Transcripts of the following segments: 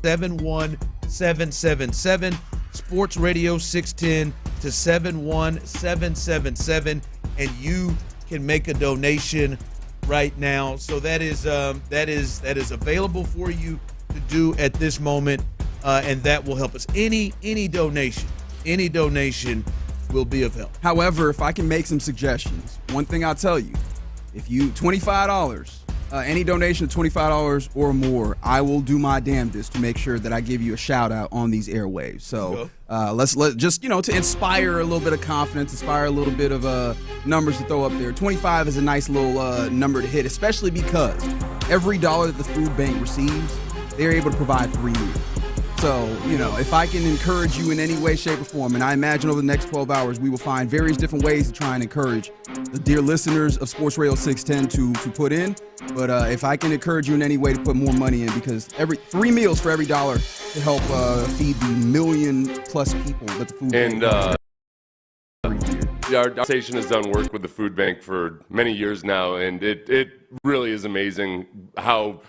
71777. Sports Radio 610 to 71777, and you can make a donation right now. So that is available for you to do at this moment, and that will help us. Any donation will be of help. However, if I can make some suggestions, one thing I'll tell you, if you $25, any donation of $25 or more, I will do my damnedest to make sure that I give you a shout out on these airwaves. So let's just, to inspire a little bit of confidence, inspire a little bit of numbers to throw up there. 25 is a nice little number to hit, especially because every dollar that the food bank receives, they're able to provide 3 meals. So, if I can encourage you in any way, shape, or form, and I imagine over the next 12 hours, we will find various different ways to try and encourage the dear listeners of Sports Radio 610 to put in. But if I can encourage you in any way to put more money in, because 3 meals for every dollar to help feed the 1 million+ people that the food bank Our station has done work with the food bank for many years now, and it really is amazing how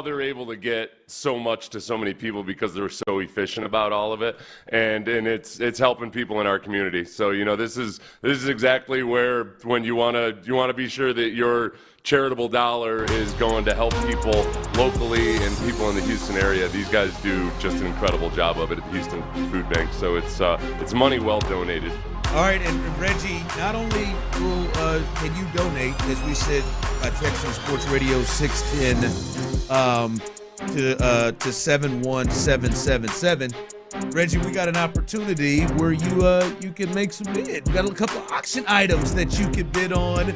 they're able to get so much to so many people because they're so efficient about all of it, and it's helping people in our community. So this is exactly where, when you want to be sure that your charitable dollar is going to help people locally and people in the Houston area. These guys do just an incredible job of it at the Houston Food Bank. So it's money well donated. All right, and Reggie, not only can you donate, as we said, by texting Sports Radio 610 to 71777. Reggie, we got an opportunity where you can make some bid. We got a couple of auction items that you can bid on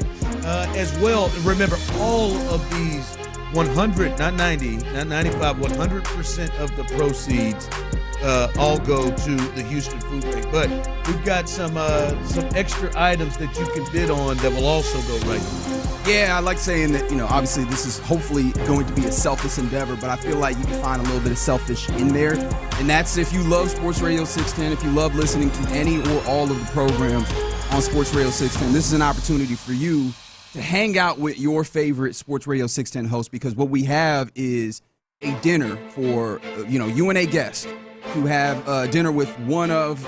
as well. And remember, all of these 100, not 90, not 95, 100% of the proceeds all go to the Houston Food Bank. But we've got some extra items that you can bid on that will also go right there. Yeah, I like saying that, obviously this is hopefully going to be a selfless endeavor, but I feel like you can find a little bit of selfish in there. And that's if you love Sports Radio 610, if you love listening to any or all of the programs on Sports Radio 610, this is an opportunity for you to hang out with your favorite Sports Radio 610 host, because what we have is a dinner for, you and a guest to have dinner with one of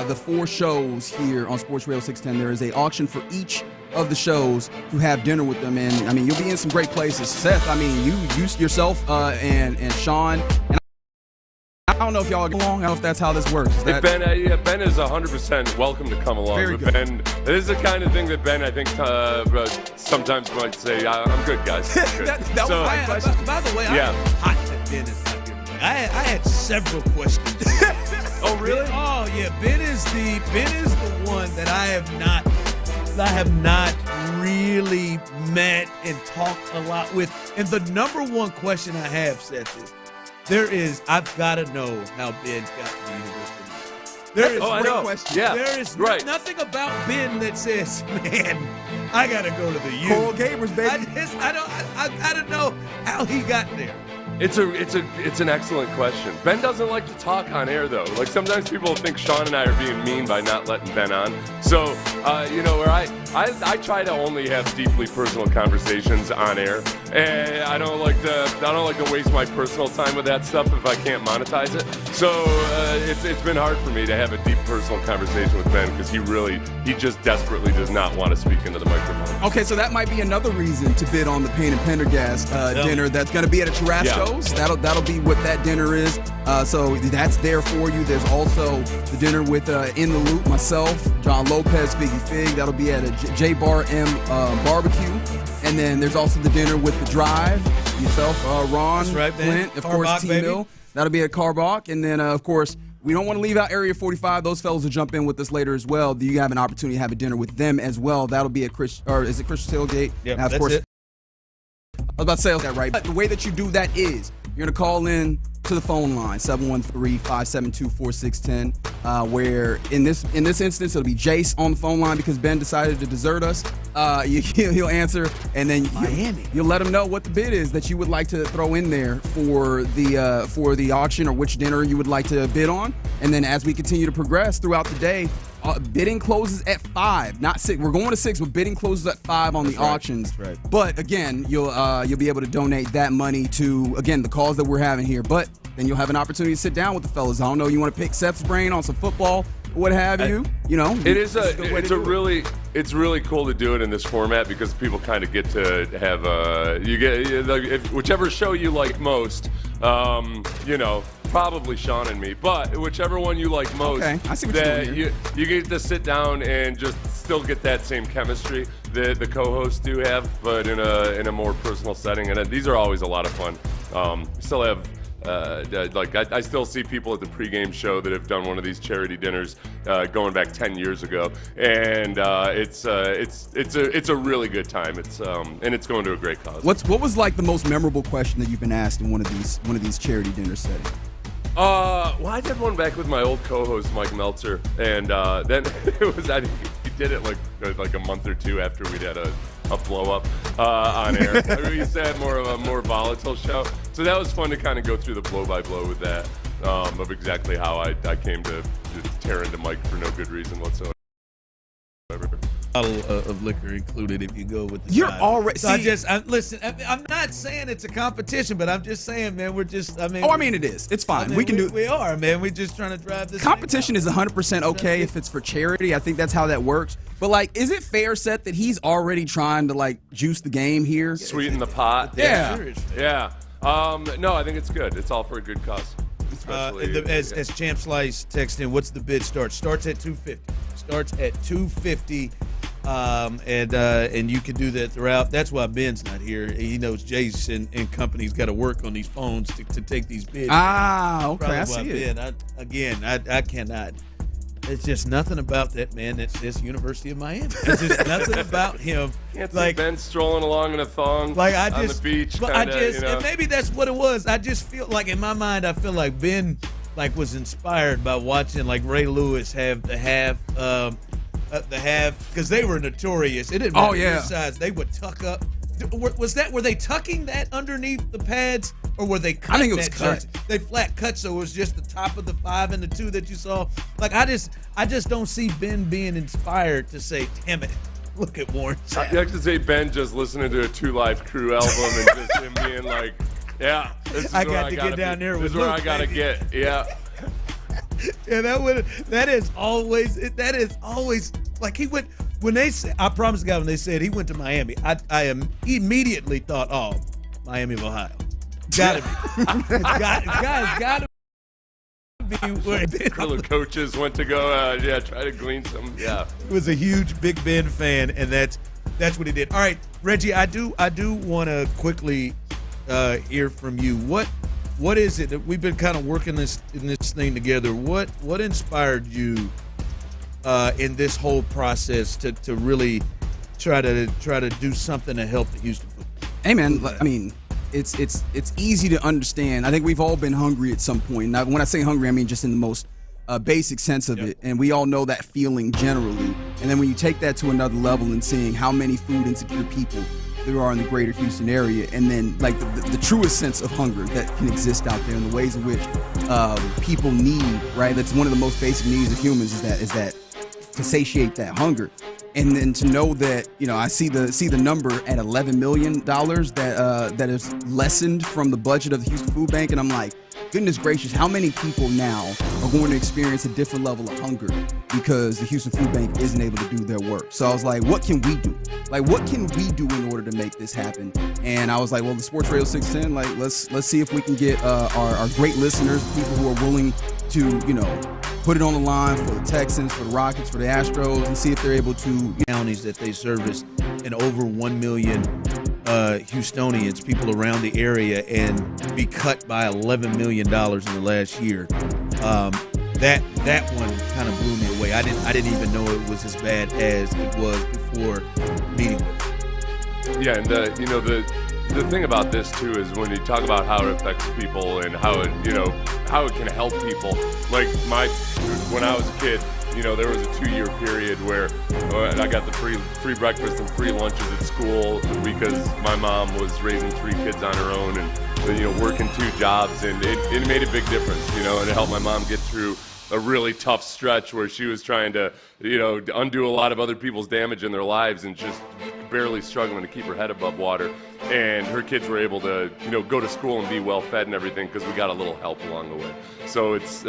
the 4 shows here on Sports Radio 610. There is an auction for each of the shows to have dinner with them, and you'll be in some great places. Seth, you yourself and Sean, and I don't know if y'all get along. I don't know if that's how this works. Ben is 100% welcome to come along. Very good. Ben, this is the kind of thing that Ben, I think, sometimes might say, I'm good, guys. Good. By the way, I'm hot that Ben is not here. I had several questions. Oh, really? Oh, yeah. Ben is the one that I have not really met and talked a lot with. And the number one question I have, Seth, is I've got to know how Ben got to the University. There is nothing about Ben that says, man, I got to go to the U. Coral Gamers, baby. I don't know how he got there. It's an excellent question. Ben doesn't like to talk on air, though. Like, sometimes people think Sean and I are being mean by not letting Ben on. So, where I try to only have deeply personal conversations on air, and I don't like to waste my personal time with that stuff if I can't monetize it. So it's been hard for me to have a deep personal conversation with Ben, because he just desperately does not want to speak into the microphone. Okay, so that might be another reason to bid on the Payne and Pendergast dinner that's going to be at a Churrasco. Yeah. That'll be what that dinner is. So that's there for you. There's also the dinner with In the Loop, myself, John Lopez, Figgy Fig. That'll be at a J Bar M barbecue. And then there's also the dinner with The Drive, yourself, Ron, Clint, of course, T-Mill. That'll be at Carbach. And then, of course, we don't want to leave out Area 45. Those fellas will jump in with us later as well. You have an opportunity to have a dinner with them as well. That'll be at Christian's Tailgate. Yeah, that's it. I was about to say that right. But the way that you do that is you're going to call in to the phone line, 713-572-4610, where in this instance, it'll be Jace on the phone line because Ben decided to desert us. He'll answer, and then you'll let him know what the bid is that you would like to throw in there for the auction, or which dinner you would like to bid on. And then as we continue to progress throughout the day, bidding closes at 5, not 6. We're going to 6, but bidding closes at 5 on the auctions. That's right. But again, you'll be able to donate that money to, again, the cause that we're having here. But then you'll have an opportunity to sit down with the fellas. I don't know, you want to pick Seth's brain on some football or what have you? It's really cool to do it in this format because people kind of get to have whichever show you like most. Probably Sean and me, but whichever one you like most, okay, I see what you're doing here. you get to sit down and just still get that same chemistry that the co-hosts do have, but in a more personal setting. And these are always a lot of fun. Still have. I still see people at the pregame show that have done one of these charity dinners going back 10 years ago, and it's a really good time. And it's going to a great cause. What was like the most memorable question that you've been asked in one of these charity dinner settings? Well, I did one back with my old co-host Mike Meltzer, and then it was he did it like a month or two after we'd had a blow up on air. We used to have more of a more volatile show, so that was fun to kind of go through the blow by blow with that of exactly how I came to tear into Mike for no good reason whatsoever. Bottle of liquor included if you go with the You're dive. already so listen, I'm not saying it's a competition, but I'm just saying, man, we're just it is. It's fine. We are, man. We're just trying to drive this competition is 100% okay if it's for charity. I think that's how that works. But like, is it fair, Seth, that he's already trying to like juice the game here? Sweeten the pot. Yeah. Yeah. No, I think it's good. It's all for a good cause. As Champ Slice texted in, what's the bid start? Starts at $250. Starts at $250. And you can do that throughout. That's why Ben's not here. He knows Jason and company's got to work on these phones to take these bids. Okay, I see it. I cannot. It's just nothing about that man. That's University of Miami. It's just nothing about him. Can't see Ben strolling along in a thong on the beach. And maybe that's what it was. I just feel like in my mind, I feel like Ben was inspired by watching like Ray Lewis have the half. Because they were notorious. It didn't matter their size. They would tuck up. Were they tucking that underneath the pads, or were they cut? I think it was cut. Jersey? They flat cut, so it was just the top of the 5 and the 2 that you saw. Like I just don't see Ben being inspired to say, "Damn it, look at Warren." I like to say Ben just listening to a 2 Live Crew album and just him being like, "Yeah, this is where I gotta get down there. This is where I gotta get." Yeah. Yeah, that is always like he went when they said, I promise God, when they said he went to Miami, I immediately thought, oh, Miami of Ohio, gotta be, gotta be where the coaches went to go, try to glean some. Yeah, he was a huge Big Ben fan, and that's what he did. All right, Reggie, I do want to quickly hear from you. What is it that we've been kind of working this thing together? What inspired you in this whole process to really try to do something to help the Houston football? Hey man, I mean, it's easy to understand. I think we've all been hungry at some point. Now, when I say hungry, I mean just in the most basic sense of it, and we all know that feeling generally. And then when you take that to another level and seeing how many food insecure people there are in the greater Houston area, and then like the truest sense of hunger that can exist out there, and the ways in which people need, right? That's one of the most basic needs of humans is that to satiate that hunger. And then to know that, I see the number at $11 million that is lessened from the budget of the Houston Food Bank, and I'm like, goodness gracious, how many people now are going to experience a different level of hunger because the Houston Food Bank isn't able to do their work? So I was like, what can we do? Like, what can we do in order to make this happen? And I was like, well, the Sports Radio 610, like, let's see if we can get our great listeners, people who are willing to, put it on the line for the Texans, for the Rockets, for the Astros, and see if they're able to. Counties that they service, and over 1 million Houstonians, people around the area, and be cut by $11 million in the last year. That one kind of blew me away. I didn't even know it was as bad as it was before meeting with it. Yeah, and the thing about this too is when you talk about how it affects people and how it can help people. Like when I was a kid, there was a 2-year period where I got the free breakfast and free lunches at school because my mom was raising 3 kids on her own and working 2 jobs, and it made a big difference, and it helped my mom get through a really tough stretch where she was trying to undo a lot of other people's damage in their lives and just barely struggling to keep her head above water, and her kids were able to, go to school and be well fed and everything because we got a little help along the way. So it's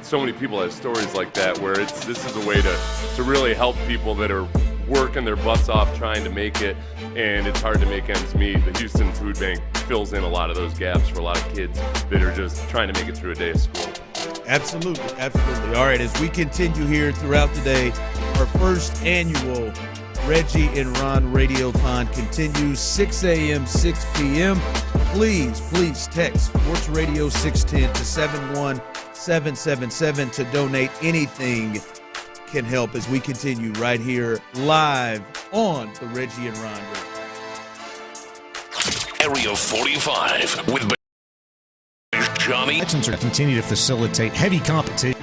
so many people have stories like that where this is a way to really help people that are working their butts off trying to make it, and it's hard to make ends meet. The Houston Food Bank fills in a lot of those gaps for a lot of kids that are just trying to make it through a day of school. Absolutely, absolutely. All right, as we continue here throughout the day, our first annual Reggie and Ron Radiothon continues 6 a.m., 6 p.m. Please text Sports Radio 610 to 71777 to donate. Anything can help as we continue right here live on the Reggie and Ron Radio. Area 45 with Bijani. Elections are continue to facilitate heavy competition.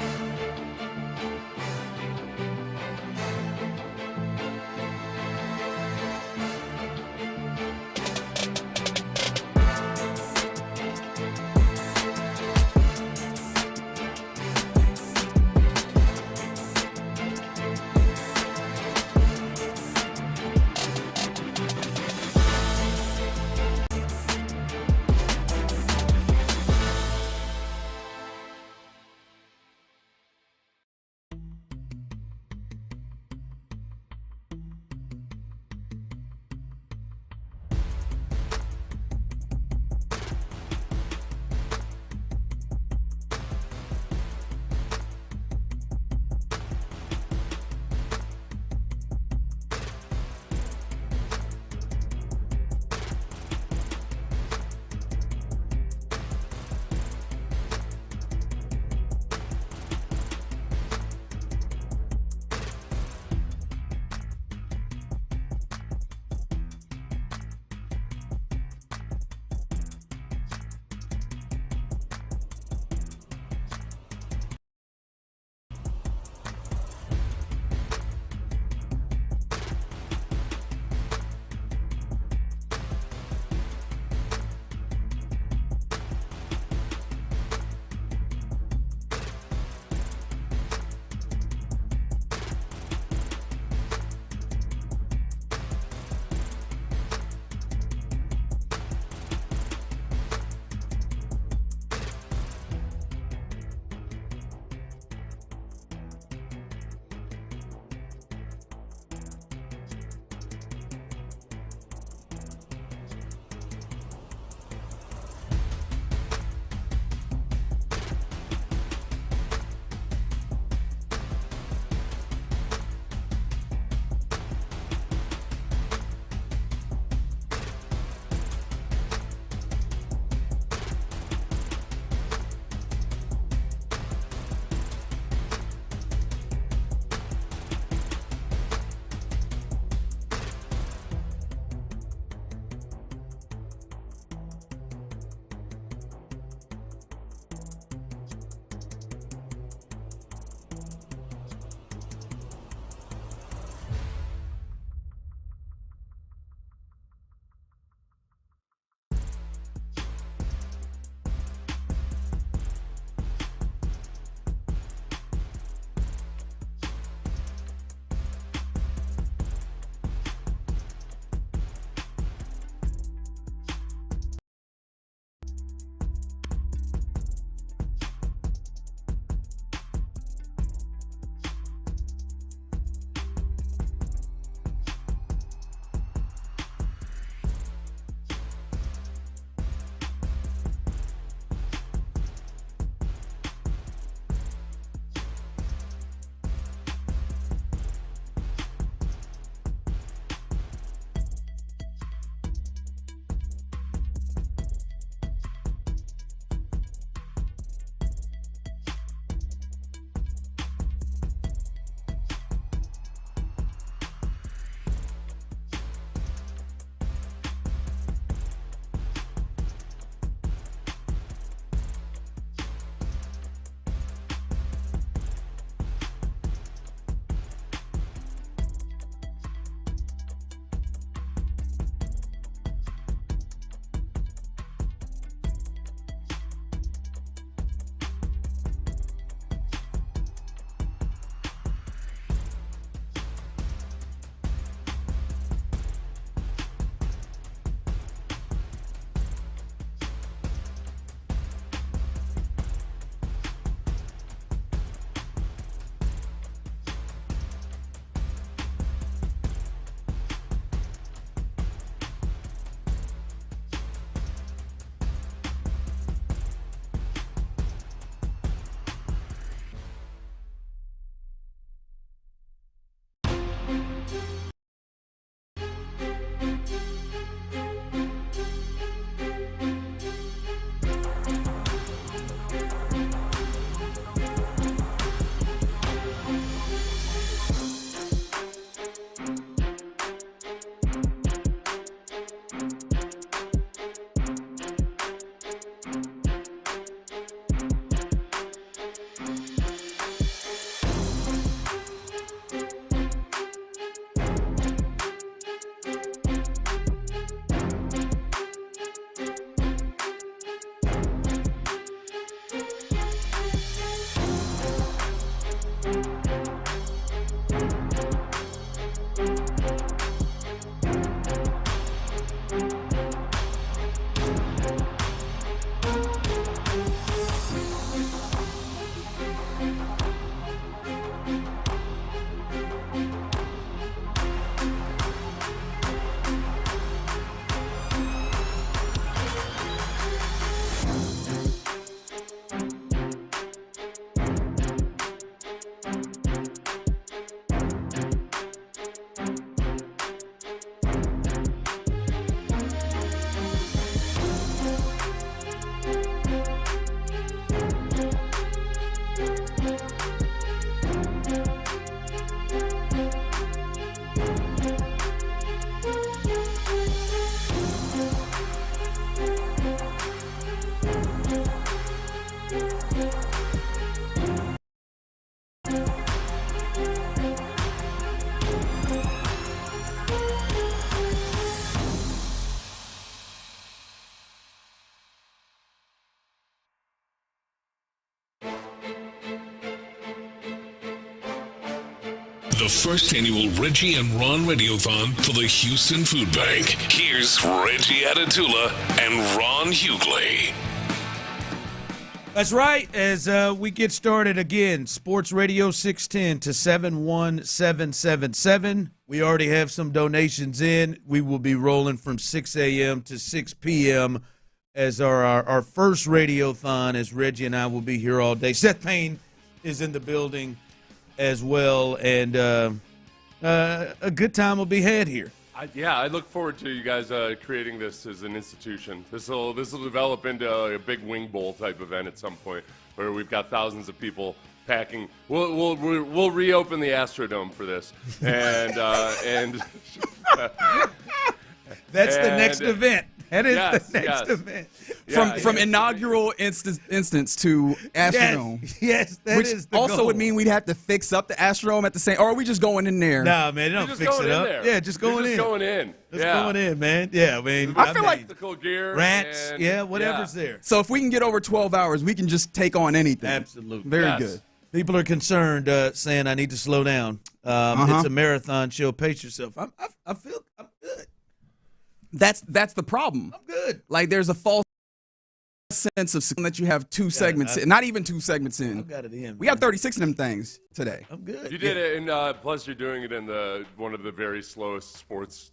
the first annual Reggie and Ron Radiothon for the Houston Food Bank. Here's Reggie Atatula and Ron Hughley. That's right. As we get started again, Sports Radio 610 to 71777. We already have some donations in. We will be rolling from 6 a.m. to 6 p.m. as our first Radiothon, as Reggie and I will be here all day. Seth Payne is in the building as well, and a good time will be had here. I look forward to you guys creating this as an institution. This will develop into a big wing bowl type event at some point, where we've got thousands of people packing. We'll reopen the Astrodome for this, and that's the next event. That is the next event. From inaugural instance to Astrodome. Yes, that is the also goal. would mean we'd have to fix up the Astrodome at the same. Or are we just going in there? Nah, man, don't fix it up. There. Yeah, just going in. Going in. Just going in, man. Yeah, I mean, I feel like the cool gear, rats. Whatever's there. So if we can get over 12 hours, we can just take on anything. Absolutely. Very good. People are concerned, saying I need to slow down. It's a marathon show. Pace yourself. I feel I'm good. That's the problem. I'm good. Like there's a false sense of that you have two segments in. Not even two segments in. I've got it in. We got 36 of them things today. I'm good. You did it, and plus you're doing it in one of the very slowest sports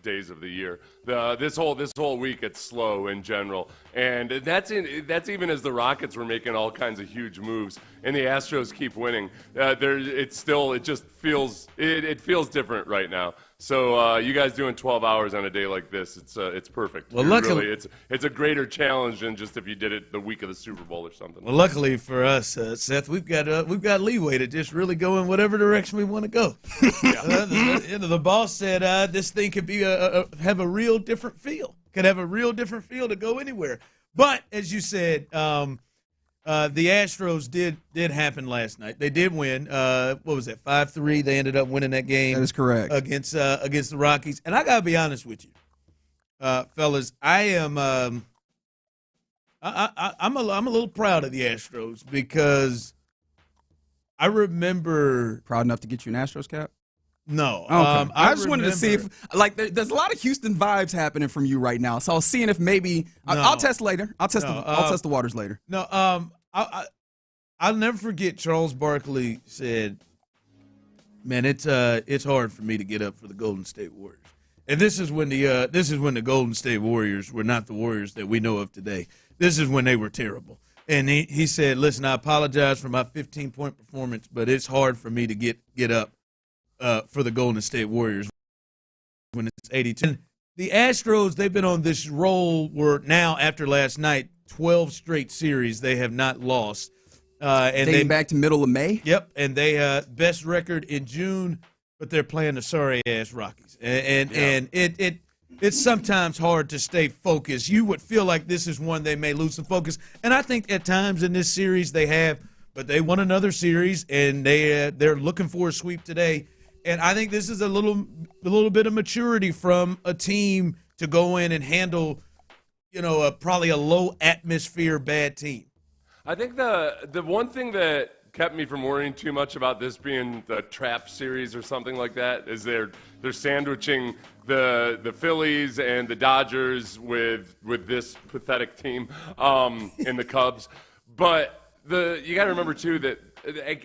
days of the year. This whole week it's slow in general, and that's even as the Rockets were making all kinds of huge moves, and the Astros keep winning. It just feels different right now. So you guys doing 12 hours on a day like this, it's perfect. Well, luckily, it's a greater challenge than just if you did it the week of the Super Bowl or something. Well, luckily for us, Seth, we've got leeway to just really go in whatever direction we want to go. The boss said this thing could be have a real different feel. Could have a real different feel to go anywhere. But as you said, the Astros did happen last night. They did win. What was that? 5-3. They ended up winning that game. That is correct. Against the Rockies. And I gotta be honest with you, fellas. I am. I'm a little proud of the Astros because I remember. Proud enough to get you an Astros cap? No. Okay. I just wanted to see if, there's a lot of Houston vibes happening from you right now. So I was seeing if maybe I'll test later. I'll test the waters later. No. I'll never forget Charles Barkley said, "Man, it's hard for me to get up for the Golden State Warriors." And this is when the Golden State Warriors were not the Warriors that we know of today. This is when they were terrible. And he said, "Listen, I apologize for my 15-point performance, but it's hard for me to get up for the Golden State Warriors when it's 82." And the Astros, they've been on this roll where now, after last night, 12 straight series they have not lost. And dating back to middle of May? Yep, and they best record in June, but they're playing the sorry-ass Rockies. And it's sometimes hard to stay focused. You would feel like this is one they may lose some focus. And I think at times in this series they have, but they won another series, and they're looking for a sweep today. And I think this is a little bit of maturity from a team to go in and handle, probably a low atmosphere bad team. I think the one thing that kept me from worrying too much about this being the trap series or something like that is they're sandwiching the Phillies and the Dodgers with this pathetic team in the Cubs. But you got to remember too that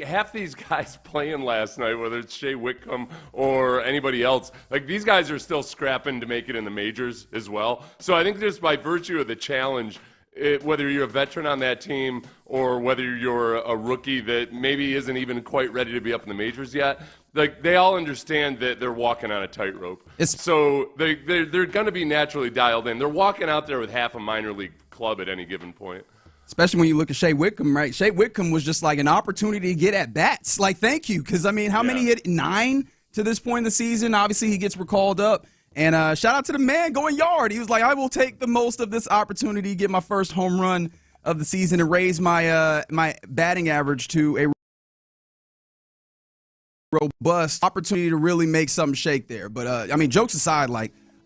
half these guys playing last night, whether it's Shea Whitcomb or anybody else, these guys are still scrapping to make it in the majors as well. So I think just by virtue of the challenge, whether you're a veteran on that team or whether you're a rookie that maybe isn't even quite ready to be up in the majors yet, they all understand that they're walking on a tightrope. So they're going to be naturally dialed in. They're walking out there with half a minor league club at any given point. Especially when you look at Shea Whitcomb, right? Shea Whitcomb was just an opportunity to get at bats. Thank you. Because, how many hit? 9 to this point in the season? Obviously, he gets recalled up. And shout out to the man going yard. He was like, I will take the most of this opportunity, get my first home run of the season, and raise my my batting average to a robust opportunity to really make something shake there. But, jokes aside,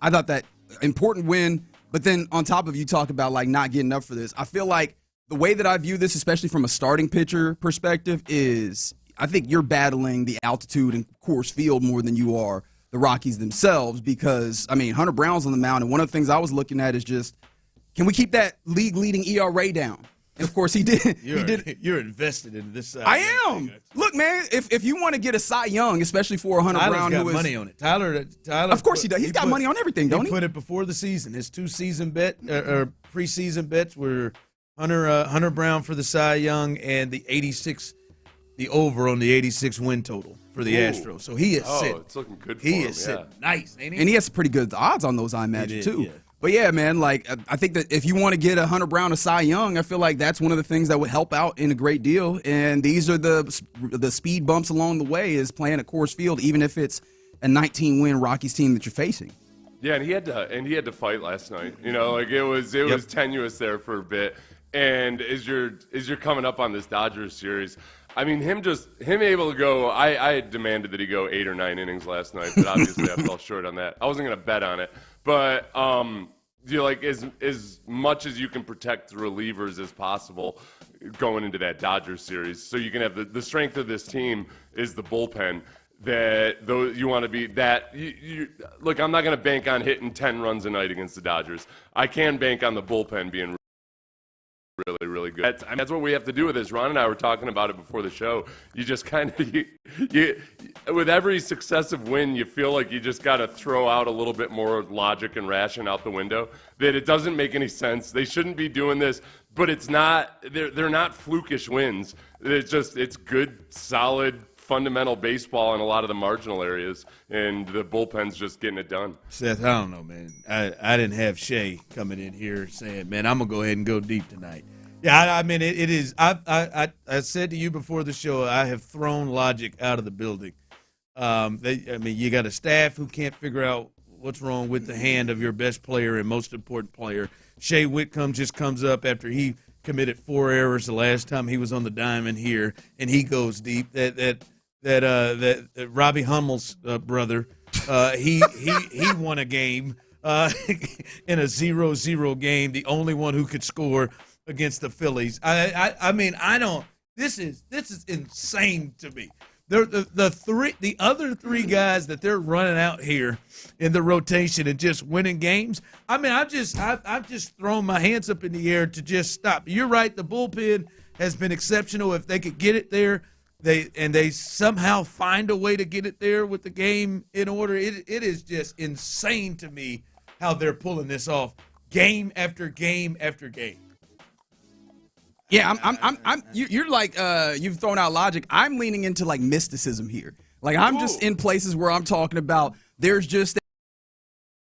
I thought that important win. But then on top of you talk about, not getting up for this, I feel like the way that I view this, especially from a starting pitcher perspective, is I think you're battling the altitude and Coors Field more than you are the Rockies themselves because, I mean, Hunter Brown's on the mound, and one of the things I was looking at is just, can we keep that league-leading ERA down? And, of course, he did. You're invested in this. I am. Look, man, if you want to get a Cy Young, especially for a Hunter Brown got who is money on it. Tyler. Of course he does. He's got money on everything, don't he? He put it before the season. His 2 season bet or preseason bets were Hunter Brown for the Cy Young and the over on the 86 win total for the Astros. So he is sitting. It's looking good for him. He is sitting nice, ain't he? And he has pretty good odds on those, I imagine, too. Yeah. But, yeah, man, like I think that if you want to get a Hunter Brown or Cy Young, I feel like that's one of the things that would help out in a great deal. And these are the speed bumps along the way is playing at Coors Field, even if it's a 19-win Rockies team that you're facing. Yeah, and he had to fight last night. You know, like it was tenuous there for a bit. And as you're coming up on this Dodgers series, I mean, him able to go. I had demanded that he go 8 or 9 innings last night, but obviously I fell short on that. I wasn't going to bet on it, but like as much as you can protect the relievers as possible going into that Dodgers series, so you can have the strength of this team is the bullpen. That though you want to be that you look, I'm not going to bank on hitting 10 runs a night against the Dodgers. I can bank on the bullpen being really, really good. That's what we have to do with this. Ron and I were talking about it before the show. You just kind of, you with every successive win, you feel like you just got to throw out a little bit more logic and ration out the window. That it doesn't make any sense. They shouldn't be doing this, but it's not. They're not flukish wins. It's good, solid, fundamental baseball in a lot of the marginal areas, and the bullpen's just getting it done. Seth, I don't know, man. I didn't have Shea coming in here saying, man, I'm going to go ahead and go deep tonight. Yeah, I mean, it is. I said to you before the show, I have thrown logic out of the building. You got a staff who can't figure out what's wrong with the hand of your best player and most important player. Shea Whitcomb just comes up after he committed 4 errors the last time he was on the diamond here, and he goes deep. That Robbie Hummel's brother, he won a game in a 0-0 game, the only one who could score against the Phillies. I mean, I don't. This is insane to me. The other 3 guys that they're running out here in the rotation and just winning games. I mean, I've just thrown my hands up in the air to just stop. You're right. The bullpen has been exceptional. If they could get it there. They somehow find a way to get it there with the game in order. It is just insane to me how they're pulling this off game after game after game. Yeah, you're like you've thrown out logic. I'm leaning into like mysticism here. Like I'm just in places where I'm talking about there's just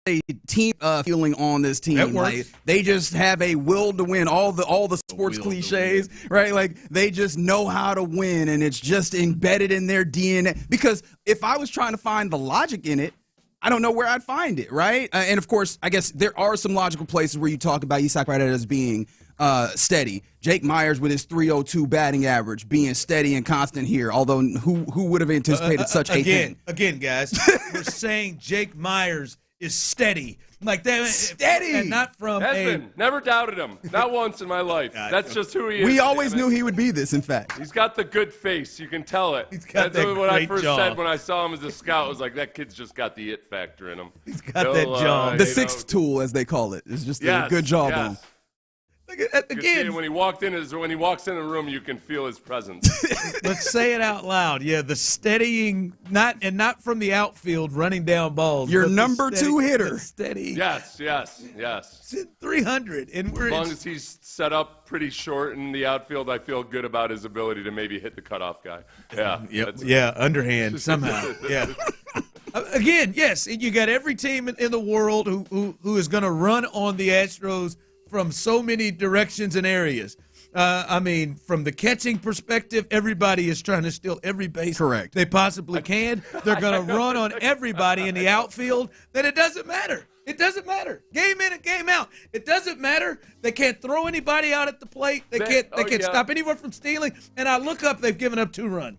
a team feeling on this team. Like they just have a will to win. All the sports cliches, right? Like they just know how to win, and it's just embedded in their DNA. Because if I was trying to find the logic in it, I don't know where I'd find it, right? And of course, I guess there are some logical places where you talk about Isak Radetta as being steady. Jake Myers with his .302 batting average being steady and constant here. Although who would have anticipated such a thing? Again, guys, we're saying Jake Myers is steady. Like that, steady, and not from never doubted him, not once in my life. That's just who he is. We always knew he would be this. In fact, he's got the good face. You can tell it. That's what I first said when I saw him as a scout. I was like, that kid's just got the it factor in him. He's got that jaw. The sixth tool, as they call it, is just a good jawbone. Yes. Again, when he walks in the room, you can feel his presence. Let's say it out loud. Yeah, the steadying, not from the outfield running down balls. Your number 2 hitter. Steady. Yes. It's in 300, and as long as he's set up pretty short in the outfield, I feel good about his ability to maybe hit the cutoff guy. Yeah. Yeah, underhand somehow. Yeah. Again, yes, you got every team in the world who is going to run on the Astros from so many directions and areas. I mean, from the catching perspective, everybody is trying to steal every base they possibly can. They're going to run on everybody in the outfield. Then it doesn't matter. It doesn't matter. Game in and game out. It doesn't matter. They can't throw anybody out at the plate. They can't stop anyone from stealing. And I look up, they've given up 2 runs.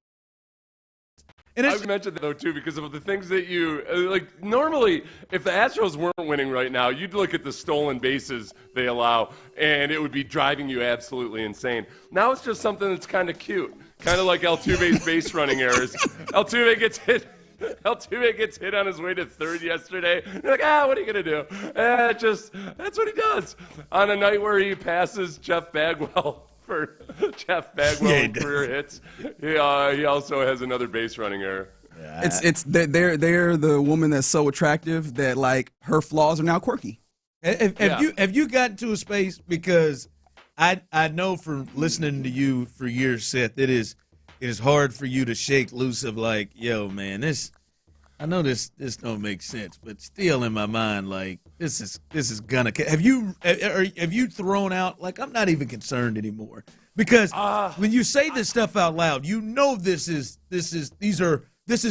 I mentioned that, though, too, because of the things that you like. Normally, if the Astros weren't winning right now, you'd look at the stolen bases they allow, and it would be driving you absolutely insane. Now it's just something that's kind of cute. kind of like Altuve's base running errors. Altuve gets hit on his way to third yesterday. You're like, what are you going to do? That's what he does. On a night where he passes Jeff Bagwell for career hits, he also has another base running error. They're the woman that's so attractive that like her flaws are now quirky. Have you gotten to a space, because I know from listening to you for years, Seth, it is hard for you to shake loose of like, yo, man, I know this don't make sense, but still in my mind, like this is gonna. Have you thrown out, like, I'm not even concerned anymore, because when you say this stuff out loud, you know this is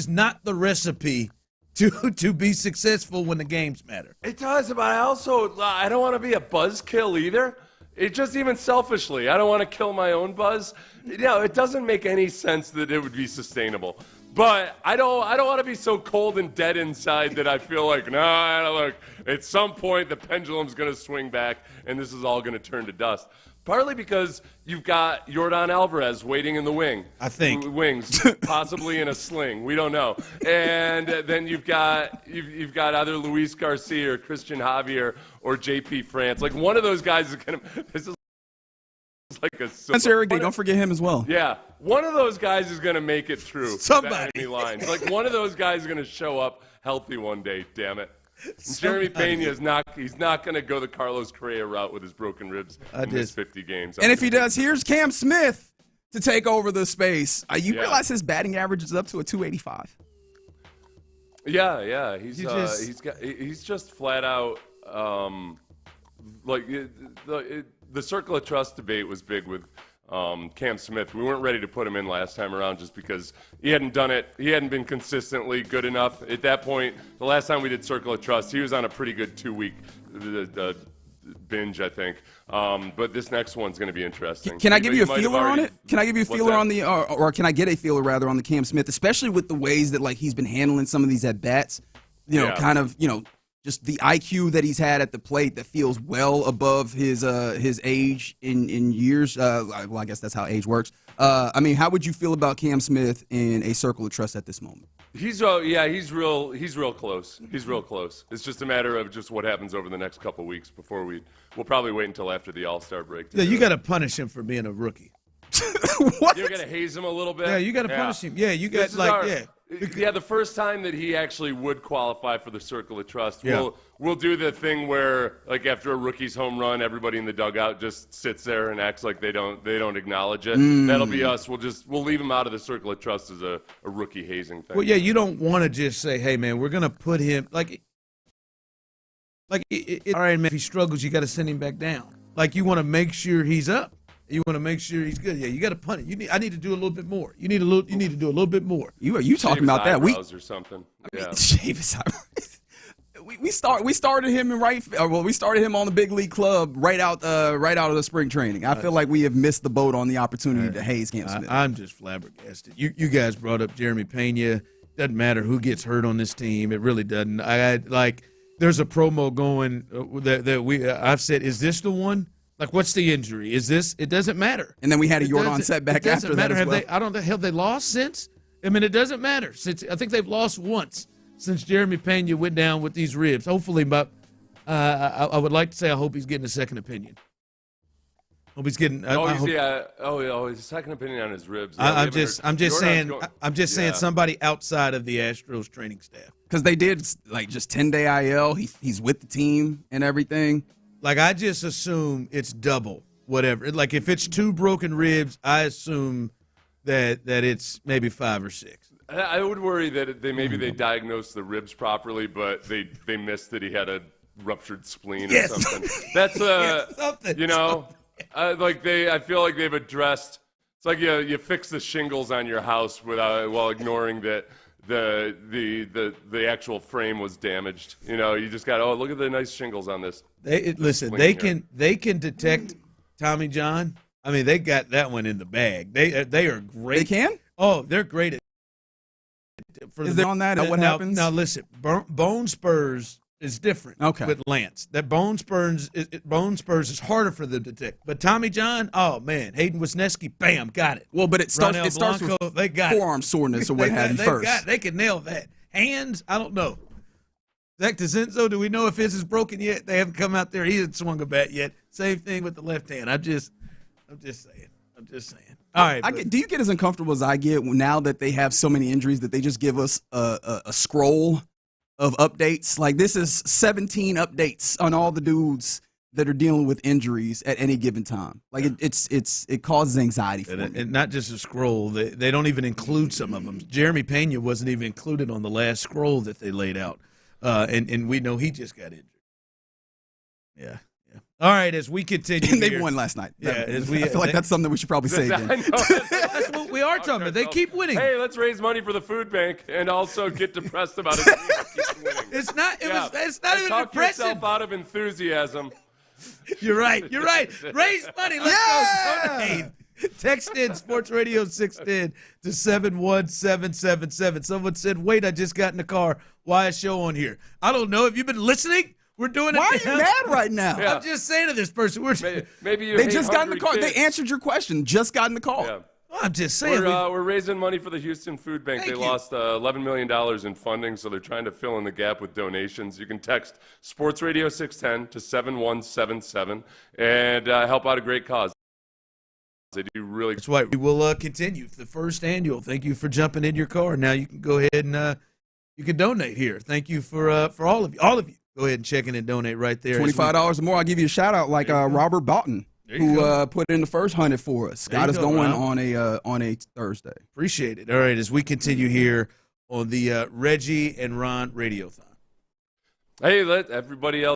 not the recipe to be successful when the games matter. It does, but I don't want to be a buzzkill either. It just, even selfishly, I don't want to kill my own buzz. It doesn't make any sense that it would be sustainable. But I don't want to be so cold and dead inside that I feel like, look, at some point the pendulum's going to swing back and this is all going to turn to dust. Partly because you've got Yordan Alvarez waiting in the wing. I think. Wings, possibly in a sling. We don't know. And then you've got either Luis Garcia or Christian Javier or JP France. Like, one of those guys is going to – this is like a – Spencer Eric, don't forget him as well. Yeah. One of those guys is going to make it through. Somebody. The enemy lines. Like, one of those guys is going to show up healthy one day, damn it. Jeremy Payne is not going to go the Carlos Correa route with his broken ribs in his 50 games. And if he does, here's Cam Smith to take over the space. You realize his batting average is up to a 285. Yeah. He's just flat out like the circle of trust debate was big with Cam Smith. We weren't ready to put him in last time around just because he hadn't done it. He hadn't been consistently good enough. At that point, the last time we did Circle of Trust, he was on a pretty good 2-week binge, I think. But this next one's going to be interesting. Can I give you a feeler on it? Can I give you a feeler on the, or can I get a feeler rather on the Cam Smith, especially with the ways that like he's been handling some of these at bats? Just the IQ that he's had at the plate that feels well above his age in years. I guess that's how age works. How would you feel about Cam Smith in a circle of trust at this moment? He's real close. He's real close. It's just a matter of just what happens over the next couple weeks before we'll probably wait until after the All-Star break. Yeah, you got to punish him for being a rookie. What? You're going to haze him a little bit? Yeah, you got to punish him. Yeah, you got the first time that he actually would qualify for the Circle of Trust, we'll do the thing where, like, after a rookie's home run, everybody in the dugout just sits there and acts like they don't acknowledge it. That'll be us. We'll leave him out of the Circle of Trust as a rookie hazing thing. Well, yeah, you don't want to just say, hey, man, we're going to put him all right, man, if he struggles, you got to send him back down. Like, you want to make sure he's up. You want to make sure he's good. Yeah, you got to punt it. I need to do a little bit more. You need to do a little bit more. You talking about that? Or something. Shave his eyebrows. We started him we started him on the big league club right out of the spring training. I feel like we have missed the boat on the opportunity to haze Cam Smith. I'm just flabbergasted. You guys brought up Jeremy Pena. Doesn't matter who gets hurt on this team. It really doesn't. There's a promo going I've said, is this the one? Like, what's the injury? Is this? It doesn't matter. And then we had a Yordan setback after that as well. Have they lost since? I mean, it doesn't matter. I think they've lost once since Jeremy Pena went down with these ribs. Hopefully, but I would like to say I hope he's getting a second opinion. Hope he's getting. His second opinion on his ribs. I'm just saying somebody outside of the Astros training staff, because they did just 10-day IL. He's with the team and everything. Like, I just assume it's double, whatever. Like, if it's 2 broken ribs, I assume that it's maybe 5 or 6. I would worry that they diagnosed the ribs properly, but they missed that he had a ruptured spleen or something. That's something. I feel like they've addressed. It's like you fix the shingles on your house while ignoring that the actual frame was damaged. You just got, look at the nice shingles on this. They can detect Tommy John. I mean, they got that one in the bag. They are great. They can? Oh, they're great at. Is there on that? What happens? Now listen, bone spurs is different Okay. with Lance. That bone spurs is harder for them to detect. But Tommy John, oh man, Hayden Wisniewski, bam, got it. Well, but it starts Blanco, with they got forearm soreness or what have you first. They can nail that. Hands, I don't know. Zach DeCenzo, do we know if his is broken yet? They haven't come out there. He hasn't swung a bat yet. Same thing with the left hand. I'm just saying. All right. Do you get as uncomfortable as I get now that they have so many injuries that they just give us a scroll of updates? Like, this is 17 updates on all the dudes that are dealing with injuries at any given time. Like, it causes anxiety for me. And not just a scroll. They don't even include some of them. Jeremy Pena wasn't even included on the last scroll that they laid out. And we know he just got injured. Yeah. All right, as we continue. And they won last night. Yeah, I feel like that's something we should probably say again. That's what we are talking about. They keep winning. Hey, let's raise money for the food bank and also get depressed about it. It's not. It's not even talk depressing. yourself out of enthusiasm. You're right. Raise money. Let's go. Donate. Text in Sports Radio 610 to 71777. Someone said, "Wait, I just got in the car. Why a show on here?" I don't know. Have you been listening? We're doing it. Why are you mad right now? Yeah. I'm just saying to this person. Maybe They just got in the car. Kids. They answered your question. Just got in the car. Yeah. I'm just saying. We're raising money for the Houston Food Bank. Thank They you. lost $11 million in funding, so they're trying to fill in the gap with donations. You can text Sports Radio 610 to 7177 and help out a great cause. They do really. That's why we will continue the first annual. Thank you for jumping in your car. Now you can go ahead and you can donate here. Thank you for all of you. All of you, go ahead and check in and donate right there. $25 or more. I'll give you a shout out, like Robert Boughton, who put in the first 100 for us. Got us going on a Thursday. Appreciate it. All right, as we continue here on the Reggie and Ron Radiothon. Hey, let everybody else.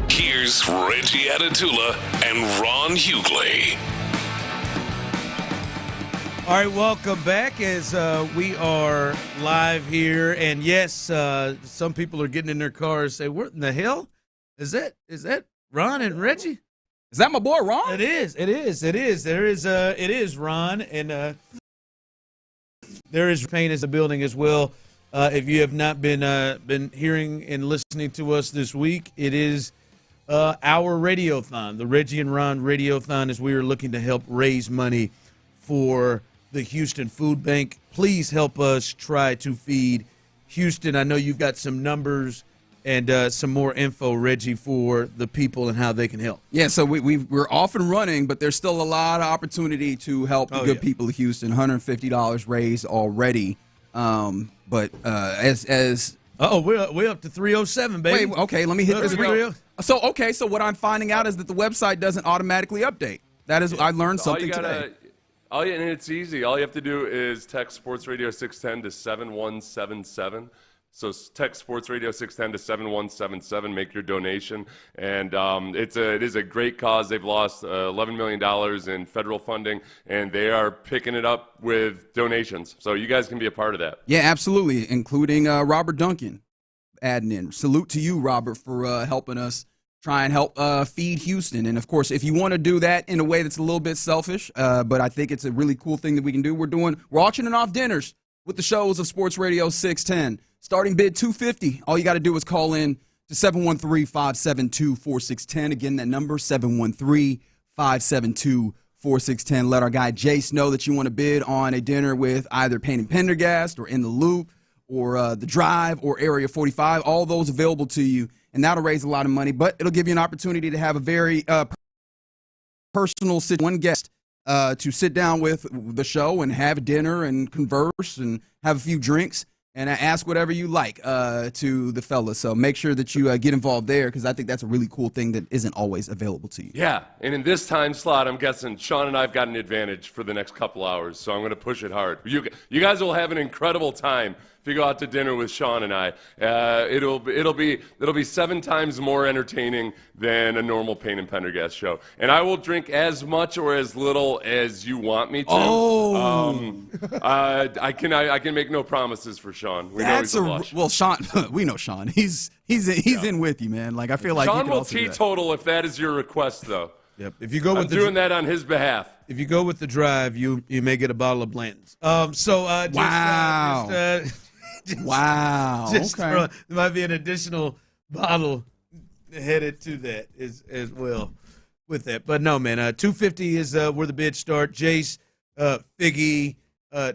Here's Reggie Atatula and Ron Hughley. All right, welcome back as we are live here. And yes, some people are getting in their cars and say, what in the hell? Is that Ron and Reggie? Is that my boy Ron? It is. It is Ron. And there is Payne as the building as well. If you have not been hearing and listening to us this week, it is our Radiothon, the Reggie and Ron Radiothon, as we are looking to help raise money for the Houston Food Bank. Please help us try to feed Houston. I know you've got some numbers and some more info, Reggie, for the people and how they can help. Yeah, so we're off and running, but there's still a lot of opportunity to help the good people of Houston. $150 raised already. We're up to 307, baby. Wait, okay, let me hit this real. So what I'm finding out is that the website doesn't automatically update. That is, I learned something today. And it's easy. All you have to do is text Sports Radio 610 to 7177. So text Sports Radio 610 to 7177. Make your donation, and it is a great cause. They've lost $11 million in federal funding, and they are picking it up with donations. So you guys can be a part of that. Yeah, absolutely, including Robert Duncan adding in. Salute to you, Robert, for helping us try and help feed Houston. And, of course, if you want to do that in a way that's a little bit selfish, but I think it's a really cool thing that we can do, we're auctioning off dinners with the shows of Sports Radio 610. Starting bid $250. All you got to do is call in to 713-572-4610. Again, that number, 713-572-4610. Let our guy Jace know that you want to bid on a dinner with either Payne and Pendergast or In the Loop or The Drive or Area 45. All those available to you, and that'll raise a lot of money. But it'll give you an opportunity to have a very personal one guest to sit down with the show and have dinner and converse and have a few drinks. And ask whatever you like to the fellas. So make sure that you get involved there, because I think that's a really cool thing that isn't always available to you. Yeah, and in this time slot, I'm guessing Sean and I have got an advantage for the next couple hours, so I'm going to push it hard. You guys will have an incredible time if you go out to dinner with Sean and I. It'll be 7 times more entertaining than a normal Payne and Pendergast show. And I will drink as much or as little as you want me to. I can make no promises for Sean. We know he's a lush. Well, Sean, we know Sean. He's in with you, man. Like, I feel like Sean will teetotal if that is your request, though. Yep. If you go with doing that on his behalf. If you go with the Drive, you may get a bottle of Blanton's. Wow. Wow. Okay. There might be an additional bottle headed to that as well with that. But no, man, $250 is where the bids start. Jace, Figgy,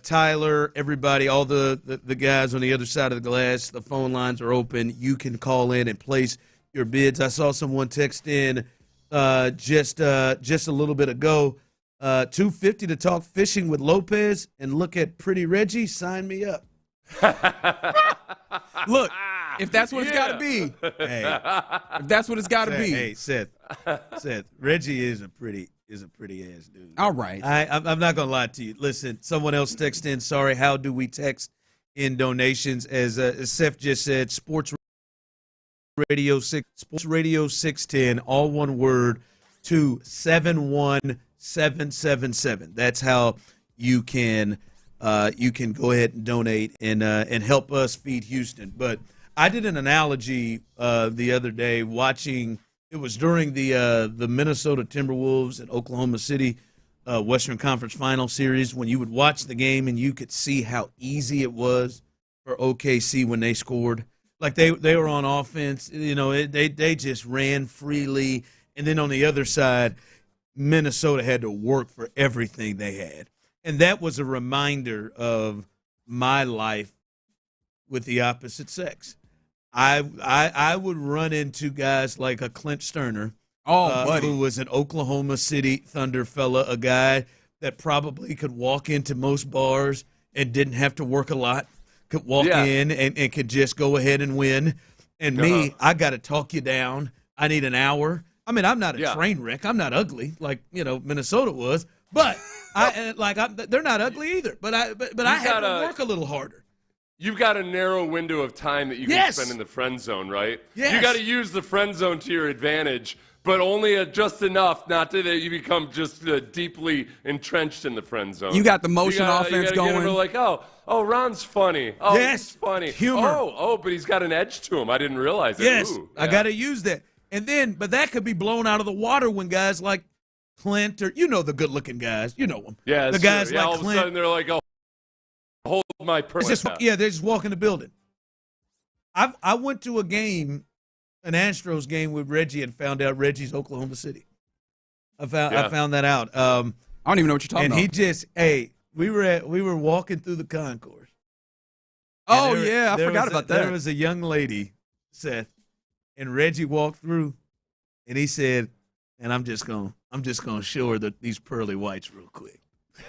Tyler, everybody, all the guys on the other side of the glass, the phone lines are open. You can call in and place your bids. I saw someone text in just a little bit ago. $250 to talk fishing with Lopez and look at Pretty Reggie. Sign me up. Look, if that's what it's got to be. Hey, if that's what it's got to be. Hey, Seth, Reggie is a pretty ass dude. All right. I'm not gonna lie to you. Listen, someone else texted in. Sorry, how do we text in donations? As Seth just said, Sports Radio 610, all one word, to 71777. That's how you can go ahead and donate and help us feed Houston. But I did an analogy the other day watching. It was during the Minnesota Timberwolves and Oklahoma City Western Conference Final Series, when you would watch the game and you could see how easy it was for OKC when they scored. Like they were on offense, they just ran freely. And then on the other side, Minnesota had to work for everything they had. And that was a reminder of my life with the opposite sex. I would run into guys like a Clint Stoerner, who was an Oklahoma City Thunder fella, a guy that probably could walk into most bars and didn't have to work a lot, could walk in and could just go ahead and win. And me, I got to talk you down. I need an hour. I mean, I'm not a train wreck. I'm not ugly like, Minnesota was. But they're not ugly either. But I had to work a little harder. You've got a narrow window of time that you can spend in the friend zone, right? Yes. You got to use the friend zone to your advantage, but only just enough not to that you become just deeply entrenched in the friend zone. You got the motion offense going. Get them like, oh, Ron's funny. Oh, yes, he's funny. Humor. Oh, but he's got an edge to him. I didn't realize it. Yes, Ooh, I got to use that. But that could be blown out of the water when guys like Clint or the good-looking guys, you know them. Yeah, the guys true. like all Clint. of a sudden they're like, oh, hold my purse. They're just walking the building. I went to a game, an Astros game with Reggie, and found out Reggie's Oklahoma City. I found that out. I don't even know what you're talking about. And we were walking through the concourse. Oh yeah, I forgot about that. There was a young lady, Seth, and Reggie walked through, and he said, "And I'm just gonna show her these pearly whites real quick."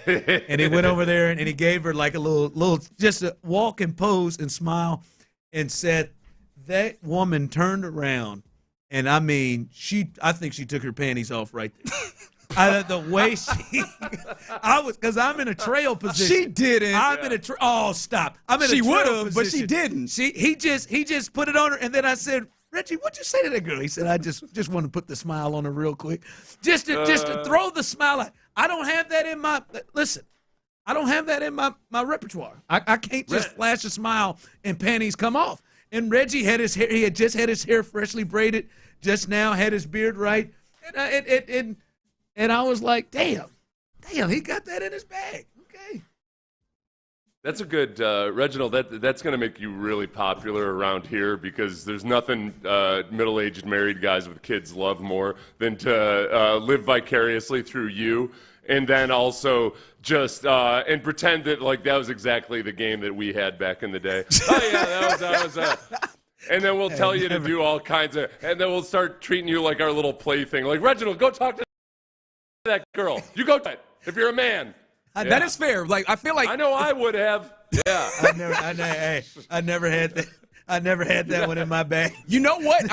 And he went over there and he gave her like a little just a walk and pose and smile, and said, that woman turned around, and I mean, I think she took her panties off right there. The way because I'm in a trail position. She didn't. Oh, stop! I'm in a She trail would have, position. but she didn't. He just put it on her, and then I said, Reggie, what'd you say to that girl? He said, I just want to put the smile on her real quick. Just to throw the smile out. I don't have that in my – listen, I don't have that in my repertoire. I can't just flash a smile and panties come off. And Reggie had his hair – he had just had his hair freshly braided, just now had his beard right. And I was like, damn, he got that in his bag. Okay. That's a good, Reginald, that's going to make you really popular around here because there's nothing middle-aged married guys with kids love more than to live vicariously through you and then also just and pretend that like that was exactly the game that we had back in the day. Oh, yeah, that was and then we'll tell you to do all kinds of, and then we'll start treating you like our little plaything. Like, Reginald, go talk to that girl. You go to it if you're a man. That is fair. Like I feel like I know I would have. Yeah. I never had that. I never had that one in my bag. You know what?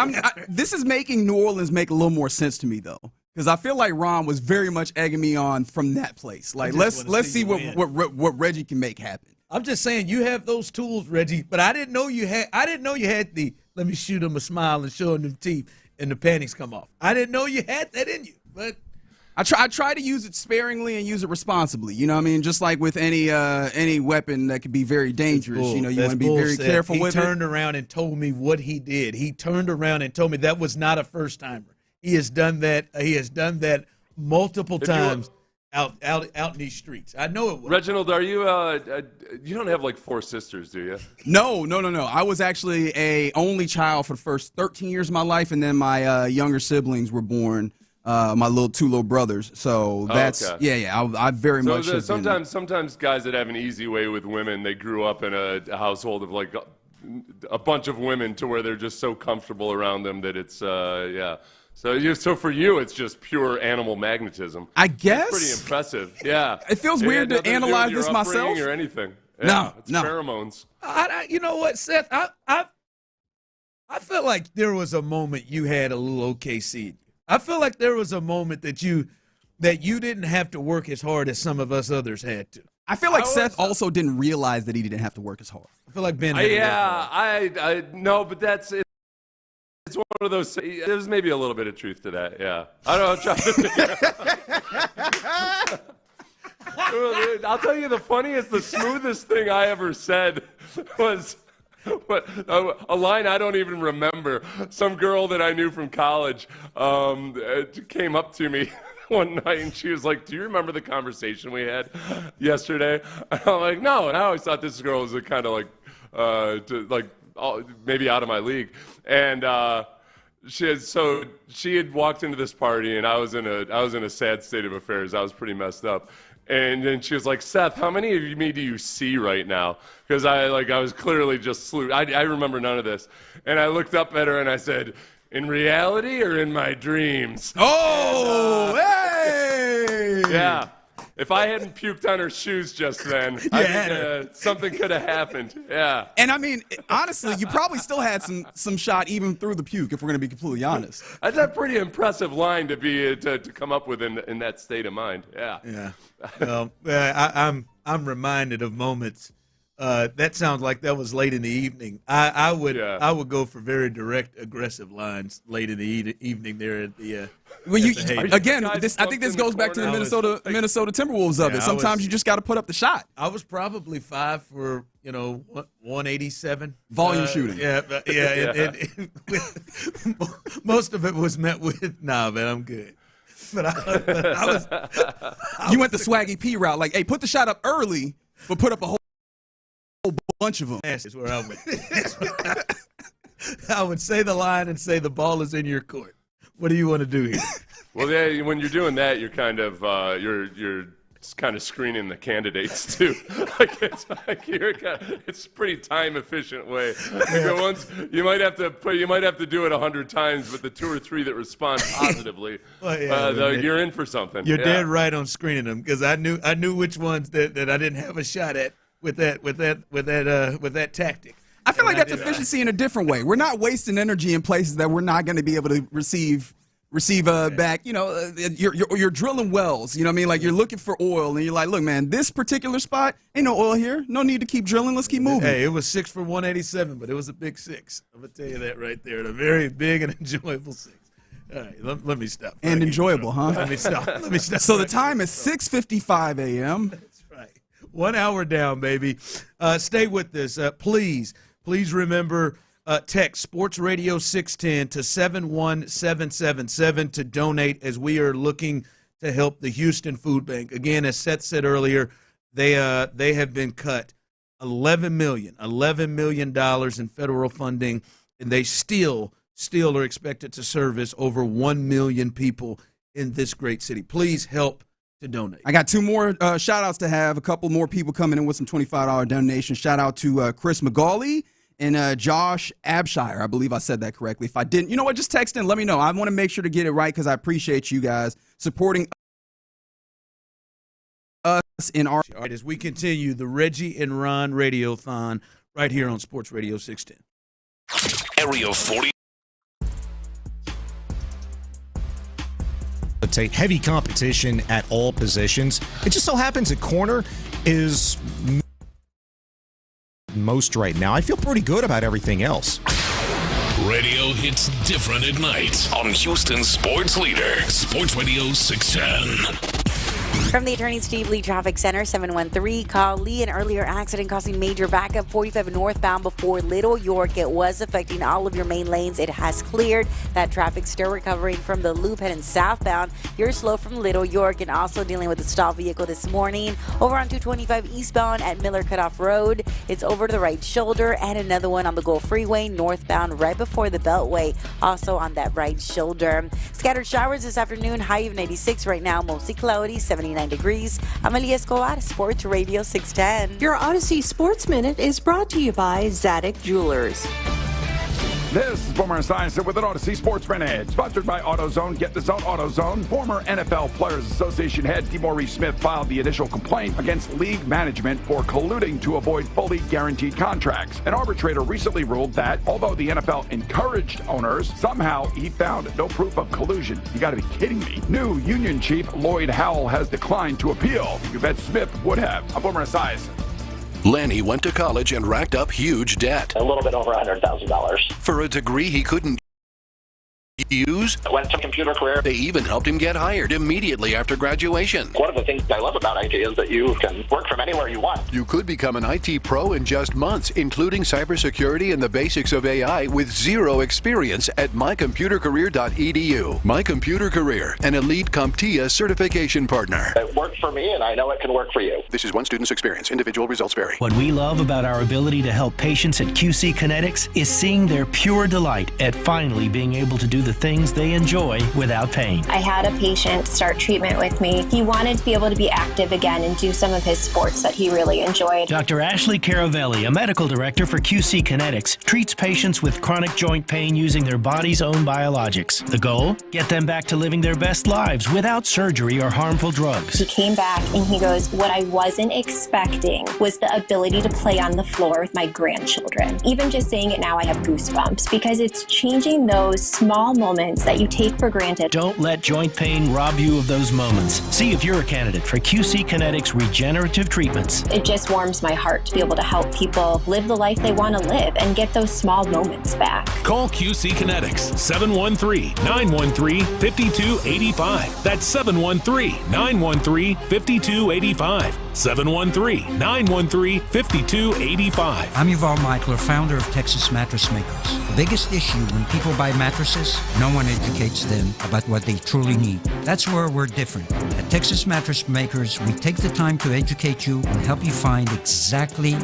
This is making New Orleans make a little more sense to me though, because I feel like Ron was very much egging me on from that place. Like let's see what Reggie can make happen. I'm just saying you have those tools, Reggie, but I didn't know you had. I didn't know you had the let me shoot him a smile and show him the teeth and the panties come off. I didn't know you had that in you, but. I try to use it sparingly and use it responsibly. You know what I mean? Just like with any weapon that could be very dangerous. You know, you want to be very careful with it. He turned around and told me what he did. He turned around and told me that was not a first-timer. He has done that. He has done that multiple times out in these streets. I know it was. Reginald, are you you don't have like 4 sisters, do you? No. I was actually a only child for the first 13 years of my life, and then my younger siblings were born. My two little brothers. So that's I very much. Sometimes guys that have an easy way with women, they grew up in a household of like a bunch of women to where they're just so comfortable around them that it's So for you, it's just pure animal magnetism. I guess. It's pretty impressive. Yeah. It feels weird to analyze this myself. Or anything. Yeah, No, it's pheromones. You know what, Seth? I felt like there was a moment you had a little OKC. I feel like there was a moment that you didn't have to work as hard as some of us others had to. I feel like Seth also didn't realize that he didn't have to work as hard. I feel like Ben. No, but it's one of those. There's maybe a little bit of truth to that. Yeah, I don't know. I'll tell you the funniest, the smoothest thing I ever said was. A line I don't even remember. Some girl that I knew from college came up to me one night and she was like, "Do you remember the conversation we had yesterday?" And I'm like, "No." And I always thought this girl was kind of like maybe out of my league. And she had walked into this party, and I was in a sad state of affairs. I was pretty messed up. And then she was like, Seth, how many of me do you see right now? Because I was clearly just slew. I remember none of this. And I looked up at her and I said, in reality or in my dreams? Oh, hey! Yeah. If I hadn't puked on her shoes just then, I think, something could have happened. Yeah. And I mean, honestly, you probably still had some shot even through the puke, if we're going to be completely honest. That's a pretty impressive line to come up with in that state of mind. Yeah. Yeah. Well, I'm reminded of moments. That sounds like that was late in the evening. I would go for very direct, aggressive lines late in the evening there at the. Well, I think this goes back to the Minnesota Timberwolves of it. Sometimes you just got to put up the shot. I was probably 5 for 187 volume shooting. Yeah. Most of it was met with, nah, man, I'm good. But I was. You went the Swaggy P route, like, hey, put the shot up early, but put up a whole bunch of them. That's where I went. I would say the line and say the ball is in your court. What do you want to do here? Well, yeah, when you're doing that, you're kind of you're kind of screening the candidates too. It's a pretty time efficient way. You might have to do it 100 times, but the 2 or 3 that respond positively, you're in for something. You're dead right on screening them, because I knew which ones that I didn't have a shot at with that tactic. I feel like that's efficiency in a different way. We're not wasting energy in places that we're not going to be able to receive back. You're drilling wells. You know what I mean? Like, you're looking for oil, and you're like, look, man, this particular spot ain't no oil here. No need to keep drilling. Let's keep moving. Hey, it was 6 for 187, but it was a big 6. I'm gonna tell you that right there. A very big and enjoyable 6. All right, let me stop. And enjoyable, huh? Let me stop. So the time is 6:55 a.m. That's right. 1 hour down, baby. Stay with this, please. Please remember, text Sports Radio 610 to 71777 to donate, as we are looking to help the Houston Food Bank. Again, as Seth said earlier, they have been cut $11 million in federal funding, and they still are expected to service over 1 million people in this great city. Please help to donate. I got 2 more shout-outs to have. A couple more people coming in with some $25 donations. Shout-out to Chris McGauley and Josh Abshire. I believe I said that correctly. If I didn't, you know what? Just text in. Let me know. I want to make sure to get it right, because I appreciate you guys supporting us in our. All right, as we continue the Reggie and Ron Radiothon right here on Sports Radio 610. Area 40. Heavy competition at all positions. It just so happens at corner is most right now. I feel pretty good about everything else. Radio hits different at night on Houston's sports leader, Sports Radio 610. From the Attorney Steve Lee Traffic Center, 713, call Lee. An earlier accident causing major backup 45 northbound before Little York. It was affecting all of your main lanes. It has cleared. That traffic still recovering from the loop heading southbound. You're slow from Little York, and also dealing with a stalled vehicle this morning over on 225 eastbound at Miller Cutoff Road. It's over to the right shoulder, and another one on the Gulf Freeway northbound right before the Beltway, also on that right shoulder. Scattered showers this afternoon, high of 96 right now, mostly cloudy, 79 degrees. Amelia Escobar, Sports Radio 610. Your Odyssey Sports Minute is brought to you by Zadig Jewelers. This is Boomer Esiason with an Odyssey Sports Minute, sponsored by AutoZone. Get the Zone, AutoZone. Former NFL Players Association head DeMaurice Smith filed the initial complaint against league management for colluding to avoid fully guaranteed contracts. An arbitrator recently ruled that, although the NFL encouraged owners, somehow he found no proof of collusion. You gotta be kidding me. New union chief Lloyd Howell has declined to appeal. You bet Smith would have. I'm Boomer Esiason. Lanny went to college and racked up huge debt. A little bit over $100,000. For a degree he couldn't use. Went to computer career. They even helped him get hired immediately after graduation. One of the things I love about IT is that you can work from anywhere you want. You could become an IT pro in just months, including cybersecurity and the basics of AI with zero experience at mycomputercareer.edu. My Computer Career, an elite CompTIA certification partner. It worked for me, and I know it can work for you. This is one student's experience. Individual results vary. What we love about our ability to help patients at QC Kinetics is seeing their pure delight at finally being able to do the things they enjoy without pain. I had a patient start treatment with me. He wanted to be able to be active again and do some of his sports that he really enjoyed. Dr. Ashley Caravelli, a medical director for QC Kinetics, treats patients with chronic joint pain using their body's own biologics. The goal? Get them back to living their best lives without surgery or harmful drugs. He came back and he goes, what I wasn't expecting was the ability to play on the floor with my grandchildren. Even just saying it now, I have goosebumps because it's changing those small moments that you take for granted. Don't let joint pain rob you of those moments. See if you're a candidate for QC Kinetics regenerative treatments. It just warms my heart to be able to help people live the life they want to live and get those small moments back. Call QC Kinetics 713-913-5285. That's 713-913-5285. 713-913-5285. I'm Yuval Michler, founder of Texas Mattress Makers. The biggest issue when people buy mattresses, no one educates them about what they truly need. That's where we're different. At Texas Mattress Makers, we take the time to educate you and help you find exactly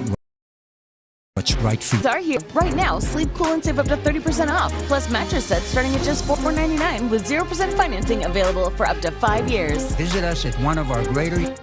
what's right for you. Are here right now. Sleep cool and save up to 30% off. Plus mattress sets starting at just $4.99 with 0% financing available for up to 5 years. Visit us at one of our greater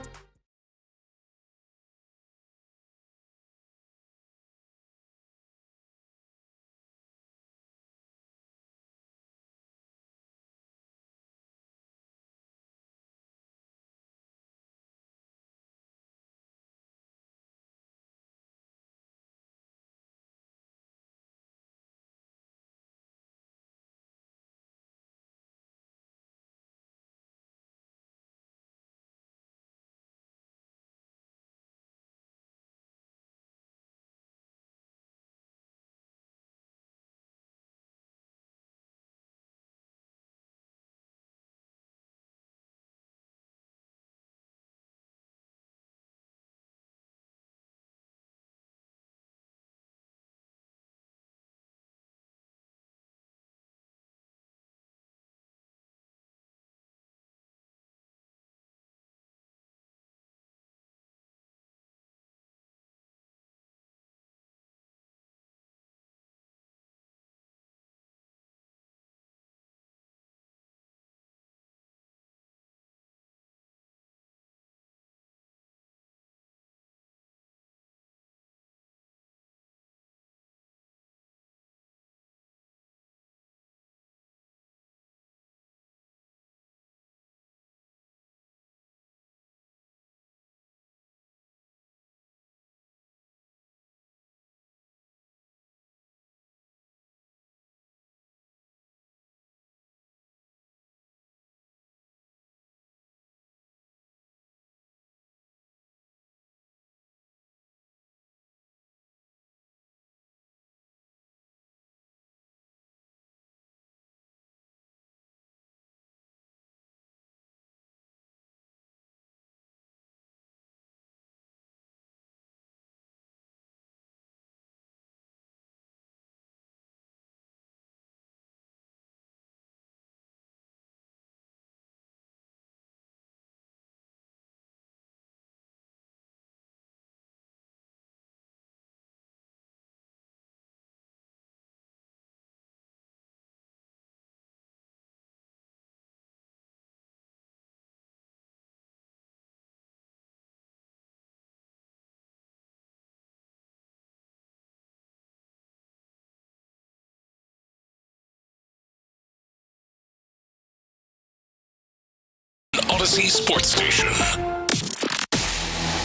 Odyssey Sports Station.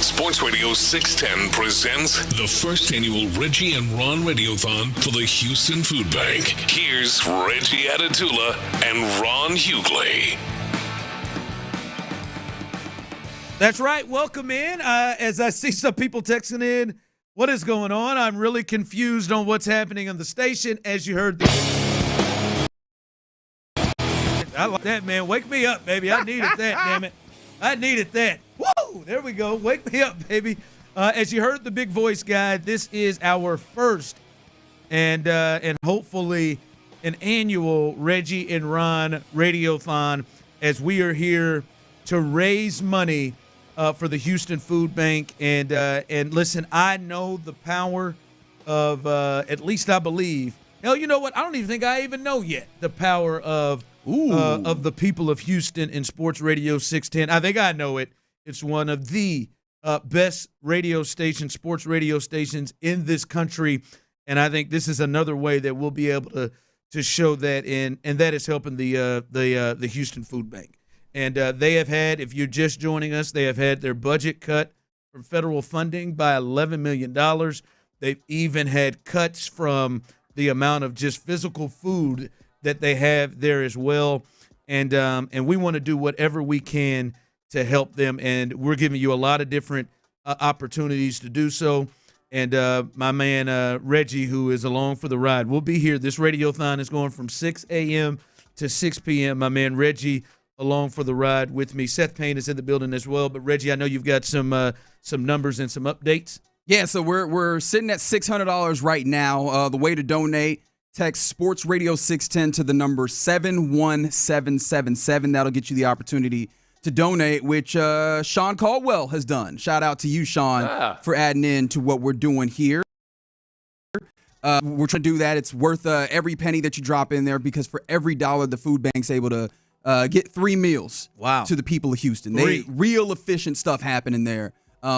Sports Radio 610 presents the first annual Reggie and Ron Radiothon for the Houston Food Bank. Here's Reggie Atatula and Ron Hughley. That's right. Welcome in. As I see some people texting in, what is going on? I'm really confused on what's happening on the station. As you heard, I like that, man. Wake me up, baby. I needed that, damn it. I needed that. Woo! There we go. Wake me up, baby. As you heard the big voice guy, this is our first and hopefully an annual Reggie and Ron Radiothon, as we are here to raise money for the Houston Food Bank. And listen, I know the power of, at least I believe. Hell, you know what? I don't even think I even know yet the power of the people of Houston in Sports Radio 610. I think I know it. It's one of the best radio stations, sports radio stations in this country, and I think this is another way that we'll be able to show that and that is helping the Houston Food Bank. And they have had, if you're just joining us, they have had their budget cut from federal funding by $11 million. They've even had cuts from the amount of just physical food that they have there as well. And we want to do whatever we can to help them, and we're giving you a lot of different opportunities to do so. And my man Reggie, who is along for the ride, will be here. This Radiothon is going from 6 a.m. to 6 p.m. My man Reggie along for the ride with me. Seth Payne is in the building as well. But, Reggie, I know you've got some numbers and some updates. Yeah, so we're sitting at $600 right now. The way to donate, text Sports Radio 610 to the number 71777. That'll get you the opportunity to donate, which Sean Caldwell has done. Shout out to you, Sean, for adding in to what we're doing here. We're trying to do that. It's worth every penny that you drop in there, because for every dollar, the food bank's able to get 3 meals to the people of Houston. Real efficient stuff happening there.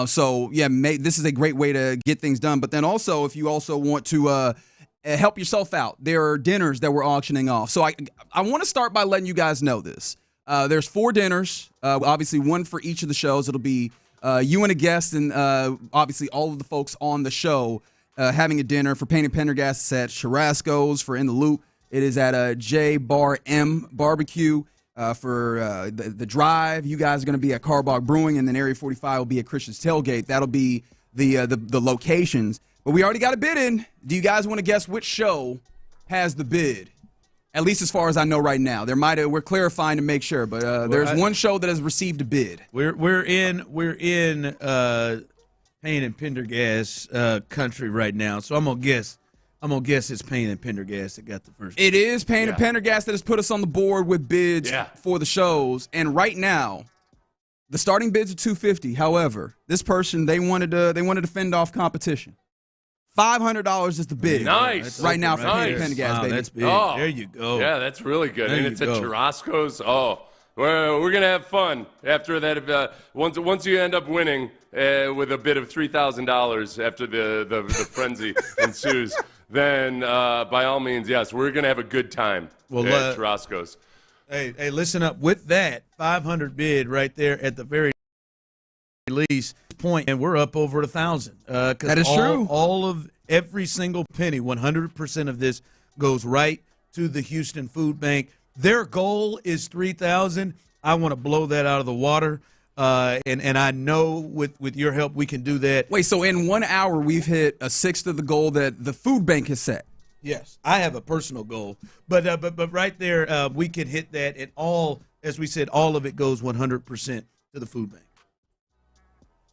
So, yeah, this is a great way to get things done. But then also, if you also want to help yourself out, there are dinners that we're auctioning off. So I want to start by letting you guys know this. There's 4 dinners, obviously one for each of the shows. It'll be you and a guest, and obviously all of the folks on the show having a dinner. For Payne and Pendergast, it's at Churrasco's. For In the Loop, it is at J Bar M Barbecue. For the Drive, you guys are going to be at Carbach Brewing, and then Area 45 will be at Christian's Tailgate. That'll be the locations. But we already got a bid in. Do you guys want to guess which show has the bid? At least as far as I know right now. We're clarifying to make sure, but there's one show that has received a bid. We're in Payne and Pendergast country right now, so I'm gonna guess it's Payne and Pendergast that got the first. It is Payne and Pendergast that has put us on the board with bids for the shows, and right now, the starting bids are $250. However, this person they wanted to fend off competition. $500 is the bid. Nice. Right now for Payne and Pendergast, baby. That's big. Oh, there you go. Yeah, that's really good. And it's at Churrasco's. Oh, we're going to have fun after that. Once you end up winning with a bid of $3,000 after the frenzy ensues, then by all means, yes, we're going to have a good time at Churrasco's. Hey, listen up. With that 500 bid right there at the very least point, and we're up over 1,000. That is true. All of every single penny, 100% of this goes right to the Houston Food Bank. Their goal is 3,000. I want to blow that out of the water, and I know with your help we can do that. Wait, so in 1 hour we've hit a sixth of the goal that the food bank has set? Yes, I have a personal goal, but right there we can hit that, and all, as we said, all of it goes 100% to the food bank.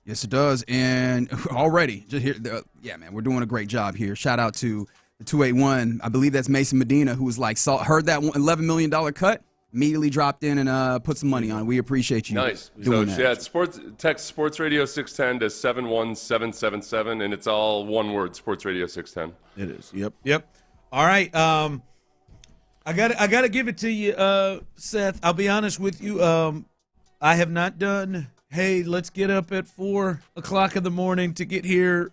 Yes, it does. And already, just here, man, we're doing a great job here. Shout out to the 281. I believe that's Mason Medina, who was heard that $11 million cut, immediately dropped in and put some money on it. We appreciate you doing that. Yeah, text Sports Radio 610 to 71777, and it's all one word, Sports Radio 610. It is. Yep. All right. I gotta give it to you, Seth. I'll be honest with you. I have not done. Hey, let's get up at 4 o'clock in the morning to get here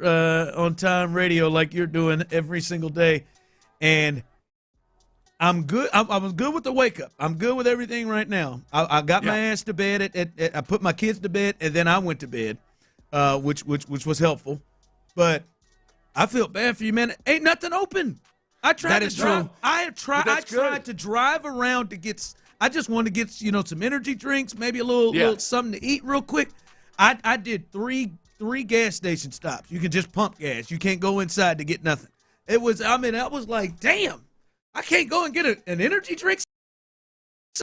on time radio like you're doing every single day. And I'm good. I was good with the wake up. I'm good with everything right now. I got my ass to bed. I put my kids to bed, and then I went to bed, which was helpful. But I feel bad for you, man. Ain't nothing open. I tried to drive. I tried to drive around to get. I just wanted to get some energy drinks, maybe a little something to eat real quick. I did three gas station stops. You can just pump gas. You can't go inside to get nothing. I was like, damn, I can't go and get an energy drink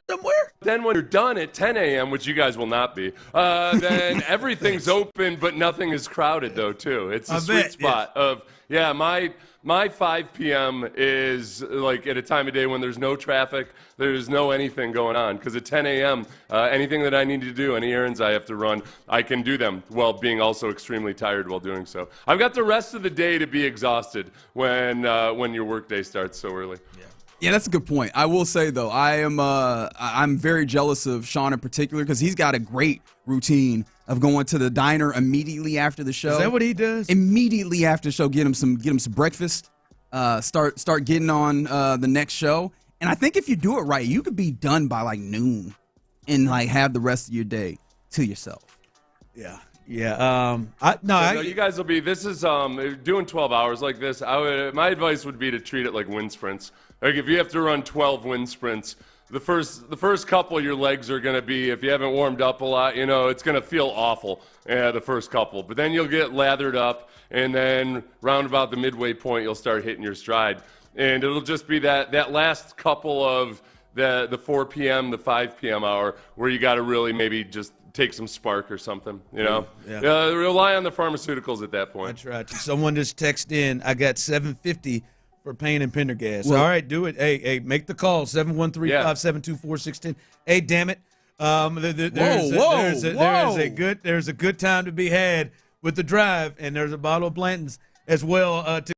somewhere? Then when you're done at 10 a.m., which you guys will not be, then everything's open, but nothing is crowded, though, too. It's a sweet spot of, my 5 p.m. is like at a time of day when there's no traffic, there's no anything going on. Because at 10 a.m., anything that I need to do, any errands I have to run, I can do them while being also extremely tired while doing so. I've got the rest of the day to be exhausted when your workday starts so early. Yeah, that's a good point. I will say though, I'm very jealous of Sean in particular because he's got a great routine of going to the diner immediately after the show. Is that what he does? Immediately after the show, get him some breakfast. Start getting on the next show. And I think if you do it right, you could be done by like noon, and like have the rest of your day to yourself. Yeah. You guys will be. This is doing 12 hours like this. My advice would be to treat it like wind sprints. Like if you have to run 12 wind sprints, the first couple your legs are going to be, if you haven't warmed up a lot, it's going to feel awful. The first couple, but then you'll get lathered up, and then round about the midway point, you'll start hitting your stride, and it'll just be that last couple of the 4 p.m. the 5 p.m. hour where you got to really maybe just take some spark or something, rely on the pharmaceuticals at that point. That's right. Someone just texted in, I got $750 for Payne and Pendergast. Well, all right, do it. Hey, make the call, 713-572-4610. Hey, damn it. There's a good time to be had with the drive, and there's a bottle of Blanton's as well to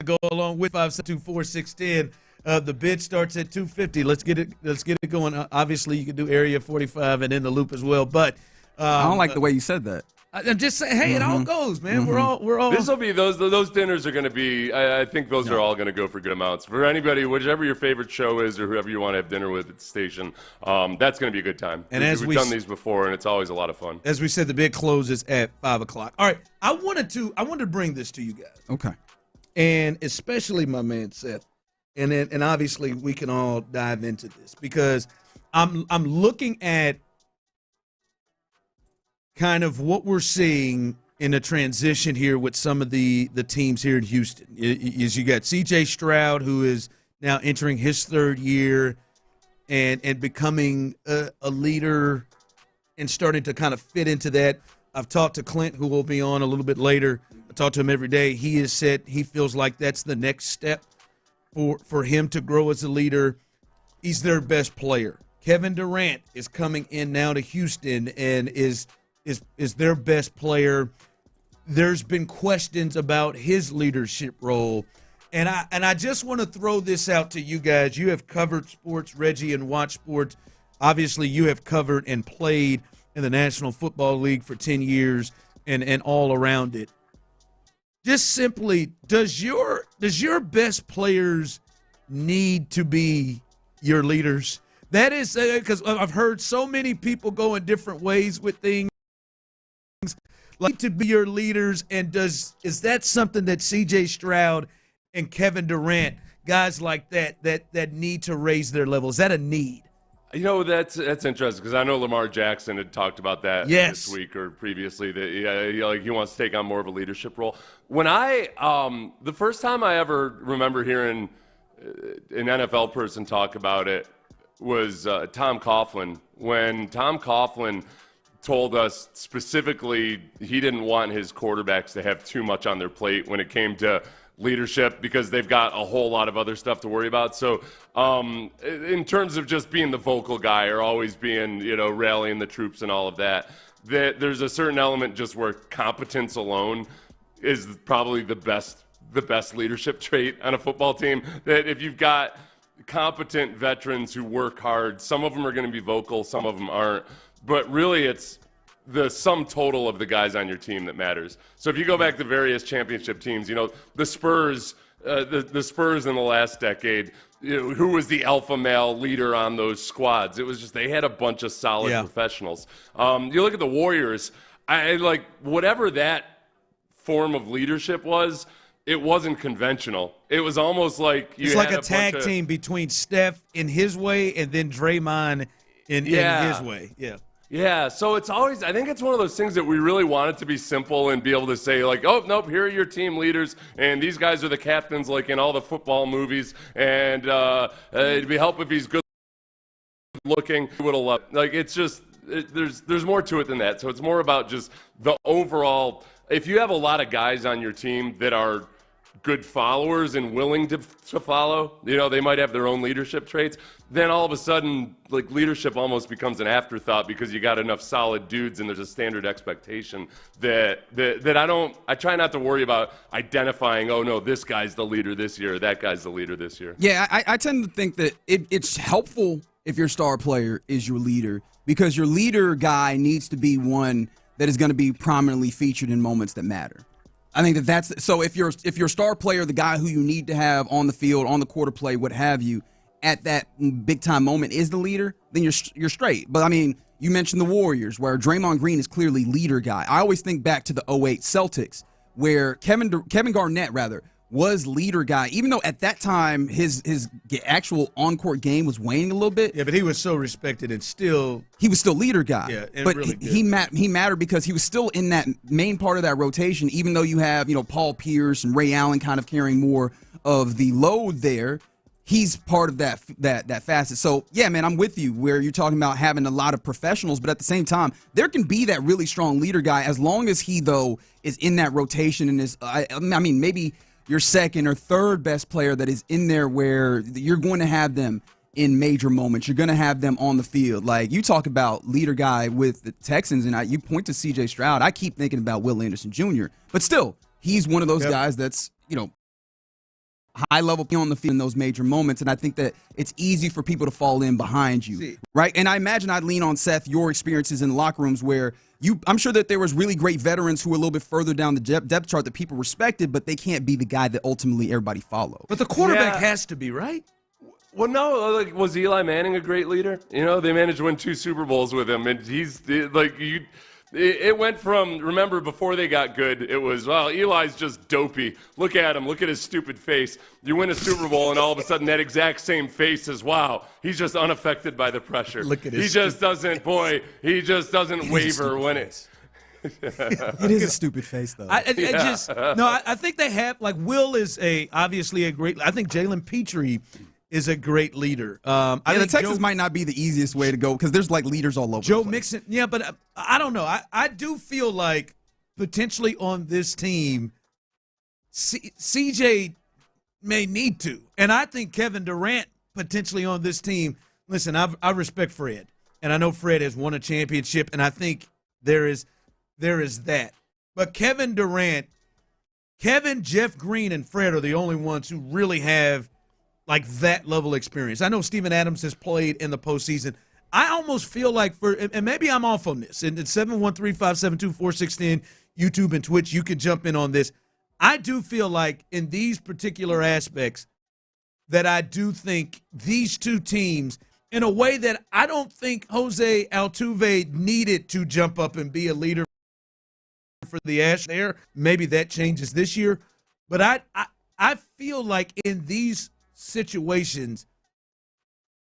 go along with 572-4610. The bid starts at $250. Let's get it going. Obviously, you can do Area 45 and in the loop as well. But I don't like the way you said that. I'm just saying, hey, it all goes, man. Mm-hmm. We're all. This will be those dinners are going to be. I think those are all going to go for good amounts for anybody, whichever your favorite show is, or whoever you want to have dinner with at the station. That's going to be a good time. And as we've done these before, and it's always a lot of fun. As we said, the bid closes at 5:00. All right, I wanted to bring this to you guys. Okay. And especially my man Seth, and obviously we can all dive into this because I'm looking at kind of what we're seeing in a transition here with some of the teams here in Houston. Is you got C.J. Stroud, who is now entering his third year and becoming a leader and starting to kind of fit into that. I've talked to Clint, who will be on a little bit later. I talk to him every day. He has said he feels like that's the next step for him to grow as a leader. He's their best player. Kevin Durant is coming in now to Houston and is their best player. There's been questions about his leadership role. And I just want to throw this out to you guys. You have covered sports, Reggie, and watched sports. Obviously, you have covered and played in the National Football League for 10 years and all around it. Just simply, does your best players need to be your leaders? That is because I've heard so many people go in different ways with things. Like to be your leaders, and is that something that C.J. Stroud and Kevin Durant, guys like that need to raise their level? Is that a need? That's interesting because I know Lamar Jackson had talked about that this week or previously that he wants to take on more of a leadership role. When the first time I ever remember hearing an NFL person talk about it was Tom Coughlin. When Tom Coughlin told us specifically he didn't want his quarterbacks to have too much on their plate when it came to leadership because they've got a whole lot of other stuff to worry about. So in terms of just being the vocal guy or always being, rallying the troops and all of that, there's a certain element just where competence alone is probably the best leadership trait on a football team. That if you've got competent veterans who work hard, some of them are going to be vocal, some of them aren't. But really, it's the sum total of the guys on your team that matters. So if you go back to various championship teams, the Spurs, the Spurs in the last decade, who was the alpha male leader on those squads? It was just they had a bunch of solid professionals. You look at the Warriors, whatever that form of leadership was, it wasn't conventional. It was almost like it's like a tag team between Steph in his way and then Draymond in his way. Yeah. Yeah, so it's always, I think it's one of those things that we really want it to be simple and be able to say like, oh, nope, here are your team leaders, and these guys are the captains like in all the football movies, and it'd be help if he's good looking. It's just there's more to it than that. So it's more about just the overall. If you have a lot of guys on your team that are good followers and willing to follow, they might have their own leadership traits, then all of a sudden, leadership almost becomes an afterthought because you got enough solid dudes and there's a standard expectation that I try not to worry about identifying, oh no, this guy's the leader this year, that guy's the leader this year. Yeah, I tend to think that it's helpful if your star player is your leader, because your leader guy needs to be one that is going to be prominently featured in moments that matter. I think that's so. If your star player, the guy who you need to have on the field, on the quarter play, what have you, at that big time moment is the leader, then you're straight. But I mean, you mentioned the Warriors, where Draymond Green is clearly leader guy. I always think back to the 2008 Celtics, where Kevin Garnett was leader guy, even though at that time his actual on-court game was waning a little bit. Yeah, but he was so respected and he was still leader guy. Yeah, but really he mattered because he was still in that main part of that rotation, even though you have, Paul Pierce and Ray Allen kind of carrying more of the load there. He's part of that facet. So, yeah, man, I'm with you where you're talking about having a lot of professionals, but at the same time, there can be that really strong leader guy as long as he, though, is in that rotation and is, maybe your second or third best player that is in there where you're going to have them in major moments. You're going to have them on the field. Like, you talk about leader guy with the Texans, and you point to C.J. Stroud. I keep thinking about Will Anderson Jr., but still, he's one of those guys that's, high level on the field in those major moments, and I think that it's easy for people to fall in behind you, right? And I imagine I'd lean on, Seth, your experiences in the locker rooms where I'm sure that there was really great veterans who were a little bit further down the depth chart that people respected, but they can't be the guy that ultimately everybody followed. But the quarterback has to be, right? Well, no, was Eli Manning a great leader? They managed to win 2 Super Bowls with him, and it went from, remember, before they got good, it was, well, Eli's just dopey. Look at him. Look at his stupid face. You win a Super Bowl, and all of a sudden that exact same face is, wow, he's just unaffected by the pressure. Look at his he just doesn't waver when it's. It is a stupid face, though. I think they have, Will is obviously a great, I think Jalen Petrie is a great leader. I think the Texans might not be the easiest way to go because there's leaders all over. Joe Mixon, yeah, but I don't know. I do feel like potentially on this team, CJ may need to, and I think Kevin Durant potentially on this team. Listen, I respect Fred, and I know Fred has won a championship, and I think there is that. But Kevin Durant, Jeff Green, and Fred are the only ones who really have that level experience. I know Steven Adams has played in the postseason. I almost feel like and maybe I'm off on this, and it's 713-572-4610, YouTube and Twitch, you can jump in on this. I do feel like in these particular aspects that I do think these two teams, in a way that I don't think Jose Altuve needed to jump up and be a leader for the Ash there. Maybe that changes this year. But I feel like in these situations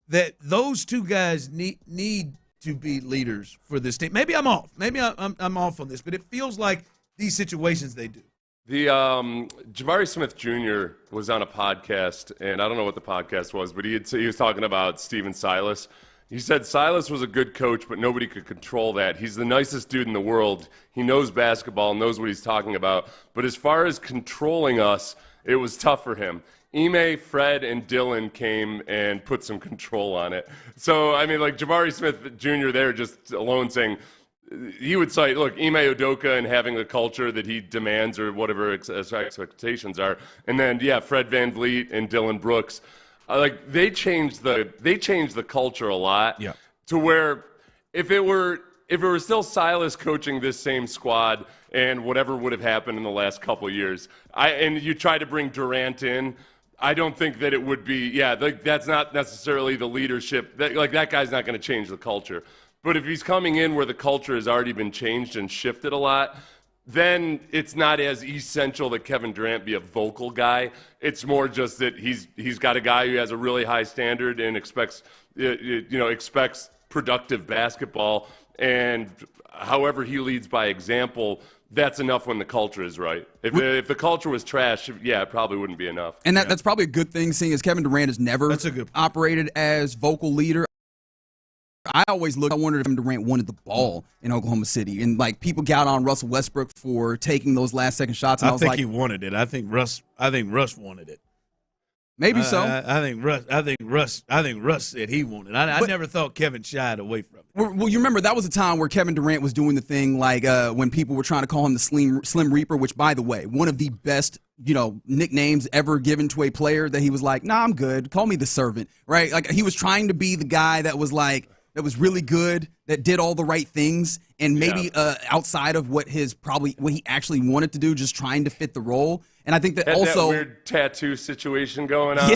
that those two guys need to be leaders for this team. Maybe I'm off. Maybe I'm off on this, but it feels like these situations they do. The Jabari Smith Jr. was on a podcast, and I don't know what the podcast was, but he was talking about Steven Silas. He said Silas was a good coach, but nobody could control that. He's the nicest dude in the world. He knows basketball, knows what he's talking about. But as far as controlling us, it was tough for him. Ime, Fred, and Dylan came and put some control on it. So, I mean, Jabari Smith Jr. there just alone saying, he would cite, look, Ime Udoka and having the culture that he demands or whatever expectations are. And then, Fred VanVleet and Dylan Brooks. They changed the culture a lot to where if it were still Silas coaching this same squad and whatever would have happened in the last couple of years, and you try to bring Durant in, I don't think that it would be, that's not necessarily the leadership. That guy's not going to change the culture. But if he's coming in where the culture has already been changed and shifted a lot, then it's not as essential that Kevin Durant be a vocal guy. It's more just that he's got a guy who has a really high standard and expects productive basketball. And however he leads by example, that's enough when the culture is right. If the culture was trash, it probably wouldn't be enough. And that's probably a good thing, seeing as Kevin Durant has never operated as vocal leader. I wondered if Durant wanted the ball in Oklahoma City. And, like, people got on Russell Westbrook for taking those last-second shots. And I was think like, he wanted it. I think Russ wanted it. Maybe so. I think Russ said he wanted it. I never thought Kevin shied away from it. Well, you remember that was a time where Kevin Durant was doing the thing like when people were trying to call him the Slim Reaper, which, by the way, one of the best nicknames ever given to a player, that he was like, nah, I'm good. Call me the servant, right? Like, he was trying to be the guy that was like, that was really good, that did all the right things, and maybe outside of what he actually wanted to do, just trying to fit the role. And I think that that weird tattoo situation going on.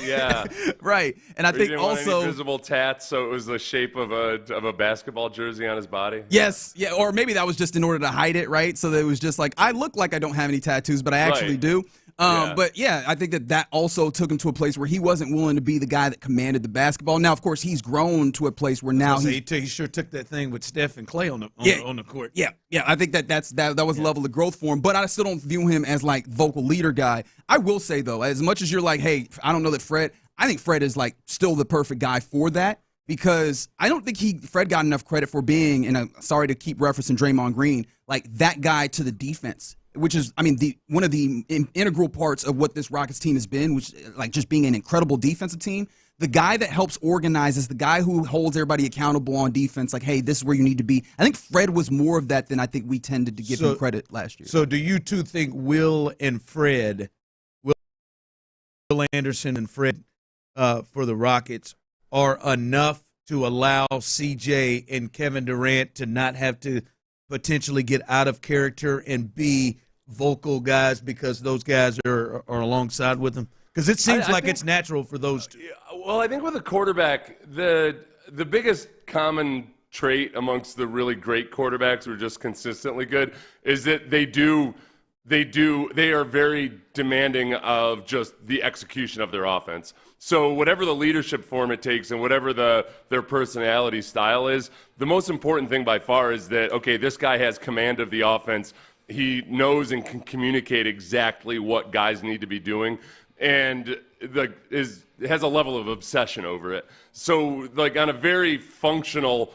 Yeah. Right. And I think didn't also want any visible tats, so it was the shape of a basketball jersey on his body. Yes. Yeah. Or maybe that was just in order to hide it, right? So that it was just like, I look like I don't have any tattoos, but I actually do. But yeah, I think that also took him to a place where he wasn't willing to be the guy that commanded the basketball. Now, of course, he's grown to a place where now he sure took that thing with Steph and Clay on the court. Yeah. I think that was a level of growth for him. But I still don't view him as like vocal leader guy. I will say though, as much as you're like, hey, I don't know that Fred. I think Fred is like still the perfect guy for that, because I don't think Fred got enough credit for being, sorry to keep referencing Draymond Green, like that guy to the defense, which is, one of the integral parts of what this Rockets team has been, which like just being an incredible defensive team. The guy that helps organize is the guy who holds everybody accountable on defense. Like, hey, this is where you need to be. I think Fred was more of that than I think we tended to give him credit last year. So do you two think Will Anderson and Fred for the Rockets are enough to allow CJ and Kevin Durant to not have to potentially get out of character and be vocal guys because those guys are alongside with them? Because it seems like it's natural for those two. Well, I think with a quarterback, the biggest common trait amongst the really great quarterbacks who are just consistently good is that they are very demanding of just the execution of their offense. So whatever the leadership form it takes and whatever their personality style is, the most important thing by far is that, okay, this guy has command of the offense. He knows and can communicate exactly what guys need to be doing, and has a level of obsession over it. So like on a very functional,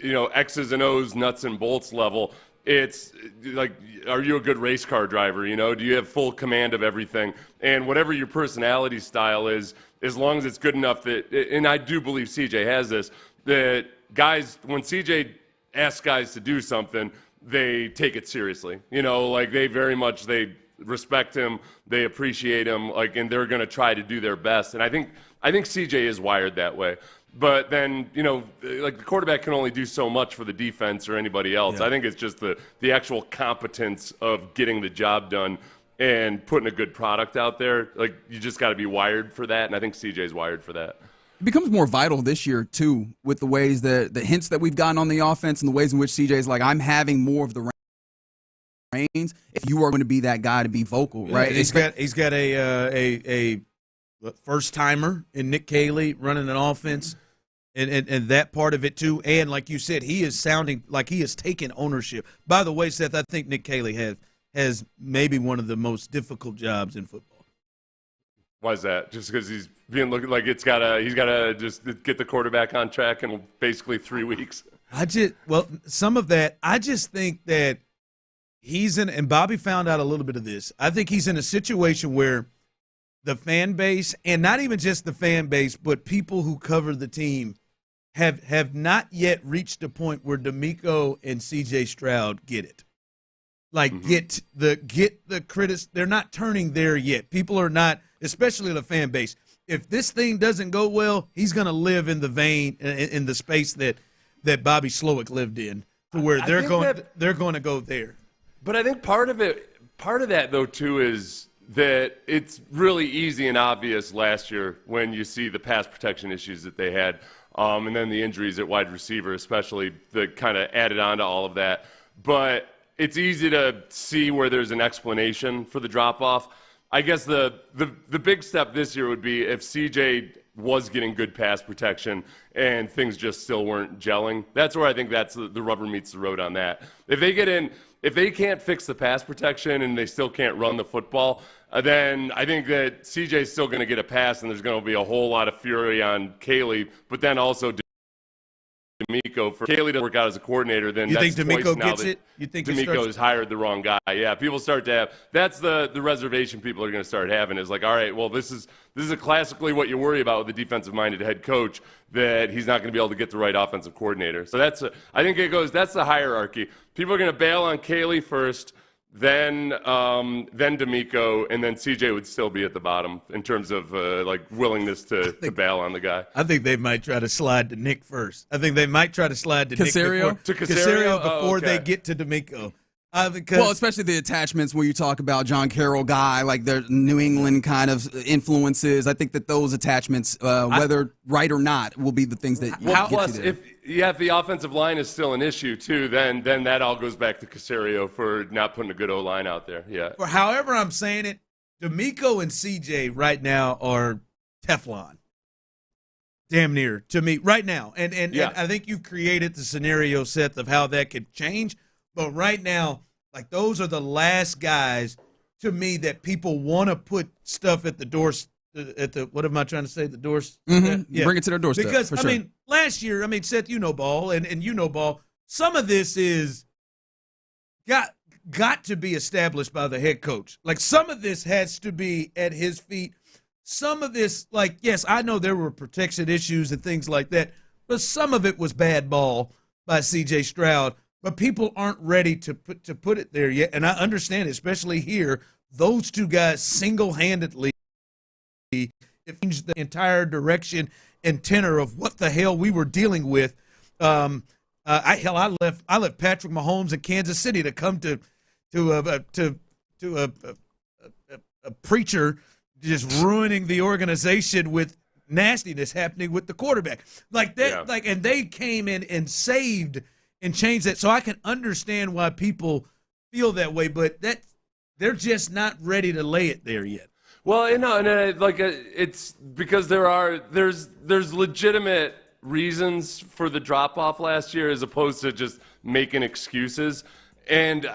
X's and O's, nuts and bolts level, it's like, are you a good race car driver? Do you have full command of everything? And whatever your personality style is, as long as it's good enough that, and I do believe CJ has this, that guys, when CJ asks guys to do something, they take it seriously. They respect him, they appreciate him, and they're going to try to do their best. And I think CJ is wired that way. But then, the quarterback can only do so much for the defense or anybody else. Yeah. I think it's just the actual competence of getting the job done and putting a good product out there. Like, you just got to be wired for that, and I think CJ's wired for that. It becomes more vital this year, too, with the ways that the hints that we've gotten on the offense and the ways in which CJ's like, I'm having more of the reins if you are going to be that guy to be vocal, right? He's got a first timer in Nick Caley running an offense, and that part of it too. And like you said, he is sounding like he is taking ownership. By the way, Seth, I think Nick Caley has maybe one of the most difficult jobs in football. Why is that? Just because he's being looked like he's got to just get the quarterback on track in basically 3 weeks. Some of that, I just think that he's in, and Bobby found out a little bit of this. I think he's in a situation where the fan base, and not even just the fan base, but people who cover the team have not yet reached a point where D'Amico and C.J. Stroud get it. Get the critics. They're not turning there yet. People are not, especially the fan base. If this thing doesn't go well, he's going to live in the vein, in the space that Bobby Slowick lived in, to where they're going to go there. But I think part of that though too is that it's really easy and obvious last year when you see the pass protection issues that they had, and then the injuries at wide receiver, especially, that kind of added on to all of that. But it's easy to see where there's an explanation for the drop-off. I guess the big step this year would be if CJ was getting good pass protection and things just still weren't gelling. That's where I think that's the rubber meets the road on that. If they can't fix the pass protection and they still can't run the football, then I think that CJ's still going to get a pass, and there's going to be a whole lot of fury on Caley, but then also D'Amico. For Hughley to work out as a coordinator, then you that's think D'Amico twice now gets that it? You think D'Amico has hired the wrong guy? Yeah, people start to have that's the reservation people are going to start having is like, all right, well, this is a classically what you worry about with a defensive-minded head coach, that he's not going to be able to get the right offensive coordinator. So I think that's the hierarchy. People are going to bail on Hughley first. Then D'Amico, and then CJ would still be at the bottom in terms of willingness to bail on the guy. I think they might try to slide to Nick first. I think they might try to slide to Caserio? Nick before okay. they get to D'Amico. Well, especially the attachments where you talk about John Carroll guy, like their New England kind of influences. I think that those attachments, whether right or not, will be the things that get you there. If the offensive line is still an issue too, then that all goes back to Caserio for not putting a good O-line out there. Yeah. For however I'm saying it, D'Amico and CJ right now are Teflon. Damn near to me right now. And I think you created the scenario set of how that could change. But right now, like those are the last guys to me that people want to put stuff at the doors. What am I trying to say? The doors. Mm-hmm. Yeah. Bring it to their doorstep. Because I mean, last year, Seth, you know ball, and you know ball. Some of this is got to be established by the head coach. Like some of this has to be at his feet. Some of this, like yes, I know there were protection issues and things like that, but some of it was bad ball by C.J. Stroud. But people aren't ready to put it there yet, and I understand, especially here, those two guys single-handedly changed the entire direction and tenor of what the hell we were dealing with. I left Patrick Mahomes in Kansas City to come to a preacher just ruining the organization with nastiness happening with the quarterback like that. Yeah. And they came in and saved and changed that. So I can understand why people feel that way, but they're just not ready to lay it there yet. Well, it's because there's legitimate reasons for the drop off last year as opposed to just making excuses. And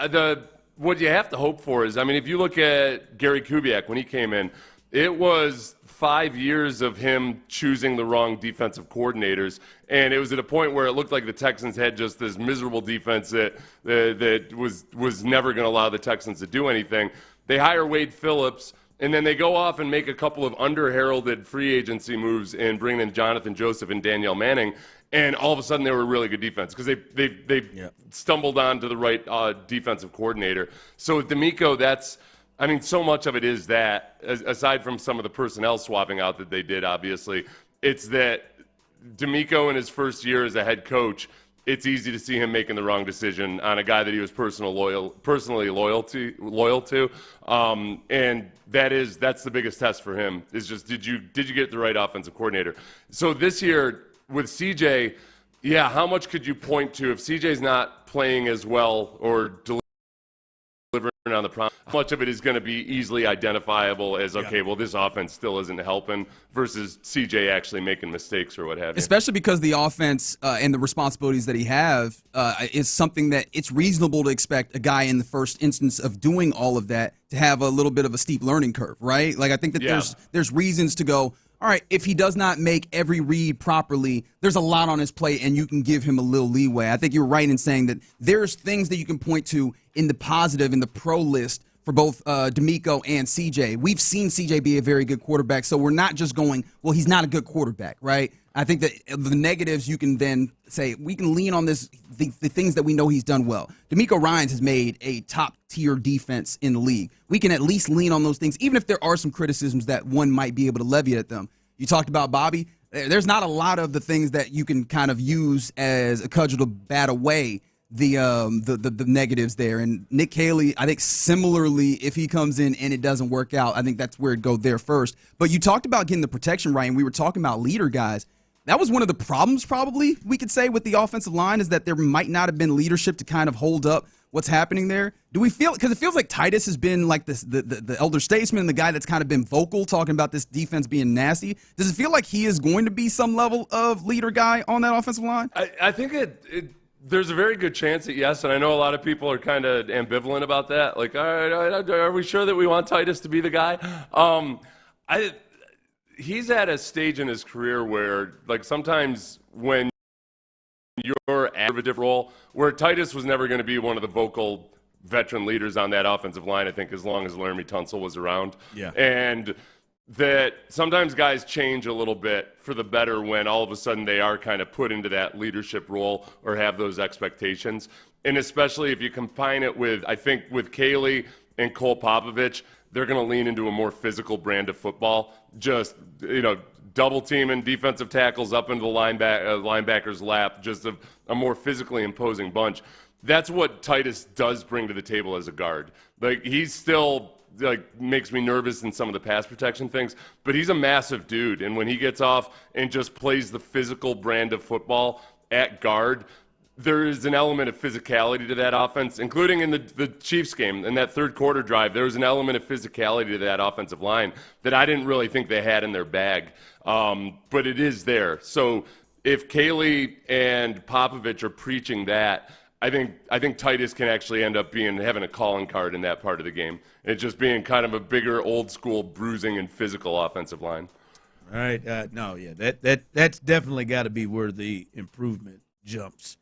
what you have to hope for is, if you look at Gary Kubiak when he came in, it was 5 years of him choosing the wrong defensive coordinators, and it was at a point where it looked like the Texans had just this miserable defense that was never going to allow the Texans to do anything. They hire Wade Phillips, and then they go off and make a couple of under-heralded free agency moves and bring in Jonathan Joseph and Danielle Manning, and all of a sudden they were a really good defense because they stumbled onto the right defensive coordinator. So with D'Amico, so much of it is that, aside from some of the personnel swapping out that they did, obviously, it's that D'Amico in his first year as a head coach, it's easy to see him making the wrong decision on a guy that he was personally loyal to. And that's the biggest test for him is just, did you get the right offensive coordinator? So this year with CJ, how much could you point to if CJ's not playing as well or delivering on the promise? How much of it is going to be easily identifiable as, this offense still isn't helping versus CJ actually making mistakes or what have you? Especially because the offense and the responsibilities that he have is something that it's reasonable to expect a guy in the first instance of doing all of that to have a little bit of a steep learning curve, right? Like I think that there's reasons to go, all right, if he does not make every read properly, there's a lot on his plate, and you can give him a little leeway. I think you're right in saying that there's things that you can point to in the positive, in the pro list for both D'Amico and CJ. We've seen CJ be a very good quarterback, so we're not just going, well, he's not a good quarterback, right? I think that the negatives you can then say, we can lean on this, the things that we know he's done well. D'Amico Ryans has made a top-tier defense in the league. We can at least lean on those things, even if there are some criticisms that one might be able to levy at them. You talked about Bobby. There's not a lot of the things that you can kind of use as a cudgel to bat away the negatives there. And Nick Hughley, I think similarly, if he comes in and it doesn't work out, I think that's where it'd go there first. But you talked about getting the protection right, and we were talking about leader guys. That was one of the problems, probably, we could say, with the offensive line, is that there might not have been leadership to kind of hold up what's happening there. Do we feel, because it feels like Titus has been like this, the elder statesman, the guy that's kind of been vocal, talking about this defense being nasty. Does it feel like he is going to be some level of leader guy on that offensive line? I think there's a very good chance that yes, and I know a lot of people are kind of ambivalent about that. Like, all right, are we sure that we want Titus to be the guy? He's at a stage in his career where, like, sometimes when of a different role, where Titus was never going to be one of the vocal veteran leaders on that offensive line, I think, as long as Laramie Tunsil was around. Yeah. And that sometimes guys change a little bit for the better when all of a sudden they are kind of put into that leadership role or have those expectations. And especially if you combine it with, I think, with Kaylee and Cole Popovich, they're going to lean into a more physical brand of football. Just, double teaming defensive tackles up into the linebacker's lap, just a more physically imposing bunch. That's what Titus does bring to the table as a guard. Like, he's still makes me nervous in some of the pass protection things, but he's a massive dude. And when he gets off and just plays the physical brand of football at guard, there is an element of physicality to that offense, including in the Chiefs game. In that third quarter drive, there was an element of physicality to that offensive line that I didn't really think they had in their bag. But it is there. So if Kaylee and Popovich are preaching that, I think Titus can actually end up having a calling card in that part of the game. It just being kind of a bigger, old-school, bruising and physical offensive line. All right. That's definitely got to be where the improvement jumps.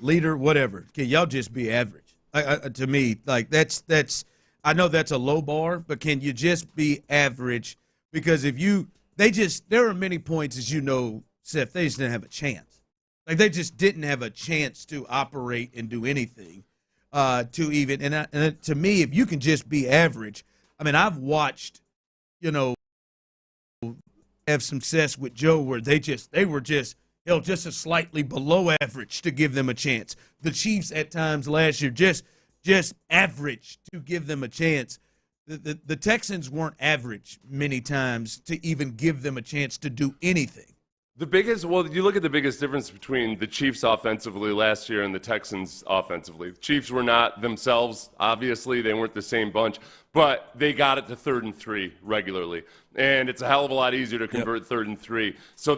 Leader, whatever. Can y'all just be average? To me, that's. I know that's a low bar, but can you just be average? Because there are many points, as you know, Seth, they just didn't have a chance. They just didn't have a chance to operate and do anything to to me, if you can just be average. I mean, I've watched, have success with Joe where they were just a slightly below average to give them a chance. The Chiefs at times last year just average to give them a chance. The Texans weren't average many times to even give them a chance to do anything. You look at the biggest difference between the Chiefs offensively last year and the Texans offensively. The Chiefs were not themselves, obviously. They weren't the same bunch, but they got it to 3rd and 3 regularly. And it's a hell of a lot easier to convert 3rd and 3. So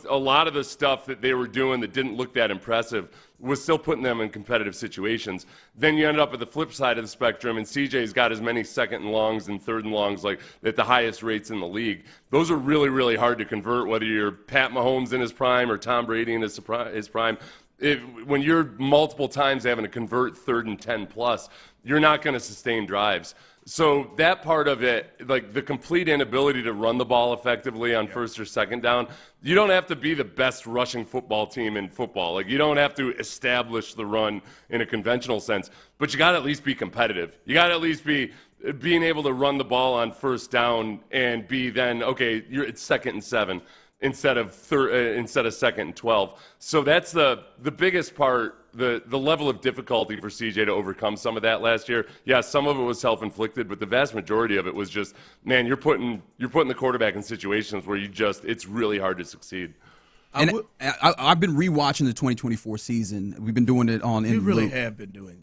a lot of the stuff that they were doing that didn't look that impressive was still putting them in competitive situations. Then you end up at the flip side of the spectrum, and CJ's got as many 2nd and longs and 3rd and longs at the highest rates in the league. Those are really, really hard to convert, whether you're Pat Mahomes in his prime or Tom Brady in his prime. When you're multiple times having to convert 3rd and 10 plus, you're not going to sustain drives. So that part of it, the complete inability to run the ball effectively on 1st or 2nd down, you don't have to be the best rushing football team in football. You don't have to establish the run in a conventional sense, but you got to at least be competitive. You got to at least be being able to run the ball on 1st down and be then, okay, it's 2nd and 7 instead of 2nd and 12. So that's the biggest part. The level of difficulty for CJ to overcome some of that last year. Yeah, some of it was self-inflicted, but the vast majority of it was just, man, you're putting the quarterback in situations where it's really hard to succeed. And I've been rewatching the 2024 season. We've been doing it on. You really have been doing.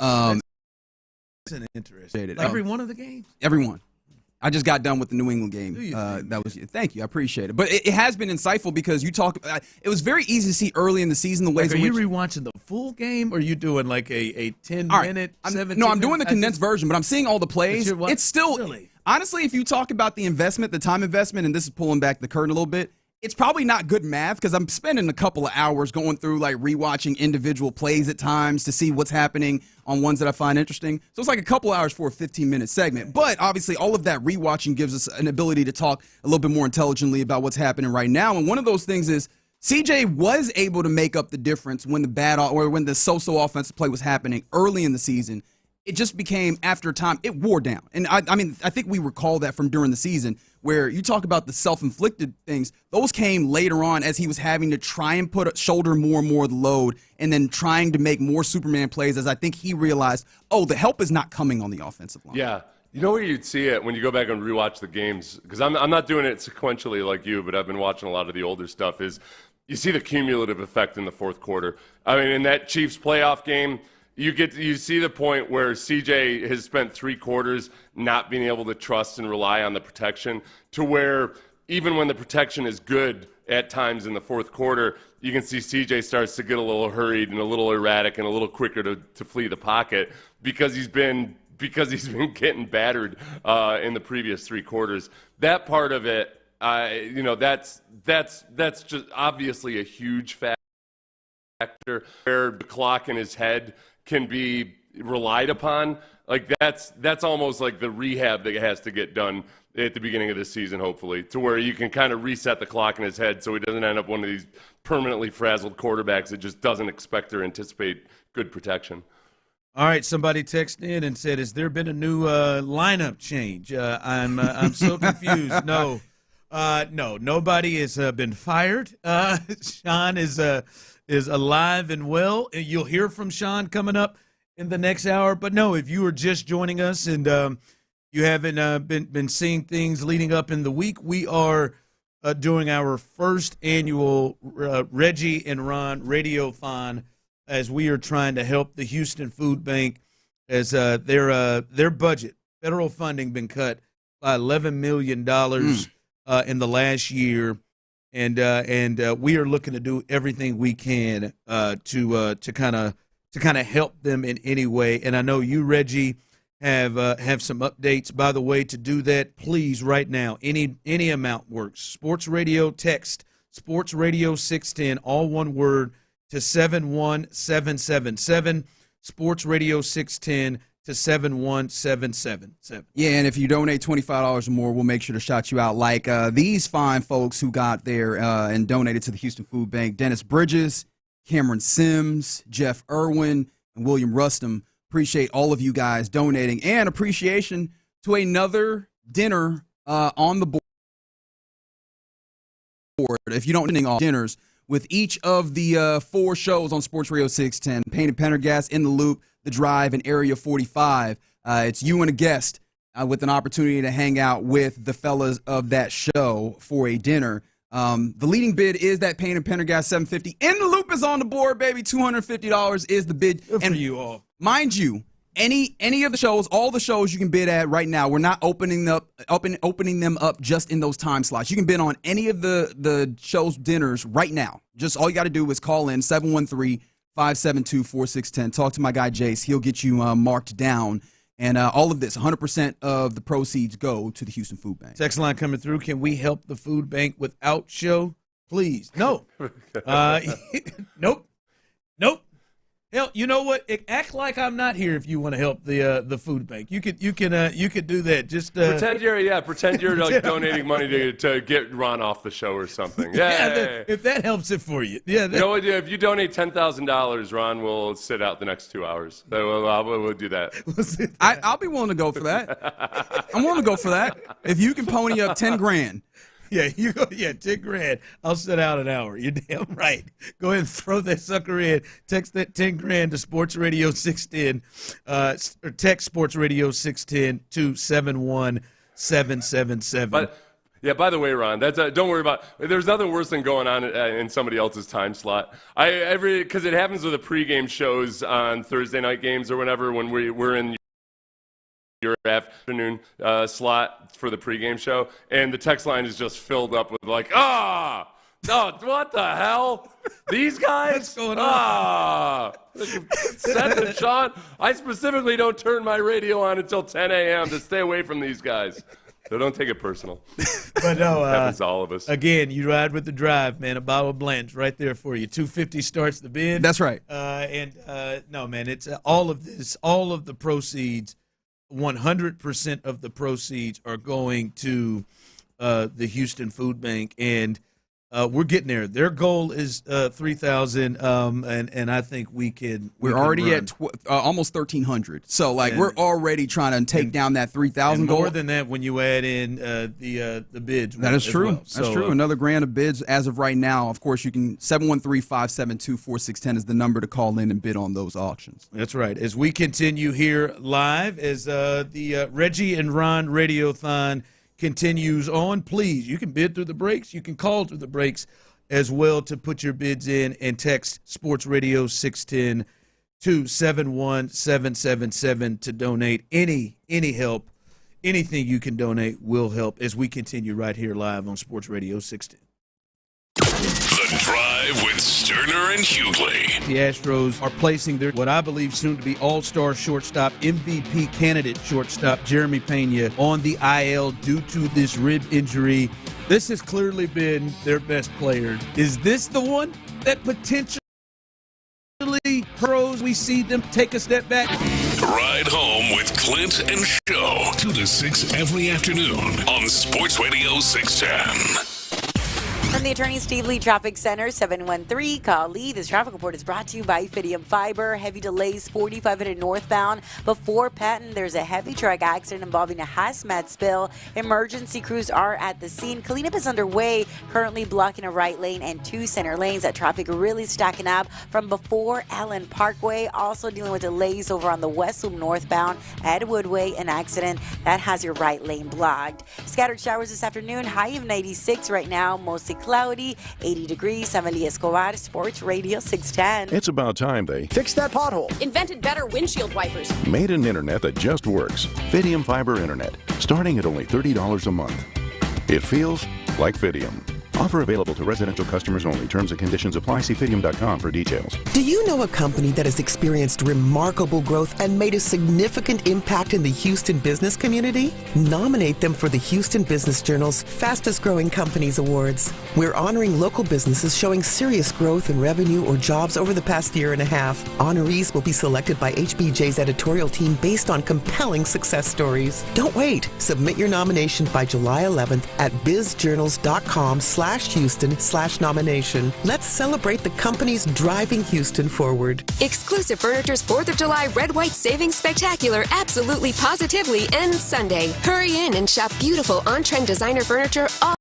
It's an interesting. Every one of the games. Every one. I just got done with the New England game. Thank you. I appreciate it. But it has been insightful because it was very easy to see early in the season the ways Are you rewatching the full game, or are you doing a 10-minute, 17? No, I'm doing the condensed version, but I'm seeing all the plays. It's still, really? Honestly, if you talk about the investment, the time investment, and this is pulling back the curtain a little bit, it's probably not good math because I'm spending a couple of hours going through rewatching individual plays at times to see what's happening on ones that I find interesting. So it's a couple hours for a 15-minute segment. But obviously all of that rewatching gives us an ability to talk a little bit more intelligently about what's happening right now. And one of those things is CJ was able to make up the difference when when the so-so offensive play was happening early in the season. It just became, after time, it wore down. And I think we recall that from during the season where you talk about the self-inflicted things. Those came later on as he was having to try and shoulder more and more of the load and then trying to make more Superman plays as I think he realized, the help is not coming on the offensive line. Yeah. You know where you'd see it when you go back and rewatch the games, because I'm not doing it sequentially like you, but I've been watching a lot of the older stuff, is you see the cumulative effect in the 4th quarter. I mean, in that Chiefs playoff game, you see the point where CJ has spent 3 quarters not being able to trust and rely on the protection, to where even when the protection is good at times in the 4th quarter, you can see CJ starts to get a little hurried and a little erratic and a little quicker to flee the pocket because he's been getting battered in the previous 3 quarters. That part of it, that's just obviously a huge factor factor where the clock in his head can be relied upon. Like that's almost like the rehab that has to get done at the beginning of the season, hopefully, to where you can kind of reset the clock in his head so he doesn't end up one of these permanently frazzled quarterbacks that just doesn't expect or anticipate good protection. All right, somebody texted in and said, "Has there been a new lineup change?" I'm so confused. No, nobody has been fired. Sean is alive and well. You'll hear from Sean coming up in the next hour. But no, if you are just joining us and you haven't been seeing things leading up in the week, we are doing our first annual Reggie and Ron Radiothon, as we are trying to help the Houston Food Bank as their budget, federal funding, been cut by $11 million in the last year, and we are looking to do everything we can to kind of help them in any way. And I know you, Reggie, have some updates. By the way, to do that, please, right now, any amount works. Sports Radio text Sports Radio 610, all one word, to 71777. Sports Radio 610 to 71777. Yeah, and if you donate $25 or more, we'll make sure to shout you out, like these fine folks who got there and donated to the Houston Food Bank: Dennis Bridges, Cameron Sims, Jeff Irwin, and William Rustum. Appreciate all of you guys donating, and appreciation to another dinner on the board. If you don't know all dinners, with each of the 4 shows on Sports Radio 610, Payne and Pendergast, In the Loop, The Drive, and Area 45. It's you and a guest with an opportunity to hang out with the fellas of that show for a dinner. The leading bid is that Payne and Pendergast $750. In the Loop is on the board, baby. $250 is the bid. Good for you all. Mind you, any of the shows, all the shows you can bid at right now, we're not opening them up just in those time slots. You can bid on any of the show's dinners right now. Just all you got to do is call in 713-572-4610. Talk to my guy Jace. He'll get you marked down. And all of this, 100% of the proceeds go to the Houston Food Bank. Text line coming through. Can we help the food bank without show? Please. No. Nope. Hell, you know what? Act like I'm not here if you want to help the food bank. You could do that. Just pretend you're like donating money to get Ron off the show or something. Yeah, if that helps it for you. Yeah. You know what? If you donate $10,000, Ron will sit out the next 2 hours. So we'll do that. I'll be willing to go for that. I'm willing to go for that. If you can pony up $10,000. Yeah, you go. Yeah, $10,000. I'll sit out an hour. You're damn right. Go ahead and throw that sucker in. Text that $10,000 to Sports Radio 610, or text Sports Radio 610 to 71777. But yeah, by the way, Ron, don't worry about. There's nothing worse than going on in somebody else's time slot. Because it happens with the pregame shows on Thursday night games or whenever when we're in your afternoon slot for the pregame show, and the text line is just filled up with like, no, what the hell? These guys? What's going on? Seth and Sean, I specifically don't turn my radio on until 10 a.m. to stay away from these guys. So don't take it personal. But no, happens to all of us. Again, you ride with the drive, man. A bottle of Blanche right there for you. $250 starts the bid. That's right. No, man, it's all of this, all of the proceeds. 100% of the proceeds are going to the Houston Food Bank, and we're getting there. Their goal is 3,000, and I think we can. We're already at almost 1,300. So we're already trying to take down that 3,000 goal. More than that when you add in the bids. That is true. Well. That's true. Another grand of bids as of right now. Of course, you can 713-572-4610 is the number to call in and bid on those auctions. That's right. As we continue here live, as the Reggie and Ron Radiothon continues on, please, you can bid through the breaks. You can call through the breaks as well to put your bids in, and text Sports Radio 610 to 71777 to donate. Any help, anything you can donate will help as we continue right here live on Sports Radio 610. The Drive with Stoerner and Hughley. The Astros are placing their, what I believe soon to be all-star shortstop, MVP candidate shortstop, Jeremy Pena, on the IL due to this rib injury. This has clearly been their best player. Is this the one that potentially we see them take a step back? Ride home with Clint and Show, 2 to 6 every afternoon on Sports Radio 610. From the Attorney Steve Lee Traffic Center, 713, call Lee. This traffic report is brought to you by Fidium Fiber. Heavy delays 4500 northbound. Before Patton, there's a heavy truck accident involving a hazmat spill. Emergency crews are at the scene. Cleanup is underway, currently blocking a right lane and 2 center lanes. That traffic really stacking up from before Allen Parkway. Also dealing with delays over on the West Loop northbound at Woodway. An accident that has your right lane blocked. Scattered showers this afternoon. High of 96 right now. Mostly cloudy, 80 degrees. I'm Lee Escobar, Sports Radio 610. It's about time they fixed that pothole. Invented better windshield wipers. Made an internet that just works. Fidium Fiber Internet, starting at only $30 a month. It feels like Fidium. Offer available to residential customers only. Terms and conditions apply. See Fidium.com for details. Do you know a company that has experienced remarkable growth and made a significant impact in the Houston business community? Nominate them for the Houston Business Journal's Fastest Growing Companies Awards. We're honoring local businesses showing serious growth in revenue or jobs over the past year and a half. Honorees will be selected by HBJ's editorial team based on compelling success stories. Don't wait. Submit your nomination by July 11th at bizjournals.com/Houston/nomination. Let's celebrate the companies driving Houston forward. Exclusive Furniture's 4th of July Red White Savings Spectacular absolutely positively ends Sunday. Hurry in and shop beautiful on-trend designer furniture all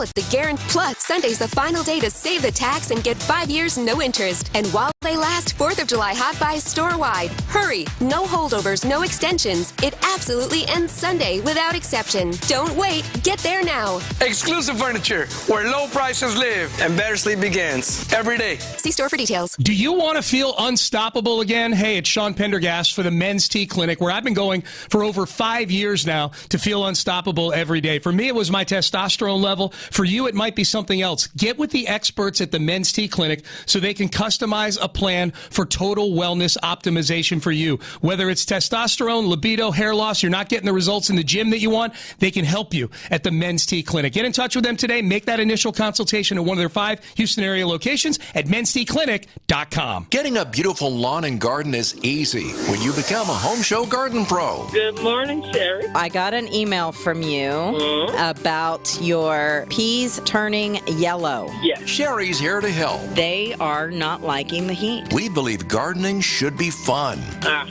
at the Guarantee. Plus, Sunday's the final day to save the tax and get 5 years no interest. And while they last, 4th of July hot buys store-wide. Hurry! No holdovers, no extensions. It absolutely ends Sunday without exception. Don't wait. Get there now. Exclusive Furniture, where low prices live and better sleep begins. Every day. See store for details. Do you want to feel unstoppable again? Hey, it's Sean Pendergast for the Men's Tea Clinic, where I've been going for over 5 years now to feel unstoppable every day. For me, it was my testosterone level. For you, it might be something else. Get with the experts at the Men's Tea Clinic so they can customize a plan for total wellness optimization for you. Whether it's testosterone, libido, hair loss, you're not getting the results in the gym that you want, they can help you at the Men's Tea Clinic. Get in touch with them today. Make that initial consultation at one of their 5 Houston area locations at mensteaclinic.com. Getting a beautiful lawn and garden is easy when you become a Home Show Garden Pro. Good morning, Sherry. I got an email from you about your peas turning yellow. Yes. Sherry's here to help. They are not liking the heat. We believe gardening should be fun.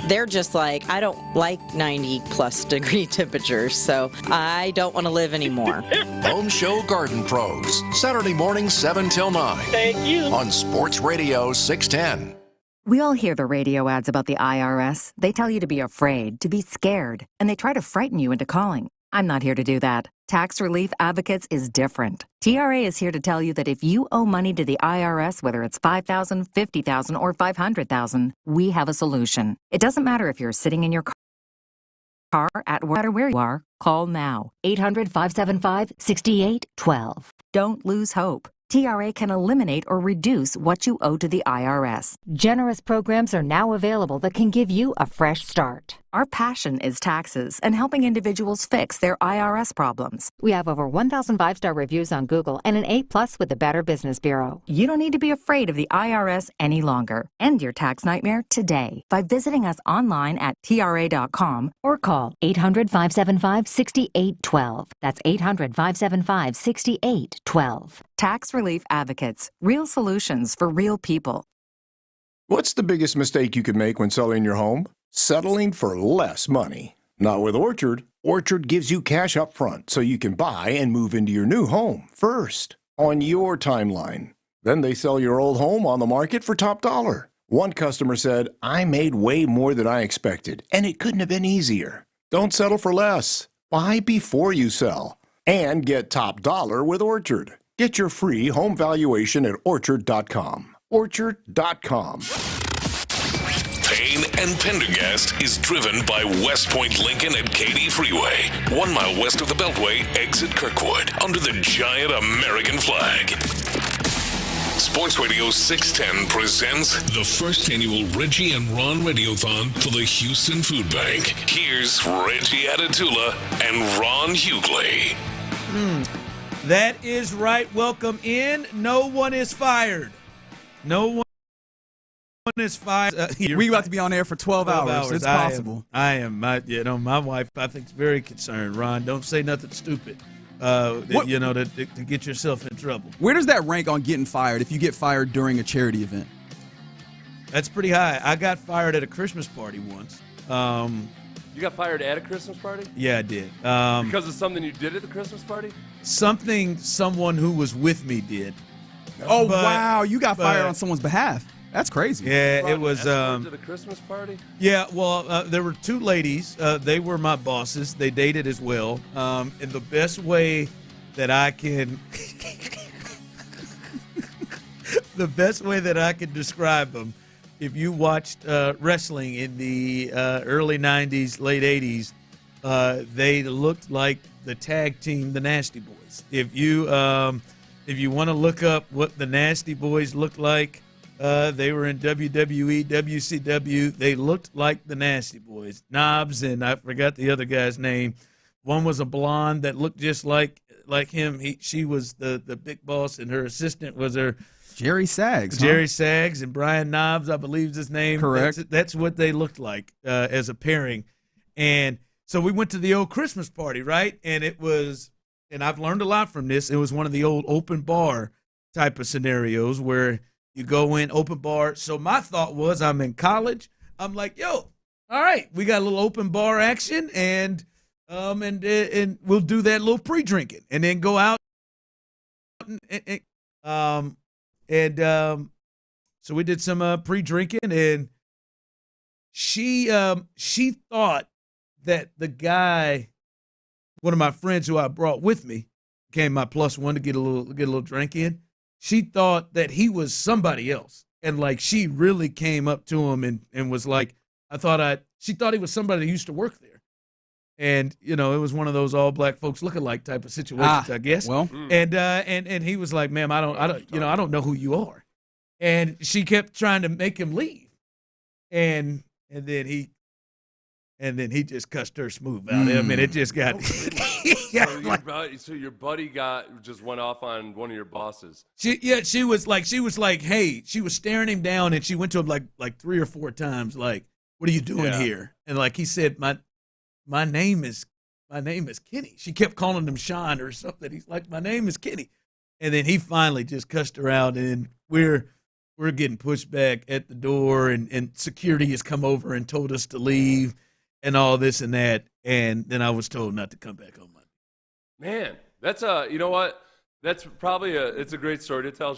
They're just like, I don't like 90 plus degree temperatures, so I don't want to live anymore. Home Show Garden Pros, Saturday morning 7 till 9. Thank you. On Sports Radio 610. We all hear the radio ads about the IRS. They tell you to be afraid, to be scared, and they try to frighten you into calling. I'm not here to do that. Tax Relief Advocates is different. TRA is here to tell you that if you owe money to the IRS, whether it's $5,000, $50,000, or $500,000, we have a solution. It doesn't matter if you're sitting in your car, at work, no matter where you are, call now. 800-575-6812. Don't lose hope. TRA can eliminate or reduce what you owe to the IRS. Generous programs are now available that can give you a fresh start. Our passion is taxes and helping individuals fix their IRS problems. We have over 1,000 5-star reviews on Google and an A+ with the Better Business Bureau. You don't need to be afraid of the IRS any longer. End your tax nightmare today by visiting us online at TRA.com or call 800-575-6812. That's 800-575-6812. Tax Relief Advocates. Real solutions for real people. What's the biggest mistake you could make when selling your home? Settling for less money. Not with Orchard. Orchard gives you cash up front so you can buy and move into your new home first on your timeline. Then they sell your old home on the market for top dollar. One customer said, I made way more than I expected, and it couldn't have been easier. Don't settle for less. Buy before you sell. And get top dollar with Orchard. Get your free home valuation at Orchard.com. Orchard.com. Payne and Pendergast is driven by West Point Lincoln at Katy Freeway, 1 mile west of the Beltway, exit Kirkwood, under the giant American flag. Sports Radio 610 presents the first annual Reggie and Ron Radiothon for the Houston Food Bank. Here's Reggie Atatula and Ron Hughley. That is right. Welcome in. No one is fired. No one is fired. We about to be on air for 12 hours. It's possible. I am. My wife, I think, is very concerned. Ron, don't say nothing stupid. To get yourself in trouble. Where does that rank on getting fired if you get fired during a charity event? That's pretty high. I got fired at a Christmas party once. You got fired at a Christmas party? Yeah, I did. Because of something you did at the Christmas party? Something someone who was with me did. Wow. You got fired on someone's behalf. That's crazy. Yeah, it was. To the Christmas party? Yeah, well, there were two ladies. They were my bosses. They dated as well. And the best way that I can, describe them, if you watched wrestling in the early '90s, late '80s, they looked like the tag team, the Nasty Boys. If you want to look up what the Nasty Boys looked like. They were in WWE, WCW. They looked like the Nasty Boys. Knobs, and I forgot the other guy's name. One was a blonde that looked just like him. She was the big boss, and her assistant was her Jerry Saggs. Jerry Saggs and Brian Knobs, I believe is his name. Correct. That's what they looked like as a pairing. And so we went to the old Christmas party, right? And it was, and I've learned a lot from this. It was one of the old open bar type of scenarios where you go in, open bar. So my thought was, I'm in college. I'm like, yo, all right, we got a little open bar action, and we'll do that little pre-drinking, and then go out. So we did some pre-drinking, and she thought that the guy, one of my friends who I brought with me, became my plus one to get a little drink in. She thought that he was somebody else. And, like, she really came up to him and was like, she thought he was somebody that used to work there. And, it was one of those all black folks lookalike type of situations, I guess. Well. And he was like, ma'am, I don't know who you are. And she kept trying to make him leave. And then he just cussed her smooth out. I mean, it just got. So your buddy just went off on one of your bosses. She was like, hey, she was staring him down, and she went to him like 3 or 4 times, like, what are you doing here? And like he said, my name is Kenny. She kept calling him Sean or something. He's like, my name is Kenny. And then he finally just cussed her out, and we're getting pushed back at the door, and security has come over and told us to leave. And all this and that, and then I was told not to come back on Monday. Man, that's you know what? That's probably it's a great story to tell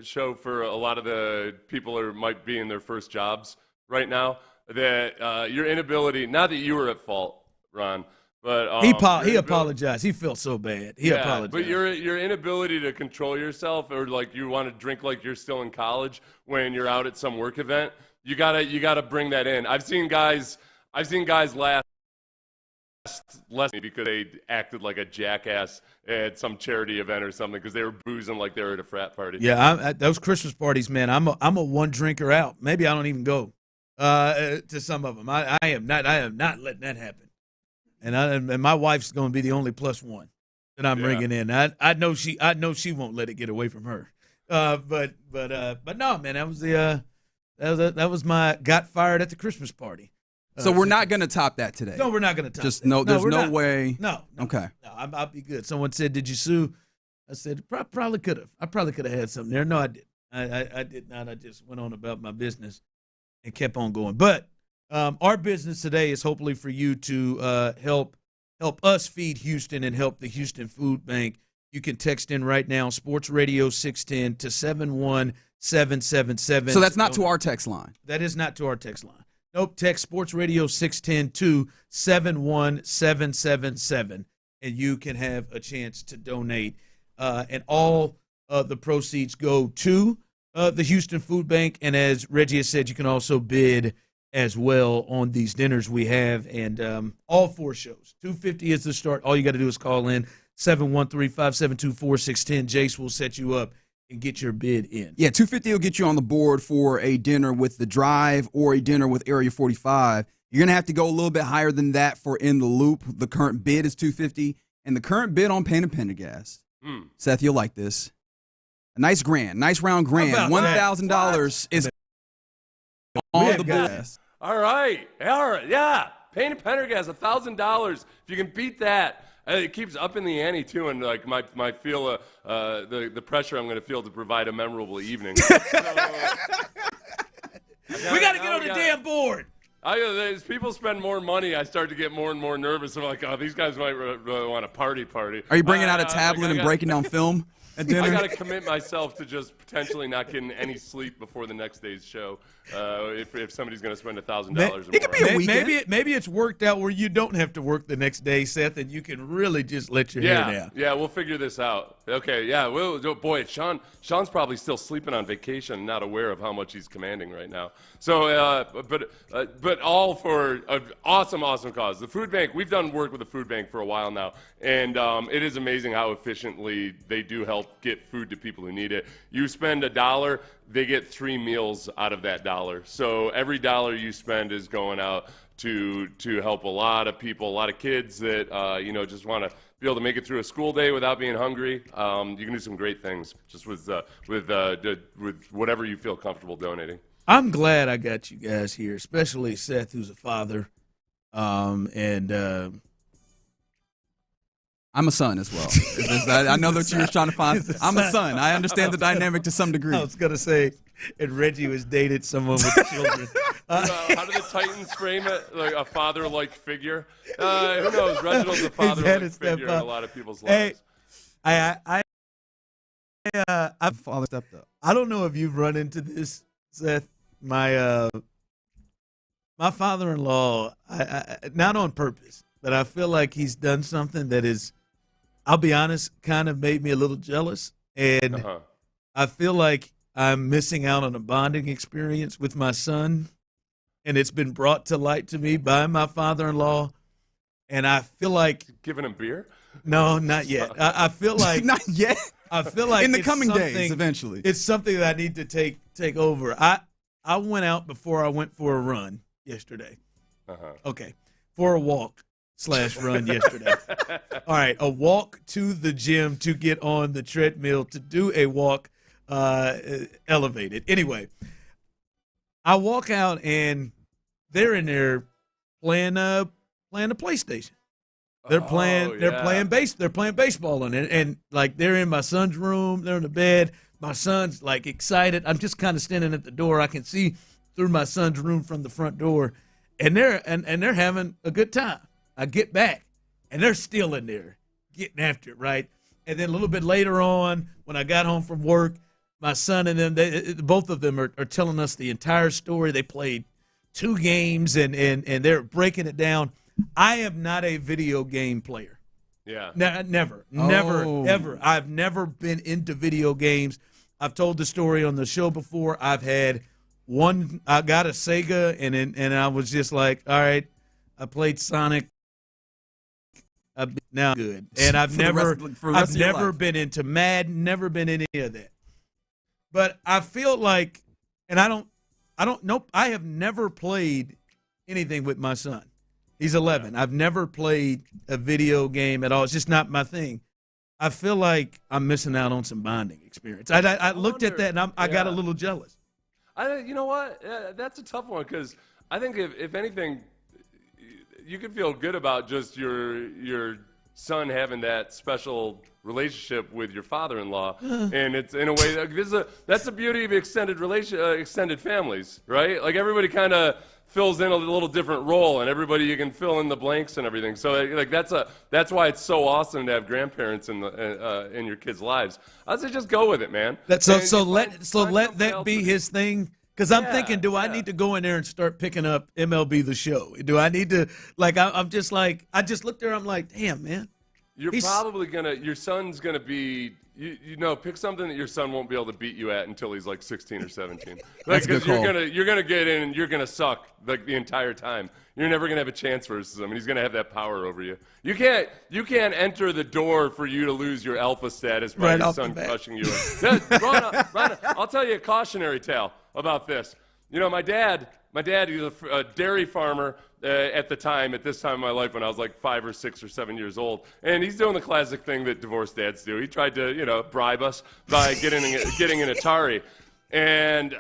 show for a lot of the people who might be in their first jobs right now. That your inability, not that you were at fault, Ron, but he apologized. He felt so bad. He apologized. But your inability to control yourself, or like you want to drink like you're still in college when you're out at some work event, you gotta bring that in. I've seen guys last because they acted like a jackass at some charity event or something because they were boozing like they were at a frat party. Yeah, those Christmas parties, man. I'm a one drinker out. Maybe I don't even go to some of them. I am not letting that happen. And my wife's going to be the only plus one that I'm bringing in. I know she won't let it get away from her. But no, man. That was my got fired at the Christmas party. So we're not going to top that today. No, we're not going to top that. There's no way. No. Okay. No, I'll be good. Someone said, "Did you sue?" I said, "Probably could have. I probably could have had something there." No, I didn't. I did not. I just went on about my business and kept on going. But our business today is hopefully for you to help us feed Houston and help the Houston Food Bank. You can text in right now, Sports Radio 610 to 71777. So that's not to our text line. That is not to our text line. Nope, text Sports Radio 610 to 71777, and you can have a chance to donate. And all the proceeds go to the Houston Food Bank. And as Reggie has said, you can also bid as well on these dinners we have. And all 4 shows, $250 is the start. All you got to do is call in 713-572-4610. Jace will set you up and get your bid in. Yeah, $250 will get you on the board for a dinner with The Drive or a dinner with Area 45. You're going to have to go a little bit higher than that for In the Loop. The current bid is $250, and the current bid on Payne and Pendergast. Seth, you'll like this. A nice round grand. $1,000 is On the board. All right. Yeah. Payne and Pendergast, $1,000. If you can beat that, it keeps upping the ante too, and like my feel the pressure I'm going to feel to provide a memorable evening. We got to get on the damn board. As people spend more money, I start to get more and more nervous. I'm like, oh, these guys might really want a party. Are you bringing out a tablet and breaking down film at dinner? I got to commit myself to just potentially not getting any sleep before the next day's show. If somebody's going to spend $1,000 or more. It could be a weekend. Maybe it's worked out where you don't have to work the next day, Seth, and you can really just let your hair down. Yeah, we'll figure this out. Okay, yeah. Boy, Sean's probably still sleeping on vacation, not aware of how much he's commanding right now. So, but all for an awesome cause. The food bank. We've done work with the food bank for a while now, and it is amazing how efficiently they do help get food to people who need it. You spend $1, they get 3 meals out of that $1. So every $1 you spend is going out to help a lot of people, a lot of kids that just want to be able to make it through a school day without being hungry. You can do some great things just with whatever you feel comfortable donating. I'm glad I got you guys here, especially Seth, who's a father, and I'm a son as well. I know that you were trying to find. I'm a son. I understand the dynamic to some degree. I was gonna say, and Reggie was dated someone with children. How do the Titans frame it? Like a father-like figure? Who knows? Reginald's a father-like figure in a lot of people's lives. Hey, father stepped up. I don't know if you've run into this, Seth. My father-in-law, I not on purpose, but I feel like he's done something that is, I'll be honest, kind of made me a little jealous. And I feel like I'm missing out on a bonding experience with my son. And it's been brought to light to me by my father-in-law. And I feel like... Giving him beer? No, not yet. I feel like... Not yet? I feel like in the coming days, eventually. It's something that I need to take over. I went out before I went for a run yesterday. Okay. For a walk/run yesterday. All right. A walk to the gym to get on the treadmill to do a walk elevated. Anyway, I walk out and they're in there playing the PlayStation. They're playing baseball in it, and like they're in my son's room, they're in the bed. My son's like excited. I'm just kind of standing at the door. I can see through my son's room from the front door, and they're having a good time. I get back, and they're still in there getting after it, right? And then a little bit later on, when I got home from work, my son and them, both of them are telling us the entire story. They played 2 games, and they're breaking it down. I am not a video game player. Yeah. Never, ever. I've never been into video games. I've told the story on the show before. I've had one. I got a Sega, and I was just like, all right. I played Sonic. Now good, and I've never been into Madden. Never been any of that. But I feel like, and I don't. Nope. I have never played anything with my son. He's 11. I've never played a video game at all. It's just not my thing. I feel like I'm missing out on some bonding experience. I looked at that, and I got a little jealous. You know what? That's a tough one because I think if anything, you could feel good about just your son having that special relationship with your father-in-law, and it's in a way that's the beauty of extended families, right? Like everybody kind of fills in a little different role, and everybody you can fill in the blanks and everything. So like that's why it's so awesome to have grandparents in your kids' lives. I'd say just go with it, man. Let that be his thing. Because I'm thinking, do I need to go in there and start picking up MLB The Show? Do I need to, I'm just like, I just looked there, I'm like, damn, man. Your son's going to be, pick something that your son won't be able to beat you at until he's like 16 or 17. Because you're gonna get in and you're going to suck like the entire time. You're never going to have a chance versus him, and he's going to have that power over you. You can't enter the door for you to lose your alpha status by your son crushing you. Ron, I'll tell you a cautionary tale about this. My dad, he was a dairy farmer at this time in my life when I was like 5 or 6 or 7 years old. And he's doing the classic thing that divorced dads do. He tried to, bribe us by getting an Atari. And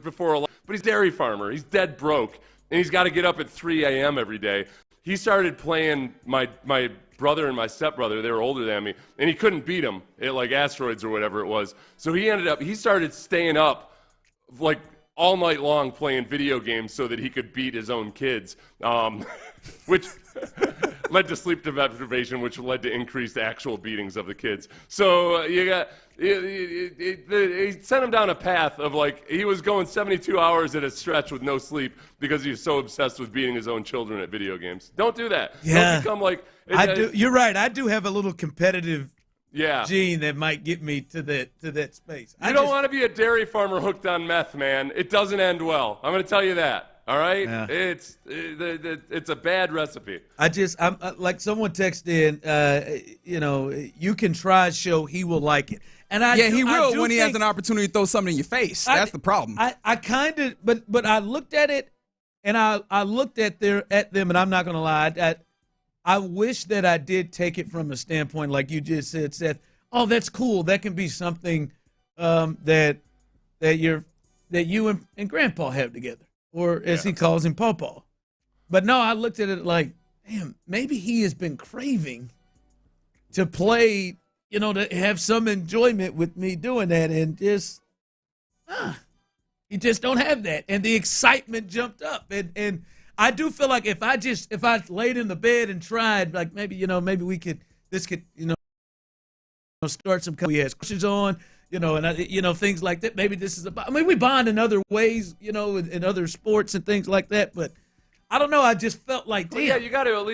before, but he's a dairy farmer. He's dead broke, and he's got to get up at 3 a.m. every day. He started playing my brother and my stepbrother. They were older than me, and he couldn't beat him at like asteroids or whatever it was. So he started staying up like all night long playing video games so that he could beat his own kids, which led to sleep deprivation, which led to increased actual beatings of the kids. So he sent him down a path of like he was going 72 hours at a stretch with no sleep because he was so obsessed with beating his own children at video games. Don't do that. Yeah. Don't become like You're right. I do have a little competitive gene that might get me to that space. You don't want to be a dairy farmer hooked on meth, man. It doesn't end well. I'm going to tell you that. All right? Yeah. It's a bad recipe. I'm like someone texted in, you can try show he will like it. And he will when he has an opportunity to throw something in your face. That's the problem. I kind of, but I looked at it, and I looked at them, and I'm not going to lie. I wish that I did take it from a standpoint like you just said, Seth. Oh, that's cool. That can be something that you and Grandpa have together, or as he calls him, Pawpaw. But no, I looked at it like, damn, maybe he has been craving to play, to have some enjoyment with me doing that, and just you just don't have that, and the excitement jumped up, and I do feel like if I laid in the bed and tried, like maybe we could start some. We had questions on, and things like that. Maybe this is we bond in other ways, in other sports and things like that. But I don't know. I just felt like, damn. Well, yeah, you got to at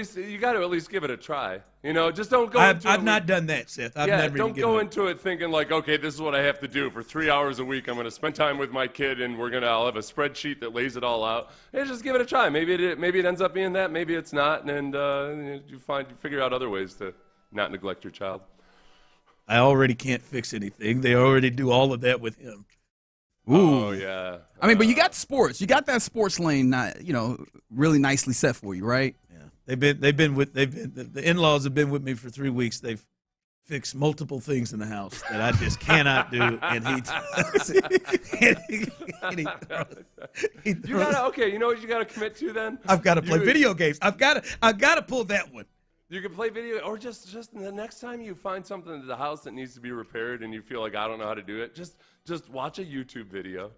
least give it a try. Just don't go. I've not done that, Seth. Don't go into it thinking like, okay, this is what I have to do for 3 hours a week. I'm going to spend time with my kid, and I'll have a spreadsheet that lays it all out. Hey, just give it a try. Maybe it ends up being that. Maybe it's not, and you figure out other ways to not neglect your child. I already can't fix anything. They already do all of that with him. Ooh. Oh yeah. I mean, but you got sports. You got that sports lane, really nicely set for you, right? Yeah. The in-laws have been with me for 3 weeks. They've fixed multiple things in the house that I just cannot do, and he does. You gotta you know what you gotta commit to then? I've got to play video games. I've got to pull that one. You can play video, or just the next time you find something in the house that needs to be repaired and you feel like I don't know how to do it, just watch a YouTube video,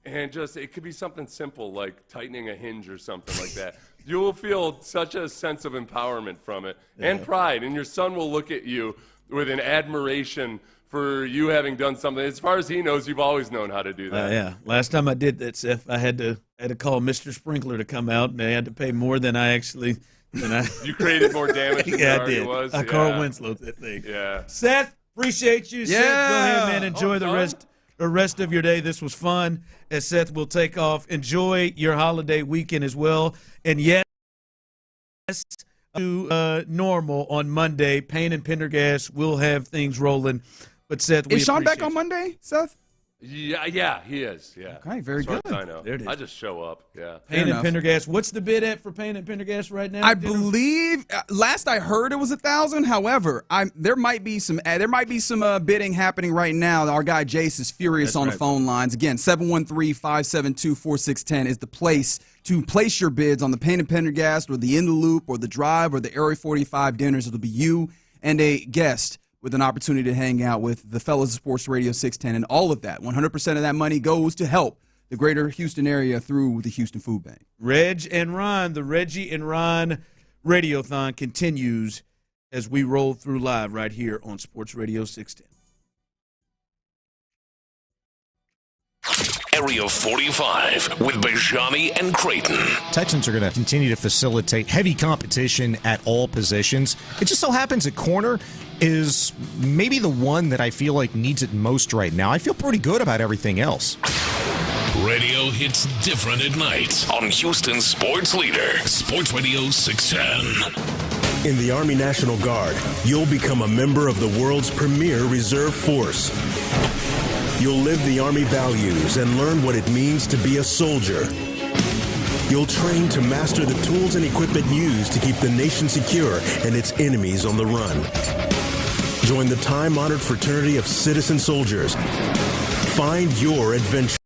and it could be something simple like tightening a hinge or something like that. You will feel such a sense of empowerment from it and pride, and your son will look at you with an admiration for you having done something. As far as he knows, you've always known how to do that. Yeah. Last time I did that, Seth, I had to call Mr. Sprinkler to come out, and I had to pay more than I actually. You created more damage than I did. Was. Carl Winslow that thing. Yeah. Seth, appreciate you. Seth, go ahead, man. Enjoy the rest of your day. This was fun. As Seth will take off, enjoy your holiday weekend as well. And yes, to normal on Monday. Payne and Pendergast will have things rolling. But Seth, is Sean back on Monday, Seth? Yeah, he is. Yeah. Okay, very good. I know. There it is. I just show up. Yeah. Payne and Pendergast. What's the bid at for Payne and Pendergast right now? I believe last I heard it was 1,000. However, there might be some bidding happening right now. Our guy Jace is furious on the phone lines. Again, 713-572-4610 is the place to place your bids on the Payne and Pendergast or the In the Loop or the Drive or the Area 45 dinners. It'll be you and a guest with an opportunity to hang out with the fellows of Sports Radio 610, and all of that, 100% of that money goes to help the greater Houston area through the Houston Food Bank. Reg and Ron, the Reggie and Ron Radiothon continues as we roll through live right here on Sports Radio 610. Area 45 with Bijani and Creighton. Texans are going to continue to facilitate heavy competition at all positions. It just so happens at corner is maybe the one that I feel like needs it most right now. I feel pretty good about everything else. Radio hits different at night on Houston's sports leader, Sports Radio 610. In the Army National Guard, you'll become a member of the world's premier reserve force. You'll live the Army values and learn what it means to be a soldier. You'll train to master the tools and equipment used to keep the nation secure and its enemies on the run. Join the time-honored fraternity of citizen soldiers. Find your adventure.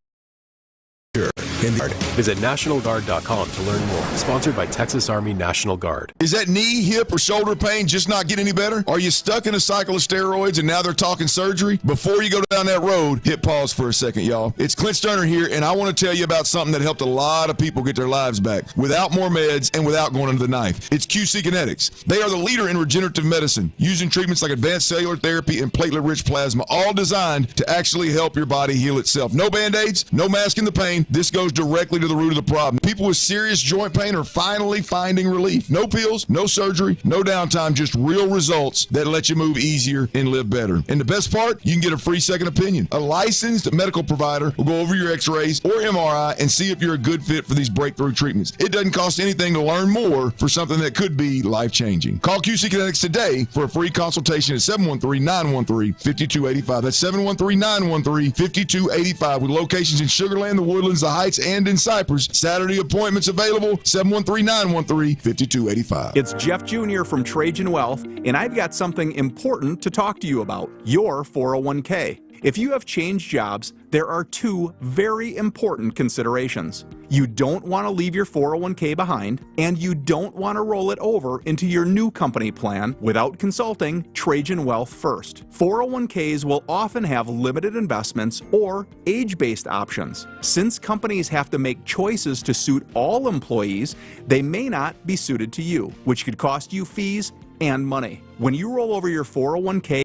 Visit NationalGuard.com to learn more. Sponsored by Texas Army National Guard. Is that knee, hip, or shoulder pain just not getting any better? Are you stuck in a cycle of steroids and now they're talking surgery? Before you go down that road, hit pause for a second, y'all. It's Clint Stoerner here, and I want to tell you about something that helped a lot of people get their lives back without more meds and without going under the knife. It's QC Kinetics. They are the leader in regenerative medicine, using treatments like advanced cellular therapy and platelet-rich plasma, all designed to actually help your body heal itself. No Band-Aids, no masking the pain. This goes directly to the root of the problem. People with serious joint pain are finally finding relief. No pills, no surgery, no downtime, just real results that let you move easier and live better. And the best part, you can get a free second opinion. A licensed medical provider will go over your x-rays or MRI and see if you're a good fit for these breakthrough treatments. It doesn't cost anything to learn more for something that could be life-changing. Call QC Kinetics today for a free consultation at 713-913-5285. That's 713-913-5285 with locations in Sugar Land, the Woodlands, the Heights, and in Cypress. Saturday appointments available, 713-913-5285. It's Jeff Jr. from Trajan Wealth, and I've got something important to talk to you about, your 401k. If you have changed jobs, there are two very important considerations. You don't want to leave your 401k behind, and you don't want to roll it over into your new company plan without consulting Trajan Wealth first. 401ks will often have limited investments or age-based options. Since companies have to make choices to suit all employees, they may not be suited to you, which could cost you fees and money. When you roll over your 401k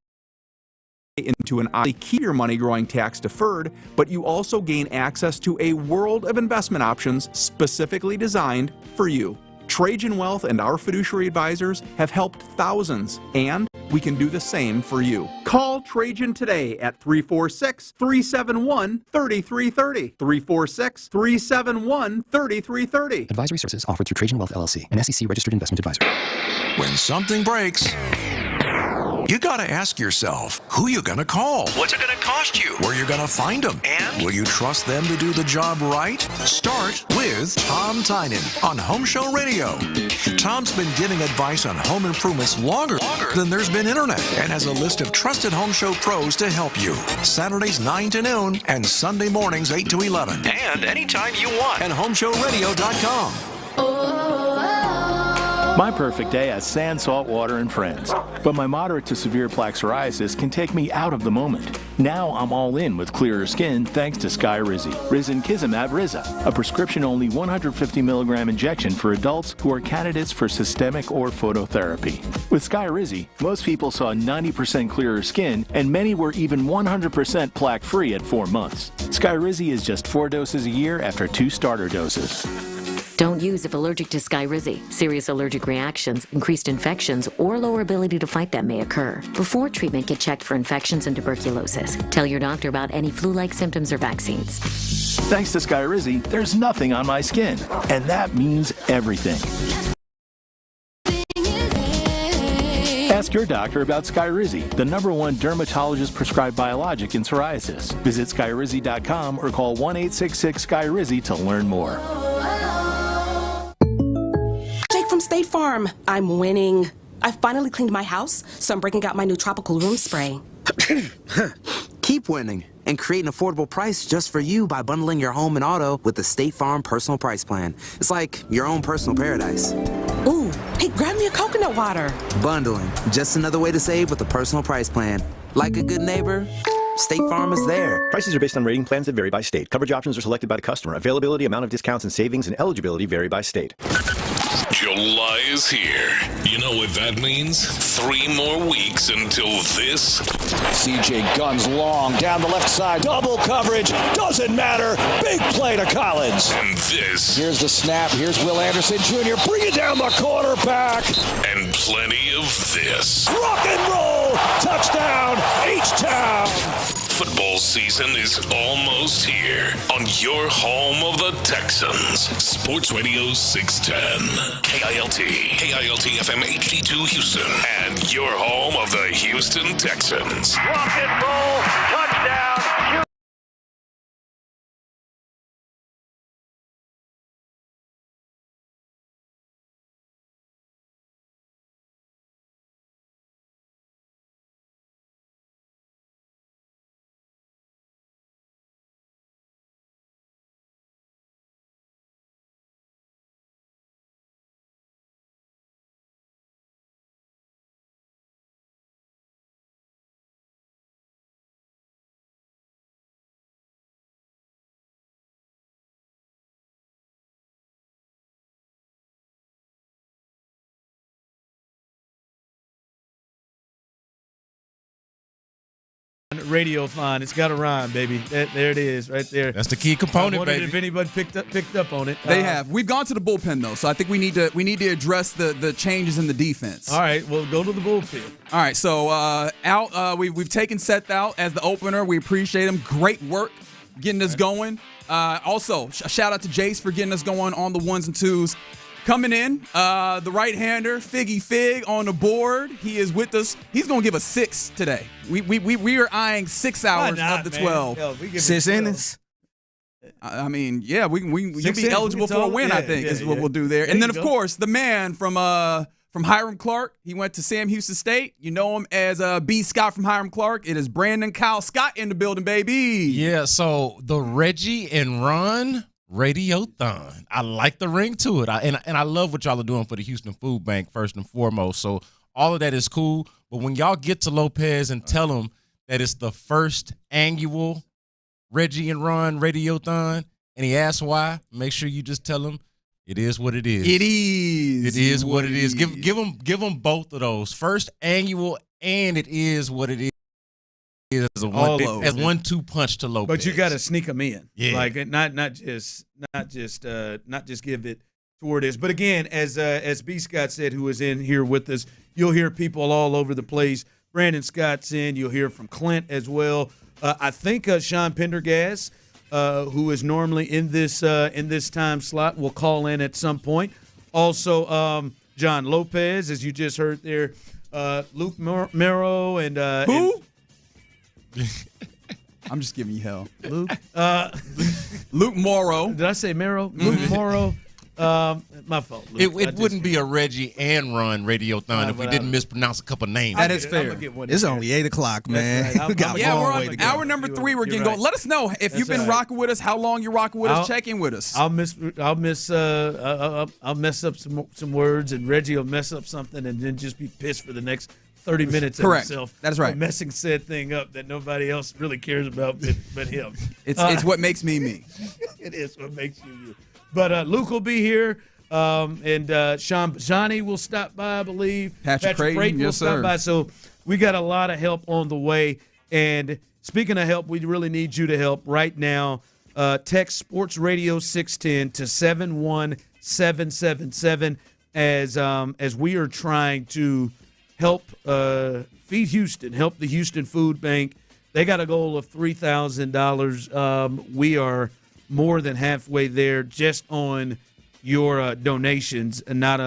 into an IRA, keep your money growing tax deferred, but you also gain access to a world of investment options specifically designed for you. Trajan Wealth and our fiduciary advisors have helped thousands, and we can do the same for you. Call Trajan today at 346-371-3330. 346-371-3330. Advisory services offered through Trajan Wealth LLC, an SEC registered investment advisor. When something breaks, you gotta ask yourself, who you gonna call? What's it gonna cost you? Where you gonna find them? And will you trust them to do the job right? Start with Tom Tynan on Home Show Radio. Tom's been giving advice on home improvements longer than there's been internet, and has a list of trusted home show pros to help you. Saturdays 9 to noon and Sunday mornings 8 to 11. And anytime you want at homeshowradio.com. My perfect day has sand, salt water, and friends. But my moderate to severe plaque psoriasis can take me out of the moment. Now I'm all in with clearer skin thanks to Skyrizi. Risankizumab Riza, a prescription-only 150 milligram injection for adults who are candidates for systemic or phototherapy. With Skyrizi, most people saw 90% clearer skin, and many were even 100% plaque-free at 4 months. Skyrizi is just 4 doses a year after 2 starter doses. Don't use if allergic to Skyrizi. Serious allergic reactions, increased infections, or lower ability to fight them may occur. Before treatment, get checked for infections and tuberculosis. Tell your doctor about any flu-like symptoms or vaccines. Thanks to Skyrizi, there's nothing on my skin, and that means everything. Ask your doctor about Skyrizi, the #1 dermatologist-prescribed biologic in psoriasis. Visit Skyrizi.com or call 1-866-SKYRIZI to learn more. Jake from State Farm. I'm winning. I finally cleaned my house, so I'm breaking out my new tropical room spray. Keep winning and create an affordable price just for you by bundling your home and auto with the State Farm Personal Price Plan. It's like your own personal paradise. Ooh, hey, grab me a coconut water. Bundling, just another way to save with a personal price plan. Like a good neighbor, State Farm is there. Prices are based on rating plans that vary by state. Coverage options are selected by the customer. Availability, amount of discounts and savings, and eligibility vary by state. July is here. You know what that means? 3 more weeks until this. CJ guns long down the left side. Double coverage. Doesn't matter. Big play to Collins. And this. Here's the snap. Here's Will Anderson Jr. Bring it down the quarterback. And plenty of this. Rock and roll. Touchdown. H-Town. Football season is almost here on your home of the Texans. Sports Radio 610. KILT. KILT FM HD2 Houston. And your home of the Houston Texans. Rock and roll. Touchdown. Radiothon. It's got to rhyme, baby. There it is, right there. That's the key component, I wondered baby. if anybody picked up on it. They have. We've gone to the bullpen though, so I think we need to address the changes in the defense. All right, well, go to the bullpen. All right, so we've taken Seth out as the opener. We appreciate him. Great work getting us going. Also, shout out to Jace for getting us going on the ones and twos. Coming in, the right-hander, Figgy Fig on the board. He is with us. He's going to give us 6 today. We are eyeing 6 hours of the 12. Hell, 6 innings. I mean, yeah, you'll be eligible for a win, yeah, I think, is what we'll do there. There And then, you of go. course, the man from Hiram Clark. He went to Sam Houston State. You know him as B. Scott from Hiram Clark. It is Brandon Kyle Scott in the building, baby. Yeah, so the Reggie and Ron Radiothon. I like the ring to it. And I love what y'all are doing for the Houston Food Bank, first and foremost. So all of that is cool. But when y'all get to Lopez and tell him that it's the first annual Reggie and Ron Radiothon, and he asks why, make sure you just tell him it is what it is. It is. It is what it is. Give them both of those. First annual and it is what it is. As a 1-2 punch to Lopez. But you got to sneak them in. Yeah. Like not just give it to where it is. But again, as B. Scott said, who is in here with us, you'll hear people all over the place. Brandon Scott's in. You'll hear from Clint as well. I think Sean Pendergast, who is normally in this time slot, will call in at some point. Also, John Lopez, as you just heard there, Luke Mero and who? I'm just giving you hell. Luke. Luke Morrow. Did I say Mero? Luke Morrow. My fault, Luke. It wouldn't be a Reggie and Ron Radiothon if we didn't mispronounce a couple names. That is fair. It's only 8 o'clock, man. Right. We're on hour number 3. We're getting going. Let us know if you've been rocking with us, how long you're rocking with us. Check in with us. I'll mess up some words, and Reggie will mess up something, and then just be pissed for the next 30 minutes of Correct. himself. That is right. For messing said thing up that nobody else really cares about but him. It's what makes me me. It is what makes you you. But Luke will be here. And Johnny will stop by, I believe. Patrick Creighton will yes, stop sir. by. So we got a lot of help on the way. And speaking of help, we really need you to help right now. Text Sports Radio 610 to 71777 as we are trying to help feed Houston, help the Houston Food Bank. They got a goal of $3,000. We are more than halfway there just on your donations, and not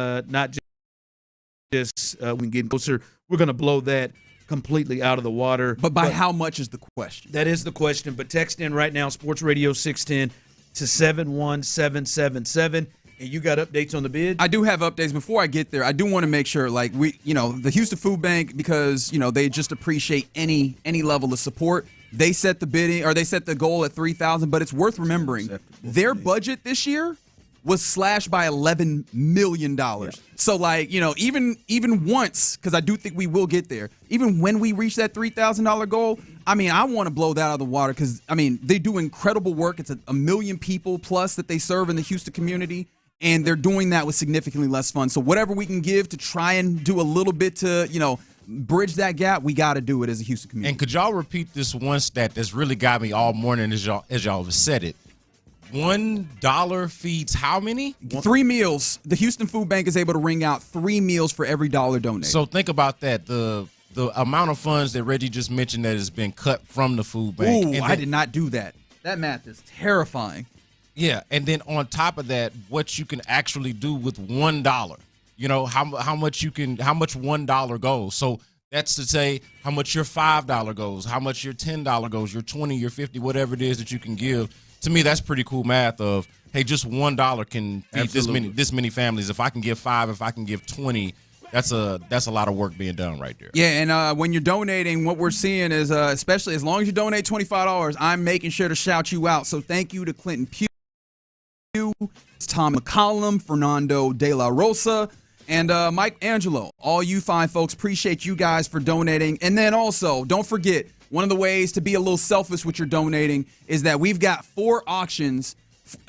just we can get closer. We're going to blow that completely out of the water. But by how much is the question? That is the question. But text in right now, Sports Radio 610 to 71777. And you got updates on the bid? I do have updates. Before I get there, I do want to make sure, like, the Houston Food Bank, because, they just appreciate any level of support. They set the bidding, or they set the goal at $3,000, but it's worth remembering their budget this year was slashed by $11 million. Yeah. So, even once, because I do think we will get there, even when we reach that $3,000 goal, I want to blow that out of the water because, they do incredible work. It's a million people plus that they serve in the Houston community, and they're doing that with significantly less funds. So whatever we can give to try and do a little bit to, bridge that gap, we got to do it as a Houston community. And could y'all repeat this one stat that's really got me all morning as y'all have said it? $1 feeds how many? 3 meals. The Houston Food Bank is able to ring out 3 meals for every dollar donated. So think about that. The amount of funds that Reggie just mentioned that has been cut from the food bank. Ooh, I did not do that. That math is terrifying. Yeah, and then on top of that, what you can actually do with $1. How much $1 goes. So that's to say how much your $5 goes, how much your $10 goes, your $20, your $50, whatever it is that you can give. To me, that's pretty cool math of, hey, just $1 can feed this many families. If I can give 5, if I can give 20, that's a lot of work being done right there. Yeah, and when you're donating, what we're seeing is, especially as long as you donate $25, I'm making sure to shout you out. So thank you to Clinton Pugh, Tom McCollum, Fernando De La Rosa, and Mike Angelo. All you fine folks, appreciate you guys for donating. And then also, don't forget, one of the ways to be a little selfish with your donating is that we've got 4 auctions,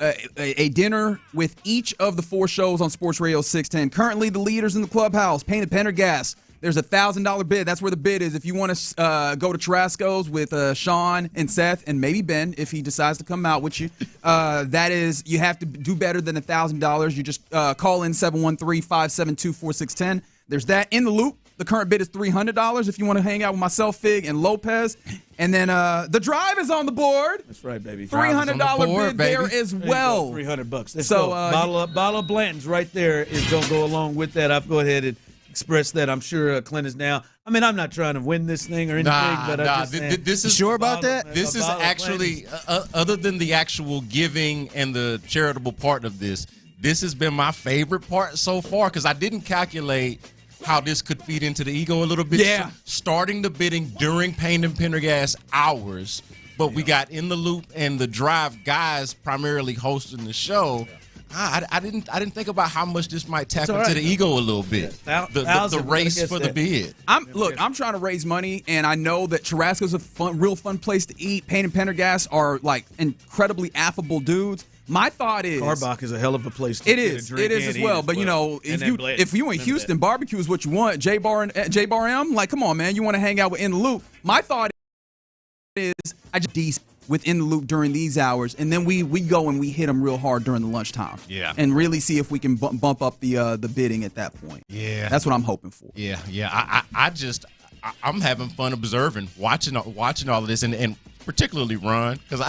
a dinner with each of the 4 shows on Sports Radio 610. Currently, the leaders in the clubhouse, Payne and Pendergast, there's a $1,000 bid. That's where the bid is. If you want to go to Tarasco's with Sean and Seth and maybe Ben, if he decides to come out with you, that is, you have to do better than $1,000. You just call in 713-572-4610. There's that. In the Loop, the current bid is $300 if you want to hang out with myself, Fig, and Lopez. And then the Drive is on the board. That's right, baby. $300 bid there as well. $300. Let's go. Bottle of Blanton's right there is going to go along with that. I'll go ahead and express that. I'm sure Clint is now. I mean, I'm not trying to win this thing or anything, but I'm just this is sure about that. This is actually, other than the actual giving and the charitable part of this, this has been my favorite part so far because I didn't calculate how this could feed into the ego a little bit. Yeah. Starting the bidding during Payne and Pendergast hours, but we got In the Loop and the Drive guys primarily hosting the show. I didn't think about how much this might tap into the ego a little bit. Yeah. The race for the bid. I'm trying to raise money, and I know that Tarasco's a real fun place to eat. Payne and Pendergast are like incredibly affable dudes. My thought is Carbach is a hell of a place to It is as well. But you know, if you in Houston, barbecue is what you want. J Bar M, like, come on, man, you want to hang out with In the Loop. My thought is I just decent with In the Loop during these hours, and then we go and we hit them real hard during the lunchtime. Yeah. And really see if we can bump up the bidding at that point. Yeah. That's what I'm hoping for. Yeah. I'm having fun observing, watching all of this, and particularly Ron, because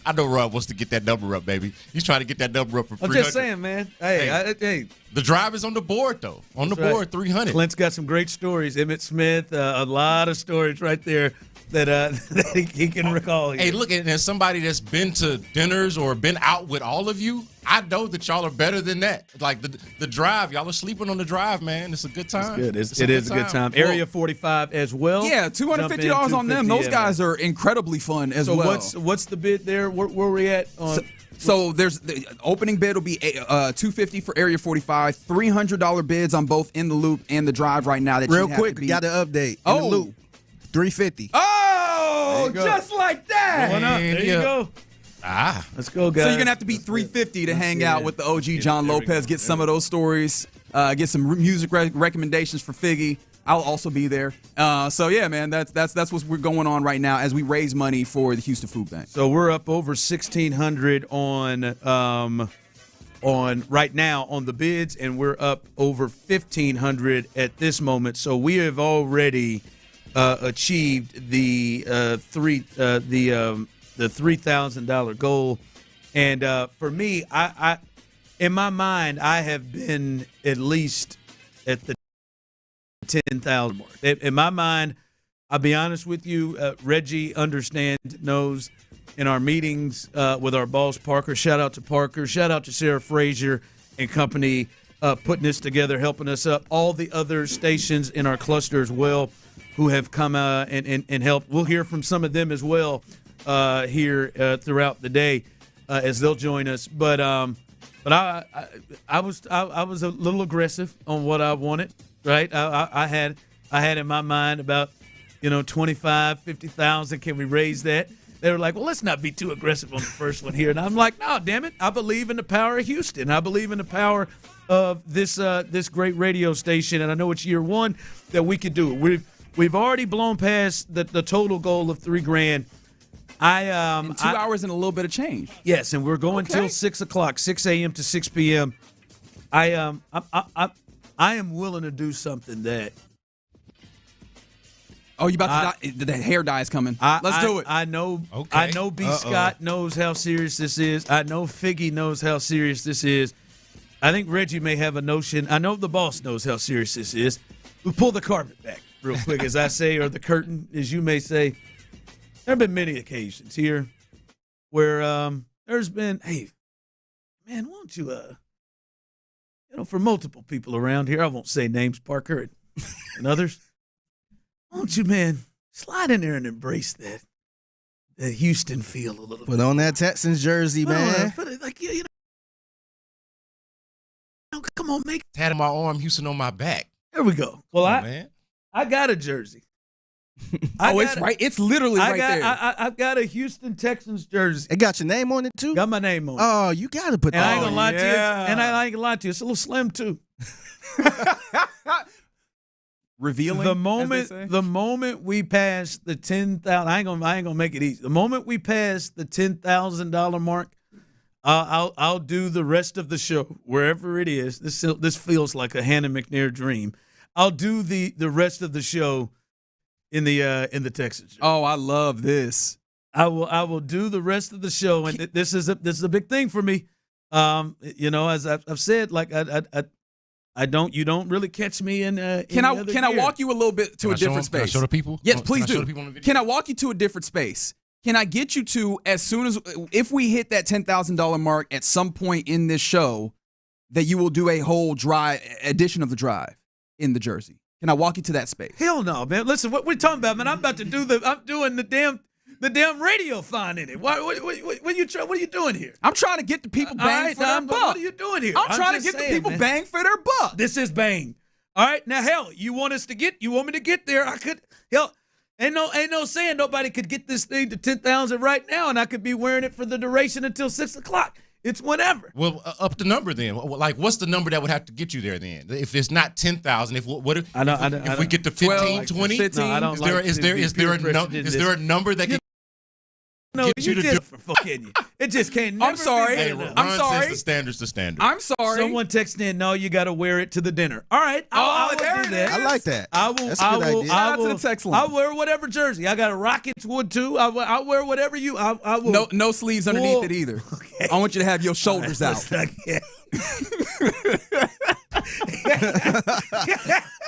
I know Ron wants to get that number up, baby. He's trying to get that number up for 300. I'm just saying, man. Hey. The Drive is on the board, though. On the board, 300. Clint's got some great stories. Emmett Smith, a lot of stories right there that he can recall. Here. Hey, look, and as somebody that's been to dinners or been out with all of you, I know that y'all are better than that. Like the Drive, y'all are sleeping on the Drive, man. It's a good time. It's good. It is a good time. Area 45 as well. Yeah, $250 on them. Those guys are incredibly fun as well. So what's the bid there? Where we at on? So there's the opening bid will be $250 for Area 45, $300 bids on both In the Loop and the Drive right now. Real quick, we got to update. In the Loop, $350. Oh, just like that. Going up. There you go. Let's go, guys. So you're gonna have to be $350 to hang out with the OG John Lopez, get some of those stories, get some music recommendations for Figgy. I'll also be there. So yeah, man, that's what's going on right now as we raise money for the Houston Food Bank. So we're up over 1,600 on right now on the bids, and we're up over 1,500 at this moment. So we have already achieved the $3,000 goal, and for me, I in my mind, I have been at least at the 10,000 mark. In my mind, I'll be honest with you, Reggie knows in our meetings with our boss Parker. Shout out to Parker. Shout out to Sarah Frazier and company putting this together, helping us up. All the other stations in our cluster as well who have come and helped. We'll hear from some of them as well here throughout the day as they'll join us. But I was a little aggressive on what I wanted. Right, I had in my mind about 25, 50,000. Can we raise that? They were like, well, let's not be too aggressive on the first one here. And I'm like, no, damn it, I believe in the power of Houston. I believe in the power of this great radio station, and I know it's year one that we could do it. We've already blown past the total goal of $3,000. In 2 hours and a little bit of change. Yes, and we're going till 6 o'clock, 6 a.m. to 6 p.m. I am willing to do something that. Oh, you about to the hair dye is coming. Let's do it. I know. Okay. I know. B. Scott knows how serious this is. I know Figgy knows how serious this is. I think Reggie may have a notion. I know the boss knows how serious this is. We pull the carpet back real quick, as I say, or the curtain, as you may say. There have been many occasions here where there's been, hey, man, won't you for multiple people around here, I won't say names, Parker and others. Won't you, man, slide in there and embrace that Houston feel a little bit. Put on that Texans jersey, man. Come on, make Had on my arm, Houston on my back. There we go. Well, I got a jersey. It's right. It's literally there. I've got a Houston Texans jersey. It got your name on it too. Got my name on it. Oh, you got to put that. And I ain't gonna lie to you. And I ain't gonna lie to you. It's a little slim too. revealing. The moment we pass the 10,000, I ain't gonna make it easy. The moment we pass the $10,000 mark, I'll do the rest of the show wherever it is. This feels like a Hannah McNair dream. I'll do the rest of the show in the Texas show. Oh, I love this. I will do the rest of the show, and this is a big thing for me. As I've said, like you don't really catch me in. Can I walk you a little bit to a different space? Can I show the people? Yes, please Can I show do. the people on the video? Can I walk you to a different space? Can I get you to, as soon as, if we hit that $10,000 mark at some point in this show, that you will do a whole edition of the drive in the jersey? Can I walk you to that space? Hell no, man. Listen, what we're talking about, man. I'm doing the damn radiothon in it. What are you doing here? I'm trying to get the people bang for their buck. What are you doing here? I'm trying to get the people bang for their buck. This is bang. All right, now hell, you want me to get there? I could. Hell, ain't no saying nobody could get this thing to 10,000 right now, and I could be wearing it for the duration until 6 o'clock. It's whenever. Well, up the number then. Like, what's the number that would have to get you there then? If it's not 10,000, if we get to 15, 20, is there a number that can? No, you just kidding you. It just can't. I'm sorry. I'm sorry. The standard's the standard. I'm sorry. Someone texted in, no, you got to wear it to the dinner. All right. I will do that. I like that. That's a good idea. Shout out to the text line. I'll wear whatever jersey. I got a Rockets wood too. I'll wear whatever you. I will. No sleeves underneath it either. Okay. I want you to have your shoulders out.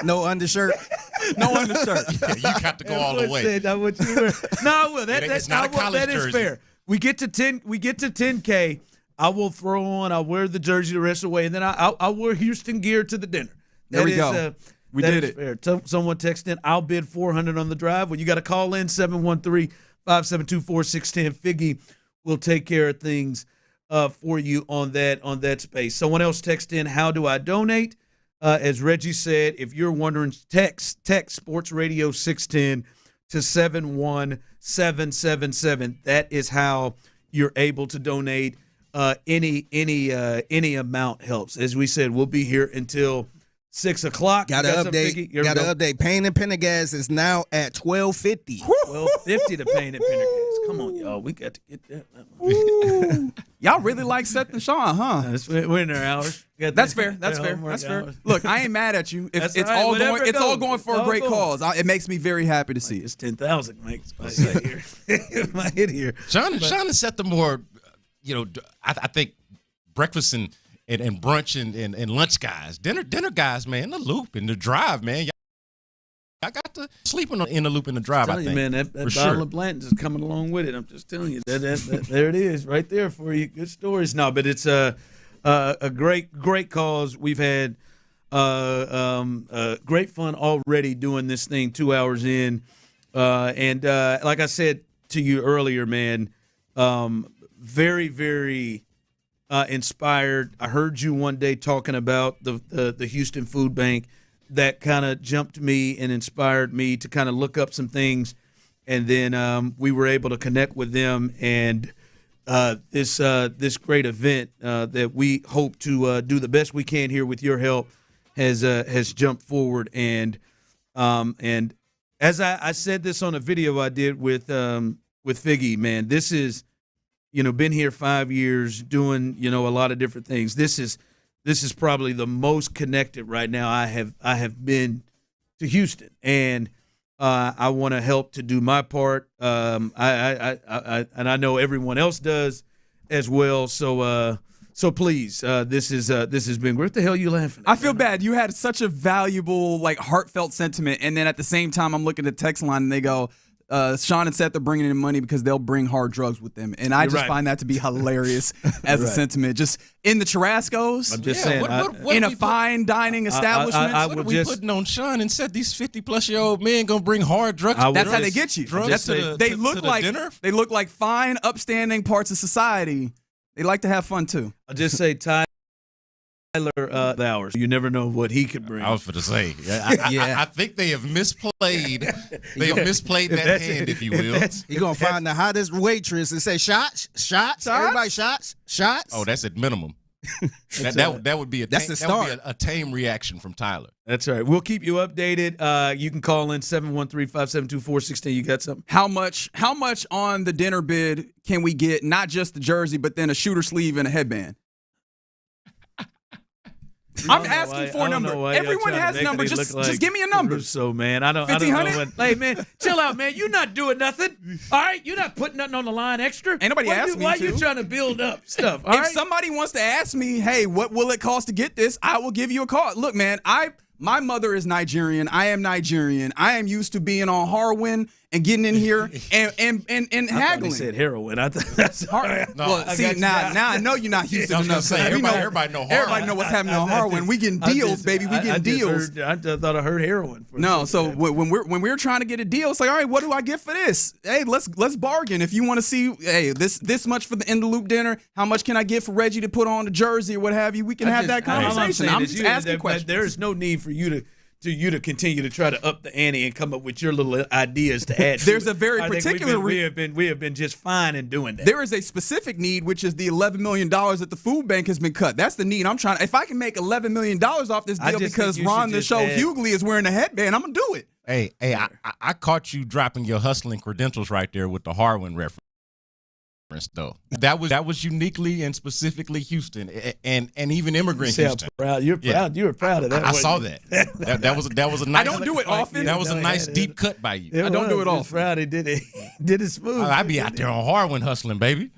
No undershirt. No undershirt. Yeah, you got to go all the way. No, I will. That's not a college jersey. That is fair. We get to 10K. I'll wear the jersey the rest of the way, and then I'll wear Houston gear to the dinner. There we go. We did it. Fair. Someone texted in, I'll bid $400 on the drive. Well, you got to call in 713-572-4610. Figgy will take care of things for you on that space. Someone else texted in, how do I donate? As Reggie said, if you're wondering, text Sports Radio 610 to 71777. That is how you're able to donate. Any amount helps. As we said, we'll be here until 6 o'clock. Got to update. Payne and Pendergast is now at 12:50. 12:50 to Payne and Pendergast. Come on, y'all. We got to get that. Y'all really like Seth and Sean, huh? We're in our hours. That's fair. That's fair. Look, I ain't mad at you. It's all going for a great cause. It makes me very happy to see it. It's 10,000 makes my hit here. Sean and Seth the more, I think breakfast and brunch and lunch guys, dinner guys, man, the loop and the drive, man. I got to sleep in the loop in the drive. I think, man, that bottle of Blanton's is coming along with it. I'm just telling you that there it is, right there for you. Good stories. No, but it's a great cause. We've had great fun already doing this thing 2 hours in, and like I said to you earlier, man, very very inspired. I heard you one day talking about the Houston Food Bank. That kind of jumped me and inspired me to kind of look up some things, and then we were able to connect with them, and this great event that we hope to do the best we can here with your help has jumped forward, and as I said this on a video I did with Figgy, man, this is been here 5 years doing a lot of different things. This is probably the most connected right now I have been to Houston, and I want to help to do my part. I know everyone else does as well. So please, this has been. What the hell are you laughing at? I feel bad. You had such a valuable, heartfelt sentiment, and then at the same time, I'm looking at the text line and they go, Sean and Seth are bringing in money because they'll bring hard drugs with them. And I just find that to be hilarious as a sentiment. Just in the Churrasco's. I'm just saying. In a fine dining establishment. What are we putting on Sean and Seth? These 50-plus-year-old men going to bring hard drugs? That's how they get you. They look like fine, upstanding parts of society. They like to have fun, too. I'll just say Tyler hours. You never know what he could bring. I was going to say. I think they have misplayed. They have misplayed that hand, if you will. You're going to find the hottest waitress and say, shots. Everybody shots. Oh, that's at minimum. That would be That's the that would be start. a tame reaction from Tyler. That's right. We'll keep you updated. You can call in 713-572-4610. You got something? How much on the dinner bid can we get? Not just the jersey, but then a shooter sleeve and a headband. I'm asking for a number. Everyone has a number. Just give me a number. So man, I don't know. Hey man, chill out, man. You're not doing nothing. All right, you're not putting nothing on the line extra. Ain't nobody asked me Why to. you trying to build up stuff? All If right? somebody wants to ask me, hey, what will it cost to get this? I will give you a call. Look, man, my mother is Nigerian. I am Nigerian. I am used to being on Harwin and getting in here and haggling. I said heroin. I thought that's hard. No, well, see, now I know you're not Houston enough. Say, everybody know Harwin. Everybody know what's happening on Harwin. We getting deals, baby. We getting deals. I thought I heard heroin. No, so when we're trying to get a deal, it's like, all right, what do I get for this? Hey, let's bargain. If you want to see, hey, this much for the in the loop dinner, how much can I get for Reggie to put on the jersey or what have you? We can have that conversation. I'm just asking questions. There is no need for you to continue to try to up the ante and come up with your little ideas to add. There's a very particular we have been just fine in doing that. There is a specific need, which is the $11 million that the food bank has been cut. That's the need I'm trying. If I can make $11 million off this deal because Ron the Show Hughley is wearing a headband, I'm gonna do it. Hey, I caught you dropping your hustling credentials right there with the Harwin reference. Though that was uniquely and specifically Houston and even immigrant Houston. You're proud. You were proud of that. I saw that. That was a nice. I don't do it often. That was a nice deep cut by you. I don't do it often. Proud. He did it smooth. I be out there on Harwin hustling, baby.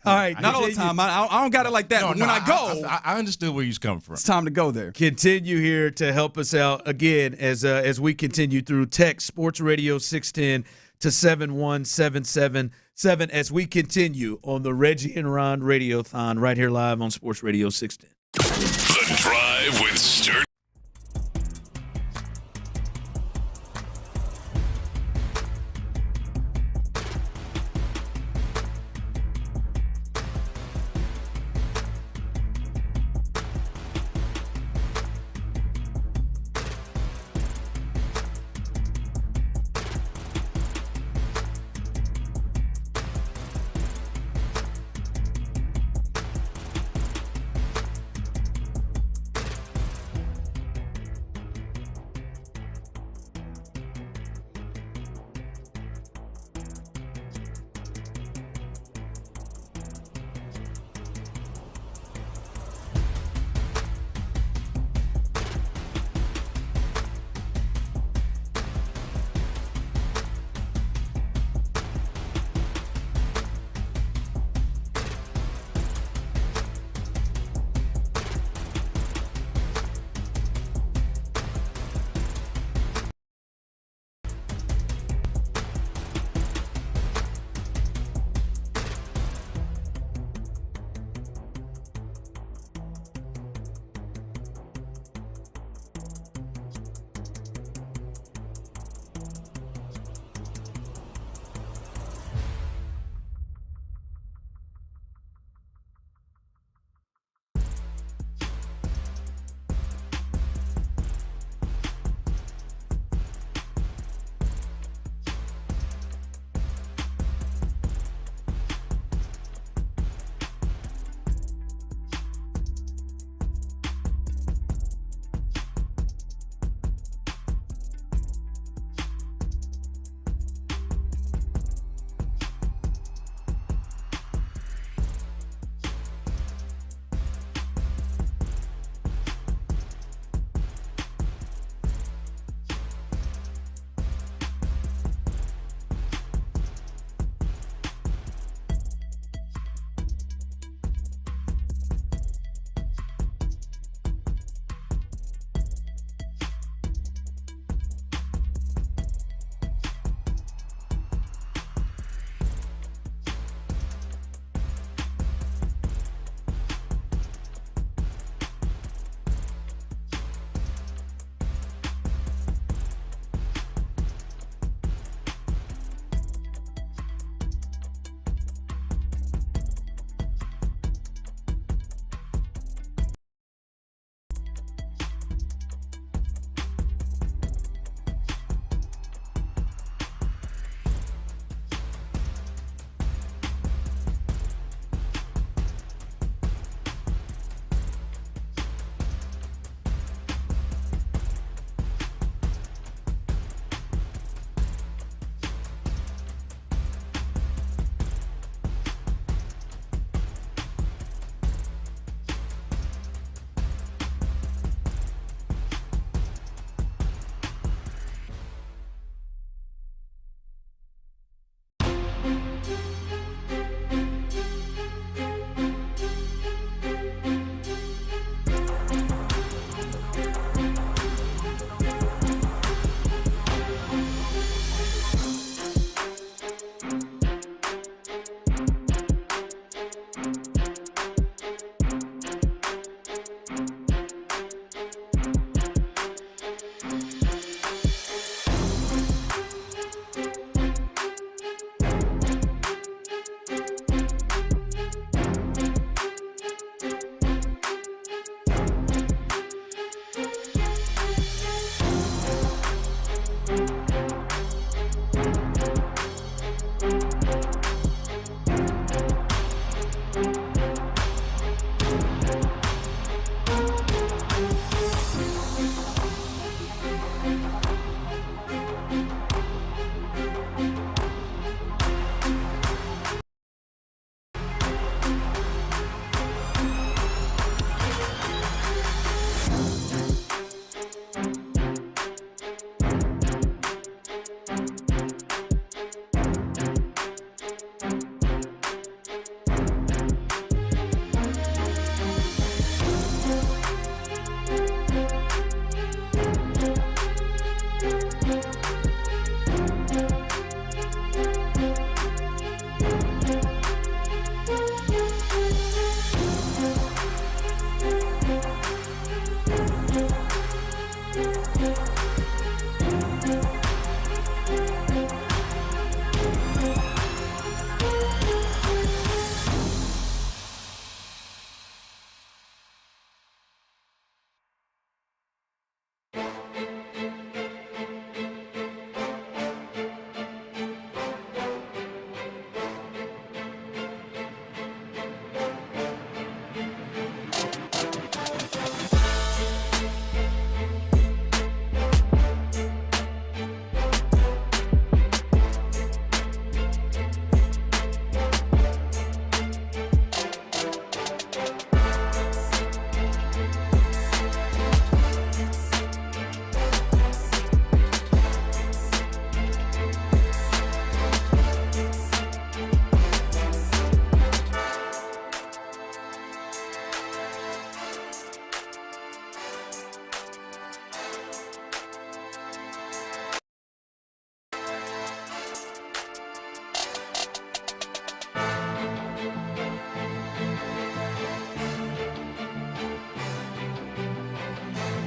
All right, not all the time. I don't got it like that. But when I go, I understood where you was coming from. It's time to go there. Continue here to help us out again as we continue through text Sports Radio 610 to 71777 as we continue on the Reggie and Ron Radiothon right here live on Sports Radio 610. The Drive with Stoerner.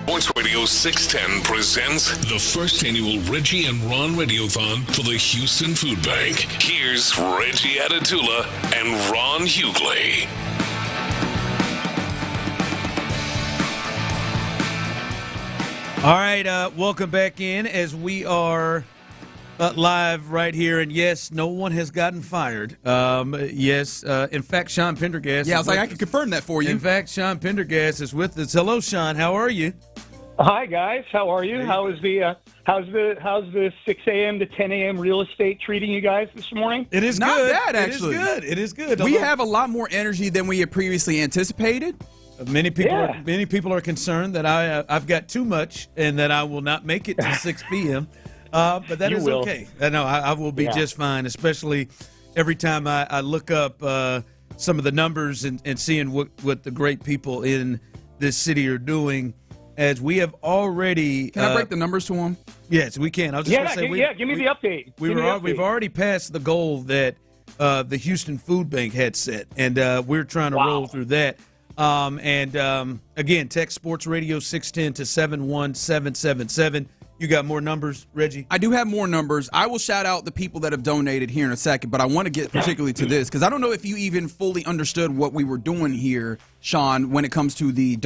Sports Radio 610 presents the first annual Reggie and Ron Radiothon for the Houston Food Bank. Here's Reggie Atatula and Ron Hughley. All right, welcome back in as we are live right here. And yes, no one has gotten fired. Yes, in fact, Sean Pendergast. Yeah, I was like, I can confirm that for you. In fact, Sean Pendergast is with us. Hello, Sean. How are you? Hi, guys. How are you? How's the 6 a.m. to 10 a.m. real estate treating you guys this morning? It is not good. bad, actually. It is good. We have a lot more energy than we had previously anticipated. Many people are concerned that I've got too much and that I will not make it to 6 p.m. But that is okay. No, I will be just fine, especially every time I look up some of the numbers and seeing what the great people in this city are doing. As we have already, can I break the numbers to them? Yes, we can. I was just going to say, give me the update. We've already passed the goal that the Houston Food Bank had set, and we're trying to roll through that. Again, text Sports Radio 610 to 71777. You got more numbers, Reggie? I do have more numbers. I will shout out the people that have donated here in a second, but I want to get particularly to this because I don't know if you even fully understood what we were doing here, Sean, when it comes to the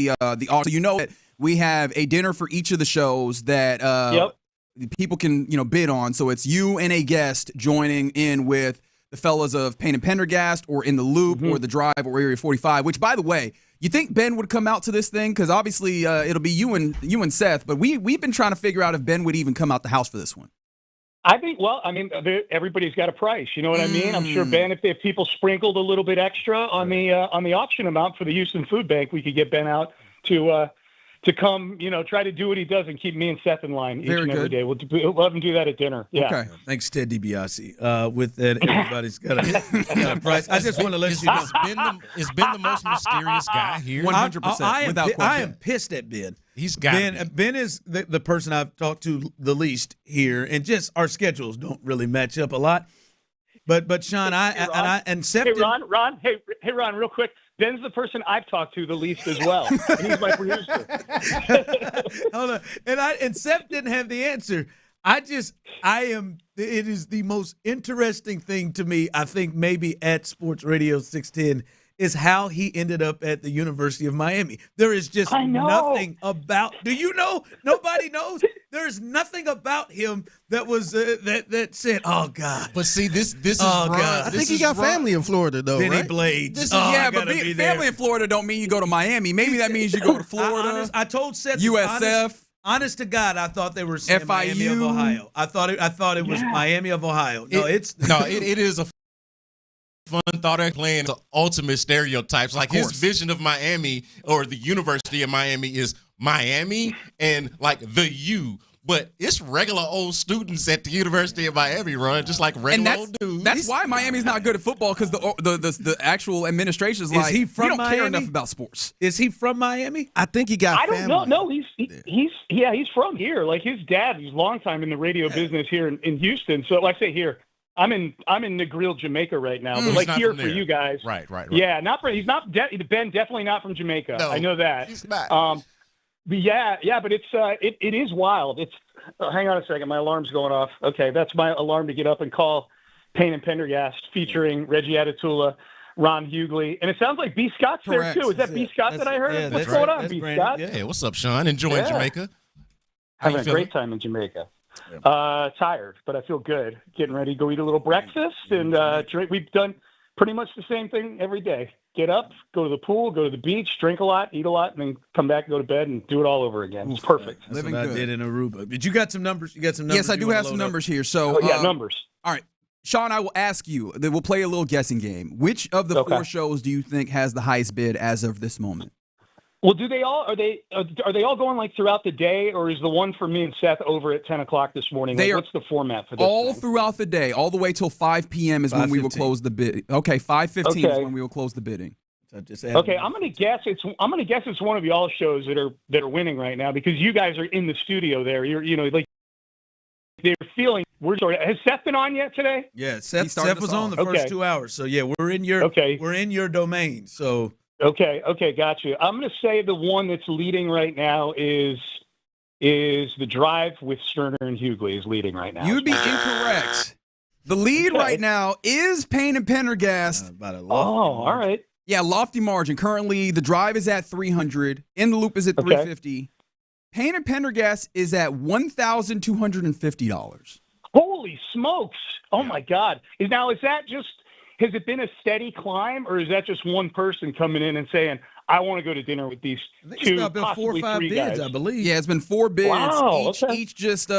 so you know that we have a dinner for each of the shows that people can bid on. So it's you and a guest joining in with the fellas of Payne and Pendergast or In the Loop or The Drive or Area 45. Which, by the way, you think Ben would come out to this thing? Because obviously it'll be you and Seth. But we've been trying to figure out if Ben would even come out the house for this one. I think, everybody's got a price. You know what I mean? I'm sure Ben, if people sprinkled a little bit extra on the auction amount for the Houston Food Bank, we could get Ben out to come, try to do what he does and keep me and Seth in line each and every day. We'll have him do that at dinner. Yeah. Okay. Thanks, Ted DiBiase. With that, everybody's got a price. I just want to let you know. Is Ben the most mysterious guy here? 100%. I am pissed at Ben. He's got Ben is the person I've talked to the least here, and just our schedules don't really match up a lot. But Sean, Seth. Hey, Ron. Hey, Ron. Real quick. Ben's the person I've talked to the least as well. And he's my producer. Hold on. And Seth didn't have the answer. It is the most interesting thing to me, I think maybe at Sports Radio 610, is how he ended up at the University of Miami. There is just nothing about. Do you know? Nobody knows. There's nothing about him that was that said, "Oh God." But see, this is. Oh God. I think he got family in Florida though. Benny right? Blades. But being family in Florida don't mean you go to Miami. Maybe that means you go to Florida. I told Seth. USF. Honest to God, I thought they were saying Miami of Ohio. I thought it was Miami of Ohio. No, it is a fun thought of playing the ultimate stereotypes. Like his vision of Miami or the University of Miami is Miami and like the U. But it's regular old students at the University of Miami, Ron, just like regular old dudes. That's why Miami's not good at football, because the actual administration is like, he from we don't Miami? care enough about sports. Is he from Miami? I think he got family. I don't know. No, he's from here. Like his dad, he's long time in the radio business here in Houston. So like I say here, I'm in Negril, Jamaica right now, but like here for you guys. Right. Yeah, Ben, definitely not from Jamaica. No, I know that. He's not. But but it is wild. It's hang on a second, my alarm's going off. Okay, that's my alarm to get up and call Payne and Pendergast featuring Reggie Atatula, Ron Hughley, and it sounds like B. Scott's there too. Is that B. Scott that I heard? Yeah, what's going on, B. Scott? Hey, what's up, Sean? Enjoying Jamaica? Having a great time in Jamaica. Tired, but I feel good. Getting ready to go eat a little breakfast and drink. We've done pretty much the same thing every day. Get up, go to the pool, go to the beach, drink a lot, eat a lot, and then come back, go to bed, and do it all over again. It's perfect. That's what I did in Aruba. But you got some numbers? Yes, I do have some numbers here. So, numbers. All right. Sean, I will ask you, we'll play a little guessing game. Which of the four shows do you think has the highest bid as of this moment? Well, do they all are they all going like throughout the day, or is the one for me and Seth over at 10 o'clock this morning? What's the format for this? All throughout the day, all the way till 5 p.m. is when we will close the bid. Okay, 5:15 is when we will close the bidding. Okay, I'm gonna guess it's one of y'all shows that are winning right now, because you guys are in the studio there. You're like they're feeling. Has Seth been on yet today? Yeah, Seth was on the first 2 hours. So yeah, we're in your domain. So. Okay, got you. I'm going to say the one that's leading right now is the Drive with Stoerner and Hughley is leading right now. You would be incorrect. The lead right now is Payne and Pendergast. All right. Yeah, lofty margin. Currently, the Drive is at 300. In the Loop is at 350. Payne and Pendergast is at $1,250. Holy smokes! Oh my God! Has it been a steady climb, or is that just one person coming in and saying, "I want to go to dinner with these two, it's been possibly 4 or 5 three bids, guys"? I believe. Yeah, it's been 4 bids. Wow, Each just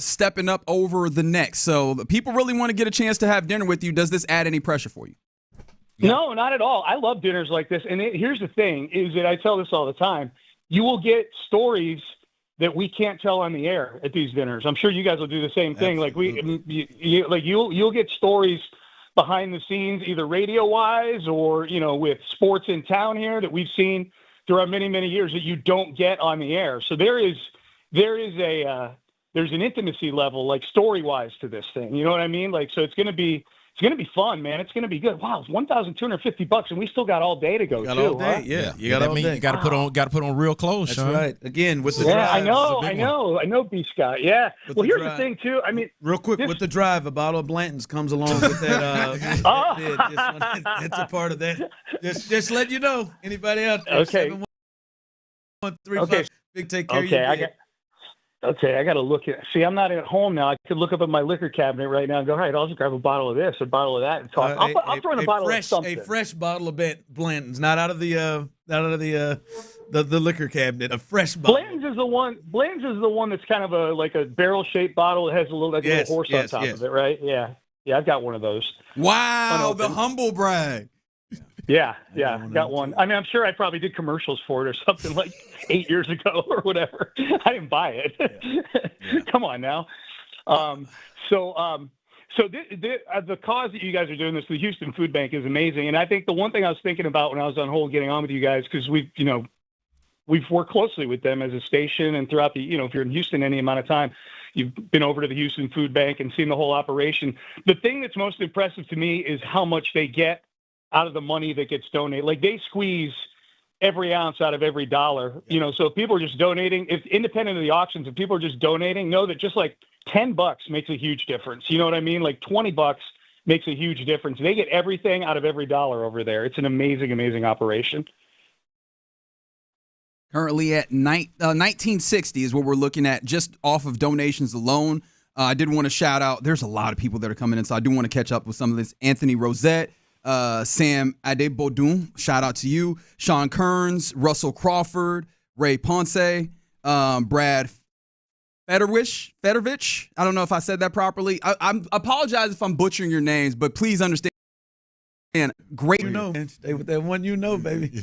stepping up over the next. So the people really want to get a chance to have dinner with you. Does this add any pressure for you? No, not at all. I love dinners like this. And here's the thing, is that I tell this all the time. You will get stories that we can't tell on the air at these dinners. I'm sure you guys will do the same thing. Absolutely. Like you'll get stories behind the scenes, either radio-wise or, with sports in town here that we've seen throughout many, many years that you don't get on the air. So there's an intimacy level, like story-wise, to this thing. You know what I mean? Like, so it's going to be fun, man. It's going to be good. Wow, it's $1,250, and we still got all day to go. All day, yeah. You got all day. You got to put on real clothes, That's Sean. right. Again, with the yeah, Drive. I know, B. Scott. Yeah. Well, here's the thing too. I mean, real quick, with the Drive, a bottle of Blanton's comes along with that. It's a part of that. Just let you know. Anybody out there? Okay. 713 Big, take care of you. I got to look at. See, I'm not at home now. I could look up at my liquor cabinet right now and go, all right, I'll just grab a bottle of this, a bottle of that, and talk. I'll throw in a bottle of something. A fresh bottle of Blanton's, not out of the liquor cabinet. A fresh bottle. Blanton's is the one. That's kind of like a barrel shaped bottle. It has a little little horse on top of it, right? Yeah, I've got one of those. Wow, the humble brag. Yeah, got one. I mean, I'm sure I probably did commercials for it or something like 8 years ago or whatever. I didn't buy it. Yeah. Come on now. So the cause that you guys are doing this, the Houston Food Bank, is amazing. And I think the one thing I was thinking about when I was on hold getting on with you guys, because we've worked closely with them as a station and throughout the, if you're in Houston any amount of time, you've been over to the Houston Food Bank and seen the whole operation. The thing that's most impressive to me is how much they get out of the money that gets donated. Like, they squeeze every ounce out of every dollar, so if people are just donating, if independent of the auctions, if people are just donating, know that just like $10 makes a huge difference. You know what I mean? Like $20 makes a huge difference. They get everything out of every dollar over there. It's an amazing, amazing operation. Currently at 1960 is what we're looking at just off of donations alone. I did want to shout out, there's a lot of people that are coming in, so I do want to catch up with some of this. Anthony Rosette, Sam Adebodun, shout out to you. Sean Kearns, Russell Crawford, Ray Ponce, Brad Federvich. I don't know if I said that properly. I apologize if I'm butchering your names, but please understand. Great. Stay with that one, baby.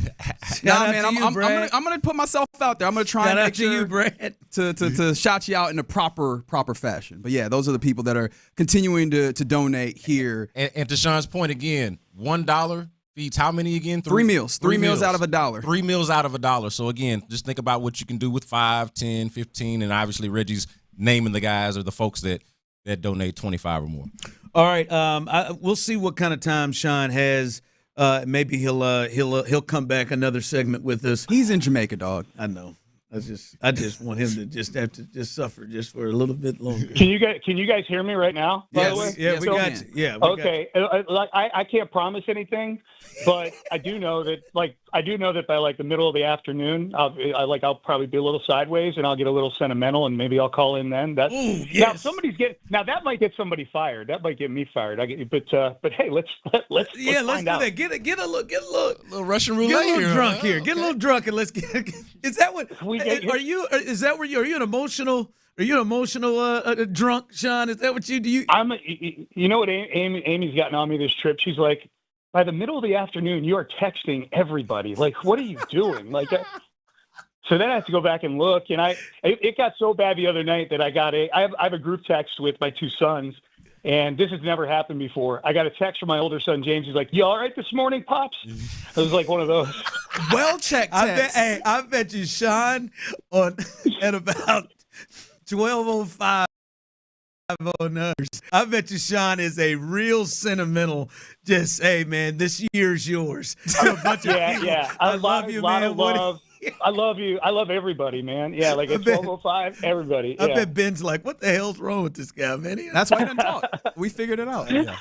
Man, I'm gonna put myself out there. I'm gonna try and make sure Brad. to shout you out in a proper fashion. But yeah, those are the people that are continuing to donate here. And to Sean's point again, $1 feeds how many again? Three meals. Three meals out of $1. 3 meals out of $1. So again, just think about what you can do with 5, 10, 15, and obviously Reggie's naming the guys or the folks that donate 25 or more. All right, we'll see what kind of time Sean has. Maybe he'll come back another segment with us. He's in Jamaica, dog. I know. I just want him to just have to just suffer just for a little bit longer. Can you guys hear me right now? By the way, yeah, we got you. Yeah. Okay. I can't promise anything, but I do know that by the middle of the afternoon, I'll probably be a little sideways and I'll get a little sentimental and maybe I'll call in then. Yes. Now that might get somebody fired. That might get me fired. But hey, let's find out. Do that. Get a little Russian roulette. Get a little drunk here. Get a little drunk and let's get. Is that what? Are you? Is that where you? Are you an emotional? Are you an emotional drunk, Sean? Is that what you do? You know what Amy's gotten on me this trip? She's like, by the middle of the afternoon, you are texting everybody. Like, what are you doing? So then I have to go back and look. And it got so bad the other night that I have a group text with my two sons, and this has never happened before. I got a text from my older son, James. He's like, "You all right this morning, Pops?" It was like one of those. Well checked text. I bet you Sean at about 12:05 nerves. I bet you Sean is a real sentimental. Just, hey man, this year's yours. To a bunch of people. I love you, man. I love you. I love everybody, man. Yeah, like at 12:05, everybody. Yeah. I bet Ben's like, what the hell's wrong with this guy, man? That's why he doesn't talk. We figured it out. Yeah.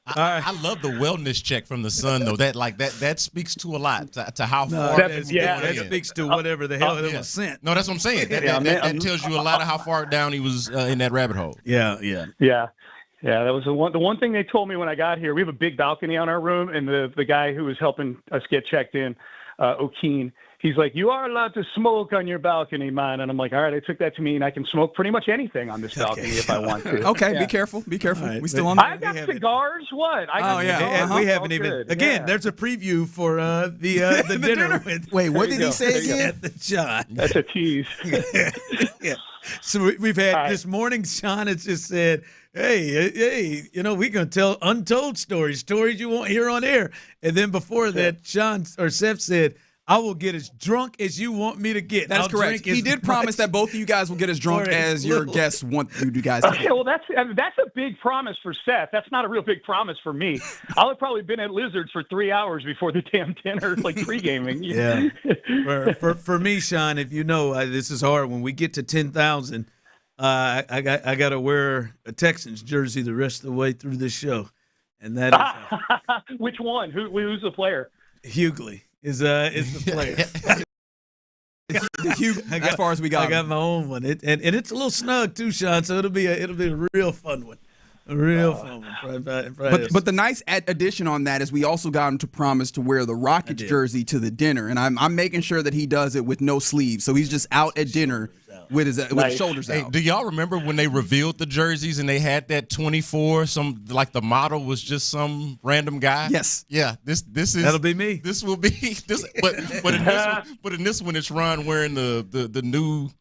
I love the wellness check from the Sun, though. That speaks to a lot to how far. That speaks to whatever the hell it was sent. No, that's what I'm saying. That tells you a lot of how far down he was in that rabbit hole. Yeah. That was the one thing they told me when I got here. We have a big balcony on our room, and the guy who was helping us get checked in, O'Keen, he's like, you are allowed to smoke on your balcony, man. And I'm like, all right, I took that to mean I can smoke pretty much anything on this balcony if I want to. Okay, be careful. Right, we still on I've got cigars. What? We haven't even. Again, there's a preview for the dinner. Wait, what did he say again? At the John. That's a tease. Yeah. So we've had this morning. Sean has just said, Hey, we're going to tell untold stories you won't hear on air. And then before that, Sean or Seth said, I will get as drunk as you want me to get. That's correct. He did promise that both of you guys will get as drunk as your guests want you guys to get. Okay, well, that's a big promise for Seth. That's not a real big promise for me. I'll have probably been at Lizards for 3 hours before the damn dinner, like pre-gaming. Yeah. for me, Sean, if you know, this is hard. When we get to 10,000, I got to wear a Texans jersey the rest of the way through this show. And that is which one? Who's the player? Hughley. Is the player. As far as we got, I got my own one, and it's a little snug too, Sean. So it'll be a real fun one, a real fun one. But the nice addition on that is we also got him to promise to wear the Rockets jersey to the dinner, and I'm making sure that he does it with no sleeves, so he's just out at dinner with his shoulders out. Do y'all remember when they revealed the jerseys and they had that 24? The model was just some random guy. Yes. Yeah. This is that'll be me. This will be this. But in this one, it's Ron wearing the new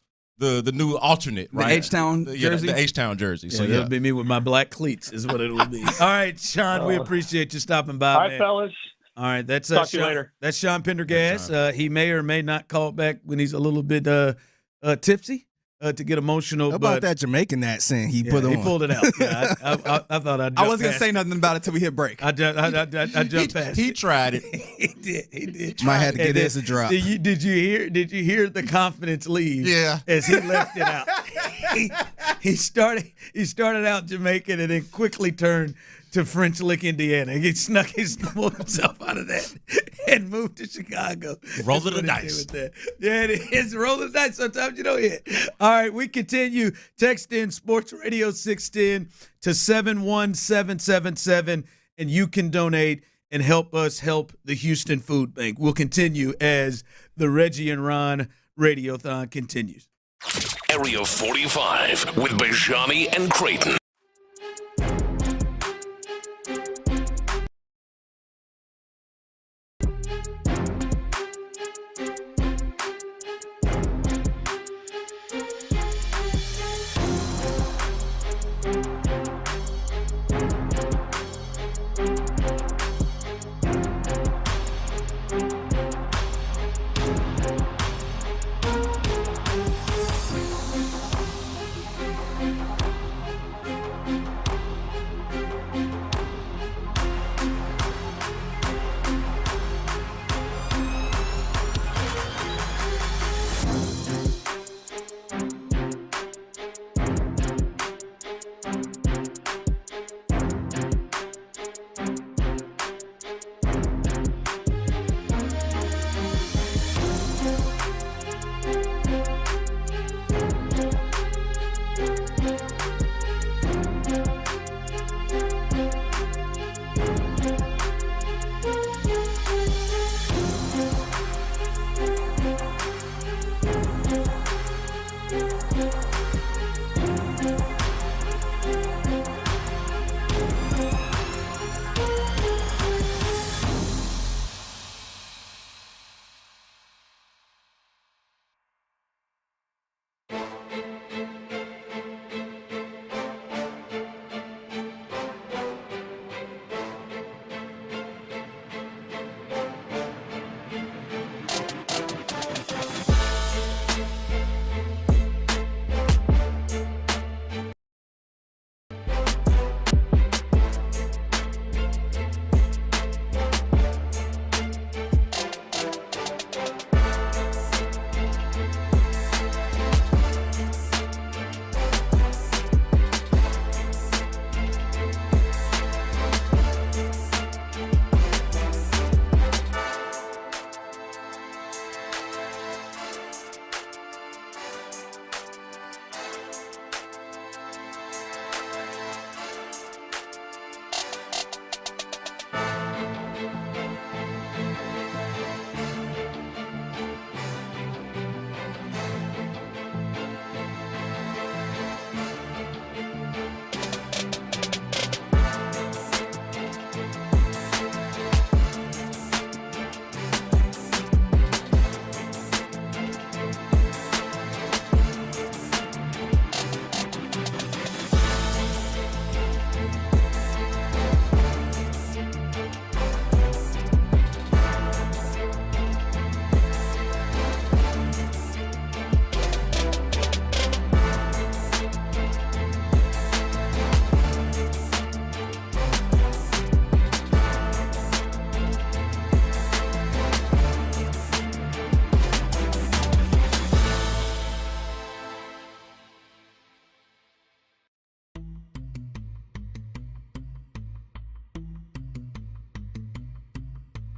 alternate, right? The H-Town jersey. The H-Town jersey. So it'll be me with my black cleats is what it will be. All right, Sean, we appreciate you stopping by. All right, fellas. All right, that's Talk to you later. That's Sean Pendergast. He may or may not call back when he's a little bit tipsy to get emotional. How about that Jamaican accent he put on? He pulled it out. Yeah, I thought I'd. I wasn't gonna say nothing about it till we hit break. I jumped past. He tried it. He did. Might have to get this a drop. Did you hear the confidence leave? Yeah. As he left it out. He started out Jamaican and then quickly turned to French Lick, Indiana. He snuck himself out of that and moved to Chicago. Roll of the dice. Yeah, it is. Roll of the dice. Sometimes you don't hit. All right, we continue. Text in Sports Radio 610 to 71777, and you can donate and help us help the Houston Food Bank. We'll continue as the Reggie and Ron Radiothon continues. Area 45 with Bijani and Creighton.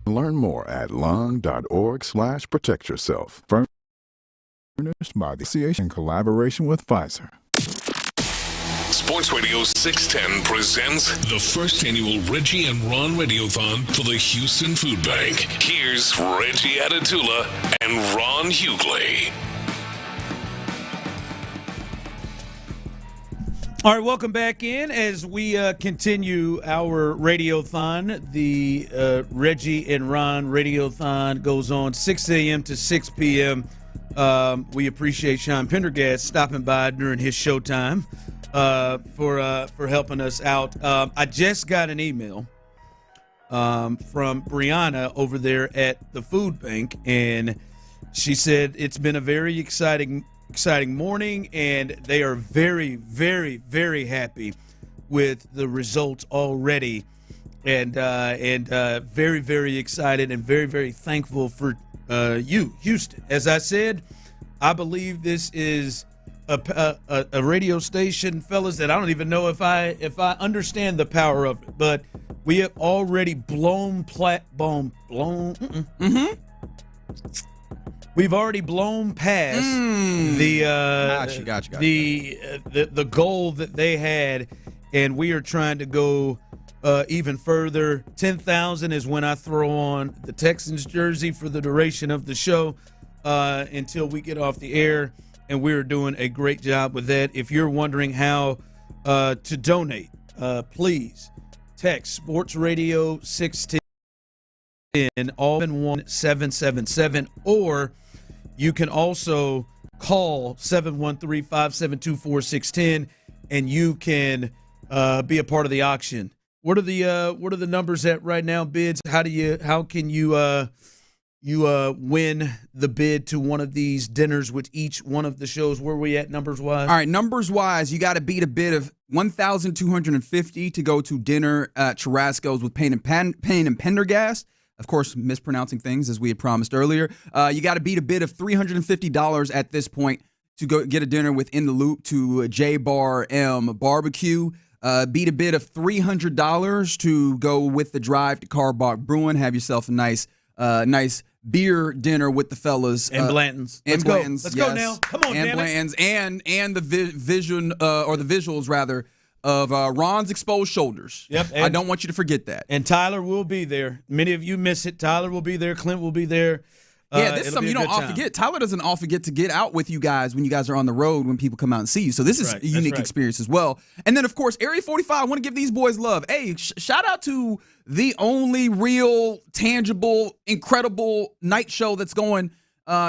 Learn more at lung.org/protectyourself. Furnished by the Association in collaboration with Pfizer. Sports Radio 610 presents the first annual Reggie and Ron Radiothon for the Houston Food Bank. Here's Reggie Atatula and Ron Hughley. All right, welcome back in as we continue our Radiothon. The Reggie and Ron Radiothon goes on 6 a.m. to 6 p.m. We appreciate Sean Pendergast stopping by during his showtime for helping us out. I just got an email from Brianna over there at the food bank, and she said it's been a very exciting morning, and they are very, very, very happy with the results already, and very, very excited and very, very thankful for you, Houston. As I said, I believe this is a radio station, fellas, that I don't even know if I understand the power of it, but we have already We've already blown past the goal that they had, and we are trying to go even further. 10,000 is when I throw on the Texans jersey for the duration of the show until we get off the air, and we're doing a great job with that. If you're wondering how to donate, please text Sports Radio 610 all in 1777, or you can also call 713-572-4610, and you can be a part of the auction. What are the numbers at right now? Bids? How can you win the bid to one of these dinners with each one of the shows? Where are we at numbers wise? All right, numbers wise, you got to beat a bid of $1,250 to go to dinner at Churrasco's with Payne and Pendergast. Of course, mispronouncing things as we had promised earlier. You got to beat a bid of $350 at this point to go get a dinner within the loop to J Bar M Barbecue. Beat a bid of $300 to go with the drive to Carbach Brewing. Have yourself a nice beer dinner with the fellas. And Blanton's. And Blanton's. Let's go now. Come on, and damn Blanton's and the vision or the visuals rather of Ron's exposed shoulders. Yep. I don't want you to forget that. And Tyler will be there. Many of you miss it. Tyler will be there. Clint will be there. Yeah, this is something you don't all forget. Tyler doesn't all forget to get out with you guys when you guys are on the road when people come out and see you. So this is a unique experience as well. And then, of course, Area 45, I want to give these boys love. Hey, shout out to the only real, tangible, incredible night show that's going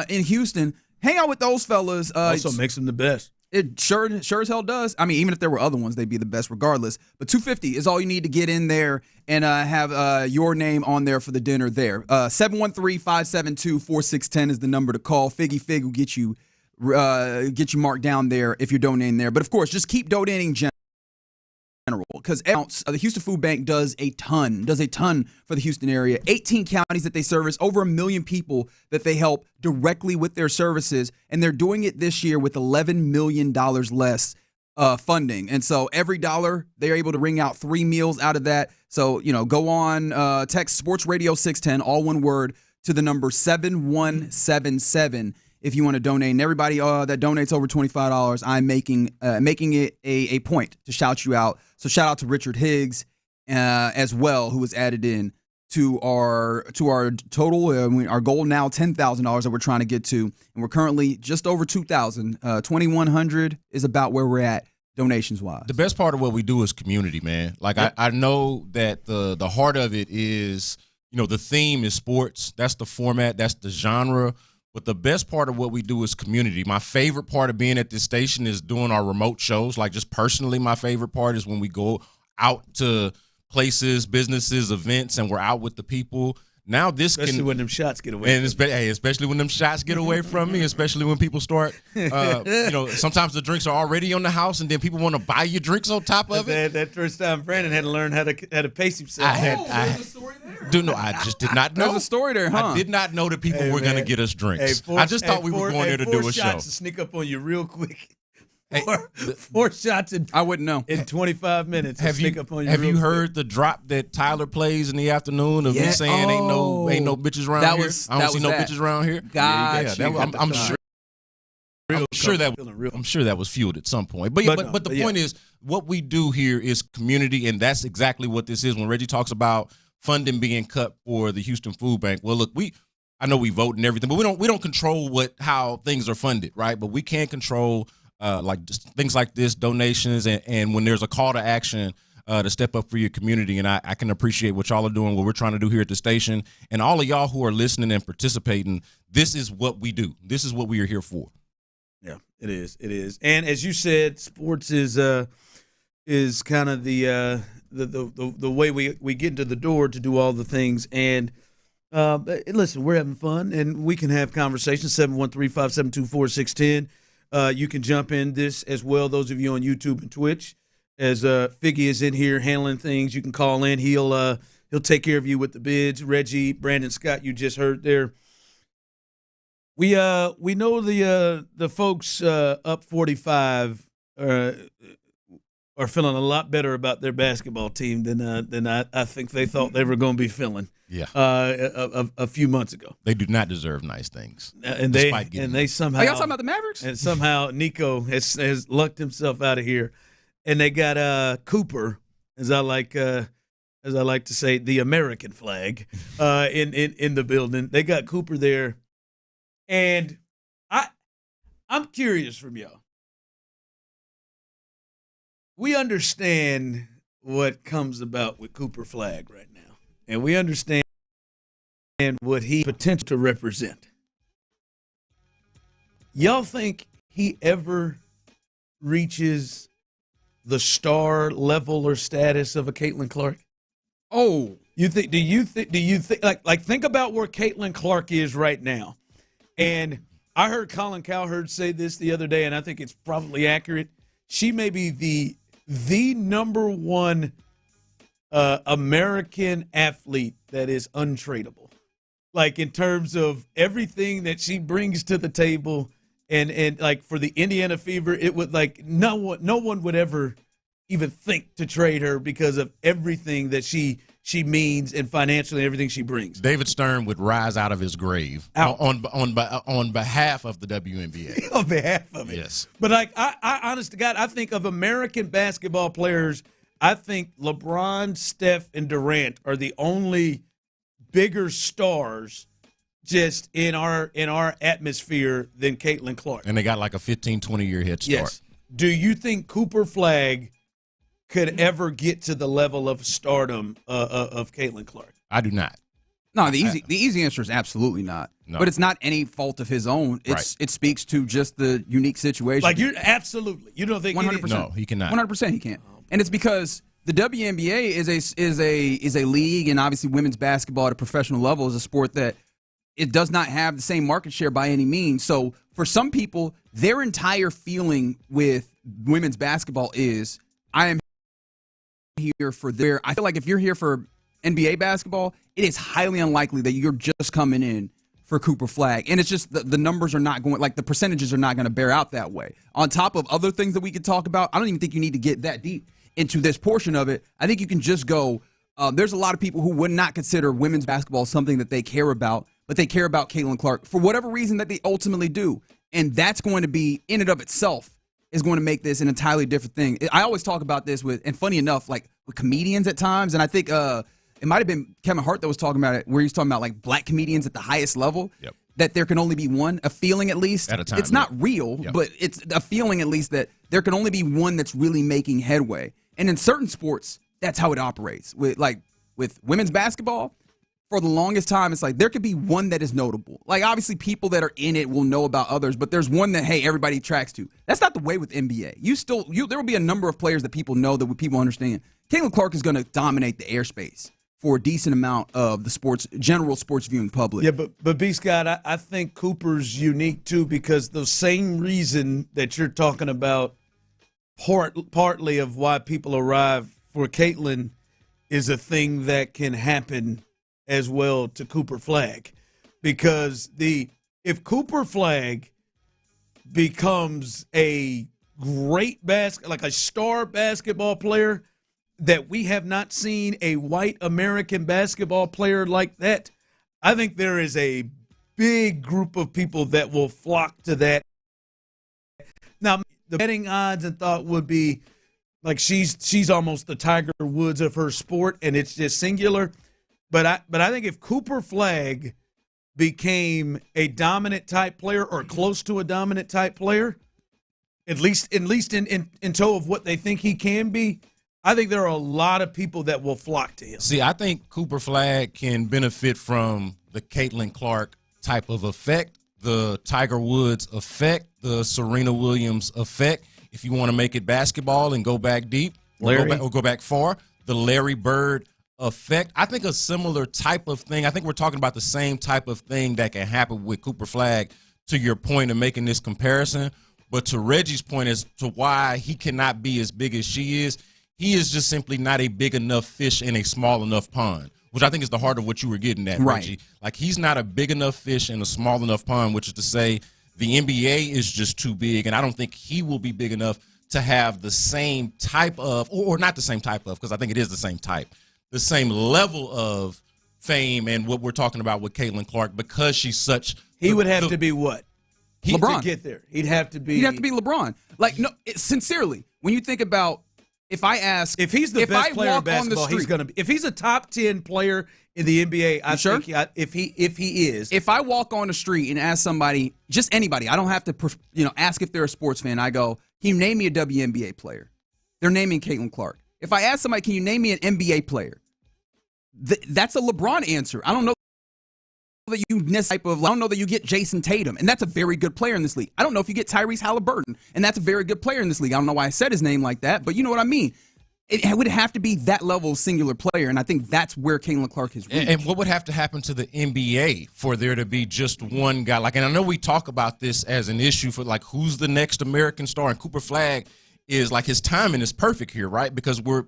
in Houston. Hang out with those fellas. Also makes them the best. It sure as hell does. I mean, even if there were other ones, they'd be the best regardless. But $250 is all you need to get in there and have your name on there for the dinner there. 713-572-4610 is the number to call. Figgy Fig will get you marked down there if you're donating there. But, of course, just keep donating general because the Houston Food Bank does a ton for the Houston area. 18 counties that they service, over 1 million people that they help directly with their services, and they're doing it this year with $11 million less funding. And so every dollar, they're able to wring out 3 meals out of that. So, go on, text Sports Radio 610, all one word, to the number 7177 if you want to donate. And everybody that donates over $25, I'm making it a point to shout you out. So shout out to Richard Higgs as well, who was added in to our total. Our goal now, $10,000 that we're trying to get to, and we're currently just over 2,000. 2,100 is about where we're at donations wise. The best part of what we do is community, man. Like yep. I know that the heart of it is, the theme is sports. That's the format. That's the genre. But the best part of what we do is community. My favorite part of being at this station is doing our remote shows. Like, just personally, my favorite part is when we go out to places, businesses, events, and we're out with the people. Now especially when them shots get away. Especially when them shots get away from me. Especially when people start. Sometimes the drinks are already on the house, and then people want to buy you drinks on top of it. That first time Brandon had to learn how to pace himself. There's a story there. I just did not know. There's a story there, huh? I did not know that people were going to get us drinks. I just thought we were going there to do a show. Shots to sneak up on you real quick. Four shots in I wouldn't know in 25 minutes. Have you heard the drop that Tyler plays in the afternoon of me saying ain't no bitches around here? I don't see no bitches around here. I'm sure that was fueled at some point. But the point is, what we do here is community, and that's exactly what this is. When Reggie talks about funding being cut for the Houston Food Bank, well, look, I know we vote and everything, but we don't control how things are funded, right? But we can control like just things like this, donations, and when there's a call to action to step up for your community. And I can appreciate what y'all are doing, what we're trying to do here at the station, and all of y'all who are listening and participating. This is what we do. This is what we are here for. Yeah, it is. It is. And as you said, sports is kind of the way we get into the door to do all the things. And listen, we're having fun, and we can have conversations. 713-572-4610. You can jump in this as well. Those of you on YouTube and Twitch, as Figgy is in here handling things, you can call in. He'll take care of you with the bids. Reggie, Brandon Scott, you just heard there. We know the folks up 45 are feeling a lot better about their basketball team than I think they thought they were going to be feeling. Yeah. A few months ago. They do not deserve nice things. And they somehow. Are y'all talking about the Mavericks? And somehow Nico has lucked himself out of here, and they got Cooper, as I like to say, the American flag, in the building. They got Cooper there. And I'm curious from y'all. We understand what comes about with Cooper Flag right now, and we understand what he potential to represent. Y'all think he ever reaches the star level or status of a Caitlin Clark? Oh, do you think like think about where Caitlin Clark is right now? And I heard Colin Cowherd say this the other day, and I think it's probably accurate. She may be the number one American athlete that is untradeable. Like in terms of everything that she brings to the table, and like for the Indiana Fever, it would like no one would ever even think to trade her because of everything that she means and financially everything she brings. David Stern would rise out of his grave on behalf of the WNBA. On behalf of it. Yes. But like I honest to God, I think of American basketball players, I think LeBron, Steph, and Durant are the only bigger stars just in our atmosphere than Caitlin Clark. And they got like a 15, 20-year head start. Yes. Do you think Cooper Flag could ever get to the level of stardom of Caitlin Clark? I do not. No, the easy answer is absolutely not. No. But it's not any fault of his own. It speaks to just the unique situation. Like you don't think 100%? No, he cannot. 100% he can't. And it's because the WNBA is a league, and obviously women's basketball at a professional level is a sport that it does not have the same market share by any means. So for some people, their entire feeling with women's basketball is, I am here for their. I feel like if you're here for NBA basketball, it is highly unlikely that you're just coming in for Cooper Flag. And it's just the numbers are not going, like the percentages are not going to bear out that way. On top of other things that we could talk about, I don't even think you need to get that deep into this portion of it. I think you can just go, there's a lot of people who would not consider women's basketball something that they care about, but they care about Caitlin Clark for whatever reason that they ultimately do. And that's going to be, in and of itself, is going to make this an entirely different thing. I always talk about this with, and funny enough, like with comedians at times, and I think it might have been Kevin Hart that was talking about it, where he's talking about like black comedians at the highest level, that there can only be one, a feeling at least. At a time. It's not real, but it's a feeling at least that there can only be one that's really making headway. And in certain sports, that's how it operates. With women's basketball, for the longest time, it's like there could be one that is notable. Like, obviously, people that are in it will know about others, but there's one that, hey, everybody tracks to. That's not the way with NBA. There will be a number of players that people know, that people understand. Caitlin Clark is going to dominate the airspace for a decent amount of the general sports viewing public. Yeah, but B. Scott, I think Cooper's unique, too, because the same reason that you're talking about, partly of why people arrive for Caitlin, is a thing that can happen as well to Cooper Flag, because if Cooper Flag becomes a great like a star basketball player that we have not seen a white American basketball player like that. I think there is a big group of people that will flock to that. Now, the betting odds and thought would be like she's almost the Tiger Woods of her sport, and it's just singular. But I think if Cooper Flagg became a dominant type player or close to a dominant type player, at least in tow of what they think he can be, I think there are a lot of people that will flock to him. See, I think Cooper Flagg can benefit from the Caitlin Clark type of effect, the Tiger Woods effect, the Serena Williams effect. If you want to make it basketball and go back deep or go back far, the Larry Bird effect. I think a similar type of thing. I think we're talking about the same type of thing that can happen with Cooper Flagg, to your point of making this comparison. But to Reggie's point as to why he cannot be as big as she is, he is just simply not a big enough fish in a small enough pond, which I think is the heart of what you were getting at, Reggie. Like, he's not a big enough fish in a small enough pond, which is to say the NBA is just too big, and I don't think he will be big enough to have the same type of, or not the same type of, because I think it is the same type, the same level of fame and what we're talking about with Caitlin Clark, because she's such. He would have to be what? LeBron. To get there. He'd have to be LeBron. Like, no, sincerely, when you think about, if he's the best player in basketball, he's going to be. If he's a top 10 player in the NBA, I think if he is. If I walk on the street and ask somebody, just anybody, I don't have to ask if they're a sports fan. I go, can you name me a WNBA player? They're naming Caitlin Clark. If I ask somebody, can you name me an NBA player? That's a LeBron answer. I don't know that I don't know that you get Jason Tatum, and that's a very good player in this league. I don't know if you get Tyrese Halliburton, and that's a very good player in this league. I don't know why I said his name like that, but you know what I mean. It would have to be that level of singular player, and I think that's where Caitlin Clark has reached. And what would have to happen to the NBA for there to be just one guy? Like, and I know we talk about this as an issue for, like, who's the next American star, and Cooper Flagg is, like, his timing is perfect here, right? Because we're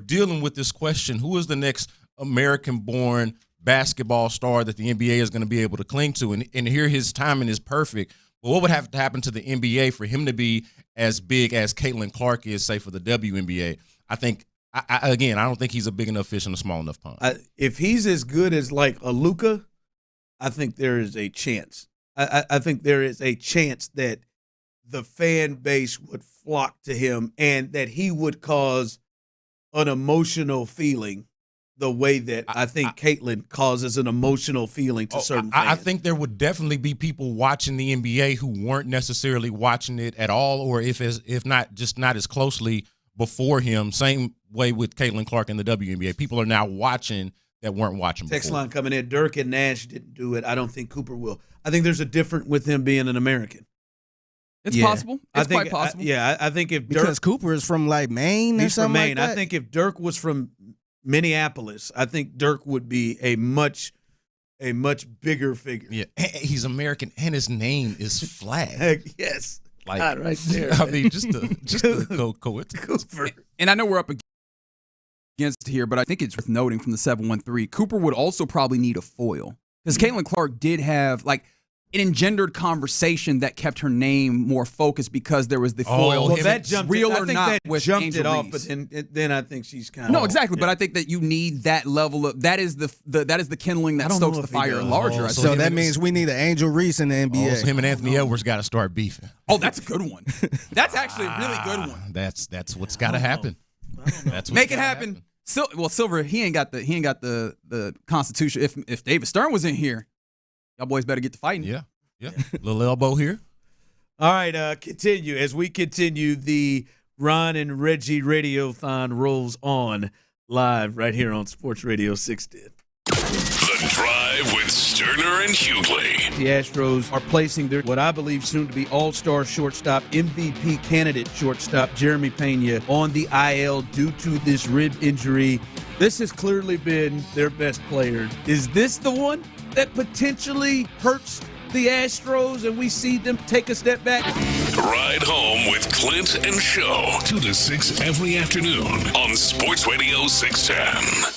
dealing with this question, who is the next American-born basketball star that the NBA is going to be able to cling to, and here his timing is perfect. But what would have to happen to the NBA for him to be as big as Caitlin Clark is, say, for the WNBA? I think, I don't think he's a big enough fish in a small enough pond. If he's as good as, like, a Luka, I think there is a chance. I think there is a chance that the fan base would flock to him and that he would cause an emotional feeling the way that I think Caitlin causes an emotional feeling to certain fans. I think there would definitely be people watching the NBA who weren't necessarily watching it at all, or if not, just not as closely before him. Same way with Caitlin Clark in the WNBA. People are now watching that weren't watching before. Text line coming in. Dirk and Nash didn't do it. I don't think Cooper will. I think there's a difference with him being an American. It's possible. It's quite possible. I think if Dirk, because Cooper is from, like, Maine or something like that. I think if Dirk was from Minneapolis, I think Dirk would be a much bigger figure. Yeah, he's American, and his name is Flagg. Yes, like God, right there. I mean, just a coincidence. And I know we're up against here, but I think it's worth noting from the 713, Cooper would also probably need a foil, because Caitlin Clark did have, like, it engendered conversation that kept her name more focused because there was the foil. Well, that jumped real it. or I think not that with jumped Angel it off, Reese. but then I think she's kind of no, exactly. But I think that you need that level of that is the kindling that stokes the fire larger. So that means we need an Angel Reese in the NBA. So him and Anthony Edwards got to start beefing. Oh, that's a good one. That's actually a really good one. That's what's got to happen. Make it happen. Silver, he ain't got the Constitution. If David Stern was in here, y'all boys better get to fighting. Yeah. Yeah, little elbow here. All right, continue. As we continue, the Ron and Reggie Radiothon rolls on live right here on Sports Radio 610. The Drive with Stoerner and Hughley. The Astros are placing their, what I believe soon to be all-star shortstop, MVP candidate shortstop, Jeremy Pena, on the IL due to this rib injury. This has clearly been their best player. Is this the one that potentially hurts the Astros and we see them take a step back? Ride home with Clint and Show, 2 to 6 every afternoon on Sports Radio 610.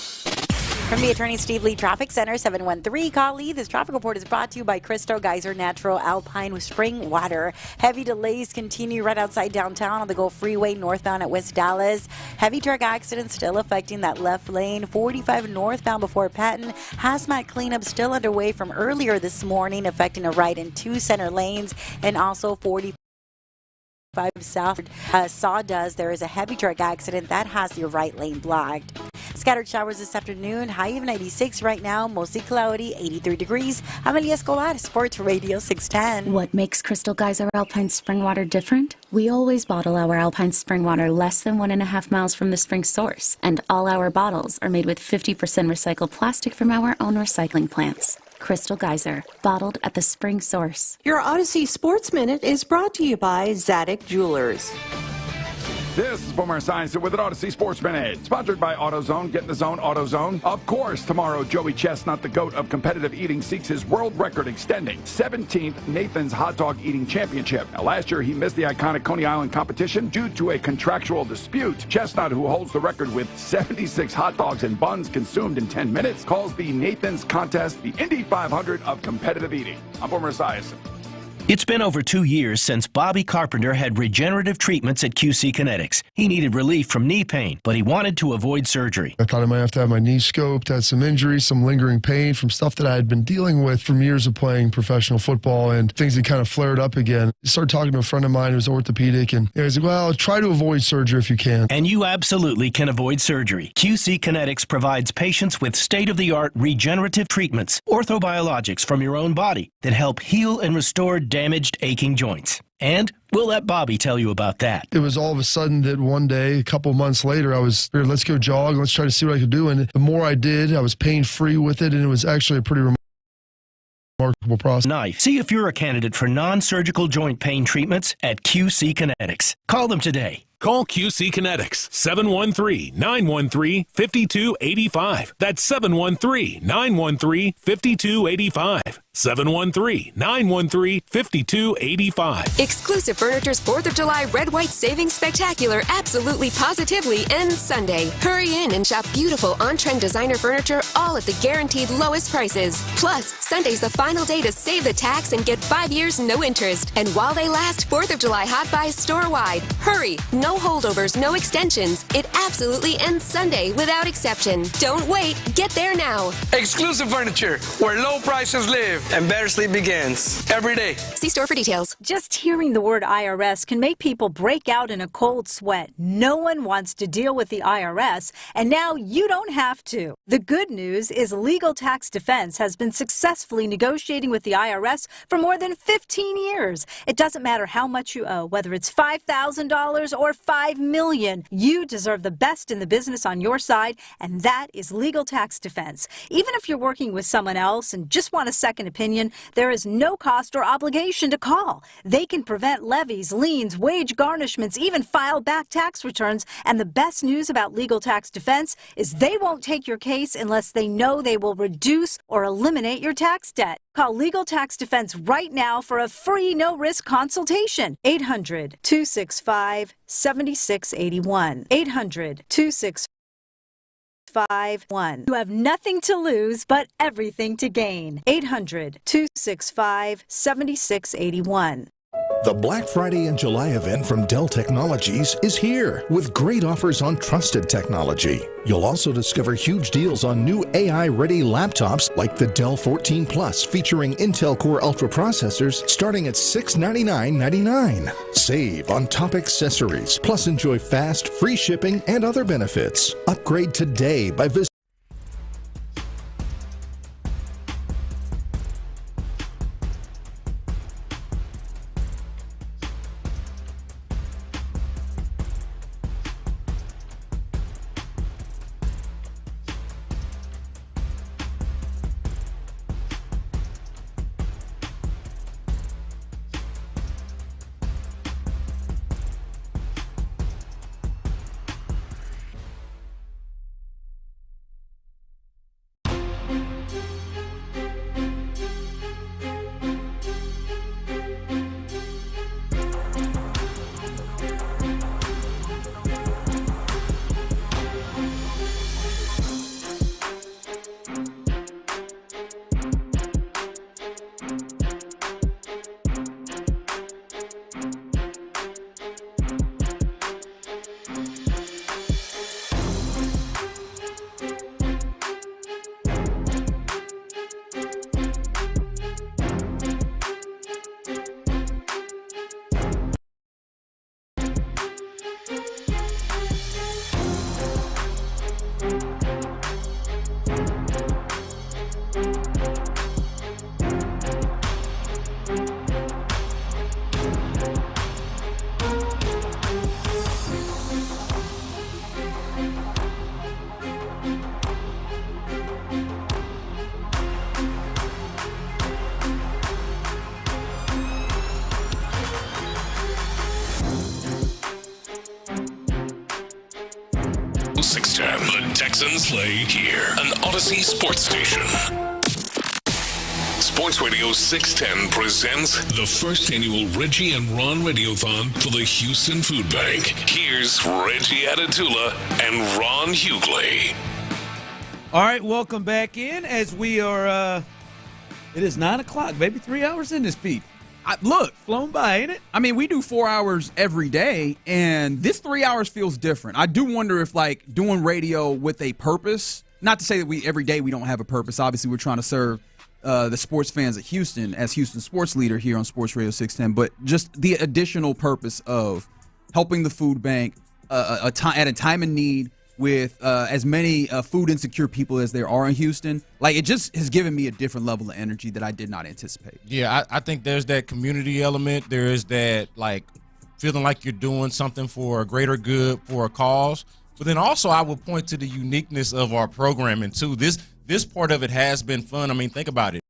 From the Attorney Steve Lee Traffic Center, 713, call Lee. This traffic report is brought to you by Crystal Geyser Natural Alpine with Spring Water. Heavy delays continue right outside downtown on the Gulf Freeway northbound at West Dallas. Heavy truck accident still affecting that left lane. 45 northbound before Patton. Hazmat cleanup still underway from earlier this morning, affecting a right in 2 center lanes, and also 45 south Sawdust. There is a heavy truck accident that has your right lane blocked. Scattered showers this afternoon, high of 96 right now, mostly cloudy, 83 degrees. I'm Elia Escobar, Sports Radio 610. What makes Crystal Geyser Alpine Spring Water different? We always bottle our Alpine Spring Water less than 1.5 miles from the spring source, and all our bottles are made with 50% recycled plastic from our own recycling plants. Crystal Geyser, bottled at the spring source. Your Odyssey Sports Minute is brought to you by Zadig Jewelers. This is Boomer Science with an Odyssey Sports Minute, sponsored by AutoZone. Get in the zone, AutoZone. Of course, tomorrow, Joey Chestnut, the GOAT of competitive eating, seeks his world record extending 17th Nathan's Hot Dog Eating Championship. Now, last year, he missed the iconic Coney Island competition due to a contractual dispute. Chestnut, who holds the record with 76 hot dogs and buns consumed in 10 minutes, calls the Nathan's contest the Indy 500 of competitive eating. I'm Boomer Science. It's been over 2 years since Bobby Carpenter had regenerative treatments at QC Kinetics. He needed relief from knee pain, but he wanted to avoid surgery. I thought I might have to have my knee scoped, had some injuries, some lingering pain from stuff that I had been dealing with from years of playing professional football, and things had kind of flared up again. I started talking to a friend of mine who was orthopedic, and he was like, well, try to avoid surgery if you can. And you absolutely can avoid surgery. QC Kinetics provides patients with state-of-the-art regenerative treatments, orthobiologics from your own body that help heal and restore damaged, aching joints. And we'll let Bobby tell you about that. It was all of a sudden that one day, a couple months later, I was, let's go jog, let's try to see what I could do. And the more I did, I was pain-free with it, and it was actually a pretty remarkable process. See if you're a candidate for non-surgical joint pain treatments at QC Kinetics. Call them today. Call QC Kinetics, 713-913-5285. That's 713-913-5285. 713-913-5285. Exclusive Furniture's 4th of July Red White Savings Spectacular absolutely positively ends Sunday. Hurry in and shop beautiful on-trend designer furniture all at the guaranteed lowest prices. Plus, Sunday's the final day to save the tax and get 5 years no interest. And while they last, 4th of July hot buys store-wide. Hurry! No holdovers, no extensions. It absolutely ends Sunday without exception. Don't wait. Get there now. Exclusive Furniture, where low prices live and better sleep begins. Every day. See store for details. Just hearing the word IRS can make people break out in a cold sweat. No one wants to deal with the IRS, and now you don't have to. The good news is Legal Tax Defense has been successfully negotiating with the IRS for more than 15 years. It doesn't matter how much you owe, whether it's $5,000 or $5 million. You deserve the best in the business on your side, and that is Legal Tax Defense. Even if you're working with someone else and just want a second opinion, there is no cost or obligation to call. They can prevent levies, liens, wage garnishments, even file back tax returns. And the best news about Legal Tax Defense is they won't take your case unless they know they will reduce or eliminate your tax debt. Call Legal Tax Defense right now for a free no-risk consultation. 800-265-7681. 800-265-7681. You have nothing to lose, but everything to gain. 800-265-7681. The Black Friday and July event from Dell Technologies is here with great offers on trusted technology. You'll also discover huge deals on new AI-ready laptops like the Dell 14 Plus featuring Intel Core Ultra processors starting at $699.99. Save on top accessories, plus enjoy fast, free shipping and other benefits. Upgrade today by visiting 610. The Texans play here, an Odyssey sports station. Sports Radio 610 presents the first annual Reggie and Ron Radiothon for the Houston Food Bank. Here's Reggie Atatula and Ron Hughley. All right, welcome back in as we are, it is 9 o'clock, baby. 3 hours in this, Pete. Look, flown by, ain't it? I mean, we do 4 hours every day, and this 3 hours feels different. I do wonder if, like, doing radio with a purpose, not to say that every day we don't have a purpose. Obviously, we're trying to serve the sports fans of Houston as Houston sports leader here on Sports Radio 610, but just the additional purpose of helping the food bank at a time of need with as many food insecure people as there are in Houston. Like, it just has given me a different level of energy that I did not anticipate. Yeah, I think there's that community element. There is that, like, feeling like you're doing something for a greater good, for a cause. But then also I would point to the uniqueness of our programming, too. This part of it has been fun. I mean, think about it.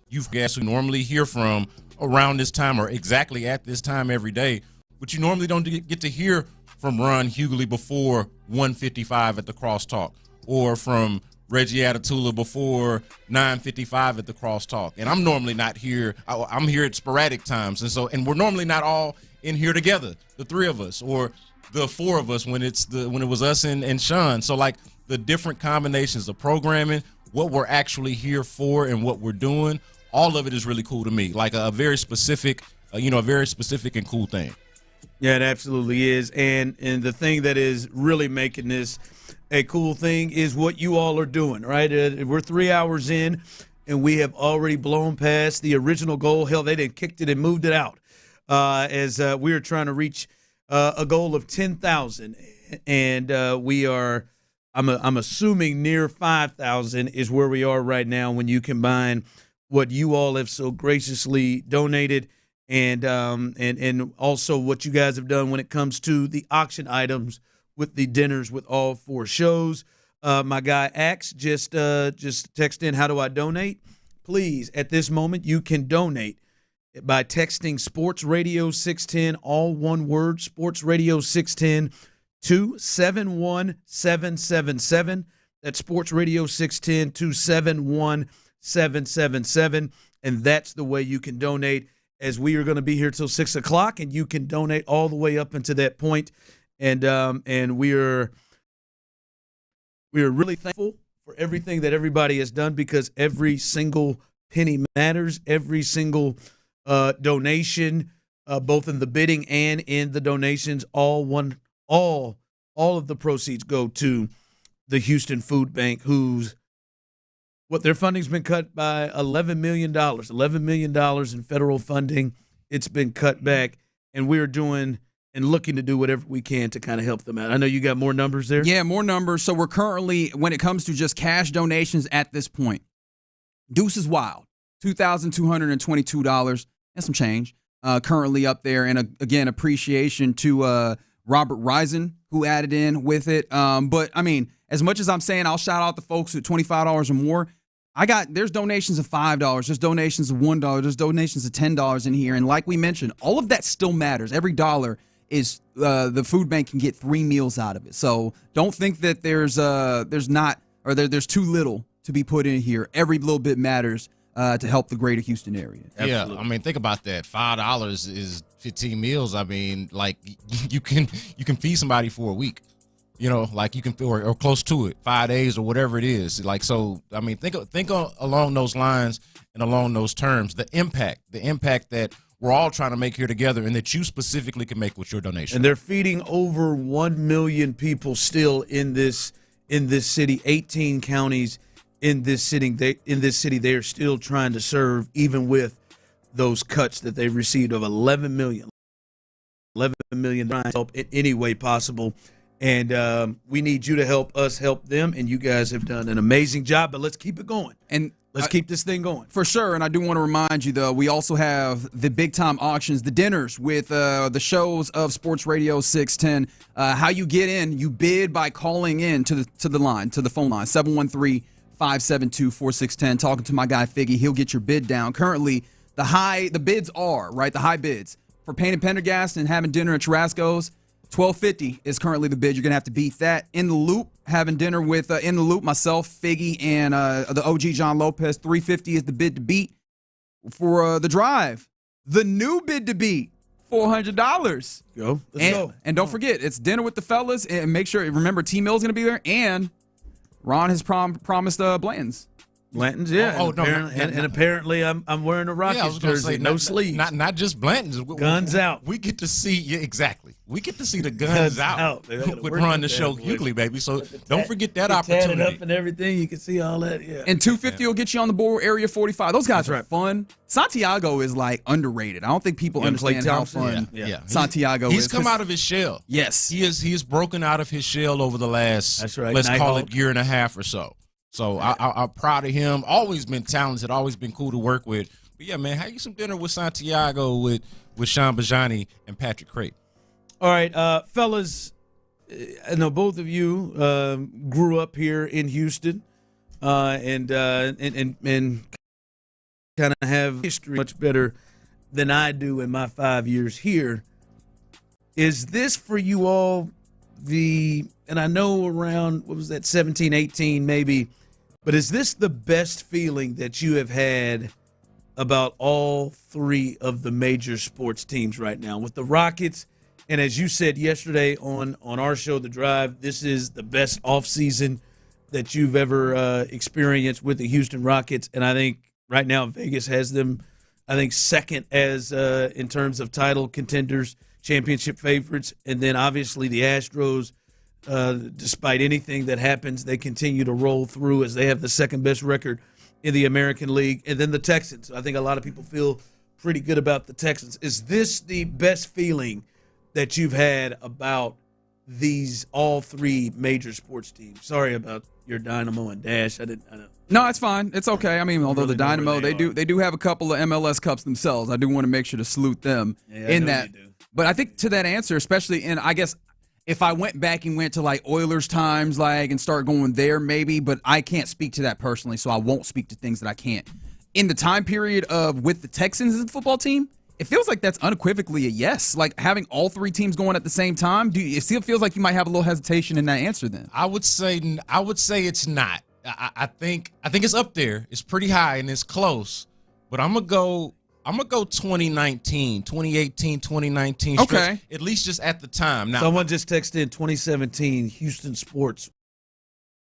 You've guys who normally hear from around this time or exactly at this time every day, but you normally don't get to hear from Ron Hughley before 1:55 at the crosstalk, or from Reggie Atatula before 9:55 at the crosstalk. And I'm normally not here. I'm here at sporadic times, and we're normally not all in here together, the three of us, or the four of us when it was us and Sean. So, like, the different combinations of programming, what we're actually here for, and what we're doing, all of it is really cool to me. Like a very specific, a very specific and cool thing. Yeah, it absolutely is. And the thing that is really making this a cool thing is what you all are doing, right? We're 3 hours in, and we have already blown past the original goal. Hell, they done kicked it and moved it out as we are trying to reach a goal of 10,000. And we are, I'm assuming, near 5,000 is where we are right now when you combine what you all have so graciously donated and also what you guys have done when it comes to the auction items with the dinners with all four shows. My guy Axe just text in, how do I donate? Please, at this moment, you can donate by texting Sports Radio 610, all one word, Sports Radio 610 to 71777. That's Sports Radio 610 to 71777. And that's the way you can donate, as we are going to be here till 6 o'clock, and you can donate all the way up until that point. And we are really thankful for everything that everybody has done, because every single penny matters. Every single donation, both in the bidding and in the donations, all of the proceeds go to the Houston Food Bank, their funding's been cut by $11 million. $11 million in federal funding. It's been cut back, and we're doing and looking to do whatever we can to kind of help them out. I know you got more numbers there. Yeah, more numbers. So we're currently, when it comes to just cash donations at this point, Deuce is wild. $2,222 and some change currently up there. And again, appreciation to Robert Risen, who added in with it. But I mean, as much as I'm saying, I'll shout out the folks at $25 or more. There's donations of $5, there's donations of $1, there's donations of $10 in here. And like we mentioned, all of that still matters. Every dollar is the food bank can get 3 meals out of it. So don't think that there's too little to be put in here. Every little bit matters to help the greater Houston area. Absolutely. Yeah, I mean, think about that. $5 is 15 meals. I mean, like, you can feed somebody for a week. Like you can, or close to it, 5 days or whatever it is. Like, so, I mean, think along those lines and along those terms, the impact that we're all trying to make here together, and that you specifically can make with your donation. And they're feeding over 1 million people still in this city, 18 counties in this city. They are still trying to serve, even with those cuts that they received of 11 million help in any way possible. And we need you to help us help them, and you guys have done an amazing job, but let's keep it going. And let's keep this thing going. For sure, and I do want to remind you, though, we also have the big-time auctions, the dinners with the shows of Sports Radio 610. How you get in, you bid by calling in to the phone line, 713-572-4610. Talking to my guy Figgy, he'll get your bid down. Currently, the high bids for Payne and Pendergast and having dinner at Churrasco's, $12.50 is currently the bid. You're going to have to beat that. In the Loop, having dinner with In the Loop, myself, Figgy, and the OG John Lopez. $3.50 is the bid to beat. For the drive, the new bid to beat, $400. Let's go. And don't forget, it's dinner with the fellas. And make sure, remember, T-Mill's going to be there. And Ron has promised Blanton's. Blanton's, yeah. And apparently I'm wearing a Rockets jersey, no sleeves. Not just Blanton's. Guns out. We get to see, exactly. We get to see the guns out with Ron the Show Hughley, baby. So don't forget that opportunity. Tatted up and everything. You can see all that, yeah. And $250 will get you on the board, Area 45. Those guys are fun. Santiago is, like, underrated. I don't think people understand how fun Santiago is. He's come out of his shell. Yes. He is broken out of his shell over the last, let's call it, year and a half or so. So I'm proud of him. Always been talented, always been cool to work with. But, yeah, man, have you some dinner with Santiago with Sean Bijani and Patrick Creighton. All right, fellas, I know both of you grew up here in Houston and kind of have history much better than I do in my 5 years here. Is this for you all and I know around, 17, 18 maybe, but is this the best feeling that you have had about all three of the major sports teams right now? With the Rockets, and as you said yesterday on our show, The Drive, this is the best offseason that you've ever experienced with the Houston Rockets, and I think right now Vegas has them, I think, second as in terms of title contenders, championship favorites, and then obviously the Astros, despite anything that happens, they continue to roll through as they have the second best record in the American League, and then the Texans. I think a lot of people feel pretty good about the Texans. Is this the best feeling that you've had about these all three major sports teams? Sorry about your Dynamo and Dash. I don't. No, it's fine. It's okay. I mean, although the Dynamo, they do have a couple of MLS Cups themselves. I do want to make sure to salute them in that. But I think to that answer, especially in, I guess, if I went back and went to like Oilers times, like, and start going there, maybe, but I can't speak to that personally, so I won't speak to things that I can't. In the time period of with the Texans as a football team, it feels like that's unequivocally a yes. Like having all three teams going at the same time, it still feels like you might have a little hesitation in that answer then? I would say it's not. I think it's up there. It's pretty high and it's close. But I'm gonna go 2018, 2019 stretch, okay. At least just at the time. Now, someone just texted in 2017 Houston sports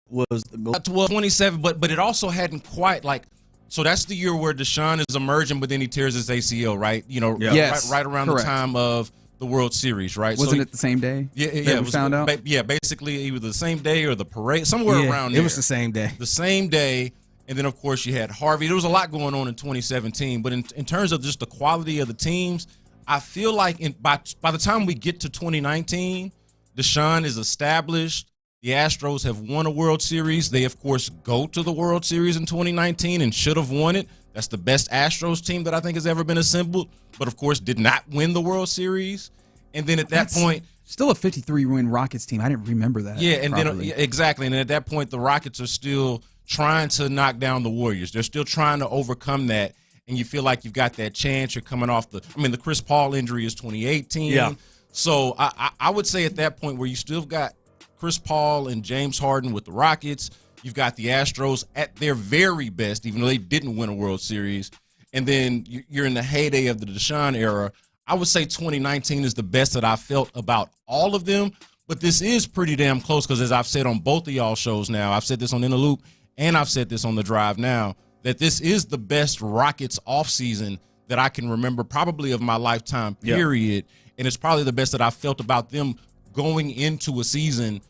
was the goal. 27, but it also hadn't quite like. So that's the year where Deshaun is emerging, but then he tears his ACL, right? You know, yes, right around correct. The time of the World Series, right? Wasn't it the same day? Yeah. It was found out. Basically either the same day or the parade, somewhere around there. It was the same day. The same day. And then, of course, you had Harvey. There was a lot going on in 2017. But in terms of just the quality of the teams, I feel like by the time we get to 2019, Deshaun is established. The Astros have won a World Series. They, of course, go to the World Series in 2019 and should have won it. That's the best Astros team that I think has ever been assembled, but, of course, did not win the World Series. And then at that point – still a 53-win Rockets team. I didn't remember that. Yeah, and properly. Then exactly. And at that point, the Rockets are still – trying to knock down the Warriors. They're still trying to overcome that, and you feel like you've got that chance. You're coming off the Chris Paul injury is 2018. Yeah. So I would say at that point where you still got Chris Paul and James Harden with the Rockets, you've got the Astros at their very best, even though they didn't win a World Series, and then you're in the heyday of the Deshaun era. I would say 2019 is the best that I felt about all of them, but this is pretty damn close because, as I've said on both of y'all shows now, I've said this on In the Loop, and I've said this on The Drive now, that this is the best Rockets offseason that I can remember probably of my lifetime, period. Yeah. And it's probably the best that I felt about them going into a season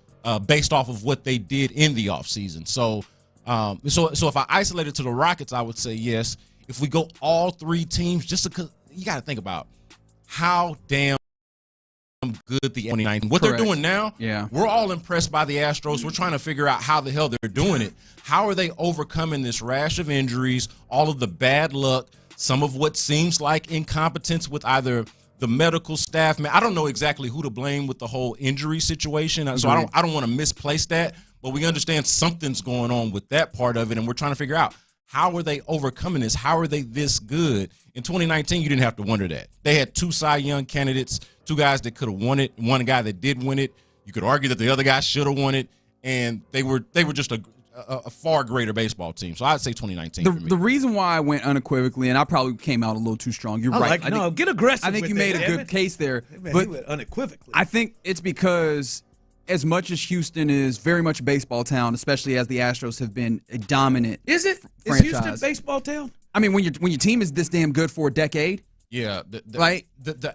based off of what they did in the offseason. So if I isolate it to the Rockets, I would say yes. If we go all three teams, just because you got to think about how damn good the 2019. What Correct. They're doing now, we're all impressed by the Astros. We're trying to figure out how the hell they're doing it. How are they overcoming this rash of injuries, all of the bad luck, some of what seems like incompetence with either the medical staff. Man, I don't know exactly who to blame with the whole injury situation, so I don't want to misplace that, but we understand something's going on with that part of it, and we're trying to figure out how are they overcoming this? How are they this good? In 2019, you didn't have to wonder that. They had two Cy Young candidates, two guys that could have won it, one guy that did win it. You could argue that the other guy should have won it, and they were just a far greater baseball team. So I'd say 2019 for me. The reason why I went unequivocally, and I probably came out a little too strong. You're right. Get aggressive. I think you made a good case there. Man, but he went unequivocally. I think it's because as much as Houston is very much a baseball town, especially as the Astros have been a dominant Is it? Is franchise. Houston a baseball town? I mean, when your team is this damn good for a decade, Yeah, the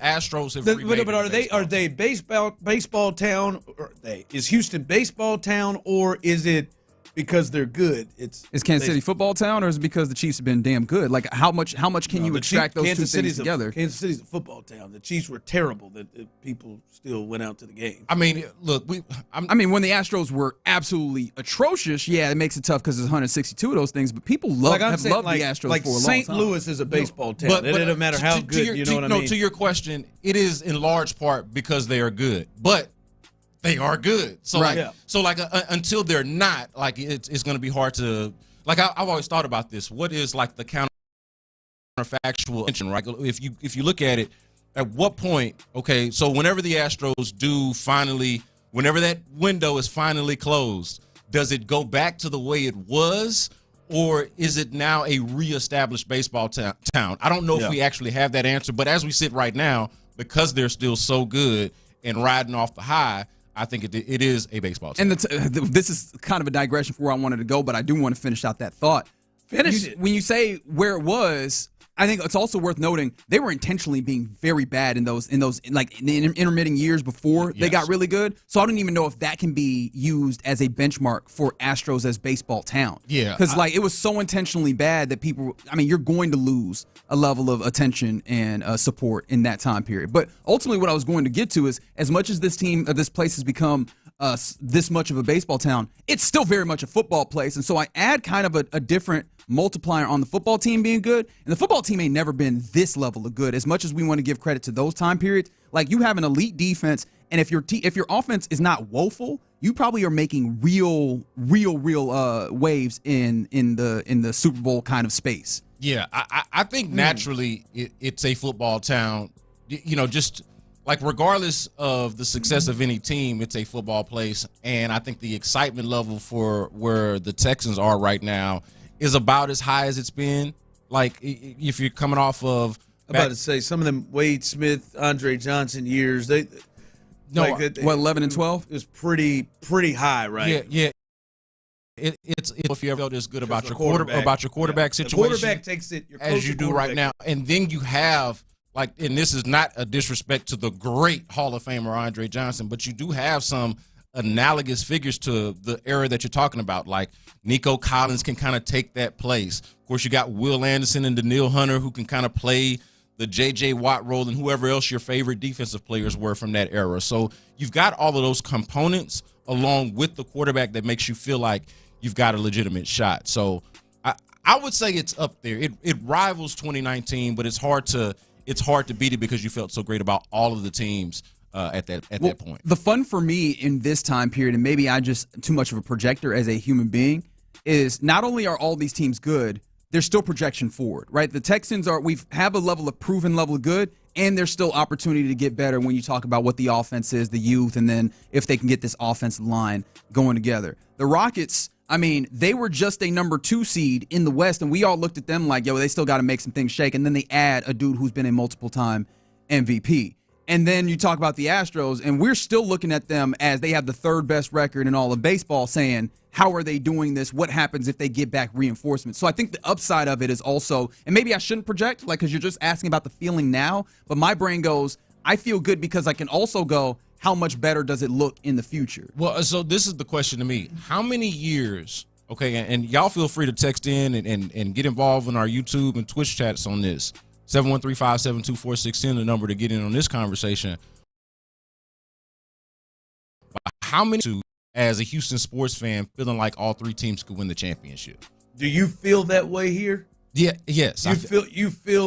Astros have But are they baseball town? Is Houston baseball town, or is it because they're good? Is Kansas City football town, or is it because the Chiefs have been damn good? Like how much can you extract those two things together? Kansas City's a football town. The Chiefs were terrible. That people still went out to the game. I mean, look, when the Astros were absolutely atrocious, yeah, it makes it tough because there's 162 of those things. But people have loved the Astros for a long time. St. Louis is a baseball town. But it doesn't matter how good. You know what I mean? No, to your question, it is in large part because they are good, but they are good. So until they're not, like it's going to be hard to like. I've always thought about this. What is like the counterfactual tension, right? If you look at it, at what point? Okay, so whenever the Astros do finally, whenever that window is finally closed, does it go back to the way it was, or is it now a reestablished baseball town? I don't know if we actually have that answer, but as we sit right now, because they're still so good and riding off the high, I think it is a baseball team. And this is kind of a digression for where I wanted to go, but I do want to finish out that thought. Finish it. When you say where it was, I think it's also worth noting they were intentionally being very bad in those like in the intermittent years before they got really good. So I don't even know if that can be used as a benchmark for Astros as baseball town. Yeah, because it was so intentionally bad that people. I mean, you're going to lose a level of attention and support in that time period. But ultimately, what I was going to get to is as much as this place has become this much of a baseball town, it's still very much a football place. And so I add kind of a different multiplier on the football team being good. And the football team ain't never been this level of good. As much as we want to give credit to those time periods, like you have an elite defense, and if your offense is not woeful, you probably are making real waves in the Super Bowl kind of space. Yeah, I think naturally it's a football town. You know, just like regardless of the success of any team, it's a football place. And I think the excitement level for where the Texans are right now is about as high as it's been. Like if you're coming off of about to say some of them Wade Smith, Andre Johnson years, 11 and 12 is pretty high, right? Yeah. It's if you ever felt as good about your quarterback situation, the quarterback takes it as you do right now, and then you have and this is not a disrespect to the great Hall of Famer Andre Johnson, but you do have some analogous figures to the era that you're talking about. Like Nico Collins can kind of take that place. Of course, you got Will Anderson and Daniil Hunter who can kind of play the J.J. Watt role and whoever else your favorite defensive players were from that era. So you've got all of those components along with the quarterback that makes you feel like you've got a legitimate shot. So I would say it's up there. It rivals 2019, but it's hard to beat it because you felt so great about all of the teams at that point. The fun for me in this time period, and maybe I'm just too much of a projector as a human being, is not only are all these teams good, there's still projection forward, right? The Texans we have a level of proven level of good, and there's still opportunity to get better when you talk about what the offense is, the youth, and then if they can get this offensive line going together. The Rockets, I mean, they were just a number 2 seed in the West, and we all looked at them like, yo, they still got to make some things shake. And then they add a dude who's been a multiple-time MVP. And then you talk about the Astros, and we're still looking at them as they have the 3rd best record in all of baseball, saying, how are they doing this? What happens if they get back reinforcements? So I think the upside of it is also, and maybe I shouldn't project, like, because you're just asking about the feeling now, but my brain goes, I feel good because I can also go, how much better does it look in the future? Well, so this is the question to me. How many years, okay, and y'all feel free to text in and get involved in our YouTube and Twitch chats on this. 713-572-4610, the number to get in on this conversation. How many, as a Houston sports fan, feeling like all 3 teams could win the championship? Do you feel that way here? Yeah. Yes. I feel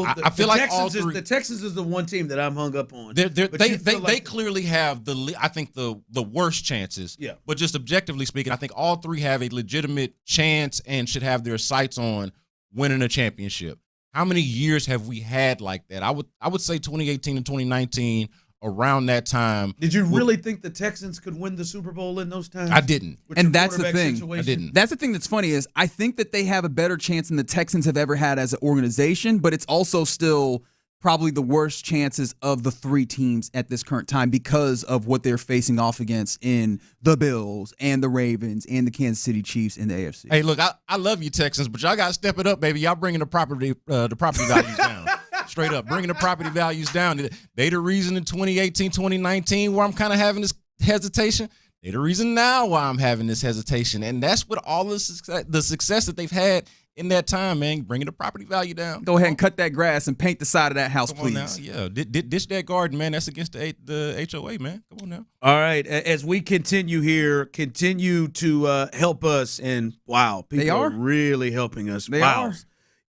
like Texans all 3. The Texans is the one team that I'm hung up on. They clearly have the worst chances. Yeah. But just objectively speaking, I think all 3 have a legitimate chance and should have their sights on winning a championship. How many years have we had like that? I would say 2018 and 2019 around that time. Did you really think the Texans could win the Super Bowl in those times? I didn't. And that's the thing. I didn't. That's the thing that's funny is I think that they have a better chance than the Texans have ever had as an organization, but it's also still probably the worst chances of the three teams at this current time because of what they're facing off against in the Bills and the Ravens and the Kansas City Chiefs in the AFC. Hey, look, I love you Texans, but y'all got to step it up, baby. Y'all bringing the property values down. Straight up, bringing the property values down. They the reason in 2018, 2019 where I'm kind of having this hesitation. They the reason now why I'm having this hesitation. And that's what all the success that they've had in that time, man, bringing the property value down. Go ahead and cut that grass and paint the side of that house, Come on please. now. Yeah, ditch that garden, man. That's against the HOA, man. Come on now. All right, as we continue here, continue to help us. And, wow, people are really helping us. They are.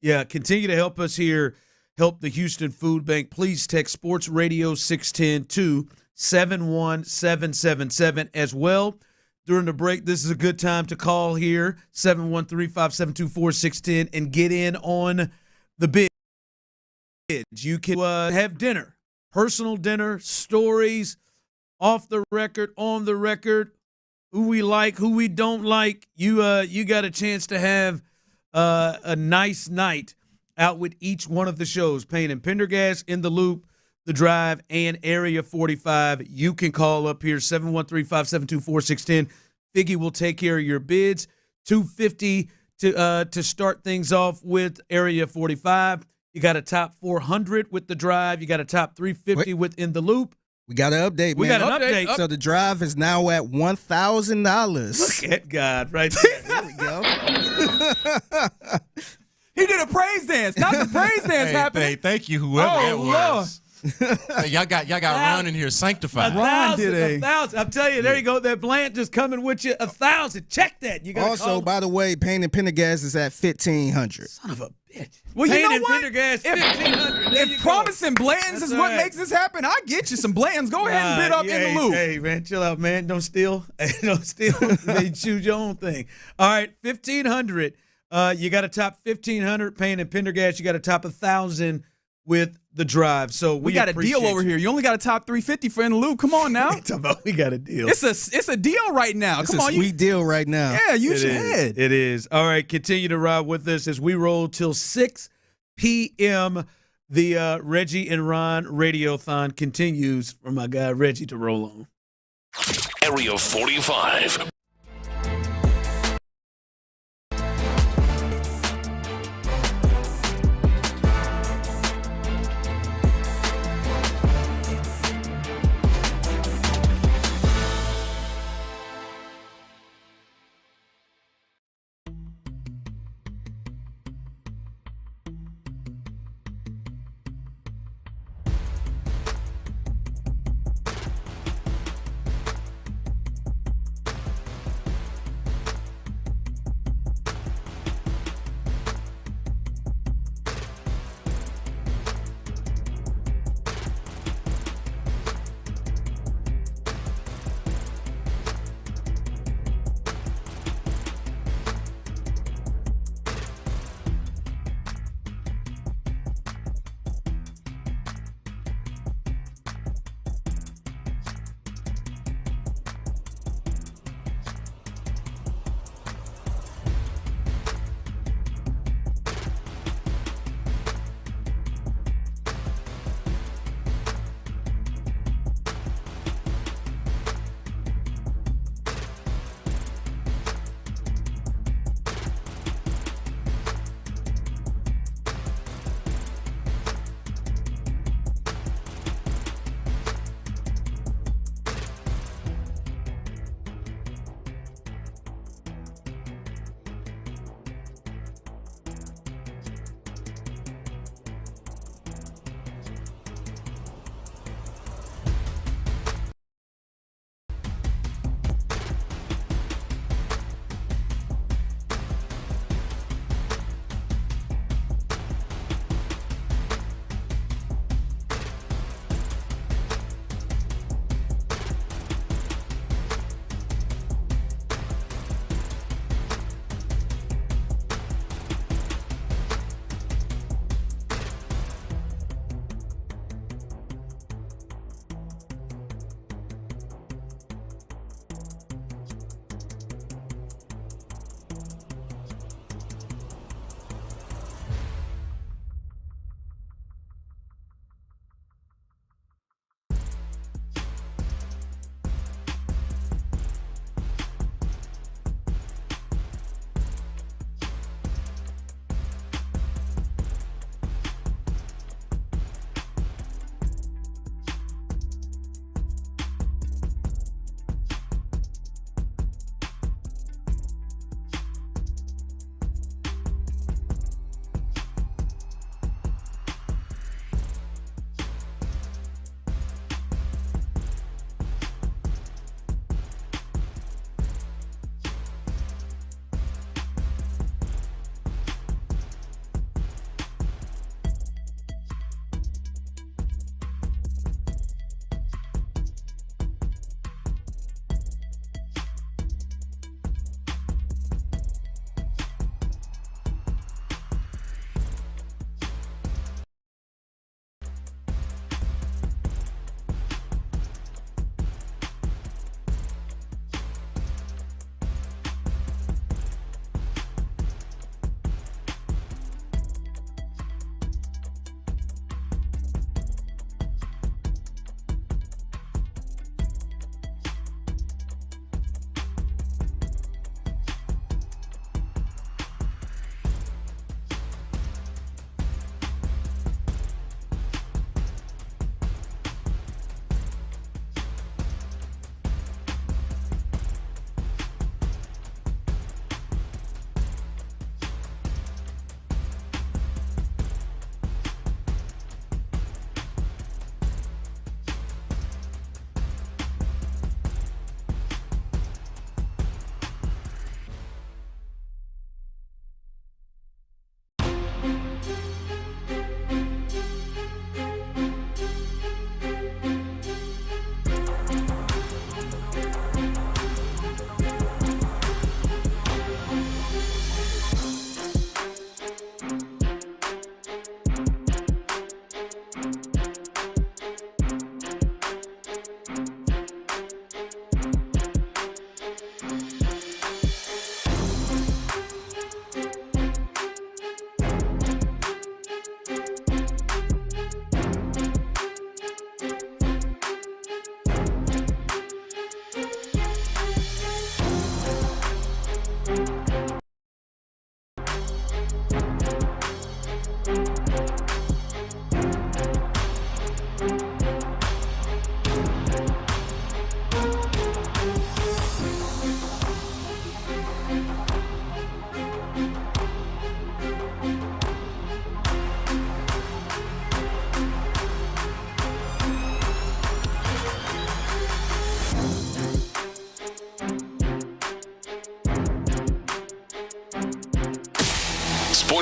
Yeah, continue to help us here. Help the Houston Food Bank. Please text Sports Radio 610 to 71777 as well. During the break, this is a good time to call here, 713-572-4610, and get in on the bids. You can have dinner, personal dinner, stories, off the record, on the record, who we like, who we don't like. You got a chance to have a nice night out with each one of the shows, Payne and Pendergast, In the Loop, The Drive, and Area 45. You can call up here, 713-572-4610. Figgy will take care of your bids. $250 to start things off with Area 45. You got a top 400 with The Drive. You got a top 350 with In the Loop. We got an update, man. We got an update. So the drive is now at $1,000. Look at God right there. There we go. He did a praise dance. Not the praise dance happening. Hey, thank you, whoever that was. Hey, y'all got Ron in here sanctified. Ron did a thousand. I'm telling you, there you go. That Bland just coming with you 1,000. Check that. You got also, by the way, Payne and Pendergast is at $1,500. Son of a bitch. Well, you know and what? Pendergast, $1,500. If promising Bland's is what makes this happen, I get you some Bland's. Go ahead and bid up In the Loop. Hey, man, chill out, man. Don't steal. Don't steal. They choose your own thing. All right, $1,500. You got a top 1,500 Payne and Pendergast. You got a top 1,000 with The Drive. So we got a deal over here. You only got a top 350 for In the Loop. Come on now. We got a deal. It's a deal right now. It's Come on, a sweet deal right now. Yeah, use your head. It is. All right, continue to ride with us as we roll till 6 p.m. The Reggie and Ron Radiothon continues for my guy Reggie to roll on. Area 45.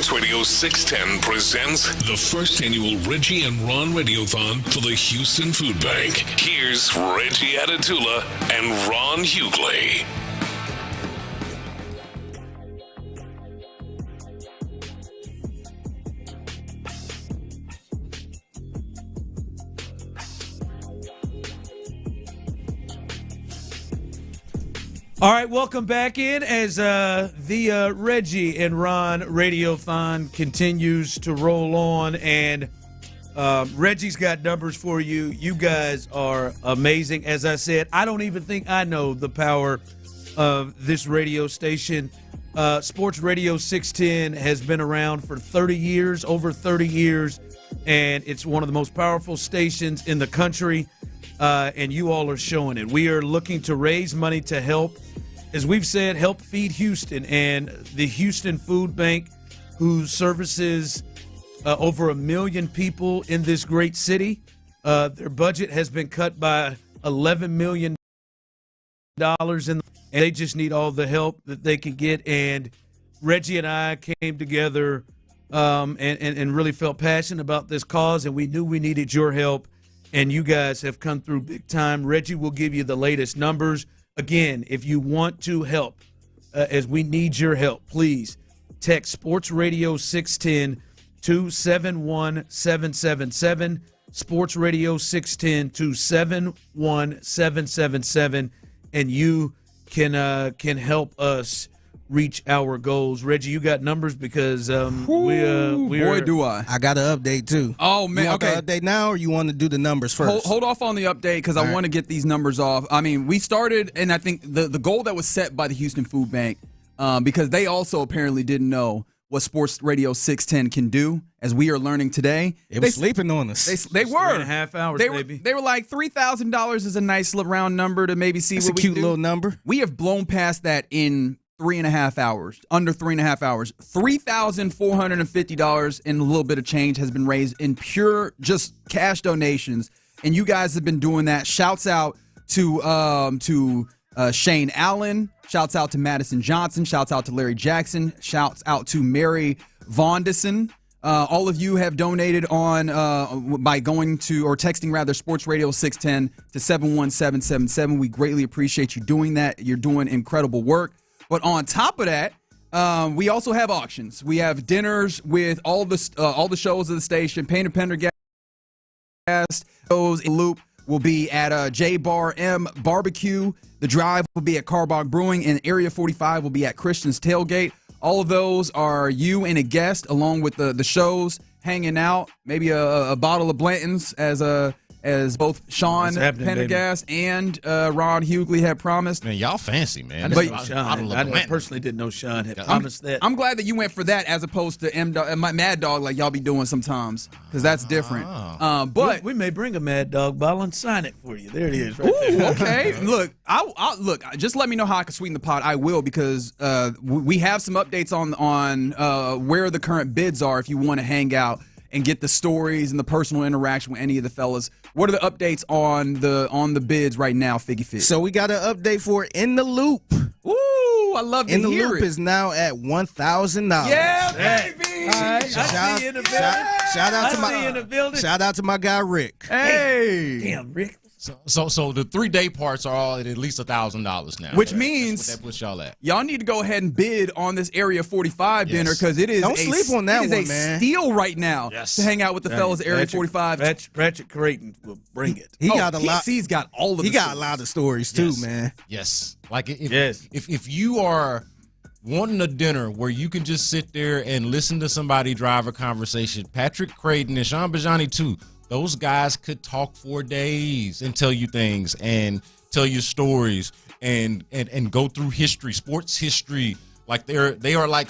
Sports Radio 610 presents the first annual Reggie and Ron Radiothon for the Houston Food Bank. Here's Reggie Atatula and Ron Hughley. All right, welcome back in as the Reggie and Ron Radiothon continues to roll on, and Reggie's got numbers for you. You guys are amazing. As I said, I don't even think I know the power of this radio station. Sports Radio 610 has been around for 30 years, over 30 years, and it's one of the most powerful stations in the country, and you all are showing it. We are looking to raise money to help, as we've said, help feed Houston, and the Houston Food Bank, who services over 1 million people in this great city. Their budget has been cut by $11 million, and they just need all the help that they can get. And Reggie and I came together and really felt passionate about this cause, and we knew we needed your help, and you guys have come through big time. Reggie will give you the latest numbers. Again, if you want to help, as we need your help, please text Sports Radio 610 to 71777, Sports Radio 610 to 71777, and you can help us reach our goals. Reggie, you got numbers because boy, do I got an update too. Oh man, you want okay. the update now, or you want to do the numbers first? Hold off on the update because I want to get these numbers off. I mean, we started, and I think the goal that was set by the Houston Food Bank, because they also apparently didn't know what Sports Radio 610 can do, as we are learning today. They were sleeping on us. They were 3.5 hours, baby. They were like $3,000 is a nice little round number to maybe see That's what a we cute do. little number. We have blown past that in 3.5 hours, under 3.5 hours. $3,450 and a little bit of change has been raised in pure just cash donations, and you guys have been doing that. Shouts out to Shane Allen. Shouts out to Madison Johnson. Shouts out to Larry Jackson. Shouts out to Mary Vondison. All of you have donated on by going to, or texting rather, Sports Radio 610 to 71777. We greatly appreciate you doing that. You're doing incredible work. But on top of that, we also have auctions. We have dinners with all the shows of the station. Payne and Pendergast shows in Loop will be at J Bar M Barbecue. The Drive will be at Carbog Brewing, and Area 45 will be at Christian's Tailgate. All of those are you and a guest, along with the shows, hanging out. Maybe a bottle of Blanton's, as both Sean Pendergast and Ron Hughley had promised. Man, y'all fancy, man. I personally didn't know Sean had promised that. I'm glad that you went for that as opposed to Mad Dog like y'all be doing sometimes, because that's different. But we may bring a Mad Dog bottle and sign it for you. There it is. Right there. Okay. Look, look. Just let me know how I can sweeten the pot. I will, because we have some updates on where the current bids are if you want to hang out and get the stories and the personal interaction with any of the fellas. What are the updates on the bids right now, Figgy Fit? So we got an update for In the Loop. Ooh, I love to hear it. In the Loop is now at $1,000. Yeah, baby. All right. I see you in the building. Shout out to my guy Rick. Hey, damn Rick. So the 3-day parts are all at least $1,000 now. Which means that's what that puts y'all at. Y'all need to go ahead and bid on this Area 45 dinner, because it is Don't sleep on that one, man. Steal right now to hang out with the fellas at Area 45. Ratchet Creighton will bring it. He got a lot. PC's got all of. He got a lot of stories too, man. Yes, like if you are wanting a dinner where you can just sit there and listen to somebody drive a conversation, Patrick Creighton and Sean Bijani too. Those guys could talk for days and tell you things and tell you stories and go through history, sports history. Like they are like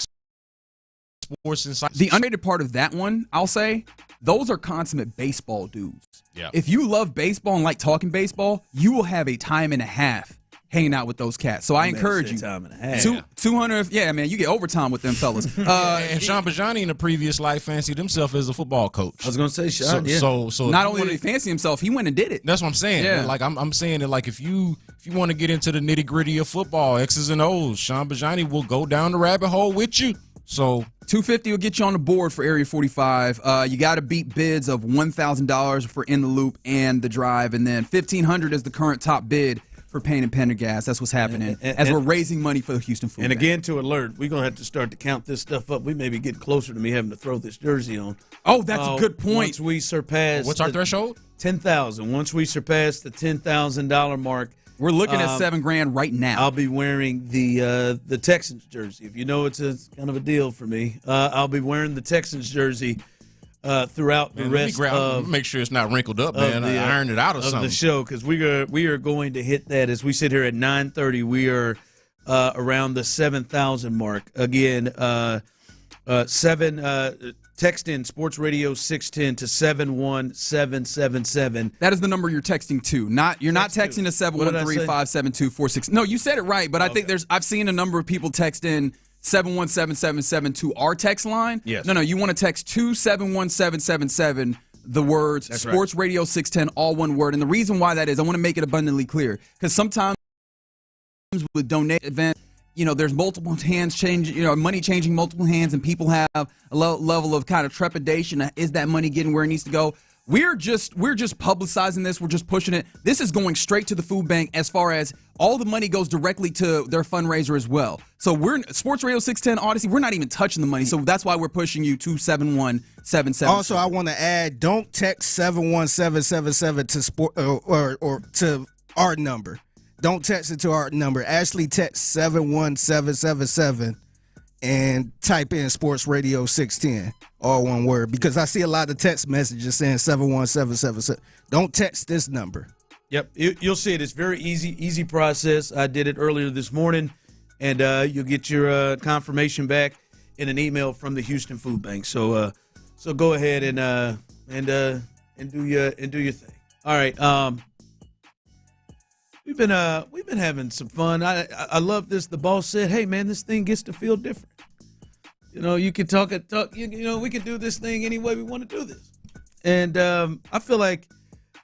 sports inside. The underrated part of that one, I'll say, those are consummate baseball dudes. Yeah. If you love baseball and like talking baseball, you will have a time and a half hanging out with those cats. So I encourage you. Time and a half. 200, yeah, man, you get overtime with them fellas. And Sean Bijani in a previous life fancied himself as a football coach. I was going to say Sean. So not only did he fancy himself, he went and did it. That's what I'm saying. Yeah. Like I'm saying that, like, if you want to get into the nitty gritty of football, X's and O's, Sean Bijani will go down the rabbit hole with you. So $250 will get you on the board for Area 45. You got to beat bids of $1,000 for In the Loop and the drive, and then $1,500 is the current top bid for Payne and Pendergast. That's what's happening as we're raising money for the Houston Food And Bank. again, to alert, we're going to have to start to count this stuff up. We may be getting closer to me having to throw this jersey on. Oh, that's a good point. Once we surpass What's our threshold? $10,000. Once we surpass the $10,000 mark, we're looking at $7,000 right now. I'll be wearing the Texans jersey. If you know, it's kind of a deal for me. I'll be wearing the Texans jersey throughout the rest of. Make sure it's not wrinkled up, man. I ironed it out or something. The show, because we are going to hit that as we sit here at 9:30. We are around the 7,000 mark again. Text in Sports Radio 610 to 71777. That is the number you're texting to. You're not texting to 713-572-46. No, you said it right, but I think I've seen a number of people text in 71777 to our text line. Yes. No, you want to text to 71777, the words That's Sports Radio 610, all one word. And the reason why that is, I want to make it abundantly clear, because sometimes with donate events, there's multiple hands changing, money changing multiple hands, and people have a level of kind of trepidation. Is that money getting where it needs to go? We're just publicizing this. We're just pushing it. This is going straight to the food bank as far as all the money goes directly to their fundraiser as well. So we're Sports Radio 610 Odyssey. We're not even touching the money. So that's why we're pushing you to 71777. Also, I want to add, don't text 71777 to or to our number. Don't text it to our number. Actually text 71777 and type in Sports Radio 610, all one word, because I see a lot of text messages saying 71777. Don't text this number. Yep, you'll see it. It's very easy process. I did it earlier this morning, and you'll get your confirmation back in an email from the Houston Food Bank. So go ahead and do your thing. All right. We've been having some fun. I love this. The boss said, "Hey man, this thing gets to feel different. You can talk. We can do this thing any way we want to do this." And I feel like,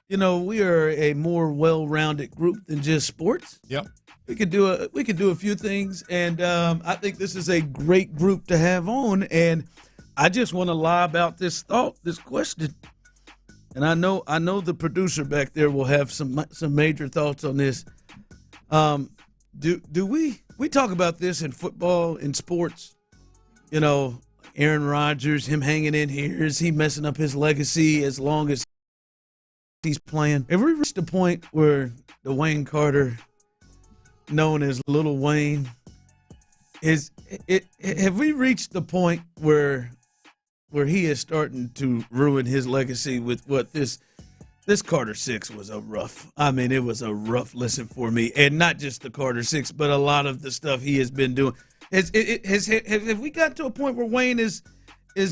we are a more well-rounded group than just sports. Yep. We could do a few things, and I think this is a great group to have on. And I just want to lie about this question. And I know the producer back there will have some major thoughts on this. Do we talk about this in football, in sports? Aaron Rodgers, him hanging in here, is he messing up his legacy as long as he's playing? Have we reached a point where Dwayne Carter, known as Little Wayne, have we reached the point where he is starting to ruin his legacy with what this Carter 6 was it was a rough listen for me. And not just the Carter 6, but a lot of the stuff he has been doing. Have we got to a point where Wayne is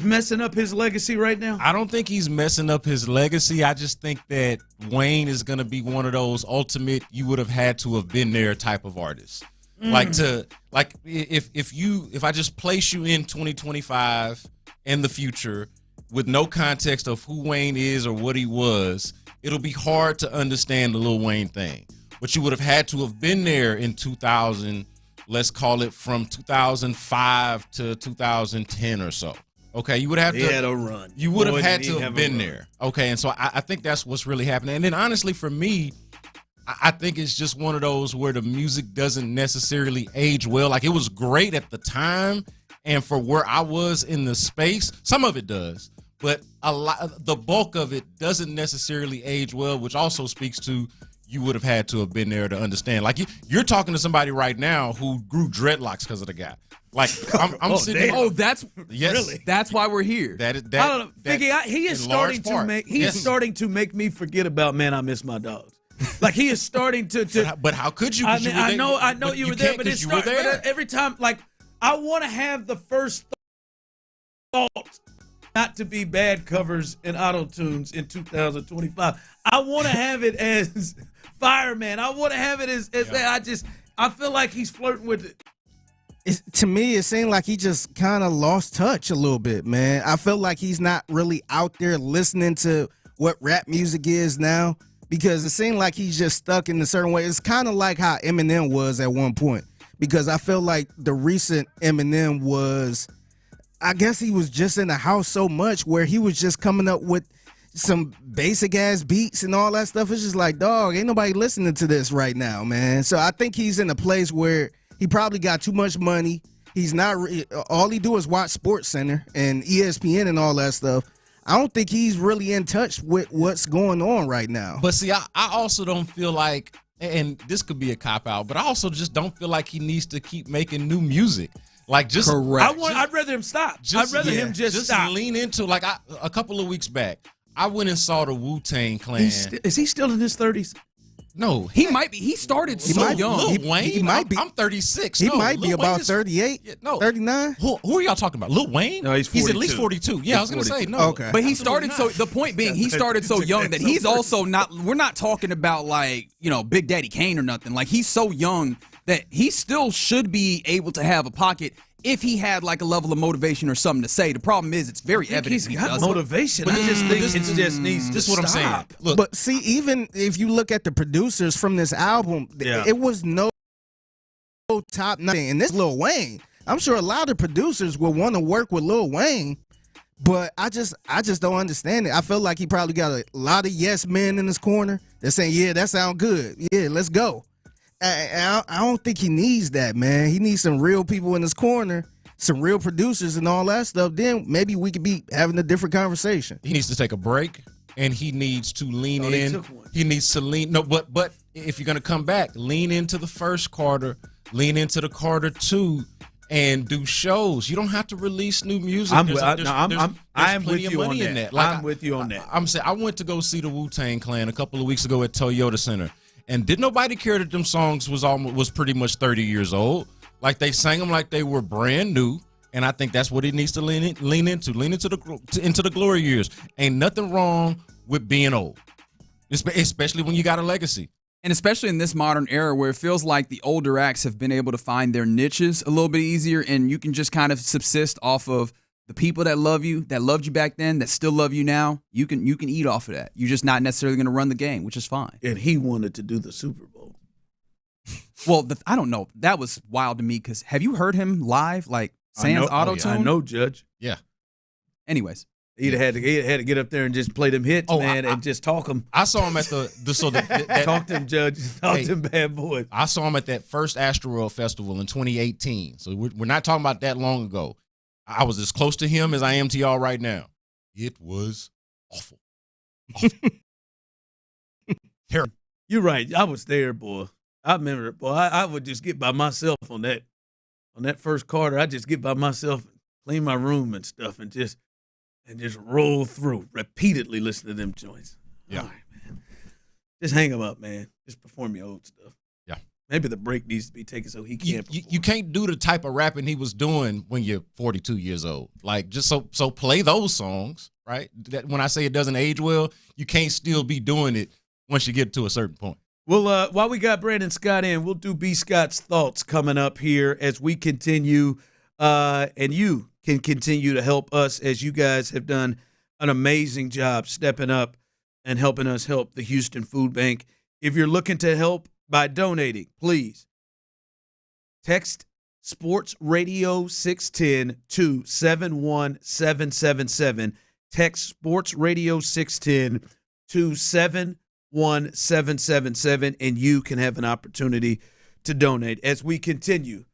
messing up his legacy right now? I don't think he's messing up his legacy. I just think that Wayne is going to be one of those ultimate, you would have had to have been there type of artists. If I just place you in 2025 in the future with no context of who Wayne is or what he was, it'll be hard to understand the Lil Wayne thing. But you would have had to have been there in 2000, let's call it from 2005 to 2010 or so. Okay, you would have He had a run. You would have Boy, had did to he have have been a there. Okay, and so I think that's what's really happening. And then honestly, for me, I think it's just one of those where the music doesn't necessarily age well. Like, it was great at the time, and for where I was in the space, some of it does, but the bulk of it doesn't necessarily age well, which also speaks to you would have had to have been there to understand. Like, you're talking to somebody right now who grew dreadlocks because of the guy. Like, I'm sitting there. Oh, that's really? That's why we're here. I don't know. He is starting to make me forget about, man, I miss my dogs. Like, he is starting to but how could you? I know you were there, but it's every time, like, I want to have the first thought not to be bad covers and auto tunes in 2025. I want to have it as Fireman. I want to have it as that. I feel like he's flirting with it. To me, it seemed like he just kind of lost touch a little bit, man. I feel like he's not really out there listening to what rap music is now, because it seemed like he's just stuck in a certain way. It's kind of like how Eminem was at one point, because I feel like the recent Eminem was I guess he was just in the house so much where he was just coming up with some basic ass beats and all that stuff. It's just like, dog, ain't nobody listening to this right now, man. So I think he's in a place where he probably got too much money. He's not all he do is watch SportsCenter and ESPN and all that stuff. I don't think he's really in touch with what's going on right now. But see, I also don't feel like, and this could be a cop out, but I also just don't feel like he needs to keep making new music. Like, just correct. I'd rather him stop. I'd rather him just stop. Lean into, like, a couple of weeks back, I went and saw the Wu-Tang Clan. Is he still in his 30s? No, he might be. He started so young. Lil Wayne, he might be. I'm 36. He might be about 38, 39. Who are y'all talking about? Lil Wayne? No, he's 42. He's at least 42. Yeah, I was going to say no. Okay, but he started so. The point being, he started so young that he's also not. We're not talking about like Big Daddy Kane or nothing. Like he's so young that he still should be able to have a pocket. If he had like a level of motivation or something to say. The problem is it's very evident he's got motivation. But I just think it just needs to This is what I'm saying. Look, But see, even if you look at the producers from this album, it was no top nothing. And this Lil Wayne, I'm sure a lot of producers will want to work with Lil Wayne, but I just don't understand it. I feel like he probably got a lot of yes men in his corner. They're saying, yeah, that sounds good. Yeah, let's go. I don't think he needs that, man. He needs some real people in his corner, some real producers and all that stuff. Then maybe we could be having a different conversation. He needs to take a break, and he needs to lean in. He needs to lean. No, but if you're going to come back, lean into the first quarter, lean into the quarter two, and do shows. You don't have to release new music. I'm with you on that. Like, I'm with you on that. I'm saying I went to go see the Wu-Tang Clan a couple of weeks ago at Toyota Center. And did nobody care that them songs was pretty much 30 years old? Like they sang them like they were brand new, and I think that's what he needs to lean into the glory years. Ain't nothing wrong with being old, especially when you got a legacy. And especially in this modern era where it feels like the older acts have been able to find their niches a little bit easier, and you can just kind of subsist off of the people that love you, that loved you back then, that still love you now. You can eat off of that. You're just not necessarily going to run the game, which is fine. And he wanted to do the Super Bowl. Well, I don't know. That was wild to me because have you heard him live? Like sans auto-tune? I know, Judge. Yeah. Anyways. He'd had to get up there and just play them hits, man, and just talk them. I saw him at talk them, Judge. Talk them bad boys. I saw him at that first Astroworld Festival in 2018. So we're not talking about that long ago. I was as close to him as I am to y'all right now. It was awful. Terrible. You're right. I was there, boy. I remember it, boy. I would just get by myself on that first quarter. I just get by myself, clean my room and stuff, and just roll through repeatedly. Listen to them joints. Yeah, all right, man. Just hang them up, man. Just perform your old stuff. Yeah. Maybe the break needs to be taken so he can't. You can't do the type of rapping he was doing when you're 42 years old. Like, just so play those songs, right? That when I say it doesn't age well, you can't still be doing it once you get to a certain point. Well, while we got Brandon Scott in, we'll do B. Scott's thoughts coming up here as we continue, and you can continue to help us as you guys have done an amazing job stepping up and helping us help the Houston Food Bank. If you're looking to help by donating, please text Sports Radio 610 to 71777. Text Sports Radio 610 to 71777, and you can have an opportunity to donate as we continue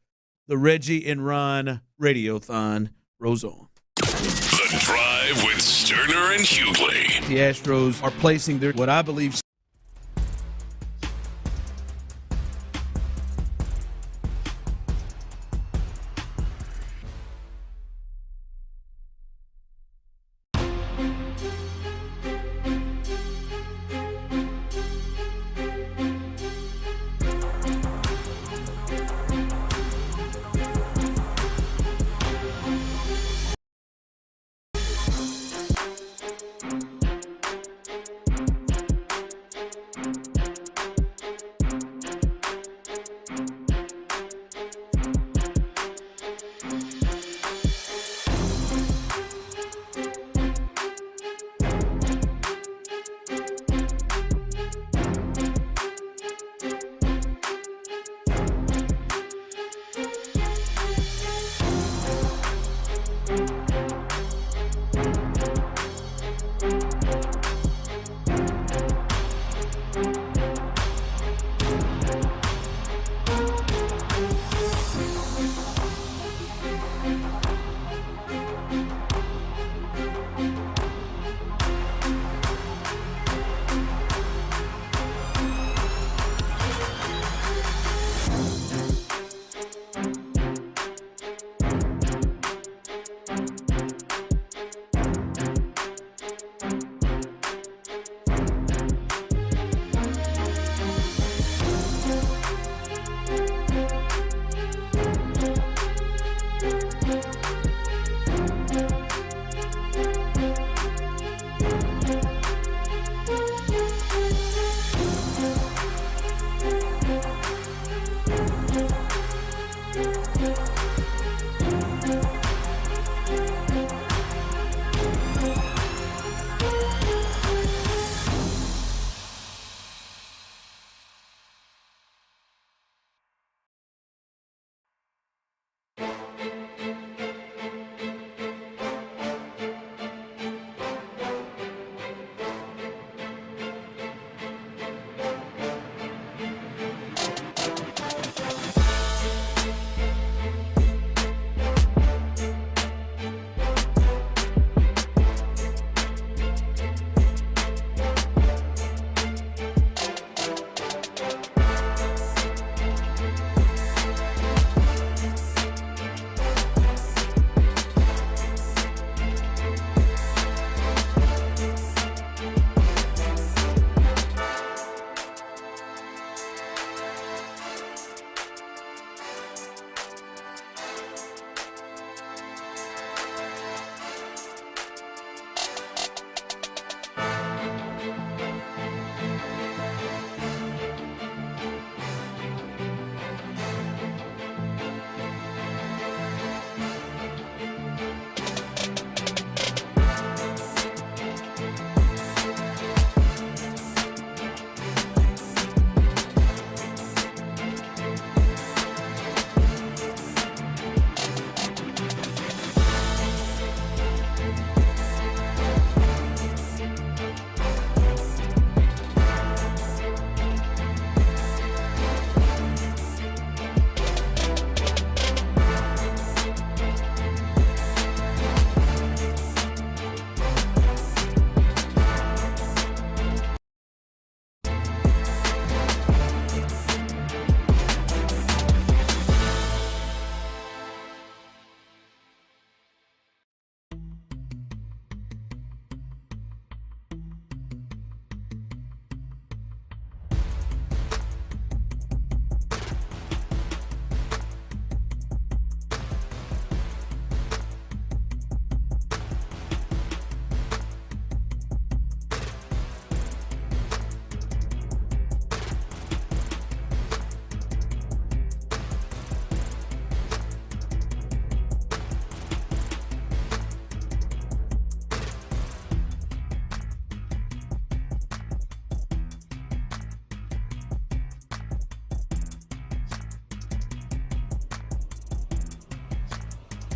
the Reggie and Ron Radiothon rolls on. The Drive with Stoerner and Hughley. The Astros are placing their, what I believe,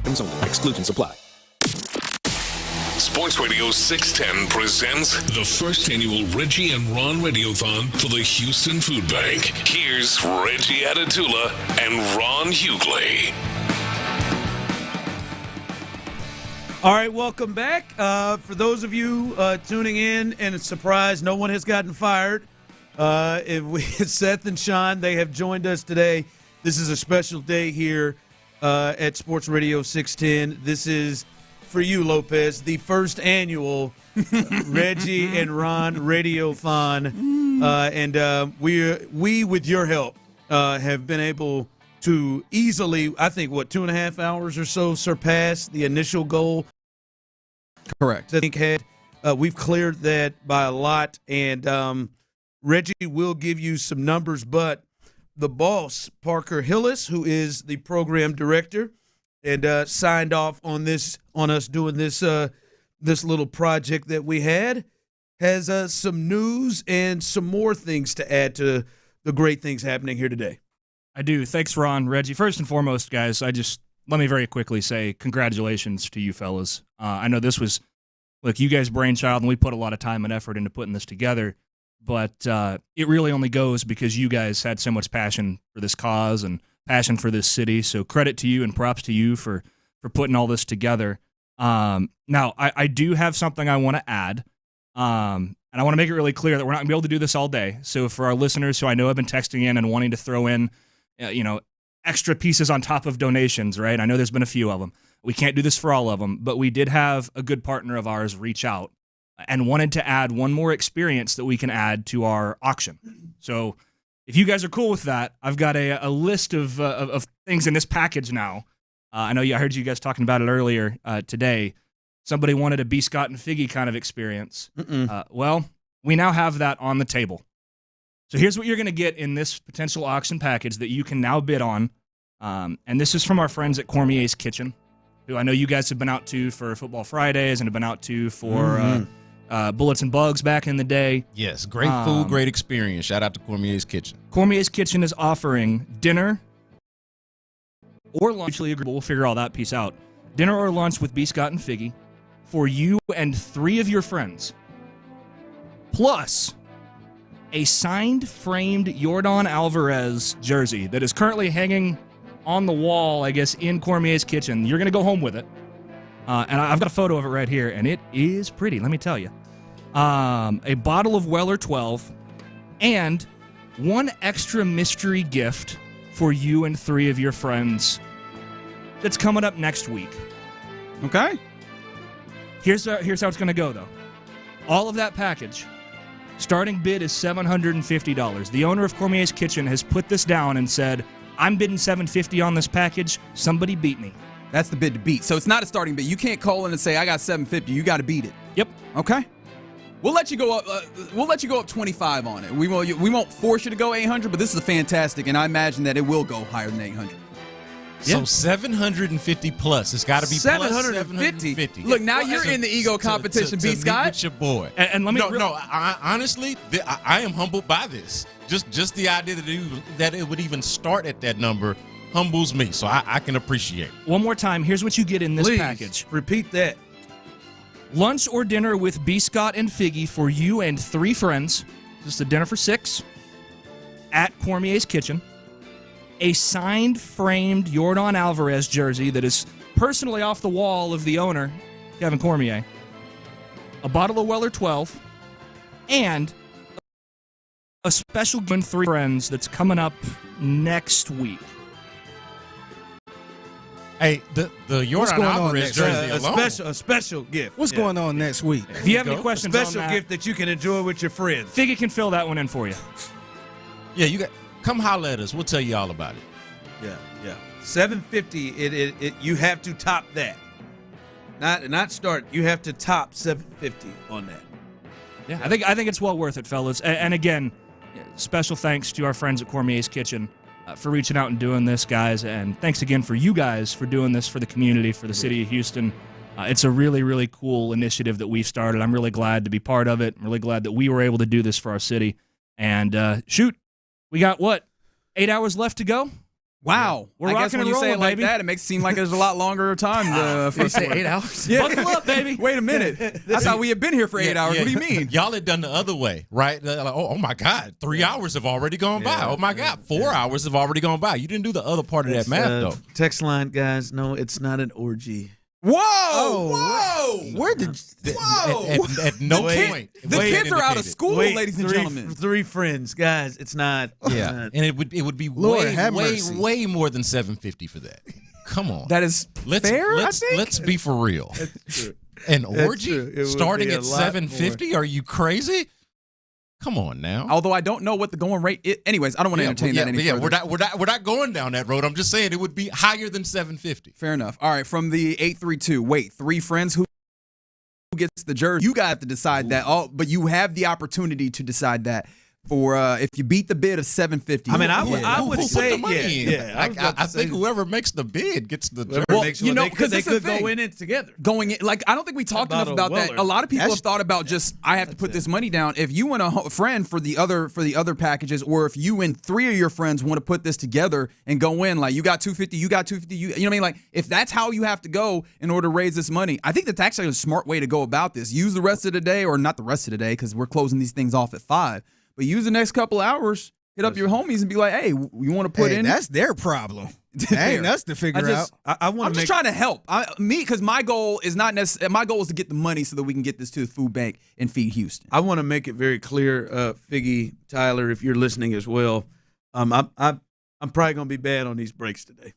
Exclusions apply. Sports Radio 610 presents the first annual Reggie and Ron Radiothon for the Houston Food Bank. Here's Reggie Atatula and Ron Hughley. All right, welcome back. For those of you tuning in and it's surprised no one has gotten fired, Seth and Sean, they have joined us today. This is a special day here at Sports Radio 610. This is, for you, Lopez, the first annual Reggie and Ron Radiothon. And we, with your help, have been able to easily, I think, 2.5 hours or so surpass the initial goal. Correct. I think we've cleared that by a lot, and Reggie will give you some numbers, but the boss, Parker Hillis, who is the program director, and signed off on us doing this little project that we had, has some news and some more things to add to the great things happening here today. I do. Thanks, Ron. Reggie, first and foremost, guys, let me very quickly say congratulations to you fellas. I know this was, you guys' brainchild, and we put a lot of time and effort into putting this together, but it really only goes because you guys had so much passion for this cause and passion for this city. So credit to you and props to you for putting all this together. Now, I do have something I want to add, and I want to make it really clear that we're not going to be able to do this all day. So for our listeners who I know have been texting in and wanting to throw in, extra pieces on top of donations, right? I know there's been a few of them. We can't do this for all of them, but we did have a good partner of ours reach out and wanted to add one more experience that we can add to our auction. So if you guys are cool with that, I've got a list of things in this package now. I heard you guys talking about it earlier today. Somebody wanted a B. Scott and Figgy kind of experience. Well, we now have that on the table. So here's what you're going to get in this potential auction package that you can now bid on. And this is from our friends at Cormier's Kitchen, who I know you guys have been out to for Football Fridays and have been out to for Bullets and Bugs back in the day. Yes, great food, great experience. Shout out to Cormier's Kitchen. Cormier's Kitchen is offering dinner or lunch. We'll figure all that piece out. Dinner or lunch with B. Scott and Figgy for you and 3 of your friends. Plus a signed, framed Yordan Alvarez jersey that is currently hanging on the wall, I guess, in Cormier's Kitchen. You're going to go home with it. And I've got a photo of it right here, and it is pretty, let me tell you. A bottle of Weller 12, and one extra mystery gift for you and 3 of your friends that's coming up next week. Okay. Here's how it's going to go, though. All of that package, starting bid is $750. The owner of Cormier's Kitchen has put this down and said, I'm bidding $750 on this package. Somebody beat me. That's the bid to beat. So it's not a starting bid. You can't call in and say, I got $750. You got to beat it. Yep. Okay. We'll let you go up. We'll let you go up 25 on it. We won't force you to go 800, but this is fantastic, and I imagine that it will go higher than 800. So 750 plus. It's got to be 750. Look, now you're in the ego competition, B. Scott. With your boy. And let me. Honestly, I am humbled by this. Just the idea that it would even start at that number humbles me. So I can appreciate it. One more time. Here's what you get in this package. Repeat that. Lunch or dinner with B. Scott and Figgy for you and 3 friends. Just a dinner for 6 at Cormier's Kitchen. A signed, framed Yordan Alvarez jersey that is personally off the wall of the owner, Kevin Cormier. A bottle of Weller 12. And a special gift for 3 friends that's coming up next week. Hey, the Yordan Alvarez jersey alone. A special gift. What's going on next week? If you have any questions on that, special gift that you can enjoy with your friends. Figgy can fill that one in for you. Yeah, come holler at us. We'll tell you all about it. Yeah. $750. It you have to top that. Not start. You have to top $750 on that. Yeah, I think it's well worth it, fellas. And again, special thanks to our friends at Cormier's Kitchen for reaching out and doing this, guys. And thanks again for you guys for doing this for the community, for the city of Houston. It's a really, really cool initiative that we've started. I'm really glad to be part of it. I'm really glad that we were able to do this for our city. And we got 8 hours left to go? Wow. We're I guess rocking when and you say it rolling, like baby. that, it makes it seem like there's a lot longer time for say 8 hours? Yeah. Buckle up, baby. Wait a minute. I thought we had been here for 8 hours. What do you mean? Y'all had done the other way, right? Like, oh my God, 3 hours have already gone by. Oh my God, 4 hours have already gone by. You didn't do the other part of that math, though. Text line, guys. No, it's not an orgy. Whoa! Whoa! Where did? Whoa! At no point. The kids are out of school, ladies and gentlemen. Three friends, guys. It's not. Yeah, and it would be Lord way have mercy. way more than $750 for that. Come on, That is fair, I think? Let's be for real. An orgy starting at $750? Are you crazy? Come on now. Although I don't know what the going rate is. Anyways, I don't want to entertain that any further. We're not going down that road. I'm just saying it would be higher than $750. Fair enough. All right, from the 832. Wait, 3 friends who gets the jersey? You got to decide that. But you have the opportunity to decide that for if you beat the bid of $750. I mean, I would Who say put the money in? yeah. I think whoever makes the bid gets the jersey. Well, because they could the go in it together. Going in, like I don't think we talked enough about that. A lot of people have thought about just I have to put this money down. If you and a friend for the other packages, or if you and 3 of your friends want to put this together and go in, like you got $250, you got $250, you know what I mean? Like if that's how you have to go in order to raise this money, I think that's actually a smart way to go about this. Use the rest of the day, or not the rest of the day, because we're closing these things off at 5. But use the next couple hours, hit up your homies and be like, hey, you want to put in? That's their problem. That ain't us to figure out. I'm just trying to help. Because my goal is not necessarily, my goal is to get the money so that we can get this to the food bank and feed Houston. I want to make it very clear, Figgy, Tyler, if you're listening as well. I'm probably gonna be bad on these breaks today.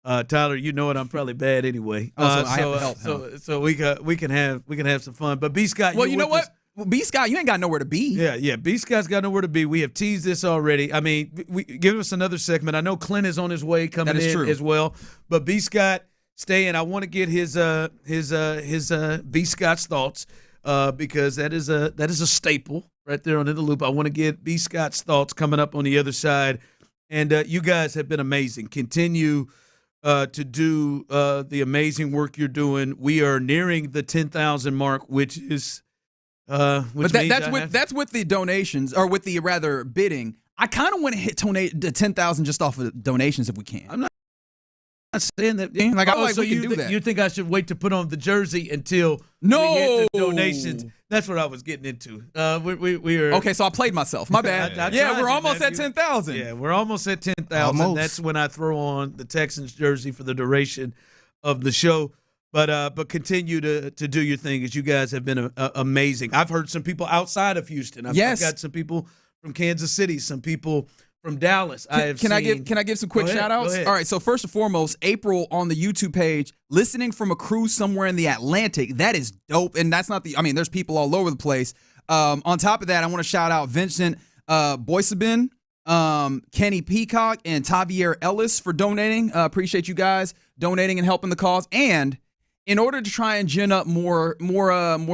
Tyler, you know it. I'm probably bad anyway. I have to help. So we can have some fun. But B Scott, well, you know what? Well, B Scott, you ain't got nowhere to be. Yeah. B Scott's got nowhere to be. We have teased this already. I mean, give us another segment. I know Clint is on his way coming in as well. But B Scott, stay in. I want to get his B Scott's thoughts because that is a staple right there on In the Loop. I want to get B Scott's thoughts coming up on the other side. And you guys have been amazing. Continue to do the amazing work you're doing. We are nearing the 10,000 mark, which is. But that's with the donations, or with the rather bidding. I kind of want to hit the 10,000 just off of donations if we can. I'm not saying that. Like I'm like, so we can do that. You think I should wait to put on the jersey until we hit the donations? That's what I was getting into. We are okay. So I played myself. My bad. We're almost at 10,000. Yeah, we're almost at 10,000. That's when I throw on the Texans jersey for the duration of the show. But continue to do your thing, as you guys have been amazing. I've heard some people outside of Houston. I've got some people from Kansas City, some people from Dallas. Can I give some quick shout outs? All right, so first and foremost, April on the YouTube page, listening from a cruise somewhere in the Atlantic. That is dope. And that's not there's people all over the place. On top of that, I want to shout out Vincent Boisabin, Kenny Peacock, and Tavier Ellis for donating. Appreciate you guys donating and helping the cause. And in order to try and gin up more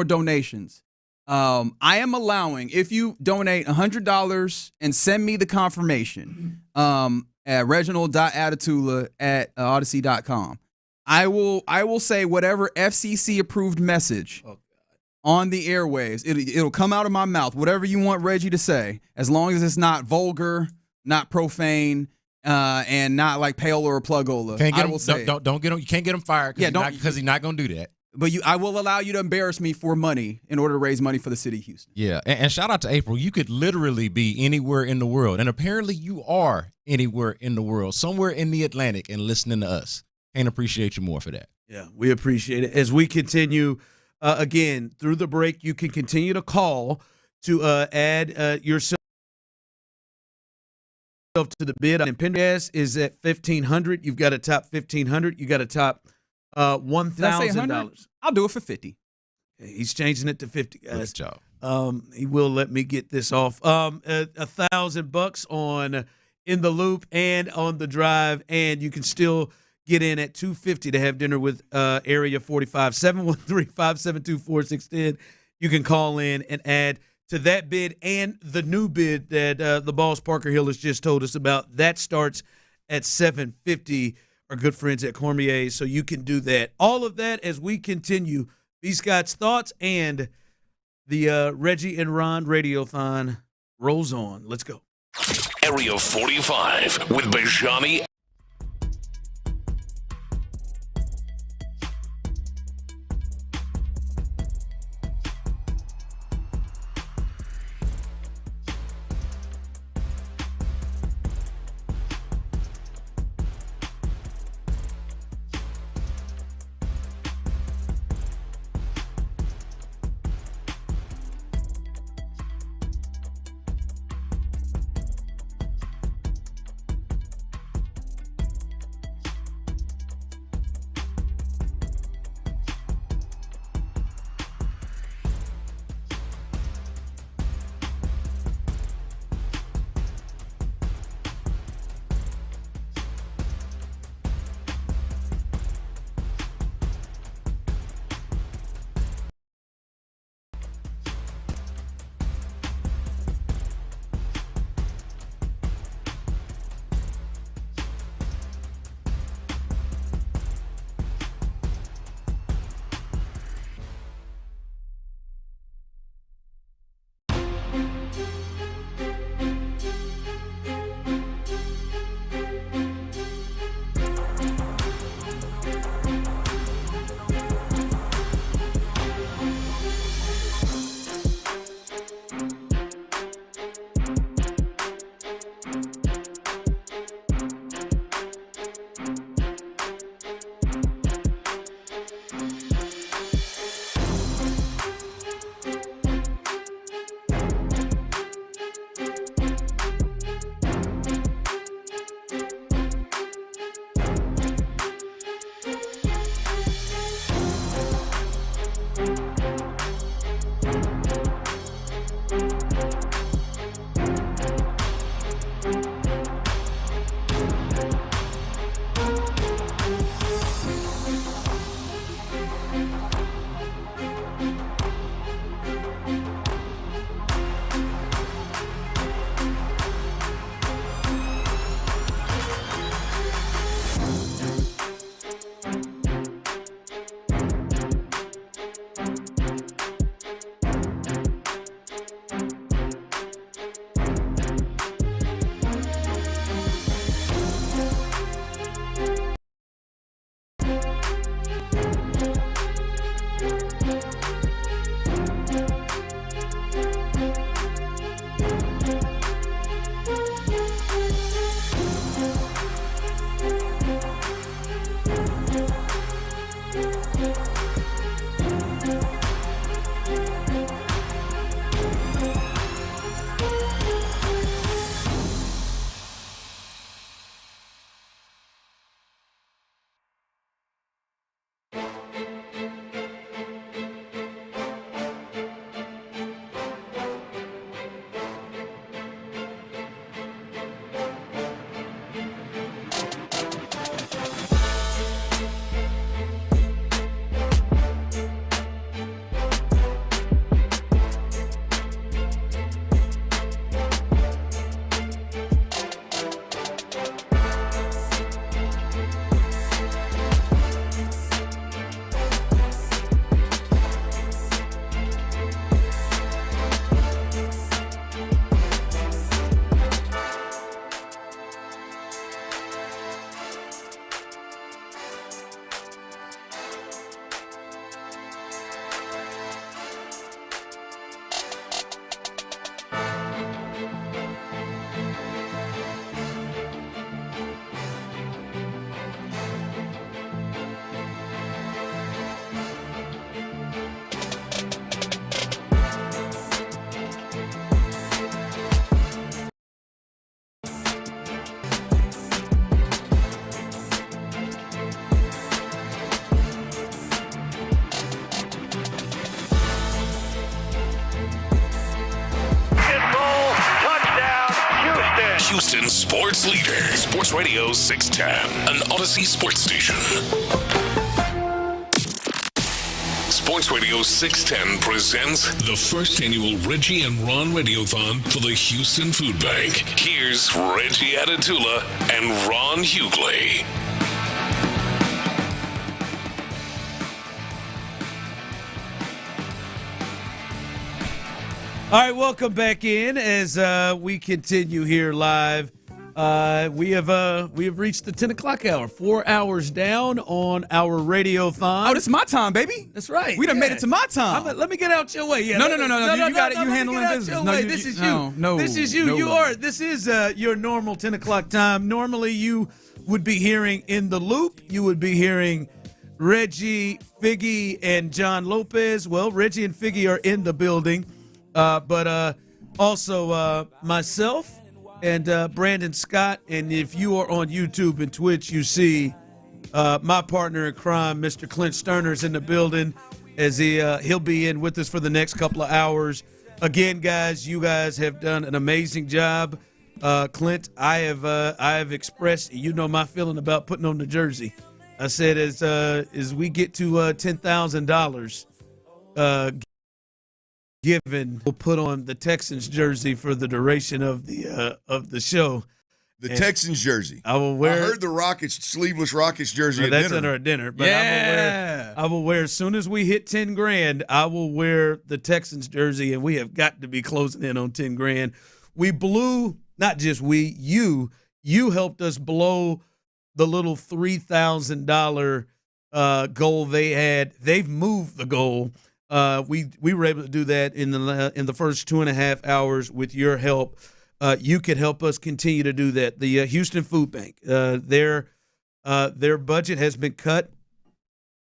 donations, I am allowing, if you donate $100 and send me the confirmation at reginald.attitula@odyssey.com, I will say whatever FCC approved message on the airwaves. It'll come out of my mouth, whatever you want Reggie to say, as long as it's not vulgar, not profane, and not like payola or plugola. Don't get him. You can't get him fired. Because he's not going to do that. But I will allow you to embarrass me for money in order to raise money for the city of Houston. Yeah, and shout out to April. You could literally be anywhere in the world, and apparently you are anywhere in the world, somewhere in the Atlantic, and listening to us. Can't appreciate you more for that. Yeah, we appreciate it. As we continue, again, through the break, you can continue to call to add yourself to the bid. And Pendergast is at $1,500. You've got a top $1,500. You got a top $1,000. I'll do it for $50. Okay, he's changing it to $50, guys. Good job. He will let me get this off. $1,000 on In the Loop and on the Drive, and you can still get in at $250 to have dinner with Area 45 713-572-4610. You can call in and add to that bid and the new bid that the boss Parker Hill has just told us about. That starts at $750. Our good friends at Cormier's, so you can do that. All of that as we continue. B. Scott's thoughts and the Reggie and Ron Radiothon rolls on. Let's go. Area 45 with Bijani Houston sports leader. Sports Radio 610, an Odyssey sports station. Sports Radio 610 presents the first annual Reggie and Ron Radiothon for the Houston Food Bank. Here's Reggie Atatula and Ron Hughley. All right, welcome back in as we continue here live. We have reached the 10 o'clock hour, 4 hours down on our Radiothon. Oh, this is my time, baby. That's right. We done made it to my time. Let me get out your way. Yeah, No. You got it. You handling business. No, this is you. No, this is you. No. This is your normal 10 o'clock time. Normally, you would be hearing In the Loop. You would be hearing Reggie, Figgy, and John Lopez. Well, Reggie and Figgy are in the building. But also myself and Brandon Scott. And if you are on YouTube and Twitch, you see my partner in crime, Mr. Clint Stoerner's in the building as he'll be in with us for the next couple of hours. Again, guys, you guys have done an amazing job. Clint, I have expressed, my feeling about putting on the jersey. I said as we get to $10,000 given, we'll put on the Texans jersey for the duration of the show. The Texans jersey. I will wear. I heard the Rockets sleeveless Rockets jersey at that's dinner. under a dinner. But I will wear as soon as we hit 10 grand. I will wear the Texans jersey, and we have got to be closing in on 10 grand. We blew, not just we, you helped us blow the little $3,000 goal they had. They've moved the goal. We were able to do that in the first 2.5 hours with your help. You could help us continue to do that. The Houston Food Bank, their budget has been cut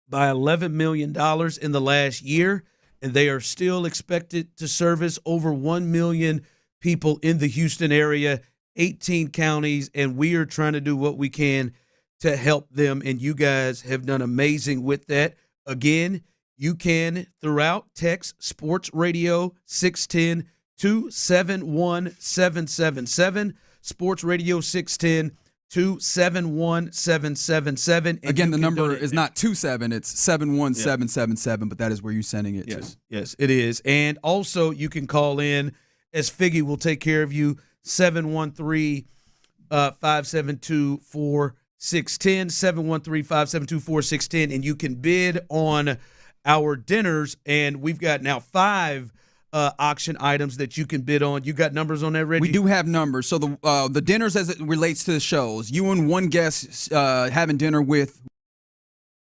by $11 million in the last year, and they are still expected to service over 1 million people in the Houston area, 18 counties, and we are trying to do what we can to help them, and you guys have done amazing with that. Again, you can, throughout, text Sports Radio 610 to 71777. Sports Radio 610 to 71777. Again, the number is not 27, it's 71777, but that is where you're sending it to. Yes, it is. And also, you can call in, as Figgy will take care of you, 713-572-4610, 713-572-4610, and you can bid on our dinners, and we've got now 5 auction items that you can bid on. You got numbers on that, Reggie? We do have numbers. So the dinners as it relates to the shows, you and one guest having dinner with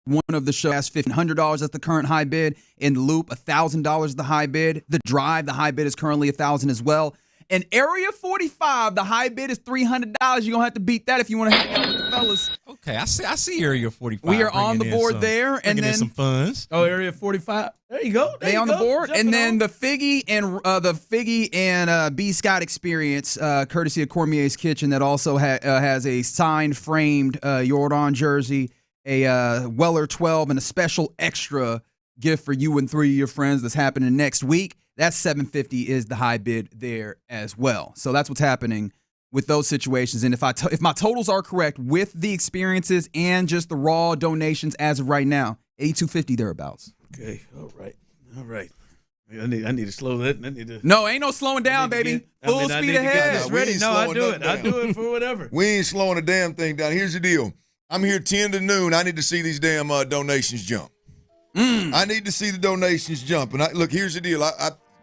one of the shows, $1,500. That's the current high bid. In the Loop, $1,000 is the high bid. The Drive, the high bid is currently $1,000 as well. And Area 45, the high bid is $300. You're going to have to beat that if you want to hang out with the fellas. Okay, I see Area 45. We are on the board there. And then some funds. Oh, Area 45. There you go. They on the board. And then the Figgy and B. Scott experience, courtesy of Cormier's Kitchen, that also has a signed, framed Jordan jersey, a Weller 12, and a special extra gift for you and 3 of your friends that's happening next week. That's $750 is the high bid there as well. So that's what's happening with those situations. And if my totals are correct with the experiences and just the raw donations as of right now, $8,250 thereabouts. Okay, all right. I need to slow that. No, ain't no slowing down, baby. Full speed ahead. Ready? No, I do it. I do it for whatever. We ain't slowing a damn thing down. Here's the deal. I'm here 10 to noon. I need to see these damn donations jump. I need to see the donations jump. And look, here's the deal.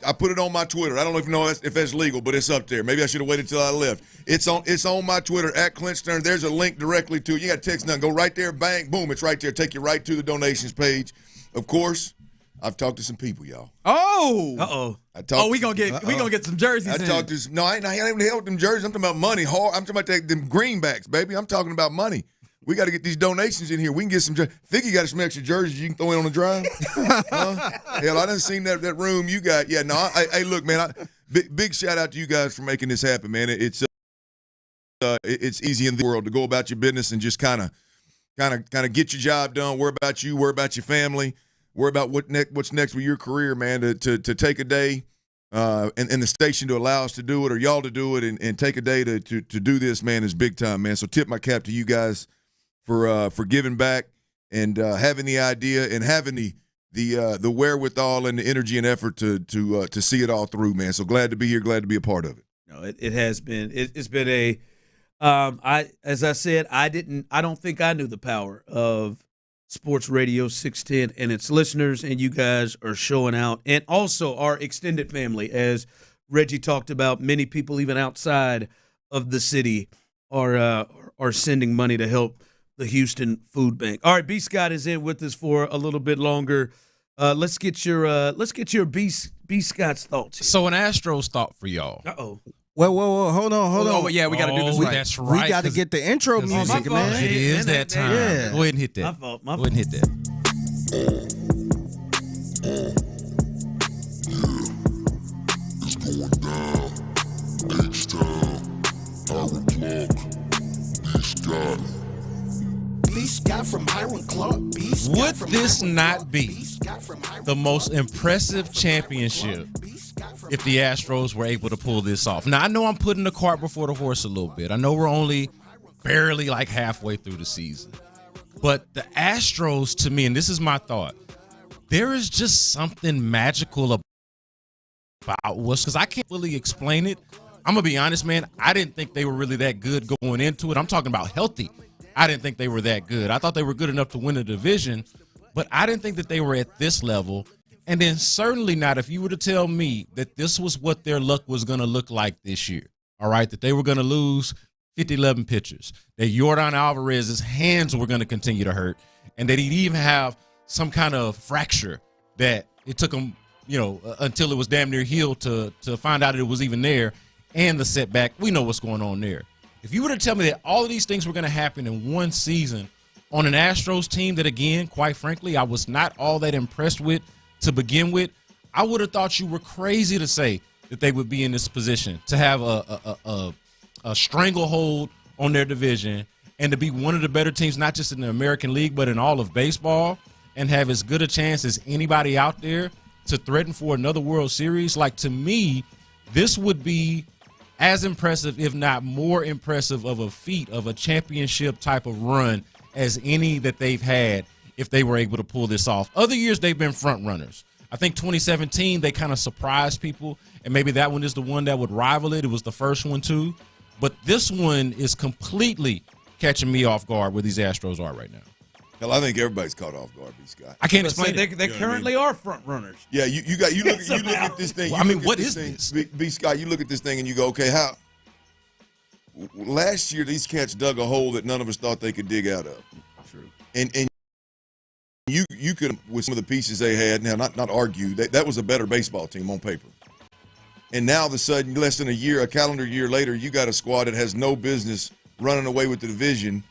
I put it on my Twitter. I don't know if that's legal, but it's up there. Maybe I should have waited till I left. It's on my Twitter, at Clint Stoerner. There's a link directly to it. You got to text nothing. Go right there, bang, boom, it's right there. Take you right to the donations page. Of course, I've talked to some people, y'all. Oh. Uh-oh. We gonna get some jerseys. I even held them jerseys. I'm talking about money. I'm talking about them greenbacks, baby. I'm talking about money. We got to get these donations in here. We can get some jerseys. Think you got some extra jerseys you can throw in on the drive? Hell, I done seen that room you got. Yeah, no. Hey, look, man. Big shout out to you guys for making this happen, man. It's easy in the world to go about your business and just kind of get your job done. Worry about you. Worry about your family. Worry about what's next with your career, man. To take a day and the station to allow us to do it, or y'all to do it, and take a day to do this, man, is big time, man. So tip my cap to you guys for giving back and having the idea and having the wherewithal and the energy and effort to see it all through, man. So glad to be here, glad to be a part of it. No, it has been. It's been a. As I said, I don't think I knew the power of Sports Radio 610 and its listeners, and you guys are showing out. And also our extended family, as Reggie talked about, many people even outside of the city are sending money to help the Houston Food Bank. All right, B. Scott is in with us for a little bit longer. Let's get your B. Scott's thoughts. So an Astros thought for y'all. Uh-oh. Whoa, hold on. Oh, yeah, we got to do this right. That's right. We got to get the intro music, man. It is that time. Yeah. Go ahead and hit that. My fault. Go ahead and hit that. It's going down. H-Town. Hiram Clark. B. Scott from Hiram Clark. Would this not be the most impressive championship if the Astros were able to pull this off? Now, I know I'm putting the cart before the horse a little bit. I know we're only barely like halfway through the season. But the Astros, to me, and this is my thought, there is just something magical about what's, because I can't really explain it. I'm going to be honest, man. I didn't think they were really that good going into it. I'm talking about healthy. I didn't think they were that good. I thought they were good enough to win a division, but I didn't think that they were at this level. And then certainly not if you were to tell me that this was what their luck was going to look like this year, all right, that they were going to lose 50-11 pitchers, that Yordan Alvarez's hands were going to continue to hurt, and that he'd even have some kind of fracture that it took him, until it was damn near healed to find out it was even there, and the setback. We know what's going on there. If you were to tell me that all of these things were going to happen in one season on an Astros team that, again, quite frankly, I was not all that impressed with to begin with, I would have thought you were crazy to say that they would be in this position, to have a stranglehold on their division and to be one of the better teams, not just in the American League, but in all of baseball, and have as good a chance as anybody out there to threaten for another World Series. Like, to me, this would be as impressive, if not more impressive, of a feat of a championship type of run as any that they've had if they were able to pull this off. Other years, they've been front runners. I think 2017, they kind of surprised people, and maybe that one is the one that would rival it. It was the first one, too. But this one is completely catching me off guard where these Astros are right now. Hell, I think everybody's caught off guard, B. Scott. I can't explain it. They currently are front runners. Yeah, you look at this thing. Well, what is this? B. Scott, you look at this thing and you go, okay, how? Last year, these cats dug a hole that none of us thought they could dig out of. True. And you could, with some of the pieces they had, now not argue, that was a better baseball team on paper. And now all of a sudden, less than a calendar year later, you got a squad that has no business running away with the division,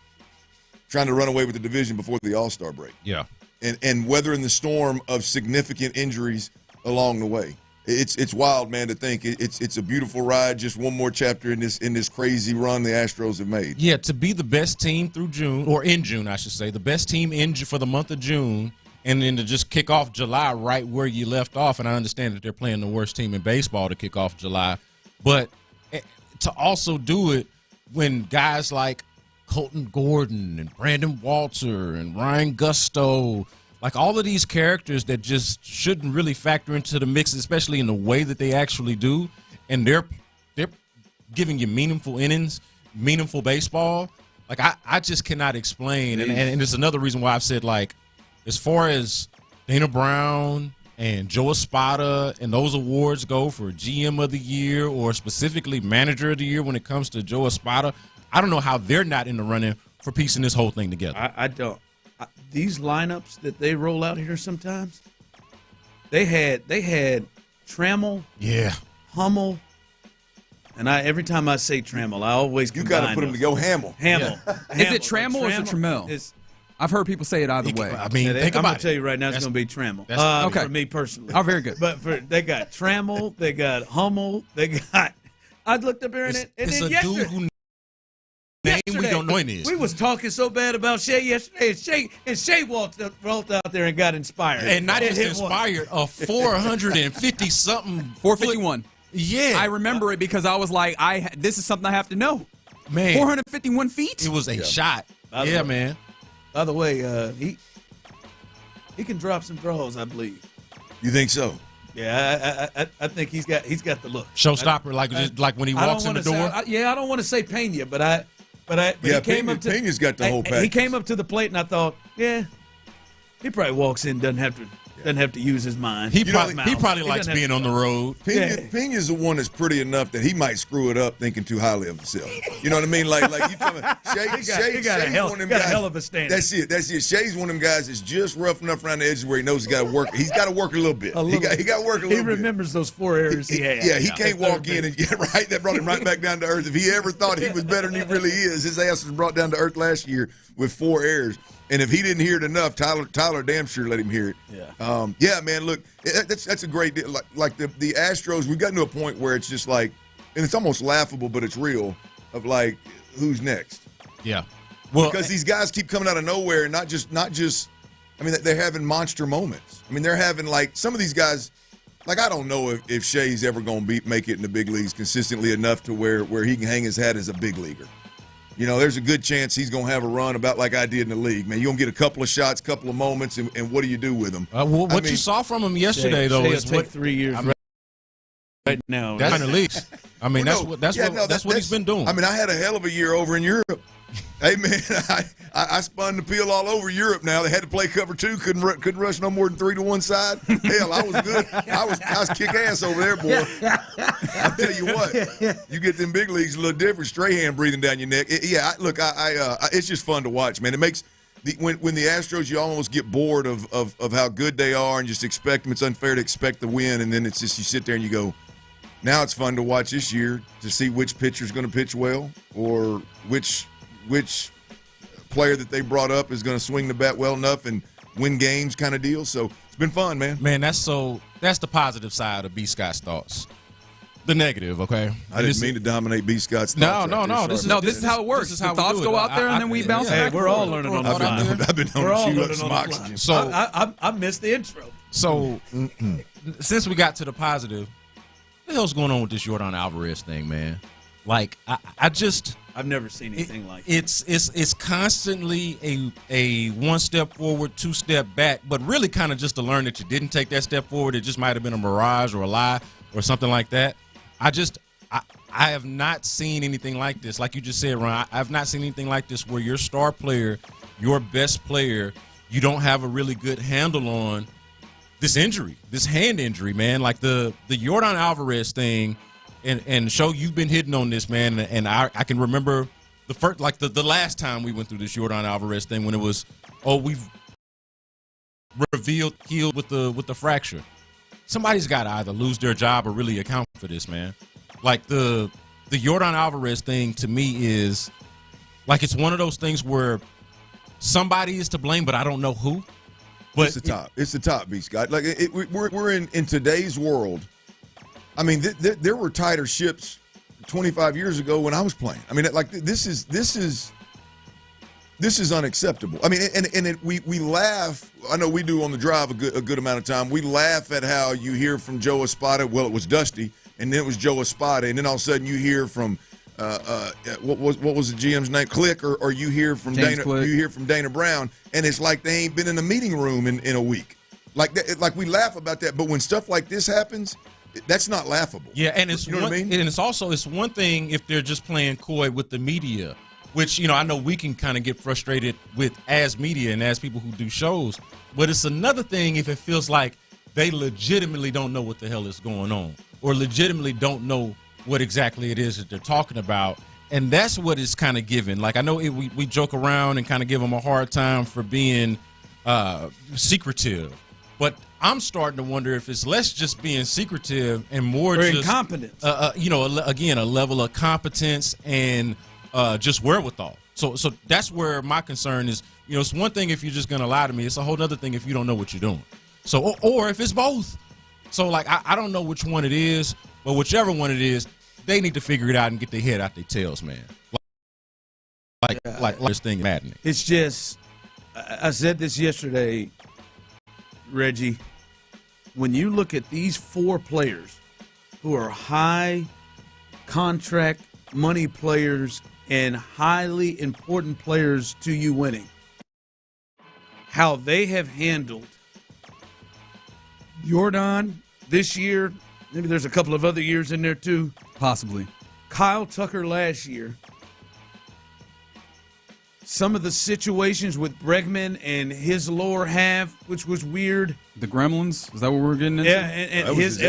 trying to run away with the division before the All-Star break. Yeah. And weathering the storm of significant injuries along the way. It's wild, man, to think it's a beautiful ride, just one more chapter in this crazy run the Astros have made. Yeah, to be the best team through June, or in June, I should say, the best team for the month of June, and then to just kick off July right where you left off. And I understand that they're playing the worst team in baseball to kick off July, but to also do it when guys like Colton Gordon and Brandon Walter and Ryan Gusto, like all of these characters that just shouldn't really factor into the mix, especially in the way that they actually do, and they're giving you meaningful innings, meaningful baseball. Like I just cannot explain, and it's another reason why I've said, like, as far as Dana Brown and Joe Espada and those awards go for GM of the Year or specifically Manager of the Year when it comes to Joe Espada, I don't know how they're not in the running for piecing this whole thing together. I don't. These lineups that they roll out here sometimes, they had Trammell, Hummel, and every time I say Trammell, I always you got to put them to go Hamill. Yeah. Is it Trammell or is it Trammell? I've heard people say it either way. I mean, I'm going to tell you right now, it's going to be Trammell. Okay. For me personally. Oh, very good. But they got Trammell, they got Hummel, I looked up here and then it's a yesterday. dude who name we don't know is. We was talking so bad about Shea yesterday, and Shea walked out there and got inspired. And not just inspired, a 450-something. 451. Yeah. I remember it because I was like, this is something I have to know. Man. 451 feet? It was a shot. Yeah, man. By the way, he can drop some draws, I believe. You think so? Yeah, I think he's got the look. Showstopper, like when he walks in the door. I don't want to say Pena, but he came up to Pena's got the whole package. He came up to the plate, and I thought, yeah, he probably walks in, doesn't have to use his mind. He probably likes being on the road. Pena's the one that's pretty enough that he might screw it up thinking too highly of himself. You know what I mean? Like you talking about he got a hell of a standard. That's it. Shay's one of them guys that's just rough enough around the edges where he knows he's got to work. He's got to work a little bit. He got to work a little bit. He remembers those 4 errors he had. Yeah, he can't walk in and right. That brought him right back down to earth. If he ever thought he was better than he really is, his ass was brought down to earth last year with 4 errors. And if he didn't hear it enough, Tyler damn sure let him hear it. Yeah, man. Look, that's a great deal. Like the Astros, we've gotten to a point where it's just like, and it's almost laughable, but it's real. Of like, who's next? Yeah. Well, because these guys keep coming out of nowhere, and not just. I mean, they're having monster moments. I mean, they're having like some of these guys. Like, I don't know if Shea's ever going to make it in the big leagues consistently enough to where he can hang his hat as a big leaguer. You know, there's a good chance he's going to have a run about like I did in the league. Man, you're going to get a couple of shots, couple of moments, and what do you do with them? You saw from him yesterday, though, is take 3 years right now. That's in the leagues. I mean, that's what he's been doing. I mean, I had a hell of a year over in Europe. Hey, man, I spun the peel all over Europe now. They had to play cover 2, couldn't rush no more than 3 to one side. Hell, I was good. I was kick ass over there, boy. I tell you what, you get them big leagues a little different. Strahan breathing down your neck. It's just fun to watch, man. It makes when the Astros, you almost get bored of how good they are and just expect them. It's unfair to expect the win, and then it's just you sit there and you go, now it's fun to watch this year to see which pitcher's going to pitch well or which player that they brought up is going to swing the bat well enough and win games kind of deal. So it's been fun, man. Man, that's the positive side of B. Scott's thoughts. The negative, okay? I didn't mean to dominate B. Scott's thoughts. No. This is how it works. The thoughts go out there, and then we bounce back. We're all learning on the fly. I've been on to chew up some oxygen. So I missed the intro. So since we got to the positive, what the hell's going on with this Yordan Alvarez thing, man? Like, I've never seen anything like it. It's constantly a 1 step forward, 2 step back, but really kind of just to learn that you didn't take that step forward. It just might have been a mirage or a lie or something like that. I have not seen anything like this. Like you just said, Ron, I've not seen anything like this where your star player, your best player, you don't have a really good handle on this injury, this hand injury, man. Like the Yordan Alvarez thing. And Show, you've been hitting on this, man, and I can remember the last time we went through this Yordan Alvarez thing when it was, we've revealed healed with the fracture. Somebody's got to either lose their job or really account for this, man. Like the Yordan Alvarez thing to me is like it's one of those things where somebody is to blame, but I don't know who. But it's the top, B. Scott. Like we're in today's world. I mean, there were tighter ships 25 years ago when I was playing. I mean, like this is unacceptable. I mean, we laugh. I know we do on the drive a good amount of time. We laugh at how you hear from Joe Espada. Well, it was Dusty, and then it was Joe Espada, and then all of a sudden you hear from what was the GM's name, Click, or you hear from Dana. Click. You hear from Dana Brown, and it's like they ain't been in a meeting room in a week. Like we laugh about that, but when stuff like this happens. That's not laughable. Yeah, and it's you know what I mean? And it's one thing if they're just playing coy with the media, which I know we can kind of get frustrated with as media and as people who do shows. But it's another thing if it feels like they legitimately don't know what the hell is going on, or legitimately don't know what exactly it is that they're talking about, and that's what it's kind of given. Like I know we joke around and kind of give them a hard time for being secretive, but I'm starting to wonder if it's less just being secretive and more just incompetence. Again, a level of competence and just wherewithal. So that's where my concern is. It's one thing if you're just going to lie to me. It's a whole other thing if you don't know what you're doing. So or if it's both. So like I don't know which one it is, but whichever one it is, they need to figure it out and get their head out their tails, man. like this thing maddening. It's just, I said this yesterday, Reggie. When you look at these 4 players who are high contract money players and highly important players to you winning, how they have handled Jordan this year, maybe there's a couple of other years in there too. Possibly. Kyle Tucker last year. Some of the situations with Bregman and his lower half, which was weird. The Gremlins? Is that what we're getting into? Yeah, and his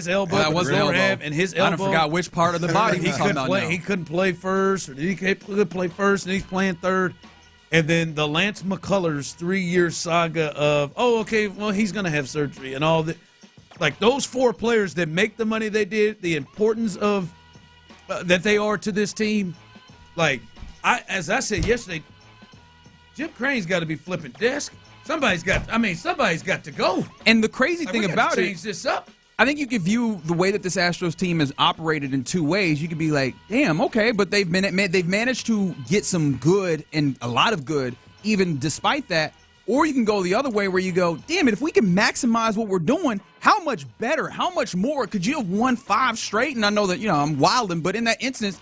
elbow. That was the lower elbow. half and his elbow. I done forgot which part of the body he's talking about now. He couldn't play first, or he could play first, and he's playing third. And then the Lance McCullers 3-year saga of, he's going to have surgery and all that. Like those 4 players that make the money they did, the importance of that they are to this team. Like, as I said yesterday, Jim Crane's got to be flipping desk. Somebody's got to go. And the crazy thing about it, change this up. I think you could view the way that this Astros team has operated in 2 ways. You could be like, damn, okay, but they've managed to get some good and a lot of good, even despite that. Or you can go the other way where you go, damn it, if we can maximize what we're doing, how much better, how much more could you have won 5 straight? And I know that, I'm wilding, but in that instance,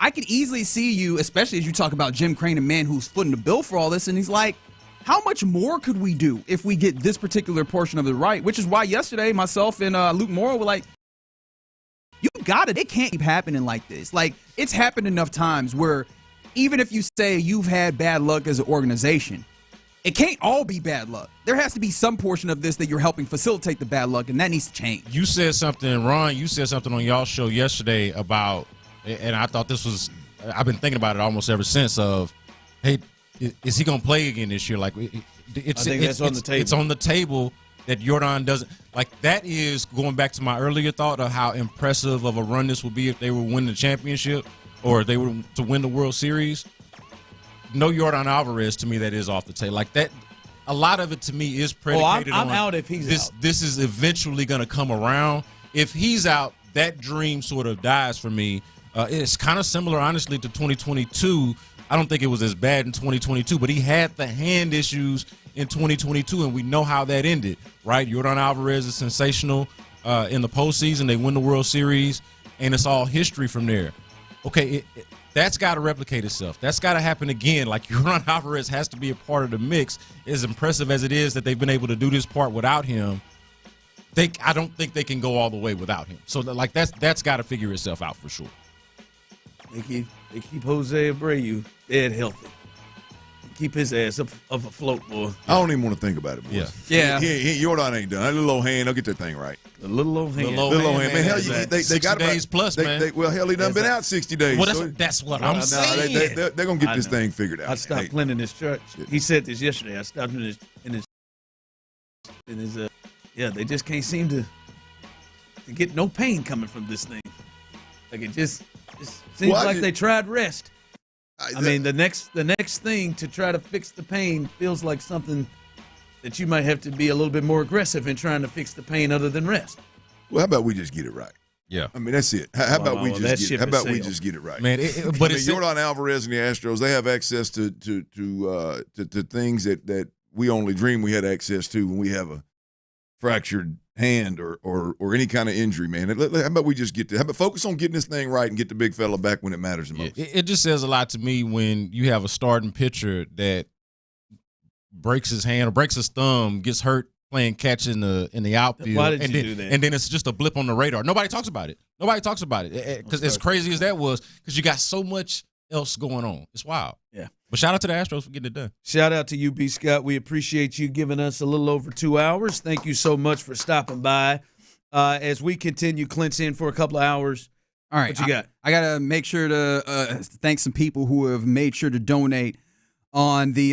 I could easily see you, especially as you talk about Jim Crane, a man who's footing the bill for all this, and he's like, how much more could we do if we get this particular portion of it right? Which is why yesterday, myself and Luke Morrow were like, you got it. It can't keep happening like this. Like, it's happened enough times where even if you say you've had bad luck as an organization, it can't all be bad luck. There has to be some portion of this that you're helping facilitate the bad luck, and that needs to change. You said something, Ron, on y'all show yesterday about, and I thought this was, I've been thinking about it almost ever since, of, hey, is he going to play again this year? Like, I think that's on the table. It's on the table that Jordan doesn't. Like, that is going back to my earlier thought of how impressive of a run this would be if they were winning the championship or if they were to win the World Series. No Jordan Alvarez, to me, that is off the table. Like, that, a lot of it to me is predicated on. I'm out if he's out. This is eventually going to come around. If he's out, that dream sort of dies for me. It's kind of similar, honestly, to 2022. I don't think it was as bad in 2022, but he had the hand issues in 2022, and we know how that ended, right? Jordan Alvarez is sensational in the postseason. They win the World Series, and it's all history from there. Okay, that's got to replicate itself. That's got to happen again. Like, Jordan Alvarez has to be a part of the mix. As impressive as it is that they've been able to do this part without him, I don't think they can go all the way without him. So, like, that's got to figure itself out for sure. They keep Jose Abreu dead healthy. Keep his ass up afloat, boy. I don't even want to think about it, boy. Yeah. Jordan ain't done. That little old hand, they'll get that thing right. The little old hand. Little old hand. Man, hell, they got days plus, man. He done been out 60 days. Well, that's what I'm saying. They're going to get this thing figured out. I stopped playing in his church. He said this yesterday. I stopped in his they just can't seem to get no pain coming from this thing. Like, it just seems like they tried rest. I mean, the next thing to try to fix the pain feels like something that you might have to be a little bit more aggressive in trying to fix the pain other than rest. Well, how about we just get it right? Yeah. I mean, that's it. How about we just get it right? Man, Jordan Alvarez and the Astros, they have access to things that we only dream we had access to when we have a fractured hand or any kind of injury, man. How about we just focus on getting this thing right and get the big fella back when it matters the most. It just says a lot to me when you have a starting pitcher that breaks his hand or breaks his thumb, gets hurt playing catch in the outfield. Why did you do that? And then it's just a blip on the radar. Nobody talks about it. Because as crazy as that was, because you got so much else going on. It's wild. Yeah. But shout out to the Astros for getting it done. Shout out to you, B. Scott. We appreciate you giving us a little over 2 hours. Thank you so much for stopping by. As we continue Clint's in for a couple of hours. All right. What you got? I got to make sure to thank some people who have made sure to donate on the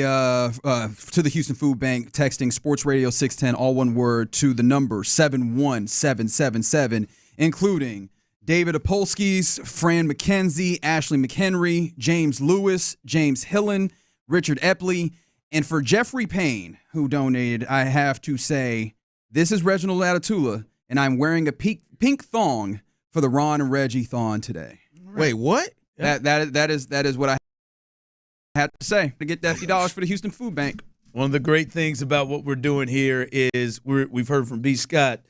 to the Houston Food Bank, texting Sports Radio 610, all one word, to the number 71777, including David Apolsky's, Fran McKenzie, Ashley McHenry, James Lewis, James Hillen, Richard Epley, and for Jeffrey Payne, who donated, I have to say, this is Reginald Atatula, and I'm wearing a pink thong for the Ron and Reggie thon today. Wait, what? That is what I Had to say, to get that $50 for the Houston Food Bank. One of the great things about what we're doing here is we've heard from B. Scott,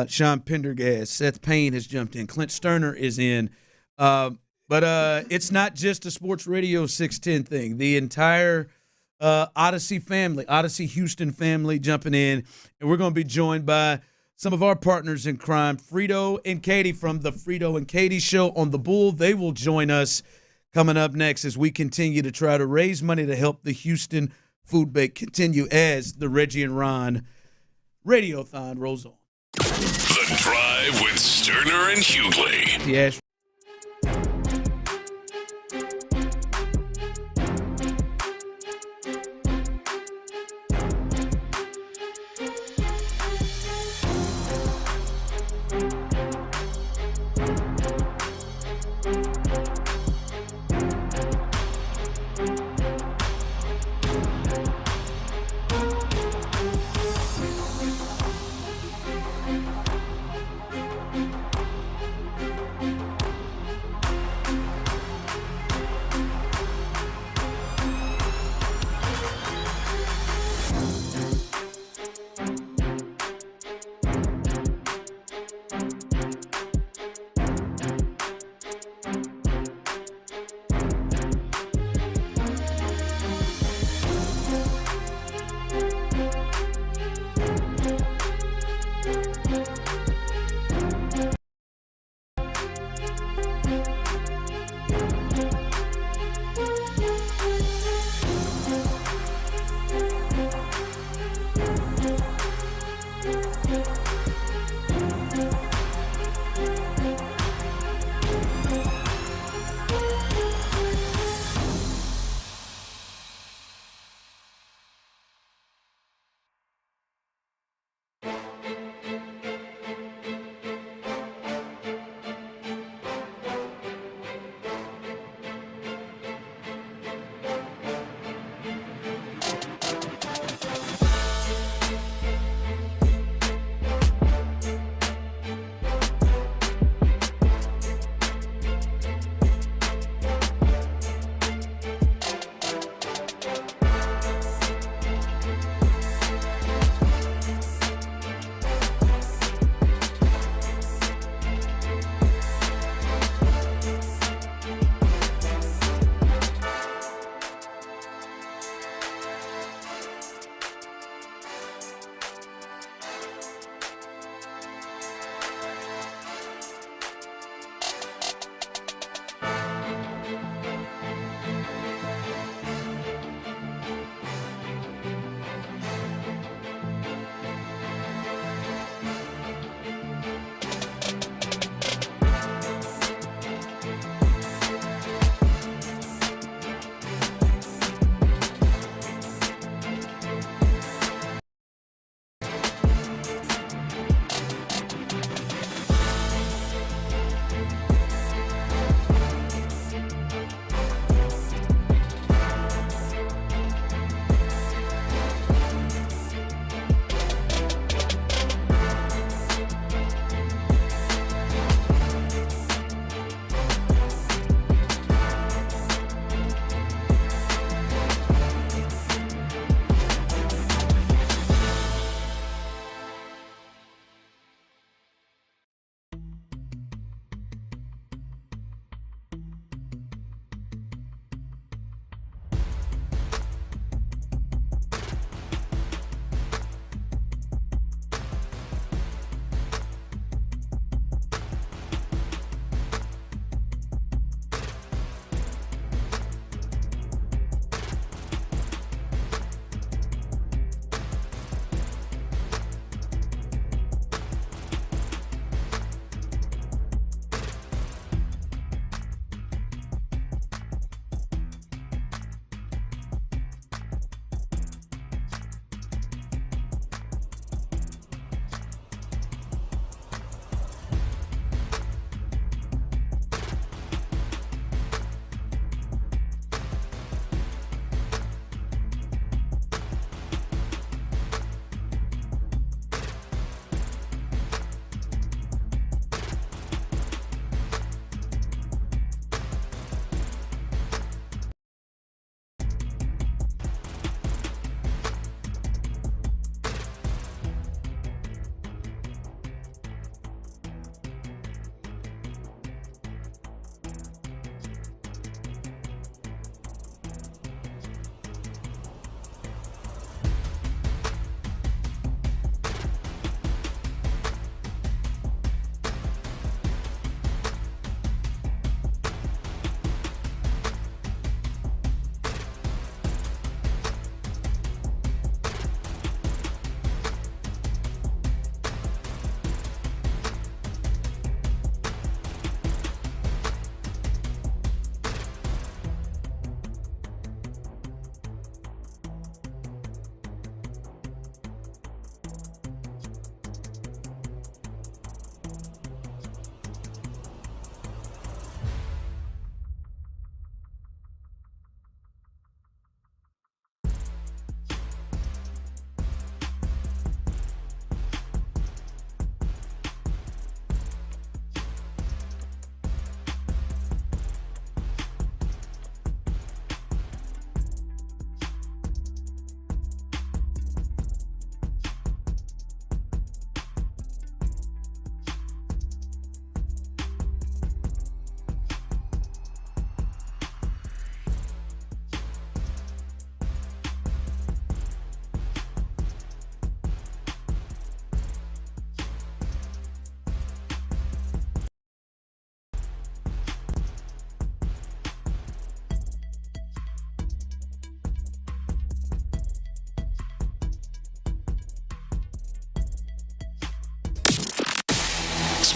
Sean Pendergast, Seth Payne has jumped in, Clint Stoerner is in. But it's not just a Sports Radio 610 thing. The entire Odyssey family, Odyssey Houston family jumping in. And we're going to be joined by some of our partners in crime, Frito and Katie from the Frito and Katie Show on The Bull. They will join us coming up next as we continue to try to raise money to help the Houston Food Bank continue as the Reggie and Ron Radiothon rolls on. The Drive with Stoerner and Hughley. Yes.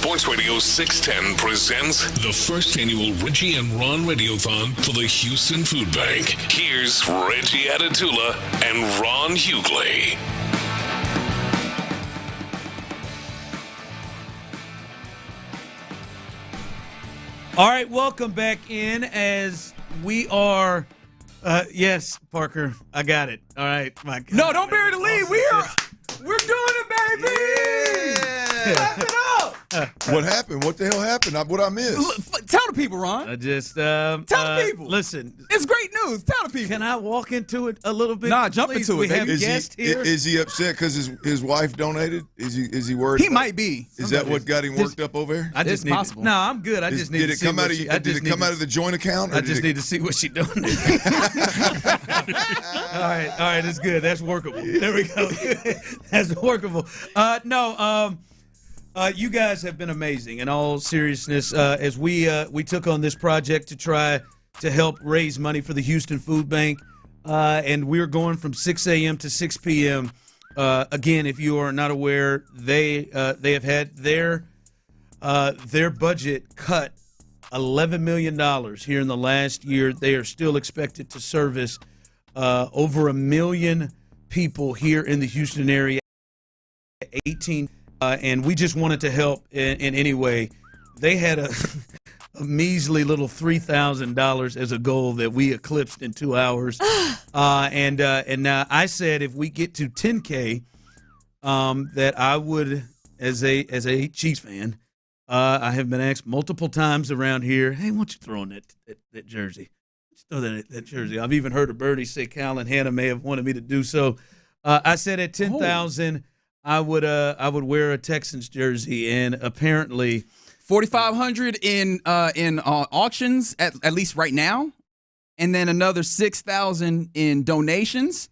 Sports Radio 610 presents the first annual Reggie and Ron Radiothon for the Houston Food Bank. Here's Reggie Atatula and Ron Hughley. All right, welcome back in as we are. Yes, Parker, I got it. All right, my God. No, don't bury the lead. We're doing it, baby. Clap it up. What happened? What the hell happened? What I missed? Tell the people, Ron. I just tell the people. Listen, it's great news. Tell the people. Can I walk into it a little bit? Nah, jump into it. We have Baby. guests here. Is he upset because his wife donated? Is he worried? He might be. Is that what got him worked up over there? I just It's need possible. No, I'm good. I just need Did to it see come what out of? she- I Did just it need come to- out of the joint account? Or I just need to see what she donated. all right, it's good. That's workable. There we go. That's workable. You guys have been amazing. In all seriousness, as we took on this project to try to help raise money for the Houston Food Bank, and we're going from 6 a.m. to 6 p.m. Again, if you are not aware, they have had their budget cut $11 million here in the last year. They are still expected to service over 1 million people here in the Houston area. 18, and we just wanted to help in any way. They had a measly little $3,000 as a goal that we eclipsed in 2 hours. And now I said if we get to 10K, that I would, as a Chiefs fan, I have been asked multiple times around here, hey, why don't you throw on that jersey? Throw that jersey. I've even heard a birdie say Cal and Hannah may have wanted me to do so. I said at 10,000, I would wear a Texans jersey, and apparently $4,500 in auctions at least right now, and then another $6,000 in donations.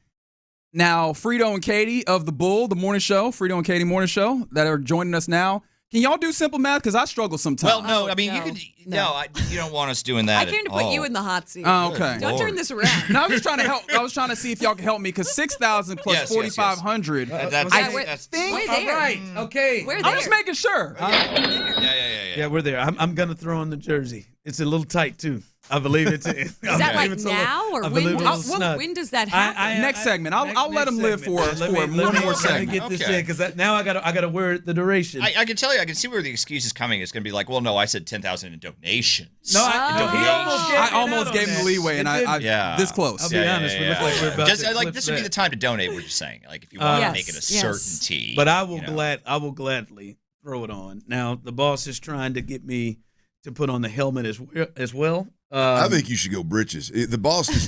Now, Frito and Katie of the Bull, the morning show, Frito and Katie morning show that are joining us now. Can y'all do simple math? Because I struggle sometimes. Well, no, I mean, you can. You don't want us doing that. I came to put you in the hot seat. Oh, okay. Don't turn this around. No, I was just trying to help. I was trying to see if y'all could help me because 6,000 plus 4,500. That's think. We're there. All right, okay. We're there. I'm just making sure. Yeah. we're there. I'm gonna throw on the jersey. It's a little tight too. I believe it's. Is that like now or when does that happen? Next segment. I'll let him live for one more segment. Let me get this in because now I gotta wear the duration. I can tell you, I can see where the excuse is coming. It's going to be like, well, no, I said 10,000 in donations. No, I almost gave him the leeway, and I this close. I'll be honest. We look like we're about just to like this would be the time to donate. We're just saying, like, if you want to make it a certainty. But I will gladly throw it on. Now the boss is trying to get me to put on the helmet as well. I think you should go britches. The boss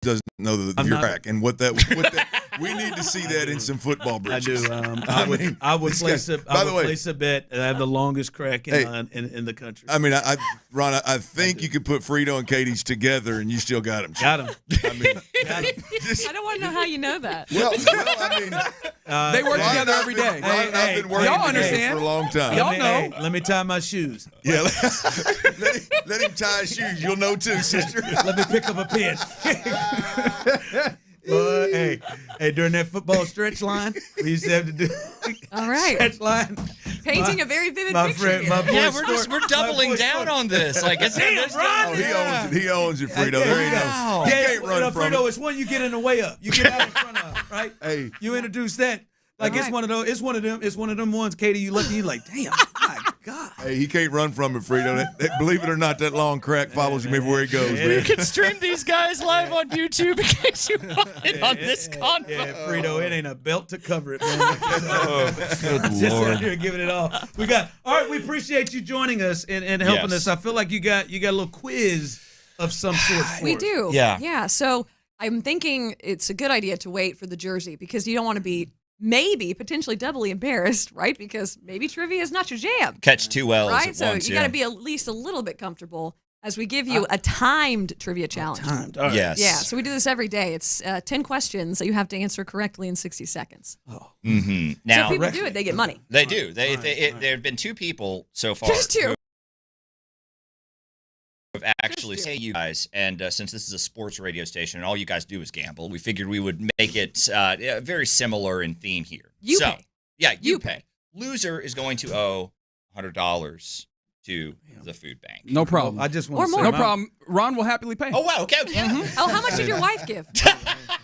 doesn't know the crack and what that. We need to see that in some football britches. I do. I would place a bet that I have the longest crack in the country. I mean, Ron, I think you could put Frito and Katie's together, and you still got them. Got them. I mean, I don't want to know how you know that. Well, I mean, they work together every day. I've been working y'all together understand for a long time. Y'all know. Let me tie my shoes. Yeah, let him tie his shoes. You'll know too, sister. Let me pick up a pen. Hey, during that football stretch line, we used to have to do all right stretch line. Painting a very vivid picture. We're doubling down on this. Like it's he owns it, Frito. There ain't no. He can't run from Frito, it. it's one you get in the way of. You get out in front of, right? Hey, you introduce that. Like it's one of those. It's one of them ones, Katie. You look and you're like, damn, my God. Hey, he can't run from it, Frito. Believe it or not, that long crack follows him everywhere he goes. You can stream these guys live on YouTube in case you want it on this convo. Yeah, Frito, it ain't a belt to cover it, man. Good Just Lord. out here giving it all. All right, we appreciate you joining us and helping us. I feel like you got a little quiz of some sort. We do. Yeah. So I'm thinking it's a good idea to wait for the jersey because you don't want to be potentially doubly embarrassed, right? Because maybe trivia is not your jam. Catch two L's right? at So once, you got to be at least a little bit comfortable as we give you a timed trivia challenge. Timed, all right. Yes. Yeah, so we do this every day. It's 10 questions that you have to answer correctly in 60 seconds. Oh. Mm-hmm. So Now, if people do it, they get money. They do. There have been two people so far. Just two. Have actually say you guys, and since this is a sports radio station and all you guys do is gamble, we figured we would make it very similar in theme here. You pay. Yeah, you pay. Loser is going to owe $100 to the food bank. No problem. I just Or want to more. say No problem. Ron will happily pay. Oh, wow. Okay. Oh, how much did your wife give?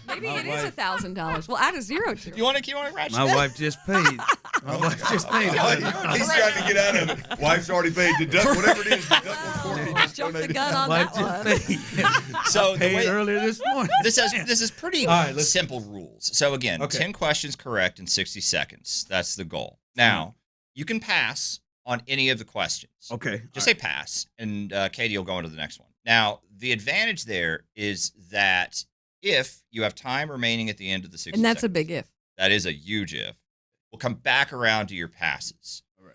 Maybe it is $1,000. We'll add a zero to it. You want to ratchet my that? wife just paid. My wife just paid. He's trying to get out of it. Wife's already paid. Deduct whatever it is. Deduct what he just Jump the donated. gun on Wife that just one. paid. So I paid earlier this morning. This is pretty All right, let's- simple rules. So again, Okay. 10 questions correct in 60 seconds. That's the goal. Now, you can pass on any of the questions. Okay. Just say pass, and Katie will go on to the next one. Now, the advantage there is that if you have time remaining at the end of the 60 And that's a seconds, big if. that is a huge if, we'll come back around to your passes. All right.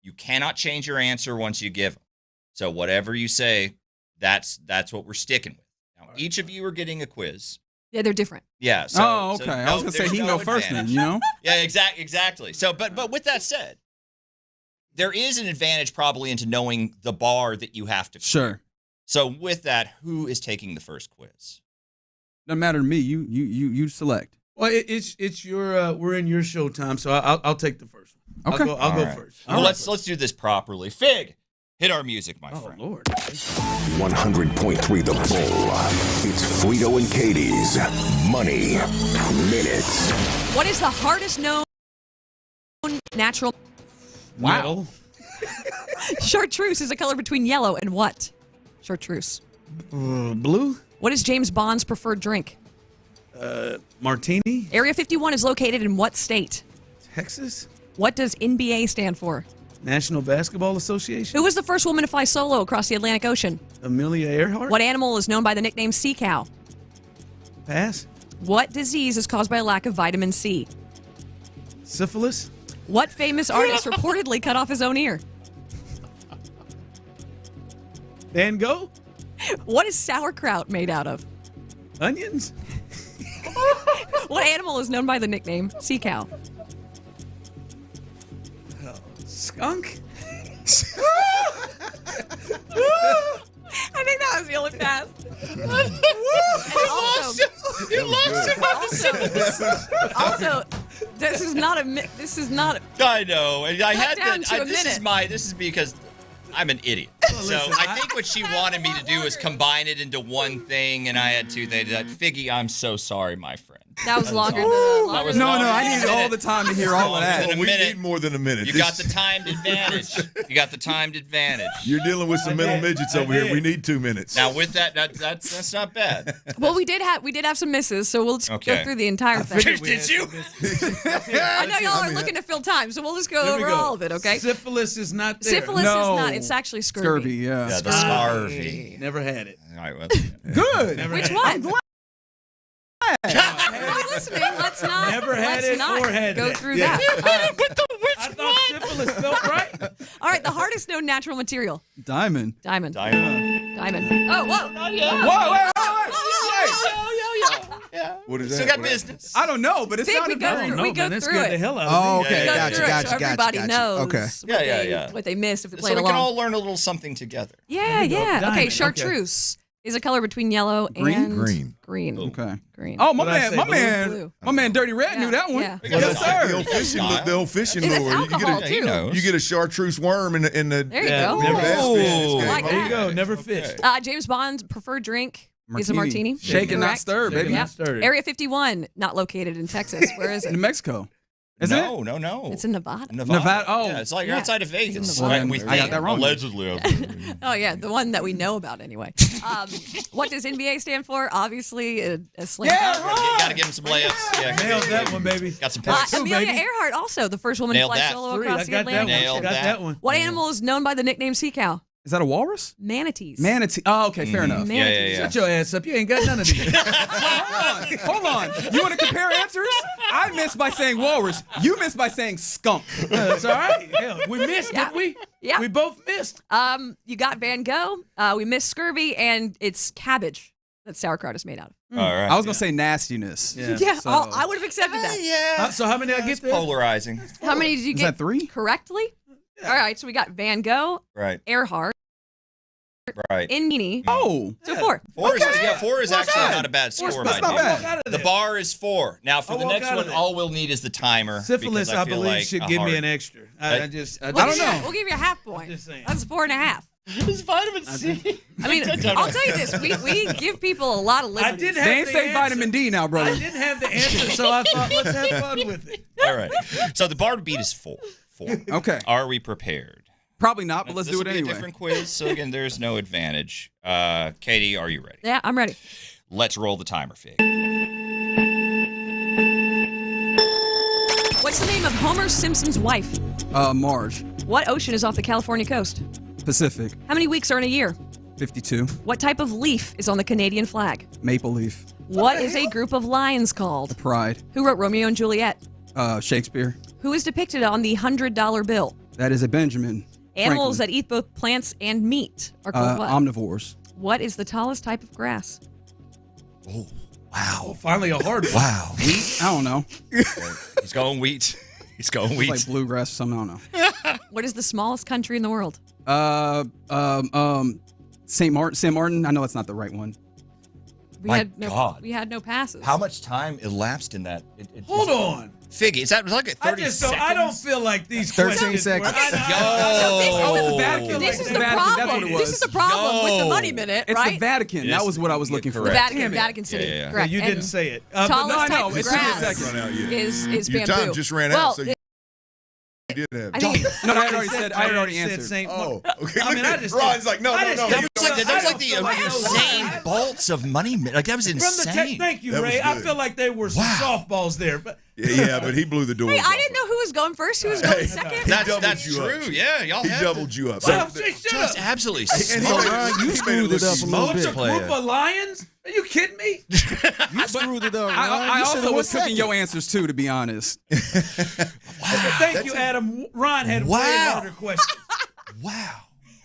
You cannot change your answer once you give them. So whatever you say, that's what we're sticking with. Now, each of you are getting a quiz. Yeah, they're different. Yeah. So, Oh, okay. I was gonna say there's he can no go first then, advantage. you know? Yeah, exactly. So, but with that said, there is an advantage probably into knowing the bar that you have to. Sure. So with that, who is taking the first quiz? Doesn't matter to me. You select. Well, it's your we're in your show time, so I'll take the first one. Okay. I'll go right. first. Well, let's do this properly. Fig, hit our music, my friend. Oh Lord. 100.3 The Bull. It's Frito and Katie's Money Minutes. What is the hardest known natural? Wow. Chartreuse is a color between yellow and what? Chartreuse. Blue. What is James Bond's preferred drink? Martini. Area 51 is located in what state? Texas. What does NBA stand for? National Basketball Association. Who was the first woman to fly solo across the Atlantic Ocean? Amelia Earhart. What animal is known by the nickname sea cow? Pass. What disease is caused by a lack of vitamin C? Syphilis. What famous artist reportedly cut off his own ear? Van Gogh. What is sauerkraut made out of? Onions. What animal is known by the nickname sea cow? Skunk. I think that was the only pass. Also, this is not a. This is not. I know. And I had down to a this is minute. this is because I'm an idiot. So I think what she wanted me to do is combine it into one thing, and I had two things. Figgy, I'm so sorry, my friend. That was longer than. That was No, longer I than a needed all minute. the time to hear all of that. Than a We minute. need more than a minute. You got the timed advantage. You got the timed advantage. You're dealing with some middle midgets over here. We need 2 minutes. Now with that's not bad. Well, we did have some misses, so we'll just Okay. go through the entire thing. Did you? I know y'all are looking to fill time, so we'll just go over all of it, okay? Syphilis is not there. Syphilis No. is not. It's actually scurvy. Scurvy, yeah. Yeah, the scurvy. Never had it. All right, well, Good. Never Which had one? I'm listening. Let's not. Never had let's it not or had go it. through Yeah. that. I thought syphilis felt right. All right, the hardest known natural material. Diamond. Diamond. Diamond. Diamond. Oh, whoa. What is Still that? got business. I don't know, but it See, we sounded go very. through, No, we go man, that through scared it. the hell out Oh, of me. okay. We go Gotcha, through it gotcha, so gotcha, everybody gotcha. knows Okay. what they missed if they So played we along. can all learn a little something together. Yeah, There you go. yeah. Diamond, Okay, okay. chartreuse is a color between yellow Green? and Green. Green. Okay. Green. Oh, my What'd I man, say, my blue? man, Blue. my man, Dirty Red knew that one. Yeah. Well, Yes, that's like sir. the old fishing It is lure. alcohol, You too. get knows. you get a chartreuse worm in the There you Yeah, go. never bass Oh. fish in this I game. like There you that. go. Never fished. James Bond's preferred drink is a martini. Shaken, not Correct. stirred, baby. Shaken, Yep. not stirred. Area 51, not located in Texas. Where is New it? Mexico. Isn't it? No. It's in Nevada. Nevada. Oh. Yeah, it's like Yeah. outside of Vegas. Well, then We I got think. that wrong. Allegedly. Oh, yeah, the one that we know about anyway. What does NBA stand for? Obviously, a slam Yeah, dunk. right. Got to give him some layups. Yeah. Nailed that one, baby. Got some points. Amelia baby. Earhart, also the first woman Nailed to fly that. solo Three. across I the got that Atlantic one. Nailed Ocean. Got that. that one. What animal is known by the nickname sea cow? Is that a walrus? Manatees. Manatee. Oh, okay, fair enough. Manatees. Shut your ass up. You ain't got none of these. Hold on. You want to compare answers? I missed by saying walrus. You missed by saying skunk. That's all right. Hell, we missed, Yeah. didn't we? Yeah. We both missed. You got Van Gogh. We missed scurvy, and it's cabbage that sauerkraut is made out of. All right. I was gonna say nastiness. Yeah. Yeah, So- I would have accepted that. Yeah. So how many did I get there? Polarizing. How many did you Is get that 3? correctly? All right, so we got Van Gogh, Right. Earhart, Right. in Meany. Oh. So 4. Four is actually bad. not a bad score. That's my not dude. bad. The bar is 4. Now, for I'll the walk next out of one, there. all we'll need is the timer. Syphilis, because I feel believe, like should a give me hard- an extra. I don't know. We'll give you a half point. That's 4.5. It's vitamin C. I mean, I'll tell you this: we give people a lot of liberties. didn't have They ain't the say answer. vitamin D now, brother. I didn't have the answer, so I thought let's have fun with it. All right. So the bar to beat is 4. Okay. Are we prepared? Probably not, but let's This do will it be anyway. a different quiz. So again, there's no advantage. Katie, are you ready? Yeah, I'm ready. Let's roll the timer, Fig. What's the name of Homer Simpson's wife? Marge. What ocean is off the California coast? Pacific. How many weeks are in a year? 52. What type of leaf is on the Canadian flag? Maple leaf. What is a group of lions called? Pride. Who wrote Romeo and Juliet? Shakespeare. Who is depicted on the $100 bill? That is a Benjamin. Animals Franklin. that eat both plants and meat are called what? Omnivores. What is the tallest type of grass? Oh, wow. Oh, finally a hard one. Wow. Wheat? I don't know. He's going wheat. He's going It's wheat. like bluegrass or something. I don't know. What is the smallest country in the world? St. Martin. I know that's not the right one. We My had no, God. We had no passes. How much time elapsed in that? Hold on. Figgy, is that like a 30 seconds? I don't feel like these 13 questions. seconds. were- Yo. This is the Vatican, problem. that's what it was. This is the problem with the Yo. Money Minute, It's right? the Vatican. That was what I was looking for. The Vatican, Damn it. Vatican City. Yeah. Correct. You And didn't say it. Tallest I type know, of it's 2 grass seconds. Run out yet. is Your bamboo. time just ran well, out, so you did have. I think No, I already said. I already said answered. St. Oh, Martin. okay. I mean, I just Ron's like, no. That was like the I don't feel insane like- bolts of money. Like that was From the insane. thank you, That was Ray. I good. feel like there were some softballs there, but Yeah, but he blew the door. Hey, I didn't know who was going first, who was going second. That's you up. true. Yeah, y'all He had doubled you up. well, So- shut just up. absolutely and he smoked. made- he you made screwed look it up a little smoked It's bit. a player. group of lions? Are you kidding me? You screwed it up. Ron. I You also should've was went cooking your answers too, to be honest. Thank you, Adam. Ron had way harder questions. Wow.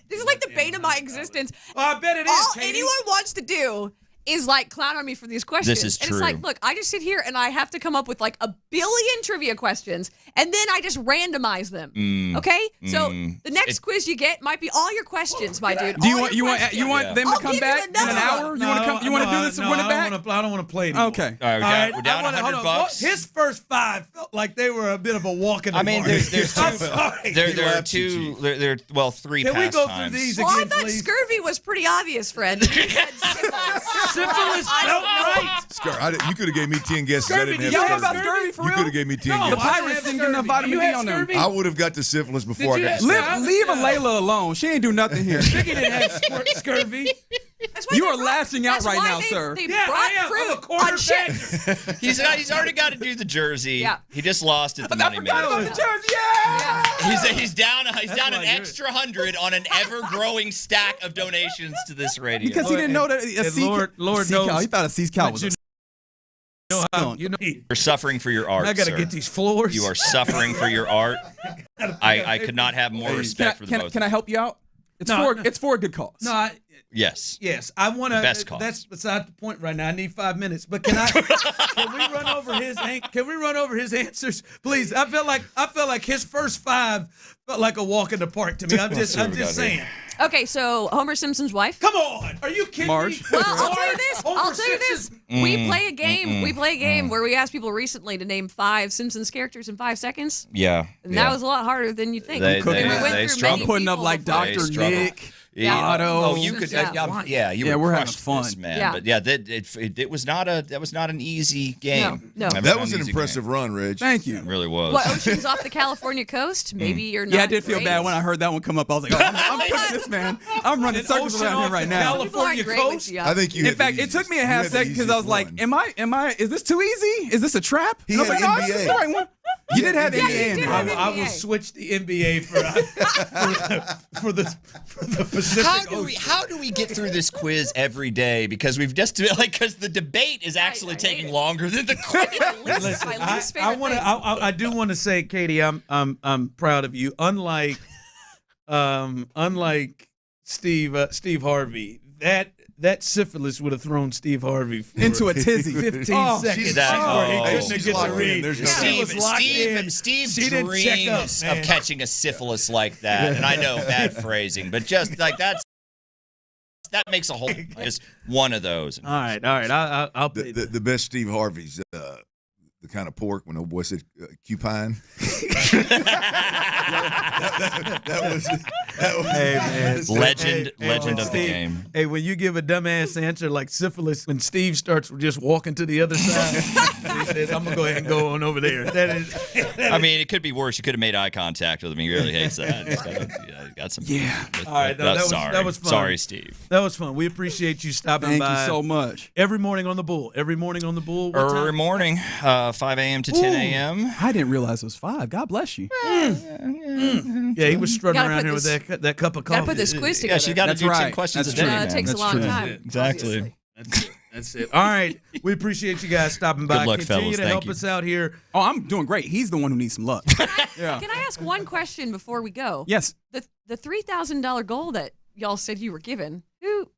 This is like the bane of my existence. Oh, I bet it is, All Katie. anyone wants to do is like clown on me for these questions. is and true. it's like, look, I just sit here and I have to come up with like a billion trivia questions and then I just randomize them. Okay? So the next quiz you get might be all your questions, my dude. Do you All want your you questions. want them to I'll come give back you in an another hour? one. You want to come? You want to do this and win it back? I don't want to play anymore. Okay. All right, we're down hold on. $100. His first 5 felt like they were a bit of a walk in the I mean, park. there's I'm two. sorry. There are two. There are 3 Can we go through pastimes. these Well, I again, thought please? scurvy was pretty obvious, friend. You said syphilis. Syphilis I felt don't know. right. You could have gave me 10 guesses. I didn't have Y'all know scurvy. about scurvy for You real? could have gave me 10 No, The guesses. I pirates have didn't get enough scurvy. vitamin You D have on them. scurvy? I would have got the syphilis before I Did got you scurvy. have- Leave Layla alone. She ain't do nothing here. Biggie didn't have scurvy. That's why You they are brought- lashing out that's right why now, they- sir. They Yeah, brought I am. I'm a fruit on quarterback. ships. He's already got to do the jersey. Yeah. He just lost at the I money forgot about the minute. jersey. Yeah. He's down That's an why you're- extra 100 on an ever growing stack of donations to this radio. Because he didn't know that a And sea Lord sea cow. knows- He thought a sea cow was a You're suffering for your art. I got to sir. get these floors. You are suffering for your art. I could not have more respect for the both. Can I help you out? It's No, it's for a good cause. No, Yes. yes, I want to. Best cause. That's beside the point right now. I need 5 minutes, but can we run over his? Can we run over his answers, please? I feel like his first 5 felt like a walk in the park to me. I'm just saying. Okay, so Homer Simpson's wife. Come on, are you kidding Marge. me? Well, I'll tell you this. Homer Simpson. We play a game. We play a game where we ask people recently to name 5 Simpsons characters in 5 seconds. Yeah. And that was a lot harder than you'd think. They- And we they- went they through struggled. many I'm putting up people like before. Dr. struggle. Nick. Yeah. Otto. Oh, you could. Yeah. You Yeah, would we're having crush fun. this, man. Yeah. But yeah, it was not an easy game. No. That was an impressive run, Reg. Thank you. It really was. What ocean's off the California coast? Maybe you're not. Yeah, I did feel great. bad when I heard that one come up. I was like, oh, I'm pushing this man. I'm running circles ocean around off him right the now. People aren't California great with coast. geography. I think you. In had the fact, it easiest- took me a you half had the second because I was easiest like, one. am I, is this too easy? Is this a trap? He And I was had like, no, this is the NBA. right one. You did have Yeah, NBA you in did there. have I will NBA. switch the NBA for the Pacific How do we get through this quiz every day? Because we've just because the debate is actually taking longer than the quiz. Listen, My least I favorite want to. thing. I do want to say, Katie, I'm proud of you. Unlike Steve Harvey, that syphilis would have thrown Steve Harvey for Into a tizzy. 15 Oh, seconds. she's- before he oh, couldn't she's get locked the in. read. There's no She was locked in. Steve She didn't check up, dreams man. of catching a syphilis like that, and I know bad phrasing, but just like that's that makes a whole just one of those. All right. I'll pay the best Steve Harvey's the kind of pork when old boy said cupine. that was hey man, legend of the game. Hey, when you give a dumbass answer like syphilis, when Steve starts just walking to the other side, he says, "I'm gonna go ahead and go on over there." That is. I mean, it could be worse. You could have made eye contact with him. He really hates that. Got some. Yeah. All right. No, that was fun. Sorry, Steve. That was fun. We appreciate you stopping by. Thank you so much. Every morning on the Bull. Every morning on the Bull. What Every time? morning, 5 a.m. to 10 a.m. I didn't realize it was 5. God bless you. Yeah, he was strutting around here with that cup of coffee. Gotta put this quiz together. Yeah, she got to do 10 questions a day. It takes a long time. Exactly. That's it. All right. We appreciate you guys stopping by. Good luck, Continue fellas. to Thank help you. us out here. Oh, I'm doing great. He's the one who needs some luck. Yeah. Can I ask one question before we go? Yes. The $3,000 goal that y'all said you were given, who?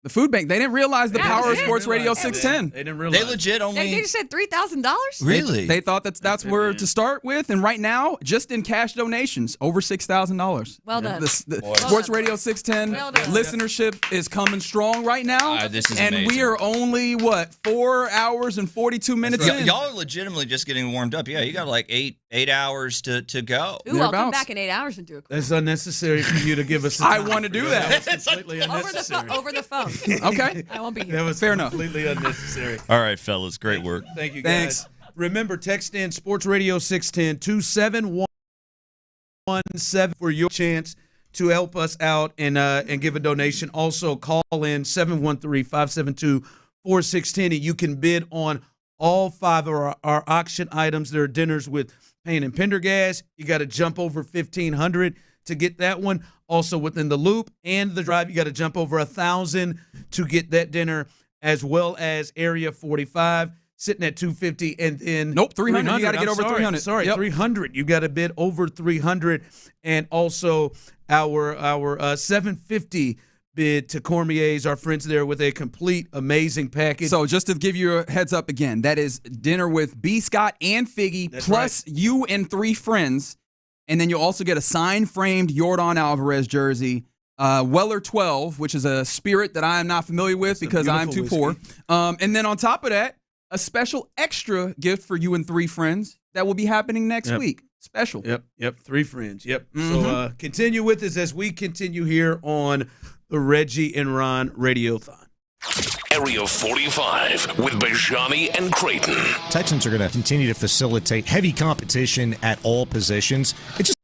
The food bank. They didn't realize the That power of was it. Sports Radio 610. They didn't realize. They legit only. They just said $3,000? Really? They thought that's where to start with, and right now, just in cash donations, over $6,000. Well done. Sports Radio 610 Well done. listenership is coming strong right now. This is and amazing. we are only 4 hours and 42 minutes in. Y'all are legitimately just getting warmed up. Yeah, you got like eight hours to go. Ooh, I'll come back in 8 hours and do a quiz. That's unnecessary for you to give us. I want to do that. That's completely unnecessary. Over the phone. Okay. I won't be here. That was fair enough. Completely unnecessary. All right, fellas. Great work. Thank you, Thanks. guys. Remember, text in Sports Radio 610-27117 for your chance to help us out and give a donation. Also, call in 713-572-4610, and you can bid on all 5 of our auction items. There are dinners with Payne and Pendergast. You got to jump over 1,500 to get that one. Also, within the loop and the drive, you got to jump over 1,000 to get that dinner, as well as Area 45 sitting at 250, and then Nope, 300. You got to get over 300. Sorry, Yep. 300. You got to bid over 300, and also our 750 bid to Cormier's, our friends there, with a complete amazing package. So just to give you a heads up again, that is dinner with B. Scott and Figgy, That's plus you and 3 friends. And then you'll also get a signed-framed Yordan Alvarez jersey, Weller 12, which is a spirit that I am not familiar with because I'm too poor. And then on top of that, a special extra gift for you and 3 friends that will be happening next week. Special. Yep. 3 friends. Yep. So continue with us as we continue here on the Reggie and Ron Radiothon. Area 45 with Bijani and Creighton. Texans are going to continue to facilitate heavy competition at all positions. It just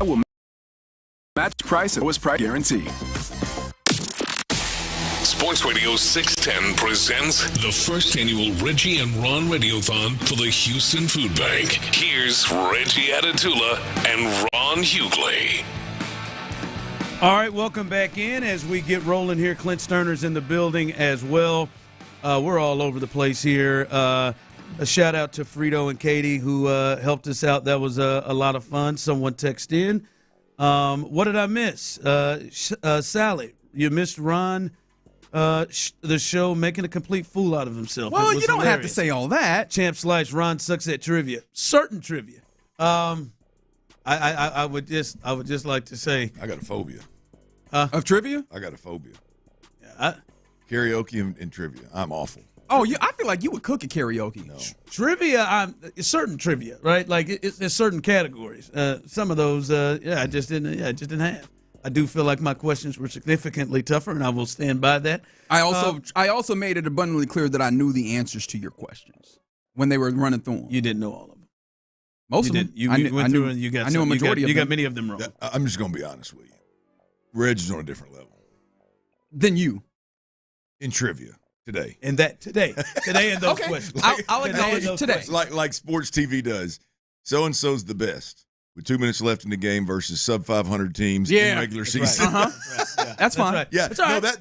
will match price and lowest price guarantee. Sports Radio 610 presents the first annual Reggie and Ron Radiothon for the Houston Food Bank. Here's Reggie Atatula and Ron Hughley. All right, welcome back in as we get rolling here. Clint Stoerner's in the building as well. We're all over the place here. A shout out to Frito and Katie who helped us out. That was a lot of fun. Someone texted in. What did I miss? Sally, you missed Ron. The show making a complete fool out of himself. Well, you don't have to say all that. Champ Slice, Ron sucks at trivia. Certain trivia. I would just like to say I got a phobia. Of trivia? I got a phobia. Yeah, karaoke and trivia. I'm awful. Oh, I feel like you would cook at karaoke. No. Trivia, certain trivia, right? Like it's certain categories. Some of those, I just didn't have. I do feel like my questions were significantly tougher, and I will stand by that. I also made it abundantly clear that I knew the answers to your questions when they were running through them. You didn't know all of them. Most of them. I knew a majority of them. You got many of them wrong. I'm just going to be honest with you. Reggie's on a different level than you in trivia today. And that today in those questions. I'll acknowledge today. Like sports TV does. So and so's the best. With 2 minutes left in the game versus sub 500 teams in regular season. Right. That's fine. Right. Yeah, that's all right. No,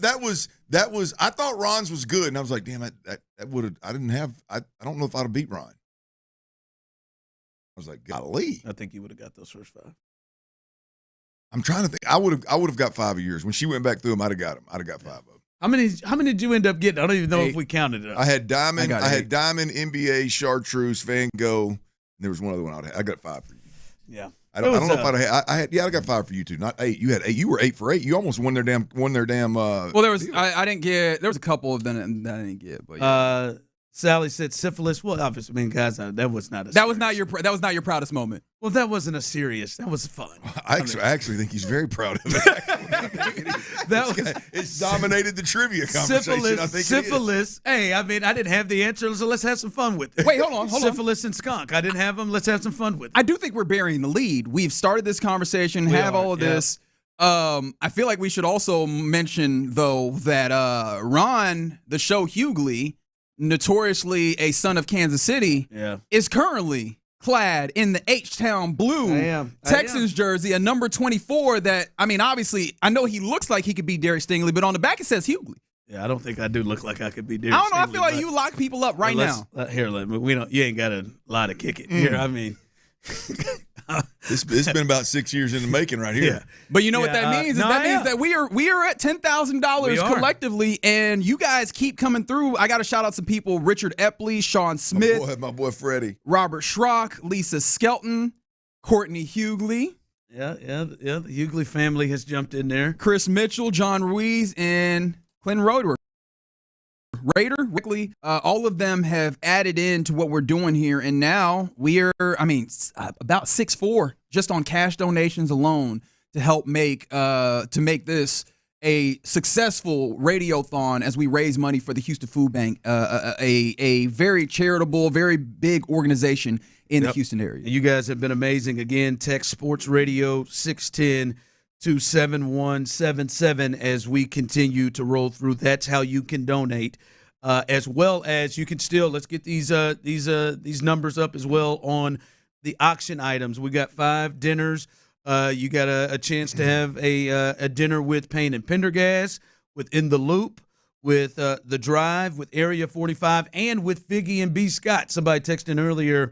that was. I thought Ron's was good, and I was like, damn, that would have. I didn't have. I don't know if I'd have beat Ron. I was like, golly. I think you would have got those first 5. I'm trying to think. I would have got 5 of yours. When she went back through them, I'd have got them. I'd have got 5 of them. How many did you end up getting? I don't even know if we counted it up. I had Diamond. I had Diamond, NBA, Chartreuse, Van Gogh. And there was one other one I got 5 for you. Yeah. I don't know if I'd have had. I got 5 for you too, not 8. You had 8. You were 8 for 8. You almost won their damn. Well, there was. I didn't get. There was a couple of them that I didn't get. But yeah. Sally said syphilis. Well, obviously, I mean, guys, that was not. That was not your proudest moment. Well, that wasn't a serious. That was fun. I actually think he's very proud of it. It's dominated the trivia conversation. I think syphilis. Hey, I mean, I didn't have the answer, so let's have some fun with it. Wait, hold on. Syphilis and skunk. I didn't have them. Let's have some fun with it. I do think we're burying the lead. We've started this conversation. All of this. I feel like we should also mention though that Ron, the show Hughley, notoriously a son of Kansas City, is currently clad in the H-Town blue Texans jersey, a number 24 that, I mean, obviously, I know he looks like he could be Derek Stingley, but on the back it says Hughley. Yeah, I don't think I do look like I could be Derek I don't know. Stingley, I feel like you lock people up right now. You ain't got a lot to kick it. Here, I mean. It's been about 6 years in the making right here. Yeah. But you know what that means? That means that we are at $10,000 collectively, and you guys keep coming through. I got to shout out some people: Richard Epley, Sean Smith, my boy Freddie, Robert Schrock, Lisa Skelton, Courtney Hughley. Yeah. The Hughley family has jumped in there. Chris Mitchell, John Ruiz, and Clinton Roeder. All of them have added into what we're doing here, and now we're, about 6'4" just on cash donations alone to help make this a successful radiothon as we raise money for the Houston Food Bank, a very charitable, very big organization in the Houston area. You guys have been amazing. Again, text Sports Radio 610 to 7177 as we continue to roll through. That's how you can donate, as well as you can still. Let's get these numbers up as well on the auction items. We got 5 dinners. You got a chance to have a dinner with Payne and Pendergast, with In the Loop, with The Drive, with Area 45, and with Figgy and B. Scott. Somebody texted in earlier.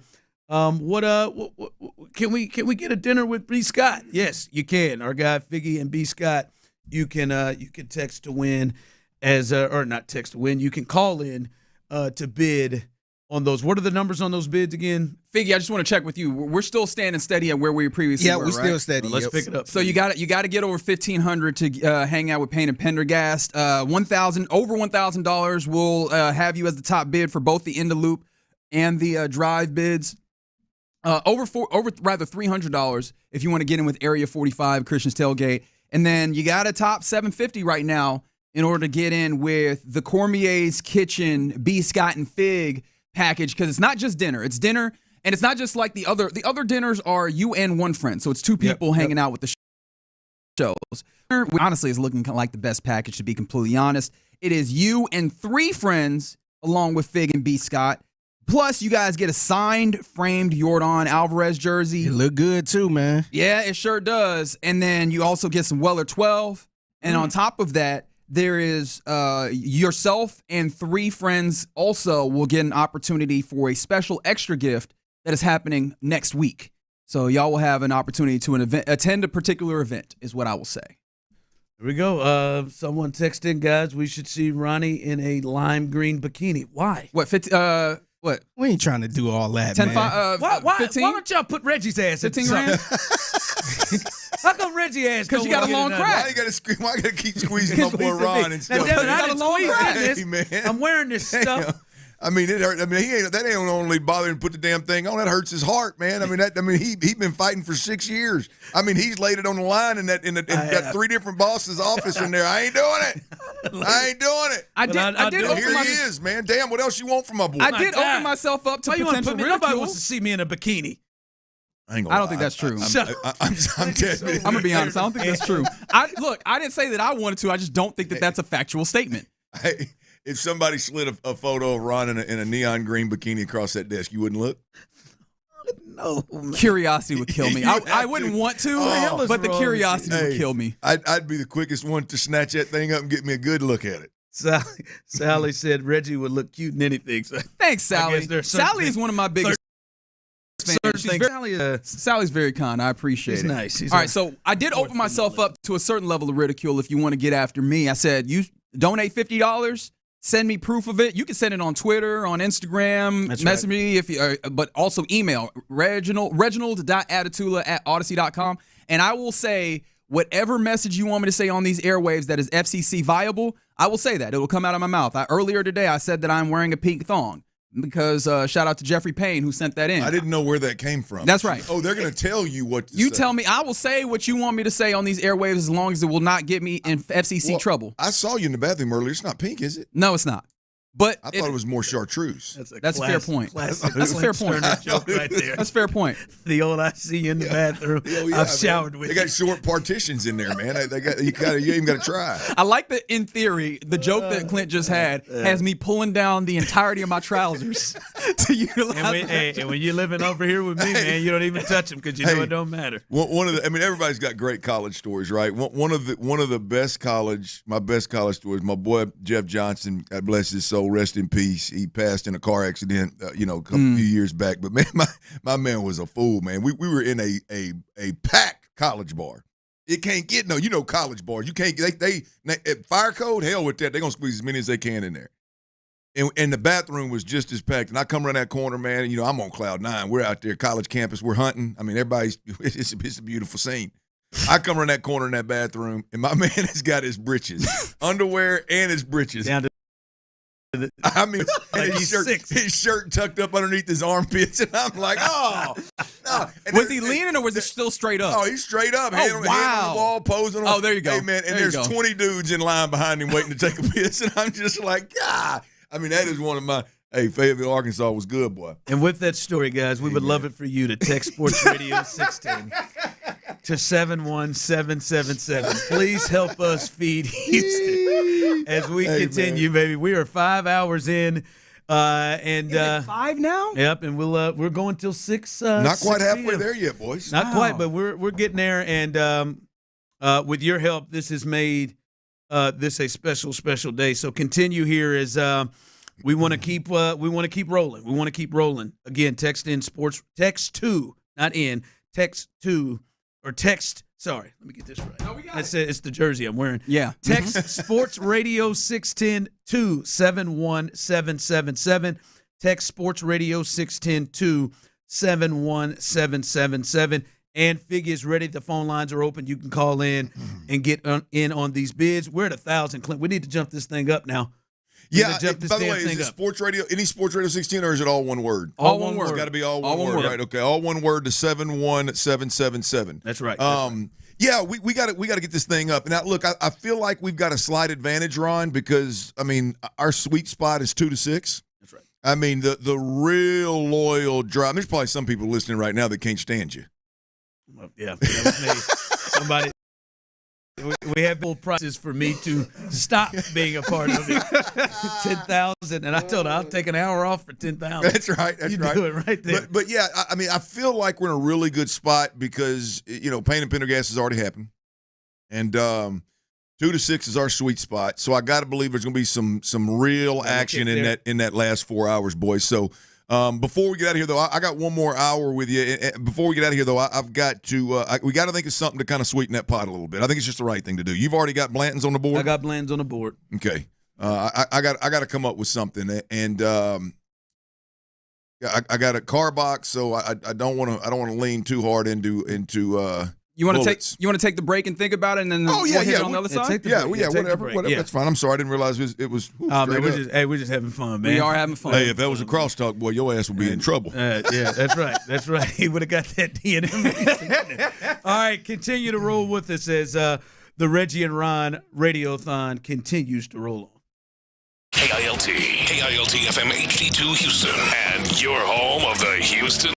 Can we get a dinner with B. Scott? Yes, you can. Our guy Figgy and B. Scott. You can text to win or not text to win. You can call in to bid on those. What are the numbers on those bids again? Figgy, I just want to check with you. We're still standing steady at where we previously were, we're still steady. Well, let's pick it up. So you got to get over 1,500 to hang out with Payne and Pendergast. Over $1,000 will have you as the top bid for both the In the Loop and the Drive bids. Over $300 if you want to get in with Area 45, Christian's Tailgate. And then you got a top $750 right now in order to get in with the Cormier's Kitchen, B. Scott and Fig package, because it's not just dinner. It's dinner And it's not just like the other dinners are you and one friend. So it's two people hanging out with the shows. Honestly, it's looking like the best package, to be completely honest. It is you and 3 friends along with Fig and B. Scott. Plus, you guys get a signed, framed Yordan Alvarez jersey. It look good too, man. Yeah, it sure does. And then you also get some Weller 12. And on top of that, there is yourself and 3 friends also will get an opportunity for a special extra gift that is happening next week. So y'all will have an opportunity to attend a particular event, is what I will say. Here we go. Someone text in, guys. We should see Ronnie in a lime green bikini. Why? What? What? We ain't trying to do all that, 10, man. Why 15? don't y'all put Reggie's ass in 15 grand? How come Reggie ass? Because you got a long crack. Why you gotta scream? Why you gotta keep squeezing my boy Ron and stuff? Now, Devin, I didn't squeeze in Hey, this. man. I'm wearing this stuff. I mean, it hurt. I mean, that ain't only bothering to put the damn thing on. That hurts his heart, man. I mean, he been fighting for 6 years. I mean, he's laid it on the line in got 3 different bosses' office in there. I ain't doing it. I ain't doing it. I did open Here he is, man. Damn, what else you want from my boy? I did open myself up to potential ridicule. Nobody wants to see me in a bikini. I don't think that's true. I'm dead. I'm gonna be honest. I don't think that's true. I didn't say that I wanted to. I just don't think that that's a factual statement. Hey, if somebody slid a photo of Ron in a neon green bikini across that desk, you wouldn't look? No, man. Curiosity would kill me. I wouldn't want to, but the curiosity would kill me. I'd be the quickest one to snatch that thing up and get me a good look at it. Sally said Reggie would look cute in anything. So thanks, Sally. Sally is one of my biggest fans. Sally's very kind. I appreciate it. Nice. All right, so I did open myself up to a certain level of ridicule if you want to get after me. I said, you donate $50, send me proof of it. You can send it on Twitter, on Instagram, message me, if you, but also email reginald.attitula@odyssey.com. And I will say whatever message you want me to say on these airwaves that is FCC viable, I will say that. It will come out of my mouth. Earlier today, I said that I'm wearing a pink thong. Because shout out to Jeffrey Payne who sent that in. I didn't know where that came from. That's right. Oh, they're going to tell you what to You say. tell me. I will say what you want me to say on these airwaves as long as it will not get me in FCC trouble. I saw you in the bathroom earlier. It's not pink, is it? No, it's not. But I thought it was more chartreuse. That's a fair point. That's a fair point. Joke right there. That's a fair point. The old I see you in the bathroom. I've showered with. They got short partitions in there, man. You even got to try. I like that. In theory, the joke that Clint just had has me pulling down the entirety of my trousers to utilize. And when you're living over here with me, man, you don't even touch them because you know it don't matter. One of the, I mean, everybody's got great college stories, right? One of the best college, my best college stories. My boy Jeff Johnson, God bless his soul, rest in peace. He passed in a car accident, a few years back. But man, my man was a fool, man. We were in a packed college bar. It can't get college bars. You can't. They fire code. Hell with that. They're gonna squeeze as many as they can in there. And the bathroom was just as packed. And I come around that corner, man. And, I'm on cloud 9. We're out there, college campus. We're hunting. I mean, it's a beautiful scene. I come around that corner in that bathroom, and my man has got his britches, underwear, and his britches. Down to I mean, like his shirt tucked up underneath his armpits, and I'm like, oh. No. Was he leaning or was it still straight up? Oh, he's straight up. Hand on the wall, posing. Oh, there you go. Hey, man, and there's 20 dudes in line behind him waiting to take a piss, and I'm just like, God. I mean, that is one of my. Hey, Fayetteville, Arkansas was good, boy. And with that story, guys, we would love it for you to text Sports Radio 610 to 71777. Please help us feed Houston as we continue, baby. We are 5 hours in. And 5 now? Yep, and we're going till 6. Not quite 6 halfway p.m. there yet, boys. Not quite, but we're getting there. And with your help, this has made this a special day. So continue here as we want to keep rolling. We want to keep rolling. Again, text to, not in, text to, or text. Sorry, let me get this right. No, we got it. It's the jersey I'm wearing. Yeah. Text Sports Radio 610 to 71777. Text Sports Radio 610 to 71777. And Fig is ready. The phone lines are open. You can call in and get in on these bids. We're at 1,000, Clint. We need to jump this thing up now. Yeah, by the way, is it Sports Radio, any Sports Radio 16, or is it all one word? All one word. It's got to be all one word, right? Okay, all one word to 71777. That's right. Yeah, we got to get this thing up. Now, look, I feel like we've got a slight advantage, Ron, because, I mean, our sweet spot is 2 to 6. That's right. I mean, the real loyal drive. There's probably some people listening right now that can't stand you. Yeah, that was me. Somebody. We have full prices for me to stop being a part of it. 10,000, and I told her I'll take an hour off for 10,000. That's right. That's right. Do it right there. But yeah, I mean, I feel like we're in a really good spot because Payne and Pendergast has already happened, and 2 to 6 is our sweet spot. So I got to believe there's going to be some real action in that last 4 hours, boys. So. Before we get out of here, though, I got one more hour with you. Before we get out of here, though, I've got to we got to think of something to kind of sweeten that pot a little bit. I think it's just the right thing to do. You've already got Blanton's on the board. I got Blanton's on the board. Okay, I got to come up with something, and I got a car box, so I don't want to lean too hard into. You want to take the break and think about it, and then we'll hit it on the other side. Whatever. That's fine. I'm sorry, I didn't realize it was. Man, we're just having fun, man. We are having fun. Hey, if that was a crosstalk, boy, your ass would be in trouble. Yeah, that's right. That's right. He would have got that DNA. All right, continue to roll with us as the Reggie and Ron Radiothon continues to roll on. KILT FM HD2 Houston, and your home of the Houston.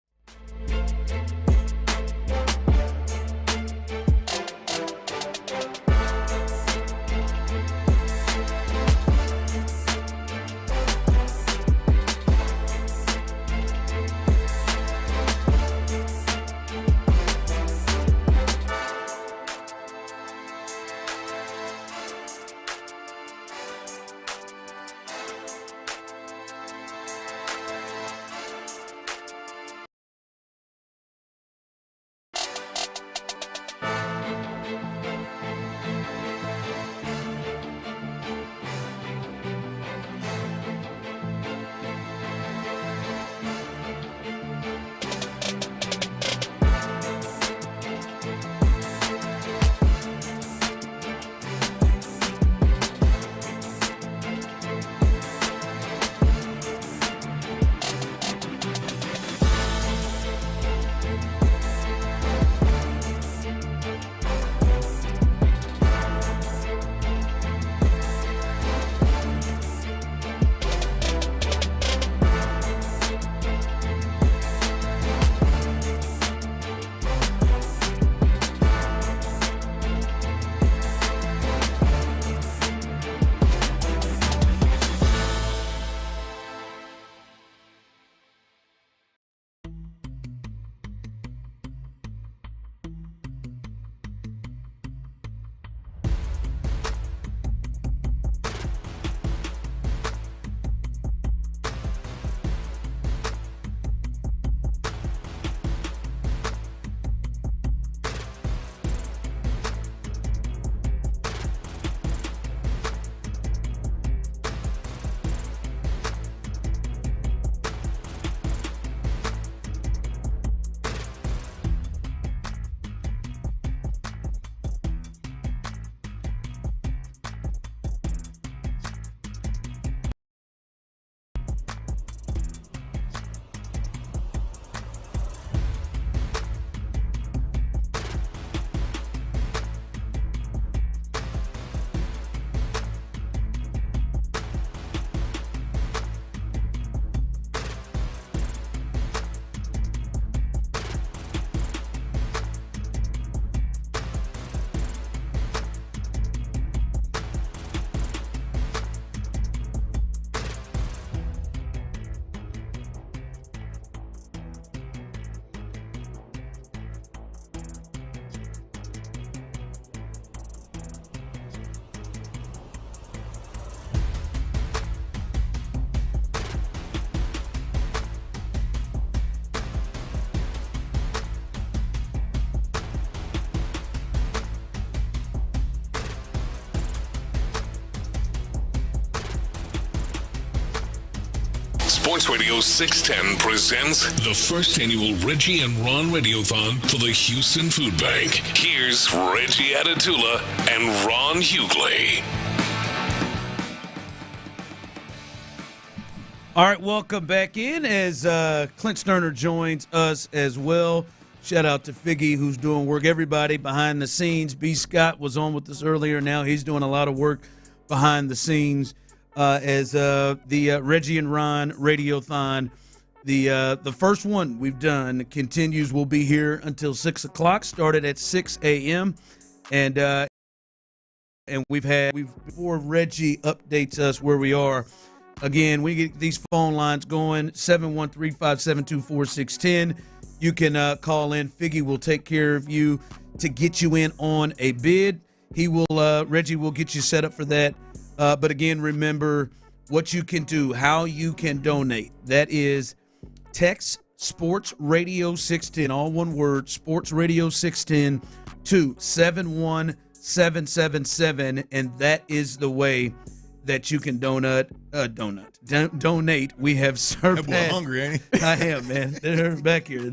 Sports Radio 610 presents the first annual Reggie and Ron Radiothon for the Houston Food Bank. Here's Reggie Adatula and Ron Hughley. All right, welcome back in as Clint Stoerner joins us as well. Shout out to Figgy, who's doing work. Everybody behind the scenes. B. Scott was on with us earlier. Now he's doing a lot of work behind the scenes. as the Reggie and Ron Radiothon. The first one we've done continues. We'll be here until 6 o'clock. Started at 6 a.m. And before Reggie updates us where we are. Again, we get these phone lines going, 713-572-4610. You can call in. Figgy will take care of you to get you in on a bid. Reggie will get you set up for that. But again, remember what you can do, how you can donate. That is text Sports Radio 610, all one word, Sports Radio 610 to 71777, and that is the way that you can donate. We have surpassed. That boy hungry, ain't he? I am, man. They're back here.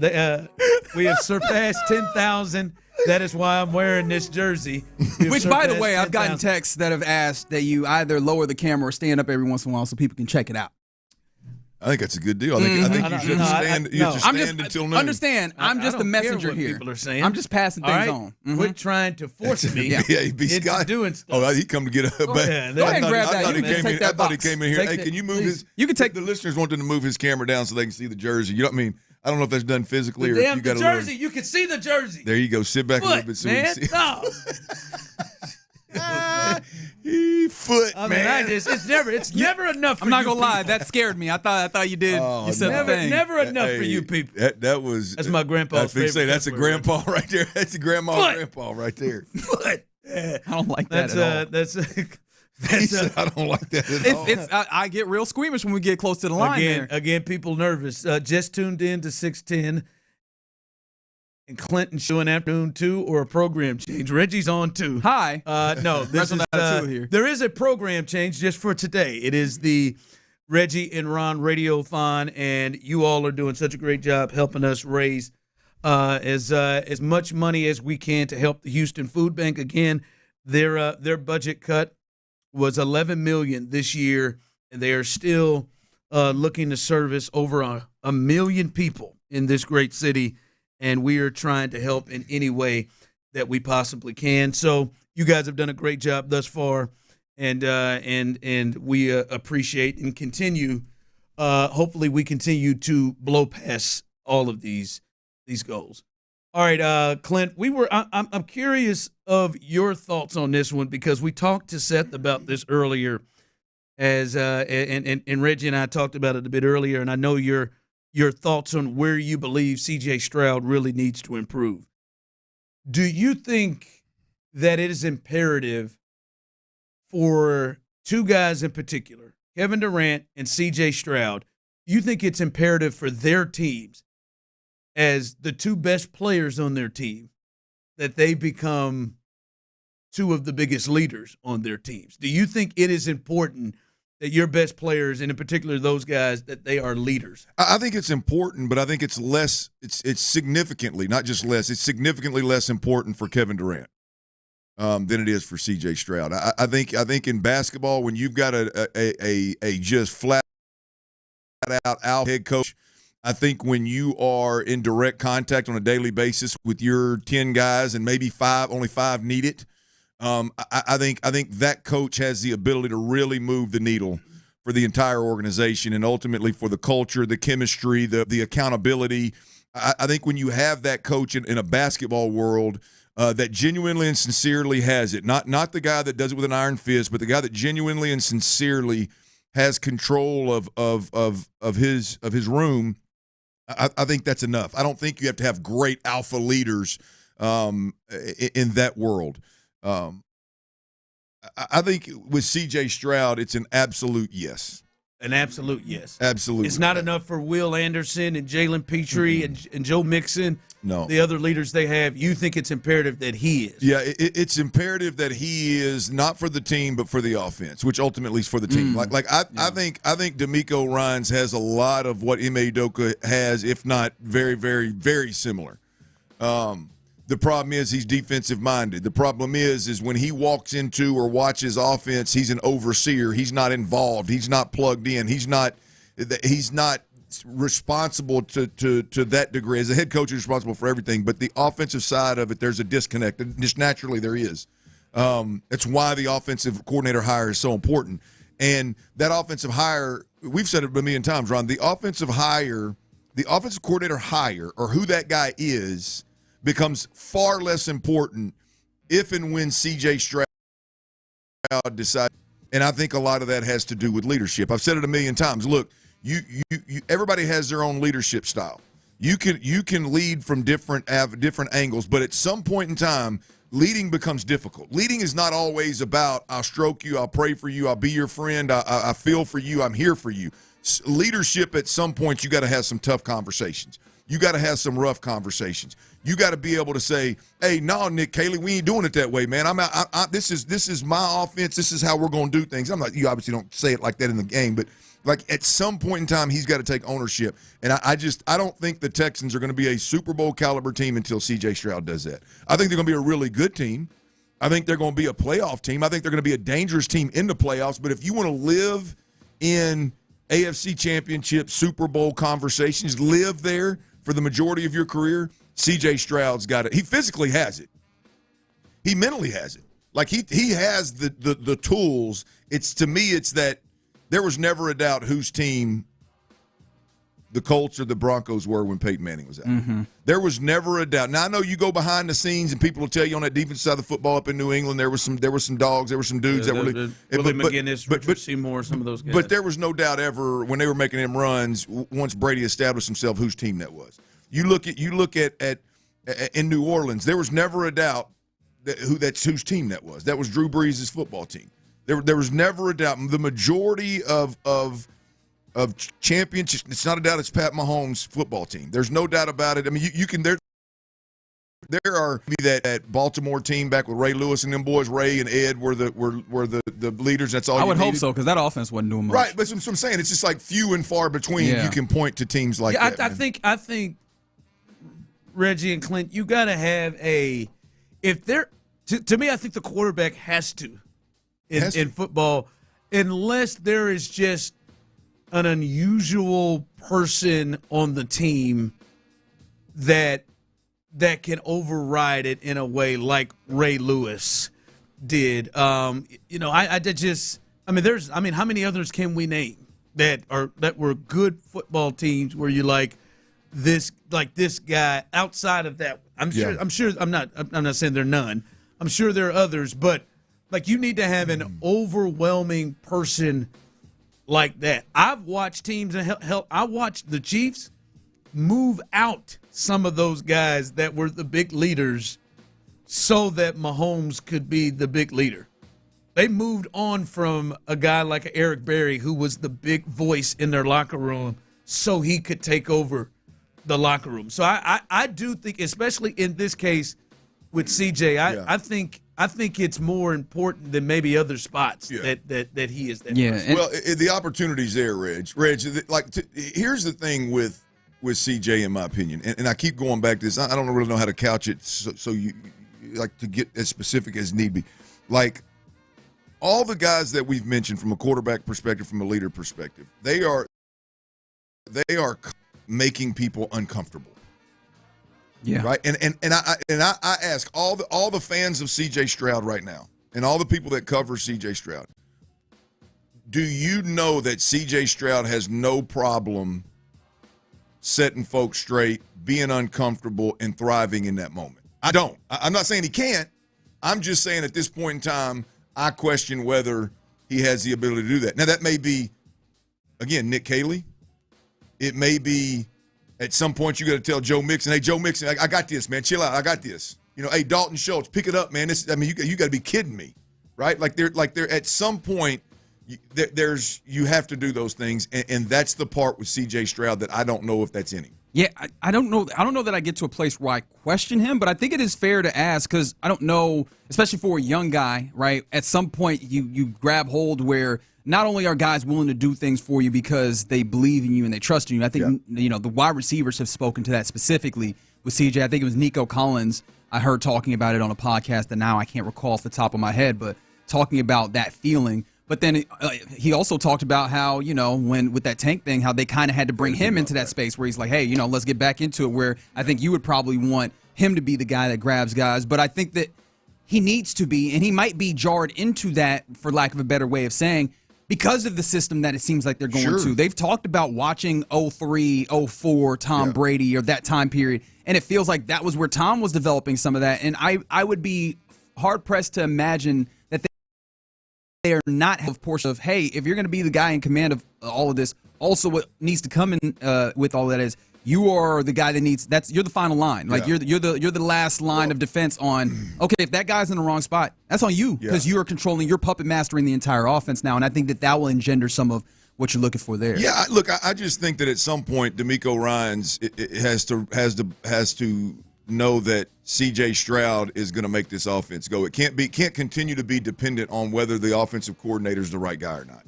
We have surpassed 10,000. That is why I'm wearing this jersey. Which, by the way, I've gotten texts that have asked that you either lower the camera or stand up every once in a while so people can check it out. I think that's a good deal. I think you should stand until noon. Understand, I'm just the messenger here. People are saying. I'm just passing things on. Quit trying to force me into Scott doing stuff. Oh, he come to get up. Go ahead and grab that. I thought he came in here. Hey, can you move his? You can take the listeners want him to move his camera down so they can see the jersey. You know what I mean? I don't know if that's done physically or if you got to jersey. You can see the jersey. There you go. Sit back a little bit so we can see. No. Foot, I mean, man. It's never enough. I'm not gonna lie, that scared me. I thought you did. You said never enough for you people. That's my grandpa's favorite. That's a grandpa right there. That's a grandpa right there. Foot. I don't like that at all. I don't like that at all. I get real squeamish when we get close to the line. Again, people nervous. Just tuned in to 610. And Clinton showing afternoon 2 or a program change. Reggie's on 2. Hi. No, this is here. There is a program change just for today. It is the Reggie and Ron Radiothon, and you all are doing such a great job helping us raise as much money as we can to help the Houston Food Bank. Again, their budget cut was $11 million this year, and they are still looking to service over a million people in this great city. And we are trying to help in any way that we possibly can. So you guys have done a great job thus far, and we appreciate and continue. Hopefully, we continue to blow past all of these goals. All right, Clint. I'm curious of your thoughts on this one because we talked to Seth about this earlier, and Reggie and I talked about it a bit earlier, and I know your thoughts on where you believe C.J. Stroud really needs to improve. Do you think that it is imperative for two guys in particular, Kevin Durant and C.J. Stroud, you think it's imperative for their teams as the two best players on their team that they become two of the biggest leaders on their teams? Do you think it is important that your best players, and in particular those guys, that they are leaders? I think it's important, but I think it's less. It's significantly, not just less. It's significantly less important for Kevin Durant than it is for C.J. Stroud. I think in basketball, when you've got a just flat out head coach, I think when you are in direct contact on a daily basis with your 10 guys and maybe only five need it. I think that coach has the ability to really move the needle for the entire organization and ultimately for the culture, the chemistry, the accountability. I think when you have that coach in a basketball world that genuinely and sincerely has it, not the guy that does it with an iron fist, but the guy that genuinely and sincerely has control of his room, I think that's enough. I don't think you have to have great alpha leaders in that world. I think with C.J. Stroud, it's an absolute yes. An absolute yes. Absolutely. It's not enough for Will Anderson and Jalen Petrie and Joe Mixon. No. The other leaders they have. You think it's imperative that he is? Yeah, it's imperative that he is not for the team but for the offense, which ultimately is for the team. I think DeMeco Ryans has a lot of what Ime Udoka has, if not very, very, very similar. The problem is he's defensive-minded. The problem is when he walks into or watches offense, he's an overseer. He's not involved. He's not plugged in. He's not responsible to that degree. As a head coach, he's responsible for everything. But the offensive side of it, there's a disconnect. Just naturally there is. That's why the offensive coordinator hire is so important. And that offensive hire, we've said it a million times, Ron, the offensive coordinator hire, or who that guy is, becomes far less important if and when C.J. Stroud decides. And I think a lot of that has to do with leadership. I've said it a million times. Look, you everybody has their own leadership style. You can lead from different angles, but at some point in time, leading becomes difficult. Leading is not always about I'll stroke you, I'll pray for you, I'll be your friend, I feel for you, I'm here for you. Leadership, at some point, you got to have some tough conversations. You got to have some rough conversations. You got to be able to say, "Hey, no, Nick Caley, we ain't doing it that way, man. This is my offense. This is how we're going to do things." I'm not. You obviously don't say it like that in the game, but like at some point in time, he's got to take ownership. And I don't think the Texans are going to be a Super Bowl caliber team until C.J. Stroud does that. I think they're going to be a really good team. I think they're going to be a playoff team. I think they're going to be a dangerous team in the playoffs. But if you want to live in AFC Championship, Super Bowl conversations, live there for the majority of your career, C.J. Stroud's got it. He physically has it. He mentally has it. Like he has the tools. To me, it's that there was never a doubt whose team the Colts or the Broncos were when Peyton Manning was out. Mm-hmm. There was never a doubt. Now I know you go behind the scenes and people will tell you on that defensive side of the football up in New England there were some dogs, there were some dudes that were Willie McGinnis, Richard Seymour, some of those guys. But there was no doubt ever when they were making them runs once Brady established himself whose team that was. You look at in New Orleans, there was never a doubt whose team that was. That was Drew Brees' football team. There was never a doubt. The majority of championships, it's not a doubt it's Pat Mahomes' football team. There's no doubt about it. I mean, you can there are that Baltimore team back with Ray Lewis and them boys. Ray and Ed were the leaders. That's all. I would hope so, because that offense wasn't doing much. Right, but that's what I'm saying. It's just like few and far between. Yeah. You can point to teams like that. I think Reggie and Clint, you got to have to me, I think the quarterback has to in football, unless there is just an unusual person on the team that can override it in a way like Ray Lewis did. How many others can we name that were good football teams where you like this guy outside of that? I'm not saying there are none. I'm sure there are others, but like you need to have an overwhelming person like that. I've watched teams, and I watched the Chiefs move out some of those guys that were the big leaders so that Mahomes could be the big leader. They moved on from a guy like Eric Berry, who was the big voice in their locker room, so he could take over the locker room. So I do think, especially in this case with CJ, I think it's more important than maybe other spots that he is there. Yeah. Well, the opportunity's there, Reg. Here's the thing with CJ, in my opinion, and I keep going back to this. I don't really know how to couch it so you like to get as specific as need be. Like all the guys that we've mentioned from a quarterback perspective, from a leader perspective, they are making people uncomfortable. Yeah. Right. And I ask all the fans of C.J. Stroud right now, and all the people that cover C.J. Stroud, do you know that C.J. Stroud has no problem setting folks straight, being uncomfortable, and thriving in that moment? I don't. I'm not saying he can't. I'm just saying at this point in time, I question whether he has the ability to do that. Now, that may be, again, Nick Caley. It may be at some point you got to tell Joe Mixon, hey, Joe Mixon, I got this, man. Chill out. I got this. Hey, Dalton Schultz, pick it up, man. You got to be kidding me, right? Like they're at some point you have to do those things, and that's the part with C.J. Stroud that I don't know if that's in him. Yeah, I don't know. I don't know that I get to a place where I question him, but I think it is fair to ask because I don't know, especially for a young guy, right? At some point, you grab hold where not only are guys willing to do things for you because they believe in you and they trust in you. I think the wide receivers have spoken to that specifically with CJ. I think it was Nico Collins. I heard talking about it on a podcast that now I can't recall off the top of my head, but talking about that feeling. But then he also talked about how, when with that Tank thing, how they kind of had to bring him into that space where he's like, hey, let's get back into it, where I think you would probably want him to be the guy that grabs guys. But I think that he needs to be, and he might be jarred into that, for lack of a better way of saying, because of the system that it seems like they're going Sure. to. They've talked about watching 03, 04 Tom Brady or that time period, and it feels like that was where Tom was developing some of that. And I would be hard-pressed to imagine that they are not have a portion of, hey, if you're going to be the guy in command of all of this, also what needs to come in with all that is you are the guy that needs. You're the final line. Like you're the last line of defense on. Okay, if that guy's in the wrong spot, that's on you because you are controlling, you're puppet mastering the entire offense now, and I think that will engender some of what you're looking for there. Yeah, look, I just think that at some point, D'Amico Ryans it has to know that C.J. Stroud is going to make this offense go. It can't continue to be dependent on whether the offensive coordinator is the right guy or not.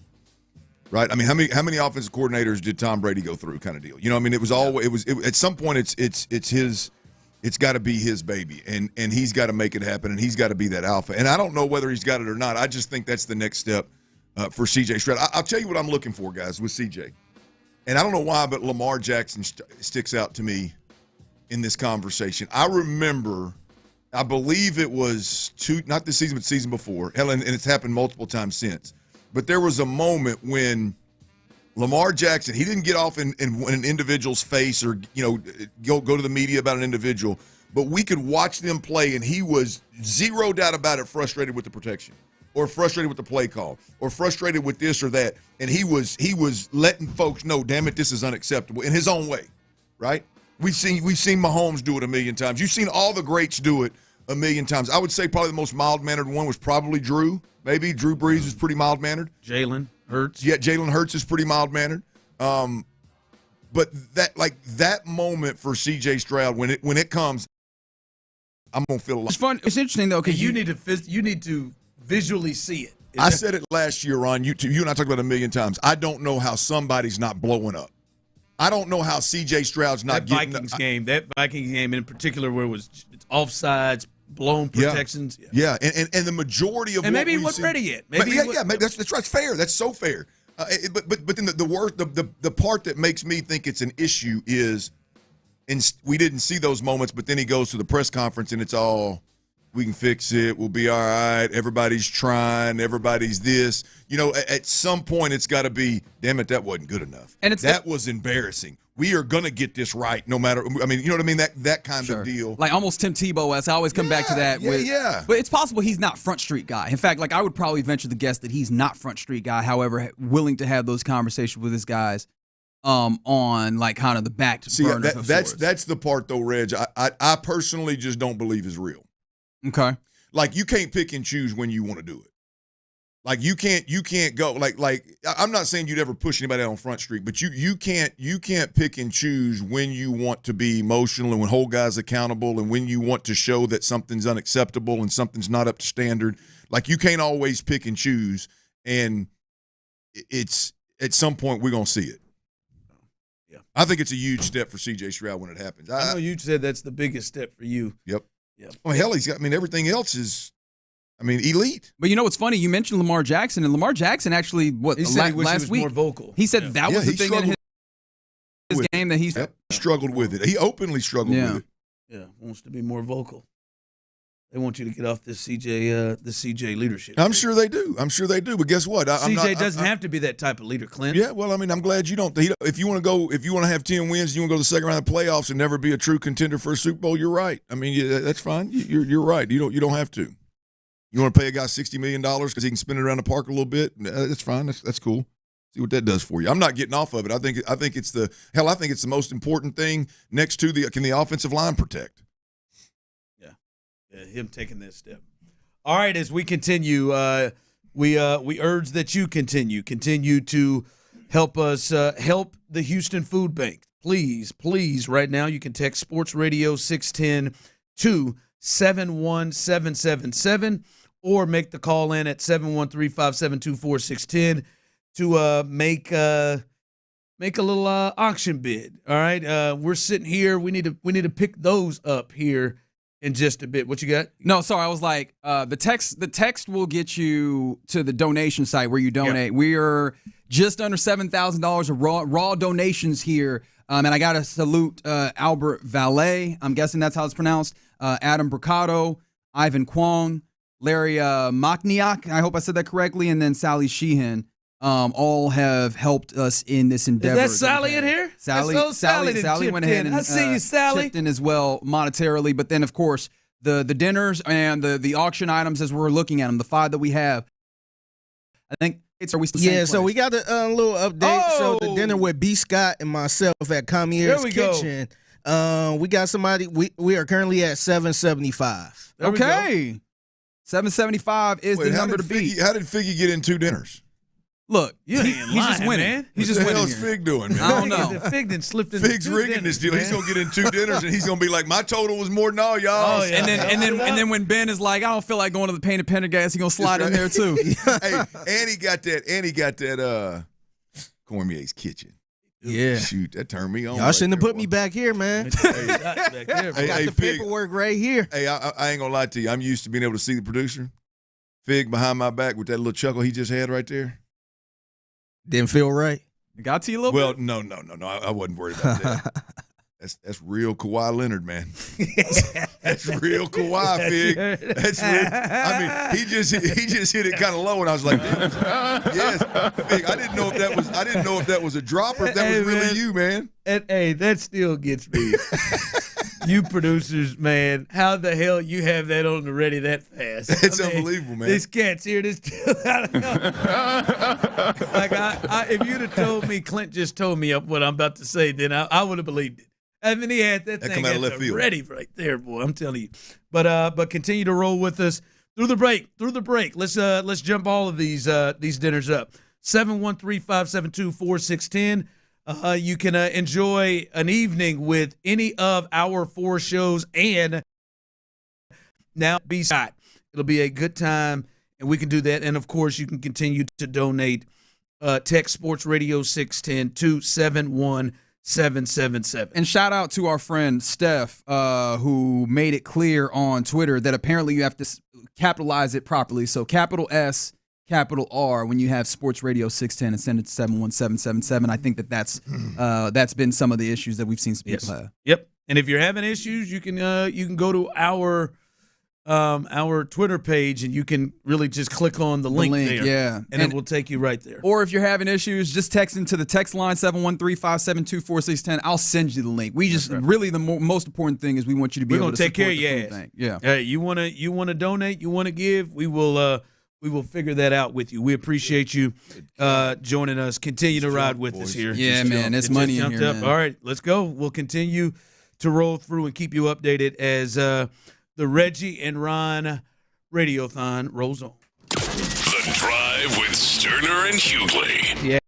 Right? I mean, how many offensive coordinators did Tom Brady go through? Kind of deal. You know, I mean, at some point it's his. It's got to be his baby, and he's got to make it happen, and he's got to be that alpha. And I don't know whether he's got it or not. I just think that's the next step for C.J. Stroud. I'll tell you what I'm looking for, guys, with C.J. And I don't know why, but Lamar Jackson sticks out to me in this conversation. I remember, I believe it was not this season, but the season before, and it's happened multiple times since. But there was a moment when Lamar Jackson, he didn't get off in an individual's face or, go to the media about an individual, but we could watch them play, and he was zero doubt about it frustrated with the protection or frustrated with the play call or frustrated with this or that. And he was letting folks know, damn it, this is unacceptable in his own way, right? We've seen Mahomes do it a million times. You've seen all the greats do it a million times. I would say probably the most mild-mannered one was probably Drew. Maybe Drew Brees was pretty mild-mannered. Jalen Hurts. Yeah, Jalen Hurts is pretty mild-mannered. But that moment for C.J. Stroud, when it comes, I'm gonna feel a lot. It's fun. It's interesting though because you need to visually see it. I said it last year, Ron. You and I talked about it a million times. I don't know how somebody's not blowing up. I don't know how C.J. Stroud's not getting that Vikings game in particular, where it's offsides, blown protections. Yeah. And the majority of maybe he wasn't ready yet. Maybe that's right. That's fair. That's so fair. But then the part that makes me think it's an issue is, and we didn't see those moments. But then he goes to the press conference and it's all, we can fix it. We'll be all right. Everybody's trying. Everybody's this. At some point it's got to be, damn it, that wasn't good enough. And that was embarrassing. We are going to get this right no matter – I mean, you know what I mean? That kind of deal. Like almost Tim Tebow-esque. I always come back to that. But it's possible he's not Front Street guy. In fact, I would probably venture the guess that he's not Front Street guy, however, willing to have those conversations with his guys on kind of the back burner. That's the part, though, Reg, I personally just don't believe is real. Okay. You can't pick and choose when you want to do it. You can't go I'm not saying you'd ever push anybody out on Front Street, but you can't pick and choose when you want to be emotional and when hold guys accountable and when you want to show that something's unacceptable and something's not up to standard. You can't always pick and choose, and it's at some point we're gonna see it. Yeah, I think it's a huge step for C.J. Stroud when it happens. I know you said that's the biggest step for you. Yep. Yeah. Well, hell, everything else is. Elite. But you know what's funny? You mentioned Lamar Jackson, and Lamar Jackson actually, he said last week, more vocal. He said that was the thing in his game that he struggled with it. He openly struggled with it. Yeah, wants to be more vocal. They want you to get off this CJ leadership. I'm sure they do. But guess what? CJ doesn't have to be that type of leader, Clint. Yeah, well, I'm glad you don't. If you want to have 10 wins, you want to go to the second round of the playoffs and never be a true contender for a Super Bowl, you're right. That's fine. You're right. You don't have to. You want to pay a guy $60 million because he can spin it around the park a little bit? That's fine. That's cool. See what that does for you. I'm not getting off of it. I think it's the most important thing next to can the offensive line protect? Yeah, him taking that step. All right, as we continue, we urge that you continue to help us help the Houston Food Bank. Please, right now you can text Sports Radio 610 to 71777 or make the call in at 713-572-4610 to make a little auction bid. All right, we're sitting here. We need to pick those up here in just a bit. What you got? No, sorry, I was like, the text will get you to the donation site where you donate. Yep. We are just under $7,000 of raw donations here. And I got to salute Albert Valet. I'm guessing that's how it's pronounced. Adam Bricado, Ivan Kwong, Larry Machniak. I hope I said that correctly. And then Sally Sheehan. all have helped us in this endeavor. Is that Sally in here? Sally went ahead and I see you, Sally. chipped in as well monetarily. But then, of course, the dinners and the auction items as we're looking at them, the 5 that we have, I think it's are we still Yeah, so we got a little update. So the dinner with B. Scott and myself at Comier's Kitchen. We got somebody. We are currently at $775. Okay, $775 is the number to beat. How did Figgy get in 2 dinners? Look, he's just winning. Man. He's What just the winning. hell's Fig doing, man? I don't know. Fig then slipped in. Fig's rigging this deal. He's gonna get in 2 dinners, and he's gonna be like, "My total was more than all y'all." Oh, yeah. And then when Ben is like, "I don't feel like going to the Payne and Pendergast," he's gonna slide in there too. Hey, and he got that. Cormier's Kitchen. Yeah. Shoot, that turned me on. Y'all shouldn't have put me back here, man. I got the Fig, paperwork right here. Hey, I ain't gonna lie to you. I'm used to being able to see the producer. Fig behind my back with that little chuckle he just had right there. Didn't feel right. It got to you a little bit? Well, no. I wasn't worried about that. That's real Kawhi Leonard, man. That's real Kawhi, Fig. That's real. I mean, he just hit it kind of low, and I was like, yes, Fig. I didn't know if that was a drop or if that was really you, man. And hey, that still gets me. You producers, man, how the hell you have that on the ready that fast? It's unbelievable, man. These cats here, this I don't know. Like if you'd have told me, Clint just told me what I'm about to say, then I would have believed it. I mean, he had that thing come out of left field. ready right there, boy. I'm telling you. But continue to roll with us through the break. Let's jump all of these dinners up. 713-572-4610. You can enjoy an evening with any of our 4 shows and now B. Scott. It'll be a good time, and we can do that. And, of course, you can continue to donate. Text Sports Radio 610 to 71777. And shout out to our friend Steph, who made it clear on Twitter that apparently you have to capitalize it properly. So capital S, capital R when you have Sports Radio 610 and send it to 71777. I think that's been some of the issues that we've seen some people have. Yep. And if you're having issues, you can go to our Twitter page and you can really just click on the link there. Yeah. And it will take you right there. Or if you're having issues, just text into the text line 713-572-4610. I'll send you the link. We just really the most important thing is we want you to be able to take care support of the your food ass. bank. Yeah. Hey, you wanna donate, you wanna give, we will figure that out with you. We appreciate you joining us. Continue to ride with us here. Yeah, man. It's money in here, man. All right, let's go. We'll continue to roll through and keep you updated as the Reggie and Ron Radiothon rolls on. The Drive with Stoerner and Hughley. Yeah.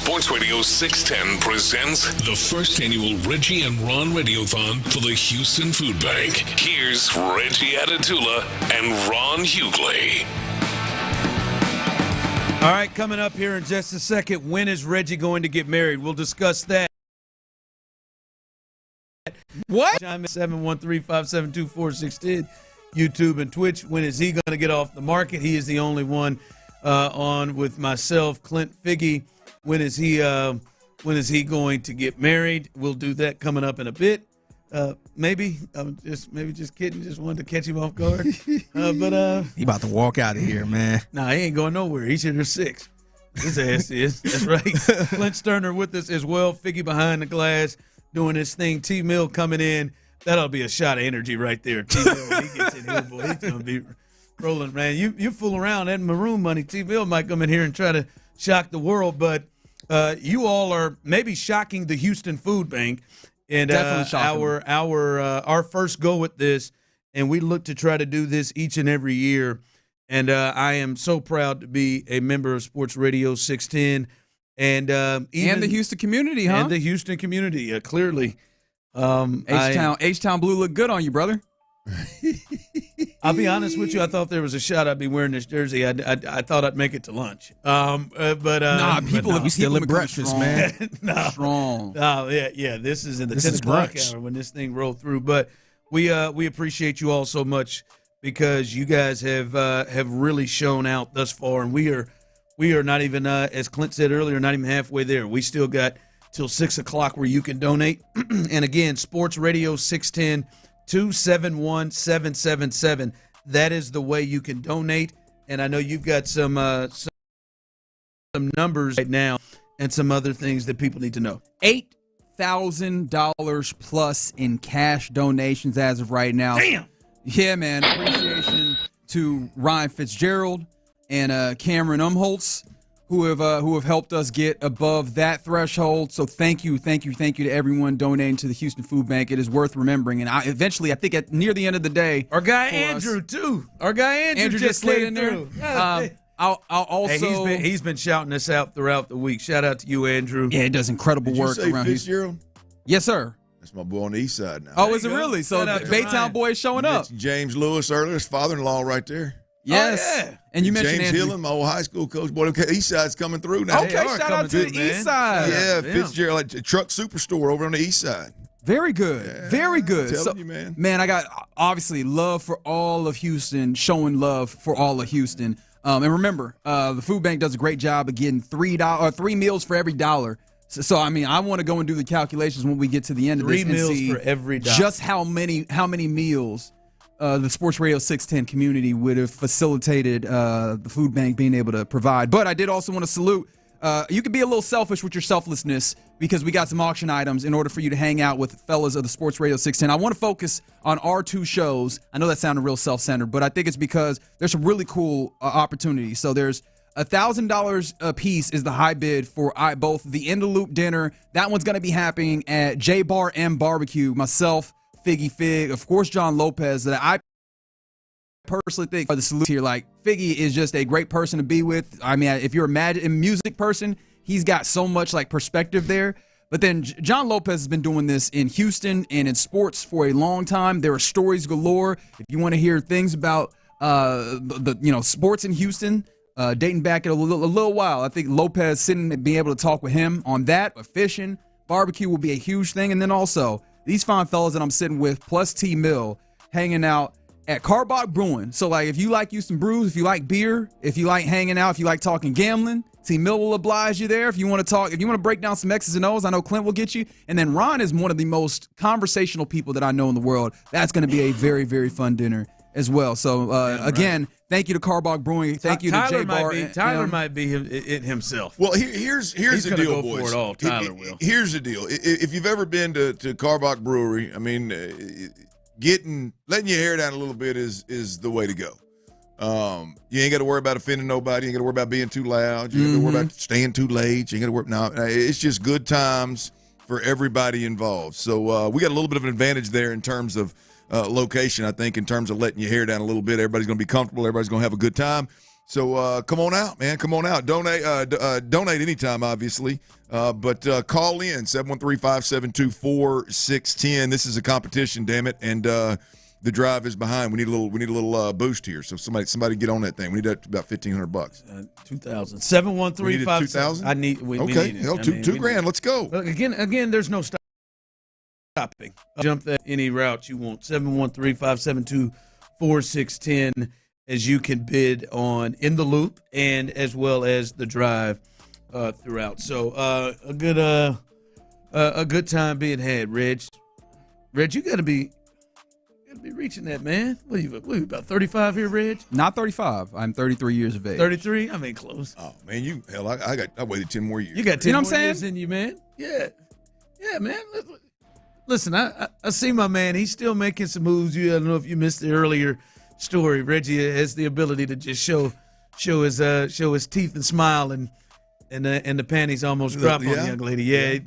Sports Radio 610 presents the first annual Reggie and Ron Radiothon for the Houston Food Bank. Here's Reggie Atatula and Ron Hughley. All right, coming up here in just a second, when is Reggie going to get married? We'll discuss that. What? 713-572-4610, YouTube and Twitch. When is he going to get off the market? He is the only one on with myself, Clint Figgy. When is he going to get married? We'll do that coming up in a bit. Maybe just kidding. Just wanted to catch him off guard. But he about to walk out of here, man. Nah, he ain't going nowhere. He's here to 6. His ass is. That's right. Clint Stoerner with us as well. Figgy behind the glass doing his thing. T Mill coming in. That'll be a shot of energy right there. T Mill, when he gets in here, boy, he's gonna be rolling, man. You fool around that maroon money. T Mill might come in here and try to shock the world, but you all are maybe shocking the Houston Food Bank. And our first go at this, and we look to try to do this each and every year. And I am so proud to be a member of Sports Radio 610, and the Houston community, huh? And the Houston community, clearly. H-Town Blue look good on you, brother. I'll be honest with you. I thought there was a shot I'd be wearing this jersey. I thought I'd make it to lunch. People we still at breakfast, man. Strong. Oh yeah. This is in the 10 o'clock hour when this thing rolled through. But we appreciate you all so much because you guys have really shown out thus far, and we are not even as Clint said earlier, not even halfway there. We still got till 6 o'clock where you can donate. And again, Sports Radio 610. 271-777. That is the way you can donate. And I know you've got some numbers right now and some other things that people need to know. $8,000 plus in cash donations as of right now. Damn. Yeah, man. Appreciation to Ryan Fitzgerald and Cameron Umholtz who have helped us get above that threshold. So thank you to everyone donating to the Houston Food Bank. It is worth remembering. And I think near the end of the day, our guy Andrew too. Our guy Andrew just slid in there. I'll also he's been shouting us out throughout the week. Shout out to you, Andrew. Yeah, he does incredible work around here. Fitzgerald? Yes, sir. That's my boy on the east side now. Oh, is it really? So the Baytown boy is showing up. James Lewis earlier, his father-in-law right there. Yes. Oh, yeah. And you mentioned James Hillen, my old high school coach. Boy, east side's coming through now. Okay, shout out to the east side. Yeah, Fitzgerald, like a truck superstore over on the east side. Very good. Yeah, very good. Telling you, man. Man, I got obviously love for all of Houston, showing love for all of Houston. And remember, the food bank does a great job of getting $3 meals for every dollar. So I mean, I want to go and do the calculations when we get to the end of this and see 3 meals for every dollar. Just how many meals the Sports Radio 610 community would have facilitated the food bank being able to provide. But I did also want to salute. You could be a little selfish with your selflessness because we got some auction items in order for you to hang out with the fellas of the Sports Radio 610. I want to focus on our 2 shows. I know that sounded real self-centered, but I think it's because there's some really cool opportunities. So there's $1,000 a piece is the high bid for both the In the Loop dinner. That one's going to be happening at J Bar M Barbecue. Myself, Figgy Fig, of course, John Lopez, that I personally think are the salute here. Like, Figgy is just a great person to be with. I mean, if you're a music person, he's got so much like perspective there. But then John Lopez has been doing this in Houston and in sports for a long time. There are stories galore. If you want to hear things about the sports in Houston, dating back a little while, I think Lopez sitting and being able to talk with him on that, fishing, barbecue will be a huge thing. And then also these fine fellas that I'm sitting with, plus T Mill, hanging out at Carbach Brewing. So, like, if you like Houston brews, if you like beer, if you like hanging out, if you like talking gambling, T Mill will oblige you there. If you want to break down some X's and O's, I know Clint will get you. And then Ron is one of the most conversational people that I know in the world. That's going to be a very, very fun dinner as well. So, again, thank you to Carbach Brewing. Thank you to J Bar. Tyler might be it himself. Well, here's the deal, boys. Go for it all. Tyler will. Here's the deal. If you've ever been to Carbach Brewery, I mean, letting your hair down a little bit is the way to go. You ain't got to worry about offending nobody. You ain't got to worry about being too loud. You ain't got to worry about staying too late. You ain't got to worry. No, it's just good times for everybody involved. So we got a little bit of an advantage there in terms of location, I think, in terms of letting your hair down a little bit. Everybody's going to be comfortable. Everybody's going to have a good time. So come on out, man. Come on out. Donate anytime, obviously. But call in 713-572-4610. This is a competition, damn it, and the drive is behind. We need a little boost here. So somebody get on that thing. We need that about $1,500. 2,000. 713 2,000. I need. We Okay, need it. hell, I two mean, grand. Let's go. Look, again. There's no stopping. Jump that any route you want. 713-572-4610. As you can bid on In the Loop and as well as the drive throughout. So a good time being had, Reg. Reg, you gotta be reaching that, man. What are you about 35 here, Reg? Not 35. I'm 33 years of age. 33? I mean, close. Oh man, I waited 10 more years. You got 10 You know more what I'm years in you, man. Yeah, man. Listen, I see my man. He's still making some moves. I don't know if you missed the earlier story. Reggie has the ability to just show his teeth and smile, and the panties almost drop on the young lady. Yeah.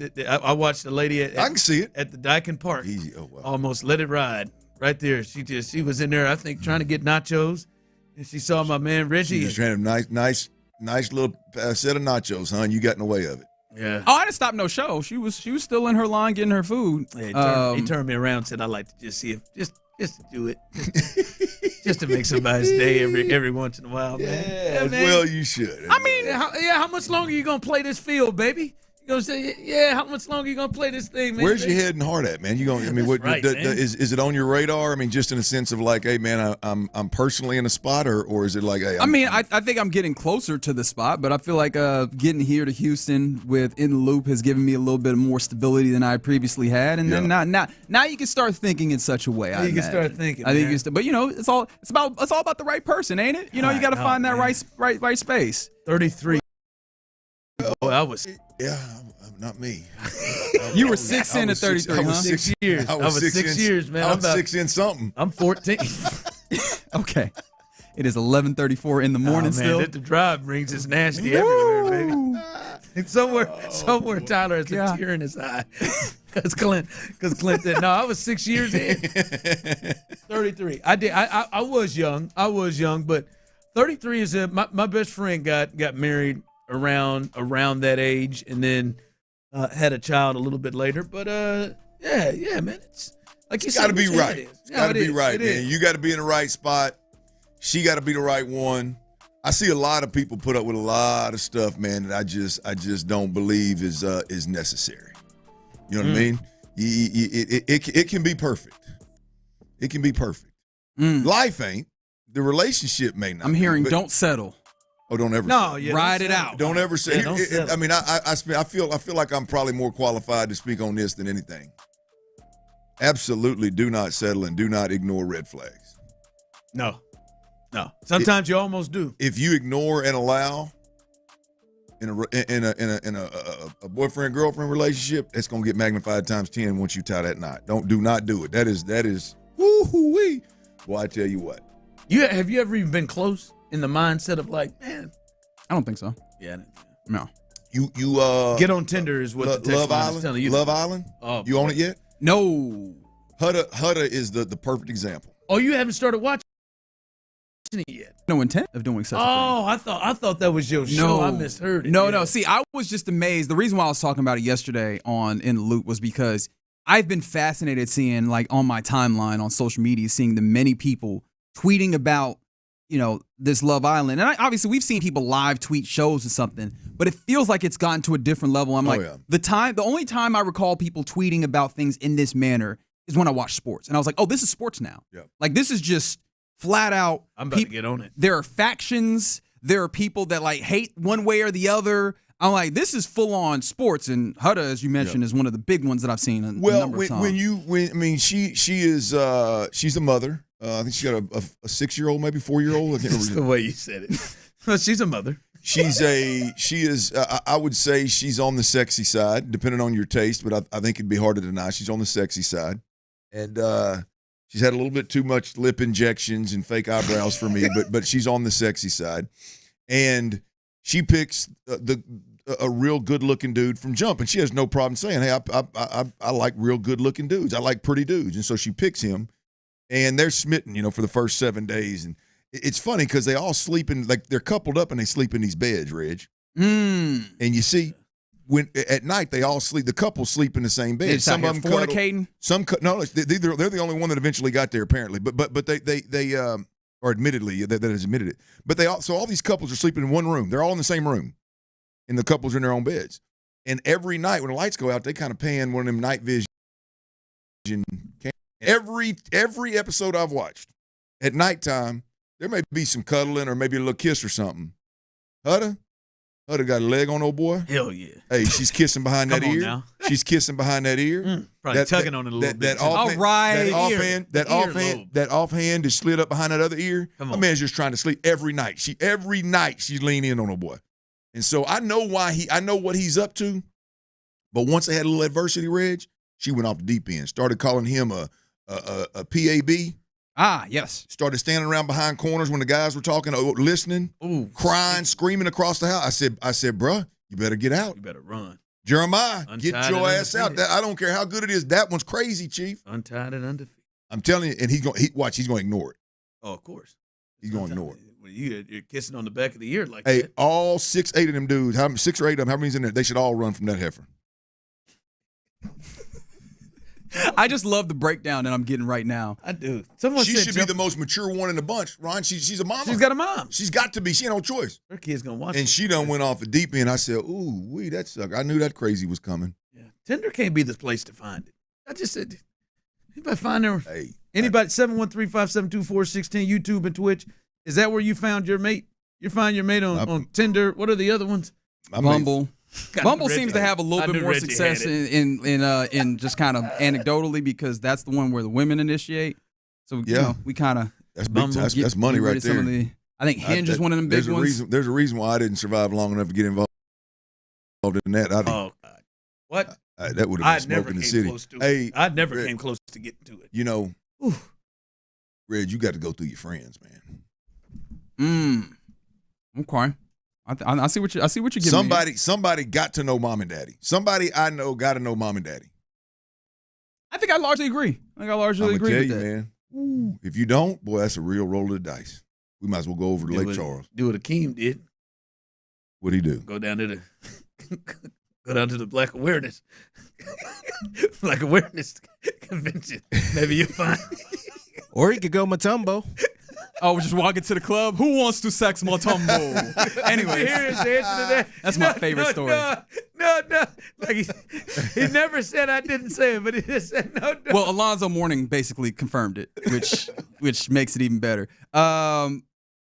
I watched the lady I can see it at the Dyken Park. Easy. Oh, wow. Almost let it ride right there. She was in there, I think, trying to get nachos, and she saw my man Reggie. She just trying to nice little set of nachos, huh? And you got in the way of it. Yeah. Oh, I didn't stop no show. She was still in her line getting her food. Yeah, he turned me around and said, "I'd like to just see if just to do it, just to make somebody's day every once in a while, man." Yeah, man. Well, you should. I mean, how much longer you gonna play this field, baby? You gonna say, how much longer you gonna play this thing, man? Where's your head and heart at, man? You gonna? I mean, is it on your radar? I mean, just in a sense of like, hey, man, I'm personally in a spot, or is it like, hey? I think I'm getting closer to the spot, but I feel like getting here to Houston with In the Loop has given me a little bit more stability than I previously had, and then now you can start thinking in such a way. You can start thinking. I think you can, but it's all about the right person, ain't it? You know, you got to find that right space. 33. Oh, I was. Yeah, not me. You were 6 in at 33, I was huh? 6 years. I was 6 years, man. I was 6 in something. I'm 14. Okay. It is 11:34 in the morning still. The drive brings is nasty everywhere, baby. And somewhere Tyler has a tear in his eye. Because Clint said, no, I was 6 years in. 33. I was young, but 33 is my best friend got married around that age, and then had a child a little bit later. But yeah, man, it's like you said, got to be right. It's got to be right, man. is. You got to be in the right spot. She got to be the right one. I see a lot of people put up with a lot of stuff, man, that I just don't believe is necessary. You know what I mean? It can be perfect. It can be perfect. Life ain't. The relationship may not. I'm hearing but, don't settle. Oh, don't ever. No, say yeah, ride it out. Don't ever say. Yeah, don't settle. I mean, I feel like I'm probably more qualified to speak on this than anything. Absolutely, do not settle and do not ignore red flags. No. Sometimes you almost do. If you ignore and allow in a boyfriend girlfriend relationship, it's gonna get magnified times 10 once you tie that knot. Do not do it. That is woo-hoo-wee. Well, I tell you what. Have you ever even been close in the mindset of like, man? I don't think so. Yeah. No. You get on Tinder is what the text Love line Island. is telling you. Love Island. Oh, you on it yet? No. Hudda is the perfect example. Oh, you haven't started watching it yet? No intent of doing such a thing. Oh, I thought that was your show. I misheard it. No. See, I was just amazed. The reason why I was talking about it yesterday on In the Loop was because I've been fascinated seeing, like, on my timeline on social media, seeing the many people tweeting about, this Love Island. And obviously we've seen people live tweet shows or something, but it feels like it's gotten to a different level. I'm the only time I recall people tweeting about things in this manner is when I watch sports. And I was like, oh, this is sports now. Yep. Like, this is just flat out. I'm about to get on it. There are factions. There are people that like hate one way or the other. I'm like, this is full on sports, and Hudda, as you mentioned, is one of the big ones that I've seen a number of times. She's a mother. I think she got a 6-year-old, maybe 4-year-old. I can't remember. That's the way you said it. Well, she's a mother. I would say she's on the sexy side, depending on your taste, but I think it'd be hard to deny. She's on the sexy side. And she's had a little bit too much lip injections and fake eyebrows for me, but she's on the sexy side. And she picks a real good-looking dude from jump, and she has no problem saying, hey, I like real good-looking dudes. I like pretty dudes. And so she picks him, and they're smitten, for the first 7 days. It's funny because they all sleep in, like, they're coupled up and they sleep in these beds, Reg. Mm. And you see, when at night they all sleep, the couple sleep in the same bed. Some of them fornicating. They're the only one that eventually got there apparently. But they or admittedly that has admitted it. But so all these couples are sleeping in one room. They're all in the same room, and the couples are in their own beds. And every night when the lights go out, they kind of pan one of them night vision. Every episode I've watched at nighttime, there may be some cuddling or maybe a little kiss or something. Hudda got a leg on old boy. Hell yeah. Hey, she's kissing behind that ear. Now. She's kissing behind that ear. Probably tugging on it a little bit. That offhand is slid up behind that other ear. My man's just trying to sleep every night. Every night she's leaning in on old boy. And so I know I know what he's up to. But once they had a little adversity, Reg, she went off the deep end. Started calling him a PAB. Ah, yes. Started standing around behind corners when the guys were talking, listening, crying, screaming across the house. I said, bruh, you better get out. You better run. Jeremiah, Untied get your ass out. I don't care how good it is. That one's crazy, Chief. Untied and undefeated. I'm telling you, and he's going to ignore it. Oh, of course. He's going to ignore it. Well, you're kissing on the back of the ear like that. Hey, all 6, 8 of them dudes, 6 or 8 of them, how many's in there? They should all run from that heifer. I just love the breakdown that I'm getting right now. I do. She should be the most mature one in the bunch, Ron. She's a mama. She's got a mom. She's got to be. She ain't no choice. Her kid's going to watch And she done went off the deep end. I said, ooh, that sucked. I knew that crazy was coming. Yeah. Tinder can't be the place to find it. I just said, anybody find her? Hey. Anybody, 713-572-4610, YouTube and Twitch. Is that where you found your mate? You find your mate on Tinder. What are the other ones? Bumble. Bumble seems to have a little bit more success in just kind of anecdotally because that's the one where the women initiate. So you know, we kind of that's money right there. I think Hinge is one of them big ones. There's a reason why I didn't survive long enough to get involved in that. God! What? That would have been smoke in the city. Hey, I never came close to getting to it. You know, Reg, you got to go through your friends, man. Okay. I see what you're giving me. Somebody got to know mom and daddy. Somebody I know got to know mom and daddy. I think I largely agree. agree with that. Man. Ooh, if you don't, boy, that's a real roll of the dice. We might as well go over to Lake Charles. Do what Akeem did. What'd he do? Go down to the Black Awareness Convention. Maybe you'll find. Or he could go Matumbo. Oh, we're just walking to the club. Who wants to sex Matumbo? Anyways, here's the answer to that. That's my favorite story. No. Like he never said I didn't say it, but he just said no. Well, Alonzo Mourning basically confirmed it, which makes it even better.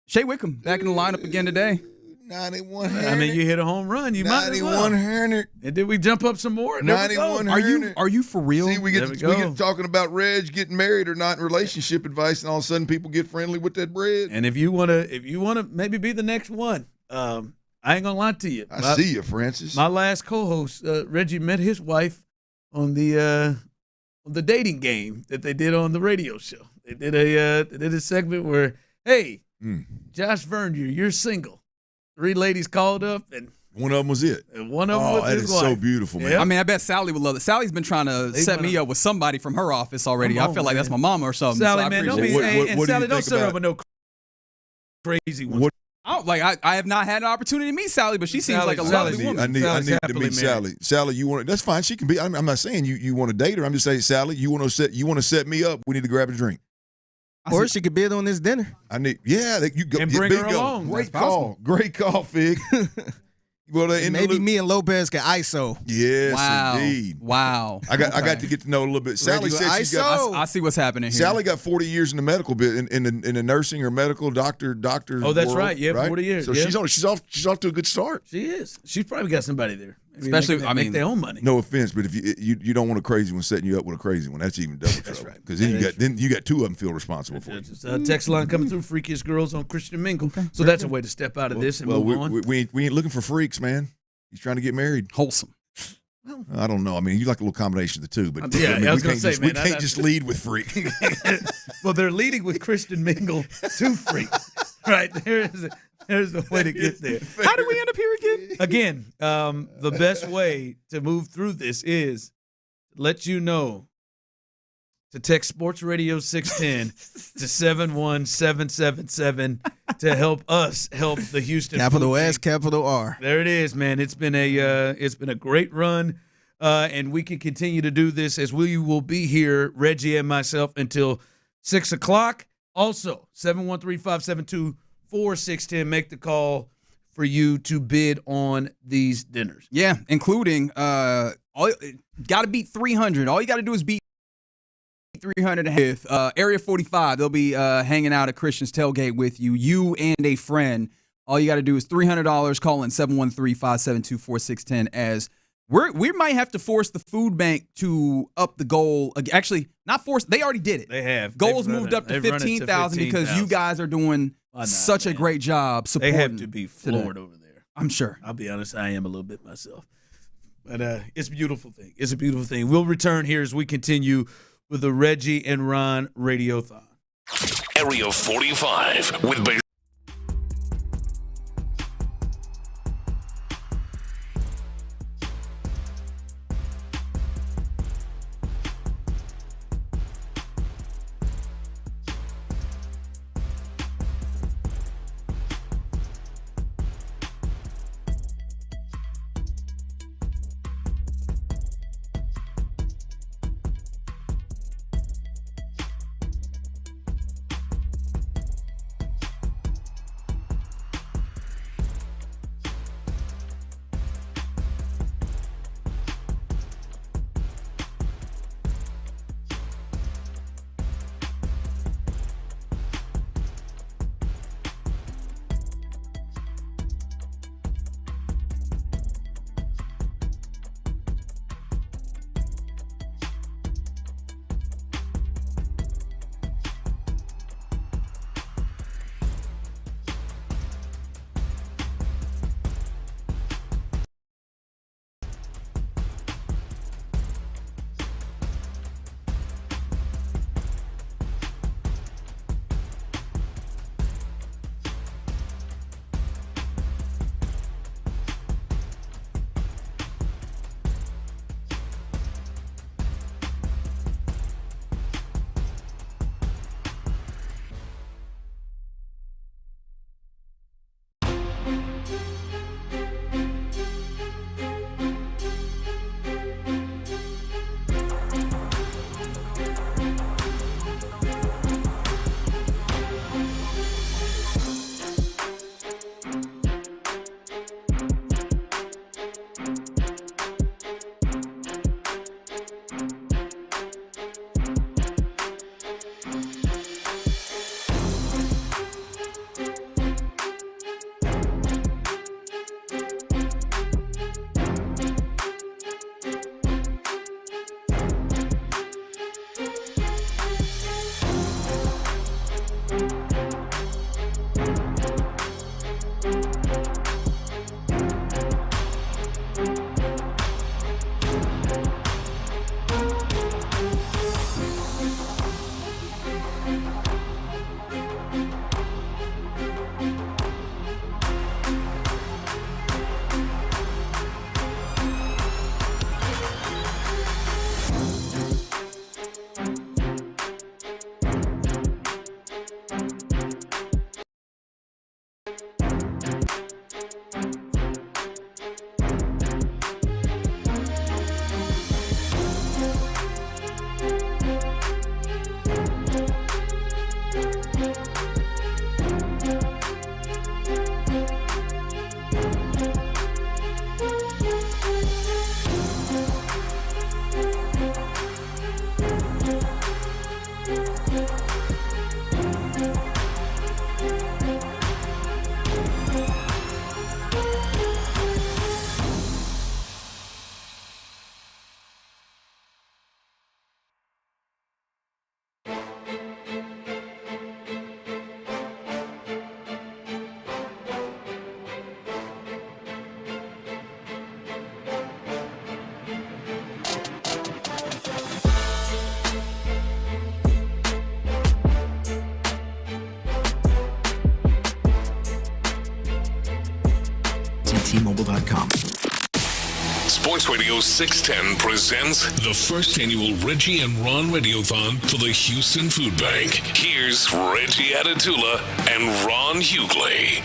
Shea Wickham back in the lineup again today. 9100. I mean, you hit a home run. You might as well. 9100. And did we jump up some more? 9100. Are you for real? See, we get talking about Reg getting married or not, and relationship advice, and all of a sudden people get friendly with that bread. And if you wanna maybe be the next one, I ain't gonna lie to you. I see you, Francis. My last co-host, Reggie, met his wife on the dating game that they did on the radio show. They did a segment where, hey, Josh Vernier, you're single. 3 ladies called up, and one of them was it. And one of them was that his is wife. So beautiful, man. Yep. I mean, I bet Sally would love it. Sally's been trying to set me up with somebody from her office already. I feel like that's my mama or something. Sally, so man, don't be Sally, don't set her up with no crazy ones. I have not had an opportunity to meet Sally, but she seems like a lovely woman. I need to meet Sally. Sally, you want? That's fine. She can be. I'm not saying you want to date her. I'm just saying, Sally, you want to set me up. We need to grab a drink. Or she could bid on this dinner. You go and bring her along. Great call, Fig. Well, maybe me and Lopez can ISO. Yes, indeed. Wow. I got to get to know a little bit. Sally said she's got. I see what's happening here. Sally got 40 years in the medical bit in the nursing or medical doctor. Oh, that's world, right. Yeah, 40 years. So she's off to a good start. She is. She's probably got somebody there. Especially, make their own money. No offense, but if you don't want a crazy one setting you up with a crazy one, that's even double trouble. That's right. Because then you got 2 of them feel responsible for you. Text line coming through, freakiest girls on Christian Mingle. Okay. So that's a way to step out of this and move on. We ain't looking for freaks, man. He's trying to get married. Wholesome. Well, I don't know. I mean, you like a little combination of the two, but I was going to say, we can't just lead with freak. Well, they're leading with Christian Mingle to freak. Right. There's the way to get there. How did we end up here again? Again, the best way to move through this is let you know to text Sports Radio 610 to 71777 to help us help the Houston Capital Food S, Bank. capital R. There it is, man. It's been a great run, and we can continue to do this as we will be here, Reggie and myself, until 6 o'clock. Also, 713-572-4610. Make the call for you to bid on these dinners. Yeah, including got to beat 300. All you got to do is beat 300 with Area 45. They'll be hanging out at Christian's Tailgate with you, you and a friend. All you got to do is $300. Call in 713-572-4610 as we might have to force the food bank to up the goal. Actually, not force. They already did it. They have. Goals moved up to 15,000 because you guys are doing such a great job supporting. They have to be floored over there. I'm sure. I'll be honest, I am a little bit myself. But it's a beautiful thing. It's a beautiful thing. We'll return here as we continue with the Reggie and Ron Radiothon. Area 45 with Bijani. T-Mobile.com. Sports Radio 610 presents the first annual Reggie and Ron Radiothon for the Houston Food Bank. Here's Reggie Atatula and Ron Hughley.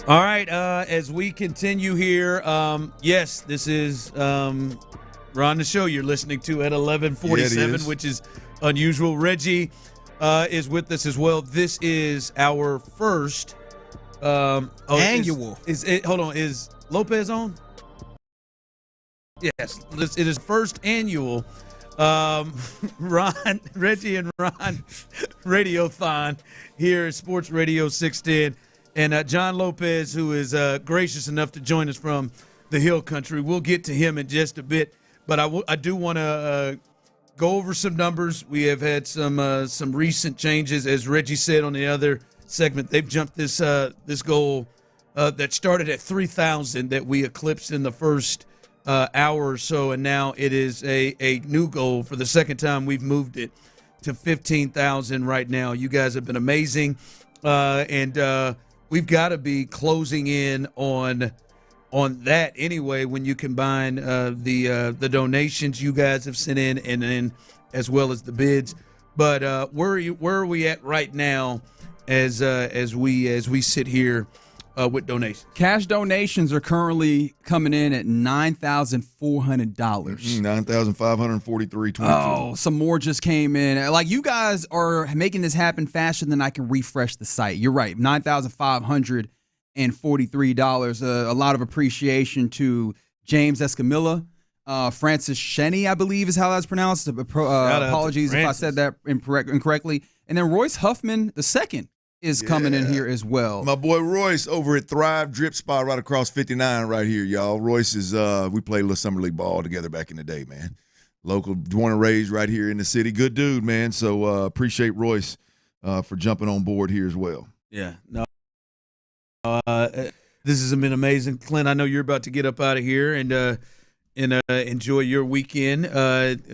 All right, as we continue here, yes, this is Ron the show you're listening to at 11:47, which is unusual. Reggie is with us as well. This is our first annual. Is Lopez on? Yes, it is first annual Reggie and Ron Radiothon here at Sports Radio 610. And John Lopez, who is gracious enough to join us from the Hill Country. We'll get to him in just a bit, but I do want to go over some numbers. We have had some recent changes, as Reggie said on the other segment. They've jumped this goal that started at 3,000 that we eclipsed in the first hour or so, and now it is a new goal. For the second time, we've moved it to 15,000 right now. You guys have been amazing, and we've got to be closing in on that anyway when you combine the donations you guys have sent in and then as well as the bids. But where are we at right now as we sit here with donations? Cash donations are currently coming in at $9,400. $9,543.22. Oh, some more just came in. Like, you guys are making this happen faster than I can refresh the site. You're right, $9,543. A lot of appreciation to James Escamilla, Francis Shenny, I believe is how that's pronounced. Apologies if I said that incorrectly. And then Royce Huffman II is coming in here as well. My boy Royce over at Thrive Drip Spa right across 59 right here, y'all. Royce is we played a little summer league ball together back in the day, man. Local, born and raised right here in the city. Good dude, man. So appreciate Royce for jumping on board here as well. Yeah. No. This has been amazing. Clint, I know you're about to get up out of here and enjoy your weekend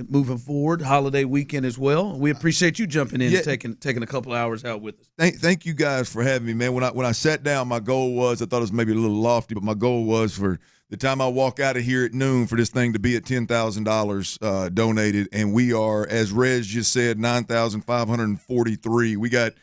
moving forward, holiday weekend as well. We appreciate you jumping in and taking a couple hours out with us. Thank you guys for having me, man. When I sat down, my goal was, I thought it was maybe a little lofty, but my goal was for the time I walk out of here at noon for this thing to be at $10,000 donated, and we are, as Reg just said, 9,543. We got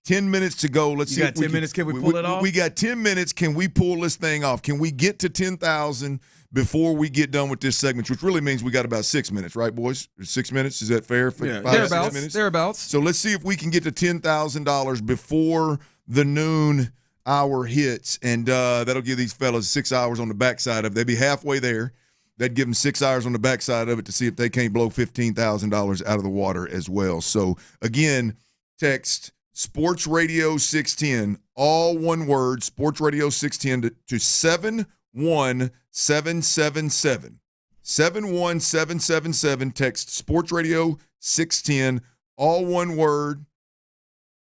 10 minutes to go. Let's see. 10 minutes. Can we pull it off? We got 10 minutes. Can we pull this thing off? Can we get to 10,000 before we get done with this segment, which really means we got about 6 minutes, right, boys? 6 minutes? Is that fair? Yeah, 5, 6 minutes? Thereabouts. So let's see if we can get to $10,000 before the noon hour hits, and that'll give these fellas 6 hours on the backside of it. They'd be halfway there. That'd give them 6 hours on the backside of it to see if they can't blow $15,000 out of the water as well. So, again, text Sports Radio 610, all one word, Sports Radio 610 to 71777. 71777. Text Sports Radio 610, all one word.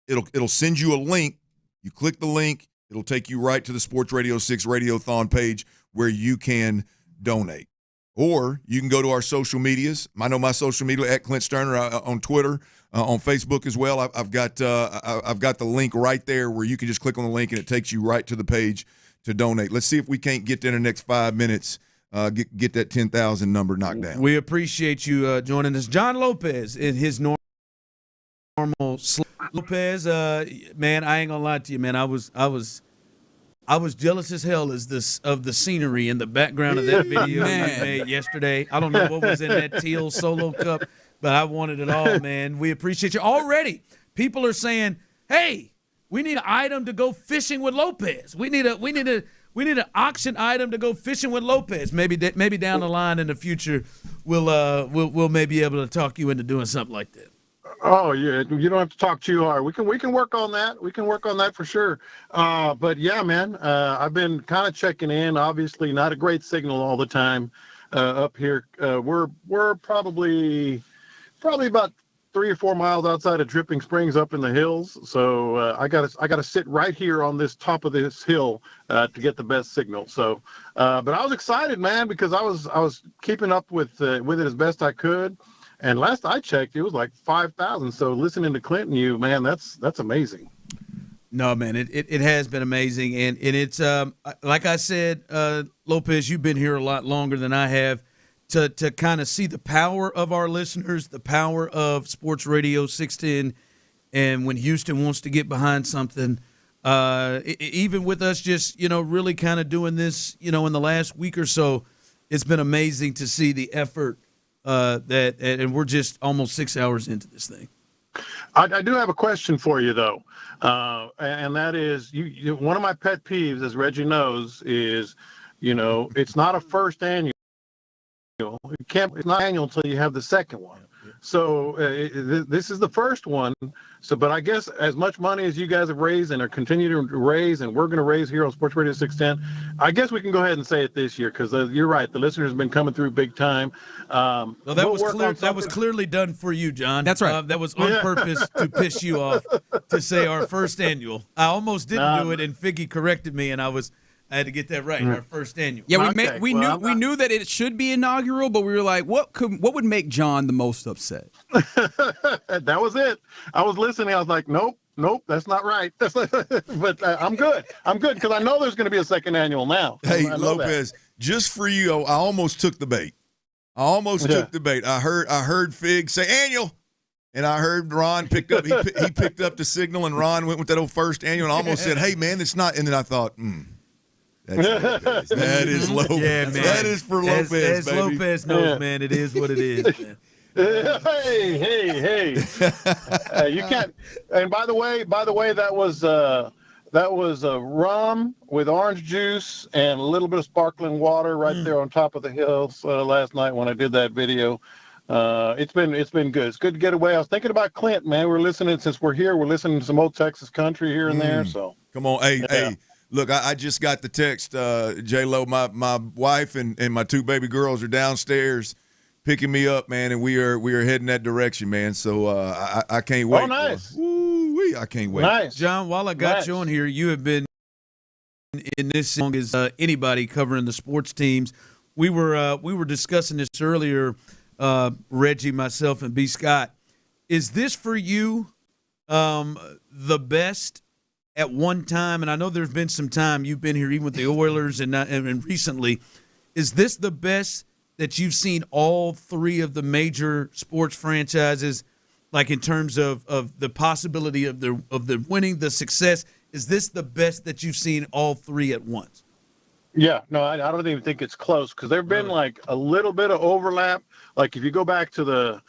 It'll send you a link. You click the link. It'll take you right to the Sports Radio 6 Radiothon page where you can donate. Or you can go to our social medias. I know my social media at Clint Stoerner on Twitter, on Facebook as well. I've got the link right there where you can just click on the link and it takes you right to the page to donate. Let's see if we can't get there in the next 5 minutes. Get that 10,000 number knocked down. We appreciate you joining us, John Lopez, in his normal. Lopez, man, I ain't gonna lie to you, man. I was jealous as hell of the scenery in the background of that video you made yesterday. I don't know what was in that teal solo cup, but I wanted it all, man. We appreciate you. Already, people are saying, "Hey, we need an item to go fishing with Lopez. We need an auction item to go fishing with Lopez." Maybe down the line in the future, we'll maybe be able to talk you into doing something like that. Oh yeah, you don't have to talk too hard. We can work on that. We can work on that for sure. But yeah, man, I've been kind of checking in. Obviously, not a great signal all the time up here. We're probably about 3 or 4 miles outside of Dripping Springs up in the hills. So I gotta sit right here on this top of this hill to get the best signal. So, but I was excited, man, because I was keeping up with it as best I could. And last I checked, it was like 5,000. So listening to Clinton, that's amazing. No, man, it has been amazing, and it's like I said, Lopez, you've been here a lot longer than I have. To kind of see the power of our listeners, the power of Sports Radio 610, and when Houston wants to get behind something, even with us just really kind of doing this in the last week or so, it's been amazing to see the effort and we're just almost 6 hours into this thing. I do have a question for you, though, and that is, one of my pet peeves, as Reggie knows, is, it's not a first annual. It's not annual until you have the second one. So this is the first one. So, but I guess as much money as you guys have raised and are continuing to raise, and we're going to raise here on Sports Radio 610, I guess we can go ahead and say it this year, because you're right. The listeners have been coming through big time. Well, that was clear. That was clearly done for you, John. That's right. That was on purpose to piss you off, to say our first annual. I almost didn't do it, and Figgy corrected me, and I had to get that right. Our first annual. Yeah, we knew that it should be inaugural, but we were like, what would make John the most upset? That was it. I was listening. I was like, nope, that's not right. But I'm good. Because I know there's going to be a second annual now. Hey, Lopez, just for you, I almost took the bait. Took the bait. I heard Fig say annual. And I heard Ron picked up. He picked up the signal, and Ron went with that old first annual, and almost said, "Hey, man, it's not." And then I thought, that is Lopez. Yeah, man. That is for Lopez, as baby. Lopez knows, man, it is what it is. Man. Hey. You can't. And by the way, that was rum with orange juice and a little bit of sparkling water right there on top of the hills last night when I did that video. It's been good. It's good to get away. I was thinking about Clint, man. We're listening, since we're here, we're listening to some old Texas country here and there. So come on, hey. Look, I just got the text, J-Lo. My wife and my two baby girls are downstairs picking me up, man, and we are heading that direction, man. So I can't wait. Oh, nice. Woo-wee, I can't wait. Nice. John, while I got you on here, you have been in this as long as anybody covering the sports teams. We were discussing this earlier, Reggie, myself, and B. Scott. Is this for you the best at one time? And I know there's been some time you've been here, even with the Oilers and recently. Is this the best that you've seen all three of the major sports franchises, like in terms of the possibility of the winning, the success? Is this the best that you've seen all three at once? Yeah, no, I don't even think it's close, because there've been like a little bit of overlap. Like if you go back to the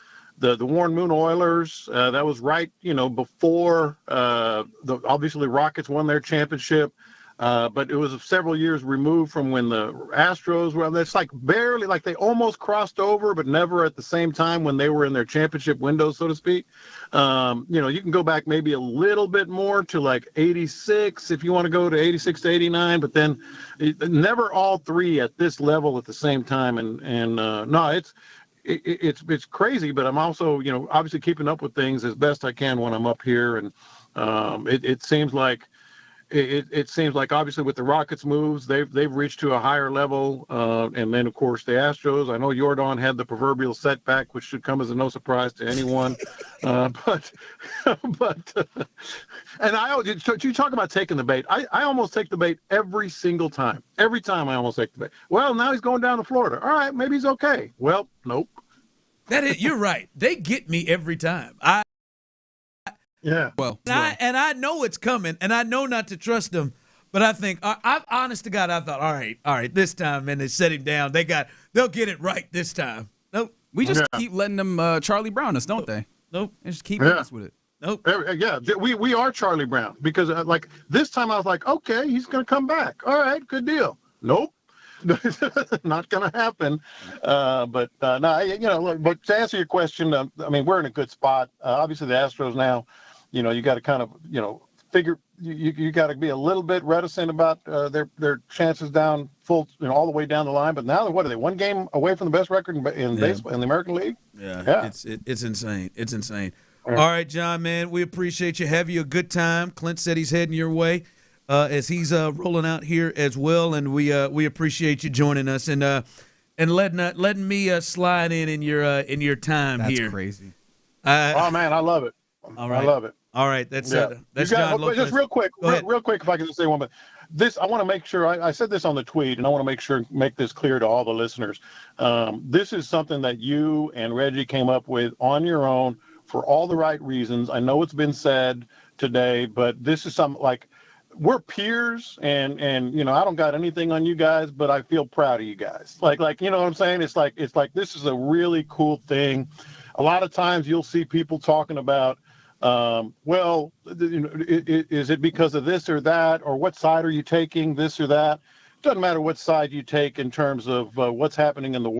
Warren Moon Oilers, that was right, before obviously Rockets won their championship, but it was several years removed from when the Astros were. It's like barely, like they almost crossed over, but never at the same time when they were in their championship window, so to speak. You can go back maybe a little bit more to like 86 if you want to go to 86 to 89, but then never all three at this level at the same time. And no, it's crazy, but I'm also, obviously keeping up with things as best I can when I'm up here. And it seems like obviously with the Rockets moves, they've reached to a higher level. And then of course the Astros, I know Jordan had the proverbial setback, which should come as no surprise to anyone. But you talk about taking the bait. I almost take the bait every single time. Every time I almost take the bait. Well, now he's going down to Florida. All right, maybe he's okay. Well, nope. You're right. They get me every time. I know it's coming, and I know not to trust them, but I think, honest to God, I thought, all right, this time, man, they set him down. They'll get it right this time. Nope. We just keep letting them Charlie Brown us, don't they? Nope. They just keep us with it. Nope. Yeah, we are Charlie Brown, because like this time I was like, okay, he's going to come back. All right, good deal. Nope. Not going to happen. But to answer your question, I mean, we're in a good spot. Obviously the Astros now, you got to kind of, figure you got to be a little bit reticent about their chances down full, all the way down the line. But now, what are they? One game away from the best record in baseball in the American League? Yeah. It's insane. It's insane. All right, John, man, we appreciate you. Have you a good time. Clint said he's heading your way as he's rolling out here as well, and we appreciate you joining us and letting me slide in your time here. That's crazy. Oh man, I love it. All right. I love it. All right, that's You that's got- John but Lopez. Just real quick, Go ahead. real quick, if I can just say one minute. This, I want to make sure, I said this on the tweet, and I want to make this clear to all the listeners. This is something that you and Reggie came up with on your own for all the right reasons. I know it's been said today, but this is something like, we're peers, and I don't got anything on you guys, but I feel proud of you guys. Like you know what I'm saying? It's like this is a really cool thing. A lot of times you'll see people talking about, is it because of this or that, or what side are you taking, this or that? Doesn't matter what side you take in terms of what's happening in the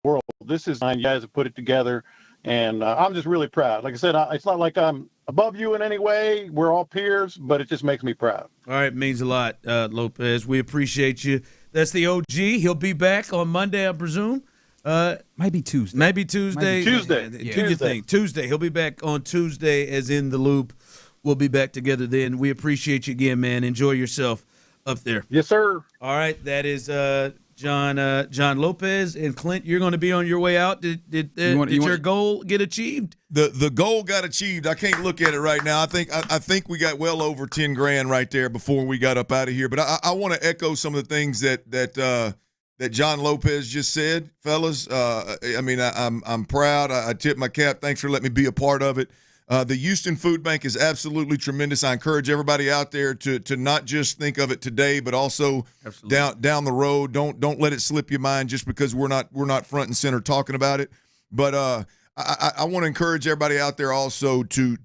world. This is you guys have put it together, and I'm just really proud. Like I said, it's not like I'm above you in any way. We're all peers, but it just makes me proud. All right, means a lot, Lopez. We appreciate you. That's the OG. He'll be back on Monday, I presume. Maybe Tuesday. Maybe Tuesday. Tuesday. Do you think Tuesday? He'll be back on Tuesday, as in the loop. We'll be back together then. We appreciate you again, man. Enjoy yourself up there. Yes, sir. All right, that is John Lopez and Clint. You're going to be on your way out. Did your goal get achieved? The goal got achieved. I can't look at it right now. I think we got well over 10 grand right there before we got up out of here. But I want to echo some of the things that John Lopez just said, fellas. I'm proud. I tip my cap. Thanks for letting me be a part of it. The Houston Food Bank is absolutely tremendous. I encourage everybody out there to not just think of it today, but also down the road. Don't let it slip your mind just because we're not front and center talking about it. But I want to encourage everybody out there also to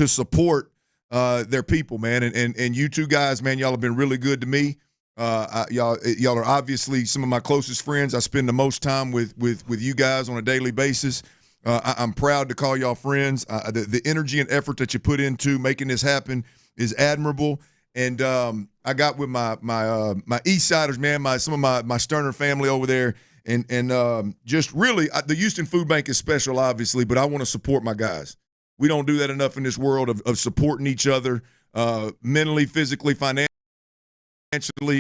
support their people, man. And you two guys, man, y'all have been really good to me. Y'all are obviously some of my closest friends. I spend the most time with you guys on a daily basis. I'm proud to call y'all friends. The energy and effort that you put into making this happen is admirable. And I got with my East Siders, man, some of my Stoerner family over there, and just really the Houston Food Bank is special, obviously, but I want to support my guys. We don't do that enough in this world of supporting each other, mentally, physically, financially,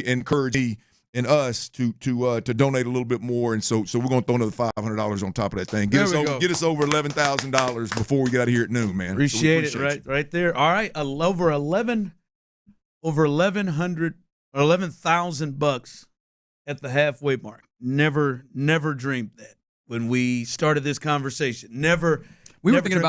encourage me and us to donate a little bit more, and so we're gonna throw another $500 on top of that thing. Get us over $11,000 before we get out of here at noon, man. Appreciate it, right there. All right, over 11,000 bucks at the halfway mark. Never dreamed that when we started this conversation. We were thinking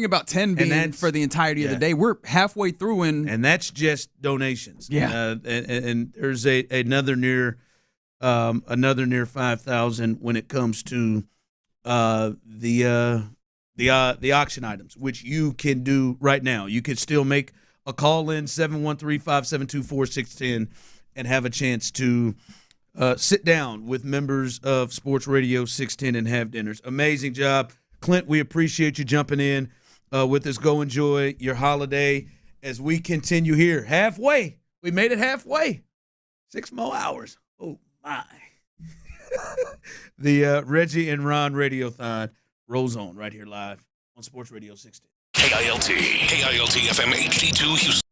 about 10 being for the entirety of the day. We're halfway through, and that's just donations. Yeah, and there's another near 5,000 when it comes to the auction items, which you can do right now. You can still make a call in 713-572-4610 and have a chance to sit down with members of Sports Radio 610 and have dinners. Amazing job. Clint, we appreciate you jumping in with us. Go enjoy your holiday as we continue here. Halfway. We made it halfway. 6 more hours. Oh, my. The Reggie and Ron Radiothon rolls on right here live on Sports Radio 610. KILT FM HD2 Houston.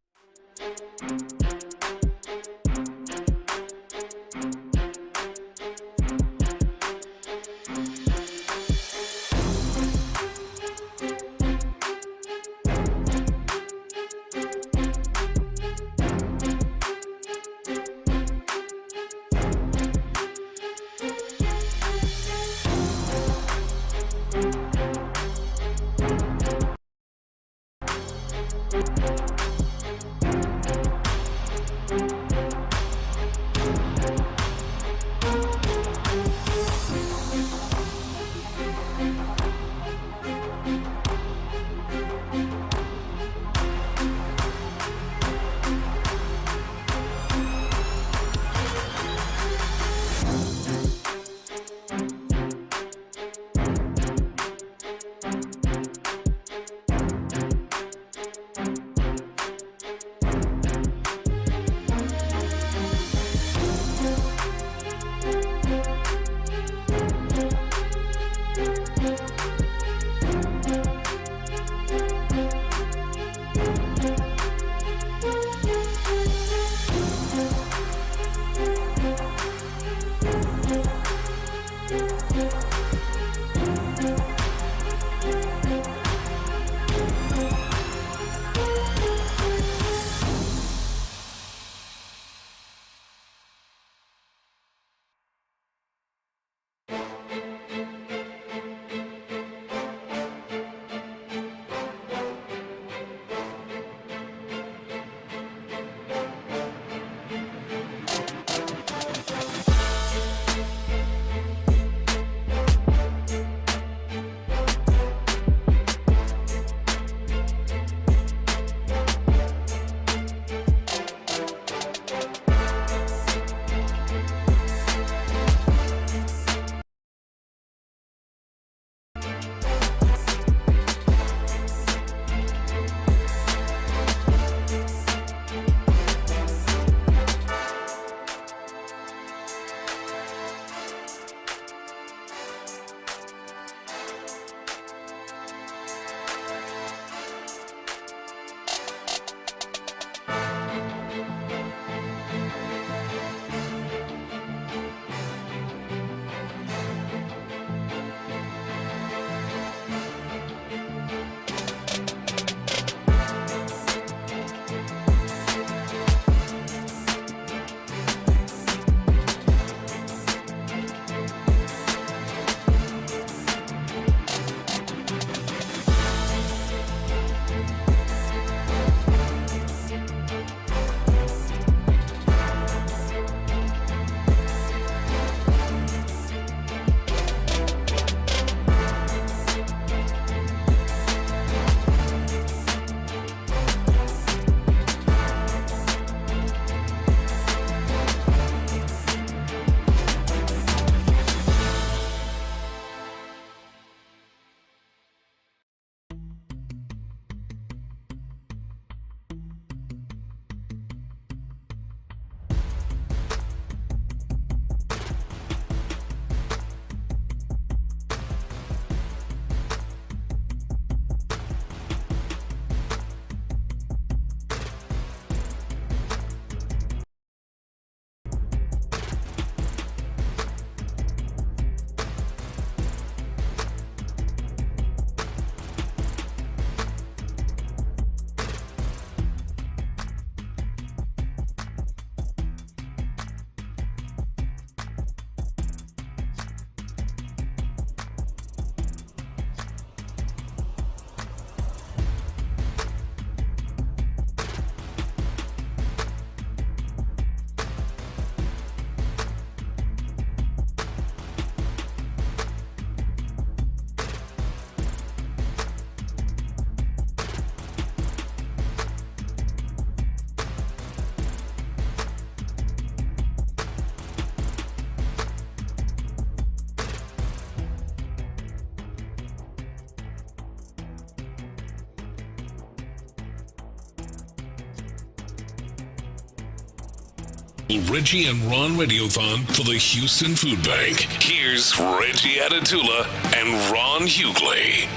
The Reggie and Ron Radiothon for the Houston Food Bank. Here's Reggie Atatula and Ron Hughley.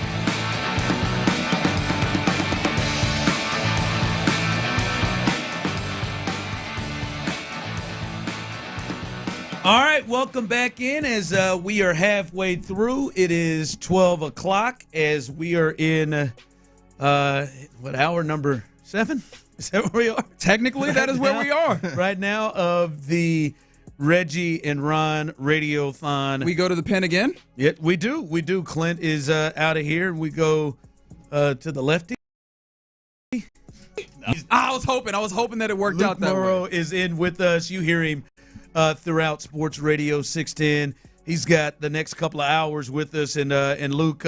All right, welcome back in as we are halfway through. It is 12 o'clock as we are in, hour number 7? Is that where we are? Technically, that is where we are. Right now of the Reggie and Ron Radiothon. We go to the pen again? Yeah, we do. We do. Clint is out of here. We go to the lefty. I was hoping that it worked Luke out that Morrow way. is in with us. You hear him throughout Sports Radio 610. He's got the next couple of hours with us. And Luke,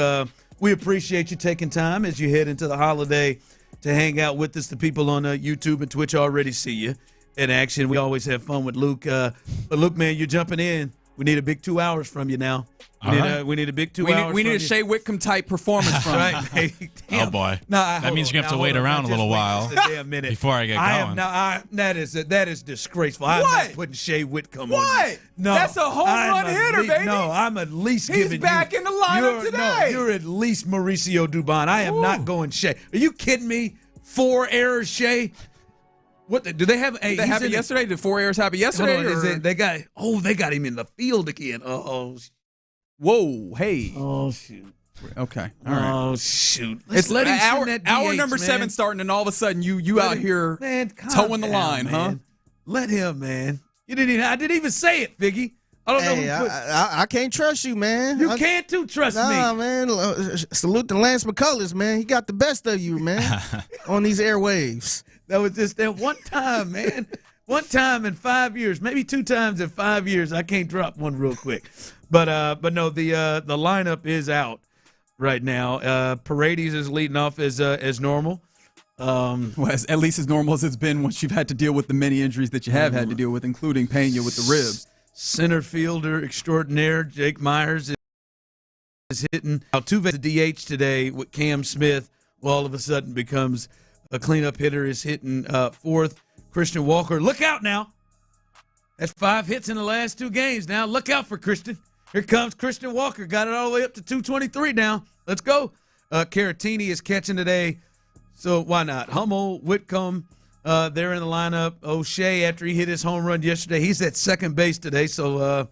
we appreciate you taking time as you head into the holiday to hang out with us. The people on YouTube and Twitch already see you in action. We always have fun with Luke. But Luke, man, you're jumping in. We need a big 2 hours from you now. We need a big 2 hours. We need a Shea Whitcomb type performance from right. you. Hey, oh boy, that means you're gonna have to wait around a little while before I get going. That is disgraceful. I'm not putting Shea Whitcomb on. What? No, that's a home run hitter, baby. No, I'm at least giving He's back in the lineup today. No, you're at least Mauricio Dubon. I am not going Shea. Are you kidding me? 4 errors, Shea. What do they have? Did they happen yesterday? Did 4 errors happen yesterday? They got him in the field again. Whoa, hey. Oh shoot. Okay. All right. Oh shoot. It's let him hour, that hour DH, number man. 7 starting, and all of a sudden you out here towing the line, huh? Let him, man. I didn't even say it, Figgy. I don't know. I can't trust you, man. You can't trust me. Nah, man. Salute to Lance McCullers, man. He got the best of you, man, on these airwaves. That was just that one time, man. One time in 5 years, maybe 2 times in 5 years. I can't drop one real quick. But no, the lineup is out right now. Paredes is leading off as normal. Well, at least as normal as it's been once you've had to deal with the many injuries that you have had to deal with, including Pena with the ribs. Center fielder extraordinaire Jake Myers is hitting. Altuve, the DH today with Cam Smith, who all of a sudden becomes a cleanup hitter, is hitting 4th. Christian Walker, look out now. That's 5 hits in the last 2 games now. Look out for Christian. Here comes Christian Walker. Got it all the way up to 223 now. Let's go. Caratini is catching today, so why not? Hummel, Whitcomb, they're in the lineup. O'Shea, after he hit his home run yesterday, he's at second base today, so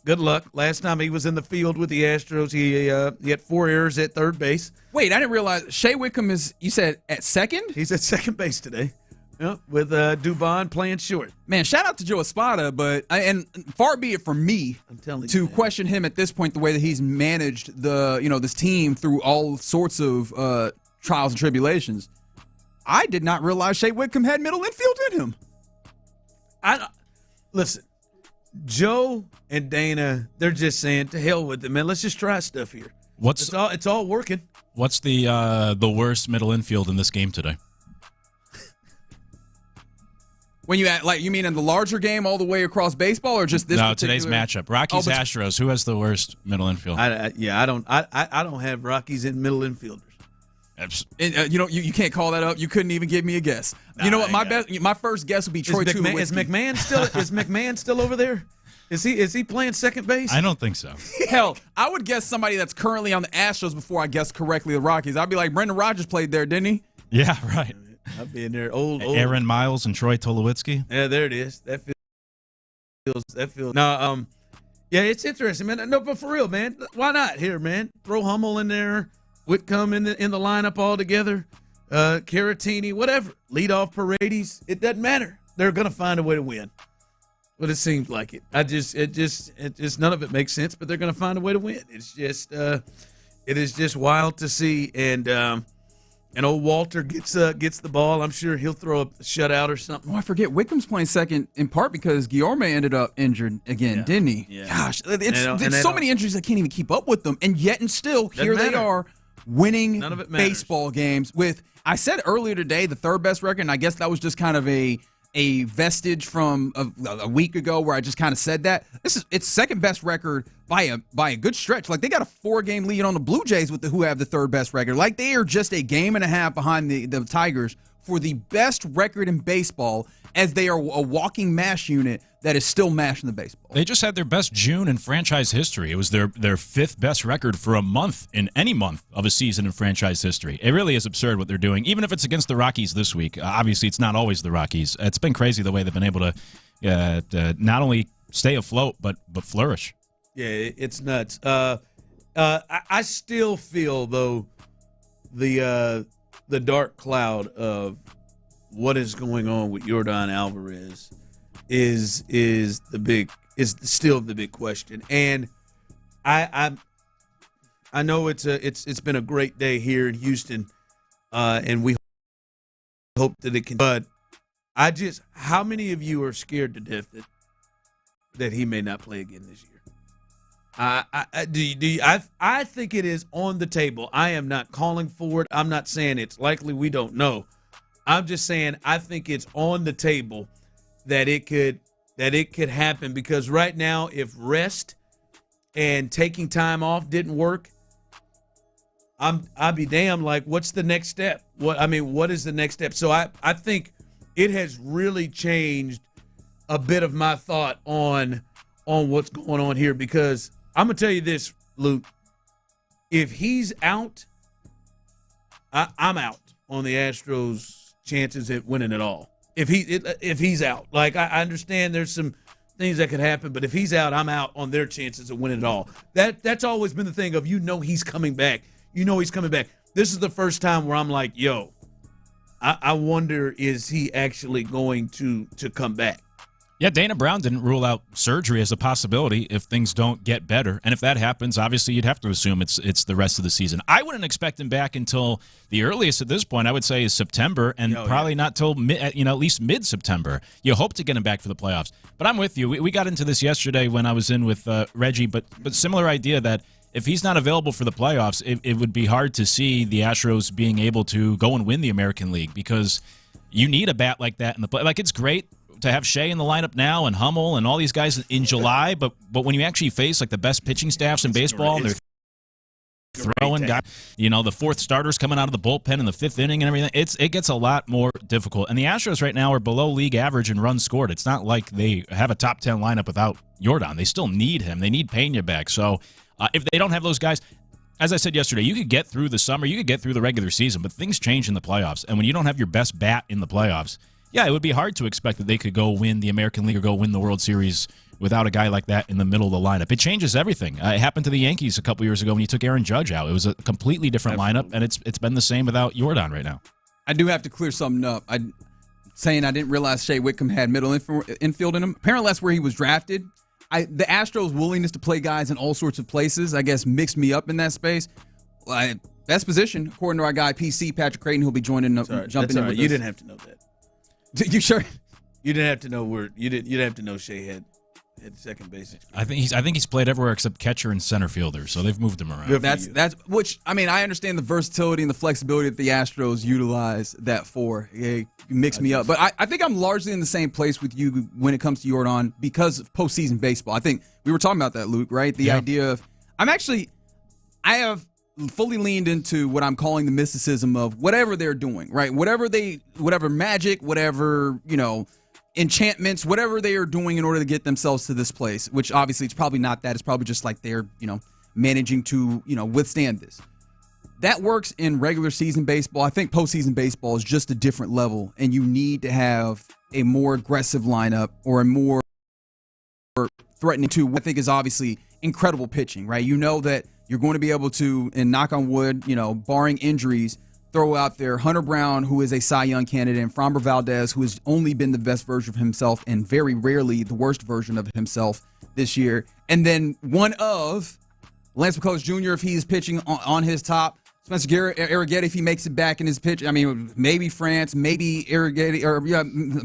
good luck. Last time he was in the field with the Astros, he had 4 errors at third base. Wait, I didn't realize Shea Whitcomb is, you said, at second? He's at second base today. Yep, with Dubon playing short. Man, shout out to Joe Espada, and far be it from me to question him at this point the way that he's managed this team through all sorts of trials and tribulations. I did not realize Shea Whitcomb had middle infield in him. Listen, Joe and Dana, they're just saying to hell with it, man. Let's just try stuff here. It's all working. What's the worst middle infield in this game today? When you mean in the larger game all the way across baseball, or just this? No, today's matchup. Rockies Astros. Who has the worst middle infield? I don't have Rockies in middle infielders. You can't call that up. You couldn't even give me a guess. Nah, you know what? My first guess would be Troy Tulowitzki. Is McMahon still over there? Is he playing second base? I don't think so. Hell, I would guess somebody that's currently on the Astros before I guess correctly the Rockies. I'd be like, Brendan Rodgers played there, didn't he? Yeah, right. I'd be in there old. Aaron Miles and Troy Tulowitzki. Yeah, there it is. That feels. No, yeah, it's interesting, man. No, but for real, man, why not here, man? Throw Hummel in there, Whitcomb in the lineup all together, Caratini, whatever. Lead off Paredes. It doesn't matter. They're gonna find a way to win. But it seems like it. It just none of it makes sense. But they're gonna find a way to win. It's just it is just wild to see. And old Walter gets the ball. I'm sure he'll throw a shutout or something. Oh, I forget. Wickham's playing second in part because Guillorme ended up injured again, didn't he? Yeah. Gosh, it's so many injuries I can't even keep up with them. And yet and still, here they are winning baseball games with, I said earlier today, the third best record, and I guess that was just kind of a vestige from a week ago where I just kind of said that. It's second best record by a good stretch. Like, they got a 4-game lead on the Blue Jays who have the third best record. Like, they are just a game and a half behind the Tigers for the best record in baseball, as they are a walking mash unit that is still mashing the baseball. They just had their best June in franchise history. It was their fifth best record for a month in any month of a season in franchise history. It really is absurd what they're doing, even if it's against the Rockies this week. Obviously, it's not always the Rockies. It's been crazy the way they've been able to not only stay afloat but flourish. Yeah, it's nuts. I still feel, though, the dark cloud of what is going on with Yordan Alvarez is still the big question. And I know it's been a great day here in Houston, and we hope that it can. But how many of you are scared to death that he may not play again this year? I think it is on the table. I am not calling for it. I'm not saying it's likely. We don't know. I'm just saying I think it's on the table that it could happen, because right now, if rest and taking time off didn't work, I'd be damned. Like, what's the next step? What is the next step? So I think it has really changed a bit of my thought on what's going on here, because I'm gonna tell you this, Luke. If he's out, I'm out on the Astros' chances at winning it all. If he's out, like, I understand there's some things that could happen, but if he's out, I'm out on their chances of winning it all. That's always been the thing of, he's coming back. He's coming back. This is the first time where I'm like, yo, I wonder, is he actually going to come back? Yeah, Dana Brown didn't rule out surgery as a possibility if things don't get better. And if that happens, obviously you'd have to assume it's the rest of the season. I wouldn't expect him back until the earliest at this point, I would say, is September, and probably not till at least mid-September. You hope to get him back for the playoffs. But I'm with you. We got into this yesterday when I was in with Reggie, but similar idea that if he's not available for the playoffs, it would be hard to see the Astros being able to go and win the American League, because you need a bat like that in the play. Like, it's great to have Shea in the lineup now and Hummel and all these guys in July, but when you actually face like the best pitching staffs in baseball, and they're throwing guys, the fourth starters coming out of the bullpen in the fifth inning and everything, it gets a lot more difficult. And the Astros right now are below league average in runs scored. It's not like they have a top 10 lineup without Yordan. They still need him. They need Pena back. So if they don't have those guys, as I said yesterday, you could get through the summer, you could get through the regular season, but things change in the playoffs. And when you don't have your best bat in the playoffs, yeah, it would be hard to expect that they could go win the American League or go win the World Series without a guy like that in the middle of the lineup. It changes everything. It happened to the Yankees a couple years ago when you took Aaron Judge out. It was a completely different lineup, and it's been the same without Yordan right now. I do have to clear something up. Saying I didn't realize Shea Whitcomb had middle infield in him. Apparently that's where he was drafted. The Astros' willingness to play guys in all sorts of places, I guess, mixed me up in that space. Best position, according to our guy PC, Patrick Creighton, who'll be jumping in with us. You didn't have to know that. You sure? You didn't have to know where you didn't have to know Shea had second base. I think he's played everywhere except catcher and center fielder, so they've moved him around. That's which, I mean, I understand the versatility and the flexibility that the Astros utilize that for. It mixed me up, but I think I'm largely in the same place with you when it comes to Yordan because of postseason baseball. I think we were talking about that, Luke, right? The idea of I have fully leaned into what I'm calling the mysticism of whatever they're doing, right? Whatever magic, whatever, enchantments, whatever they are doing in order to get themselves to this place, which obviously it's probably not that. It's probably just like they're, managing to, withstand this. That works in regular season baseball. I think postseason baseball is just a different level, and you need to have a more aggressive lineup or a more threatening to what I think is obviously incredible pitching, right? You know that you're going to be able to, and knock on wood, barring injuries, throw out there Hunter Brown, who is a Cy Young candidate, and Framber Valdez, who has only been the best version of himself and very rarely the worst version of himself this year. And then one of Lance McCullers Jr., if he's pitching on his top, Spencer Arrighetti, if he makes it back in his pitch. I mean, maybe France, maybe Arrighetti, or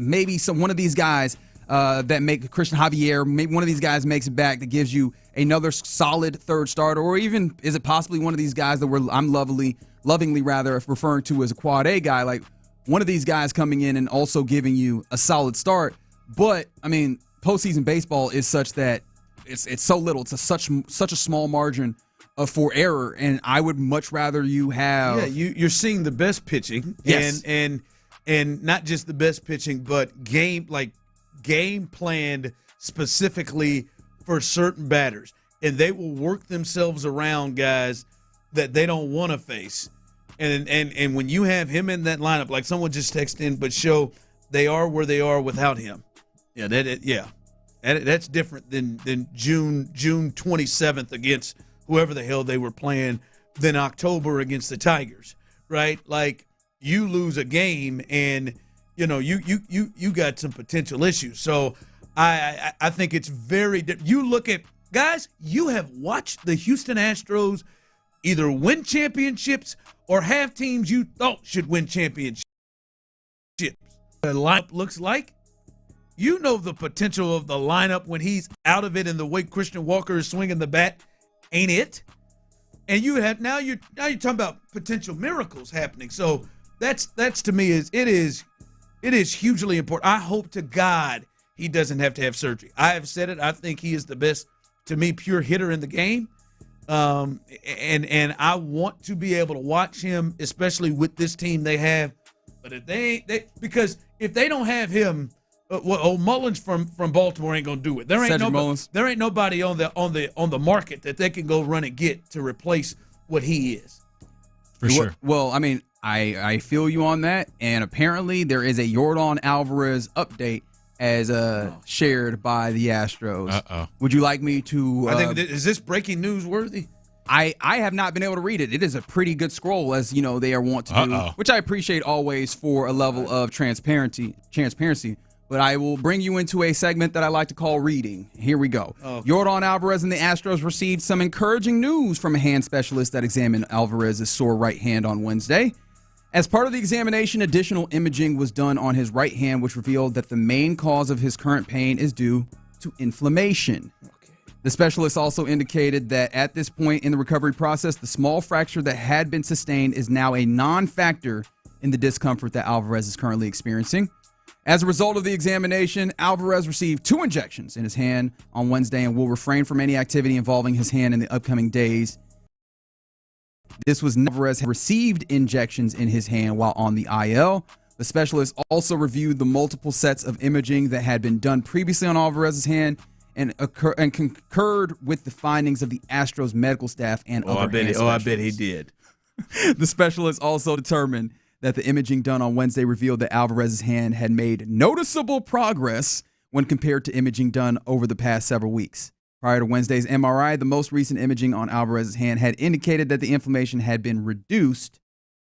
maybe one of these guys that make Christian Javier, maybe one of these guys makes it back that gives you another solid third starter, or even is it possibly one of these guys that I'm lovingly referring to as a quad A guy, like one of these guys coming in and also giving you a solid start. But I mean, postseason baseball is such that it's so little. It's such a small margin for error, and I would much rather you have. Yeah, you're seeing the best pitching, yes. and and not just the best pitching, but game planned specifically for certain batters. And they will work themselves around guys that they don't want to face. And when you have him in that lineup, like someone just texted in, but show they are where they are without him. Yeah, that's different than June 27th against whoever the hell they were playing than October against the Tigers, right? Like you lose a game and you got some potential issues. So I think it's very you look at guys, you have watched the Houston Astros either win championships or have teams you thought should win championships. The lineup looks like. You know the potential of the lineup when he's out of it and the way Christian Walker is swinging the bat, ain't it? And now you're talking about potential miracles happening. So that's to me it is hugely important. I hope to God he doesn't have to have surgery. I have said it. I think he is the best, to me, pure hitter in the game. And I want to be able to watch him, especially with this team they have. But because if they don't have him, Mullins from Baltimore ain't gonna do it. There ain't nobody on the market that they can go run and get to replace what he is. For sure. Well, I mean, I feel you on that. And apparently there is a Yordan Alvarez update as shared by the Astros. Uh-oh. Would you like me to? I think is this breaking news worthy? I have not been able to read it. It is a pretty good scroll, as they are wont to do, which I appreciate always for a level of transparency. But I will bring you into a segment that I like to call reading. Here we go. Okay. Yordan Alvarez and the Astros received some encouraging news from a hand specialist that examined Alvarez's sore right hand on Wednesday. As part of the examination, additional imaging was done on his right hand, which revealed that the main cause of his current pain is due to inflammation. Okay. The specialist also indicated that at this point in the recovery process, the small fracture that had been sustained is now a non-factor in the discomfort that Alvarez is currently experiencing. As a result of the examination, Alvarez received 2 injections in his hand on Wednesday and will refrain from any activity involving his hand in the upcoming days. This was Alvarez had received injections in his hand while on the IL. The specialist also reviewed the multiple sets of imaging that had been done previously on Alvarez's hand and concurred with the findings of the Astros medical staff and other hand specialists. I bet he did. The specialist also determined that the imaging done on Wednesday revealed that Alvarez's hand had made noticeable progress when compared to imaging done over the past several weeks. Prior to Wednesday's MRI, the most recent imaging on Alvarez's hand had indicated that the inflammation had been reduced.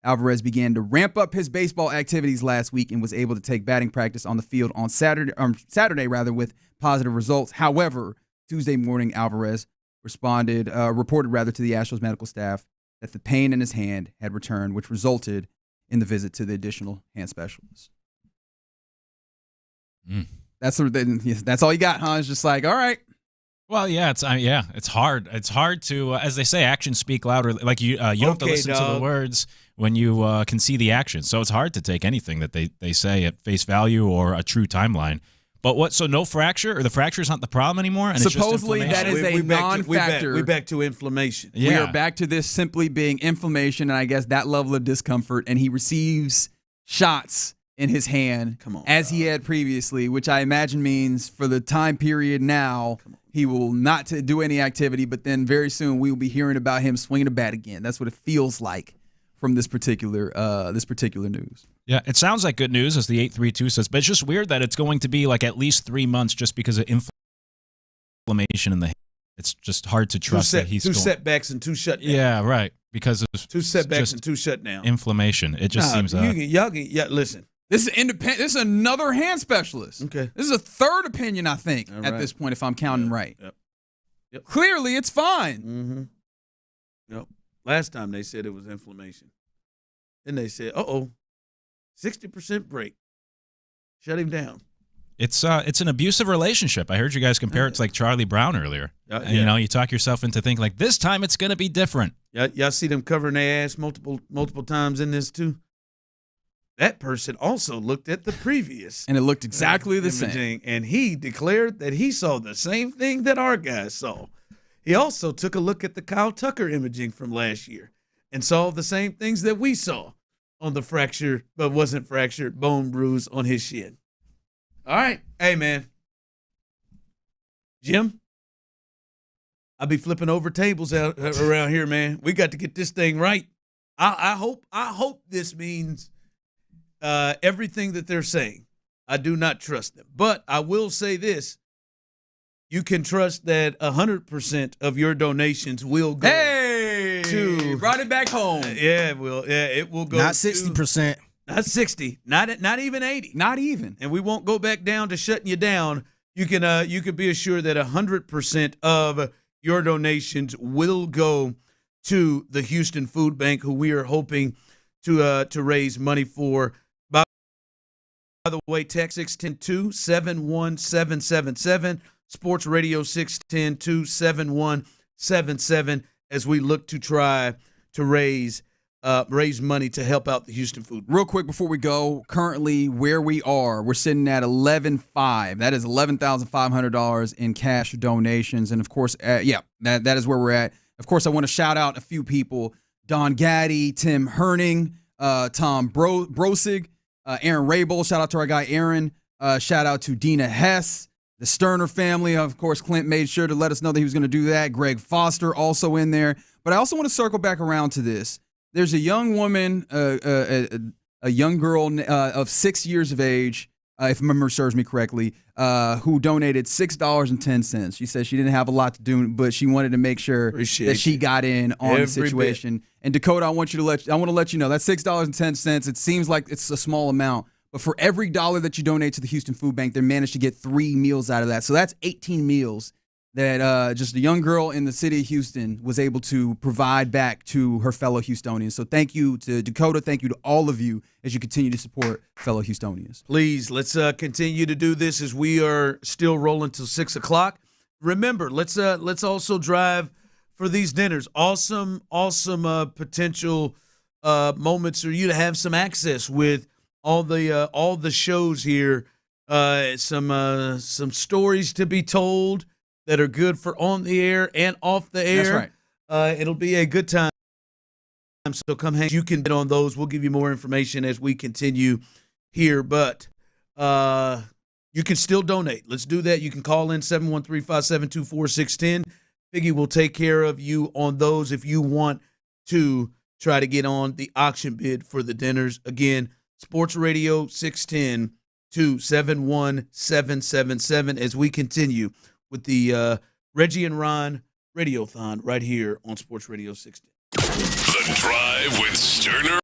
Alvarez began to ramp up his baseball activities last week and was able to take batting practice on the field on Saturday with positive results. However, Tuesday morning, Alvarez reported to the Astros medical staff that the pain in his hand had returned, which resulted in the visit to the additional hand specialist. That's all you got, huh? It's just like, all right. Well, yeah, it's hard. It's hard to, as they say, actions speak louder. Like you don't have to listen to the words when you can see the action. So it's hard to take anything that they say at face value or a true timeline. But so no fracture, or the fracture is not the problem anymore? And supposedly it's just that is a non-factor. We're back to inflammation. Yeah. We are back to this simply being inflammation, and I guess that level of discomfort. And he receives shots in his hand as he had previously, which I imagine means for the time period now, he will not do any activity, but then very soon we will be hearing about him swinging a bat again. That's what it feels like from this particular news. Yeah, it sounds like good news, as the 832 says, but it's just weird that it's going to be like at least 3 months just because of inflammation in the hand. It's just hard to trust that he's 2 setbacks and 2 shutdowns. Yeah, right. Because of 2 setbacks and 2 shutdowns. Inflammation. It just seems. Listen. This is independent. This is another hand specialist. Okay. This is a third opinion, I think, at this point, if I'm counting right. Yep. Clearly, it's fine. Mm-hmm. Yep. Last time they said it was inflammation. Then they said, 60% break. Shut him down. It's an abusive relationship. I heard you guys compare it to like Charlie Brown earlier. And, you talk yourself into thinking like this time it's going to be different. Y'all see them covering their ass multiple times in this too? That person also looked at the previous. And it looked exactly the same. And he declared that he saw the same thing that our guys saw. He also took a look at the Kyle Tucker imaging from last year and saw the same things that we saw. on the wasn't fractured bone bruise on his shin. All right. Hey, man. Jim, I'll be flipping over tables out around here, man. We got to get this thing right. I hope this means everything that they're saying. I do not trust them. But I will say this. You can trust that 100% of your donations will go to brought it back home. Yeah, it will. Yeah, it will go. Not 60%. Not 60. Not even 80. Not even. And we won't go back down to shutting you down. You can be assured that 100% of your donations will go to the Houston Food Bank, who we are hoping to raise money for. By the way, text 610-271-777. Sports Radio 610-271-777 as we look to try to raise money to help out the Houston Food. Real quick before we go, currently where we are, we're sitting at 11.5. That is $11,500 in cash donations. And, of course, that is where we're at. Of course, I want to shout out a few people. Don Gaddy, Tim Herning, Tom Brosig, Aaron Rabel. Shout out to our guy Aaron. Shout out to Dina Hess. The Stoerner family, of course, Clint made sure to let us know that he was going to do that. Greg Foster also in there. But I also want to circle back around to this. There's a young woman, a young girl of 6 years of age, if memory serves me correctly, who donated $6.10. She said she didn't have a lot to do, but she wanted to make sure that she got in on the situation. And Dakota, I want to let you know that $6.10. It seems like it's a small amount. But for every dollar that you donate to the Houston Food Bank, they managed to get 3 meals out of that. So that's 18 meals that just a young girl in the city of Houston was able to provide back to her fellow Houstonians. So thank you to Dakota. Thank you to all of you as you continue to support fellow Houstonians. Please, let's continue to do this as we are still rolling till 6 o'clock. Remember, let's also drive for these dinners. Awesome potential moments for you to have some access with all the shows here, some stories to be told that are good for on the air and off the air. That's right. It'll be a good time. So come hang. You can get on those. We'll give you more information as we continue here. But you can still donate. Let's do that. You can call in 713-572-4610. Figgy will take care of you on those if you want to try to get on the auction bid for the dinners. Again, Sports Radio 610-271-777 as we continue with the Reggie and Ron Radiothon right here on Sports Radio 610. The Drive with Stoerner.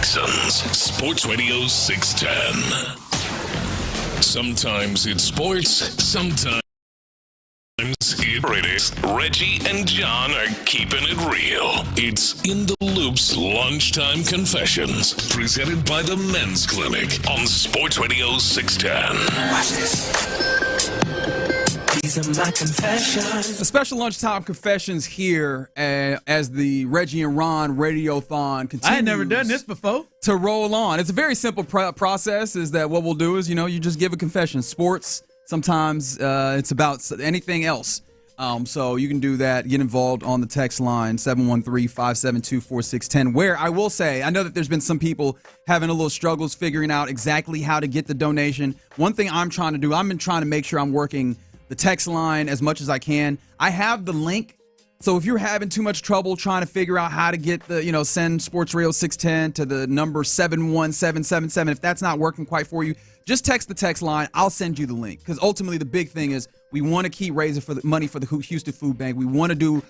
Sports Radio 610. Sometimes it's sports, sometimes it is. Reggie and John are keeping it real. It's In the Loop's Lunchtime Confessions, presented by the Men's Clinic on Sports Radio 610. Watch this. These are my confessions. A special lunchtime confessions here as the Reggie and Ron Radiothon continues. I had never done this before. To roll on. It's a very simple process. Is that what we'll do is, you just give a confession. Sports, sometimes it's about anything else. So you can do that. Get involved on the text line, 713-572-4610, where I will say, I know that there's been some people having a little struggles figuring out exactly how to get the donation. One thing I'm trying to do, I've been trying to make sure I'm working the text line as much as I can. I have the link. So if you're having too much trouble trying to figure out how to get the, send Sports Radio 610 to the number 71777, if that's not working quite for you, just text the text line. I'll send you the link. Because ultimately the big thing is we want to keep raising for the money for the Houston Food Bank. We want to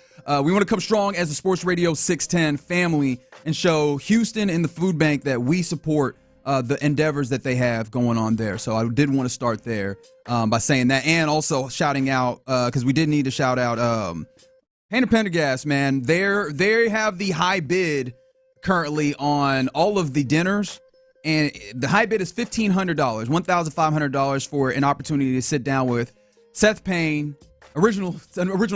come strong as the Sports Radio 610 family and show Houston and the food bank that we support the endeavors that they have going on there. So I did want to start there by saying that, and also shouting out, because we did need to shout out Payne and Pendergast, man. They have the high bid currently on all of the dinners, and the high bid is $1,500, $1,500 for an opportunity to sit down with Seth Payne, original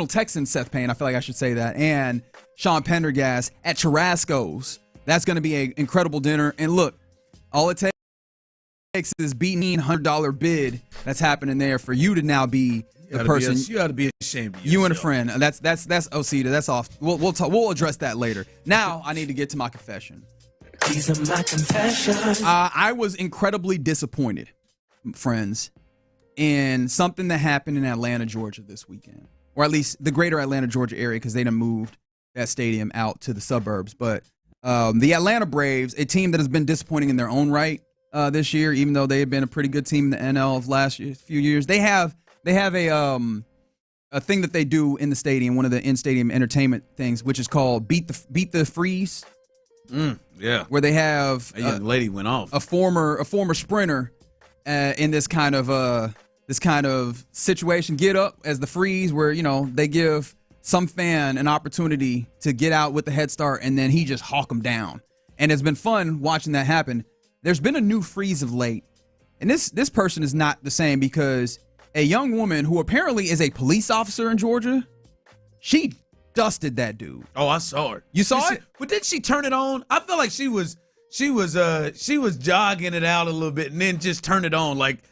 Texan Seth Payne, I feel like I should say that, and Sean Pendergast at Churrasco's. That's going to be an incredible dinner. And look, all it takes is beating $100 bid that's happening there for you to now be the person. You ought to be ashamed of yourself. You and a friend. That's OC. That's off. We'll address that later. Now I need to get to my confession. These are my confessions. I was incredibly disappointed, friends, in something that happened in Atlanta, Georgia this weekend, or at least the greater Atlanta, Georgia area, because they done moved that stadium out to the suburbs. But the Atlanta Braves, a team that has been disappointing in their own right this year, even though they have been a pretty good team in the NL of last few years, they have a thing that they do in the stadium, one of the in-stadium entertainment things, which is called Beat the Freeze. Yeah, where they have a young lady went off, a former sprinter in this kind of situation, get up as the freeze, where they give some fan an opportunity to get out with the head start, and then he just hawk him down. And it's been fun watching that happen. There's been a new freeze of late, and this person is not the same, because a young woman who apparently is a police officer in Georgia, she dusted that dude. Oh, I saw her. You saw it? But didn't she turn it on? I felt like she was jogging it out a little bit and then just turn it on. Like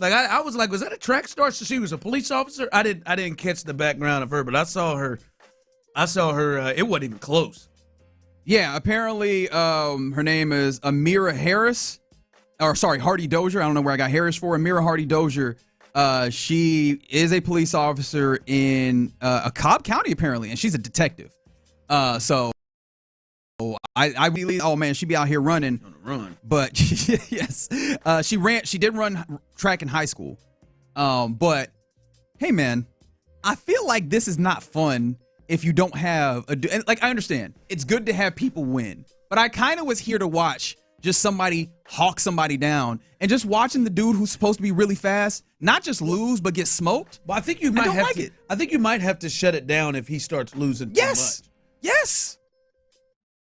I was like, was that a track star? So she was a police officer? I didn't catch the background of her, but I saw her. It wasn't even close. Yeah, apparently her name is Amira Harris. Hardy Dozier. I don't know where I got Harris for. Amira Hardy Dozier. She is a police officer in a Cobb County, apparently, and she's a detective. So I believe, oh man, she'd be out here running. On a run. But yes, she did run track in high school. But hey man, I feel like this is not fun if you don't have I understand it's good to have people win, but I kind of was here to watch just somebody hawk somebody down, and just watching the dude who's supposed to be really fast not just lose but get smoked. But I think you might I think you might have to shut it down if he starts losing too much. Yes.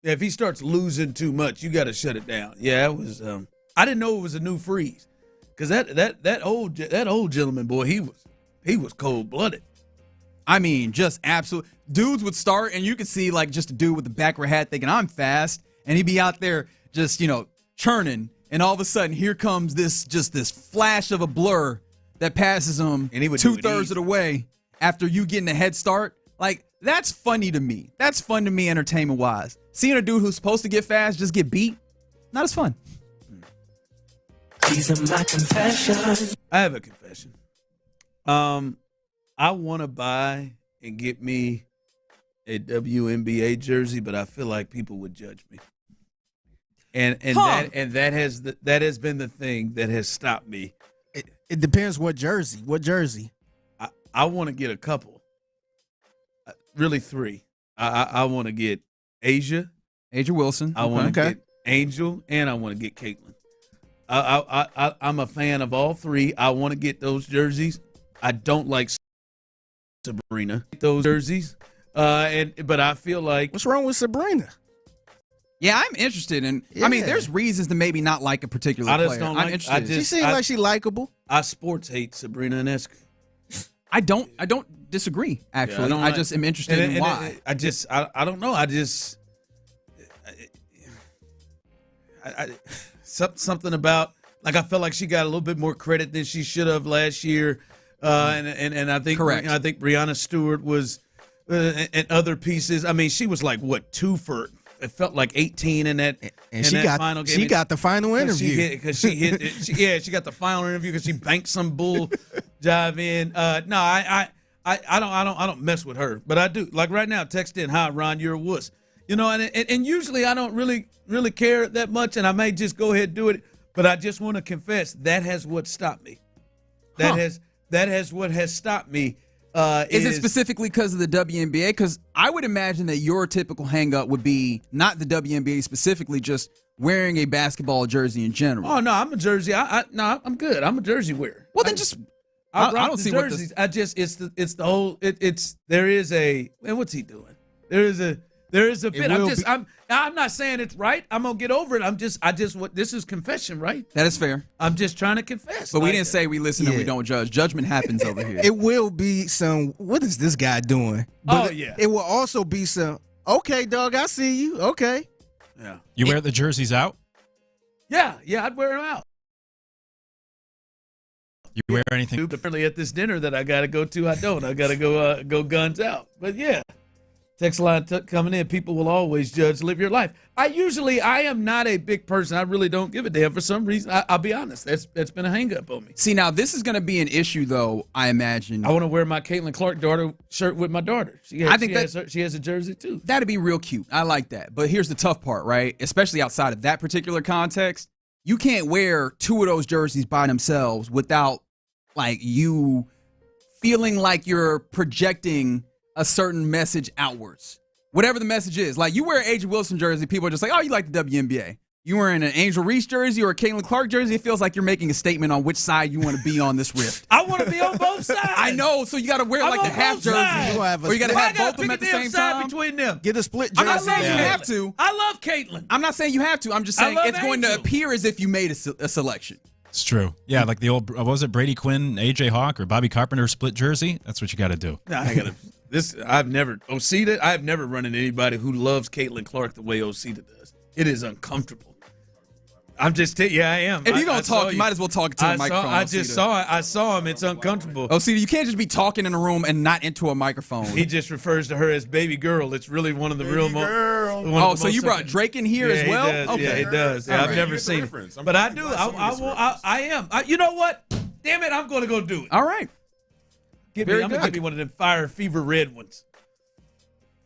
Yeah, if he starts losing too much, you got to shut it down. Yeah, it was. I didn't know it was a new freeze, because that old gentleman, boy, he was cold blooded. I mean, just absolute dudes would start, and you could see like just a dude with the backwards hat thinking I'm fast, and he'd be out there just churning, and all of a sudden here comes this flash of a blur that passes him, and he would 2/3 of the way after you getting a head start. Like, that's funny to me. That's fun to me, entertainment wise. Seeing a dude who's supposed to get fast just get beat, not as fun. These are my confessions. I have a confession. I want to buy and get me a WNBA jersey, but I feel like people would judge me. And that has been the thing that has stopped me. It depends what jersey. What jersey? I want to get a couple. Really 3. I want to get Asia Wilson. I want to get Angel, and I want to get Caitlin. I'm a fan of all three. I want to get those jerseys. I don't like Sabrina. Those jerseys. But I feel like. What's wrong with Sabrina? Yeah, I'm interested in. I mean, there's reasons to maybe not like a particular player. I'm interested. She seems like she likable. I sports hate Sabrina Ionescu. I don't disagree. Actually, I just am interested in why. I don't know. Something about, like, I felt like she got a little bit more credit than she should have last year, and I think correct. I think Brianna Stewart was and other pieces. I mean, she was like 2 for. It felt like 18 in that. And she got the final interview because she hit. She got the final interview because she banked some bull jive in. No, I don't mess with her, but I do. Like right now, text in, "Hi, Ron, you're a wuss." You know, and usually I don't really care that much, and I may just go ahead and do it. But I just want to confess that has what stopped me. That has what has stopped me. Is it specifically because of the WNBA? Because I would imagine that your typical hang-up would be not the WNBA specifically, just wearing a basketball jersey in general. Oh no, I'm a jersey. I'm good. I'm a jersey wearer. Well, then just I don't the see jerseys. what it's the whole. There is a. Man, what's he doing? There is a bit. I'm not saying it's right. I'm gonna get over it. What this is confession, right? That is fair. I'm just trying to confess. But we didn't say we listen and we don't judge. Judgment happens over here. It will be some, what is this guy doing? But yeah. It will also be some, okay, dog, I see you. Okay. Yeah. You wear the jerseys out? Yeah, I'd wear them out. You wear anything? Apparently at this dinner that I got to go to, I don't. I got to go guns out. But yeah. Text line coming in. People will always judge. Live your life. I am not a big person. I really don't give a damn. For some reason, I'll be honest. That's been a hang-up on me. See, now this is going to be an issue, though, I imagine. I want to wear my Caitlin Clark daughter shirt with my daughter. She has a jersey, too. That'd be real cute. I like that. But here's the tough part, right? Especially outside of that particular context. You can't wear 2 of those jerseys by themselves without, like, you feeling like you're projecting a certain message outwards. Whatever the message is. Like, you wear an Angel Wilson jersey, people are just like, oh, you like the WNBA. You wearing an Angel Reese jersey or a Caitlin Clark jersey, it feels like you're making a statement on which side you want to be on this rift. I want to be on both sides. I know, so you got to wear like the half jersey. Or you got to have both of them at the same time. Between them. Get a split jersey. I'm not saying you have to. I love Caitlin. I'm not saying you have to. I'm just saying it's going to appear as if you made a selection. It's true. Yeah, like the old, what was it, Brady Quinn, AJ Hawk, or Bobby Carpenter split jersey? That's what you got to do. I have never run into anybody who loves Caitlin Clark the way Osita does. It is uncomfortable. I'm just I am. If you're going to talk, you might as well talk to a microphone. I saw him. It's uncomfortable. Osita, you can't just be talking in a room and not into a microphone. He just refers to her as baby girl. It's really one of the real girl. So you brought Drake in here as well? He does. Okay. Yeah, he does. Yeah, I've never seen it. But I do. I am. You know what? Damn it, I'm going to go do it. All right. I'm going to give me one of them fire fever red ones.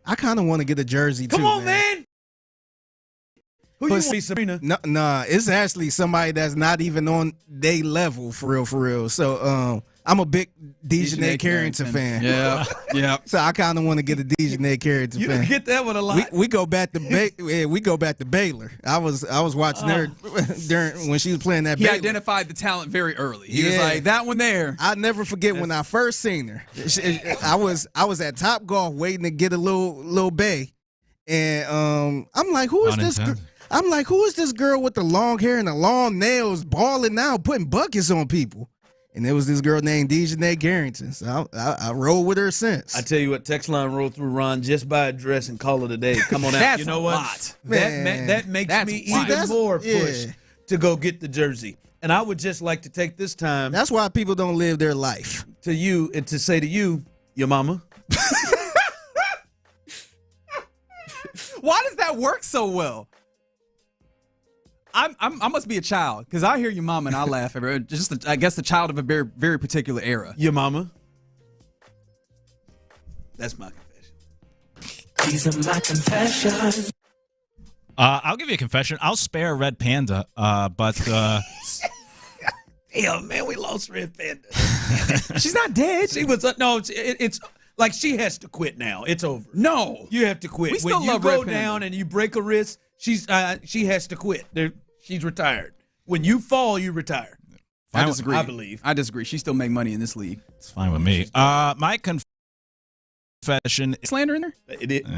I kind of want to get a jersey, too. Come on, man. Who you want, Sabrina? Nah, it's actually somebody that's not even on their level, for real. So, I'm a big Bijani Carrington fan. Yeah. So I kind of want to get a Bijani Carrington fan. You get that one a lot. We go back to Baylor. I was watching her during when she was playing that. He Baylor. identified the talent very early. He was like, that one there. I'll never forget when I first seen her. I was at Top Golf waiting to get a little bay, and I'm like, who is this? I'm like, who is this girl with the long hair and the long nails, balling out, putting buckets on people? And there was this girl named Bijani Carrington. So I rolled with her since. I tell you what, text line rolled through, Ron, just buy a dress and call it a day. Come on out. That's you know a what? lot. That makes me even more push to go get the jersey. And I would just like to take this time. That's why people don't live their life. To you and to say to you, your mama. Why does that work so well? I must be a child because I hear your mama and I laugh at her. I guess the child of a very, very particular era. Your mama. That's my confession. These are my confessions. I'll give you a confession. I'll spare Red Panda, but damn, man, we lost Red Panda. She's not dead. She was no. It's like she has to quit now. It's over. No, you have to quit. We still when you love go Red Panda. down and you break a wrist, she has to quit. She's retired. When you fall, you retire. I disagree. I believe. I disagree. She still make money in this league. It's fine with me. My confession. Slander in there?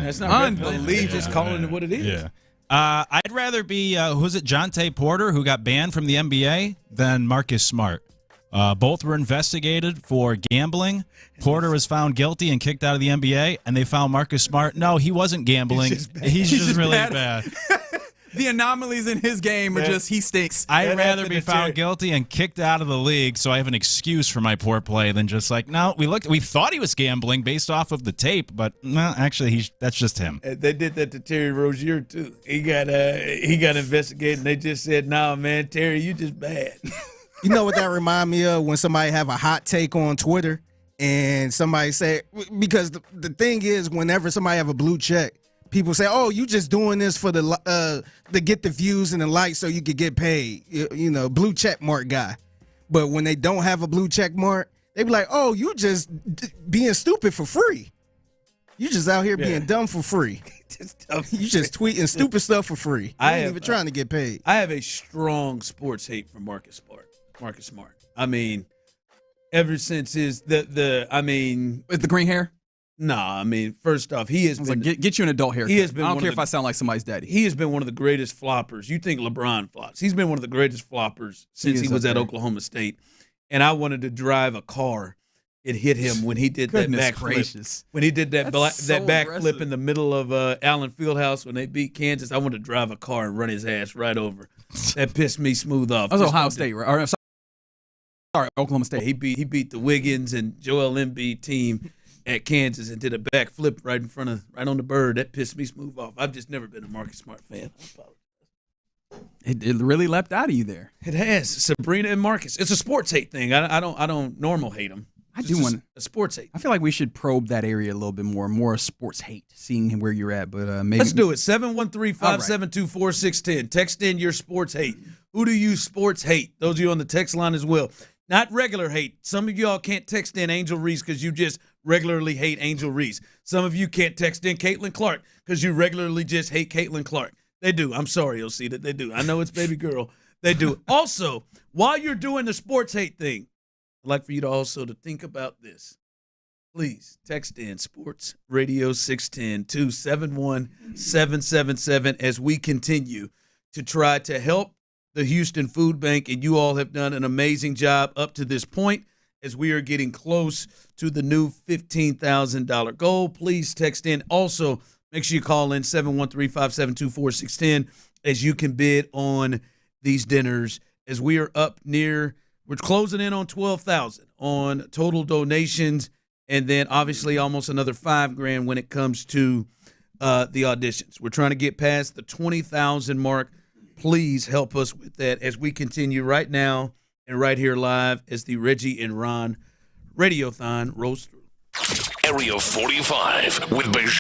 That's not unbelievable. Just calling it what it is. Yeah. I'd rather be who's it, Jonte Porter, who got banned from the NBA, than Marcus Smart. Both were investigated for gambling. Porter was found guilty and kicked out of the NBA, and they found Marcus Smart. No, he wasn't gambling. He's just really bad. The anomalies in his game are just he stinks. I'd rather be found guilty and kicked out of the league so I have an excuse for my poor play than just like, no, we thought he was gambling based off of the tape, but no, actually that's just him. They did that to Terry Rozier too. He got investigated and they just said, "Nah, man, Terry, you just bad." You know what that remind me of? When somebody have a hot take on Twitter and somebody say, because the thing is, whenever somebody have a blue check, people say, "Oh, you just doing this for the to get the views and the likes so you could get paid." You know, blue check mark guy. But when they don't have a blue check mark, they be like, "Oh, you just being stupid for free. You just out here being dumb for free. You just tweeting stupid stuff for free. You ain't even trying to get paid." I have a strong sports hate for Marcus Smart. I mean, ever since is with the green hair. Nah, I mean, first off, he has been get you an adult haircut. He has been. I don't care if I sound like somebody's daddy. He has been one of the greatest floppers. You think LeBron flops? He's been one of the greatest floppers since he was at Oklahoma State. And I wanted to drive a car. It hit him when he did that backflip. When he did that backflip in the middle of Allen Fieldhouse when they beat Kansas, I wanted to drive a car and run his ass right over. That pissed me smooth off. That was Ohio State, right? Sorry, Oklahoma State. He beat the Wiggins and Joel Embiid team at Kansas and did a backflip right on the bird. That pissed me smooth off. I've just never been a Marcus Smart fan. It really leapt out of you there. It has. Sabrina and Marcus. It's a sports hate thing. I don't normal hate them. I do want a sports hate. I feel like we should probe that area a little bit more sports hate, seeing where you're at. But maybe let's do it. 713-572-4610. Text in your sports hate. Who do you sports hate? Those of you on the text line as well. Not regular hate. Some of y'all can't text in Angel Reese because you just regularly hate Angel Reese. Some of you can't text in Caitlin Clark because you regularly just hate Caitlin Clark. They do. I'm sorry, you'll see that they do. I know it's baby girl. They do. Also, while you're doing the sports hate thing, I'd like for you to also to think about this. Please text in Sports Radio 610 to 71777 as we continue to try to help the Houston Food Bank, and you all have done an amazing job up to this point as we are getting close to the new $15,000 goal. Please text in. Also, make sure you call in 713-572-4610 as you can bid on these dinners as we are up near – we're closing in on $12,000 on total donations, and then obviously almost another $5,000 when it comes to the auditions. We're trying to get past the 20,000 mark. Please help us with that as we continue right now and right here live as the Reggie and Ron Radiothon rolls through. Area 45 with Bijani.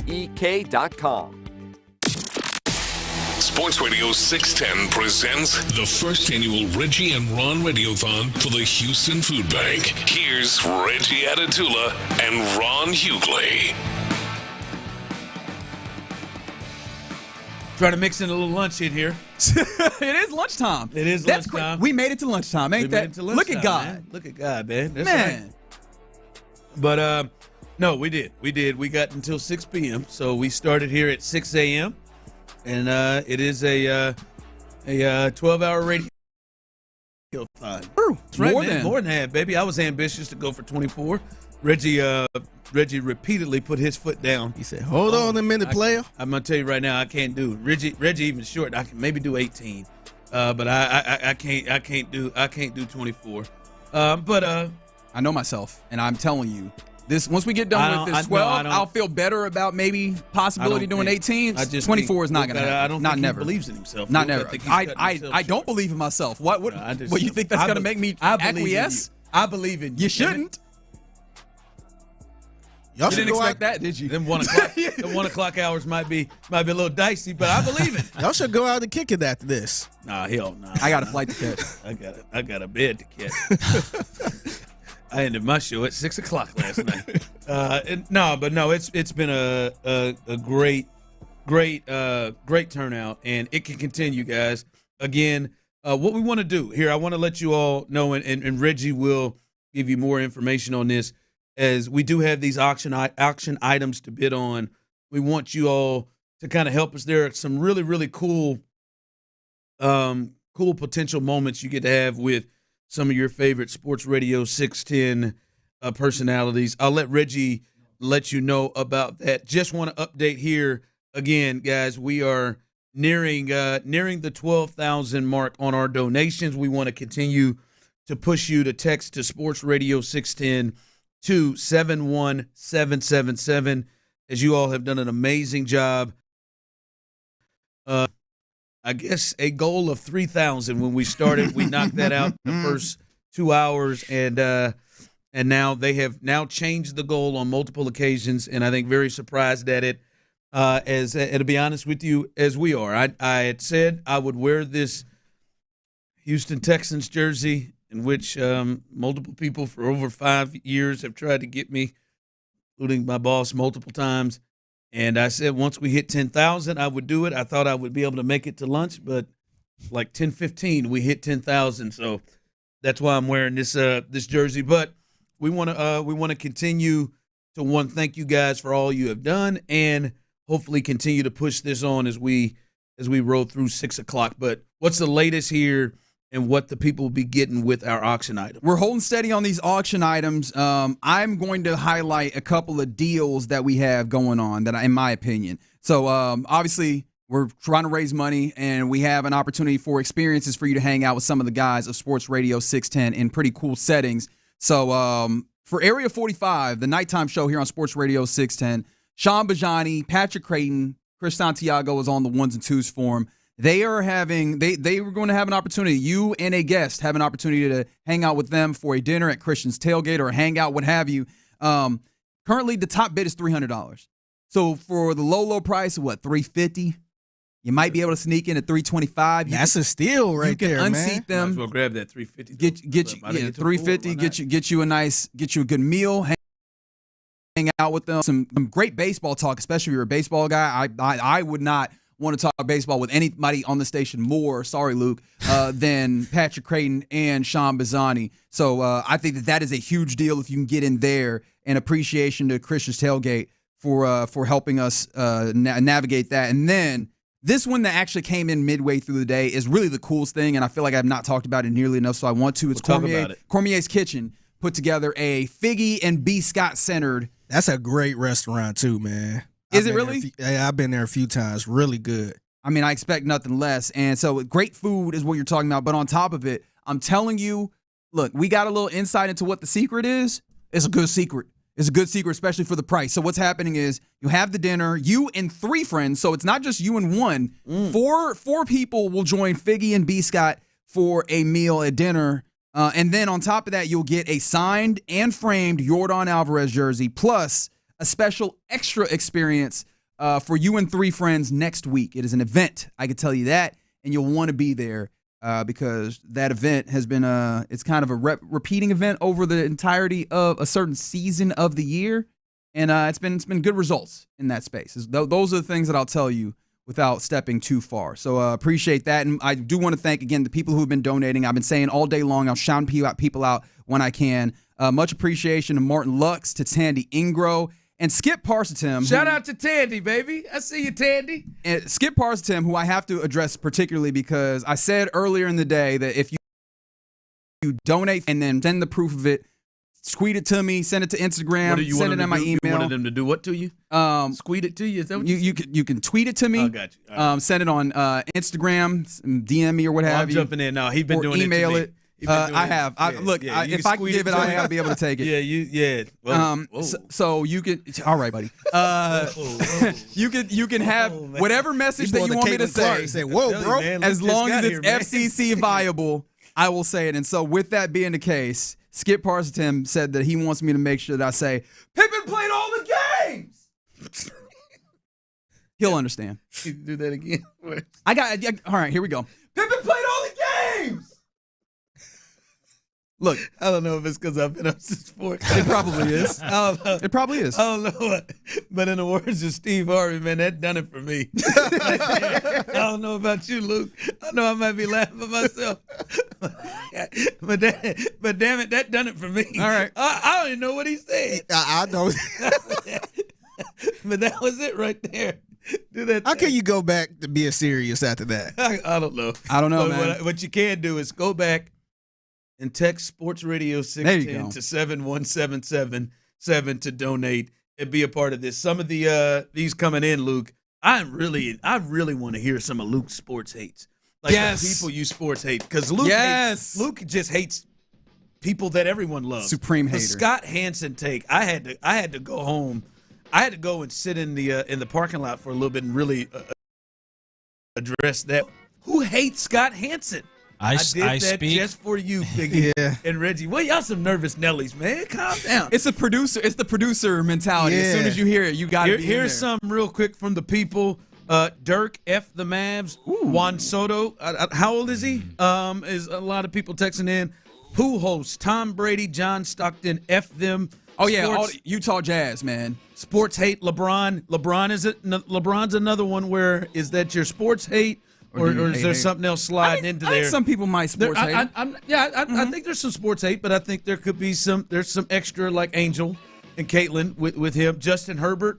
WEEK.com. Sports Radio 610 presents the first annual Reggie and Ron Radiothon for the Houston Food Bank. Here's Reggie Atatula and Ron Hughley. Trying to mix in a little lunch in here. It is lunchtime. It is lunchtime. We made it to lunchtime, ain't that? Look at God. Man. Look at God, man. That's Man. right. But no, we did. We got until 6 p.m. So we started here at 6 a.m. And it is a 12-hour radio time. That's right, man. More than half, baby. I was ambitious to go for 24. Reggie repeatedly put his foot down. He said, "Hold on a minute, player." I'm gonna tell you right now, I can't do it. Reggie even short. I can maybe do 18, but I can't do 24. But I know myself, and I'm telling you. This once we get done with this 12, I'll feel better about maybe possibility doing 18. 24 is not going to happen. I don't not think never. He believes in himself. Not never. I don't believe in myself. What you think that's going to make me acquiesce? I believe in you. You shouldn't. Y'all didn't expect that, did you? Them 1 o'clock. The 1 o'clock hours might be a little dicey, but I believe it. Y'all should go out and kick it after this. Nah, hell no. I got a flight to catch. I got a bed to catch. I ended my show at 6 o'clock last night. It's been a great turnout, and it can continue, guys. Again, what we want to do here, I want to let you all know, and Reggie will give you more information on this, as we do have these auction items to bid on. We want you all to kind of help us. There are some really, really cool potential moments you get to have with some of your favorite Sports Radio 610 personalities. I'll let Reggie let you know about that. Just want to update here again, guys. We are nearing the 12,000 mark on our donations. We want to continue to push you to text to Sports Radio 610 to 71777, as you all have done an amazing job. I guess a goal of 3,000 when we started. We knocked that out the first 2 hours, and now they have now changed the goal on multiple occasions, and I think very surprised at it. And to be honest with you, as we are, I had said I would wear this Houston Texans jersey, in which multiple people for over 5 years have tried to get me, including my boss multiple times. And I said once we hit 10,000, I would do it. I thought I would be able to make it to lunch, but like 10:15, we hit 10,000. So that's why I'm wearing this jersey. But we want to continue to thank you guys for all you have done, and hopefully continue to push this on as we roll through 6 o'clock. But what's the latest here, and what the people will be getting with our auction item? We're holding steady on these auction items. I'm going to highlight a couple of deals that we have going on that, in my opinion. So obviously, we're trying to raise money, and we have an opportunity for experiences for you to hang out with some of the guys of Sports Radio 610 in pretty cool settings. So for Area 45, the nighttime show here on Sports Radio 610, Sean Bijani, Patrick Creighton, Chris Santiago is on the ones and twos for him. They were going to have an opportunity. You and a guest have an opportunity to hang out with them for a dinner at Christian's Tailgate or a hangout, what have you. Currently, the top bid is $300. So for the low price of $350, you might be able to sneak in at $325. That's a steal right there, man. You can unseat them. Might as well grab that $350. Get you $350. Get you a good meal. Hang out with them. Some great baseball talk, especially if you're a baseball guy. I would not want to talk baseball with anybody on the station more, sorry, Luke, than Patrick Creighton and Sean Bijani. So I think that is a huge deal if you can get in there, and appreciation to Christian's Tailgate for helping us navigate that. And then this one that actually came in midway through the day is really the coolest thing, and I feel like I've not talked about it nearly enough, so I want to. It's Cormier's Kitchen put together a Figgy and B. Scott centered. That's a great restaurant too, man. Is it really? I've been there a few times. Really good. I mean, I expect nothing less. And so great food is what you're talking about. But on top of it, I'm telling you, look, we got a little insight into what the secret is. It's a good secret. It's a good secret, especially for the price. So what's happening is you have the dinner, you and 3 friends. So it's not just you and one. Four people will join Figgy and B. Scott for a meal at dinner. And then on top of that, you'll get a signed and framed Yordan Alvarez jersey, plus a special extra experience for you and 3 friends next week. It is an event, I can tell you that, and you'll want to be there because that event has been it's kind of a repeating event over the entirety of a certain season of the year, and it's been good results in that space. Those are the things that I'll tell you without stepping too far. So appreciate that, and I do want to thank again the people who have been donating. I've been saying all day long, I'll shout people out when I can. Much appreciation to Martin Lux, to Tandy Ingro, and Skip Parsatim. Shout out to Tandy, baby. I see you, Tandy. And Skip Parsatim, who I have to address particularly because I said earlier in the day that if you donate and then send the proof of it, tweet it to me, send it to Instagram, send it in my email. You wanted them to do what to you? Tweet it to you? Is that what you can tweet it to me. Oh, got you. All right. Send it on Instagram, DM me or what have you. I'm jumping in now. He's been doing email it to me. it. I have. If I can give it, I gotta be able to take it. Yeah. Whoa. So you can. All right, buddy. You can have whatever message that you want me to say. Say, whoa, bro. As long as it's FCC viable, I will say it. And so, with that being the case, Skip Parsatim said that he wants me to make sure that I say Pippen played all the games. He'll understand. You do that again. All right, here we go. Pippen played all the games. Look, I don't know if it's because I've been up since 4. It probably is. It probably is. I don't know what, but in the words of Steve Harvey, man, that done it for me. I don't know about you, Luke. I know I might be laughing at myself, but damn it, that done it for me. All right, I don't even know what he said. I know, but that was it right there. Do that. How can you go back to being serious after that? I don't know. I don't know, but man. What you can do is go back and text Sports Radio 610 to 71777 to donate and be a part of this. Some of these coming in, Luke, I really want to hear some of Luke's sports hates. Like the people you sports hate. Because Luke just hates people that everyone loves. Supreme hater. The Scott Hansen take. I had to go home. I had to go and sit in the parking lot for a little bit and really address that. Who hates Scott Hansen? I did that speak just for you, Figgy and Reggie. Well, y'all some nervous Nellies, man. Calm down. It's the producer mentality. As soon as you hear it, you got to be Here's some real quick from the people. Dirk F the Mavs. Juan Soto. How old is he? Is a lot of people texting in. Who hosts? Tom Brady, John Stockton. F them. Oh yeah, Utah Jazz, man. Sports hate LeBron. LeBron's another one. Where is that your sports hate? Or is there something else sliding into there? I think some people might sports hate. I think there's some sports hate, but I think there could be some extra like Angel and Caitlin with him. Justin Herbert,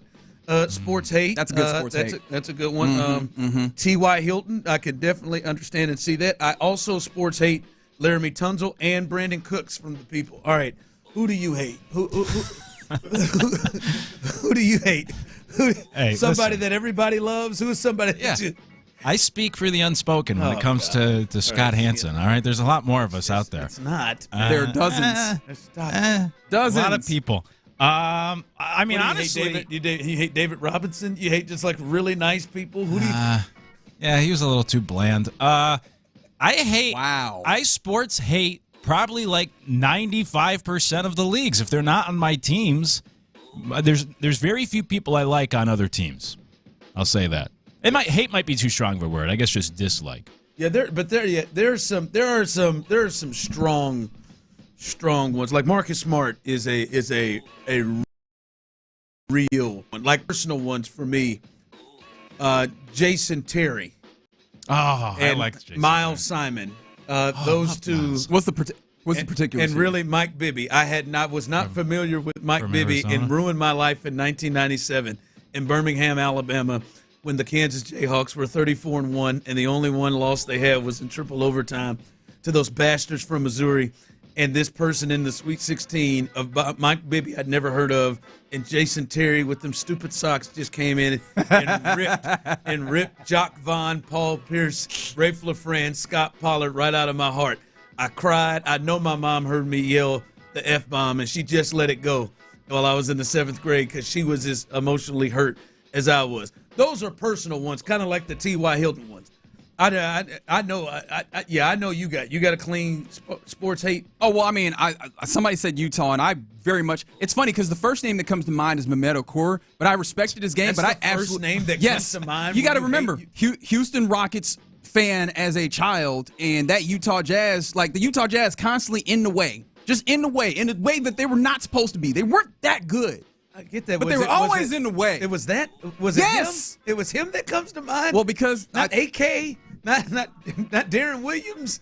sports hate. That's a good sports hate. That's a good one. T.Y. Hilton, I can definitely understand and see that. I also sports hate Laramie Tunzel and Brandon Cooks from the people. All right, who do you hate? Who do you hate? Somebody that everybody loves? Who is somebody that you... I speak for the unspoken when it comes to Scott Hansen. All right, there's a lot more of us out there. It's not. There are dozens. Dozens. A lot of people. I mean, honestly, you hate David Robinson. You hate just like really nice people. Who do you? Yeah, he was a little too bland. I sports hate probably like 95% of the leagues. If they're not on my teams, there's very few people I like on other teams. I'll say that. Hate might be too strong of a word. I guess just dislike. Yeah, there are some strong ones. Like Marcus Smart is a real one. Like personal ones for me. Jason Terry. Oh, and I like Jason Miles Simon. Those two. Miles. What's the particular? And really, Mike Bibby. I was not familiar with Mike Bibby and ruined my life in 1997 in Birmingham, Alabama, when the Kansas Jayhawks were 34-1, and the only one loss they had was in triple overtime to those bastards from Missouri. And this person in the Sweet 16 of Mike Bibby I'd never heard of, and Jason Terry with them stupid socks just came in and ripped Jock Vaughn, Paul Pierce, Rafe LaFrance, Scott Pollard right out of my heart. I cried. I know my mom heard me yell the F-bomb, and she just let it go while I was in the 7th grade because she was as emotionally hurt as I was. Those are personal ones, kind of like the T.Y. Hilton ones. I know. I know you got a clean sports hate. Oh well, I mean, somebody said Utah, and I very much. It's funny because the first name that comes to mind is Mehmet Okur, but I respected his game. That's but the I first absolutely name that yes, comes to mind. You got to remember, Houston Rockets fan as a child, and that Utah Jazz, like the Utah Jazz, constantly in the way that they were not supposed to be. They weren't that good. I get that, but they were always in the way. It was that. Was yes, it him? It was him that comes to mind. Well, because not AK, not Darren Williams.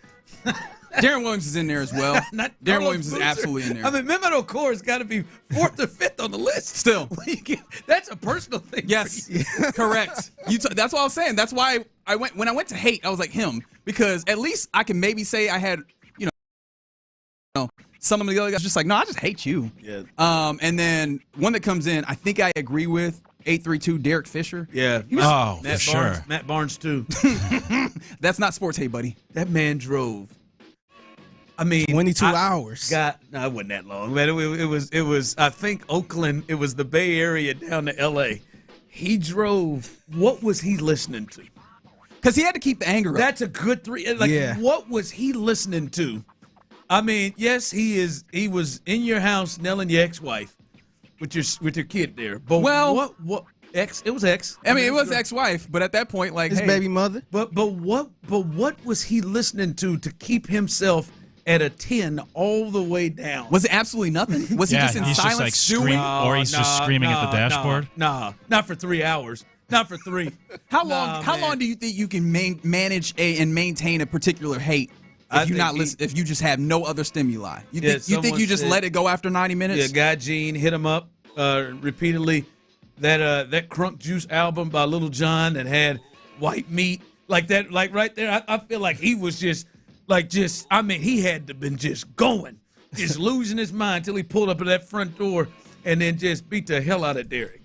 Darren Williams is in there as well. Darren Williams is absolutely in there. I mean, Mehmet Okur has got to be 4th or 5th on the list. Still, that's a personal thing. Yes, correct. That's what I was saying. That's why when I went to hate, I was like him because at least I can maybe say I had some of the other guys just like, no, I just hate you. Yeah. And then one that comes in, I think I agree with 832 Derek Fisher. Yeah. For sure. Matt Barnes too. That's not sports hate, buddy. That man drove. I mean, 22 hours. No, it wasn't that long. Man, it was. I think Oakland. It was the Bay Area down to L.A. He drove. What was he listening to? Because he had to keep the anger up. That's a good 3. Like, what was he listening to? I mean, yes, he was in your house nailing your ex-wife with your kid there. But what ex? It was ex. I mean, it was ex-wife, but at that point, like his baby mother. But what was he listening to keep himself at a 10 all the way down? Was it absolutely nothing? Was he just in silence? He's just screaming at the dashboard? No, not for 3 hours. Not for 3. How long do you think you can manage and maintain a particular hate? If you just have no other stimuli, you think you just let it go after 90 minutes? Yeah, Guy Gene hit him up repeatedly. That Crunk Juice album by Little John that had white meat like that, like right there. I feel like he was he had to been just going, just losing his mind till he pulled up at that front door and then just beat the hell out of Derek.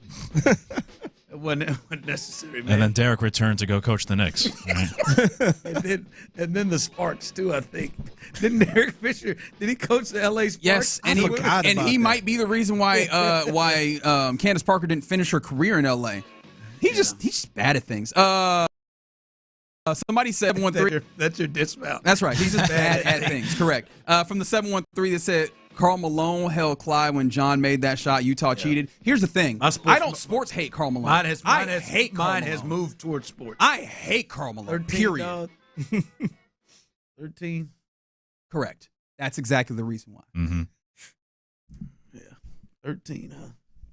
It wasn't necessary, man. And then Derek returned to go coach the Knicks. Right? and then the Sparks too, I think. Didn't Derek Fisher? Did he coach the LA Sparks? Yes, and he might be the reason why Candace Parker didn't finish her career in LA. He's bad at things. Somebody said 713. That's your dismount. That's right. He's just bad at things. Correct. From the 713 that said Karl Malone held Clyde when John made that shot. Utah cheated. Here's the thing. I don't sports hate Karl Malone. Mine has moved towards sports. I hate Karl Malone. 13, period. 13. Correct. That's exactly the reason why. Mm-hmm. Yeah. 13, huh?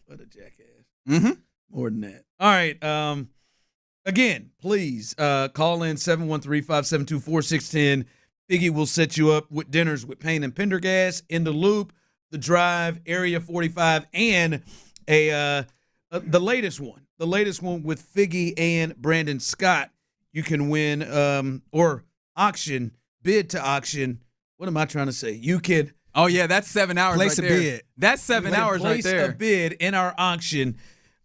What a jackass. Mm-hmm. More than that. All right. Again, please call in 713-572-4610. Figgy will set you up with dinners with Payne and Pendergast, In the Loop, The Drive, Area 45, and the latest one with Figgy and Brandon Scott. You can win or auction, bid to auction. What am I trying to say? You can. Oh yeah, that's 7 hours. Place right a there. bid. That's 7 hours right there. Place a bid in our auction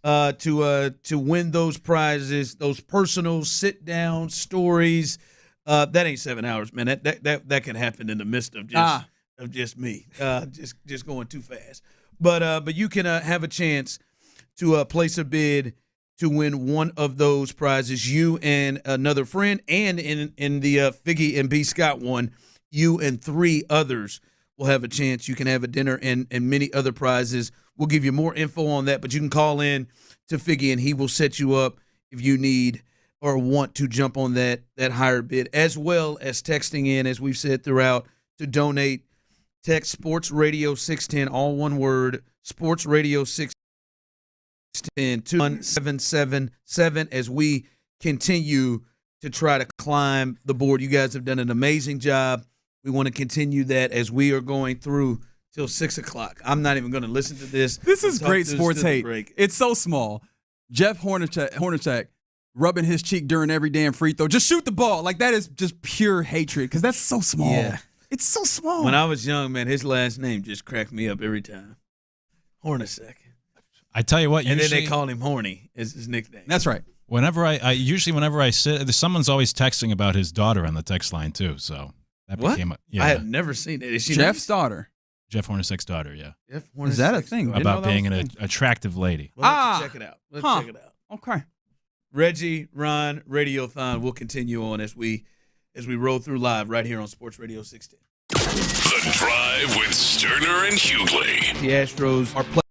to win those prizes, those personal sit down stories. That ain't 7 hours, man. That can happen in the midst of just me, just going too fast. But you can have a chance to place a bid to win one of those prizes. You and another friend, and in the Figgy and B Scott one, you and 3 others will have a chance. You can have a dinner and many other prizes. We'll give you more info on that, but you can call in to Figgy and he will set you up if you need or want to jump on that higher bid, as well as texting in, as we've said throughout, to donate. Text Sports Radio 610, all one word, Sports Radio 610 to 1777 as we continue to try to climb the board. You guys have done an amazing job. We want to continue that as we are going through till 6 o'clock. I'm not even going to listen to this. This is great sports hate. It's so small. Jeff Hornacek rubbing his cheek during every damn free throw. Just shoot the ball. Like, that is just pure hatred because that's so small. Yeah. It's so small. When I was young, man, his last name just cracked me up every time. Hornacek. I tell you what, and then they called him Horny as his nickname. That's right. Whenever whenever I sit, someone's always texting about his daughter on the text line too. So that became I have never seen it. Is she Jeff's daughter? Jeff Hornacek's daughter, yeah. Jeff Hornacek's Is that a thing? About being an attractive lady. Well, let's check it out. Let's check it out. Okay. Reggie, Ron, Radiothon. We'll continue on as we roll through live right here on Sports Radio 610. The Drive with Stoerner and Hughley. The Astros are playing.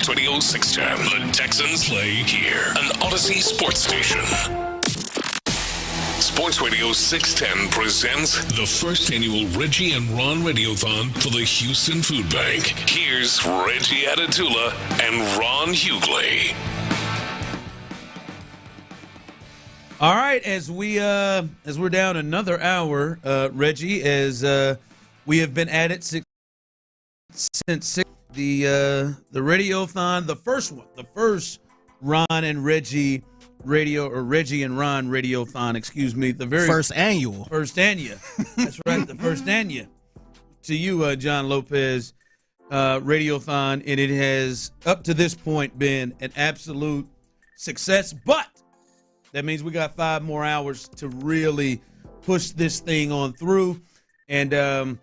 Sports Radio 610. The Texans play here. An Odyssey sports station. Sports Radio 610 presents the first annual Reggie and Ron Radiothon for the Houston Food Bank. Here's Reggie Atatula and Ron Hughley. All right, as we're down another hour, Reggie, as we have been at it since the Radiothon, the first Ron and Reggie radio, or Reggie and Ron Radiothon, excuse me, the very first annual. That's right, the first annual. To you, John Lopez, Radiothon, and it has up to this point been an absolute success, but that means we got 5 more hours to really push this thing on through. And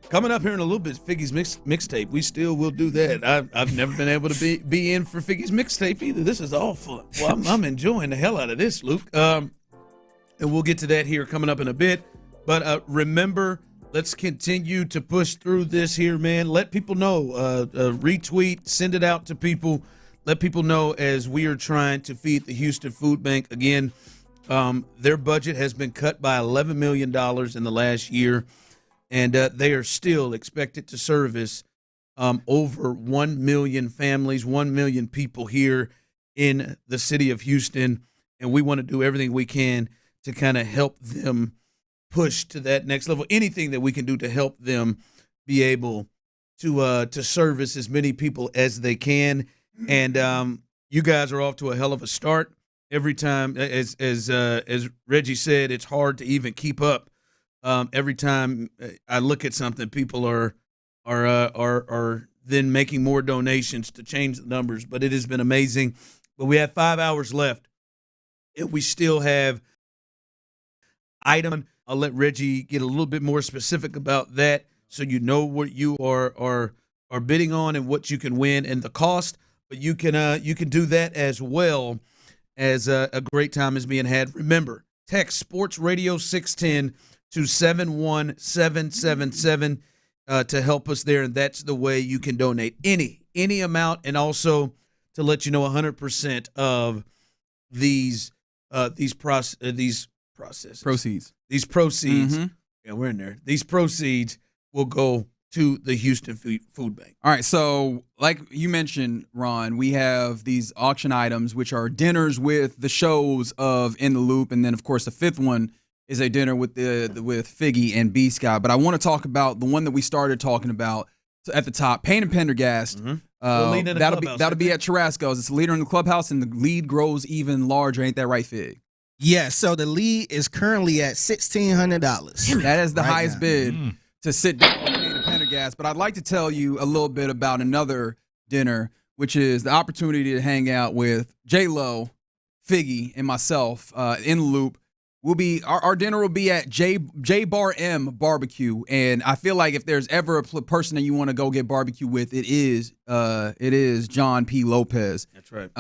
coming up here in a little bit, Figgy's mixtape. We still will do that. I've never been able to be in for Figgy's mixtape either. This is all fun. Well, I'm enjoying the hell out of this, Luke. And we'll get to that here coming up in a bit. But remember, let's continue to push through this here, man. Let people know. Retweet, send it out to people. Let people know as we are trying to feed the Houston Food Bank. Again, their budget has been cut by $11 million in the last year, and they are still expected to service over 1 million families, 1 million people here in the city of Houston, and we want to do everything we can to kind of help them push to that next level. Anything that we can do to help them be able to service as many people as they can. And you guys are off to a hell of a start. Every time, as Reggie said, it's hard to even keep up. Every time I look at something, people are then making more donations to change the numbers. But it has been amazing. But we have 5 hours left, and we still have item. I'll let Reggie get a little bit more specific about that, so you know what you are bidding on and what you can win and the cost. But you can do that as well as a great time is being had. Remember, text Sports Radio 610 to 71777 to help us there, and that's the way you can donate any amount, and also to let you know 100% of these proceeds. Mm-hmm. Yeah, we're in there. These proceeds will go to the Houston Food Bank. All right, so like you mentioned, Ron, we have these auction items, which are dinners with the shows of In the Loop, and then, of course, the fifth one is a dinner with Figgy and B. Scott. But I want to talk about the one that we started talking about at the top, Payne and Pendergast. Mm-hmm. That'll be at Churrasco's. It's a leader in the clubhouse, and the lead grows even larger. Ain't that right, Fig? Yes. So the lead is currently at $1,600. That is the highest bid to sit down with Payne and Pendergast. But I'd like to tell you a little bit about another dinner, which is the opportunity to hang out with J-Lo, Figgy, and myself in the Loop. Our dinner will be at J Bar M Barbecue, and I feel like if there's ever a person that you want to go get barbecue with, it is John P. Lopez. That's right.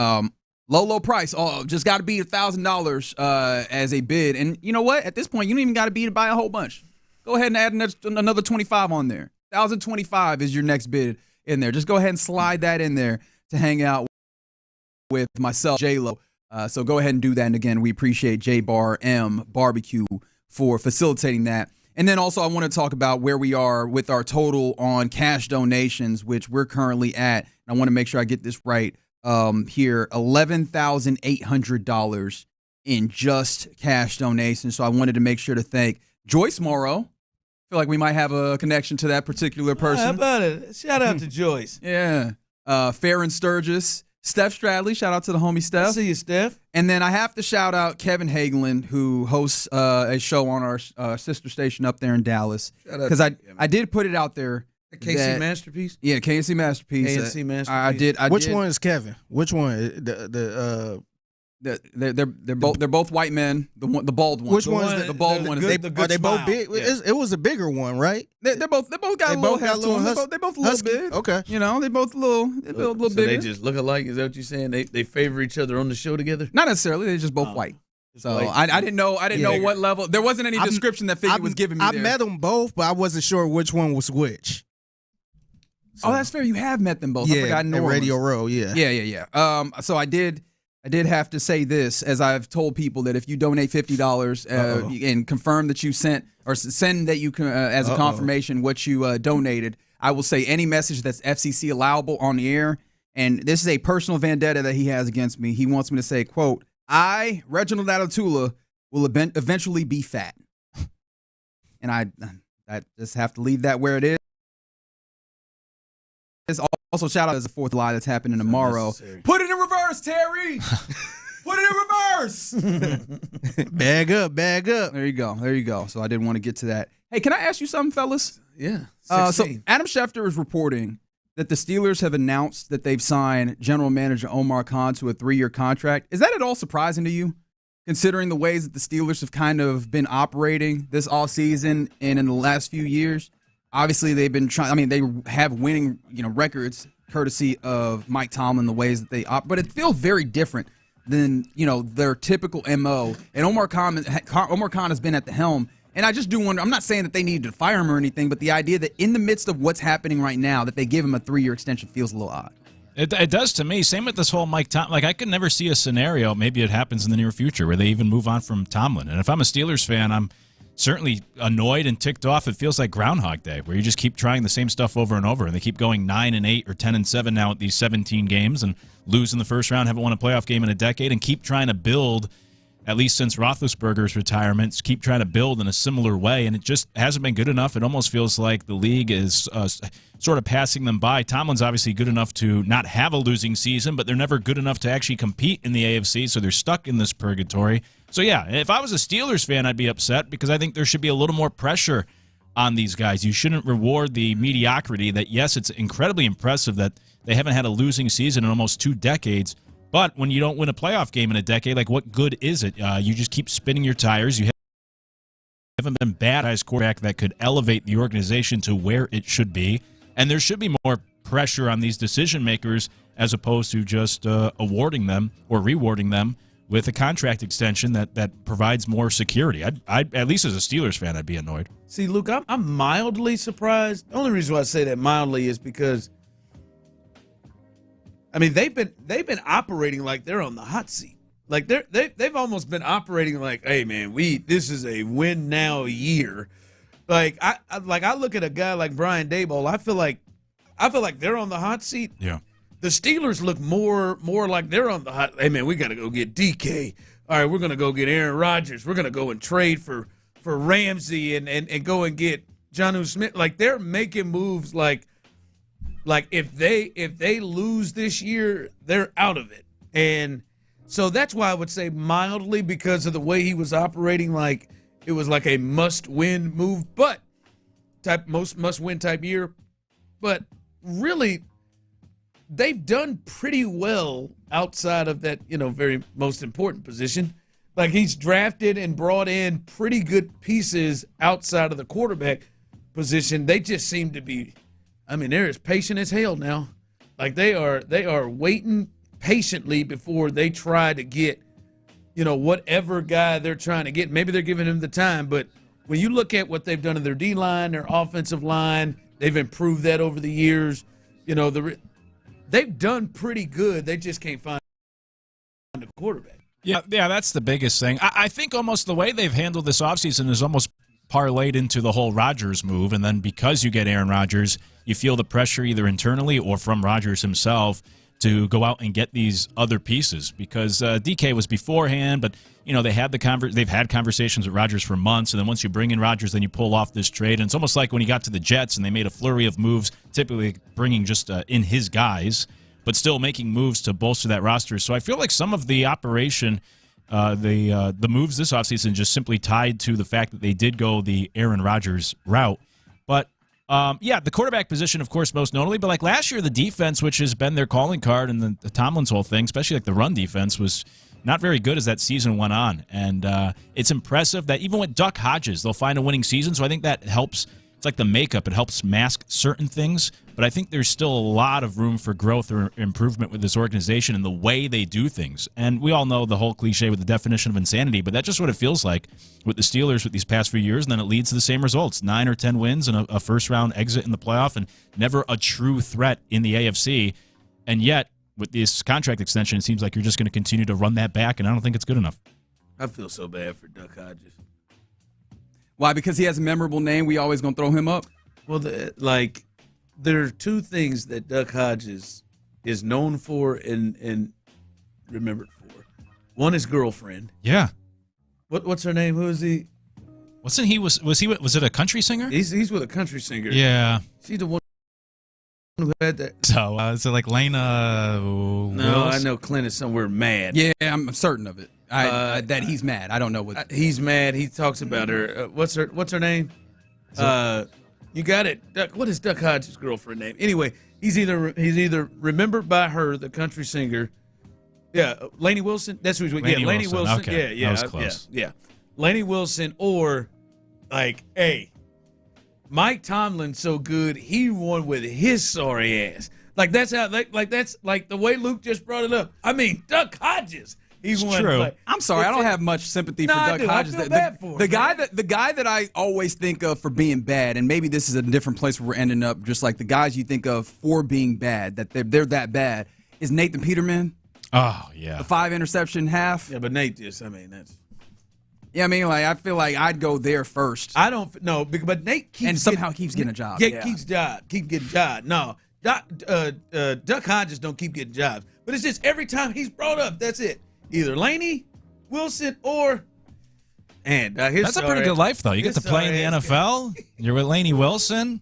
Low price. Oh, just got to beat $1,000 as a bid, and you know what? At this point, you don't even got to beat it by a whole bunch. Go ahead and add another 25 on there. 1,025 is your next bid in there. Just go ahead and slide that in there to hang out with myself, J-Lo. So go ahead and do that. And again, we appreciate J Bar M Barbecue for facilitating that. And then also I want to talk about where we are with our total on cash donations, which we're currently at. And I want to make sure I get this right here, $11,800 in just cash donations. So I wanted to make sure to thank Joyce Morrow. I feel like we might have a connection to that particular person. How about it? Shout out to Joyce. Yeah. Farron Sturgis. Steph Stradley, shout out to the homie Steph. I see you, Steph. And then I have to shout out Kevin Hagelin, who hosts a show on our sister station up there in Dallas. Because I did put it out there. KC Masterpiece? Yeah, KC Masterpiece. KC Masterpiece. I did. Which one is Kevin? Which one? They're both white men. The bald one. Which one is the bald one? Are they both big? Yeah. It was a bigger one, right? They both got a little head to them. They both a little big. Okay, you know, they both a little bigger. They just look alike. Is that what you're saying? They favor each other on the show together? Not necessarily. They're just both white. So I didn't know what level. There wasn't any description that Figgy was giving me. I met them both, but I wasn't sure which one was which. So. Oh, that's fair. You have met them both. Yeah, I forgot at New Radio Orleans. Row, yeah. Yeah. So I did have to say this, as I've told people, that if you donate $50 and confirm that you sent, or send that you as a confirmation what you donated, I will say any message that's FCC allowable on the air. And this is a personal vendetta that he has against me. He wants me to say, quote, I, Reginald Atatula, will eventually be fat. And I just have to leave that where it is. Also, shout out as the 4th of July that's happening tomorrow. Put it in reverse, Terry. Put it in reverse. Bag up. There you go. So I didn't want to get to that. Hey, can I ask you something, fellas? Yeah. So Adam Schefter is reporting that the Steelers have announced that they've signed general manager Omar Khan to a 3-year contract. Is that at all surprising to you, considering the ways that the Steelers have kind of been operating this offseason and in the last few years? Obviously, they've been trying. I mean, they have winning, records courtesy of Mike Tomlin, the ways that they operate. But it feels very different than their typical MO. And Omar Khan has been at the helm. And I just do wonder, I'm not saying that they need to fire him or anything, but the idea that in the midst of what's happening right now, that they give him a 3-year extension feels a little odd. It does to me. Same with this whole Mike Tomlin. Like, I could never see a scenario, maybe it happens in the near future, where they even move on from Tomlin. And if I'm a Steelers fan, I'm certainly annoyed and ticked off. It feels like Groundhog Day, where you just keep trying the same stuff over and over, and they keep going 9-8 or 10-7 now at these 17 games and lose in the first round, haven't won a playoff game in a decade, and keep trying to build, at least since Roethlisberger's retirement, keep trying to build in a similar way, and it just hasn't been good enough. It almost feels like the league is sort of passing them by. Tomlin's obviously good enough to not have a losing season, but they're never good enough to actually compete in the AFC, so they're stuck in this purgatory. So, yeah, if I was a Steelers fan, I'd be upset because I think there should be a little more pressure on these guys. You shouldn't reward the mediocrity that, yes, it's incredibly impressive that they haven't had a losing season in almost 2 decades, but when you don't win a playoff game in a decade, like, what good is it? You just keep spinning your tires. You haven't been bad as quarterback that could elevate the organization to where it should be, and there should be more pressure on these decision makers as opposed to just awarding them or rewarding them with a contract extension that provides more security. I'd at least as a Steelers fan, I'd be annoyed. See, Luke, I'm mildly surprised. The only reason why I say that mildly is because, I mean, they've been operating like they're on the hot seat. Like they've almost been operating like, hey man, this is a win now year. Like I look at a guy like Brian Daboll, I feel like they're on the hot seat. Yeah. The Steelers look more like they're on the hot. Hey man, we got to go get DK. All right, we're gonna go get Aaron Rodgers. We're gonna go and trade for Ramsey and go and get Jonnu Smith. Like, they're making moves like if they lose this year, they're out of it. And so that's why I would say mildly, because of the way he was operating, like it was like a must-win move, but most must-win type year. But really, they've done pretty well outside of that, very most important position. Like, he's drafted and brought in pretty good pieces outside of the quarterback position. They just seem to be, they're as patient as hell now. Like, they are waiting patiently before they try to get, whatever guy they're trying to get. Maybe they're giving him the time, but when you look at what they've done in their D-line, their offensive line, they've improved that over the years. They've done pretty good. They just can't find a quarterback. Yeah, that's the biggest thing. I think almost the way they've handled this offseason is almost parlayed into the whole Rodgers move, and then because you get Aaron Rodgers, you feel the pressure either internally or from Rodgers himself to go out and get these other pieces, because DK was beforehand, but they've had conversations with Rodgers for months, and then once you bring in Rodgers, then you pull off this trade, and it's almost like when he got to the Jets and they made a flurry of moves, typically bringing just in his guys, but still making moves to bolster that roster. So I feel like some of the operation, the moves this offseason just simply tied to the fact that they did go the Aaron Rodgers route. But the quarterback position, of course, most notably. But like last year, the defense, which has been their calling card, and the Tomlin's whole thing, especially like the run defense, was not very good as that season went on. And it's impressive that even with Duck Hodges, they'll find a winning season. So I think that helps like the makeup. It helps mask certain things, but I think there's still a lot of room for growth or improvement with this organization and the way they do things. And we all know the whole cliche with the definition of insanity, but that's just what it feels like with the Steelers with these past few years, and then it leads to the same results, 9 or 10 wins and a first-round exit in the playoff and never a true threat in the AFC. And yet, with this contract extension, it seems like you're just going to continue to run that back, and I don't think it's good enough. I feel so bad for Duck Hodges. Why? Because he has a memorable name. We always going to throw him up? Well, there are two things that Duck Hodges is known for and remembered for. One is girlfriend. Yeah. What's her name? Who is he? Wasn't he was it a country singer? He's with a country singer. Yeah. She's the one who had that. So is it like Lena? No, I know Clint is somewhere mad. Yeah, I'm certain of it. That he's mad. I don't know what he's mad. He talks about her. What's her name? You got it. What is Duck Hodges' girlfriend name? Anyway, he's either remembered by her, the country singer. Yeah, Lainey Wilson. That's who he's with. Lainey Yeah, Lainey Wilson. Okay. Yeah, that was close. Yeah. Lainey Wilson, or hey, Mike Tomlin's so good he won with his sorry ass. That's how. That's the way Luke just brought it up. I mean, Duck Hodges. It's true. I'm sorry, I don't have much sympathy for Duck Hodges. The guy that I always think of for being bad, and maybe this is a different place where we're ending up, just like the guys you think of for being bad, that they're that bad, is Nathan Peterman. Oh yeah, the 5 interception half. Yeah, but Nate that's. Yeah, I mean, I feel like I'd go there first. I don't know, but Nate keeps and somehow keeps getting a job. Keeps getting jobs. No, Duck Hodges don't keep getting jobs, but it's just every time he's brought up, that's it. Either Lainey Wilson or that's a pretty good life though. You get to play in the NFL. You're with Lainey Wilson.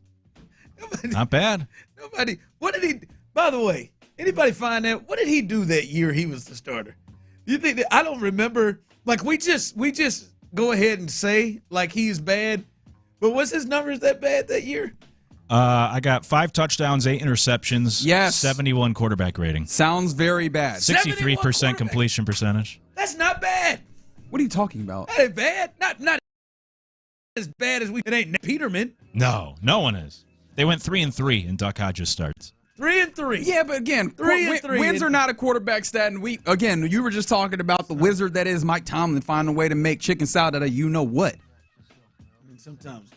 Not bad. Nobody. What did he? By the way, anybody find out what did he do that year he was the starter? You think that I don't remember? We just go ahead and say he's bad, but was his numbers that bad that year? I got 5 touchdowns, 8 interceptions. Yes. 71 quarterback rating. Sounds very bad. 63% completion percentage. That's not bad. What are you talking about? That ain't bad. Not as bad as it ain't Peterman. No one is. They went 3-3 in Duck Hodges starts. 3-3. Yeah, but again, 3-3. Wins are not a quarterback stat. And you were just talking about the wizard that is Mike Tomlin finding a way to make chicken salad out of you know what. Sometimes.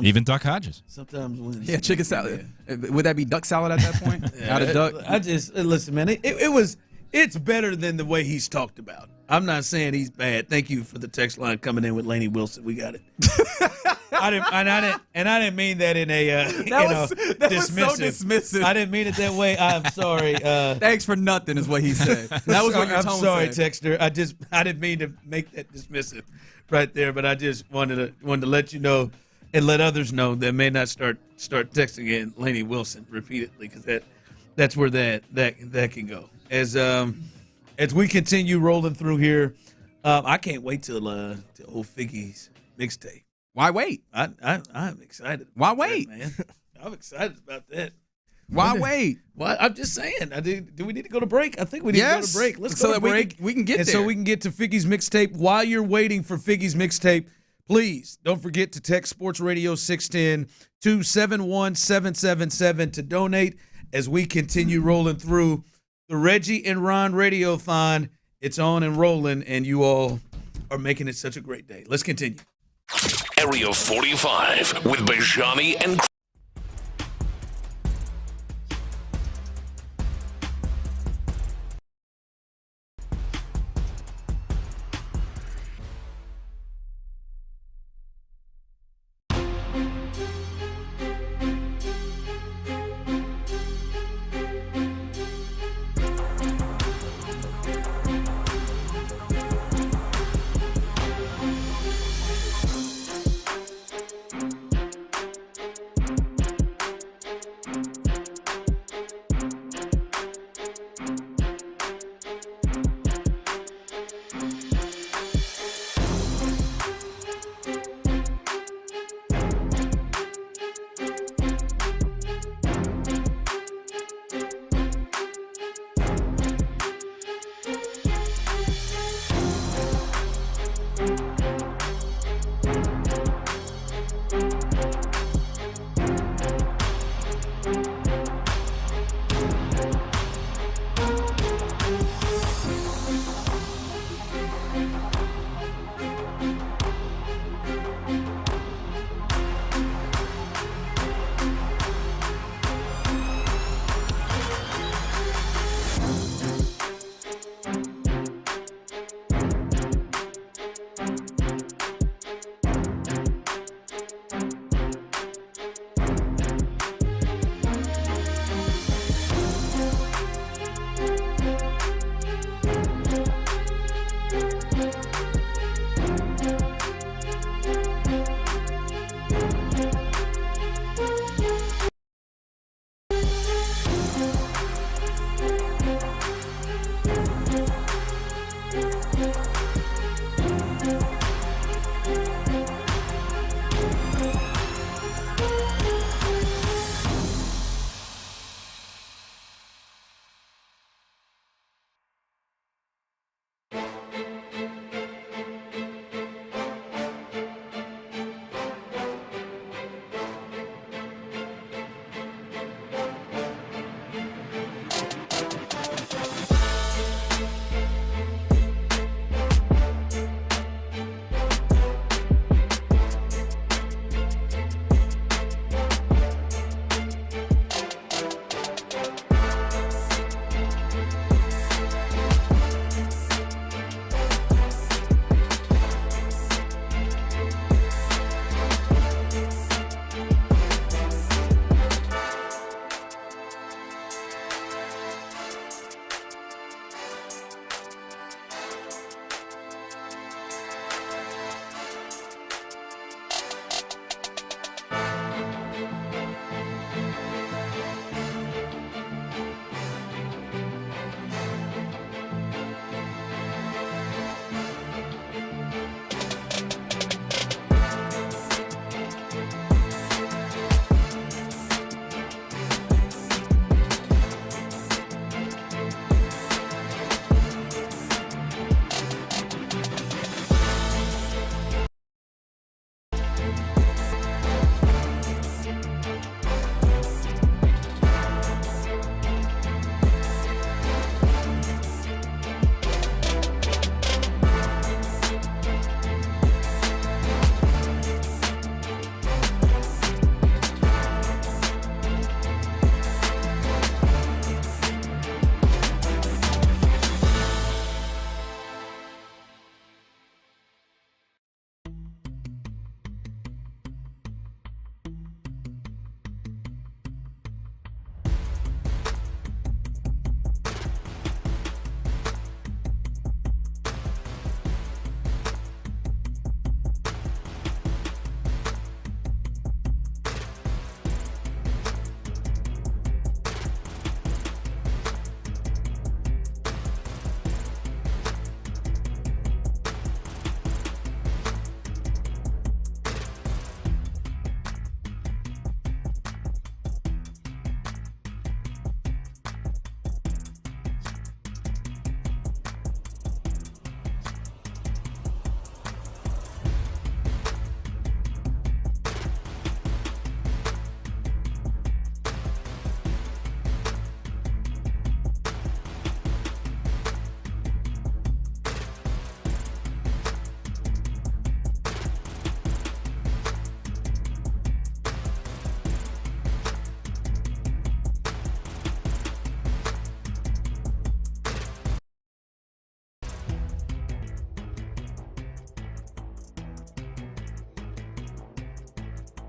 Even Duck Hodges. Sometimes wins. Yeah, chicken salad. Yeah. Would that be duck salad at that point? Out of duck? I just listen, man. It's better than the way he's talked about. I'm not saying he's bad. Thank you for the text line coming in with Lainey Wilson. We got it. I didn't mean that in a that was so dismissive. I didn't mean it that way. I'm sorry. Thanks for nothing is what he said. That was what your tone I'm sorry, said. Texter. I didn't mean to make that dismissive right there, but I just wanted to let you know and let others know that may not start texting in Lainey Wilson repeatedly, because that's where that can go. As we continue rolling through here, I can't wait till old Figgy's mixtape. Why wait? I'm excited. Why wait, man? I'm excited about that. Why wait? Well, I'm just saying. Do we need to go to break? I think we need to go to break. Let's go to break. We can get there. So we can get to Figgy's mixtape. While you're waiting for Figgy's mixtape, please don't forget to text Sports Radio 610 to 71777 to donate as we continue rolling through the Reggie and Ron Radiothon. It's on and rolling, and you all are making it such a great day. Let's continue. Area 45 with Bijani and Creighton.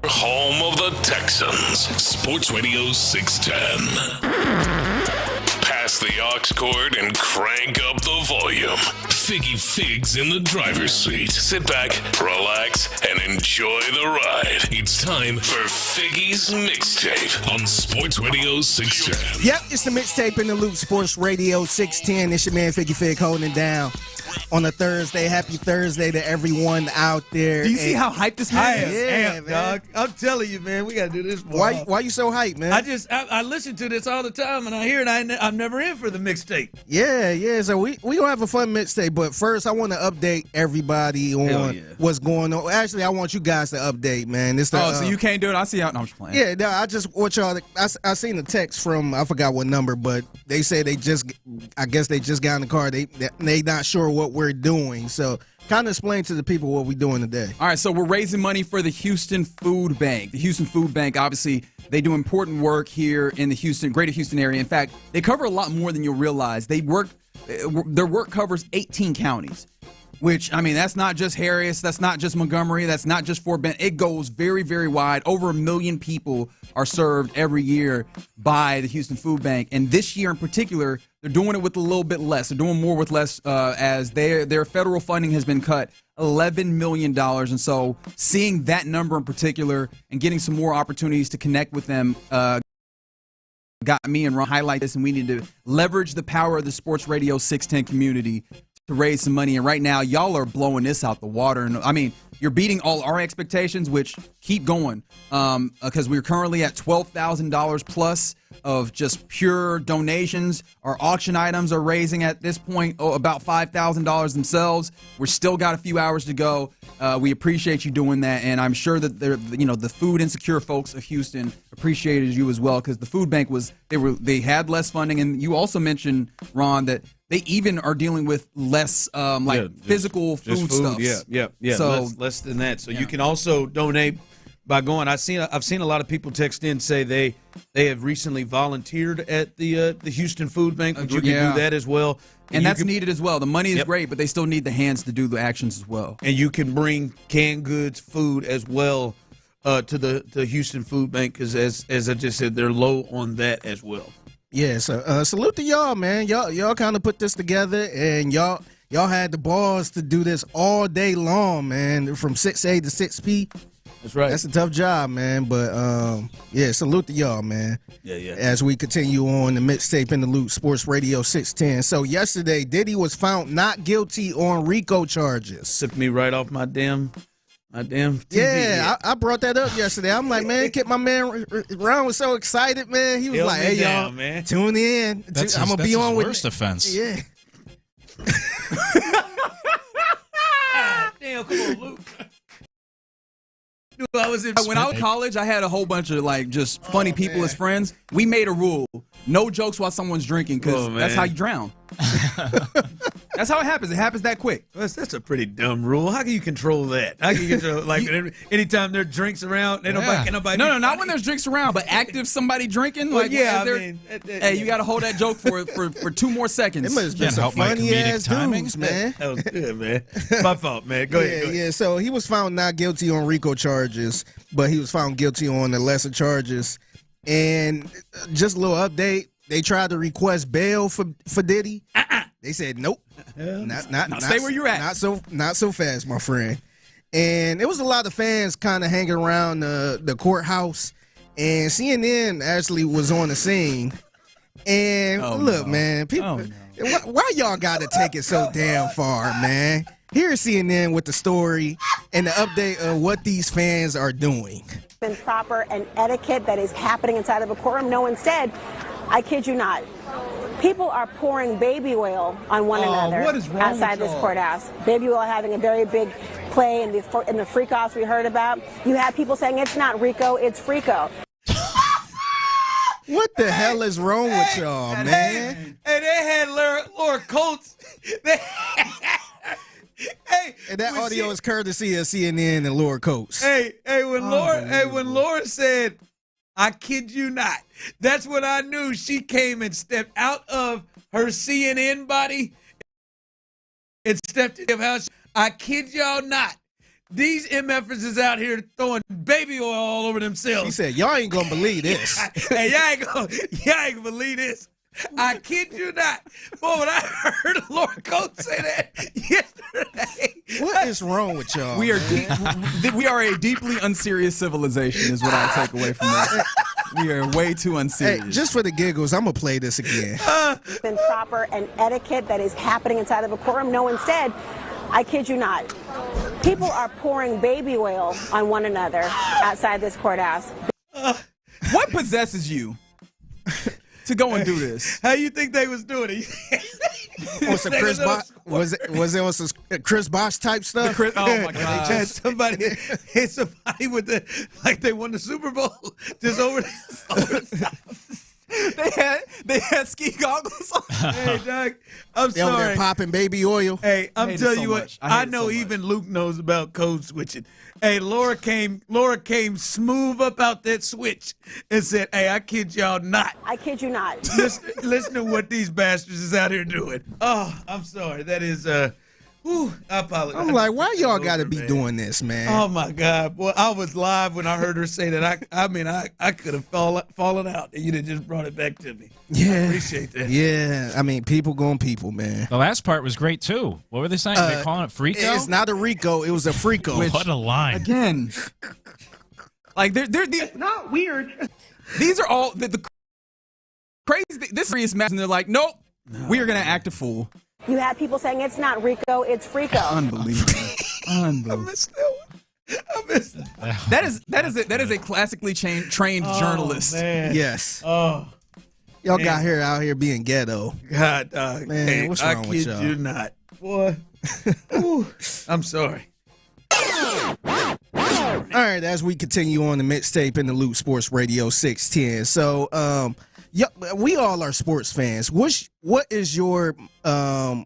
Home of the Texans. Sports Radio 610. Pass the aux cord and crank up the volume. Figgy Figs in the driver's seat. Sit back, relax, and enjoy the ride. It's time for Figgy's Mixtape on Sports Radio 610. Yep, it's the Mixtape in the Loop, Sports Radio 610. It's your man Figgy Fig holding it down on a Thursday. Happy Thursday to everyone out there. Do you see how hyped this man is? Yeah, dog. I'm telling you, man, we got to do this more. Why you so hyped, man? I listen to this all the time, and I hear it. I'm never in for the mixtape. Yeah. So we gonna have a fun mixtape, but first I want to update everybody on what's going on. Actually, I want you guys to update, man. It's the, so you can't do it? I see how. No, I'm just playing. Yeah, no, I just want y'all to, I seen a text from, I forgot what number, but they said I guess they just got in the car. They not sure what we're doing. So kind of explain to the people what we're doing today. All right, so we're raising money for the Houston Food Bank. The Houston Food Bank, obviously, they do important work here in the greater Houston area. In fact, they cover a lot more than you'll realize. Their work covers 18 counties, which, I mean, that's not just Harris, that's not just Montgomery, that's not just Fort Bend. It goes very, very wide. Over 1 million people are served every year by the Houston Food Bank. And this year in particular, they're doing it with a little bit less. They're doing more with less as their federal funding has been cut $11 million. And so seeing that number in particular and getting some more opportunities to connect with them got me and Ron highlight this, and we need to leverage the power of the Sports Radio 610 community to raise some money. And right now, y'all are blowing this out the water. And I mean, you're beating all our expectations, which keep going, because we're currently at $12,000 plus of just pure donations. Our auction items are raising at this point about $5,000 themselves. We're still got a few hours to go. We appreciate you doing that, and I'm sure that the food insecure folks of Houston appreciated you as well, because the food bank they had less funding, and you also mentioned, Ron, that they even are dealing with less physical food stuff. Yeah. So less than that. So you can also donate by going. I've seen a lot of people text in say they have recently volunteered at the Houston Food Bank. But you can do that as well. And that's needed as well. The money is great, but they still need the hands to do the actions as well. And you can bring canned goods, food as well to the Houston Food Bank, because as I just said, they're low on that as well. Yeah, so salute to y'all, man. Y'all kind of put this together, and y'all had the balls to do this all day long, man, from 6A to 6P. That's right. That's a tough job, man. But salute to y'all, man. Yeah. As we continue on the Mixtape in the Loop, Sports Radio 610. So yesterday, Diddy was found not guilty on RICO charges. Took me right off my damn TV. Yeah, I brought that up yesterday. I'm like, man, my man Ron was so excited, man. He was like, hey, y'all, man, tune in. I'm going to be on with worst offense. Yeah. Damn, come on, Luke. When I was in college, I had a whole bunch of just funny people as friends. We made a rule: no jokes while someone's drinking, because that's how you drown. That's how it happens. It happens that quick. That's a pretty dumb rule. How can you control that? How can you control anytime there are drinks around? Nobody. No, not when there's drinks around, but active somebody drinking. Hey, you got to hold that joke for 2 more seconds. It must have been some funny ass dudes, man. That was good, man. My fault, man. Go ahead. Yeah. So he was found not guilty on RICO charges, but he was found guilty on the lesser charges. And just a little update: they tried to request bail for Diddy. They said nope. Not stay where you're at. Not so fast, my friend. And it was a lot of fans kind of hanging around the courthouse, and CNN actually was on the scene. And man, people, why y'all got to take it so damn far, man? Here's CNN with the story and the update of what these fans are doing. And proper and etiquette that is happening inside of a courtroom. No, instead, I kid you not, people are pouring baby oil on one another outside this courthouse. Baby oil having a very big play in the freak-offs we heard about. You have people saying it's not RICO, it's Frico. What the hell is wrong with y'all, man? Hey, they had Laura Coates. And that audio is courtesy of CNN and Laura Coates. When Laura said, I kid you not, that's when I knew she came and stepped out of her CNN body and stepped in the house. I kid y'all not. These MFers is out here throwing baby oil all over themselves. He said, y'all ain't gonna believe this. Hey, y'all ain't gonna believe this. I kid you not. Boy, when I heard Laura Coates say that yesterday. What is wrong with y'all? We are a deeply unserious civilization is what I take away from this. We are way too unserious. Hey, just for the giggles, I'm gonna play this again. And proper and etiquette that is happening inside of a courtroom. No, instead, I kid you not, people are pouring baby oil on one another outside this courthouse. What possesses you to go and do this? How you think they was doing it? On some Chris Bosh, was it on some Chris Bosh type stuff? Oh my God! Had somebody with the like they won the Super Bowl just over They had ski goggles on. Hey, Doug, I'm They over sorry. there popping baby oil. Hey, I'm hate it telling so you what. much. I hate I it know so even Luke knows about code switching. Hey, Laura came smooth up out that switch and said, "Hey, I kid y'all not. I kid you not. Listen to what these bastards is out here doing." Oh, I'm sorry. That is I apologize. I'm like, why y'all got to be doing this, man? Oh my God! Boy, I was live when I heard her say that. I could have fallen out, and you'd have just brought it back to me. Yeah, I appreciate that. Yeah, I mean, people going people, man. The last part was great too. What were they saying? They calling it Freako? It's not a Rico. It was a Freako. What a line! Again, like they're not weird. These are all the crazy. This serious mess, and they're like, nope, we are gonna act a fool. You had people saying it's not Rico, it's Freako. Unbelievable. I missed that. That is a classically trained journalist. Man. Yes. Oh, y'all man. got here out here being ghetto. God, dog. Man, hey, what's I wrong with kid y'all? you not, boy. Ooh, I'm sorry. All right, as we continue on the mixtape in the Loop Sports Radio 610. So, we all are sports fans. What is your, I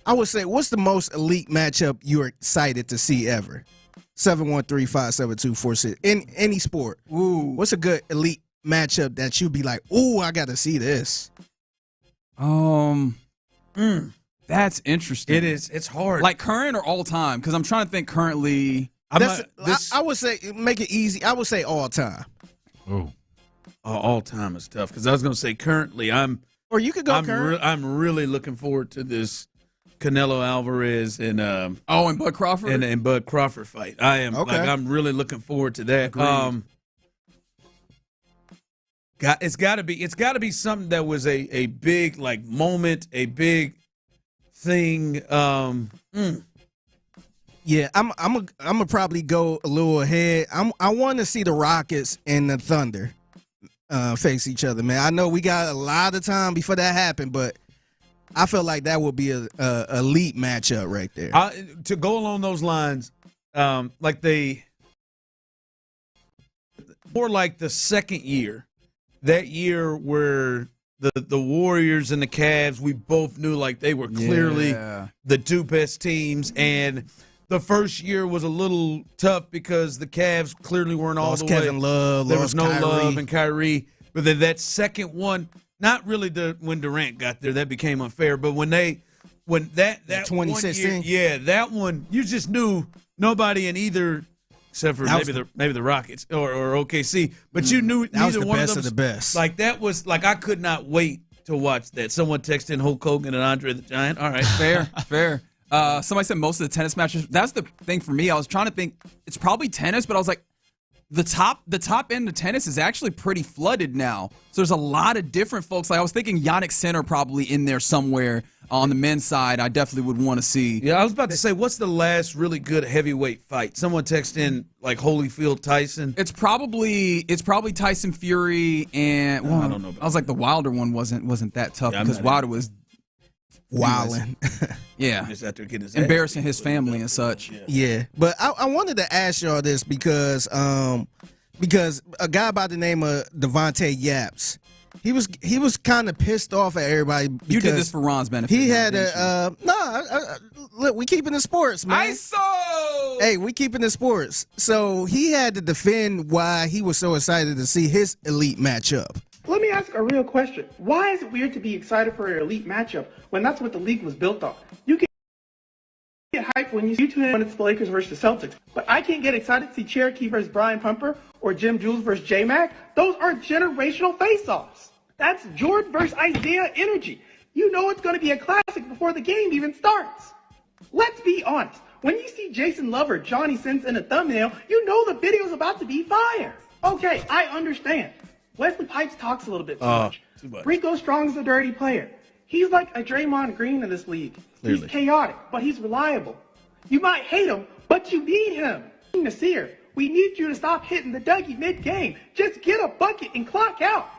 would say, what's the most elite matchup you're excited to see ever? 713-572-46. In any sport. Ooh. What's a good elite matchup that you'd be like, ooh, I got to see this? That's interesting. It is. It's hard. Like current or all time? Because I'm trying to think currently. I would say, make it easy. I would say all time. Oh. All time is tough because I was going to say currently Or you could go current. I'm really looking forward to this Canelo Alvarez and and Bud Crawford and Bud Crawford fight. I am I'm really looking forward to that. Agreed. It's got to be something that was a big like moment, a big thing. Yeah, I'm gonna probably go a little ahead. I want to see the Rockets and the Thunder face each other, man. I know we got a lot of time before that happened, but I feel like that would be a elite matchup right there. To go along those lines, like more like the second year, that year where the Warriors and the Cavs, we both knew like they were clearly the two best teams, and the first year was a little tough because the Cavs clearly weren't all the way. Kevin Love, there was no Kyrie. Love and Kyrie. But then that second one, not really when Durant got there, that became unfair. But when that 2016, 1 year, that one, you just knew nobody in either, except for maybe the Rockets or OKC. But you knew that was neither the one best of them. of the best. Like that was like I could not wait to watch that. Someone texted in Hulk Hogan and Andre the Giant. All right, fair. Somebody said most of the tennis matches. That's the thing for me. I was trying to think. It's probably tennis, but I was like, the top end of tennis is actually pretty flooded now. So there's a lot of different folks. Like I was thinking, Yannick Sinner probably in there somewhere on the men's side. I definitely would want to see. Yeah, I was about to say, what's the last really good heavyweight fight? Someone texted in like Holyfield Tyson. It's probably Tyson Fury and I don't know. I was like the Wilder one wasn't that tough because Wilder was wilding. Yeah, just out there getting his embarrassing his family and such. Yeah, but I wanted to ask y'all this because a guy by the name of Devontae Yaps, he was kind of pissed off at everybody. You did this for Ron's benefit. He had look, we keeping the sports, man. Hey, we keeping the sports. So he had to defend why he was so excited to see his elite matchup. Let me ask a real question. Why is it weird to be excited for an elite matchup when that's what the league was built on? You can get hyped when you see two when it's the Lakers versus the Celtics, but I can't get excited to see Cherokee versus Brian Pumper or Jim Jules versus J-Mac. Those are generational face-offs. That's Jordan versus Isaiah energy. You know it's going to be a classic before the game even starts. Let's be honest. When you see Jason Love or Johnny Sins in a thumbnail, you know the video's about to be fire. Okay, I understand. Wesley Pipes talks a little bit too much. Rico Strong's a dirty player. He's like a Draymond Green in this league. Clearly. He's chaotic, but he's reliable. You might hate him, but you need him. Nasir, we need you to stop hitting the Dougie mid-game. Just get a bucket and clock out.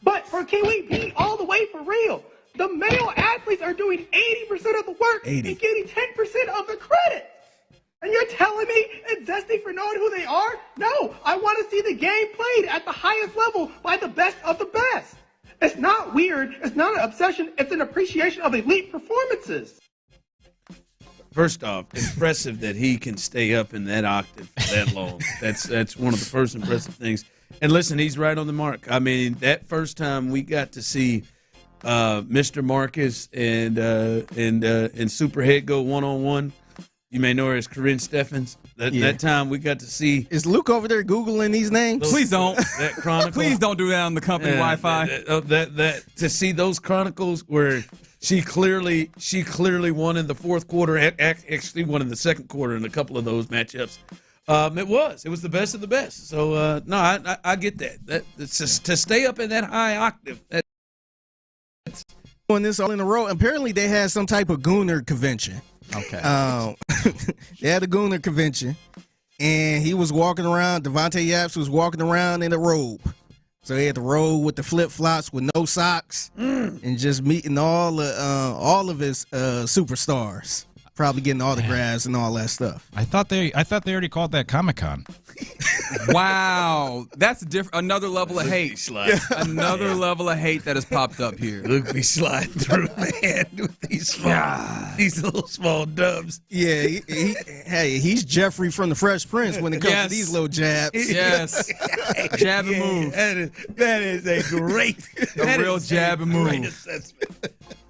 But can we be all the way for real? The male athletes are doing 80% of the work and getting 10% of the credit. And you're telling me it's zesty for knowing who they are? No, I want to see the game played at the highest level by the best of the best. It's not weird. It's not an obsession. It's an appreciation of elite performances. First off, impressive that he can stay up in that octave for that long. That's one of the first impressive things. And listen, he's right on the mark. I mean, that first time we got to see Mr. Marcus and Superhead go one-on-one. You may know her as Corinne Steffens. That time we got to see. Is Luke over there Googling these names? Please don't. That chronicle. Please don't do that on the company Wi-Fi. That to see those chronicles where she clearly won in the fourth quarter, actually won in the second quarter in a couple of those matchups. It was the best of the best. So no, I get that. It's just to stay up in that high octave. Doing this all in a row. Apparently, they had some type of Gooner convention. Okay. They had a Gooner convention, and he was walking around. Devontae Yaps was walking around in a robe. So he had the robe with the flip-flops with no socks and just meeting all of his superstars. Probably getting autographs and all that stuff. I thought they already called that Comic-Con. Wow, that's another level of hate. Another level of hate that has popped up here. Look me sliding through, man, with these little small dubs. Yeah, he's Jeffrey from the Fresh Prince when it comes to these little jabs. Yes, jab and move. That is a great, real jab and move.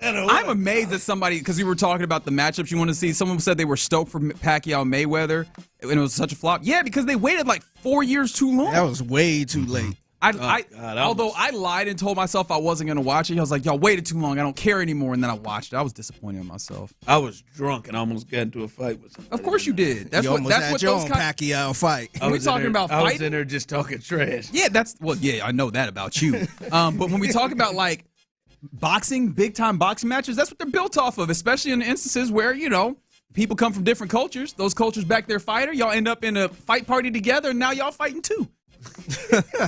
I'm amazed at somebody, because we were talking about the matchups you want to see. Someone said they were stoked for Pacquiao Mayweather, and it was such a flop. Yeah, because they waited like 4 years too long. That was way too late. Although I lied and told myself I wasn't going to watch it. I was like, y'all waited too long. I don't care anymore. And then I watched it. I was disappointed in myself. I was drunk and almost got into a fight with somebody. Of course you did. That's you what those Pacquiao fight. When we talking about fighting? I was in there just talking trash. Yeah, I know that about you. But when we talk about like boxing, big time boxing matches, that's what they're built off of, especially in instances where, people come from different cultures. Those cultures back their fighter. Y'all end up in a fight party together, and now y'all fighting too.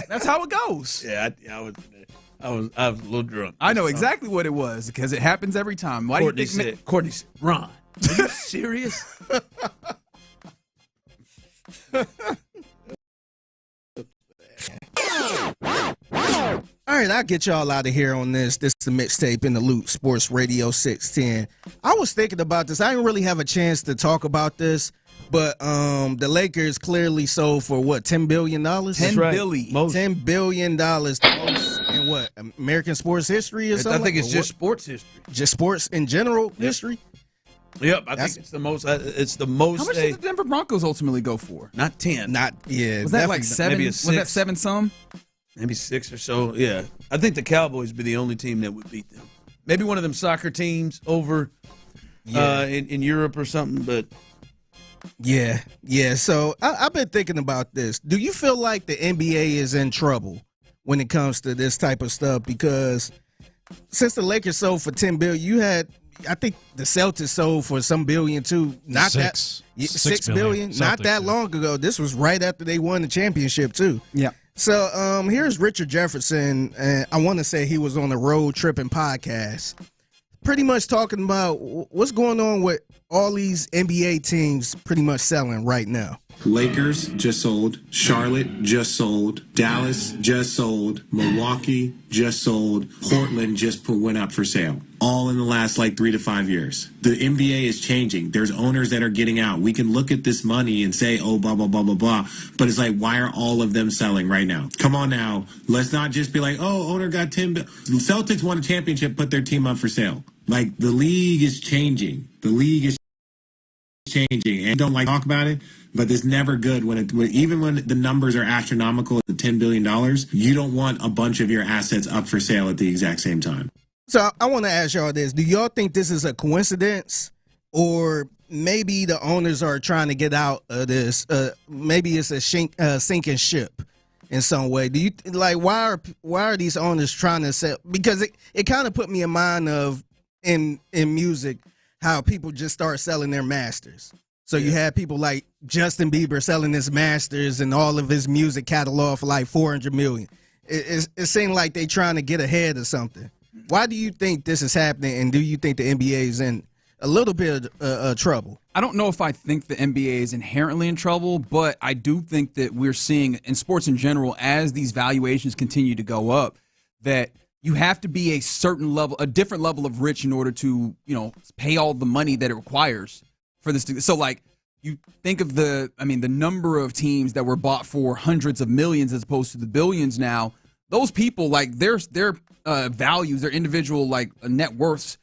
That's how it goes. Yeah, I was a little drunk. I know exactly what it was, because it happens every time. Why Courtney said, Ron, are you serious? All right, I'll get y'all out of here on this. This is the mixtape in the loop, Sports Radio 610. I was thinking about this. I didn't really have a chance to talk about this, but the Lakers clearly sold for what, $10 billion? $10 billion. $10 billion. The most in what, American sports history or something? I think it's just sports history. Just sports in general history? Yep, I think it's the most. It's the most. How much did the Denver Broncos ultimately go for? Not 10. Was that like 7? Maybe was that 7 some? Maybe 6 or so. Yeah, I think the Cowboys would be the only team that would beat them. Maybe one of them soccer teams over in Europe or something. But yeah. So I've been thinking about this. Do you feel like the NBA is in trouble when it comes to this type of stuff? Because since the Lakers sold for $10 billion, you had. I think the Celtics sold for some billion too. Not $6 billion. Not that long ago. This was right after they won the championship too. Yeah. So here's Richard Jefferson, and I want to say he was on the Road Tripping podcast, pretty much talking about what's going on with all these NBA teams pretty much selling right now. Lakers just sold. Charlotte just sold. Dallas just sold. Milwaukee just sold. Portland just went up for sale. All in the last 3 to 5 years. The NBA is changing. There's owners that are getting out. We can look at this money and say, oh, blah, blah, blah, blah, blah. But it's like, why are all of them selling right now? Come on now. Let's not just be like, oh, owner got $10 billion. Celtics won a championship, put their team up for sale. The league is changing. The league is changing and don't like to talk about it, but it's never good even when the numbers are astronomical at $10 billion, you don't want a bunch of your assets up for sale at the exact same time. So I want to ask y'all this. Do y'all think this is a coincidence, or maybe the owners are trying to get out of this? Maybe it's a sinking ship in some way. Do you why are these owners trying to sell? Because it kind of put me in mind of in music how people just start selling their masters. So you have people like Justin Bieber selling his masters and all of his music catalog for like $400 million. It seemed like they trying to get ahead of something. Why do you think this is happening, and do you think the NBA is in a little bit of trouble? I don't know if I think the NBA is inherently in trouble, but I do think that we're seeing in sports in general, as these valuations continue to go up, that you have to be a certain level, a different level of rich in order to, pay all the money that it requires for this. So like you think of the number of teams that were bought for hundreds of millions as opposed to the billions now. Those people, like their values, their individual net worths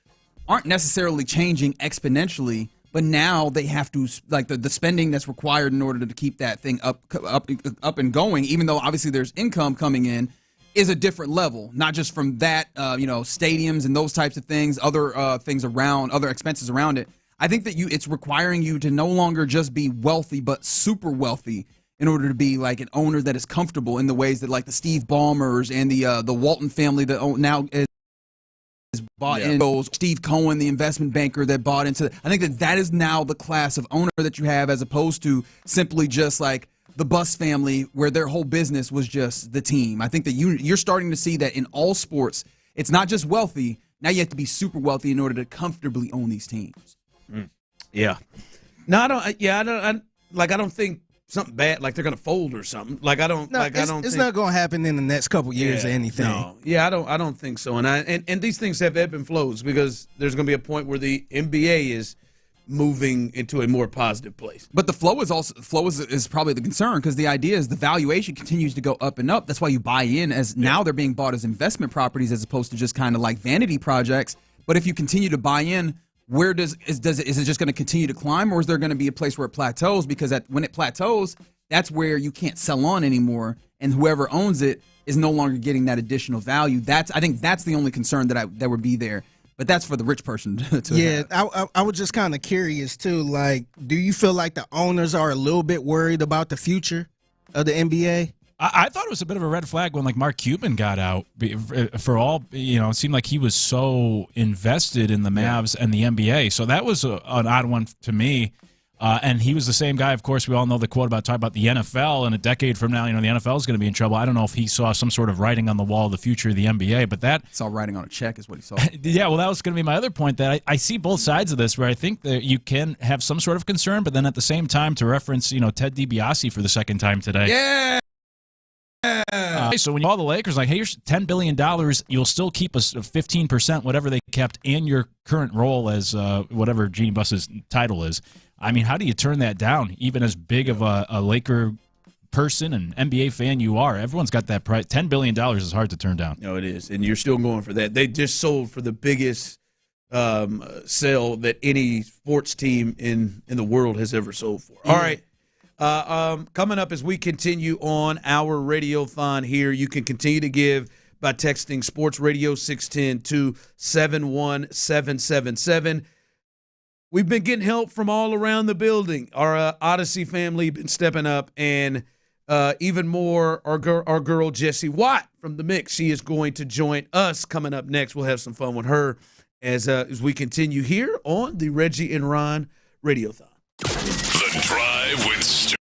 aren't necessarily changing exponentially, but now they have to the spending that's required in order to keep that thing up and going, even though obviously there's income coming in, is a different level, not just from that, stadiums and those types of things, other things around, other expenses around it. I think that it's requiring you to no longer just be wealthy, but super wealthy in order to be like an owner that is comfortable in the ways that like the Steve Ballmers and the Walton family that now is bought in. Steve Cohen, the investment banker that bought into. I think that is now the class of owner that you have, as opposed to simply just like the Buss family, where their whole business was just the team. I think that you're starting to see that in all sports. It's not just wealthy. Now you have to be super wealthy in order to comfortably own these teams. Yeah. No, I don't. Yeah, I don't think something bad like they're gonna fold or something. Like I don't. No, like I don't. It's think, not gonna happen in the next couple years or anything. No. Yeah, I don't think so. And these things have ebb and flows, because there's gonna be a point where the NBA is moving into a more positive place. But the flow is probably the concern, because the idea is the valuation continues to go up and up. That's why you buy in, as now they're being bought as investment properties as opposed to just kind of like vanity projects. But if you continue to buy in, is it just going to continue to climb, or is there going to be a place where it plateaus? Because when it plateaus, that's where you can't sell on anymore, and whoever owns it is no longer getting that additional value. I think that's the only concern that would be there. But that's for the rich person to have. I was just kind of curious too. Like, do you feel like the owners are a little bit worried about the future of the NBA? I thought it was a bit of a red flag when Mark Cuban got out. For all, it seemed like he was so invested in the Mavs and the NBA. So that was an odd one to me. And he was the same guy. Of course, we all know the quote about talking about the NFL. And a decade from now, the NFL is going to be in trouble. I don't know if he saw some sort of writing on the wall of the future of the NBA, but that saw writing on a check is what he saw. Yeah, well, that was going to be my other point. That I see both sides of this, where I think that you can have some sort of concern, but then at the same time, to reference, Ted DiBiase for the second time today. Yeah. So when you call the Lakers, like, hey, here's $10 billion, you'll still keep us 15%, whatever they kept, in your current role as whatever Jeannie Buss's title is. I mean, how do you turn that down, even as big of a Laker person and NBA fan you are? Everyone's got that price. $10 billion is hard to turn down. No, it is, and you're still going for that. They just sold for the biggest sale that any sports team in the world has ever sold for. All right. Coming up as we continue on our Radiothon here, you can continue to give by texting Sports Radio 610 to 71777. We've been getting help from all around the building. Our Odyssey family been stepping up, and even more, our girl Jessie Watt from The Mix. She is going to join us coming up next. We'll have some fun with her as we continue here on the Reggie and Ron Radiothon. The Drive with Stu.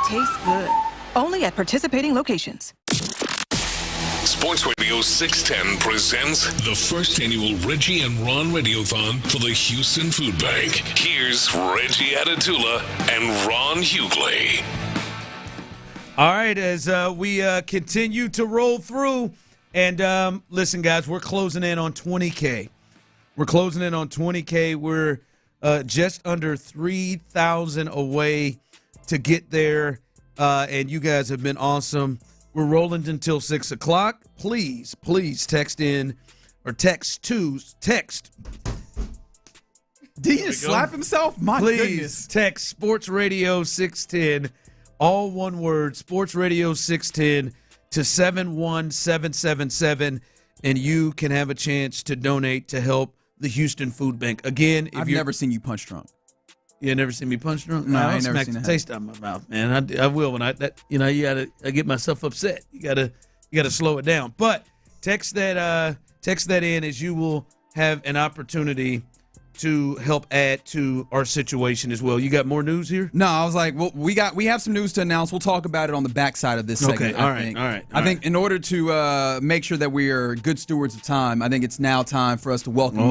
tastes good. Only at participating locations. Sports Radio 610 presents the first annual Reggie and Ron Radiothon for the Houston Food Bank. Here's Reggie Atatula and Ron Hughley. All right, as we continue to roll through, and listen, guys, we're closing in on 20K. We're closing in on 20K. We're just under 3,000 away to get there, and you guys have been awesome. We're rolling until 6 o'clock. Please text in or text. Did he just slap himself? My goodness. Text Sports Radio 610, all one word, Sports Radio 610 to 71777, and you can have a chance to donate to help the Houston Food Bank. Again, I've never seen you punch drunk. You never seen me punch drunk? No, I ain't I'll never smack seen the that. taste out of my mouth, man. I will when I get myself upset. You gotta slow it down. But text that in, as you will have an opportunity to help add to our situation as well. You got more news here? No, I was like, well, we have some news to announce. We'll talk about it on the backside of this segment. Okay, all right. I think in order to make sure that we are good stewards of time, I think it's now time for us to welcome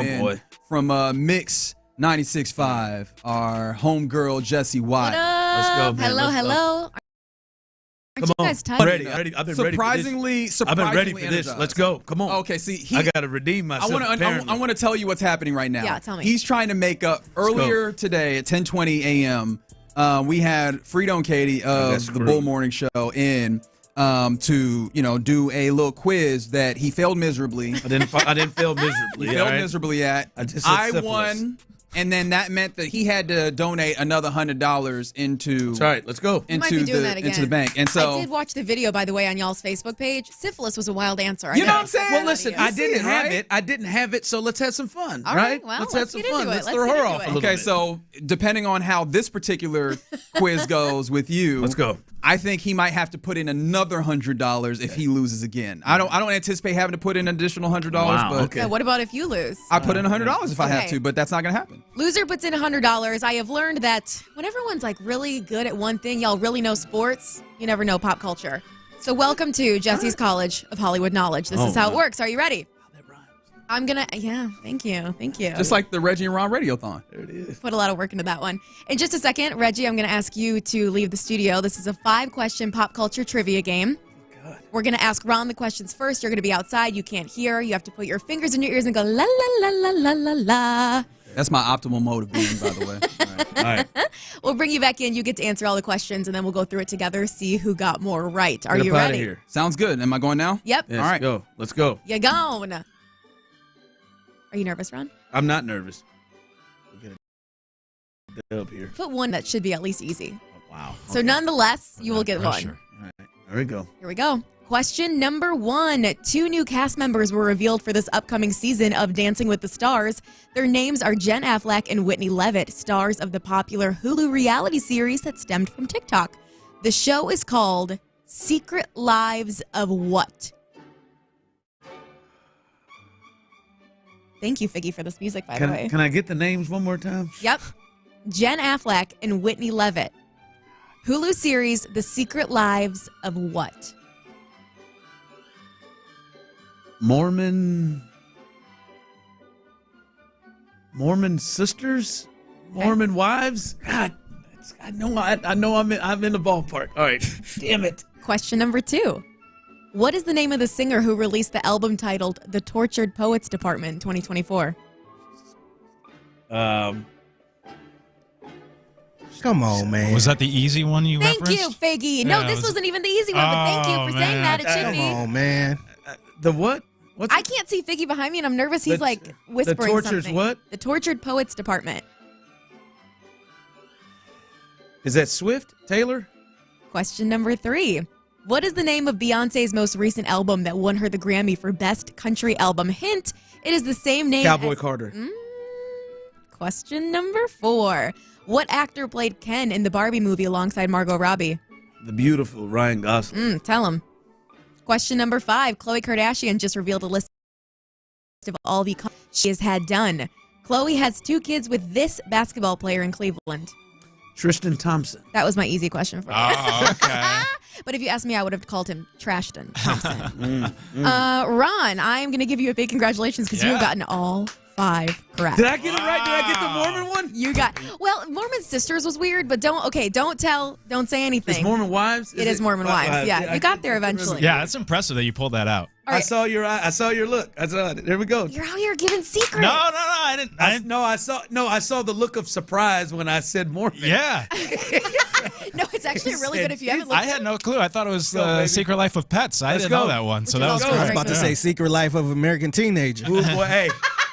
from Mix 96.5, our homegirl, Jessie White. What up? Let's go, man. Hello. Aren't you guys tired? Ready. I've been surprisingly I've been ready for this. energized. Let's go. Come on. Okay, see, I got to redeem myself. I want to tell you what's happening right now. Yeah, tell me. He's trying to make up. Earlier today at 10:20 a.m., we had Frito and Katie of the Bull Morning Show in to do a little quiz that he failed miserably. I didn't fail miserably. He failed miserably at. I won. And then that meant that he had to donate another $100 into. That's right. Let's go. You might be doing that again. Into the bank. And so I did watch the video, by the way, on y'all's Facebook page. Syphilis was a wild answer. You know what I'm saying? Well, listen, I didn't have it, so let's have some fun, All right, well, let's let's have some get fun. into it. Let's Let's throw get her into off it. a little Okay, bit. so depending on how this particular quiz goes with you, Let's go. I think he might have to put in another $100 if he loses again. I don't anticipate having to put in an additional $100, but Yeah, what about if you lose? I put in $100 if I have Okay. to, but that's not gonna happen. Loser puts in $100. I have learned that when everyone's like really good at one thing, y'all really know sports, you never know pop culture. So welcome to Jesse's College of Hollywood Knowledge. This is how it works. Are you ready? I'm gonna, thank you. Just like the Reggie and Ron Radiothon. There it is. Put a lot of work into that one. In just a second, Reggie, I'm going to ask you to leave the studio. This is a 5-question pop culture trivia game. God. We're going to ask Ron the questions first. You're going to be outside. You can't hear. You have to put your fingers in your ears and go la la la la la la la. That's my optimal mode of being, by the way. All right. We'll bring you back in. You get to answer all the questions, and then we'll go through it together, see who got more right. Are Get you up outta ready? here. Sounds good. Am I going now? Yep. Yes, All right. go. Let's go. You gone. Are you nervous, Ron? I'm not nervous. We'll get it up here. Put one that should be at least easy. Wow. So nonetheless, you will get one. All right. There we go. Here we go. Question number 1. 2 new cast members were revealed for this upcoming season of Dancing with the Stars. Their names are Jen Affleck and Whitney Levitt, stars of the popular Hulu reality series that stemmed from TikTok. The show is called Secret Lives of What? Thank you, Figgy, for this music, by the way. Can I get the names one more time? Yep. Jen Affleck and Whitney Levitt. Hulu series, The Secret Lives of What? Mormon sisters? Mormon wives? God, I know I'm in the ballpark. All right. Damn it. Question number 2. What is the name of the singer who released the album titled The Tortured Poets Department in 2024? Come on, man. Was that the easy one you Thank referenced? you, Figgy. No, Yeah, this it was- wasn't even the easy one, but thank you for saying that. It should Come be. on, man. The what? What's I can't see Figgy behind me, and I'm nervous. He's like whispering Tortured something. what? The Tortured Poets Department. Is that Swift? Taylor? Question number 3. What is the name of Beyonce's most recent album that won her the Grammy for Best Country Album? Hint, it is the same name Cowboy as... Carter. Question number 4. What actor played Ken in the Barbie movie alongside Margot Robbie? The beautiful Ryan Gosling. Tell him. Question number 5. Khloe Kardashian just revealed a list of all the she has had done. Khloe has 2 kids with this basketball player in Cleveland. Tristan Thompson. That was my easy question for you. Oh, okay. But if you asked me, I would have called him Trashton Thompson. Ron, I'm going to give you a big congratulations because you have gotten all 5 correct. Did I get it right? Did I get the Mormon one? You got, well, Mormon sisters was weird, but don't say anything. It's Mormon wives? It is Mormon wives. Yeah, you got there eventually. Yeah, that's impressive that you pulled that out. All right. I saw your look. I saw it. There we go. You're out here giving secrets. No, I didn't. I saw the look of surprise when I said Mormon. Yeah. No, it's actually really good if you haven't looked. I had no clue. I thought it was go, Secret Life of Pets. I Let's didn't know go. that one. So Which that is was also great. I was about to say Secret Life of American Teenager. Ooh, boy, hey,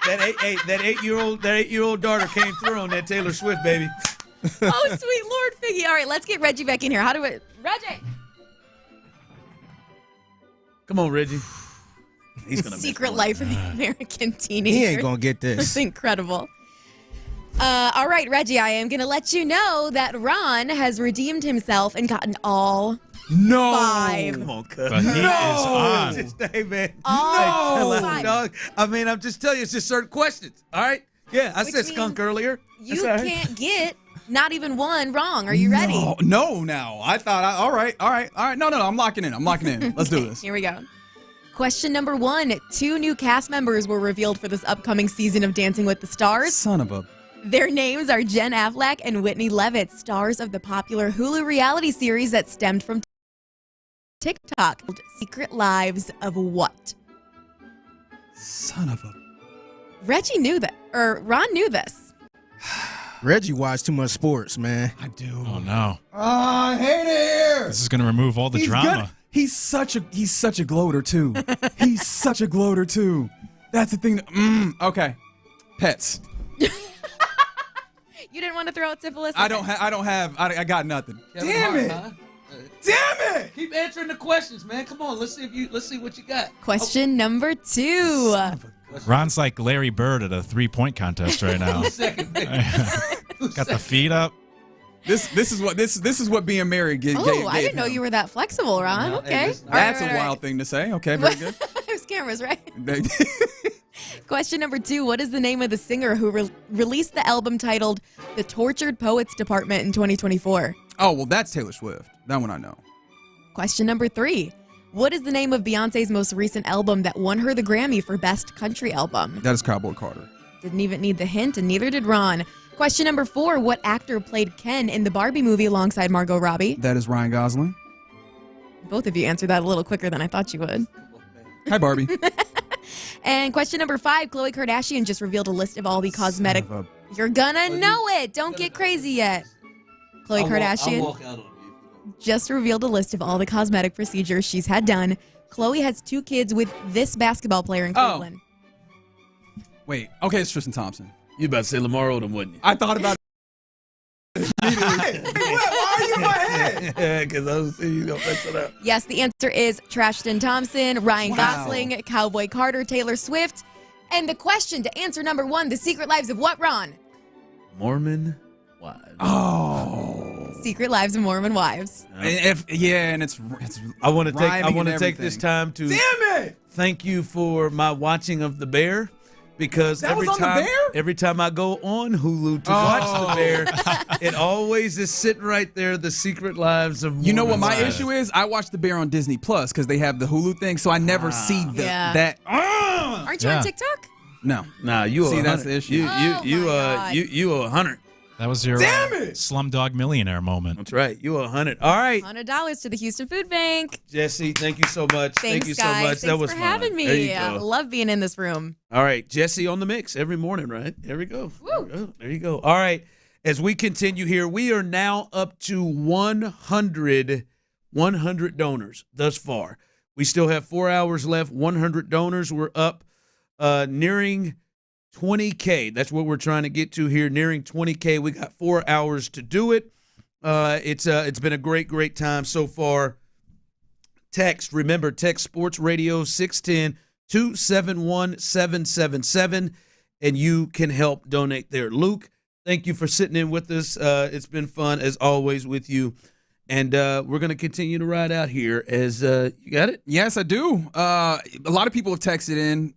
that 8-year-old daughter came through on that Taylor Swift, baby. Oh, sweet Lord Figgy. All right, let's get Reggie back in here. Reggie. Come on, Reggie. He's gonna Secret Life of the American Teenager. He ain't gonna get this. It's incredible. All right, Reggie, I am going to let you know that Ron has redeemed himself and gotten all 5. Come on, cuz. But he is on. Hey, man. All Hey, 5. dog. I mean, I'm just telling you, it's just certain questions. All right? Yeah, I Which said skunk means earlier. You That's all right. can't get not even one wrong. Are you ready? No, now. I thought, all right. No, I'm locking in. Let's do this. Here we go. Question number 1. 2 new cast members were revealed for this upcoming season of Dancing with the Stars. Son of a... Their names are Jen Affleck and Whitney Levitt, stars of the popular Hulu reality series that stemmed from TikTok. Secret Lives of what? Son of a... Reggie knew that, or Ron knew this. Reggie watched too much sports, man. I do. Oh, no. I hate it here. This is going to remove all the drama. Good. He's such a gloater too. He's such a gloater too. That's the thing. Okay. Pets. You didn't want to throw out syphilis? I got nothing. Damn it. Damn it. Keep answering the questions, man. Come on. Let's see what you got. Question number 2. Ron's like Larry Bird at a 3-point contest right now. Got the feet up. This is what being married gave I didn't know you were that flexible, Ron. Okay. That's a wild thing to say. Okay, very good. There's cameras, right? Question number 2. What is the name of the singer who released the album titled The Tortured Poets Department in 2024? Oh, well, that's Taylor Swift. That one I know. Question number 3. What is the name of Beyonce's most recent album that won her the Grammy for Best Country Album? That is Cowboy Carter. Didn't even need the hint, and neither did Ron. Question number 4. What actor played Ken in the Barbie movie alongside Margot Robbie? That is Ryan Gosling. Both of you answered that a little quicker than I thought you would. Hi, Barbie. And question number 5. Khloe Kardashian just revealed a list of all the cosmetic... You're gonna know it. Don't get crazy yet. Khloe Kardashian... I'll walk out on you. Just revealed a list of all the cosmetic procedures she's had done. Khloe has 2 kids with this basketball player in Cleveland. Wait. Okay, it's Tristan Thompson. You about to say Lamar Odom, wasn't you? I thought about it. Why are you in my head? Yeah, because I was saying you going to mess it up. Yes, the answer is Trashton Thompson, Ryan Gosling, Cowboy Carter, Taylor Swift. And the question to answer number 1, the secret lives of what, Ron? Mormon wives. Oh. Secret Lives of Mormon Wives. And it's I want to take everything. this time to Damn it! thank you for my watching of The Bear, because That was on The Bear? every time I go on Hulu to watch The Bear, it always is sitting right there, The Secret Lives of Mormon You know what my Wives. issue is? I watch The Bear on Disney Plus because they have the Hulu thing, so I never see that. Aren't you on TikTok? No. Nah, you See, a that's 100. the issue. You a 100. That was your Slumdog Millionaire moment. That's right. You a 100. All right. $100 to the Houston Food Bank. Jesse, thank you so much. Thanks, thank you guys. so much. Thanks That was for fun. having There you me. I go. love being in this room. All right, Jesse on the mix every morning, right? There we go. There you go. All right, as we continue here, we are now up to 100 donors thus far. We still have 4 hours left, 100 donors. We're up nearing 20K. That's what we're trying to get to here, nearing 20K. We got 4 hours to do it. It's been a great time so far. Text Sports Radio 610-271-777, and you can help donate there. Luke, thank you for sitting in with us. It's been fun as always with you. And we're going to continue to ride out here as you got it? Yes, I do. A lot of people have texted in,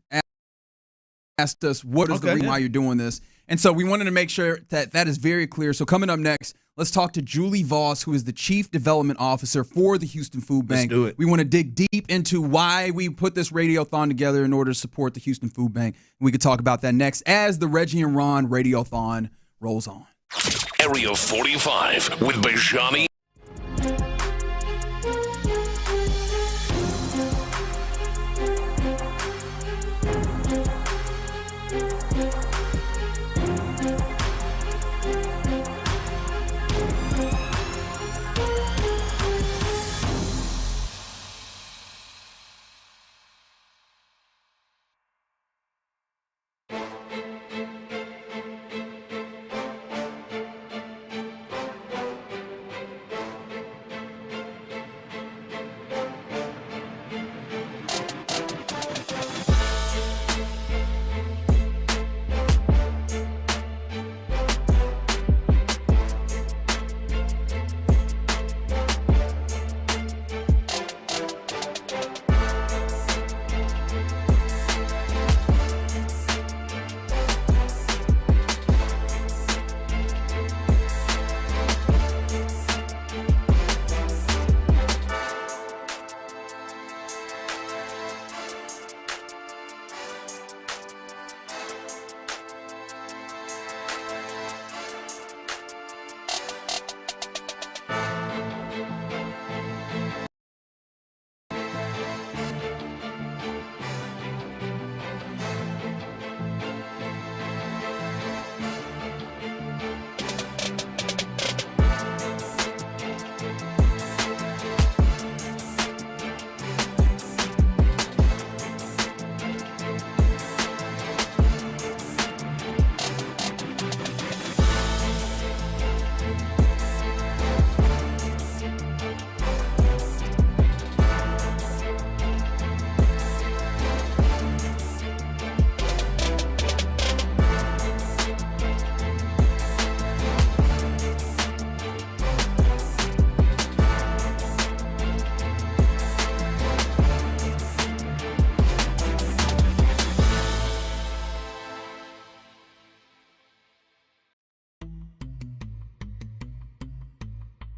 asked us what is the reason why you're doing this. And so we wanted to make sure that is very clear. So coming up next, Let's talk to Julie Voss, who is the Chief Development Officer for the Houston Food Bank. Let's do it. We want to dig deep into why we put this Radiothon together in order to support the Houston Food Bank. We could talk about that next as the Reggie and Ron Radiothon rolls on. Area 45 with Bijani.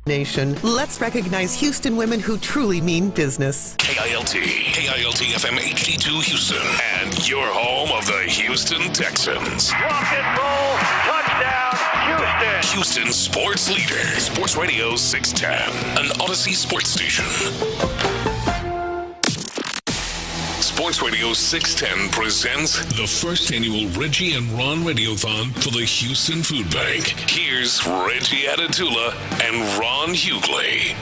Nation. Let's recognize Houston women who truly mean business. KILT FM HD2 Houston, and your home of the Houston Texans. Rock and roll, touchdown, Houston. Houston sports leader, Sports Radio 610, an Odyssey sports station. Sports Radio 610 presents the first annual Reggie and Ron Radiothon for the Houston Food Bank. Here's Reggie Atatula and Ron Hughley.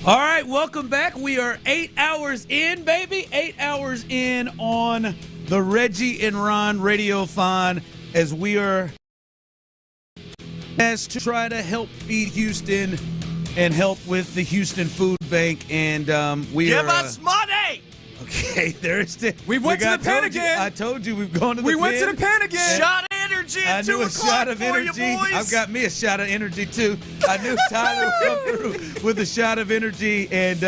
All right, welcome back. We are 8 hours in, baby. 8 hours in on the Reggie and Ron Radiothon as we are asked to try to help feed Houston and help with the Houston Food Bank, and we give are, us money. Okay, there's the. We went to the pen again. I told you we've gone to the. We pen. went to the pen again. Shot of energy at 2 o'clock shot of for energy. you boys. I've got me a shot of energy too. I knew Tyler would come through with a shot of energy, and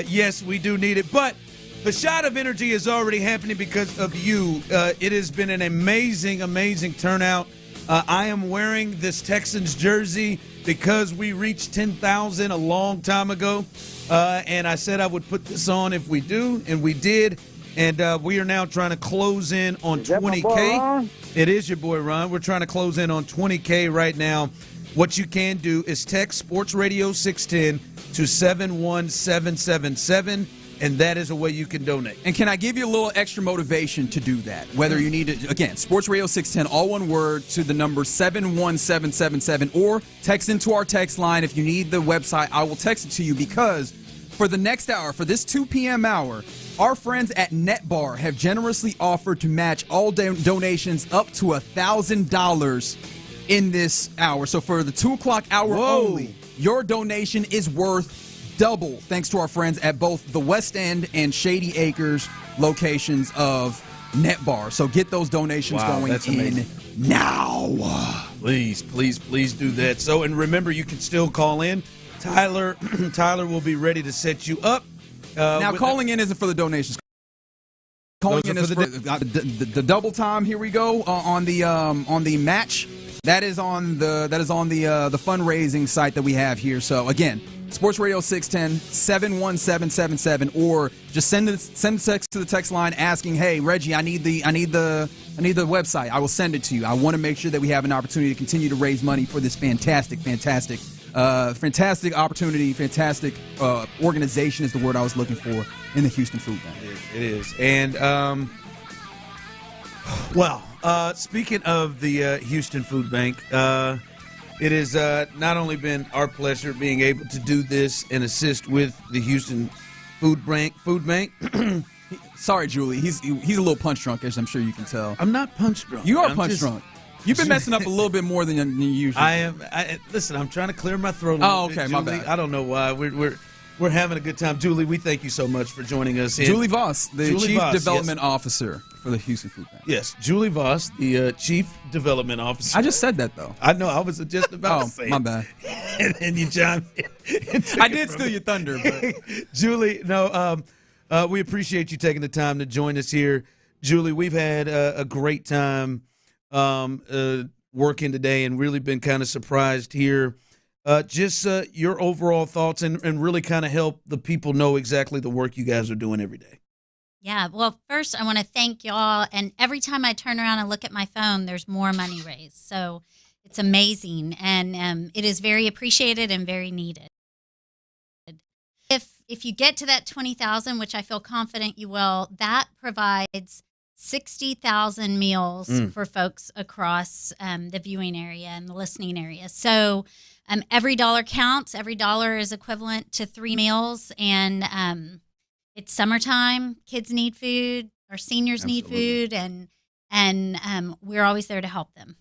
yes, we do need it, but. The shot of energy is already happening because of you. It has been an amazing, amazing turnout. I am wearing this Texans jersey because we reached 10,000 a long time ago. And I said I would put this on if we do, and we did. And we are now trying to close in on 20K. It is your boy, Ron. We're trying to close in on 20K right now. What you can do is text Sports Radio 610 to 71777. And that is a way you can donate. And can I give you a little extra motivation to do that? Whether you need to, again, Sports Radio 610, all one word, to the number 71777, or text into our text line. If you need the website, I will text it to you, because for the next hour, for this 2 p.m. hour, our friends at NetBar have generously offered to match all donations up to $1,000 in this hour. So for the 2 o'clock hour only, your donation is worth double, thanks to our friends at both the West End and Shady Acres locations of NetBar. So get those donations going in now. Please, please, please do that. So, and remember, you can still call in. Tyler will be ready to set you up. Now, calling in isn't for the donations. Calling in is for the double time. Here we go on the match. That is on the fundraising site that we have here. So again, Sports Radio 610-71777, or just send a text to the text line asking, "Hey Reggie, I need the website." I will send it to you. I want to make sure that we have an opportunity to continue to raise money for this fantastic opportunity, fantastic organization is the word I was looking for in the Houston Food Bank. It is. And speaking of the Houston Food Bank, it has not only been our pleasure being able to do this and assist with the Houston Food Bank. Sorry, Julie. He's a little punch drunk, as I'm sure you can tell. I'm not punch drunk. You are punch drunk. You've been messing up a little bit more than you usually. I am. Listen, I'm trying to clear my throat. Oh, okay, Julie, my bad. I don't know why. We're having a good time. Julie, we thank you so much for joining us. Julie Voss, the Chief Development Officer for the Houston Food Bank. Yes, Julie Voss, the Chief Development Officer. I just said that, though. I know. I was just about to say my it. bad. And then you chimed in. I did steal your thunder, but Julie, we appreciate you taking the time to join us here. Julie, we've had a great time working today and really been kind of surprised here. Just your overall thoughts and really kind of help the people know exactly the work you guys are doing every day. Yeah, well, first I want to thank y'all. And every time I turn around and look at my phone, there's more money raised. So it's amazing. And it is very appreciated and very needed. If you get to that 20,000, which I feel confident you will, that provides 60,000 meals for folks across the viewing area and the listening area. So every dollar counts. Every dollar is equivalent to 3 meals. And it's summertime. Kids need food. Our seniors need food. And we're always there to help them.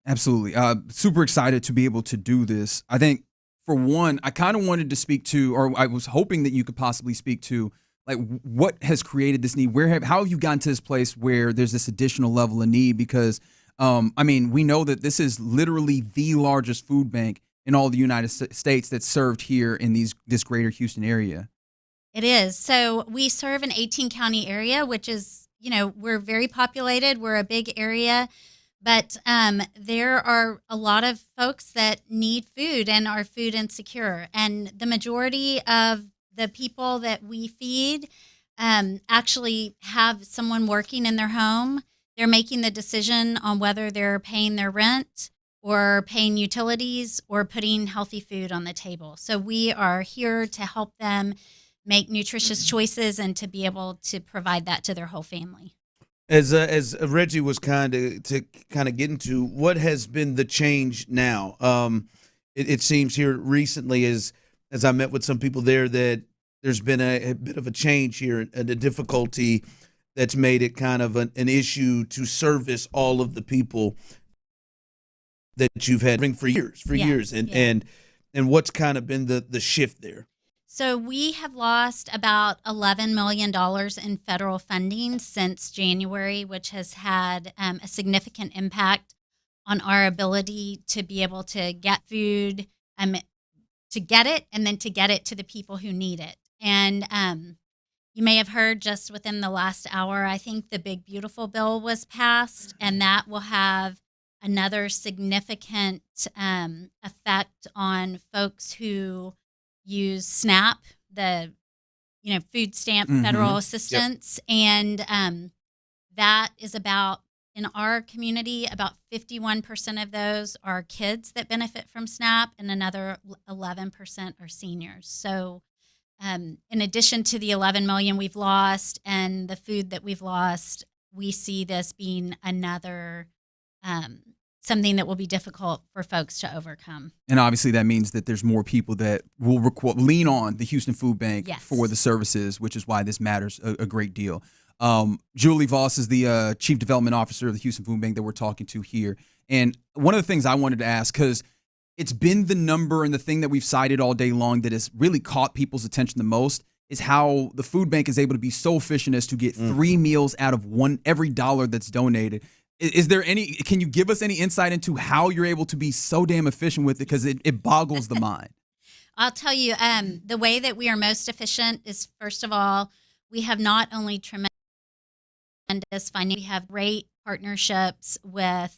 Absolutely. Super excited to be able to do this. I think, for one, I kind of wanted to speak to, or I was hoping that you could possibly speak to, like, what has created this need? How have you gotten to this place where there's this additional level of need? Because, we know that this is literally the largest food bank in all the United States that's served here in this greater Houston area. It is. So we serve an 18-county area, which is, we're very populated. We're a big area. But there are a lot of folks that need food and are food insecure. And the majority of the people that we feed actually have someone working in their home. They're making the decision on whether they're paying their rent or paying utilities or putting healthy food on the table. So we are here to help them make nutritious choices and to be able to provide that to their whole family. As Reggie was kind of getting to, what has been the change now? It seems here recently, as I met with some people there, that there's been a bit of a change here, and a difficulty that's made it kind of an issue to service all of the people that you've had for years, and what's kind of been the shift there. So we have lost about $11 million in federal funding since January, which has had a significant impact on our ability to be able to get food, to get it, and then to get it to the people who need it. And you may have heard just within the last hour, I think the Big Beautiful Bill was passed, and that will have another significant effect on folks who use SNAP, the food stamp federal assistance. Yep. And that is about, in our community, about 51% of those are kids that benefit from SNAP, and another 11% are seniors. So in addition to the 11 million we've lost and the food that we've lost, we see this being another something that will be difficult for folks to overcome. And obviously that means that there's more people that will lean on the Houston Food Bank for the services, which is why this matters a great deal. Julie Voss is the Chief Development Officer of the Houston Food Bank that we're talking to here. And one of the things I wanted to ask, because it's been the number and the thing that we've cited all day long that has really caught people's attention the most, is how the food bank is able to be so efficient as to get 3 meals out of every dollar that's donated. Is there can you give us any insight into how you're able to be so damn efficient with it? Because it boggles the mind. I'll tell you, the way that we are most efficient is, first of all, we have not only tremendous funding, we have great partnerships with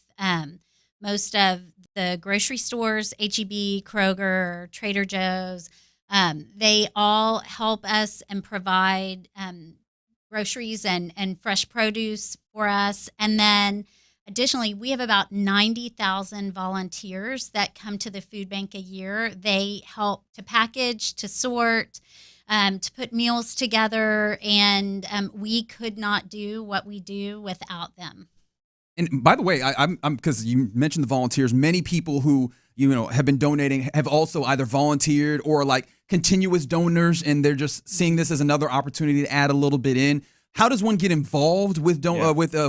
most of the grocery stores, H-E-B, Kroger, Trader Joe's, they all help us and provide groceries and fresh produce for us. And then additionally, we have about 90,000 volunteers that come to the food bank a year. They help to package, to sort, to put meals together, and we could not do what we do without them. And by the way, I'm because you mentioned the volunteers. Many people who have been donating have also either volunteered or like continuous donors, and they're just seeing this as another opportunity to add a little bit in. How does one get involved with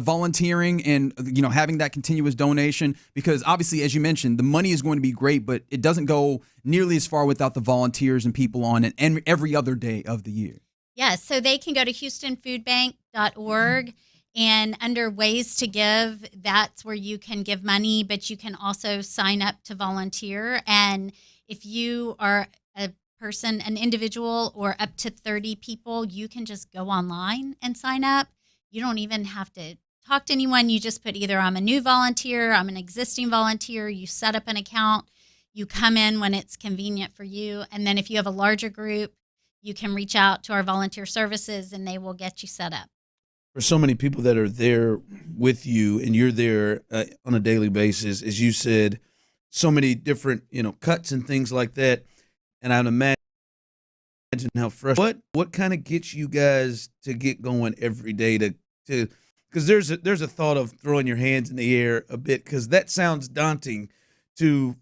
volunteering and having that continuous donation? Because obviously, as you mentioned, the money is going to be great, but it doesn't go nearly as far without the volunteers and people on it and every other day of the year. Yes, so they can go to HoustonFoodBank.org, and under ways to give, that's where you can give money, but you can also sign up to volunteer. And if you are a person, an individual, or up to 30 people, you can just go online and sign up. You don't even have to talk to anyone. You just put either I'm a new volunteer, I'm an existing volunteer. You set up an account. You come in when it's convenient for you. And then if you have a larger group, you can reach out to our volunteer services and they will get you set up. For so many people that are there with you and you're there on a daily basis, as you said, so many different, cuts and things like that. And I'd imagine how frustrating. What kind of gets you guys to get going every day to because there's a thought of throwing your hands in the air a bit, because that sounds daunting to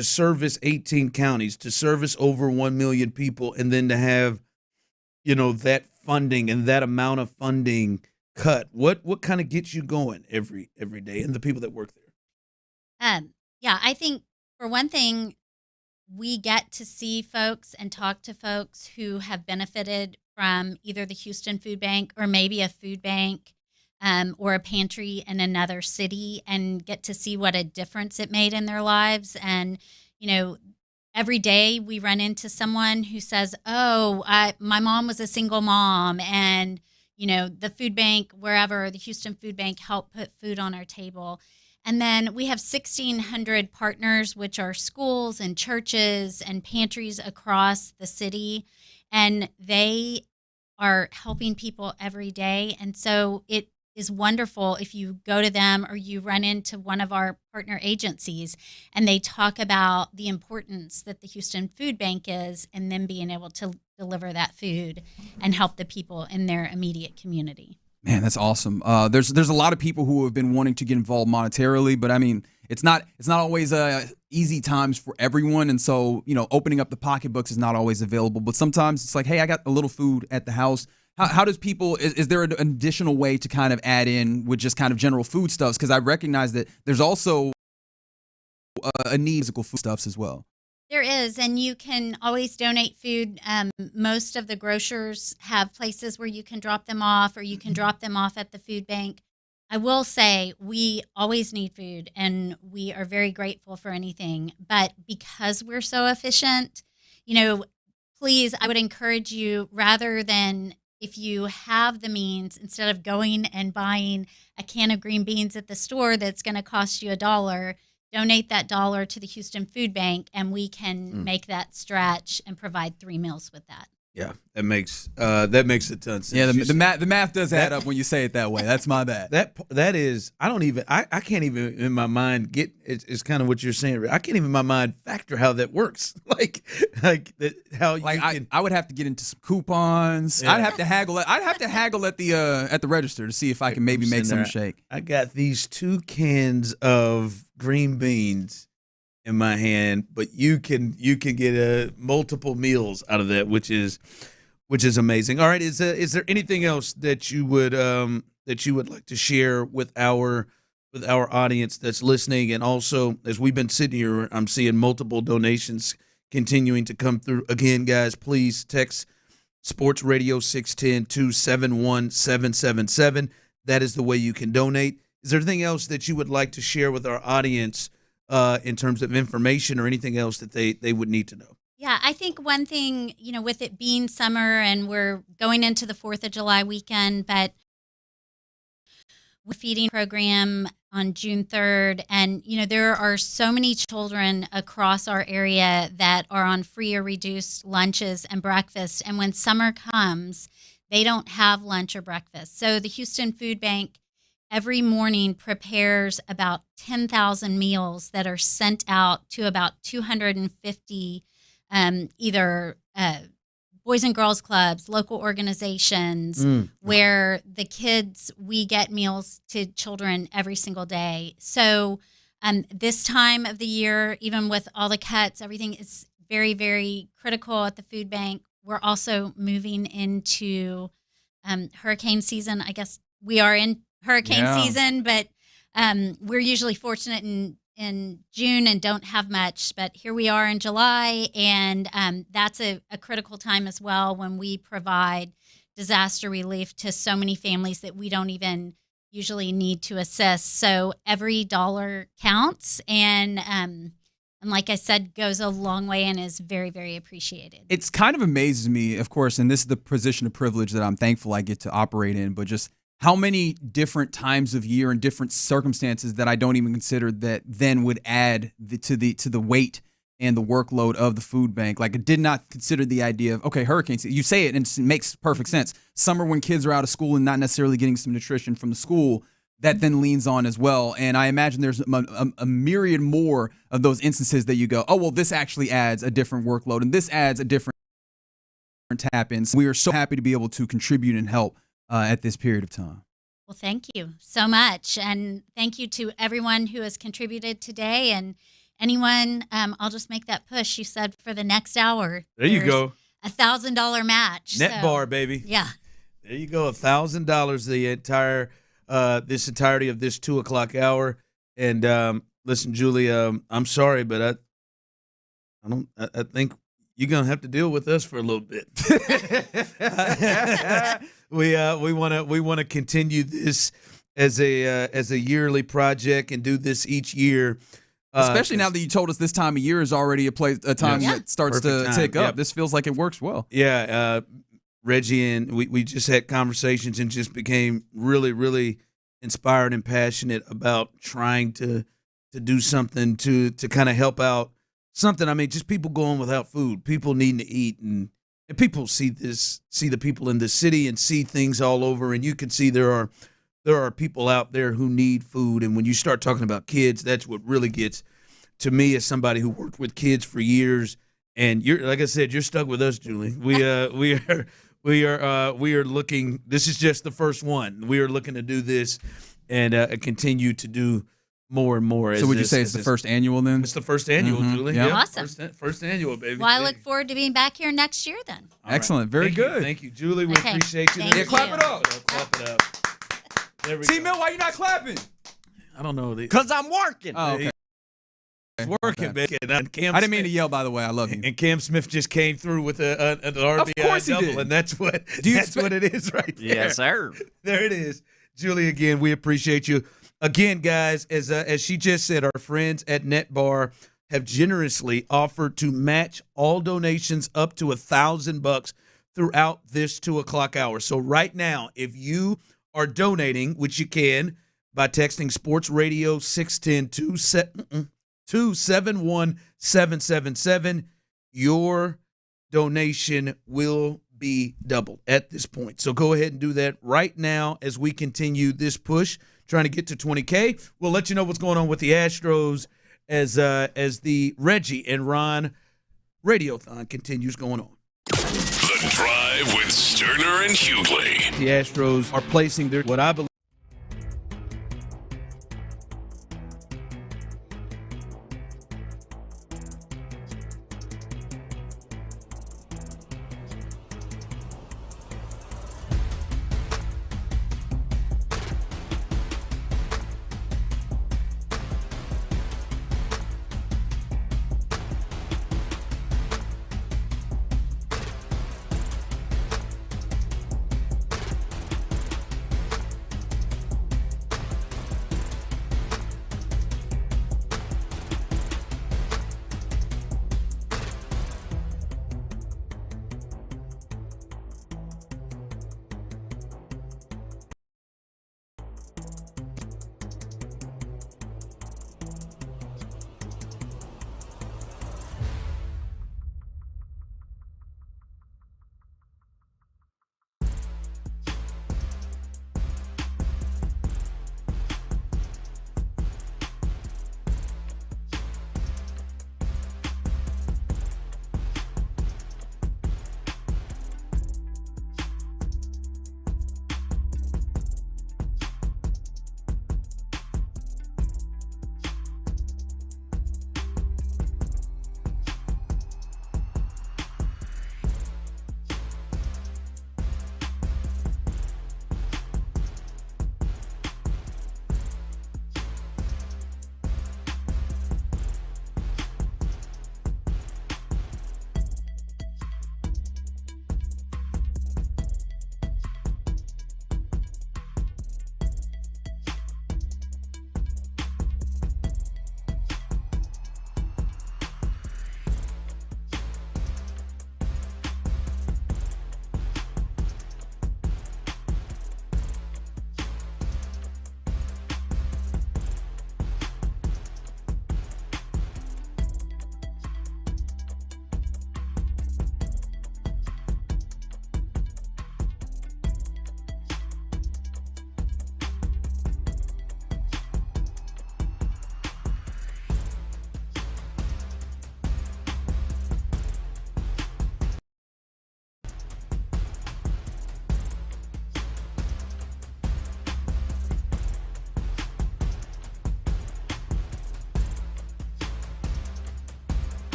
service 18 counties, to service over 1 million people, and then to have, that funding and that amount of funding cut. What kind of gets you going every day, and the people that work there? Yeah, I think for one thing, we get to see folks and talk to folks who have benefited from either the Houston Food Bank or maybe a food bank or a pantry in another city, and get to see what a difference it made in their lives. And, every day we run into someone who says, my mom was a single mom, and, the food bank, wherever, the Houston Food Bank helped put food on our table. And then we have 1,600 partners, which are schools and churches and pantries across the city. And they are helping people every day. And so it is wonderful if you go to them or you run into one of our partner agencies and they talk about the importance that the Houston Food Bank is, and them being able to deliver that food and help the people in their immediate community. Man, that's awesome. There's a lot of people who have been wanting to get involved monetarily, but I mean, it's not always easy times for everyone, and so opening up the pocketbooks is not always available. But sometimes it's like, hey, I got a little food at the house. How does people? Is there an additional way to kind of add in with just kind of general foodstuffs? Because I recognize that there's also a need for physical foodstuffs as well. There is, and you can always donate food. Most of the grocers have places where you can drop them off, or you can drop them off at the food bank. I will say we always need food, and we are very grateful for anything. But because we're so efficient, please, I would encourage you, rather than, if you have the means, instead of going and buying a can of green beans at the store that's going to cost you $1, donate that $1 to the Houston Food Bank, and we can make that stretch and provide 3 meals with that. Yeah, that makes a ton of sense. Yeah, the math does add up when you say it that way. That's my bad. That is, I can't even in my mind get. It's kind of what you're saying. I can't even in my mind factor how that works. I would have to get into some coupons. Yeah. I'd have to haggle at the register to see if I can maybe make some shake. I got these 2 cans of green beans in my hand, but you can get multiple meals out of that, which is amazing. All right, is there anything else that you would like to share with our audience that's listening? And also, as we've been sitting here, I'm seeing multiple donations continuing to come through. Again, guys, please text Sports Radio 610-271-777. That is the way you can donate. Is there anything else that you would like to share with our audience in terms of information or anything else that they would need to know? Yeah, I think one thing, with it being summer and we're going into the 4th of July weekend, but feeding program on June 3rd. And, there are so many children across our area that are on free or reduced lunches and breakfast. And when summer comes, they don't have lunch or breakfast. So the Houston Food Bank every morning prepares about 10,000 meals that are sent out to about 250 either Boys and Girls Clubs, local organizations, where the kids, we get meals to children every single day. So this time of the year, even with all the cuts, everything is very, very critical at the food bank. We're also moving into hurricane season. I guess we are in hurricane season, but we're usually fortunate in June and don't have much, but here we are in July, and that's a critical time as well when we provide disaster relief to so many families that we don't even usually need to assist. So every dollar counts, and like I said, goes a long way and is very, very appreciated. It's kind of amazes me, of course, and this is the position of privilege that I'm thankful I get to operate in, but just how many different times of year and different circumstances that I don't even consider that then would add to the weight and the workload of the food bank. Like, I did not consider the idea of, okay, hurricanes. You say it and it makes perfect sense. Summer when kids are out of school and not necessarily getting some nutrition from the school, that then leans on as well. And I imagine there's a myriad more of those instances that you go, oh, well, this actually adds a different workload and this adds a different tap-ins. We are so happy to be able to contribute and help at this period of time. Well, thank you so much. And thank you to everyone who has contributed today, and anyone, I'll just make that push. You said for the next hour. There you go. $1,000 match. Net bar, baby. Yeah. There you go. $1,000 the entire this entirety of this 2 o'clock hour. And listen, Julie, I'm sorry, but I think you're gonna have to deal with us for a little bit. We want to continue this as a yearly project and do this each year. Especially now that you told us this time of year is already a time that starts to tick up. Yep. This feels like it works well. Yeah, Reggie and we just had conversations and just became really, really inspired and passionate about trying to do something to kind of help out something. I mean, just people going without food, people needing to eat, and people see the people in the city and see things all over, and you can see there are people out there who need food. And when you start talking about kids, that's what really gets to me as somebody who worked with kids for years. And you're, like I said, you're stuck with us, Julie. We are looking. This is just the first one. We are looking to do this and continue to do more and more. So would you say it's the first annual then? It's the first annual, Julie. Yeah. Awesome. First annual, baby. Well, I look forward to being back here next year then. All Excellent. right. Very good. Thank you, Julie. We Okay. appreciate you. Thank you. Clap it up. Clap it up. There we go. T-Mill, why you not clapping? I don't know. Because I'm working. Oh, okay. He's working, baby. And Cam I didn't mean to yell, by the way. I love you. And Cam Smith just came through with an RBI course he double, did. and that's what it is right there. Yes, sir. There it is. Julie, again, we appreciate you. Again, guys, as she just said, our friends at NetBar have generously offered to match all donations up to $1,000 throughout this 2 o'clock hour. So right now, if you are donating, which you can by texting Sports Radio 610 271-777, your donation will be doubled at this point. So go ahead and do that right now as we continue this push, trying to get to 20K. We'll let you know what's going on with the Astros as the Reggie and Ron Radiothon continues going on. The Drive with Stoerner and Hughley. The Astros are placing their, what I believe,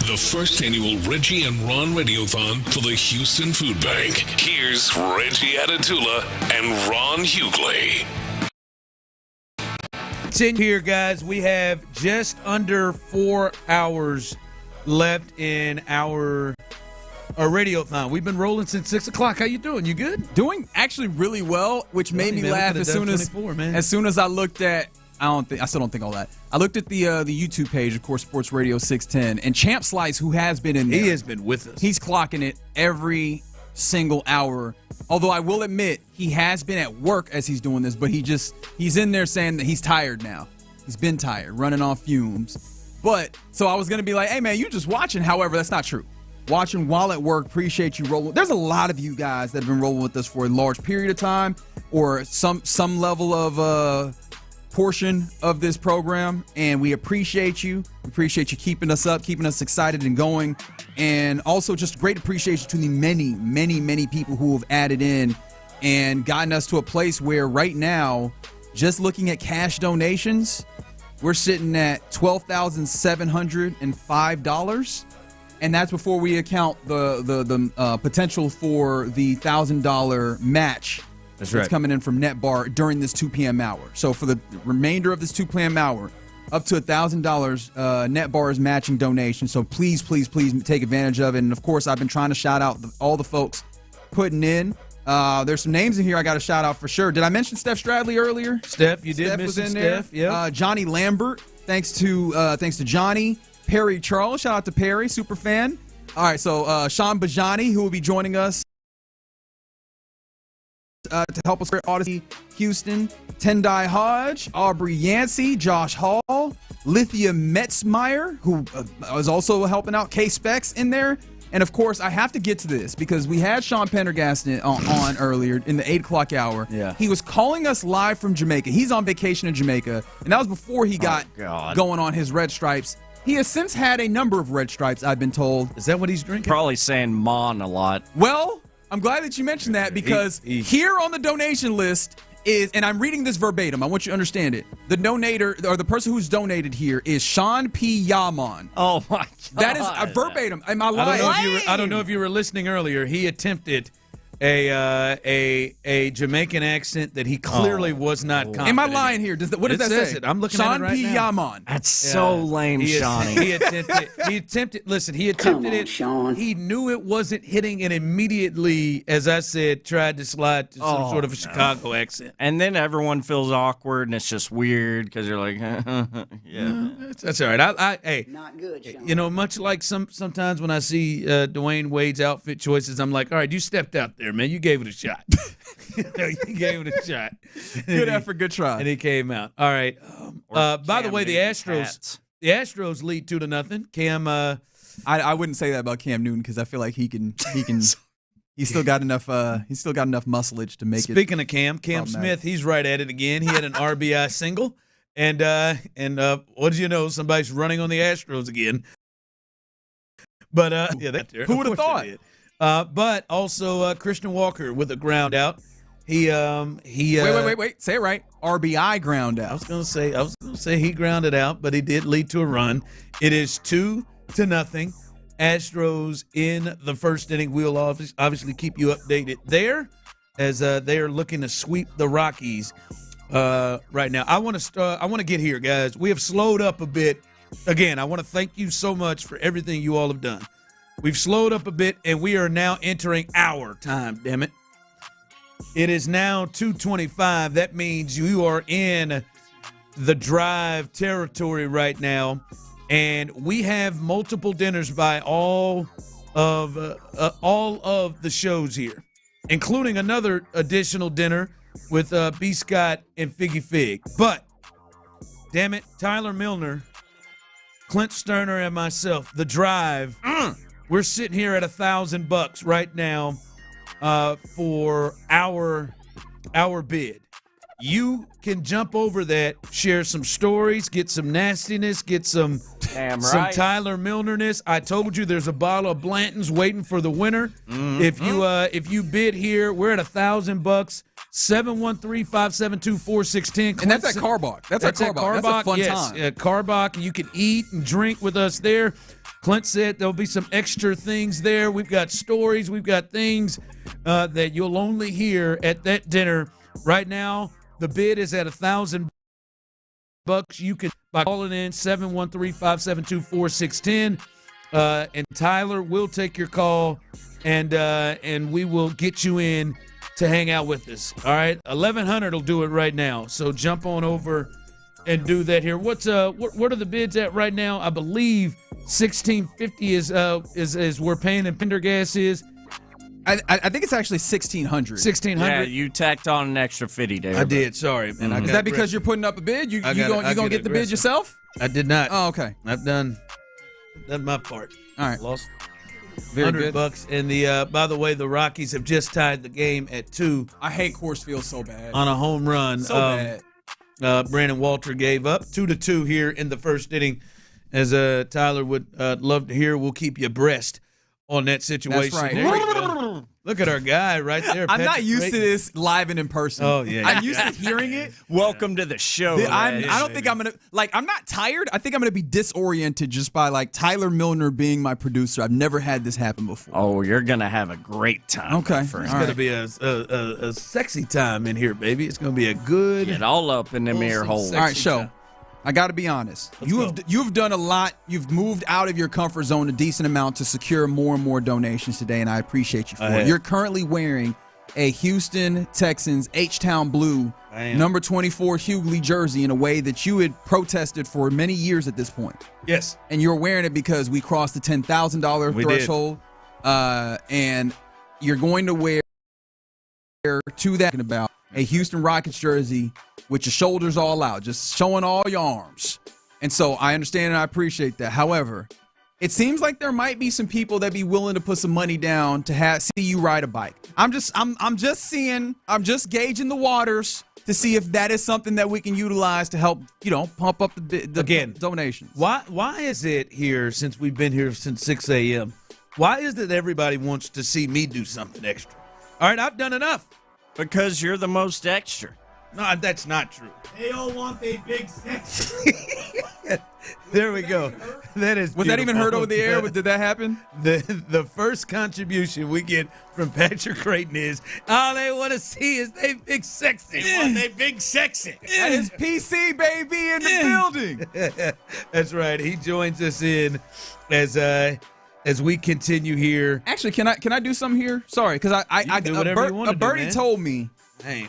The first annual Reggie and Ron Radiothon for the Houston Food Bank. Here's Reggie Atatula and Ron Hughley. It's in here, guys. We have just under 4 hours left in our Radiothon. We've been rolling since 6 o'clock. How you doing? You good? Doing actually really well, which made me laugh as soon as I looked at. I still don't think all that. I looked at the YouTube page, of course, Sports Radio 610, and Champ Slice, who has been in there. He has been with us. He's clocking it every single hour. Although I will admit, he has been at work as he's doing this, but he's in there saying that he's tired now. He's been tired, running off fumes. But, so I was going to be like, hey, man, you're just watching. However, that's not true. Watching while at work, appreciate you rolling. There's a lot of you guys that have been rolling with us for a large period of time or some level of portion of this program, and we appreciate you. We appreciate you keeping us up, keeping us excited and going, and also just great appreciation to the many, many, many people who have added in and gotten us to a place where right now, just looking at cash donations, we're sitting at $12,705, and that's before we account the potential for the $1,000 match. That's right. Coming in from NetBar during this 2 p.m. hour. So for the remainder of this 2 p.m. hour, up to $1,000, NetBar is matching donations. So please, please, please take advantage of it. And, of course, I've been trying to shout out all the folks putting in. There's some names in here I got to shout out for sure. Did I mention Steph Stradley earlier? Steph, you did mention Steph. Yeah. Johnny Lambert, thanks to Johnny. Perry Charles, shout out to Perry, super fan. All right, so Sean Bijani, who will be joining us to help us create Odyssey Houston, Tendai Hodge, Aubrey Yancey, Josh Hall, Lithia Metzmeyer, who is also helping out, K-Specs in there. And, of course, I have to get to this because we had Sean Pendergast on earlier in the 8 o'clock hour. Yeah. He was calling us live from Jamaica. He's on vacation in Jamaica, and that was before he got going on his Red Stripes. He has since had a number of Red Stripes, I've been told. Is that what he's drinking? Probably saying Mon a lot. Well, I'm glad that you mentioned that because here on the donation list is, and I'm reading this verbatim, I want you to understand it. The donator, or the person who's donated here, is Sean P. Yaman. Oh, my God. That is a verbatim. Am I lying? I don't know if you were listening earlier. He attempted a Jamaican accent that he clearly was not confident. Am I lying here? What does that say? I'm looking Sean at it right P. now. Yaman. That's so lame, Shawnee. He attempted. Listen, he attempted it. Sean. He knew it wasn't hitting, and immediately, as I said, tried to slide to some sort of a Chicago accent. And then everyone feels awkward, and it's just weird because you're like, yeah. That's all right. Hey, not good, Sean. You know, much like sometimes when I see Dwayne Wade's outfit choices, I'm like, all right, you stepped out there, man. You gave it a shot. You gave it a shot. Good effort, good try. And he came out. All right. By the way, the Astros lead 2-0. Cam, I wouldn't say that about Cam Newton because I feel like he can. He's still got enough. He's still got enough muscleage to make it. Speaking of Cam Smith, he's right at it again. He had an RBI single, and what did you know? Somebody's running on the Astros again. But who would have thought? But also Christian Walker with a ground out. He wait. Say it right. RBI ground out. I was gonna say he grounded out, but he did lead to a run. It is 2-0. Astros in the first inning. We'll obviously keep you updated there as they are looking to sweep the Rockies right now. I want to get here, guys. We have slowed up a bit. Again, I want to thank you so much for everything you all have done. We've slowed up a bit, and we are now entering our time, damn it. It is now 2:25. That means you are in the drive territory right now, and we have multiple dinners by all of the shows here, including another additional dinner with B. Scott and Figgy Fig. But, damn it, Tyler Milner, Clint Stoerner, and myself, the drive, we're sitting here at $1,000 right now for our bid. You can jump over that, share some stories, get some nastiness, get some Tyler Milnerness. I told you there's a bottle of Blanton's waiting for the winner. Mm-hmm. If you bid here, we're at $1,000. 713-572-4610. And that's at Carbach. That's at Carbach. That's a fun time. Carbach. You can eat and drink with us there. Clint said there'll be some extra things there. We've got stories. We've got things that you'll only hear at that dinner. Right now, the bid is at $1,000. You can by calling in 713-572-4610. And Tyler will take your call, and we will get you in to hang out with us. All right, 1,100 will do it right now. So jump on over and do that here. What are the bids at right now? I believe $1,650 is where Payne and Pendergast is. I think it's actually $1,600. $1,600. Yeah, you tacked on an extra 50 there. I did. Sorry, and is that because you're putting up a bid? You gonna get the bid yourself? I did not. Oh, okay. I've done my part. All right. Lost Very good. $100. And by the way, the Rockies have just tied the game at 2. I hate Coors Field so bad. On a home run. So bad. Brandon Walter gave up 2-2 here in the first inning. As Tyler would love to hear, we'll keep you abreast on that situation. That's right. There you go. Look at our guy right there. I'm not Patrick used Creighton. to this live and in person. Oh, yeah. I'm used to hearing it. Welcome to the show. I don't think I'm going to, I'm not tired. I think I'm going to be disoriented just by, Tyler Milner being my producer. I've never had this happen before. Oh, you're going to have a great time. Okay. It's going to be a sexy time in here, baby. It's going to be a good. Get all up in them ear holes. All right, show. I got to be honest. You've done a lot. You've moved out of your comfort zone a decent amount to secure more and more donations today, and I appreciate you for it. You're currently wearing a Houston Texans H-Town Blue number 24 Hughley jersey in a way that you had protested for many years at this point. Yes. And you're wearing it because we crossed the $10,000 threshold, and you're going to wear to that about a Houston Rockets jersey with your shoulders all out, just showing all your arms. And so I understand and I appreciate that. However, it seems like there might be some people that be willing to put some money down to see you ride a bike. I'm just gauging the waters to see if that is something that we can utilize to help, pump up the donations. Why is it here, since we've been here since 6 a.m., why is it everybody wants to see me do something extra? All right, I've done enough. Because you're the most extra. No, that's not true. They all want their big sex. There we go. That is. Was that even heard over the air? Did that happen? The first contribution we get from Patrick Creighton is all they want to see is they big sexy. They want they big sexy. That is PC baby in the building. That's right. He joins us in as we continue here. Actually, can I do something here? Sorry, because a birdie told me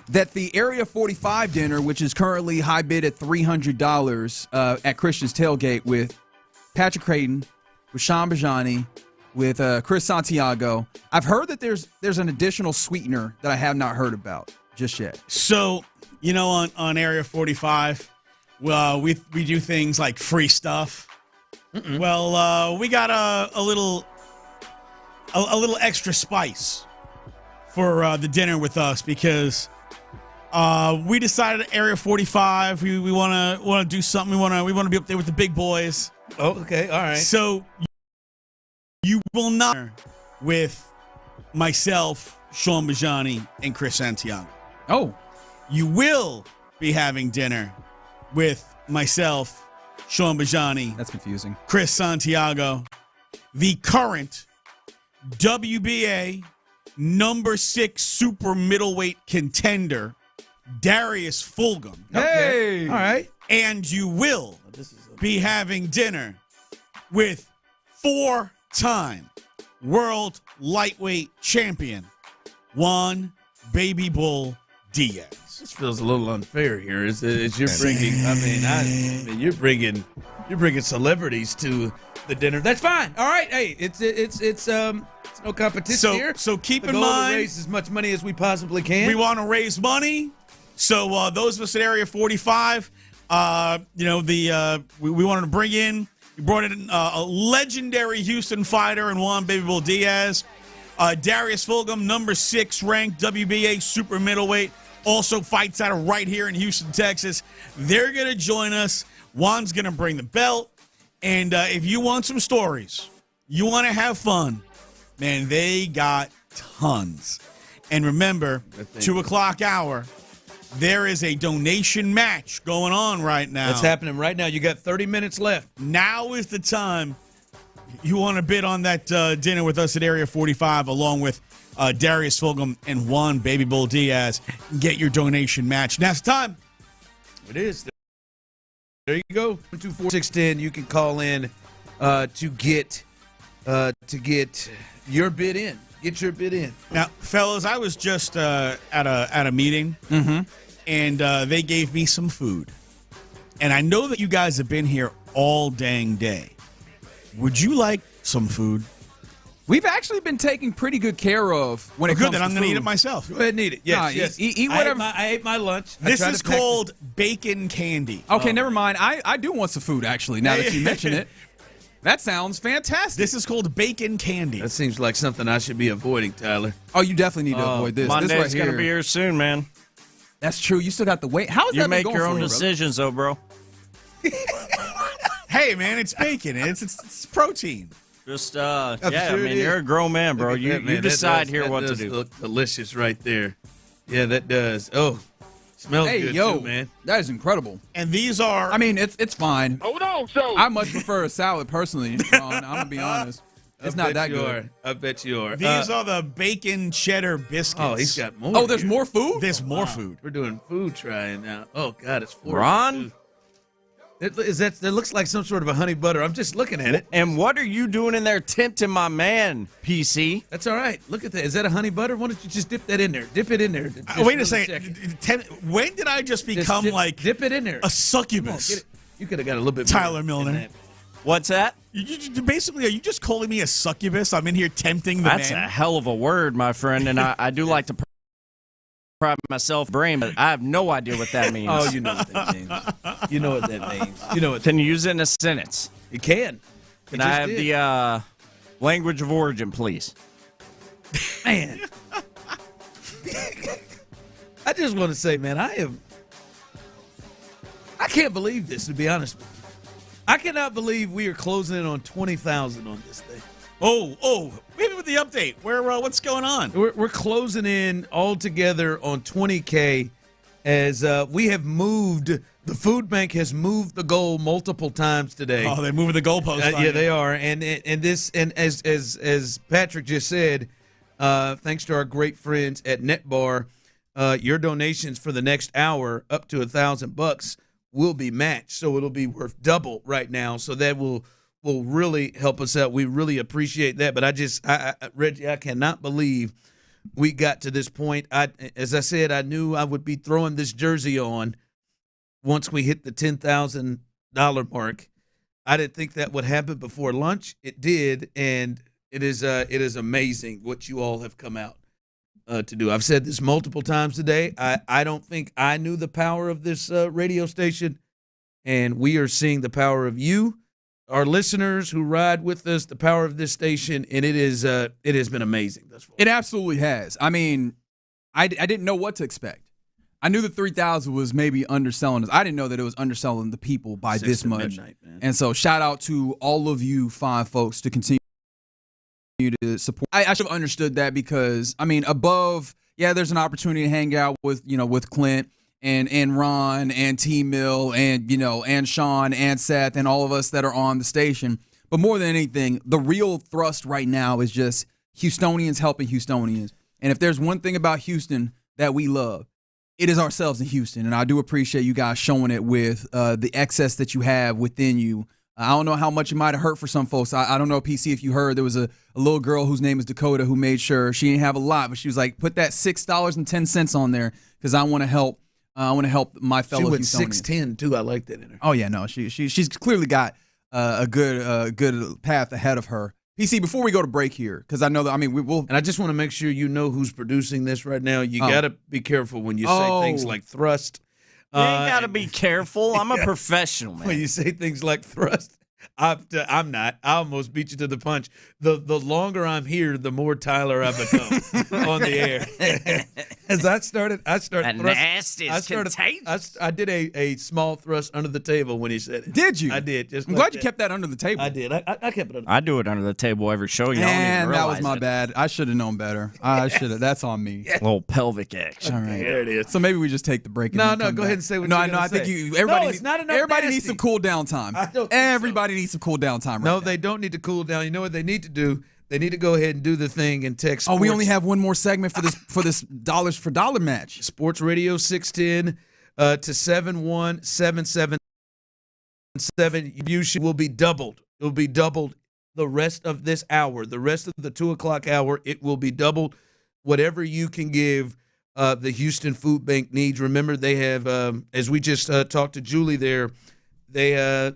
that the Area 45 dinner, which is currently high bid at $300 at Christian's Tailgate with Patrick Creighton, with Sean Bijani, with Chris Santiago. I've heard that there's an additional sweetener that I have not heard about just yet. So, on Area 45, we do things like free stuff. Mm-mm. Well, we got a little extra spice for the dinner with us because we decided at Area 45 we want to do something. We want to be up there with the big boys. Oh, okay, all right. So you will not with myself, Sean Bijani, and Chris Santiago. Oh, you will be having dinner with myself, Sean Bijani. That's confusing. Chris Santiago, the current WBA number 6 super middleweight contender, Darius Fulgham. Hey! All right. And you will be having dinner with 4-time world lightweight champion, Juan Baby Bull Diaz. This feels a little unfair here. As you're bringing, I mean, you're bringing celebrities to the dinner. That's fine. All right. Hey, it's no competition here. So keep the in goal mind, to raise as much money as we possibly can. We want to raise money. So those of us at Area 45, we wanted to bring in. We brought in a legendary Houston fighter and Juan Baby Bull Diaz. Darius Fulgham, number 6 ranked WBA super middleweight, also fights out of right here in Houston, Texas. They're going to join us. Juan's going to bring the belt. And if you want some stories, you want to have fun, man, they got tons. And remember, 2 o'clock hour, there is a donation match going on right now. That's happening right now. You got 30 minutes left. Now is the time You want to bid on that dinner with us at Area 45 along with Darius Fulgham and Juan Baby Bull Diaz. Get your donation match. Now it's time. It is. There you go. 24610. You can call in to get your bid in. Get your bid in. Now, fellas, I was just at a meeting, and they gave me some food. And I know that you guys have been here all dang day. Would you like some food? We've actually been taking pretty good care of when it comes to food. Good, then I'm going to eat it myself. Go ahead and eat it. Yes, yes. Eat whatever. I ate my lunch. This is called bacon candy. Okay, never mind. I do want some food, actually, now that you mention it. That sounds fantastic. This is called bacon candy. That seems like something I should be avoiding, Tyler. Oh, you definitely need to avoid this. Monday's this right going to be here soon, man. That's true. You still got the wait. How's that You make going your for own you, decisions, though, bro. Hey, man, it's bacon. It's protein. Just, I mean, you're a grown man, bro. You decide here what to do. Look delicious right there. Yeah, that does. Oh, smells good too, man. That is incredible. And these are... I mean, it's fine. Hold on, so. I much prefer a salad, personally. I'm going to be honest. It's not that good. I bet you are. These are the bacon cheddar biscuits. Oh, he's got more. Oh, there's more food? There's more food. We're doing food trying now. Oh, God, it's food. Ron? That looks like some sort of a honey butter. I'm just looking at it. And what are you doing in there tempting my man, PC? That's all right. Look at that. Is that a honey butter? Why don't you just dip that in there? Dip it in there. Wait a second. When did I just become dip it in there? A succubus? Come on, you could have got a little bit Tyler Milner. What's that? Basically, are you just calling me a succubus? I'm in here tempting the man. That's a hell of a word, my friend, and I do like to pride myself brain, but I have no idea what that means. Oh, you know what that means. You know what that means. You know what. Can you use it in a sentence? You can. Can I have the language of origin, please? Man. I just want to say, man, I can't believe this, to be honest with you. I cannot believe we are closing in on 20,000 on this thing. Oh, maybe with the update. What's going on? We're closing in all together on 20K as we have moved. The food bank has moved the goal multiple times today. Oh, they're moving the goalpost. Yeah, they are. And as Patrick just said, thanks to our great friends at NetBar, your donations for the next hour up to $1,000 will be matched. So it'll be worth double right now. So that will really help us out. We really appreciate that. But Reggie, I cannot believe we got to this point. As I said, I knew I would be throwing this jersey on once we hit the $10,000 mark. I didn't think that would happen before lunch. It did, and it is amazing what you all have come out to do. I've said this multiple times today. I don't think I knew the power of this radio station, and we are seeing the power of you, our listeners who ride with us, the power of this station, and it has been amazing thus far. It absolutely has. I mean, I didn't know what to expect. I knew the 3,000 was maybe underselling us. I didn't know that it was underselling the people by this much. Midnight, and so shout out to all of you fine folks to continue to support. I should have understood that because, I mean, above, there's an opportunity to hang out with Clint and Ron and T-Mill and, and Sean and Seth and all of us that are on the station. But more than anything, the real thrust right now is just Houstonians helping Houstonians. And if there's one thing about Houston that we love, it is ourselves in Houston. And I do appreciate you guys showing it with the excess that you have within you. I don't know how much it might have hurt for some folks. I don't know, PC, if you heard, there was a little girl whose name is Dakota who made sure she didn't have a lot, but she was like, put that $6.10 on there because I want to help. I want to help my fellow Houstonians. She went 6'10" too. I like that in her. Oh yeah, no, she's clearly got a good path ahead of her. PC, before we go to break here, because I know that, I mean, we will. And I just want to make sure you know who's producing this right now. You got to be careful when you say things like thrust. You ain't got to be careful. I'm a professional, man. When you say things like thrust, I'm not. I almost beat you to the punch. The longer I'm here, the more Tyler I become on the air. As I started that thrust. nasty is contagious. I did a small thrust under the table when he said it. Did you? I did. I'm glad you kept that under the table. I did. I kept it under. I do it under the table every show. You and don't even that was my it. bad. I should have known better. I should have. That's on me. Little pelvic action. All right. There it is. So maybe we just take the break. And No, go ahead and say what you're I think everybody it's not enough everybody nasty. needs some cool down time. Everybody Everybody needs some cool down time right No, now. they don't need to cool down. You know what they need to do? They need to go ahead and do the thing and text. Oh, we only have one more segment for this dollars for dollar match. Sports Radio 610 to 71777. You will be doubled. It will be doubled the rest of this hour. The rest of the 2 o'clock hour, it will be doubled. Whatever you can give the Houston Food Bank needs. Remember, they have, as we just talked to Julie there, their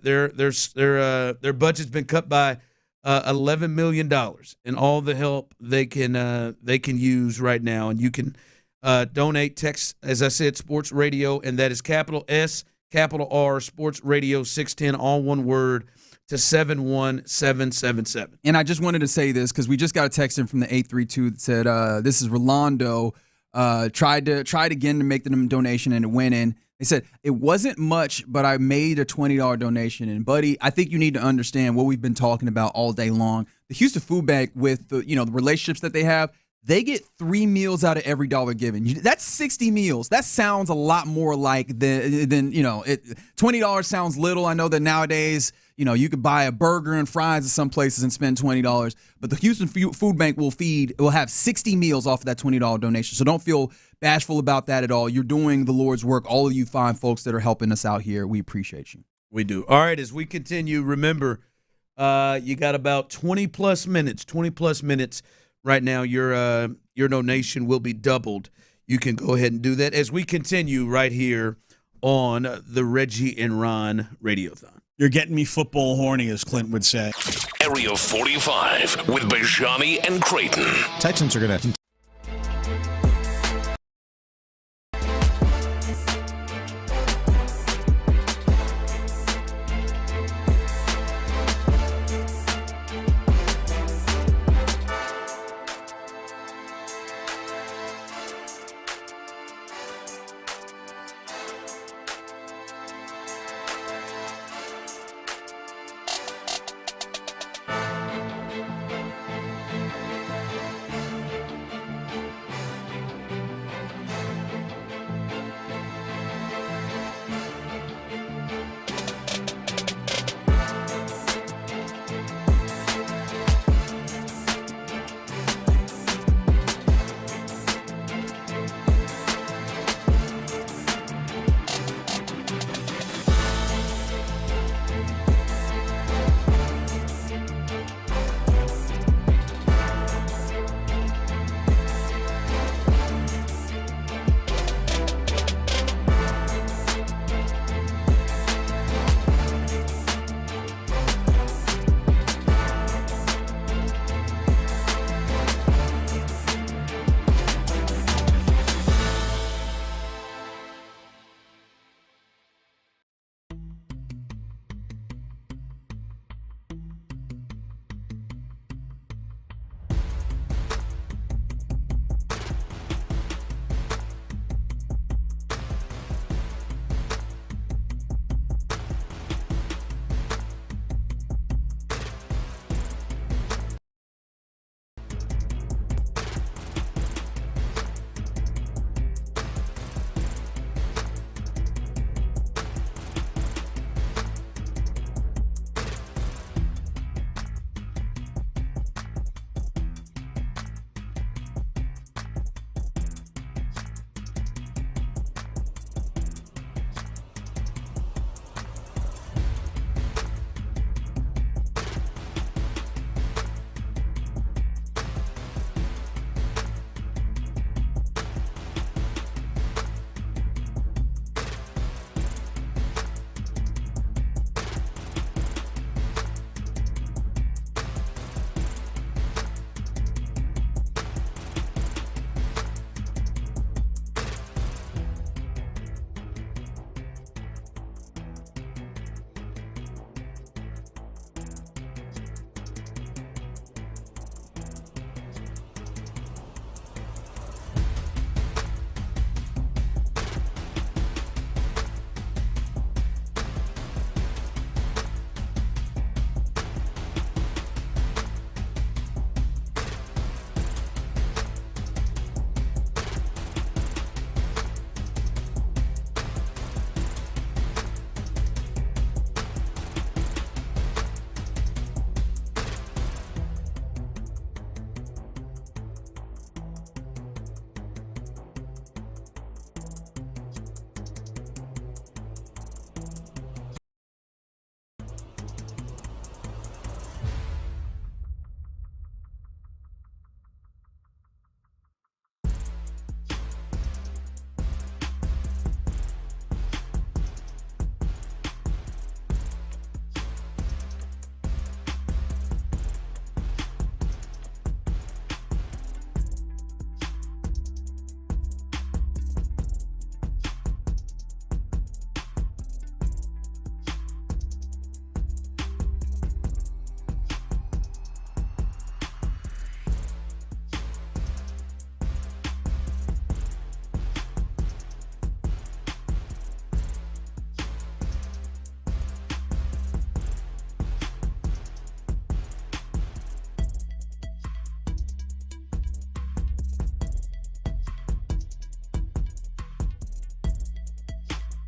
budget's been cut by $11 million, and all the help they can use right now. And you can donate. Text, as I said, Sports Radio, and that is capital S, capital R, Sports Radio 610, all one word, to 71777. And I just wanted to say this because we just got a text in from the 832 that said, this is Rolando, tried again to make the donation and it went in. They said, it wasn't much, but I made a $20 donation. And, buddy, I think you need to understand what we've been talking about all day long. The Houston Food Bank, with the relationships that they have, they get 3 meals out of every dollar given. That's 60 meals. That sounds a lot more like $20 sounds little. I know that nowadays, you could buy a burger and fries at some places and spend $20. But the Houston Food Bank will have 60 meals off of that $20 donation. So don't feel bashful about that at all. You're doing the Lord's work. All of you fine folks that are helping us out here, we appreciate you. We do. All right, as we continue, remember, you got about 20-plus minutes right now. Your donation will be doubled. You can go ahead and do that as we continue right here on the Reggie and Ron Radiothon. You're getting me football horny, as Clint would say. Area 45 with Bijani and Creighton. Texans are going to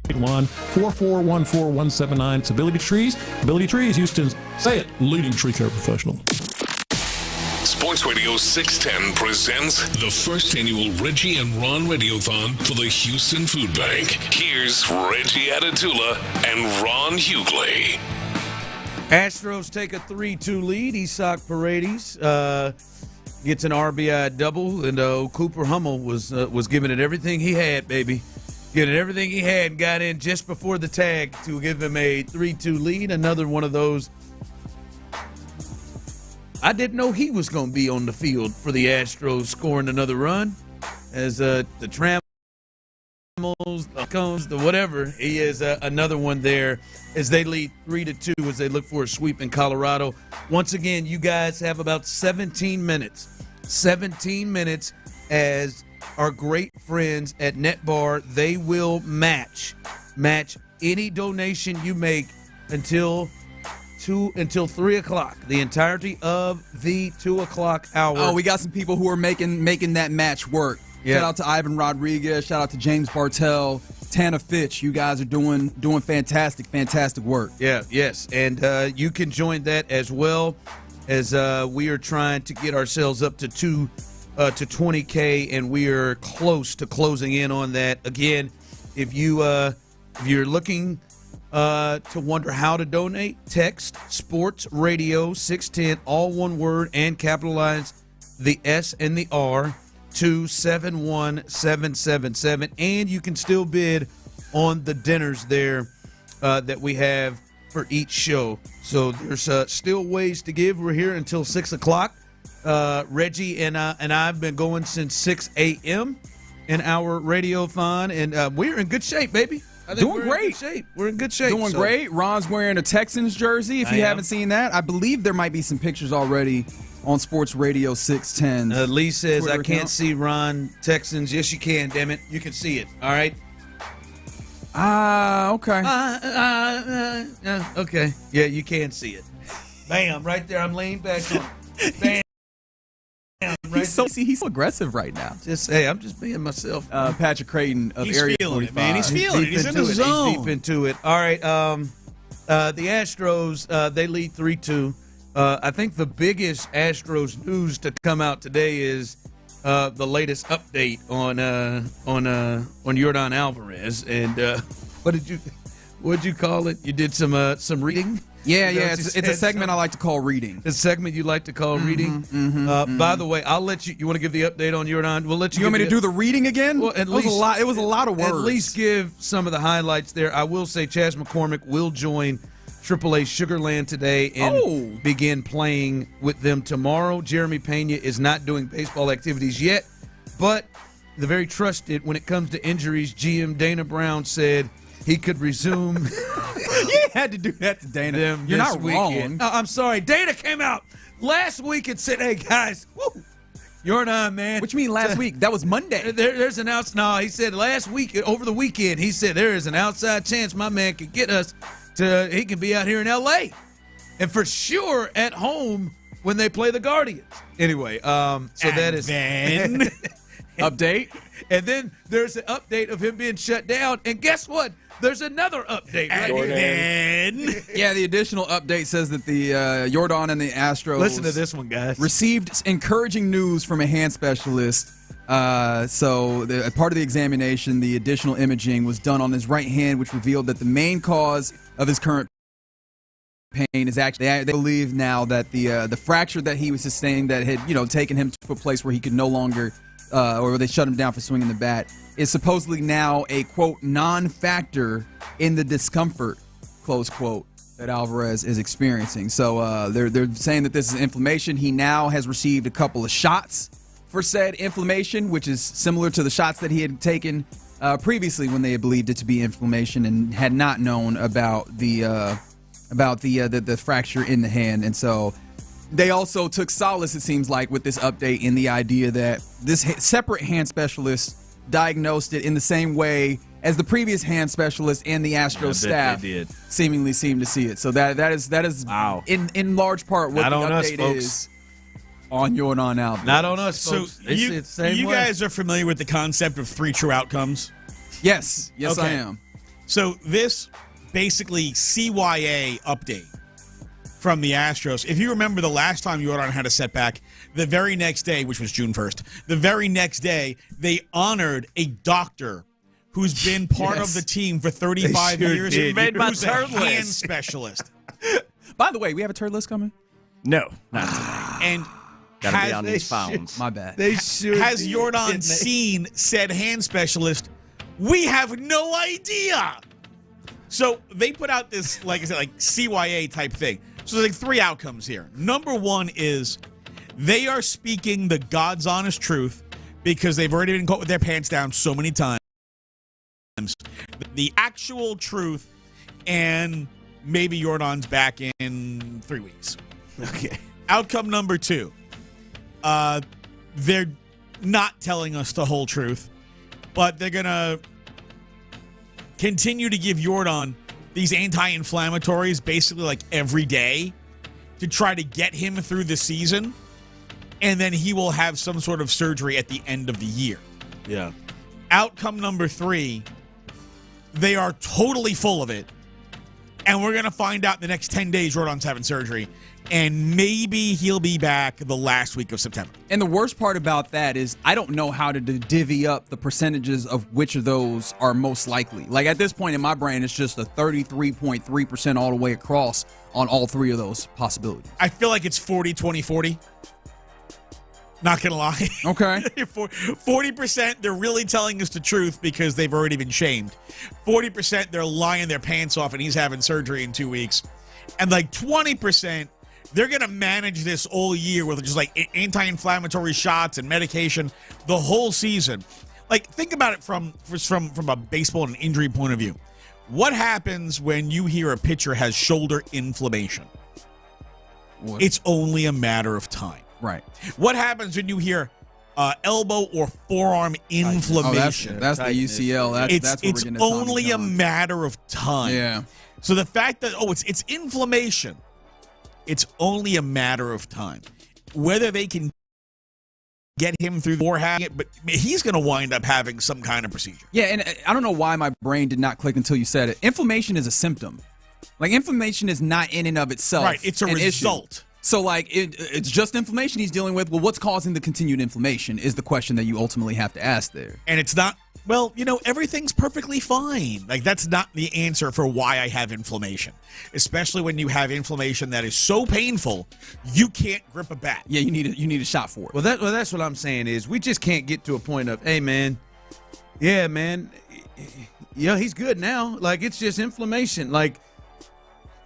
881-4414179. It's Ability Trees. Ability Trees, Houston's, say it, leading tree care professional. Sports Radio 610 presents the first annual Reggie and Ron Radiothon for the Houston Food Bank. Here's Reggie Atatula and Ron Hughley. Astros take a 3-2 lead. Isak Paredes gets an RBI double, and Cooper Hummel was giving it everything he had, baby. Giving it everything he had and got in just before the tag to give him a 3-2 lead. Another one of those. I didn't know he was going to be on the field for the Astros scoring another run as the Trammels, the Cones, the whatever. He is another one there as they lead 3-2 as they look for a sweep in Colorado. Once again, you guys have about 17 minutes. 17 minutes as our great friends at NetBar, they will match any donation you make until 3 o'clock, the entirety of the 2 o'clock hour. Oh, we got some people who are making that match work. Yeah. Shout out to Ivan Rodriguez. Shout out to James Bartell, Tana Fitch. You guys are doing fantastic work. Yeah, yes, and you can join that as well as we are trying to get ourselves up to 20K, and we are close to closing in on that. Again, if you're looking to wonder how to donate, text Sports Radio 610, all one word, and capitalize the S and the R to 71777. And you can still bid on the dinners there that we have for each show. So there's still ways to give. We're here until 6 o'clock. Reggie and I have been going since 6 a.m. in our radiothon, and we're in good shape, baby. Doing great. We're in good shape. Doing great. Ron's wearing a Texans jersey. If you haven't seen that, I believe there might be some pictures already on Sports Radio 610. Lee says, Twitter I can't account. see Ron Texans. Yes, you can, damn it. You can see it, all right? Okay. Okay. Yeah, you can see it. Bam, right there. I'm laying back on. Bam. He's so aggressive right now. I'm just being myself. Patrick Creighton of Area 45. Man. He's feeling it. He's in the zone. He's deep into it. All right. The Astros, they lead 3-2. I think the biggest Astros news to come out today is the latest update on Yordan Alvarez. And what'd you call it? You did some reading? Yeah. It's a segment I like to call reading. The segment you like to call reading. By the way, I'll let you. You want to give the update on Yordan? We'll let you. You want me to do the reading again? Well, it was a lot. It was a lot of words. At least give some of the highlights there. I will say Chaz McCormick will join AAA Sugarland today and begin playing with them tomorrow. Jeremy Pena is not doing baseball activities yet, but the very trusted when it comes to injuries, GM Dana Brown said he could resume. You had to do that to Dana. You're not wrong. I'm sorry. Dana came out last week and said, hey, guys, Yordan, man. What you mean last week? That was Monday. There's an outside. No, he said last week, over the weekend, he said there is an outside chance my man could get us to, he can be out here in L.A. and for sure at home when they play the Guardians. Anyway, that is. Then update. And then there's an update of him being shut down. And guess what? There's another update right here. Then yeah, the additional update says that the Yordan and the Astros. Listen to this one, guys. Received encouraging news from a hand specialist. So part of the examination, the additional imaging was done on his right hand, which revealed that the main cause of his current pain is actually, they believe now that the fracture that he was sustaining that had taken him to a place where he could no longer, or they shut him down for swinging the bat, is supposedly now a, quote, non-factor in the discomfort, close quote, that Alvarez is experiencing. So they're saying that this is inflammation. He now has received a couple of shots for said inflammation, which is similar to the shots that he had taken previously when they had believed it to be inflammation and had not known about the fracture in the hand. And so they also took solace, it seems like, with this update in the idea that this separate hand specialist diagnosed it in the same way as the previous hand specialist and the Astros staff seemingly seemed to see it. So that is wow. in large part what Not the on update us, is on Yordan Alvarez. Not on us, so folks. You guys are familiar with the concept of 3 true outcomes? Yes, I Okay. am. So this basically CYA update from the Astros. If you remember the last time Jordan had a setback, the very next day, which was June 1st, the very next day, they honored a doctor who's been part of the team for 35 years. You made my who's turd a hand list. specialist. By the way, we have a turd list coming? No, not today. And Gotta be on these phones. My bad. They should. has be, Jordan didn't they? seen said hand specialist? We have no idea. So they put out this, like I said, like CYA type thing. So there's like 3 outcomes here. Number 1 is they are speaking the God's honest truth because they've already been caught with their pants down so many times. The actual truth, and maybe Jordan's back in 3 weeks. Okay. Outcome number 2. They're not telling us the whole truth, but they're going to continue to give Jordan these anti-inflammatories basically like every day to try to get him through the season, and then he will have some sort of surgery at the end of the year. Yeah. Outcome number 3, they are totally full of it, and we're going to find out in the next 10 days Jordan's having surgery, and maybe he'll be back the last week of September. And the worst part about that is I don't know how to divvy up the percentages of which of those are most likely. Like at this point in my brain, it's just a 33.3% all the way across on all 3 of those possibilities. I feel like it's 40, 20, 40. Not going to lie. Okay. 40%, they're really telling us the truth because they've already been shamed. 40%, they're lying their pants off and he's having surgery in 2 weeks. And like 20%, they're going to manage this all year with just like anti-inflammatory shots and medication the whole season. Like, think about it from a baseball and injury point of view. What happens when you hear a pitcher has shoulder inflammation? What? It's only a matter of time. Right. What happens when you hear elbow or forearm inflammation? Oh, that's the UCL. That's where we're getting it's only a matter of time. Yeah. So the fact that, it's inflammation, it's only a matter of time. Whether they can get him through or having it, but he's going to wind up having some kind of procedure. Yeah, and I don't know why my brain did not click until you said it. Inflammation is a symptom. Like, inflammation is not in and of itself. Right, it's a result. Issue. So, like, it's just inflammation he's dealing with. Well, what's causing the continued inflammation is the question that you ultimately have to ask there. And it's not, everything's perfectly fine. Like, that's not the answer for why I have inflammation. Especially when you have inflammation that is so painful, you can't grip a bat. Yeah, you need a shot for it. Well, that's what I'm saying is we just can't get to a point of, hey, man, he's good now. Like, it's just inflammation. Like,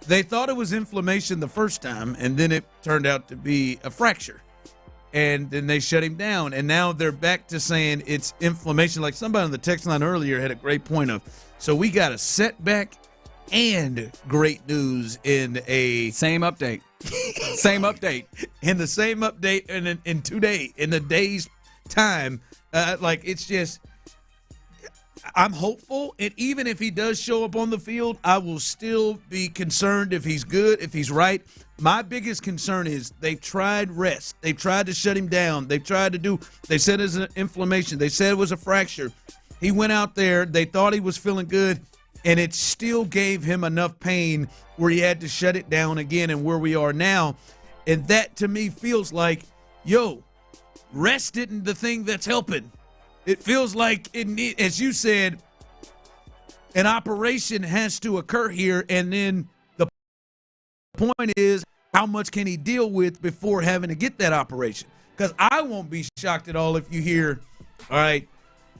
they thought it was inflammation the first time, and then it turned out to be a fracture. And then they shut him down. And now they're back to saying it's inflammation. Like somebody on the text line earlier had a great point of, so we got a setback and great news in a... Same update. Same update. In the same update in 2 days, in a day's time. It's just... I'm hopeful, and even if he does show up on the field, I will still be concerned if he's good, if he's right. My biggest concern is they've tried rest. They've tried to shut him down. They said it was an inflammation. They said it was a fracture. He went out there. They thought he was feeling good, and it still gave him enough pain where he had to shut it down again, and where we are now. And that, to me, feels like, rest isn't the thing that's helping. It feels like, as you said, an operation has to occur here, and then the point is, how much can he deal with before having to get that operation? Because I won't be shocked at all if you hear, all right,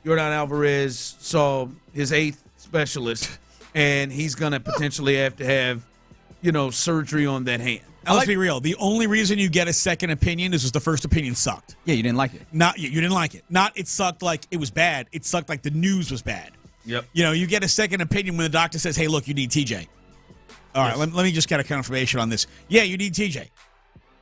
Jordan Alvarez saw his 8th specialist, and he's going to potentially have to have, surgery on that hand. Now, let's be real. The only reason you get a second opinion is because the first opinion sucked. Yeah, you didn't like it. You didn't like it. Not it sucked like it was bad. It sucked like the news was bad. Yep. You get a second opinion when the doctor says, hey, look, you need TJ. All right, let me just get a confirmation on this. Yeah, you need TJ.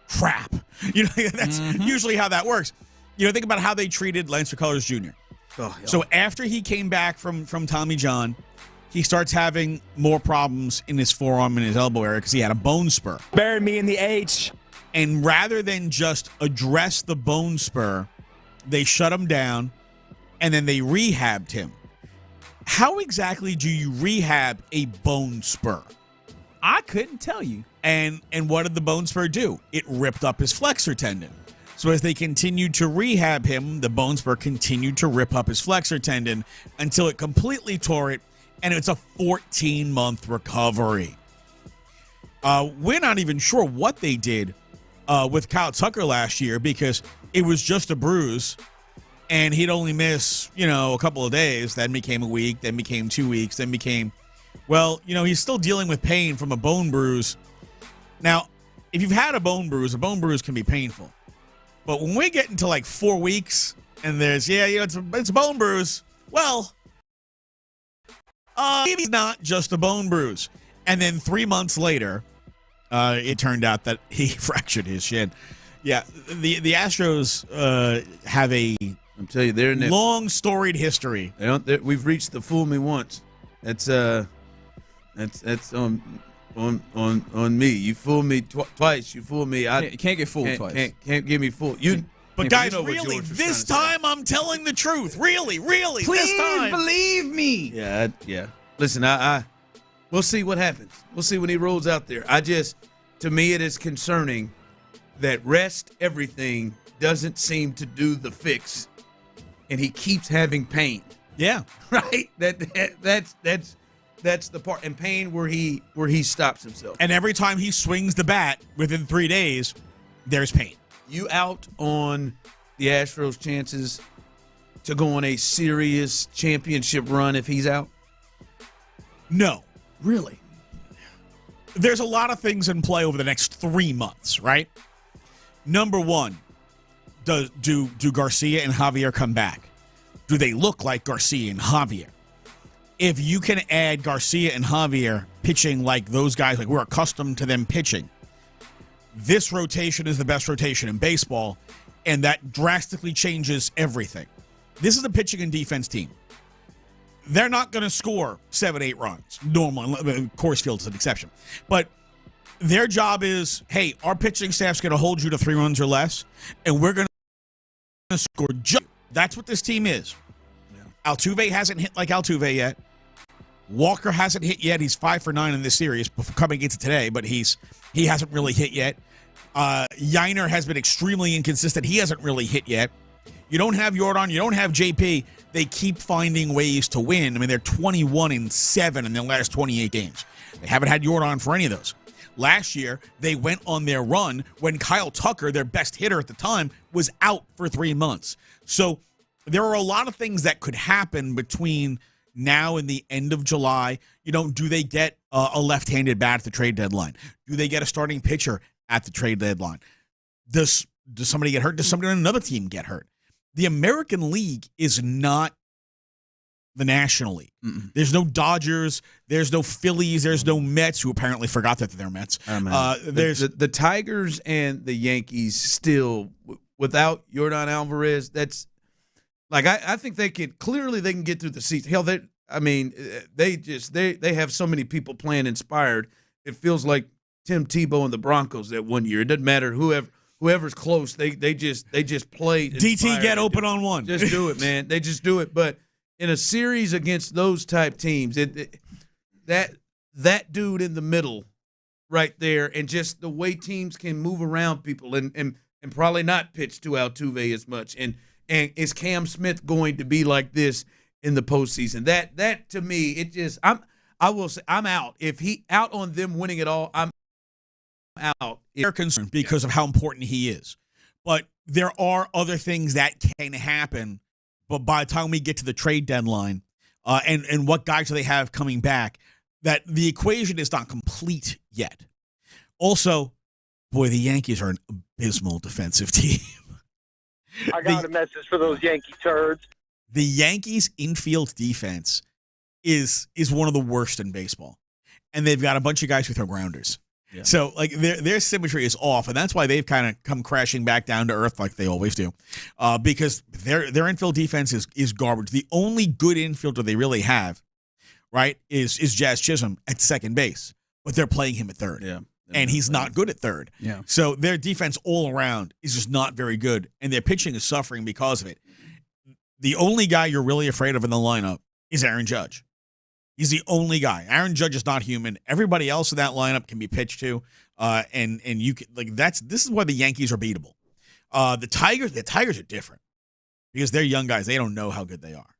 Crap. That's usually how that works. Think about how they treated Lance McCullers Jr. Oh, yeah. So after he came back from Tommy John, he starts having more problems in his forearm and his elbow area because he had a bone spur. Bury me in the H. And rather than just address the bone spur, they shut him down, and then they rehabbed him. How exactly do you rehab a bone spur? I couldn't tell you. And what did the bone spur do? It ripped up his flexor tendon. So as they continued to rehab him, the bone spur continued to rip up his flexor tendon until it completely tore it, and it's a 14-month recovery. We're not even sure what they did with Kyle Tucker last year because it was just a bruise, and he'd only miss, a couple of days. Then became a week, then became 2 weeks, then became, he's still dealing with pain from a bone bruise. Now, if you've had a bone bruise can be painful. But when we get into like 4 weeks and there's, it's a bone bruise, maybe not just a bone bruise. And then 3 months later, it turned out that he fractured his shin. Yeah, the Astros have a I'm telling you, they're in long storied history. We've reached the fool me once. That's on me. You fool me twice. You fool me. You can't get fooled twice. Can't get me fooled. But guys, really, this time I'm telling the truth. Really, Please this time. believe me. Yeah. Listen, we'll see what happens. We'll see when he rolls out there. To me, it is concerning that rest everything doesn't seem to do the fix, and he keeps having pain. Yeah, right. That's the part, and pain where he stops himself. And every time he swings the bat within 3 days, there's pain. You out on the Astros' chances to go on a serious championship run if he's out? No. Really? There's a lot of things in play over the next 3 months, right? Number one, do Garcia and Javier come back? Do they look like Garcia and Javier? If you can add Garcia and Javier pitching like those guys, like we're accustomed to them pitching, this rotation is the best rotation in baseball, and that drastically changes everything. This is a pitching and defense team. They're not going to score 7-8 runs. Normally, Coors Field is an exception. But their job is, hey, our pitching staff's going to hold you to 3 runs or less, and we're going to score just. That's what this team is. Yeah. Altuve hasn't hit like Altuve yet. Walker hasn't hit yet. He's 5 for 9 in this series coming into today, but he hasn't really hit yet. Yainer has been extremely inconsistent. He hasn't really hit yet. You don't have Jordan. You don't have JP. They keep finding ways to win. I mean, they're 21-7 in their last 28 games. They haven't had Jordan for any of those. Last year, they went on their run when Kyle Tucker, their best hitter at the time, was out for 3 months. So there are a lot of things that could happen between now and the end of July. Do they get a left-handed bat at the trade deadline? Do they get a starting pitcher at the trade deadline? Does somebody get hurt? Does somebody on another team get hurt? The American League is not the National League. Mm-mm. There's no Dodgers. There's no Phillies. There's no Mets, who apparently forgot that they're Mets. There's the Tigers and the Yankees still, without Yordan Alvarez, that's like I think they can get through the season. Hell, they have so many people playing inspired. It feels like Tim Tebow and the Broncos that one year. It doesn't matter whoever's close. They just play. DT get open on one. Just do it, man. They just do it. But in a series against those type teams, that dude in the middle, right there, and just the way teams can move around people and probably not pitch to Altuve as much. And is Cam Smith going to be like this in the postseason? That to me, I will say I'm out. If he out on them winning it all, I'm out. They're concerned because of how important he is. But there are other things that can happen. But by the time we get to the trade deadline, and what guys do they have coming back, that the equation is not complete yet. Also, boy, the Yankees are an abysmal defensive team. I got a message for those Yankee turds. The Yankees' infield defense is one of the worst in baseball. And they've got a bunch of guys who throw grounders. Yeah. So, like, their symmetry is off, and that's why they've kind of come crashing back down to earth like they always do, because their infield defense is garbage. The only good infielder they really have, right, is Jazz Chisholm at second base, but they're playing him at third. Yeah. And he's not good at third. Yeah. So their defense all around is just not very good, and their pitching is suffering because of it. The only guy you're really afraid of in the lineup is Aaron Judge. He's the only guy. Aaron Judge is not human. Everybody else in that lineup can be pitched to, and you can this is why the Yankees are beatable. The Tigers are different because they're young guys. They don't know how good they are,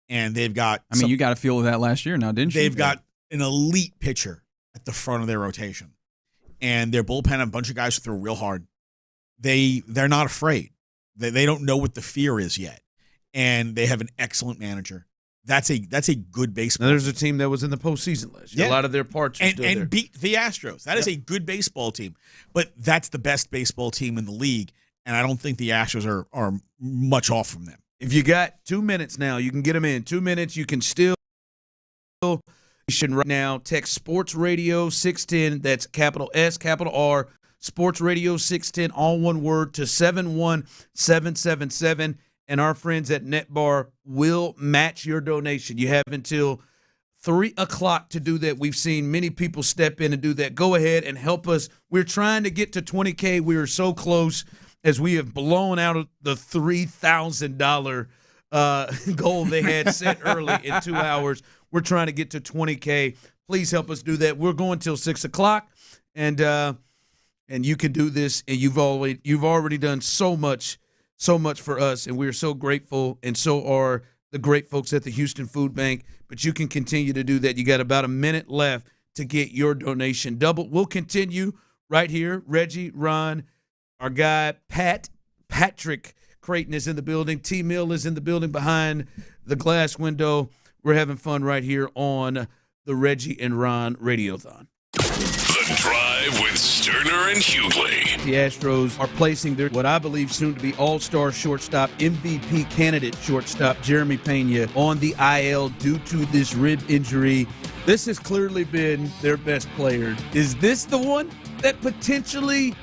and they've got. I mean, you got a feel of that last year now, didn't you? They've got an elite pitcher at the front of their rotation, and their bullpen, a bunch of guys who throw real hard. They're not afraid. They don't know what the fear is yet, and they have an excellent manager. That's a good baseball. Now, there's a team that was in the postseason last year. Yeah. A lot of their parts are still there. Beat the Astros. That is a good baseball team, but that's the best baseball team in the league, and I don't think the Astros are much off from them. If you got 2 minutes now, you can get them in. 2 minutes, you can still right now. Text Sports Radio 610. That's capital S, capital R. Sports Radio 610, all one word, to 71777. And our friends at NetBar will match your donation. You have until 3 o'clock to do that. We've seen many people step in and do that. Go ahead and help us. We're trying to get to 20K. We are so close as we have blown out of the $3,000 goal they had set early in 2 hours. We're trying to get to 20K. Please help us do that. We're going till 6 o'clock, and you can do this. And you've already done so much for us, and we're so grateful, and so are the great folks at the Houston Food Bank. But you can continue to do that. You got about a minute left to get your donation doubled. We'll continue right here. Reggie, Ron, our guy Patrick Creighton is in the building. T. Mill is in the building behind the glass window. We're having fun right here on the Reggie and Ron Radiothon. The Drive with Stoerner and Hughley. The Astros are placing their, what I believe soon to be all-star shortstop, MVP candidate shortstop, Jeremy Pena, on the IL due to this rib injury. This has clearly been their best player. Is this the one that potentially...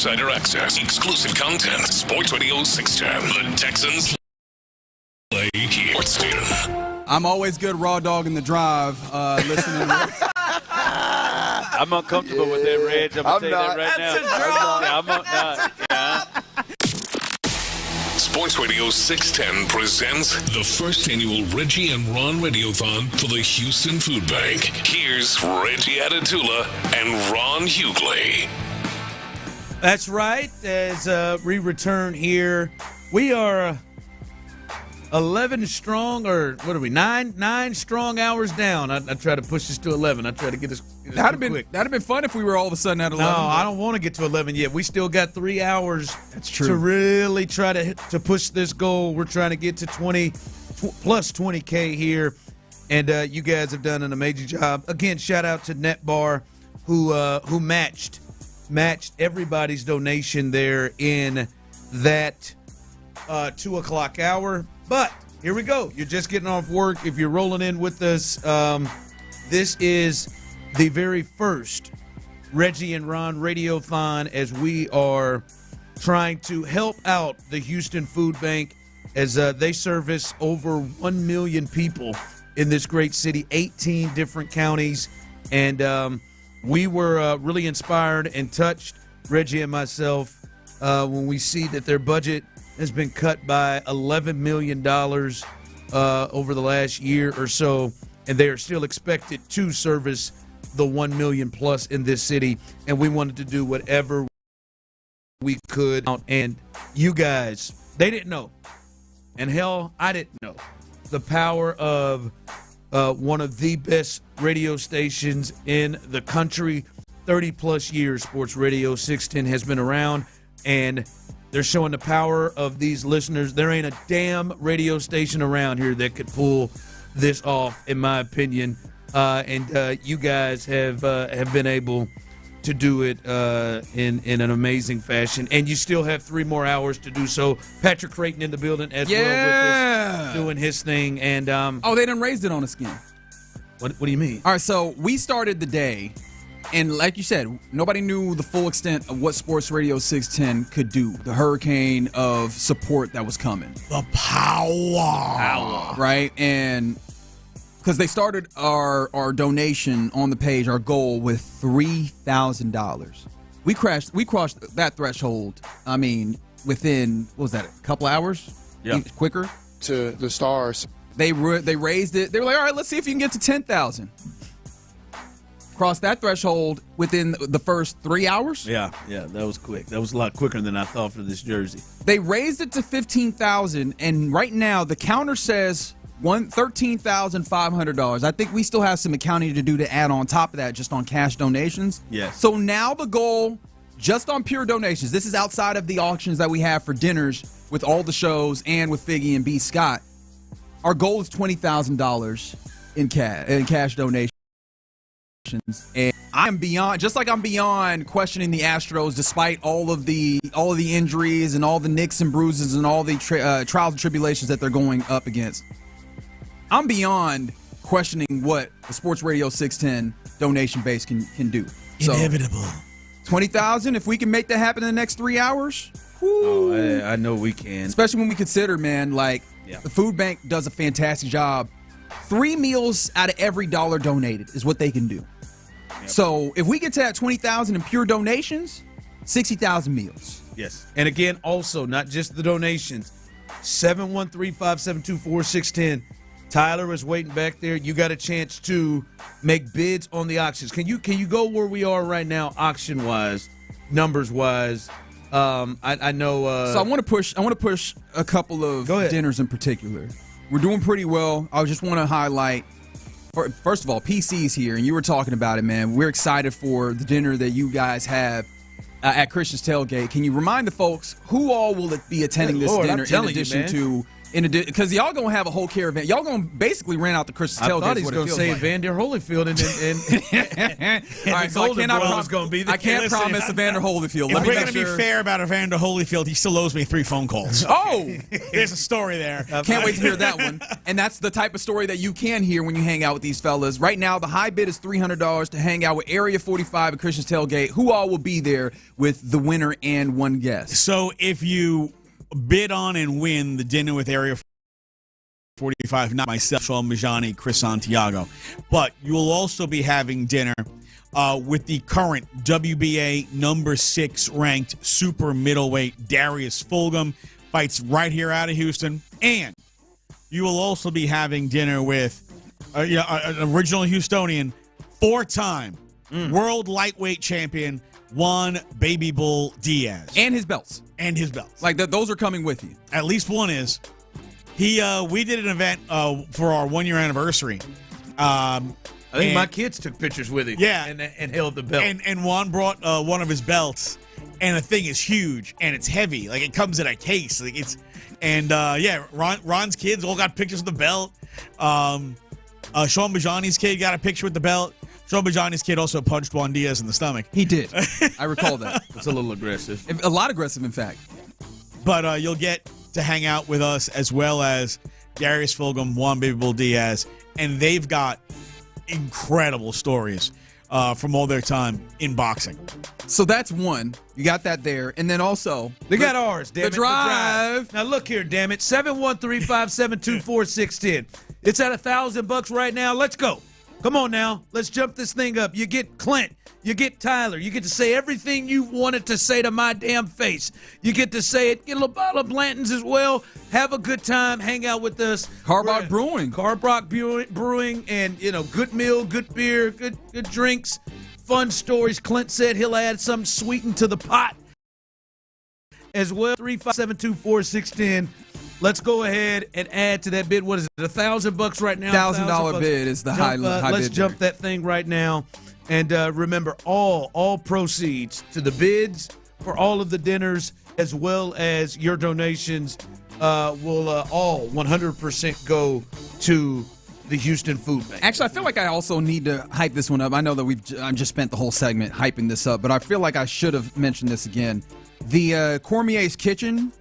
insider access, exclusive content. Sports Radio 610. The Texans play here. Sports Stadium. I'm always good raw dog in the drive, listening. I'm uncomfortable with that, Reg. I'm going to tell you that right now. I'm not. Sports Radio 610 presents the first annual Reggie and Ron Radiothon for the Houston Food Bank. Here's Reggie Atatula and Ron Hughley. That's right. As we return here, we are 11 strong, or what are we? Nine strong hours down. I try to push this to 11. I try to get us. That'd have been fun if we were all of a sudden at 11. No, I don't want to get to 11 yet. We still got 3 hours. That's true. To really try to push this goal. We're trying to get to 20 plus 20K here, and you guys have done an amazing job. Again, shout out to NetBar who matched everybody's donation there in that 2 o'clock hour. But here we go. You're just getting off work. If you're rolling in with us, this is the very first Reggie and Ron Radiothon as we are trying to help out the Houston Food Bank as they service over 1 million people in this great city, 18 different counties. And we were really inspired and touched, Reggie and myself, when we see that their budget has been cut by $11 million over the last year or so, and they are still expected to service the 1 million plus in this city, and we wanted to do whatever we could. And you guys, they didn't know, and hell, I didn't know the power of one of the best radio stations in the country. 30 plus years Sports Radio 610 has been around, and they're showing the power of these listeners. There ain't a damn radio station around here that could pull this off, in my opinion. And you guys have been able to do it in an amazing fashion. And you still have 3 more hours to do so. Patrick Creighton in the building as well with us, doing his thing. And they done raised it on us again. What do you mean? All right, so we started the day, and like you said, nobody knew the full extent of what Sports Radio 610 could do. The hurricane of support that was coming. The power. Right? And because they started our donation on the page, our goal, with $3,000. We crossed that threshold, I mean, within, what was that, a couple hours? Yeah. Quicker? To the stars. They raised it. They were like, all right, let's see if you can get to 10,000. Crossed that threshold within the first 3 hours. Yeah, that was quick. That was a lot quicker than I thought for this jersey. They raised it to 15,000, and right now the counter says $13,500. I think we still have some accounting to do to add on top of that, just on cash donations. Yes. So now the goal, just on pure donations, this is outside of the auctions that we have for dinners with all the shows and with Figgy and B. Scott. Our goal is $20,000 in cash donations. And I'm beyond, just like I'm beyond questioning the Astros, despite all of the injuries and all the nicks and bruises and all the trials and tribulations that they're going up against. I'm beyond questioning what the Sports Radio 610 donation base can do. So, inevitable. 20,000. If we can make that happen in the next 3 hours. Oh, I know we can. Especially when we consider, man, like the food bank does a fantastic job. 3 meals out of every dollar donated is what they can do. Yep. So if we get to that 20,000 in pure donations, 60,000 meals. Yes. And again, also, not just the donations, 713-572-4610. Tyler is waiting back there. You got a chance to make bids on the auctions. Can you go where we are right now, auction-wise, numbers-wise? I know. So I want to push a couple of dinners in particular. We're doing pretty well. I just want to highlight, first of all, PC's here, and you were talking about it, man. We're excited for the dinner that you guys have at Christian's Tailgate. Can you remind the folks who all will be attending this dinner in addition to Because y'all gonna have a whole caravan. Y'all gonna basically rent out the Christmas tailgate. I thought he was going to say Evander Holyfield and all right, so I can't promise Evander Holyfield. If we're going to be fair about Evander Holyfield, he still owes me 3 phone calls. Oh, there's a story there. Can't wait to hear that one. And that's the type of story that you can hear when you hang out with these fellas. Right now, the high bid is $300 to hang out with Area 45 at Christian's Tailgate. Who all will be there with the winner and one guest? So if you bid on and win the dinner with Area 45, not myself, Sean Bijani, Chris Santiago, but you will also be having dinner with the current WBA number 6 ranked super middleweight Darius Fulgham, fights right here out of Houston, and you will also be having dinner with an original Houstonian, 4-time world lightweight champion Juan Baby Bull Diaz, and his belts. Like those are coming with you. At least one is. We did an event for our 1-year anniversary. I think my kids took pictures with him. Yeah, and held the belt. And Juan brought one of his belts, and the thing is huge and it's heavy. Like it comes in a case. Like it's Ron's kids all got pictures of the belt. Sean Bijani's kid got a picture with the belt. Sean Bijani's kid also punched Juan Diaz in the stomach. He did. I recall that. It's a little aggressive. A lot aggressive, in fact. But you'll get to hang out with us as well as Darius Fulgham, Juan Baby Bull Diaz, and they've got incredible stories from all their time in boxing. So that's one. You got that there. And then also, they got ours, damn the it. drive. Now look here, damn it. 713-572-4610. It's at $1,000 right now. Let's go. Come on now. Let's jump this thing up. You get Clint. You get Tyler. You get to say everything you wanted to say to my damn face. You get to say it. Get a little bottle of Blanton's as well. Have a good time. Hang out with us. Carbrock Brewing, and good meal, good beer, good drinks, fun stories. Clint said he'll add some sweetened to the pot as well. 357-24610. Let's go ahead and add to that bid. What is it? $1,000 right now. $1,000 bid is the high bid. Let's jump that thing right now. And remember, all proceeds to the bids for all of the dinners, as well as your donations, will all 100% go to the Houston Food Bank. Actually, I feel like I also need to hype this one up. I know that I've just spent the whole segment hyping this up, but I feel like I should have mentioned this again. The Cormier's Kitchen.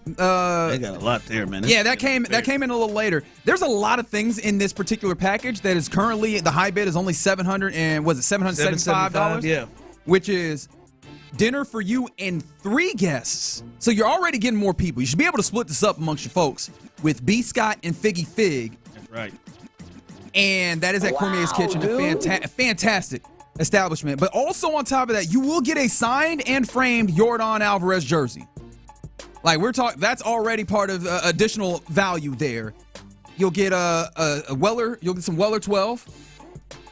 They got a lot there, man. That came in a little later. There's a lot of things in this particular package that is currently, the high bid is only $775? Yeah. Which is dinner for you and 3 guests. So you're already getting more people. You should be able to split this up amongst your folks with B. Scott and Figgy Fig. That's right. And that is at Cormier's Kitchen, a fantastic establishment. But also on top of that, you will get a signed and framed Yordan Alvarez jersey. Like we're talking, that's already part of additional value there. You'll get a Weller, you'll get some Weller 12,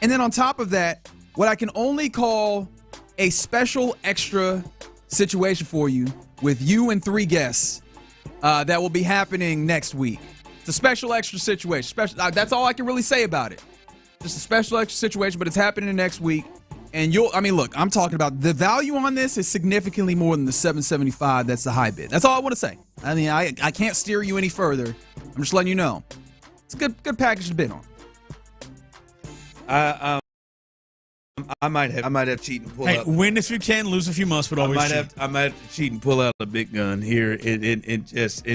and then on top of that, what I can only call a special extra situation for you with you and 3 guests that will be happening next week. It's a special extra situation. That's all I can really say about it. Just a special extra situation, but it's happening next week. And look, I'm talking about the value on this is significantly more than the $775. That's the high bid. That's all I want to say. I mean, I can't steer you any further. I'm just letting you know. It's a good package to bid on. I might have cheat and pull out. Win if you can, lose if you must, but always cheat. I might have to cheat and pull out a big gun here in just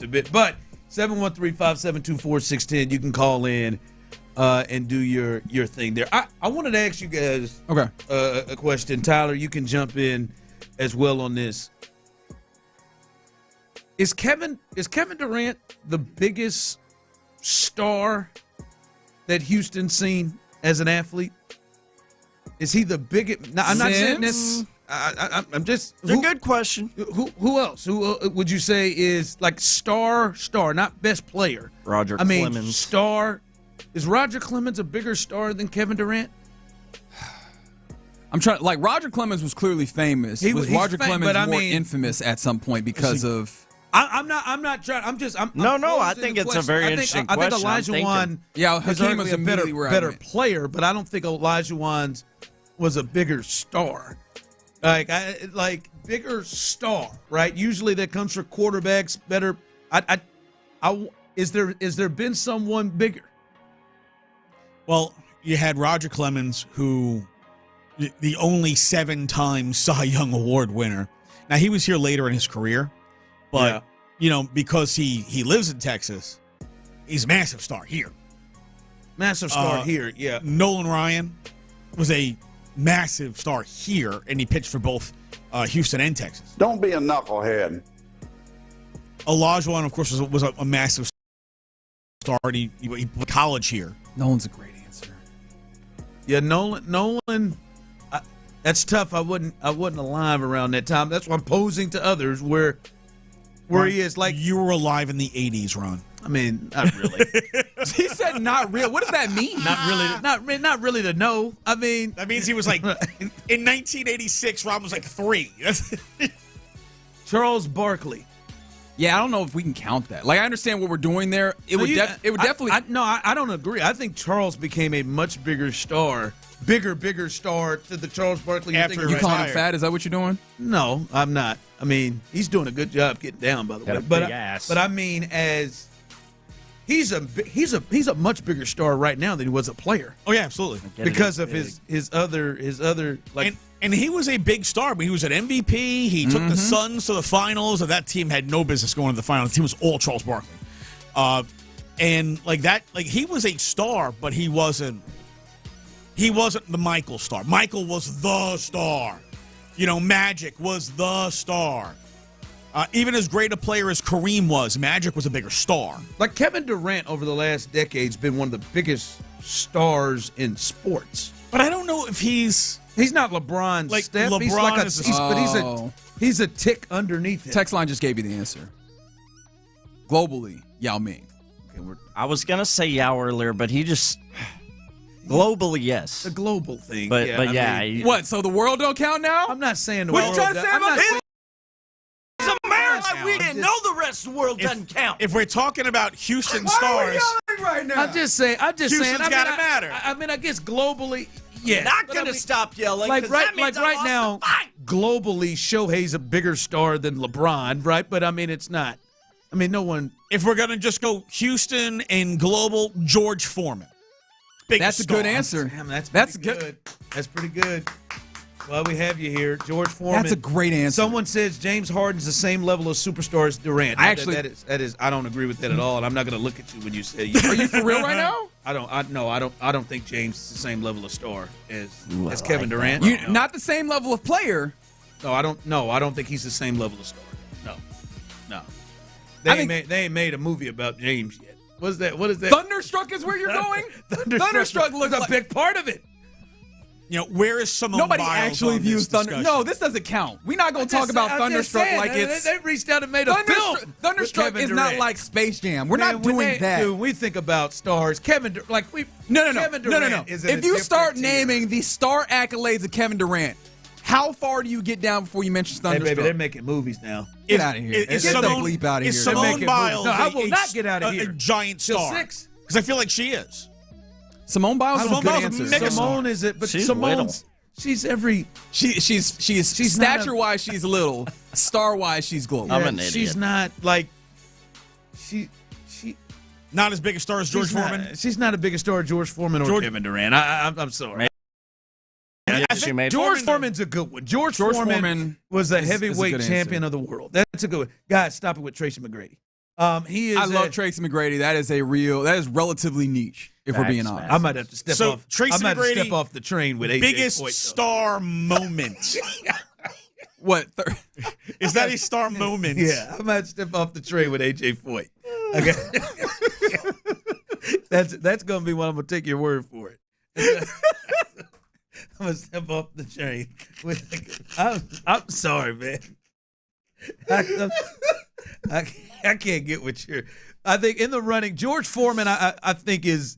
a bit. But 713-572-4610. You can call in. And do your thing there. I wanted to ask you guys a question. Tyler, you can jump in as well on this. Is Kevin Durant the biggest star that Houston's seen as an athlete? Is he the biggest? I'm not saying this. I'm just. It's a good question. Who else? Who would you say is like star, not best player? Roger Clemens. Star. Is Roger Clemens a bigger star than Kevin Durant? I'm trying. Like Roger Clemens was clearly famous. Was Roger Clemens more infamous at some point because of? I'm not trying. I think it's a very interesting question. I think Elijah Wan. Yeah, Hakeem was a better player, but I don't think Elijah Wan was a bigger star. Like bigger star, right? Usually that comes for quarterbacks. Better. I Is there been someone bigger? Well, you had Roger Clemens, who the only 7-time Cy Young Award winner. Now, he was here later in his career, but, because he lives in Texas, he's a massive star here. Massive star here, yeah. Nolan Ryan was a massive star here, and he pitched for both Houston and Texas. Don't be a knucklehead. Olajuwon, of course, was a massive star. He played college here. Nolan's a great answer. Yeah, Nolan. That's tough. I wasn't alive around that time. That's why I'm posing to others where he is. Like, you were alive in the 80s, Ron. I mean, not really. He said not real. What does that mean? Not really to know. I mean, that means he was like in 1986. Ron was like 3. Charles Barkley. Yeah, I don't know if we can count that. Like, I understand what we're doing there. It would definitely. I don't agree. I think Charles became a much bigger star to the Charles Barkley. After you calling him fat? Is that what you're doing? No, I'm not. I mean, he's doing a good job getting down, by the way. But I mean, as he's a much bigger star right now than he was a player. Oh yeah, absolutely. Because of his other like. And he was a big star, but he was an MVP. He took the Suns to the finals, and that team had no business going to the finals. The team was all Charles Barkley. And like that, like he was a star, but he wasn't the Michael star. Michael was the star. Magic was the star. Even as great a player as Kareem was, Magic was a bigger star. Like Kevin Durant over the last decade's been one of the biggest stars in sports. But I don't know if he's not LeBron's like step. LeBron he's a tick underneath him. Text line just gave you the answer. Globally, Yao Ming. Okay, I was gonna say Yao earlier, but he just globally, yes. The global thing. But what? So the world don't count now? I'm not saying the what world. What you trying to say about it? It's America. We didn't know the rest of the world doesn't count. If we're talking about Houston stars, right now? I'm just saying. Houston's got to matter. I guess globally. Yeah, not going to stop yelling. Like right now, globally, Shohei's a bigger star than LeBron, right? But I mean, it's not. I mean, no one. If we're going to just go Houston and global, George Foreman. That's a good answer. Damn, that's good. That's pretty good. Well, we have you here, George Foreman. That's a great answer. Someone says James Harden's the same level of superstar as Durant. That is. I don't agree with that at all, and I'm not going to look at you when you say. Are you for real right now? I don't think James is the same level of star as Kevin Durant. Not the same level of player. No, I don't think he's the same level of star. No. They ain't made a movie about James yet. What is that? Thunderstruck is where you're going? Thunderstruck looks like a big part of it. Where is Simone Nobody Biles actually on views this Thunder. discussion? No, this doesn't count. We're not going to talk about Thunderstruck like it's. They reached out and made a film. Thunderstruck is not like Space Jam. We're not doing that. Dude, we think about stars. Kevin Durant. If you start naming the star accolades of Kevin Durant, how far do you get down before you mention Thunderstruck? Hey, baby, they're making movies now. Get out of here. Get the bleep out of here. Is Simone Biles I will not get out of here. A giant star? Because I feel like she is. Simone Biles is a good answer. Simone is it, but Simone's. She's stature-wise, she's little. Star-wise, she's global. I'm an idiot. She's not like she not as big a star as George Foreman. She's not a big a star as George Foreman or Kevin Durant. I'm sorry. George Foreman's a good one. George Foreman was a heavyweight champion of the world. That's a good one. Guys, stop it with Tracy McGrady. I love Tracy McGrady. That is relatively niche. If we're being honest, I might have to step off. Tracy McGrady, step off the train with AJ biggest Foyt, star moment. What is that? A star moment? Yeah, I might step off the train with AJ Foyt. Okay, that's gonna be what I'm gonna take your word for it. I'm gonna step off the train with. I'm sorry, man. I can't get with your. I think in the running, George Foreman, I think is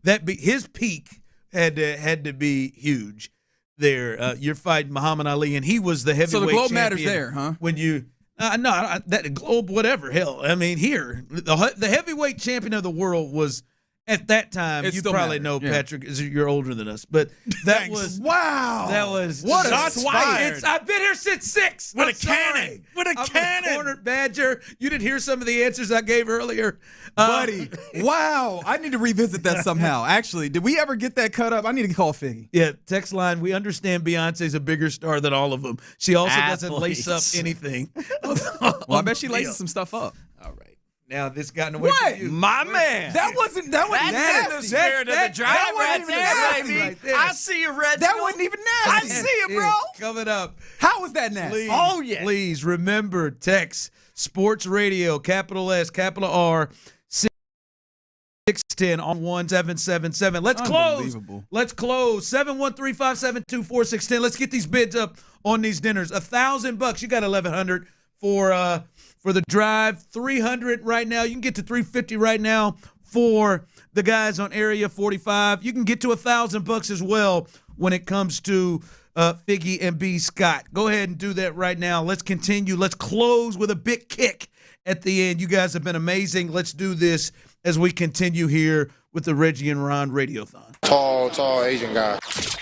that his peak had to be huge. There, you're fighting Muhammad Ali, and he was the heavyweight. So the globe champion matters there, huh? When you that globe, whatever. Hell, I mean, here the heavyweight champion of the world was At that time, It you still probably mattered, know, yeah. Patrick, you're older than us, but that was Wow. That was What a shots swipe. fired. I've been here since 6. With I'm a cannon. sorry. With a I'm cannon. Corner Badger. You didn't hear some of the answers I gave earlier, Buddy. Wow. I need to revisit that somehow. Actually, did we ever get that cut up? I need to call Figgy. Yeah, text line. We understand Beyonce's a bigger star than all of them. She also doesn't lace up Athletes. anything. Well, I bet she laces some stuff up. All right. Now this gotten away What? from you. My man. That wasn't That's nasty. in the spirit of the drive that right wasn't there, nasty baby. right there. I see you, Reggie. That wasn't even I nasty. see you, bro. Coming up. How was that nasty? Please, Oh, yeah. Please remember, text Sports Radio, capital S, capital R, 610 on 1777. Let's close. Unbelievable. Let's close. 713-572-4610. Let's get these bids up on these dinners. $1,000. You got $1,100 for the drive. $300 right now. You can get to $350 right now for the guys on Area 45. You can get to $1,000 as well when it comes to Figgy and B. Scott. Go ahead and do that right now. Let's continue. Let's close with a big kick at the end. You guys have been amazing. Let's do this as we continue here with the Reggie and Ron Radiothon. Tall Asian guy.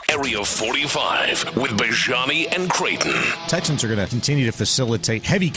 Area 45 with Bijani and Creighton. Texans are going to continue to facilitate heavy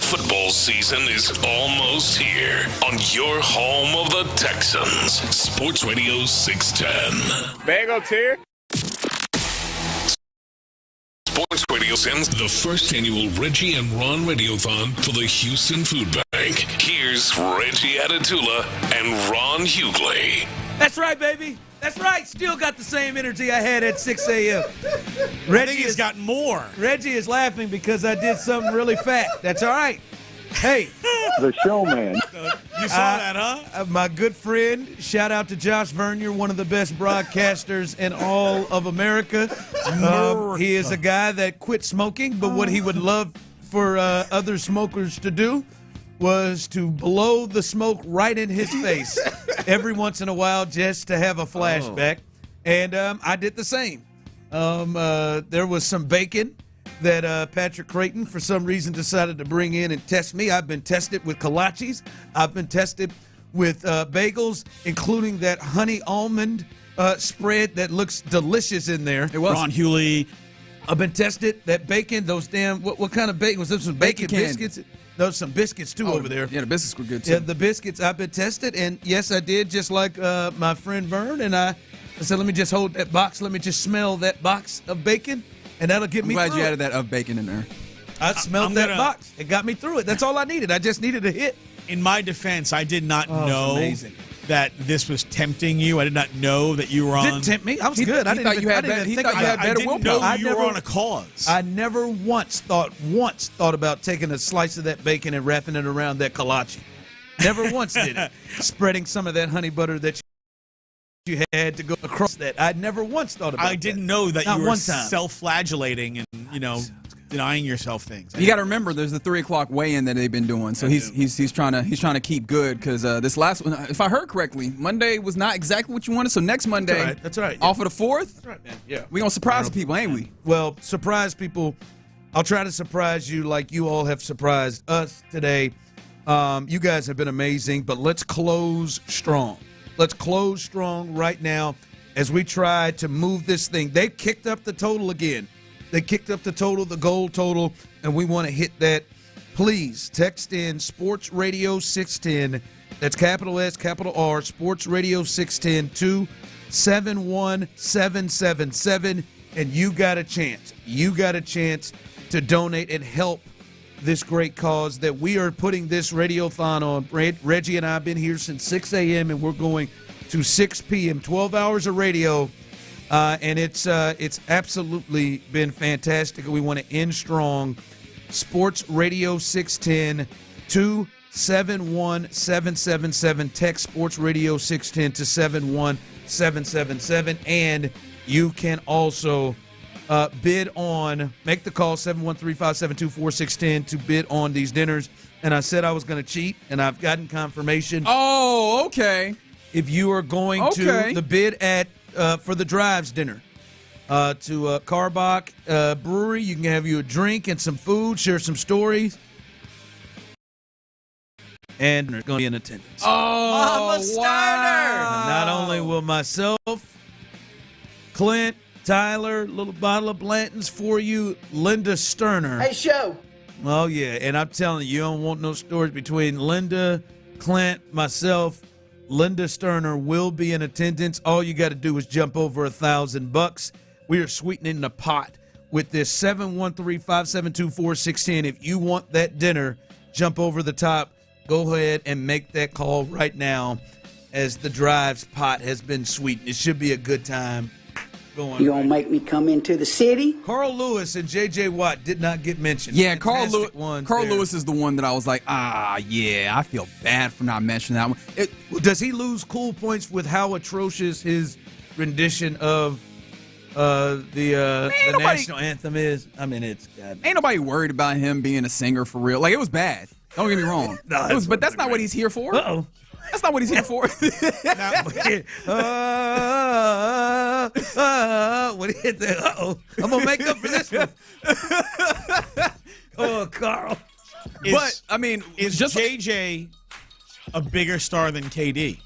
Football season is almost here on your home of the Texans. Sports Radio 610. Bagel tier. Sports Radio sends the first annual Reggie and Ron Radiothon for the Houston Food Bank. Here's Reggie Atatula and Ron Hughley. That's right, baby. That's right. Still got the same energy I had at 6 a.m. Reggie has got more. Reggie is laughing because I did something really fat. That's all right. Hey. The showman. You saw that, huh? My good friend, shout out to Josh Vernier, one of the best broadcasters in all of America. He is a guy that quit smoking, but what he would love for other smokers to do was to blow the smoke right in his face every once in a while just to have a flashback. And I did the same. There was some bacon that Patrick Creighton, for some reason, decided to bring in and test me. I've been tested with kolaches. I've been tested with bagels, including that honey almond spread that looks delicious in there. It was. Ron Hughley. I've been tested. That bacon, those damn, what kind of bacon was this? Some bacon biscuits? There's some biscuits, too, over there. Yeah, the biscuits were good, too. Yeah, the biscuits, I've been tested, and yes, I did, just like my friend Vern, and I said, let me just hold that box. Let me just smell that box of bacon, and that'll get me through it. I'm glad you added that of bacon in there. I smelled that box. It got me through it. That's all I needed. I just needed a hit. In my defense, I did not know that this was tempting you. I did not know that you were on. Didn't tempt me. I was good. He thought you had better willpower. I didn't know you were on a cause. I never once thought about taking a slice of that bacon and wrapping it around that kolache. Never once did it. Spreading some of that honey butter that you had to go across that. I never once thought about that. I didn't know that you were self-flagellating and, denying yourself things. You got to remember, there's the 3 o'clock weigh-in that they've been doing. So he's trying to keep good because this last one, if I heard correctly, Monday was not exactly what you wanted. So next Monday, that's right. Off of the 4th, that's right, man. Yeah, we gonna surprise people, ain't we? Well, surprise people. I'll try to surprise you like you all have surprised us today. You guys have been amazing, but let's close strong. Let's close strong right now as we try to move this thing. They kicked up the total again. They kicked up the total, the goal total, and we want to hit that. Please text in Sports Radio 610. That's capital S, capital R, Sports Radio 610 to 71777, and you got a chance. You got a chance to donate and help this great cause that we are putting this radiothon on. Reggie and I have been here since 6 a.m., and we're going to 6 p.m., 12 hours of radio. And it's absolutely been fantastic. We want to end strong. Sports Radio 610 to 71777. Text Sports Radio 610 to 71777. And you can also bid on, make the call 713-572-4610 to bid on these dinners. And I said I was going to cheat, and I've gotten confirmation. Oh, okay. If you are going to the bid at for the Drives dinner to Carbach Brewery. You can have you a drink and some food, share some stories. And they're going to be in attendance. Oh, I'm a starter! Not only will myself, Clint, Tyler, little bottle of Blanton's for you, Linda Stoerner. Hey, show. Oh, yeah. And I'm telling you don't want no stories between Linda, Clint, myself. Linda Stoerner will be in attendance. All you got to do is jump over $1,000. We are sweetening the pot with this 713-572-4610. If you want that dinner, jump over the top. Go ahead and make that call right now as the Drives pot has been sweetened. It should be a good time. You gonna make me come into the city? Carl Lewis and J.J. Watt did not get mentioned. Yeah, Carl Lewis is the one that I was like, yeah, I feel bad for not mentioning that one. Does he lose cool points with how atrocious his rendition of the national anthem is? I mean, it's God. Ain't nobody worried about him being a singer for real. Like, it was bad. Don't get me wrong. But that's not what he's here for. Uh-oh. That's not what he's here for. When he hit that, I'm going to make up for this one. Oh, Carl. Is JJ a bigger star than KD?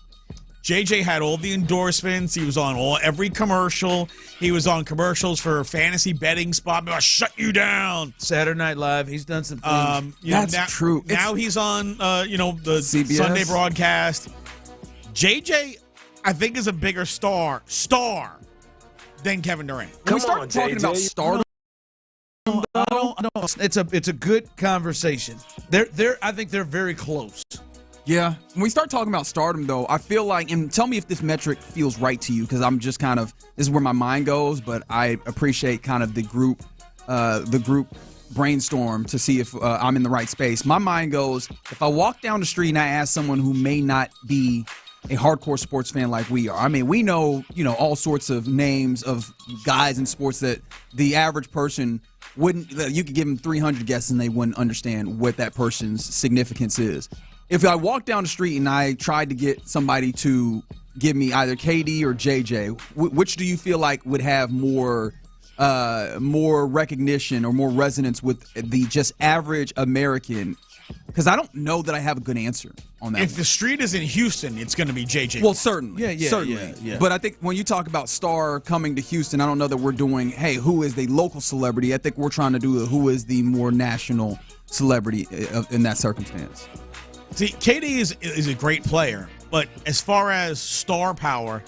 JJ had all the endorsements. He was on every commercial. He was on commercials for fantasy betting spot. I'll shut you down. Saturday Night Live. He's done some things. That's true. Now he's on, the CBS? Sunday broadcast. JJ, I think, is a bigger star than Kevin Durant. When we start talking about stardom, I don't. It's a good conversation. I think they're very close. yeah. When we start talking about stardom, though, I feel like, and tell me if this metric feels right to you, because I'm just kind of, this is where my mind goes, but I appreciate kind of the group brainstorm to see if I'm in the right space. My mind goes, if I walk down the street and I ask someone who may not be a hardcore sports fan like we are. I mean, we know, all sorts of names of guys in sports that the average person wouldn't, you could give them 300 guesses and they wouldn't understand what that person's significance is. If I walked down the street and I tried to get somebody to give me either KD or JJ, which do you feel like would have more recognition or more resonance with the just average American? Because I don't know that I have a good answer on that. If the street is in Houston, it's going to be JJ. Well, certainly. Certainly. Yeah. But I think when you talk about star coming to Houston, I don't know that we're doing, hey, who is the local celebrity? I think we're trying to do who is the more national celebrity in that circumstance. See, KD is a great player, but as far as star power,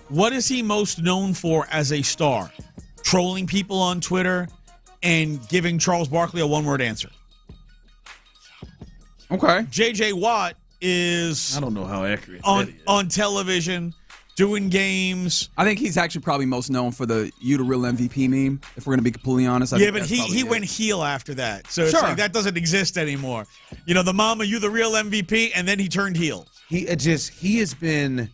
what is he most known for as a star? Trolling people on Twitter and giving Charles Barkley a one-word answer. Okay. JJ Watt is, I don't know how accurate on television, doing games. I think he's actually probably most known for the "You the Real MVP" meme, if we're going to be completely honest. Yeah, but he went heel after that. So it's like that doesn't exist anymore. The mama, you the real MVP, and then he turned heel. He has been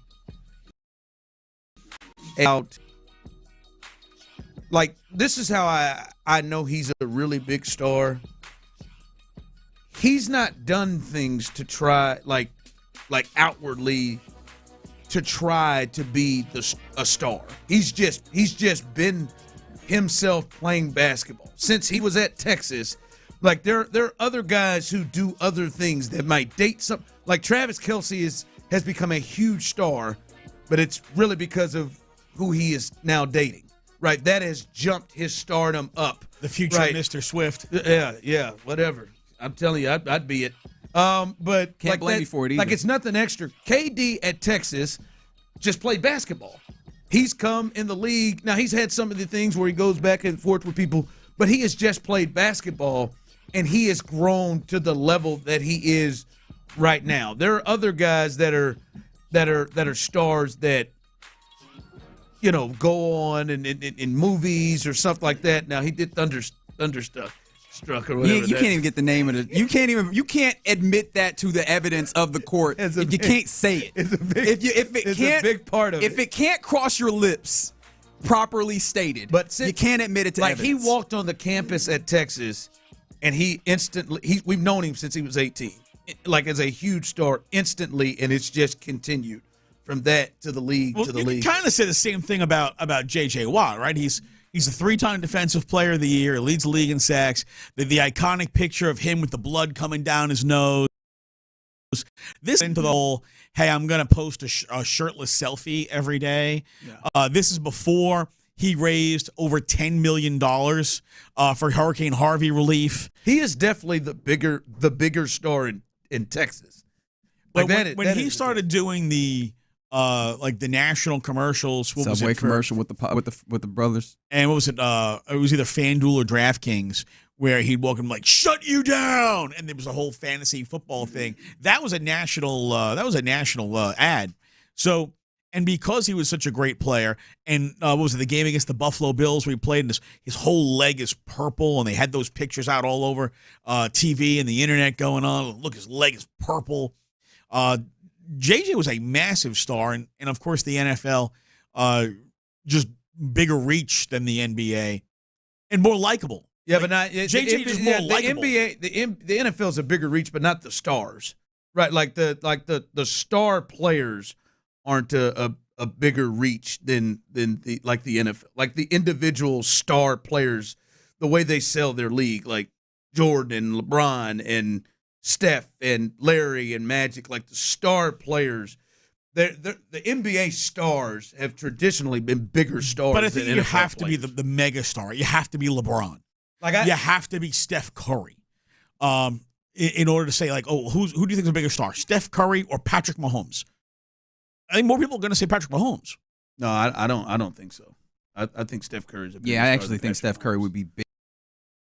out. Like, this is how I know he's a really big star. He's not done things to try, like outwardly, to try to be a star. He's just been himself playing basketball since he was at Texas. Like, there are other guys who do other things that might date some. Like, Travis Kelce has become a huge star, but it's really because of who he is now dating. Right, that has jumped his stardom up. The future Mr. Swift. Yeah, whatever. I'm telling you, I'd be it. But can't blame you for it either. Like, it's nothing extra. KD at Texas just played basketball. He's come in the league. Now, he's had some of the things where he goes back and forth with people, but he has just played basketball, and he has grown to the level that he is right now. There are other guys that are stars that, go on in movies or stuff like that. Now, he did Thunderstruck or whatever. You can't even get the name of it. You can't admit that to the evidence of the court if you can't say it. It's a big part of it. If it can't cross your lips properly stated, but you can't admit it to evidence. He walked on the campus at Texas, and we've known him since he was 18. Like, as a huge star instantly, and it's just continued. From that to the league to the league. You kind of say the same thing about J.J. Watt, right? He's a 3-time Defensive Player of the Year, leads the league in sacks. The iconic picture of him with the blood coming down his nose. This into the whole, hey, I'm going to post a shirtless selfie every day. Yeah. This is before he raised over $10 million for Hurricane Harvey relief. He is definitely the bigger star in Texas. Like, when he started doing the national commercials, Subway commercial with the brothers, and what was it? It was either FanDuel or DraftKings, where he'd walk in like, "Shut you down," and there was a whole fantasy football thing. That was a national. Ad. So, and because he was such a great player, and what was it? The game against the Buffalo Bills, where he played, and his whole leg is purple, and they had those pictures out all over TV and the internet going on. Look, his leg is purple. JJ was a massive star, and of course the NFL, just bigger reach than the NBA, and more likable. Yeah, like, but not JJ is more likable. The NBA, the NFL is a bigger reach, but not the stars, right? Like the star players aren't a bigger reach than the NFL, like the individual star players, the way they sell their league, like Jordan and LeBron and Steph and Larry and Magic, like the star players the NBA stars have traditionally been bigger stars. But I think than you NFL have to be players. the mega star. You have to be LeBron. You have to be Steph Curry. In order to say, like, oh, who do you think is a bigger star, Steph Curry or Patrick Mahomes? I think more people are going to say Patrick Mahomes. No, I don't think so. I think Steph Curry is a bigger Yeah, I star actually than think Patrick Steph Curry would be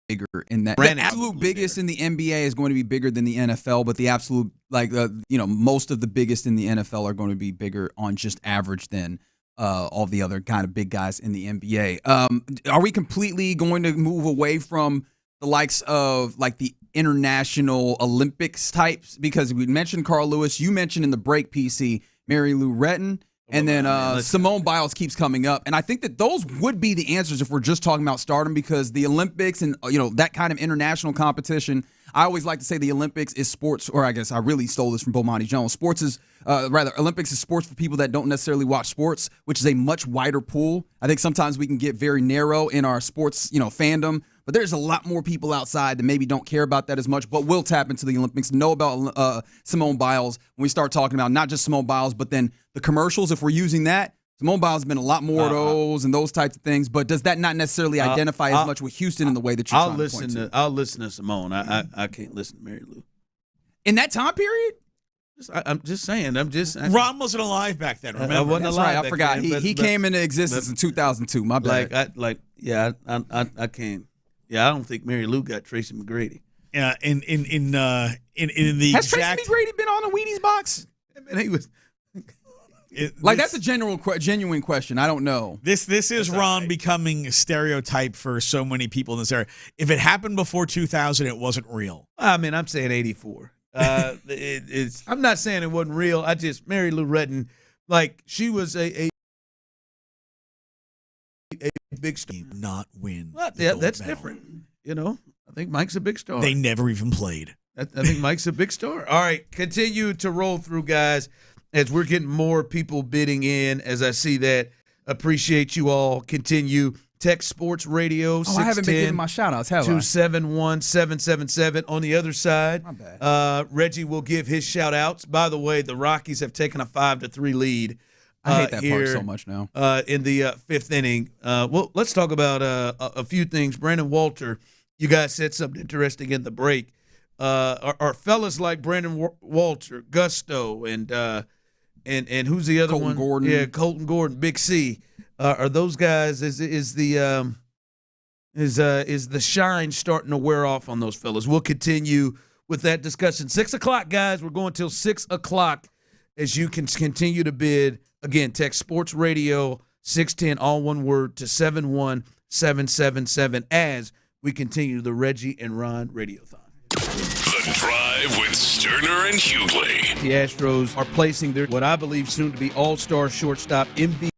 bigger in that. Brandon The absolute biggest in the NBA is going to be bigger than the NFL, but the absolute, most of the biggest in the NFL are going to be bigger on just average than all the other kind of big guys in the NBA. Are we completely going to move away from the likes of like the international Olympics types? Because we mentioned Carl Lewis, you mentioned in the break, PC, Mary Lou Retton. And then Simone Biles keeps coming up. And I think that those would be the answers if we're just talking about stardom, because the Olympics and, that kind of international competition, I always like to say the Olympics is sports, or I guess I really stole this from Bomani Jones. Olympics is sports for people that don't necessarily watch sports, which is a much wider pool. I think sometimes we can get very narrow in our sports, fandom. But there's a lot more people outside that maybe don't care about that as much, but will tap into the Olympics, know about Simone Biles when we start talking about not just Simone Biles, but then the commercials. If we're using that, Simone Biles has been a lot more of those and those types of things. But does that not necessarily identify as much with Houston in the way that you're trying to point to? I'll listen to Simone. I can't listen to Mary Lou. In that time period? I'm just saying. Ron wasn't alive back then. Remember? I wasn't That's alive. right. I forgot. He came into existence in 2002. My bad. I can't. Yeah, I don't think Mary Lou got Tracy McGrady. Yeah, in the Has Tracy McGrady been on a Wheaties box? And he was. That's a genuine question. I don't know. This is Ron becoming a stereotype for so many people in this area. If it happened before 2000, it wasn't real. I mean, I'm saying 84. I'm not saying it wasn't real. Mary Lou Retton, like, she was a big star. Not win. Well, yeah, that's different. I think Mike's a big star. They never even played. I think Mike's a big star. All right, continue to roll through, guys, as we're getting more people bidding in. As I see that, appreciate you all. Continue. Text Sports Radio 610. I haven't been giving my shout-outs, have I? 271-777. On the other side, my bad. Reggie will give his shout-outs. By the way, the Rockies have taken a 5-3 lead. I hate that part so much now. In the fifth inning. Well, let's talk about a few things. Brandon Walter, you guys said something interesting in the break. Are fellas like Brandon Walter, Gusto, and who's the other Colton one? Gordon. Yeah, Colton Gordon, Big C. Are those guys? Is the shine starting to wear off on those fellas? We'll continue with that discussion. 6 o'clock, guys. We're going till 6 o'clock. As you can continue to bid. Again, text Sports Radio 610, all one word, to 71777 as we continue the Reggie and Ron Radiothon. The Drive with Stoerner and Hughley. The Astros are placing their, what I believe soon to be all-star shortstop MVP.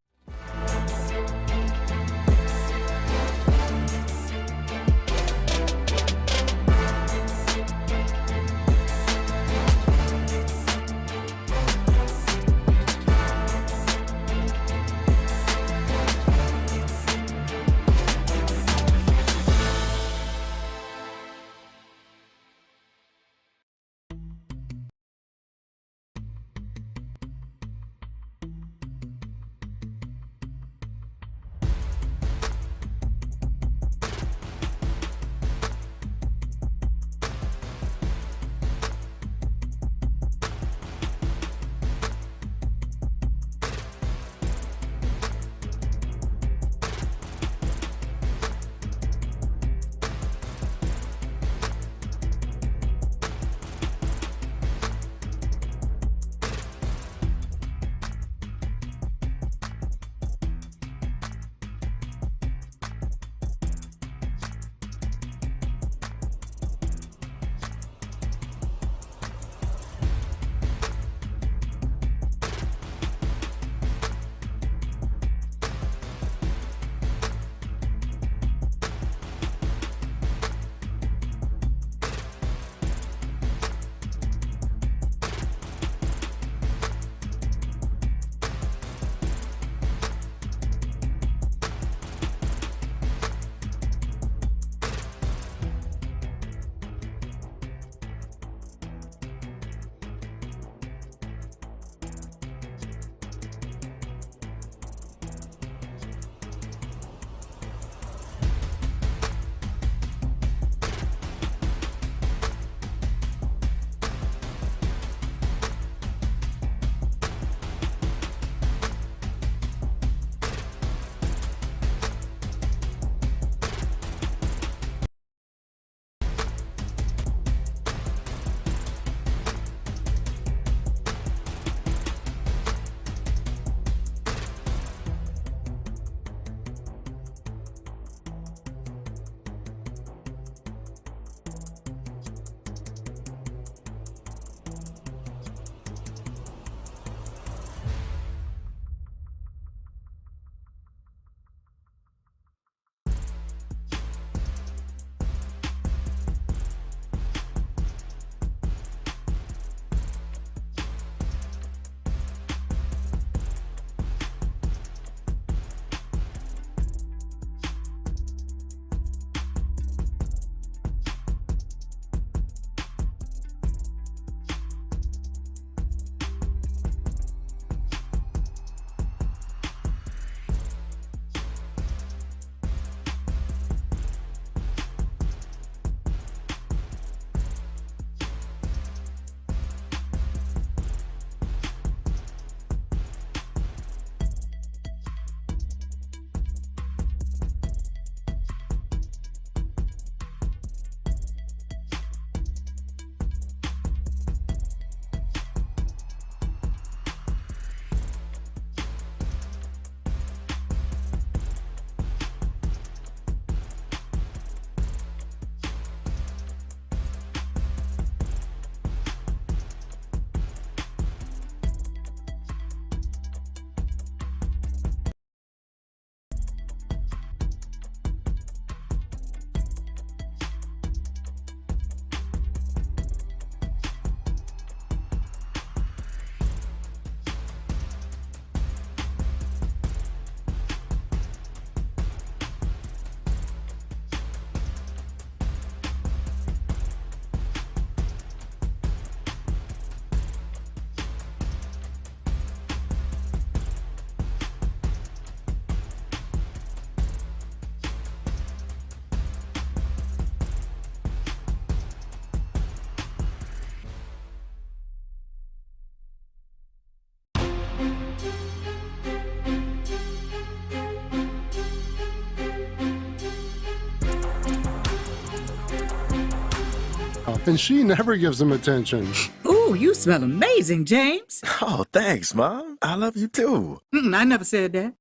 and she never gives him attention. Ooh, you smell amazing, James. Oh, thanks, Mom. I love you too. I never said that.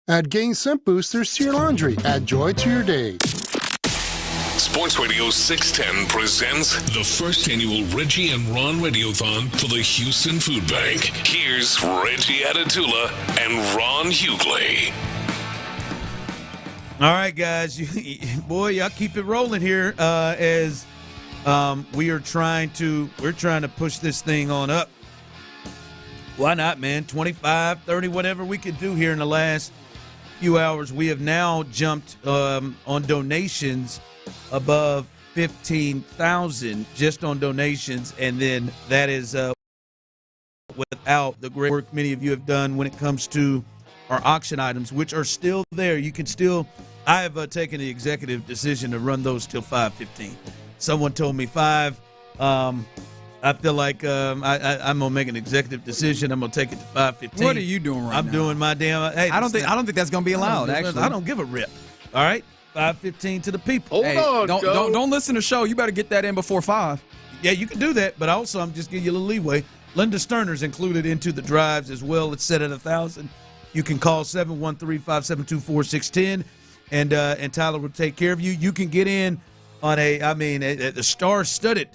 Add Gain Scent Boosters to your laundry. Add joy to your day. Sports Radio 610 presents the first annual Reggie and Ron Radiothon for the Houston Food Bank. Here's Reggie Atatula and Ron Hughley. All right, guys. Boy, y'all keep it rolling here as we're trying to push this thing on up. Why not, man? 25, 30, whatever we could do here in the last few hours. We have now jumped on donations above 15,000 just on donations, and then that is without the great work many of you have done when it comes to our auction items, which are still there. You can still, I have taken the executive decision to run those till 5:15. Someone told me 5. I feel like I'm gonna make an executive decision. I'm gonna take it to 5:15. What are you doing right now? I'm doing my damn. Hey, I don't think that's gonna be allowed. Actually, I don't give a rip. All right, 5:15 to the people. Don't listen to the show. You better get that in before 5. Yeah, you can do that, but also I'm just giving you a little leeway. Linda Stoerner's included into the drives as well. It's set at 1,000. You can call 713-572-4610, and Tyler will take care of you. You can get in on the star-studded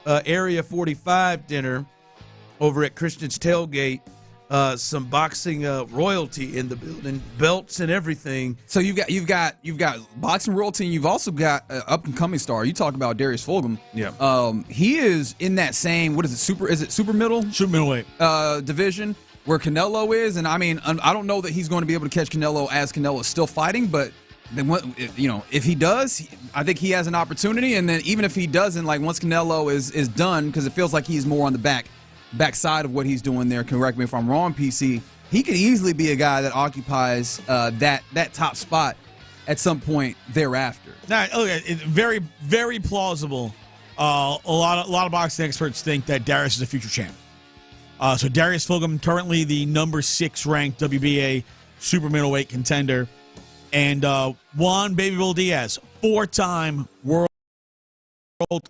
Area 45 dinner over at Christian's Tailgate. Some boxing royalty in the building, belts and everything. So you've got boxing royalty, and you've also got an up and coming star. You talk about Darius Fulgham. Yeah. He is in that same super middleweight division where Canelo is, and I mean, I don't know that he's going to be able to catch Canelo as Canelo is still fighting, but then if he does, I think he has an opportunity. And then even if he doesn't, like once Canelo is done, because it feels like he's more on the backside of what he's doing there. Correct me if I'm wrong, PC. He could easily be a guy that occupies that top spot at some point thereafter. Very, very plausible. A lot of boxing experts think that Darius is a future champ. So Darius Fulgham, currently the number 6 ranked WBA super middleweight contender, and Juan Baby Bull Diaz, 4-time world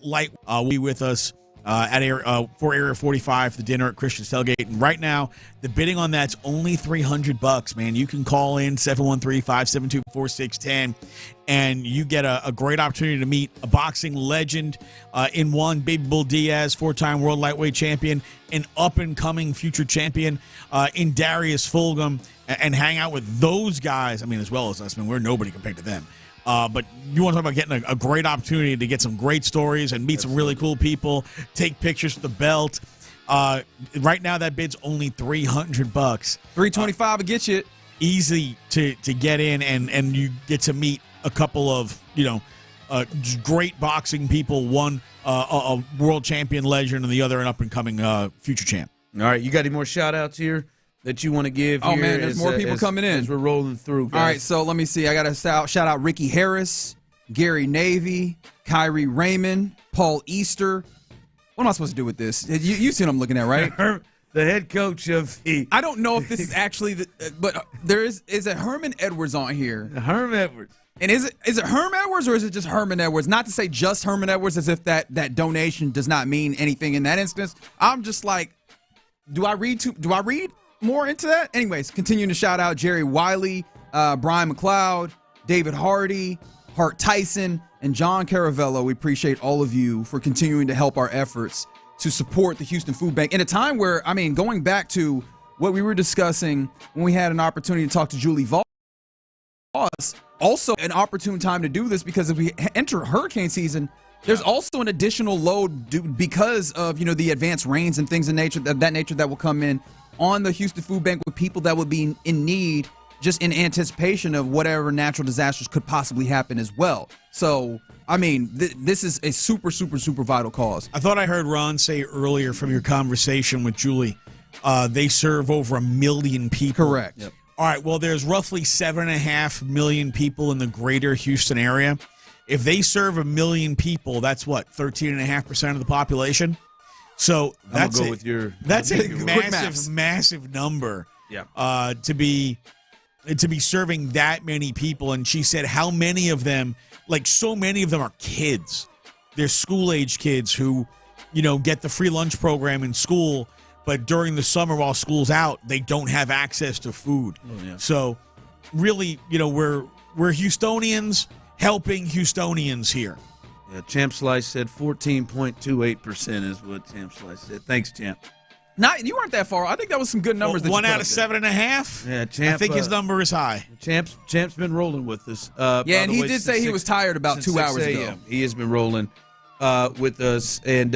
light, will be with us for Area 45 for the dinner at Christian's Tailgate. And right now, the bidding on that's only $300, man. You can call in 713-572-4610, and you get a great opportunity to meet a boxing legend in Juan Baby Bull Diaz, 4-time world lightweight champion, an up-and-coming future champion in Darius Fulgham, and hang out with those guys, I mean, as well as us. I mean, we're nobody compared to them. But you want to talk about getting a great opportunity to get some great stories and meet some really cool people, take pictures with the belt. Right now, that bid's only $300. $325 will get you easy to get in, and you get to meet a couple of great boxing people. One a world champion legend, and the other an up and coming future champ. All right, you got any more shout outs here that you want to give? Oh, here man, there's more people coming in as we're rolling through, guys. All right, so let me see. I got to shout out Ricky Harris, Gary Navy, Kyrie Raymond, Paul Easter. What am I supposed to do with this? You see what I'm looking at, right? The head coach of the... I don't know if this is actually but there is it Herman Edwards on here? Herman Edwards. And is it Herm Edwards or is it just Herman Edwards? Not to say just Herman Edwards, as if that donation does not mean anything in that instance. I'm just like, do I read more into that? Anyways, continuing to shout out Jerry Wiley, Brian McLeod, David Hardy, Hart Tyson, and John Caravello. We appreciate all of you for continuing to help our efforts to support the Houston Food Bank in a time where, I mean, going back to what we were discussing when we had an opportunity to talk to Julie Voss, also an opportune time to do this because if we enter hurricane season, there's also an additional load because of the advanced rains and things of that nature that will come in on the Houston Food Bank with people that would be in need just in anticipation of whatever natural disasters could possibly happen as well. So, I mean, this is a super, super, super vital cause. I thought I heard Ron say earlier from your conversation with Julie, they serve over 1 million people. Correct. Yep. All right, well, there's roughly 7.5 million people in the greater Houston area. If they serve 1 million people, that's what, 13.5% of the population? So that's go with your that's a massive number. Yeah. To be serving that many people. And she said how many of them, like so many of them are kids. there's school-age kids who, get the free lunch program in school, but during the summer while school's out, they don't have access to food. Oh, yeah. So really, we're Houstonians helping Houstonians here. Yeah, Champ Slice said 14.28% is what Champ Slice said. Thanks, Champ. You weren't that far. I think that was some good numbers. One out of 7.5. Yeah, Champ. I think his number is high. Champ's been rolling with us. And he did say he was tired about 2 hours ago. He has been rolling with us, and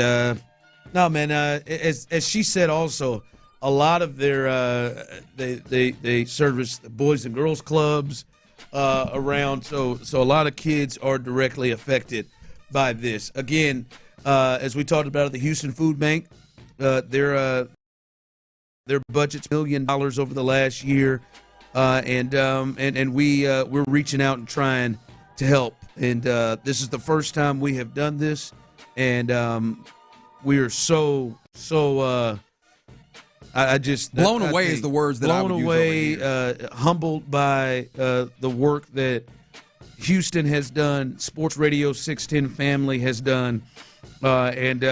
no, man. As she said, also a lot of their they service the Boys and Girls Clubs around, so a lot of kids are directly affected by this. Again, as we talked about at the Houston Food Bank. Their budget's $1 million over the last year, and we're reaching out and trying to help. And this is the first time we have done this, and we are so I just blown away is the words that I would use over here. Humbled by the work that Houston has done, Sports Radio 610 family has done. And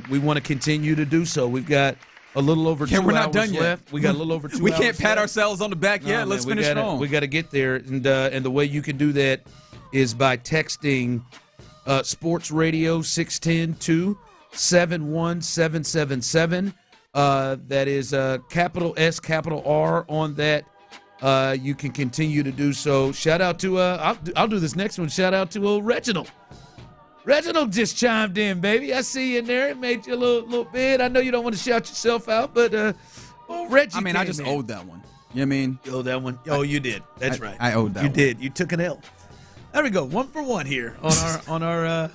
we want to continue to do so. We've got a little over 2 hours we're not done left. Yet. We got a little over 2 hours. We can't pat left. ourselves on the back yet. Let's finish strong. We got to get there, and the way you can do that is by texting Sports Radio 610 to 71777. That is capital S, capital R on that. You can continue to do so. Shout out to I'll do this next one. Shout out to old Reginald. Reginald just chimed in, baby. I see you in there. It made you a little bit. I know you don't want to shout yourself out, but Reggie. I mean, I just owed that one. You know what I mean? You owed that one. Oh, you did. That's right. I owed that. You did. You took an L. There we go. 1 for 1 here on our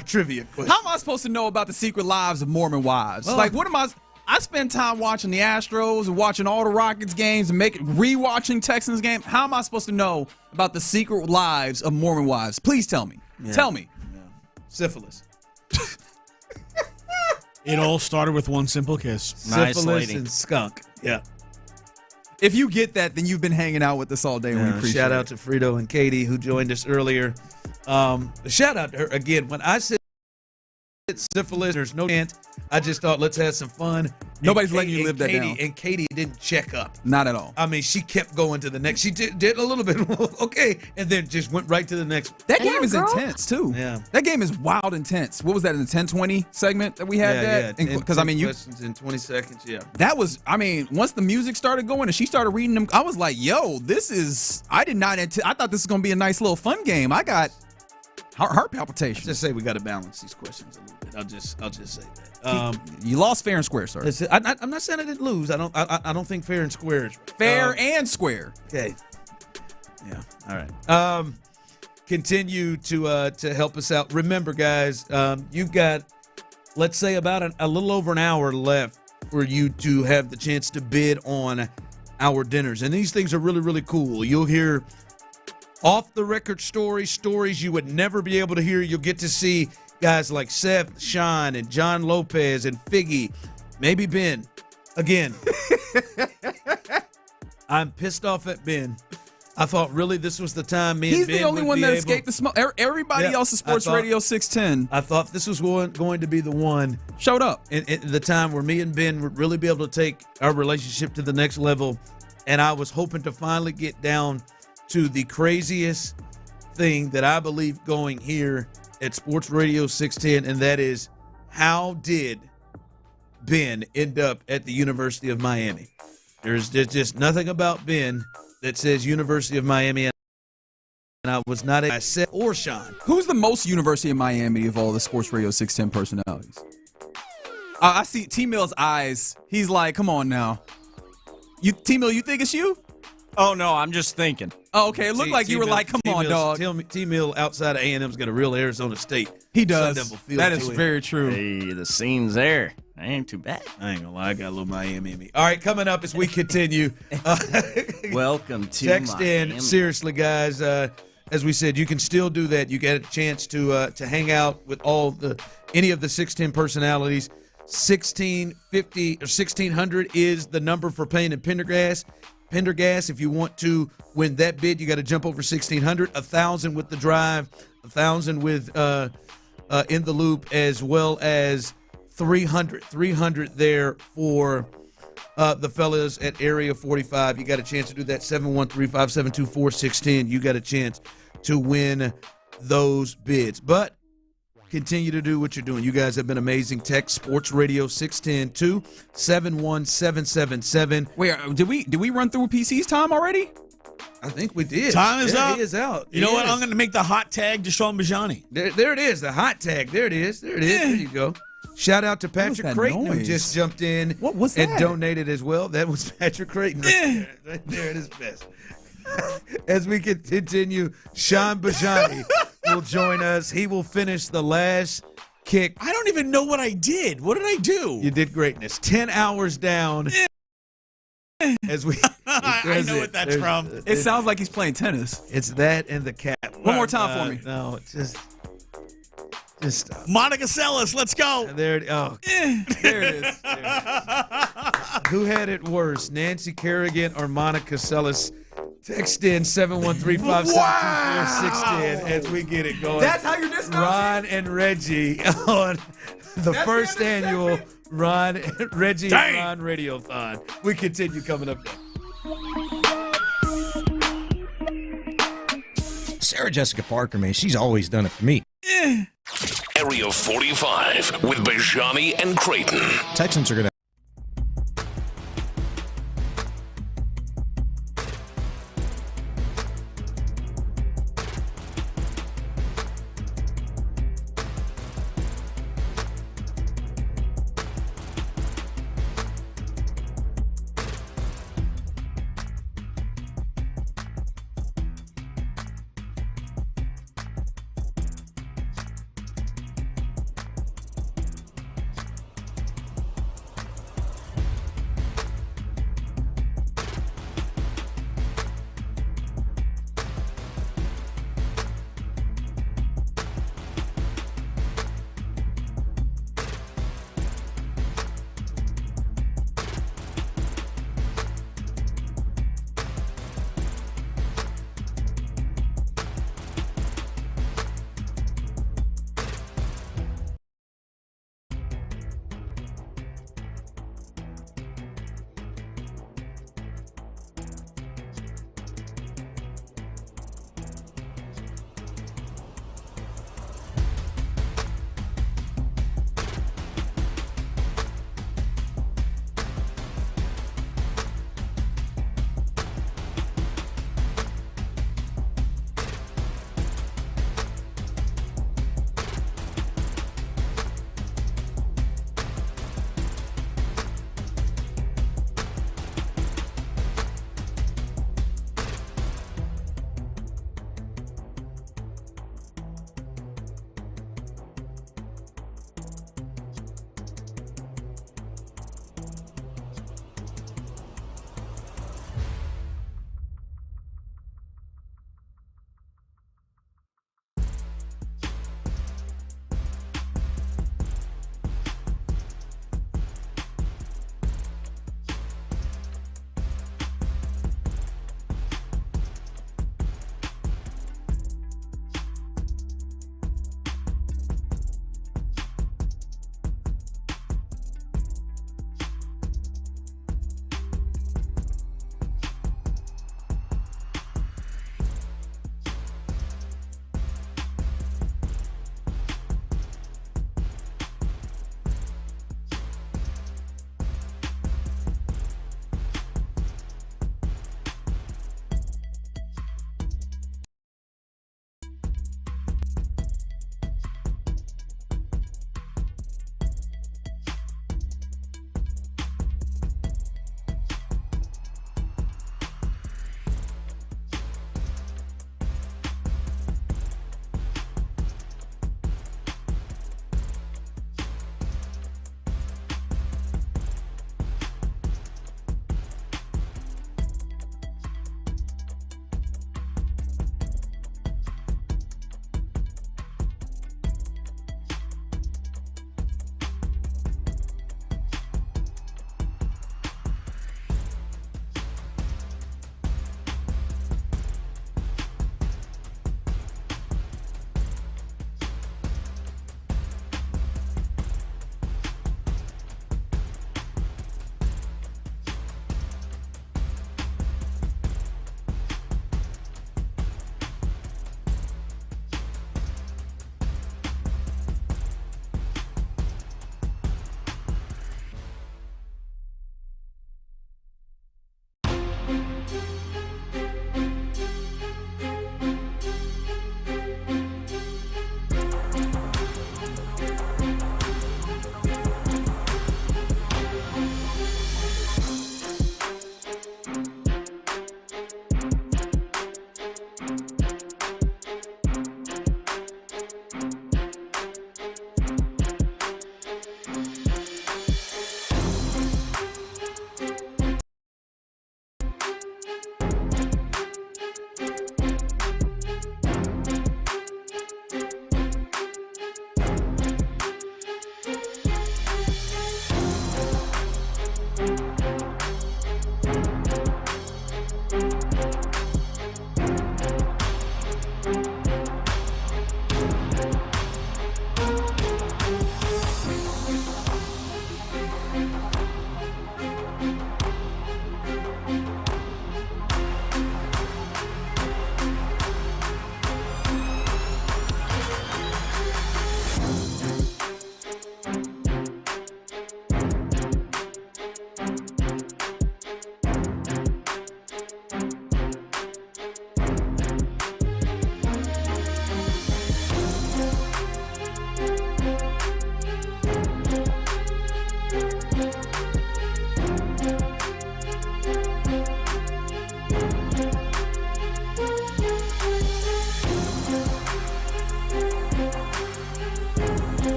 trivia question. How am I supposed to know about the secret lives of Mormon wives? Like, what am I? I spend time watching the Astros and watching all the Rockets games and rewatching Texans game. How am I supposed to know about the secret lives of Mormon wives? Please tell me. Yeah. Tell me. Syphilis. It all started with one simple kiss. Syphilis and skunk. Yeah. If you get that, then you've been hanging out with us all day. We appreciate shout out to Frito and Katie who joined us earlier. Shout out to her again. When I said syphilis, there's no chance. I just thought let's have some fun. Nobody's letting you live that down. And Katie didn't check up. Not at all. I mean, she kept going to the next. She did a little bit, okay, and then just went right to the next. That game is intense too. Yeah, that game is wild intense. What was that in the 10-20 segment that we had? Yeah. Because I mean, questions in 20 seconds. Yeah, that was. I mean, once the music started going and she started reading them, I was like, "Yo, this is." I did not. I thought this was gonna be a nice little fun game. I got heart palpitations. Just say we got to balance these questions a little bit. I'll just say that. You lost fair and square, sir. I'm not saying I didn't lose. I don't think fair and square is right. Fair and square. Okay. Yeah. All right. Continue to help us out. Remember, guys, you've got, let's say, about a little over an hour left for you to have the chance to bid on our dinners, and these things are really, really cool. You'll hear off-the-record stories you would never be able to hear. You'll get to see guys like Seth, Sean, and John Lopez, and Figgy, maybe Ben. Again, I'm pissed off at Ben. I thought really this was the time me and Ben He's the only one that escaped the smoke. Everybody else at Sports Radio 610. I thought this was going to be the one. Showed up. In the time where me and Ben would really be able to take our relationship to the next level, and I was hoping to finally get down to the craziest thing that I believe going here at Sports Radio 610, and that is, how did Ben end up at the University of Miami? There's just nothing about Ben that says University of Miami, and I was not a Seth or Sean. Who's the most University of Miami of all the Sports Radio 610 personalities? I see T-Mill's eyes. He's like, come on now. T-Mill, you think it's you? Oh, no, I'm just thinking. Oh, okay. It looked like you were like, come on, dog. T-Mill outside of A&M's got a real Arizona State. He does. Sun Devil feel That to is him. very true. Hey, the scene's there. That ain't too bad. I ain't gonna lie, I got a little Miami in me. All right, coming up as we continue. Welcome to Text Miami. in. Seriously, guys. As we said, you can still do that. You get a chance to hang out with any of the 610 personalities. 1650 or 1600 is the number for Payne and Pendergast. If you want to win that bid, you got to jump over 1600. 1,000 with the drive. 1,000 with in the loop, as well as 300 there for the fellas at Area 45. You got a chance to do that. 713-572-4610. You got a chance to win those bids. But continue to do what you're doing. You guys have been amazing. Text Sports Radio 610 71777. Wait, did we run through PC's time already? I think we did. Time is up. He is out. You know what? I'm going to make the hot tag to Sean Bijani. There it is. The hot tag. There it is. There you go. Shout out to Patrick Creighton, who just jumped in and donated as well. That was Patrick Creighton right there at his best. As we continue, Sean Bijani will join us. He will finish the last kick. I don't even know what I did. What did I do? You did greatness. 10 hours down. As we, I know what that's from. It sounds like he's playing tennis. It's that and the cap. One more time for me. No, it's just Monica Seles, let's go. There it is. Who had it worse, Nancy Kerrigan or Monica Seles? Text in 713-572-4610 as we get it going. That's how you're discounting? Ron and Reggie on the first annual Reggie and Ron Radiothon. We continue coming up next. Sarah Jessica Parker, man, she's always done it for me. Area 45 with Bijani and Creighton. Texans are going to.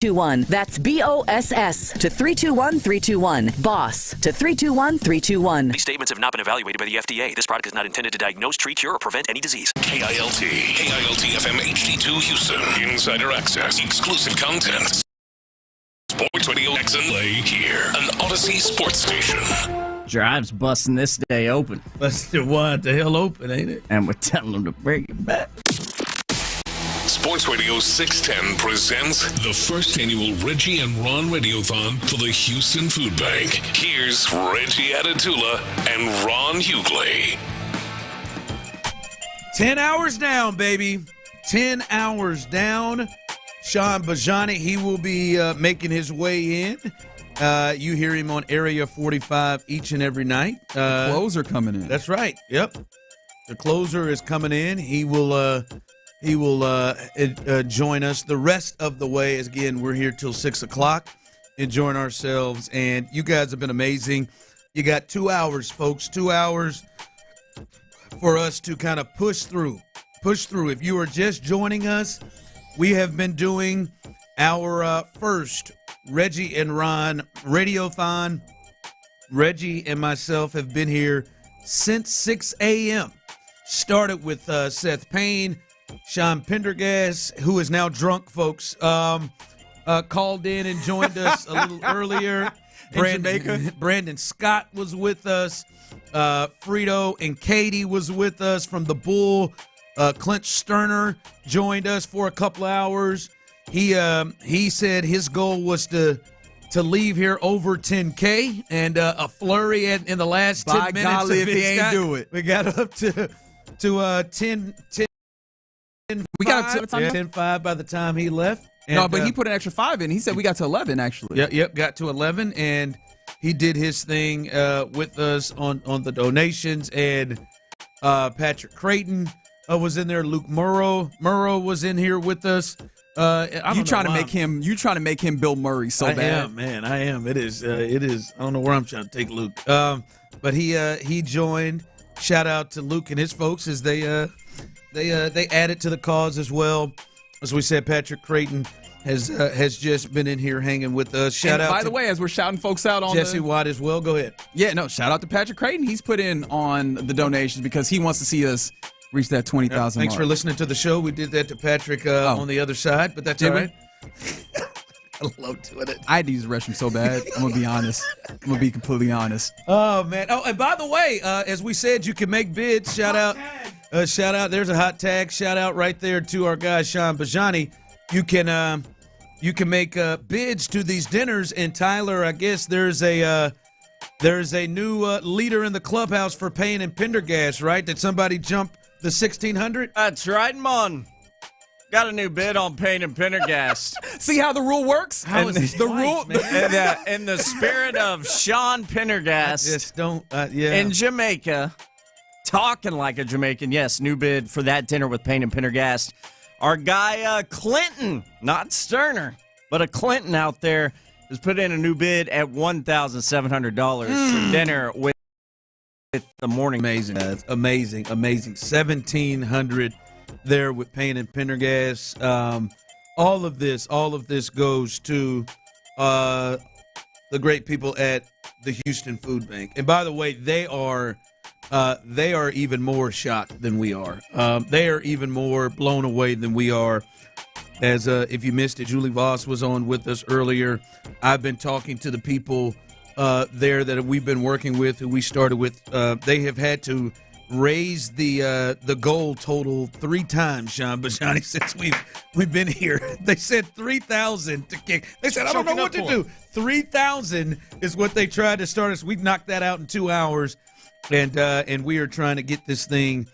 321. That's BOSS to 321-321. BOSS to 321-321. These statements have not been evaluated by the FDA. This product is not intended to diagnose, treat, cure, or prevent any disease. KILT FM HD2 Houston. Insider access, exclusive content. Sports Radio X and Lay here, an Odyssey sports station. Drive's busting this day open. Busted what the hell open, ain't it? And we're telling them to bring it back. Sports Radio 610 presents the first annual Reggie and Ron Radiothon for the Houston Food Bank. Here's Reggie Atatula and Ron Hughley. 10 hours down, baby. 10 hours down. Sean Bijani, he will be making his way in. You hear him on Area 45 each and every night. The closer coming in. That's right. Yep. The closer is coming in. He will join us the rest of the way. As again, we're here till 6 o'clock, enjoying ourselves. And you guys have been amazing. You got 2 hours, folks. 2 hours for us to kind of push through. If you are just joining us, we have been doing our first Reggie and Ron Radiothon. Reggie and myself have been here since 6 a.m. Started with Seth Payne, Sean Pendergast, who is now drunk, folks, called in and joined us a little earlier. Brandon Scott was with us. Frito and Katie was with us from the Bull. Clint Stoerner joined us for a couple of hours. He said his goal was to leave here over 10K, and a flurry in the last 10 minutes. By golly, if he ain't do it. We got up to 10. We got up to 10-5 by the time he left. And, no, but he put an extra 5 in. He said we got to 11 actually. Yep, got to 11, and he did his thing with us on the donations. And Patrick Creighton was in there. Luke Murrow was in here with us. You trying to make him Bill Murray so bad. I am. It is. I don't know where I'm trying to take Luke. But he joined. Shout out to Luke and his folks as they added to the cause as well. As we said, Patrick Creighton has just been in here hanging with us. Shout out. By the way, as we're shouting folks out on Jesse Watt as well. Go ahead. Yeah, no. Shout out to Patrick Creighton. He's put in on the donations because he wants to see us reach that 20,000 Thanks mark. for listening to the show. We did that to Patrick on the other side, but that's all right. I love doing it. I had to use the restroom so bad. I'm going to be honest. I'm going to be completely honest. Oh, man. Oh, and by the way, as we said, you can make bids. Shout out. There's a hot tag. Shout out right there to our guy, Sean Bijani. You can make bids to these dinners. And Tyler, I guess there's a new leader in the clubhouse for Payne and Pendergast, right? Did somebody jump the 1,600? That's right, Mon. Got a new bid on Payne and Pendergast. See how the rule works? How is this the rule? In the spirit of Sean Pendergast, just don't. Yeah. In Jamaica, talking like a Jamaican. Yes, new bid for that dinner with Payne and Pendergast. Our guy Clinton, not Stoerner, but a Clinton out there has put in a new bid at $1,700 for dinner with the morning. Amazing, amazing. 1,700 there with Payne and Pendergast. All of this goes to the great people at the Houston Food Bank. And by the way, they are even more shocked than we are. They are even more blown away than we are. As if you missed it, Julie Voss was on with us earlier. I've been talking to the people there that we've been working with, who we started with. They have had to raise the goal total 3 times, Sean Bijani, since we've been here. They said 3,000 to kick. They said, I don't know what to do. 3,000 is what they tried to start us. We knocked that out in 2 hours, and we are trying to get this thing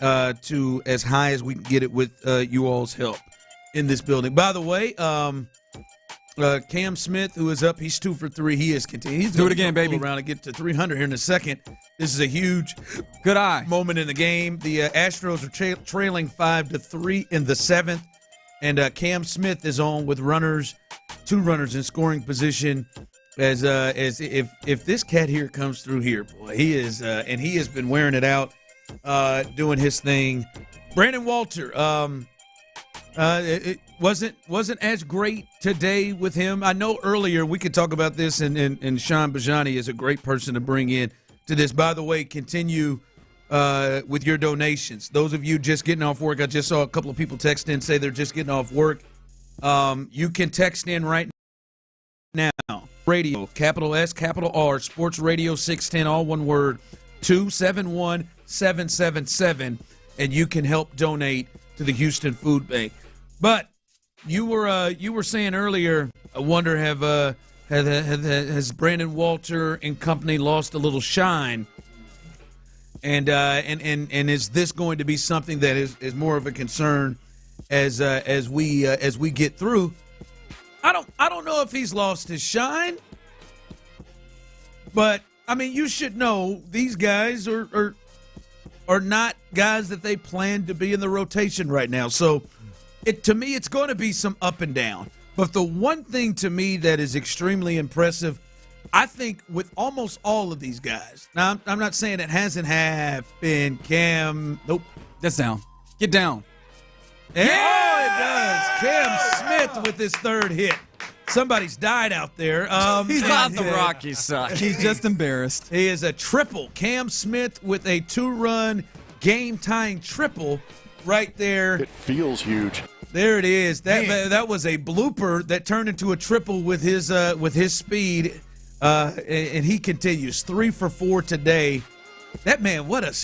to as high as we can get it with you all's help in this building. By the way, Cam Smith, who is up, he's 2 for 3. He is continuing. He's do it again, baby. Around and get to 300 here in a second. This is a huge, good eye moment in the game. The Astros are trailing 5-3 in the 7th, and Cam Smith is on with 2 runners in scoring position. As if this cat here comes through here, boy, he is, and he has been wearing it out, doing his thing. Brandon Walter, It wasn't as great today with him. I know earlier we could talk about this, and Sean Bijani is a great person to bring in to this. By the way, continue with your donations. Those of you just getting off work, I just saw a couple of people text in say they're just getting off work. You can text in right now. Radio, capital S, capital R, Sports Radio 610, all one word, 271-777, and you can help donate to the Houston Food Bank. But you were saying earlier, I wonder has Brandon Walter and company lost a little shine? And is this going to be something that is more of a concern as we get through? I don't know if he's lost his shine, but I mean, you should know these guys are not guys that they plan to be in the rotation right now. So to me, it's going to be some up and down. But the one thing to me that is extremely impressive, I think with almost all of these guys, now I'm not saying it hasn't happened, Cam. Nope. That's down. Get down. Yeah! Oh, it does. Cam Smith with his third hit. Somebody's died out there. He's not the Rockies suck. He's just embarrassed. He is a triple. Cam Smith with a 2-run game-tying triple right there. It feels huge. There it is. That was a blooper that turned into a triple with his speed, and he continues 3 for 4 today. That man, what a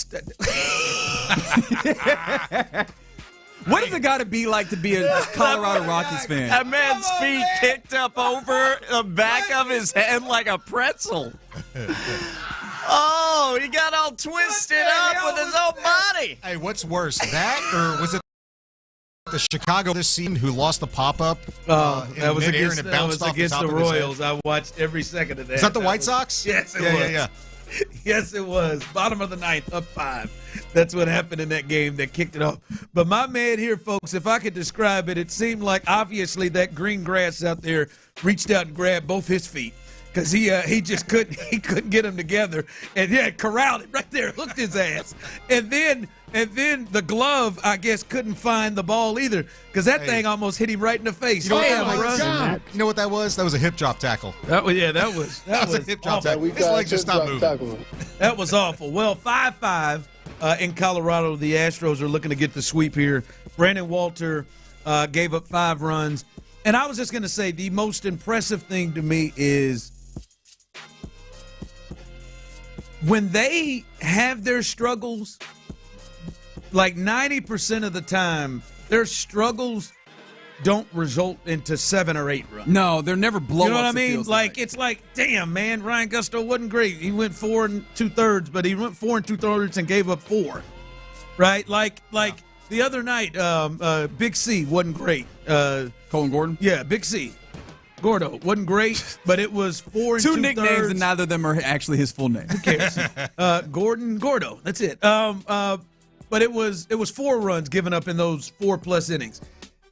What does it got to be like to be a Colorado Rockies fan? That man's feet kicked up over the back of his head like a pretzel. Oh, he got all twisted up with his own body. Hey, what's worse, that or was it the Chicago this season who lost the pop-up? That was against the Royals. I watched every second of that. Is that the White Sox? Yes, it was. Yeah. Yes, it was. Bottom of the ninth, up 5. That's what happened in that game that kicked it off. But my man here, folks, if I could describe it, it seemed like obviously that green grass out there reached out and grabbed both his feet because he just couldn't get them together, and corralled it right there, hooked his ass, and then the glove, I guess, couldn't find the ball either because that thing almost hit him right in the face. You know what that was? That was a hip drop tackle. That was a hip drop tackle. His legs just stopped moving. That was awful. Well, 5-5 in Colorado. The Astros are looking to get the sweep here. Brandon Walter gave up 5 runs. And I was just going to say the most impressive thing to me is when they have their struggles, like 90% of the time, their struggles don't result into 7 or 8 runs. No, they're never blow-ups. You know what I mean? Like it's like, damn, man, Ryan Gusto wasn't great. He went 4 2/3, but he went 4 2/3 and gave up 4. Right? Like the other night, Big C wasn't great. Colin Gordon? Yeah, Big C. Gordo wasn't great, but it was 4 2/3. 2 nicknames, and neither of them are actually his full name. Who cares? Gordo. That's it. But it was 4 runs given up in those 4+ innings.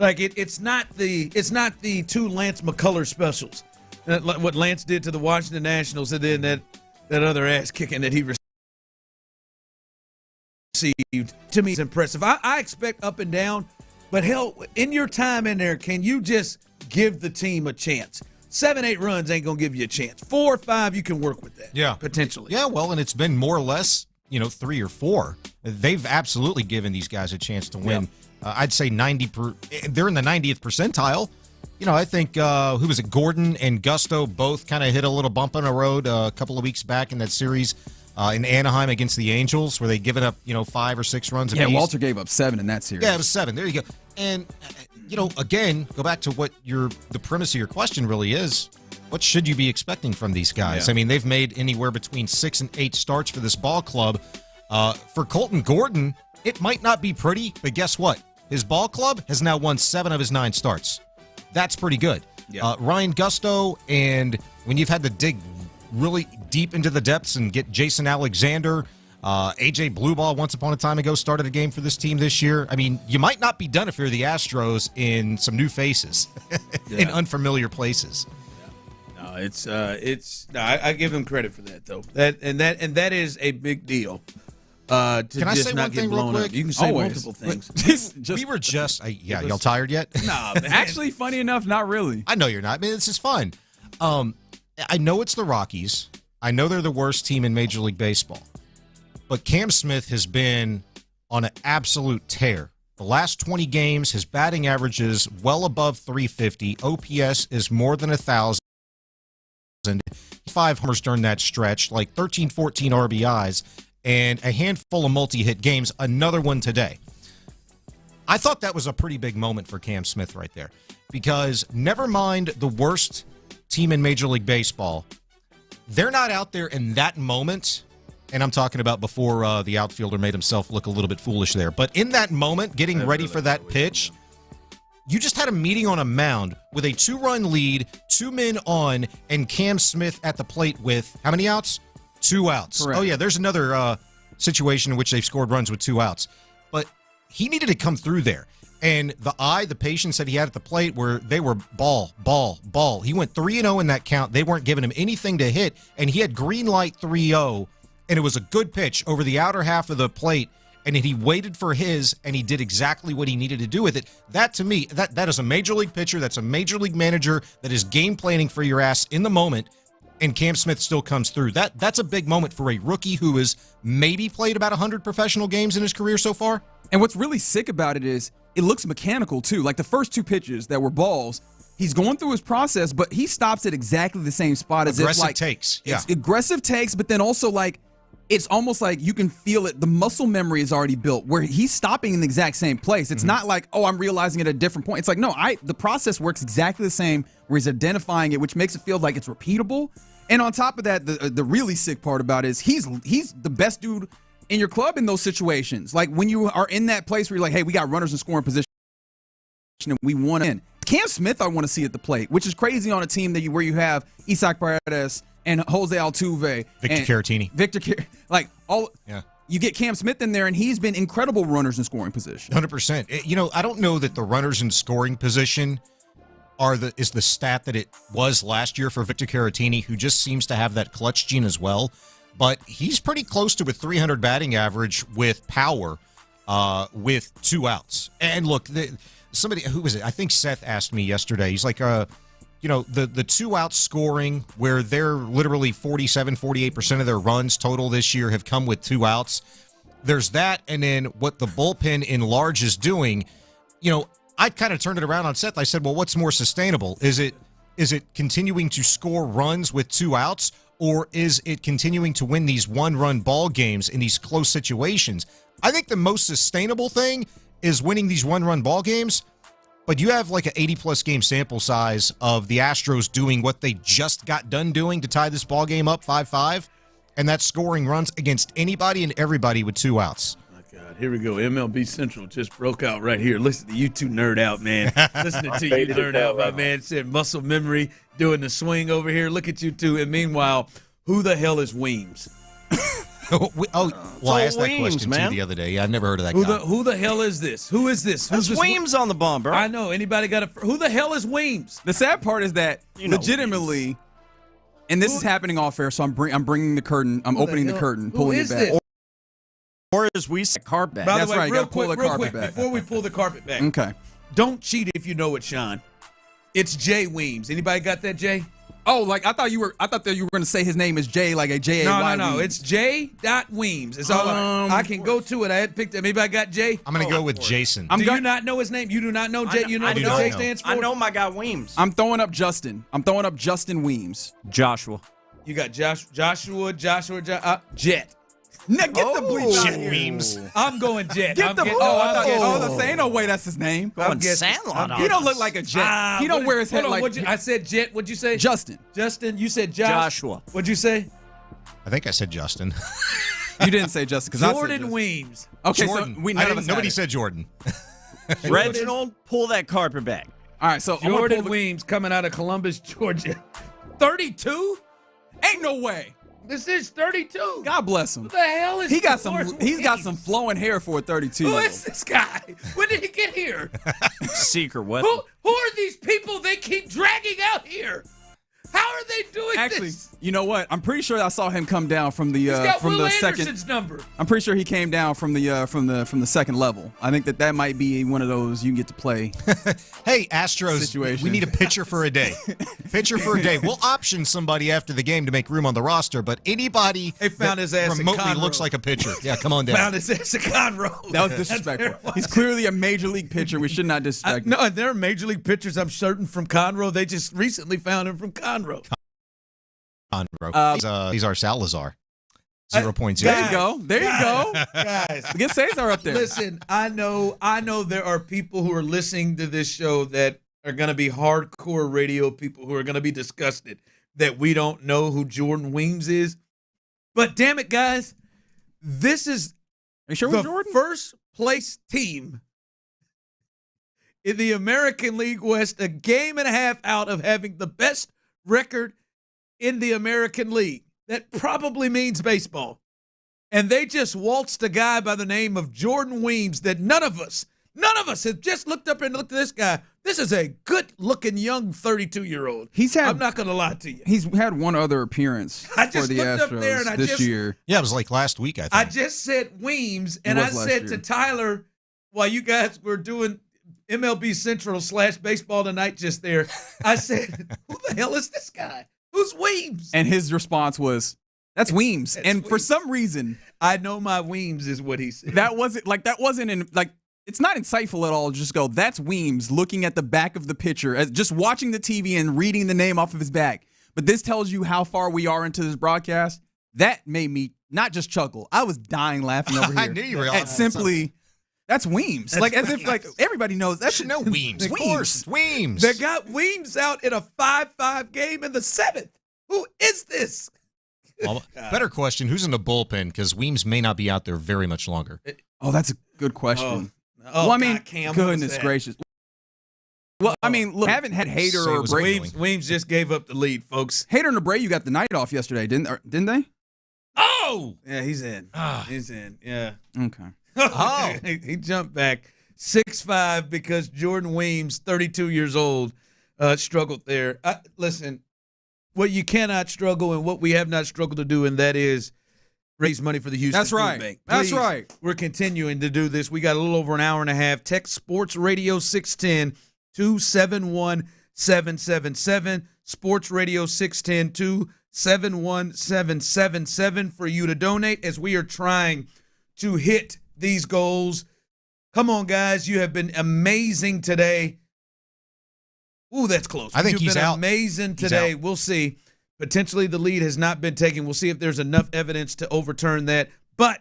Like it's not the 2 Lance McCullers specials. What Lance did to the Washington Nationals, and then that other ass kicking that he received. To me, is impressive. I expect up and down, but hell, in your time in there, can you just give the team a chance? 7, 8 runs ain't gonna give you a chance. 4 or 5, you can work with that. Yeah, potentially. Yeah, well, and it's been more or less, 3 or 4. They've absolutely given these guys a chance to win. Yeah. I'd say they're in the 90th percentile. I think who was it? Gordon and Gusto both kind of hit a little bump on the road a couple of weeks back in that series in Anaheim against the Angels, where they given up 5 or 6 runs. Yeah, apiece. Walter gave up 7 in that series. Yeah, it was 7. There you go. And again, go back to what the premise of your question really is. What should you be expecting from these guys? Yeah. I mean, they've made anywhere between 6 and 8 starts for this ball club. For Colton Gordon, it might not be pretty, but guess what? His ball club has now won 7 of his 9 starts. That's pretty good. Yeah. Ryan Gusto, and when you've had to dig really deep into the depths and get Jason Alexander, AJ Blueball once upon a time ago started a game for this team this year. I mean, you might not be done if you're the Astros in some new faces in unfamiliar places. No, I give him credit for that though. That is a big deal. to Can I just say not one get thing real blown quick? up. You can say Always. multiple things. We were just, y'all tired yet? Nah, man. Actually, funny enough, not really. I know you're not. I mean, this is fun. I know it's the Rockies. I know they're the worst team in Major League Baseball. But Cam Smith has been on an absolute tear. The last 20 games, his batting average is well above 350. OPS is more than 1,000. 5 homers during that stretch, like 13, 14 RBIs, and a handful of multi-hit games, another one today. I thought that was a pretty big moment for Cam Smith right there, because never mind the worst team in Major League Baseball, they're not out there in that moment, and I'm talking about before the outfielder made himself look a little bit foolish there, but in that moment, getting ready for that pitch, you just had a meeting on a mound with a 2-run lead, 2 men on, and Cam Smith at the plate with how many outs? 2 outs. Correct. Oh, yeah, there's another situation in which they've scored runs with 2 outs. But he needed to come through there. And the patience that he had at the plate where they were ball. He went 3-0 in that count. They weren't giving him anything to hit, and he had green light 3-0, and it was a good pitch over the outer half of the plate. And he waited for his, and he did exactly what he needed to do with it. That, to me, that is a major league pitcher. That's a major league manager that is game planning for your ass in the moment, and Cam Smith still comes through. That's a big moment for a rookie who has maybe played about 100 professional games in his career so far. And what's really sick about it is it looks mechanical, too. Like the first 2 pitches that were balls, he's going through his process, but he stops at exactly the same spot as aggressive if, like, takes. Yeah. It's aggressive takes, but then also, like, it's almost like you can feel it. The muscle memory is already built where he's stopping in the exact same place. It's not like, oh, I'm realizing it at a different point. It's like, no, the process works exactly the same where he's identifying it, which makes it feel like it's repeatable. And on top of that, the really sick part about it is he's the best dude in your club in those situations. Like when you are in that place where you're like, hey, we got runners in scoring position and we want to win. Cam Smith, I want to see at the plate, which is crazy on a team where you have Isaac Paredes and Jose Altuve, Victor Caratini, You get Cam Smith in there, and he's been incredible runners in scoring position. 100%. You know, I don't know that the runners in scoring position is the stat that it was last year for Victor Caratini, who just seems to have that clutch gene as well. But he's pretty close to a 300 batting average with power, with 2 outs. And look, somebody, who was it? I think Seth asked me yesterday. He's like, the 2 out scoring where they're literally 47, 48% of their runs total this year have come with 2 outs. There's that, and then what the bullpen in large is doing. You know, I kind of turned it around on Seth. I said, well, what's more sustainable? Is it continuing to score runs with 2 outs, or is it continuing to win these 1-run ball games in these close situations? I think the most sustainable thing is winning these 1-run ball games. But you have like an 80-plus game sample size of the Astros doing what they just got done doing to tie this ball game up 5-5, and that's scoring runs against anybody and everybody with 2 outs. My God, here we go. MLB Central just broke out right here. Listen to you two nerd out, man. Listening to you nerd out, my man. Said muscle memory doing the swing over here. Look at you two. And meanwhile, who the hell is Weems? I asked that question too the other day. Yeah, I've never heard of that guy. Who the hell is this? Who is this? That's Weems on the bomb, bro. I know. Anybody got who the hell is Weems? The sad part is that legitimately, and this is happening off air, so I'm bringing the curtain. I'm opening the curtain, pulling it back. Or as we say, carpet back. By That's the way, right. Real Got to pull quick, the carpet back. Before we pull the carpet back. Okay. Don't cheat if you know it, Sean. It's Jay Weems. Anybody got that, Jay? Oh, like I thought you were going to say his name is Jay, like a J-A-Y. No. It's J. Weems. It's all I can go to it. I had picked up. Maybe I got Jay. I'm going to go with Jason. Do you not know his name? You do not know Jay? You know what Jay stands for? I know my guy Weems. I'm throwing up Justin. Weems. Joshua. You got Joshua, Jet. Now get the bleach out Jet here. Weems. I'm going Jet. Get the bleach. Ain't no way that's his name. Going Sandlot. He don't look like a Jet. He don't wear his head like. I said Jet. What'd you say? Justin. You said Joshua. What'd you say? I think I said Justin. You didn't say Justin because Jordan Weems. Okay, Jordan. so nobody said Jordan. Reginald, pull that carpet back. All right, so Jordan Weems coming out of Columbus, Georgia. 32? Ain't no way. This is 32. God bless him. What the hell is he got some flowing hair for a 32. Who is this guy? When did he get here? Secret weapon. Who are these people they keep dragging out here? How are they doing Actually, this? you know what? I'm pretty sure I saw him come down from the He's got from Will the Anderson's second. number. I'm pretty sure he came down from the second level. I think that might be one of those you get to play. Hey, Astros, situation. we need a pitcher for a day. Pitcher for a day. We'll option somebody after the game to make room on the roster, but anybody They found his ass in remotely Conroe. looks like a pitcher. Yeah, come on down. Found his ass at Conroe. That was disrespectful. He's clearly a major league pitcher. We should not disrespect him. No, and there are major league pitchers, I'm certain, from Conroe. They just recently found him from Conroe. He's our Salazar. 0.0. There you go. There you go. Guys, Get Cesar up there. listen, I know there are people who are listening to this show that are going to be hardcore radio people who are going to be disgusted that we don't know who Jordan Weems is. But damn it, guys, this is Are you sure the with Jordan? first place team in the American League West, a game and a half out of having the best record in the American League. That probably means baseball. And they just waltzed a guy by the name of Jordan Weems that none of us have just looked up and looked at this guy. This is a good-looking young 32-year-old. I'm not going to lie to you. He's had one other appearance I for just the looked up there and Astros I this just- year. Yeah, it was like last week, I think. I just said Weems, and I was last said year. to Tyler, while you guys were doing MLB Central / Baseball Tonight just there, I said, who the hell is this guy? Who's Weems? And his response was, "That's Weems." And for some reason, I know my Weems is what he said. that wasn't it's not insightful at all. Just go, "That's Weems," looking at the back of the picture, as just watching the TV and reading the name off of his back. But this tells you how far we are into this broadcast. That made me not just chuckle. I was dying laughing over here. I knew you were at simply. That's Weems. That's like as Weems. if like everybody knows that's no Weems. Of course, Weems. They got Weems out in a 5-5 game in the 7th. Who is this? Well, better question: who's in the bullpen? Because Weems may not be out there very much longer. Oh, that's a good question. Oh, well, I mean, God, Cam, what was goodness that? gracious. Well, I mean, look, haven't had Hader Say or what's Brady. Weems just gave up the lead, folks. Hader and Abreu got the night off yesterday, didn't they? Oh! Yeah, he's in. He's in, yeah. Okay. Oh! He jumped back 6'5" because Jordan Weems, 32 years old, struggled there. Listen, what you cannot struggle and what we have not struggled to do, and that is raise money for the Houston That's Food right. Bank. That's Please, right. We're continuing to do this. We got a little over an hour and a half. Text Sports Radio 610 271 777. Sports Radio 610 271 777 for you to donate as we are trying to hit these goals. Come on, guys. You have been amazing today. Ooh, that's close. I think You've he's been out. amazing He's today. out. We'll see. Potentially the lead has not been taken. We'll see if there's enough evidence to overturn that. But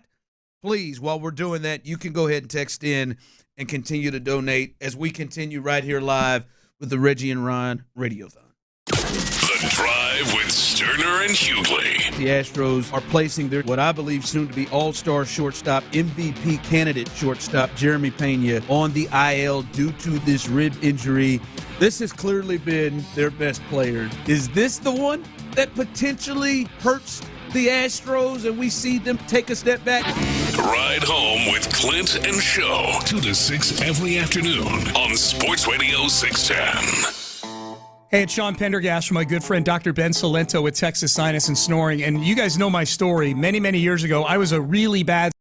please, while we're doing that, you can go ahead and text in and continue to donate as we continue right here live with the Reggie and Ron Radiothon. The Drive with Stoerner and Hughley. The Astros are placing their, what I believe soon to be all-star shortstop, MVP candidate shortstop, Jeremy Pena, on the IL due to this rib injury. This has clearly been their best player. Is this the one that potentially hurts the Astros and we see them take a step back? Ride home with Clint and Show, 2 to 6 every afternoon on Sports Radio 610. Hey, it's Sean Pendergast from my good friend Dr. Ben Salento with Texas Sinus and Snoring. And you guys know my story. Many, many years ago, I was a really bad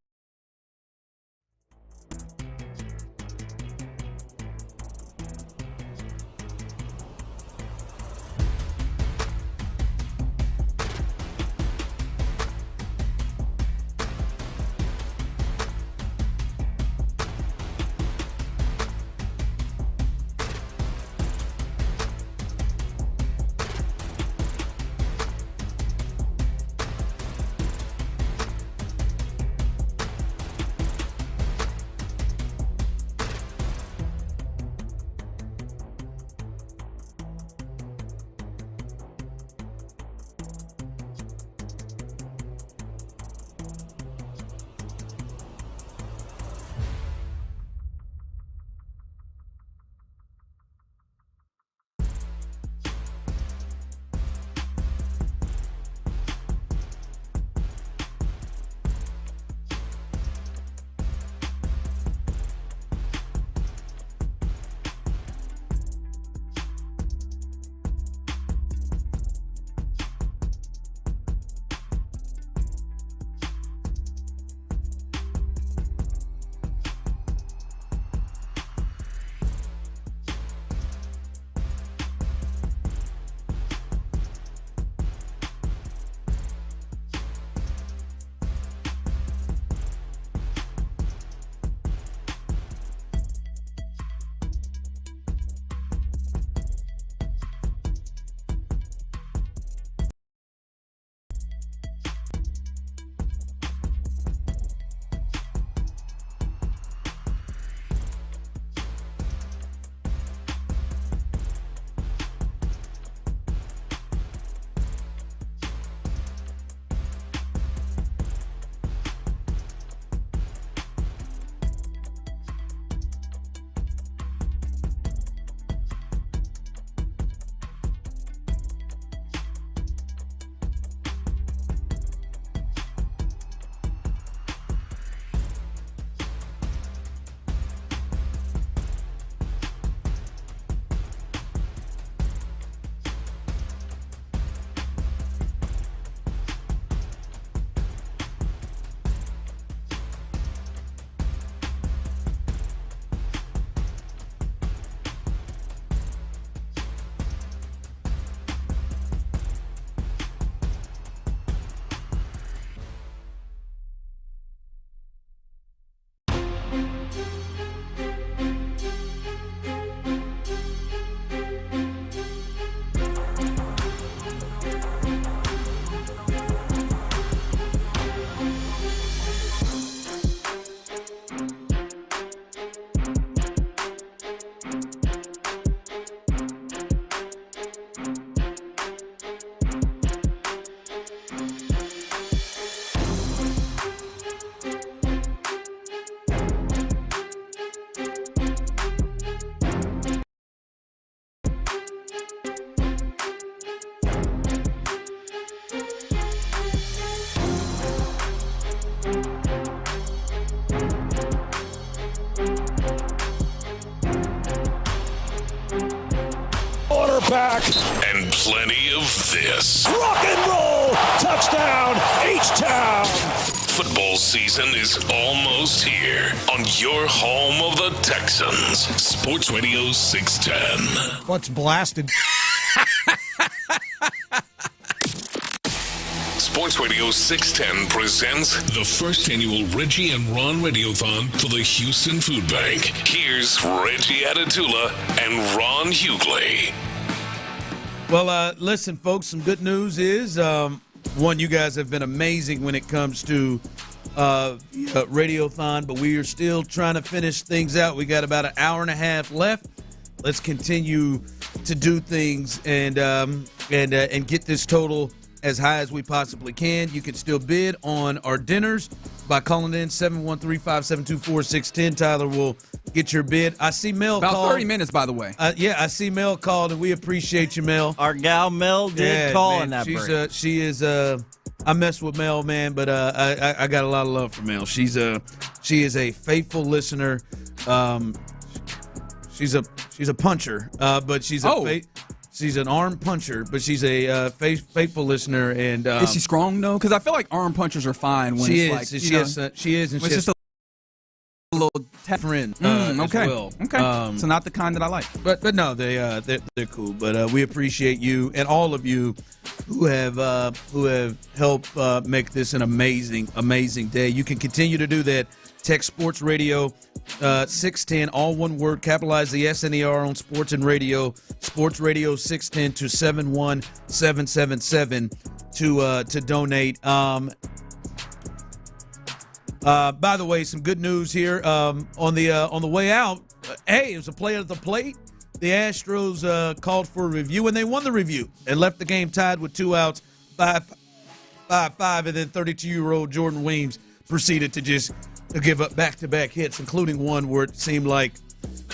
Quarterback. And plenty of this. Rock and roll. Touchdown, H-Town. Football season is almost here on your home of the Texans. Sports Radio 610. What's blasted? Sports Radio 610 presents the first annual Reggie and Ron Radiothon for the Houston Food Bank. Here's Reggie Atatula and Ron Hughley. Well, listen, folks, some good news is, one, you guys have been amazing when it comes to Radiothon, but we are still trying to finish things out. We got about an hour and a half left. Let's continue to do things and get this total as high as we possibly can. You can still bid on our dinners by calling in 713-572-4610. Tyler will get your bid. I see Mel about called. 30 minutes, by the way. Yeah, I see Mel called, and we appreciate you, Mel. Our gal Mel did call in that break. She is. I mess with Mel, man, but I got a lot of love for Mel. She is a faithful listener. She's a puncher, but she's she's an arm puncher, but she's a faithful listener. And is she strong though? Because I feel like arm punchers are fine when she it's is. like She is, and it's she's just a little friend. Okay, as well. okay. So not the kind that I like. But no, they're cool. But we appreciate you and all of you who have helped make this an amazing day. You can continue to do that. Text Sports Radio 610, all one word, capitalize the SNER on Sports and Radio, Sports Radio 610 to 71777 to donate. By the way, some good news here on the way out. Hey, it was a play at the plate. The Astros called for a review, and they won the review and left the game tied with 2 outs, 5-5, and then 32-year-old Jordan Weems proceeded to just give up back-to-back hits, including one where it seemed like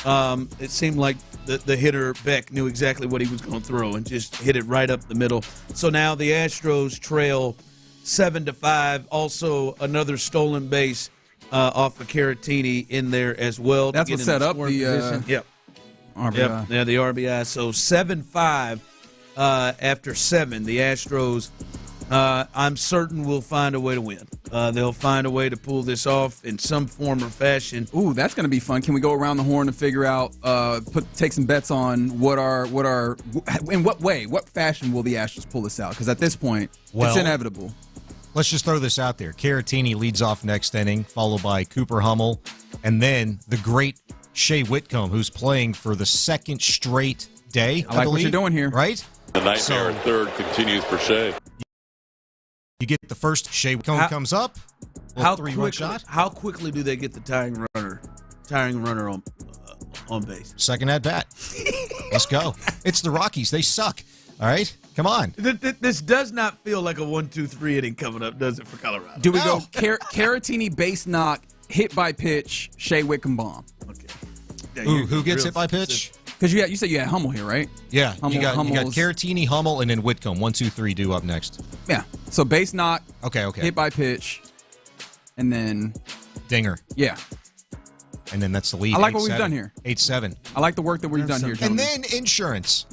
the hitter Beck knew exactly what he was going to throw and just hit it right up the middle. So now the Astros trail 7-5. Also, another stolen base off of Caratini in there as well. That's what set up the Yep. RBI. Yep. Yeah, the RBI. So 7-5 after 7. The Astros, I'm certain, will find a way to win. They'll find a way to pull this off in some form or fashion. Ooh, that's going to be fun. Can we go around the horn and figure out, take some bets on in what way, what fashion will the Astros pull this out? Because at this point, it's inevitable. Let's just throw this out there. Caratini leads off next inning, followed by Cooper Hummel, and then the great Shea Whitcomb, who's playing for the second straight day. I like what you're doing here. Right? The nightmare at third continues for Shea. You get the first, Shea Whitcomb comes up. How quickly do they get the tying runner on base? Second at bat. Let's go. It's the Rockies. They suck. All right? Come on. This does not feel like a 1-2-3 inning coming up, does it, for Colorado? Do we go Caratini base knock, hit by pitch, Shea Whitcomb bomb? Okay. Yeah, who gets hit by pitch? Because you said you had Hummel here, right? Yeah. You got Caratini, Hummel, and then Whitcomb. 1, 2, 3 due up next. Yeah. So base knock. Okay. Hit by pitch, and then dinger. Yeah. And then that's the lead. I like what we've done here. 8-7. I like the work that we've done here, gentlemen. And then insurance.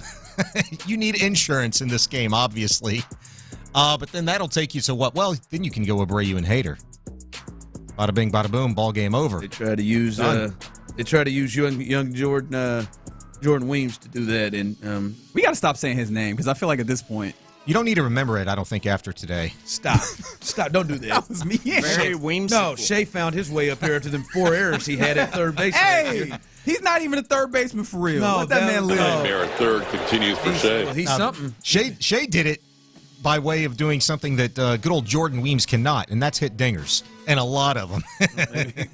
You need insurance in this game, obviously. But then that'll take you to what? Well, then you can go Abreu and Hader. Bada bing, bada boom, ball game over. They try to use young Jordan Weems to do that, and we got to stop saying his name because I feel like at this point you don't need to remember it. I don't think after today. Stop! Don't do that. That was me. Shea Weems. No, Shea found his way up here after them 4 errors he had at third base. Hey, he's not even a third baseman for real. No, let that man live. Nightmare at third continues for Shea. Well, he's something. Shea did it by way of doing something that good old Jordan Weems cannot, and that's hit dingers, and a lot of them. Okay?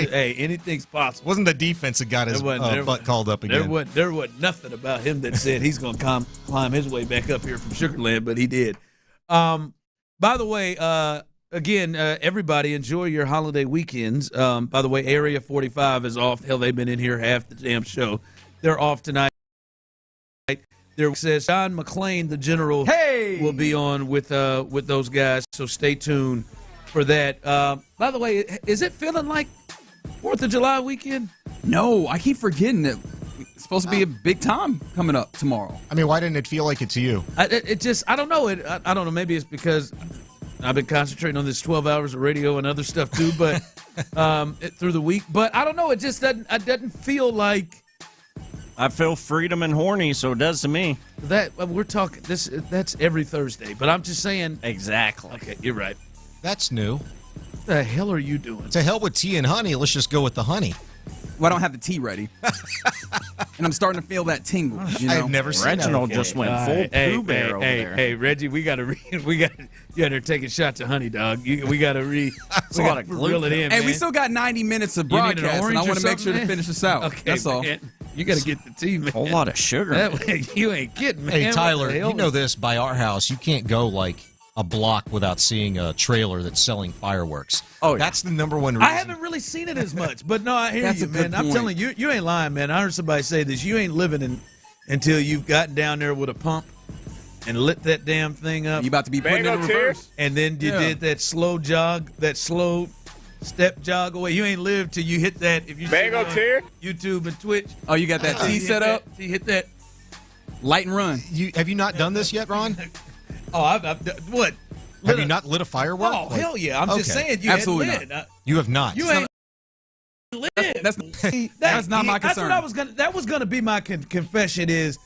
Hey, anything's possible. Wasn't the defense that got his butt called up again? There wasn't nothing about him that said he's going to climb his way back up here from Sugarland, but he did. By the way, again, everybody enjoy your holiday weekends. By the way, Area 45 is off. Hell, they've been in here half the damn show. They're off tonight. There says John McClain, the general, will be on with those guys. So stay tuned for that. By the way, is it feeling like 4th of July weekend? No, I keep forgetting that it's supposed to be a big time coming up tomorrow. I mean, why didn't it feel like it to you? I don't know. I don't know. Maybe it's because I've been concentrating on this 12 hours of radio and other stuff too, but through the week. But I don't know. It just doesn't feel like. I feel freedom and horny, so it does to me. That we're talking this. That's every Thursday. But I'm just saying. Exactly. Okay, you're right. That's new. What the hell are you doing? To hell with tea and honey. Let's just go with the honey. Well, I don't have the tea ready, and I'm starting to feel that tingle. You know? I've never seen that. Reginald just went full Pooh Bear over there. Hey, Reggie, we got to you got to take shots of honey, dog. We got to reel it in. Hey, man. we still got 90 minutes of You need an broadcast, and orange I or want to make sure something, to finish this out. Okay, That's all. man. You got to get the tea, man. A whole lot of sugar. That way, you ain't kidding, man. Hey, What Tyler, the hell? you know this. By our house, you can't go like a block without seeing a trailer that's selling fireworks. Oh, that's the number one reason. I haven't really seen it as much, but no, I hear That's you, a good man. I'm point. telling you, you ain't lying, man. I heard somebody say this. You ain't living until you've gotten down there with a pump and lit that damn thing up. You about to be putting it in reverse. And then you did that slow jog, that slow step jog away. You ain't lived till you hit that. If you see on YouTube and Twitch. Oh, you got that T set up? You hit that. Light and run. Have you not done this yet, Ron? Oh, I've what? Have you not lit a firework? Oh, hell yeah. I'm just saying you Absolutely hadn't lit. not. You have not. You ain't lit. That's not my concern. That was gonna be my confession is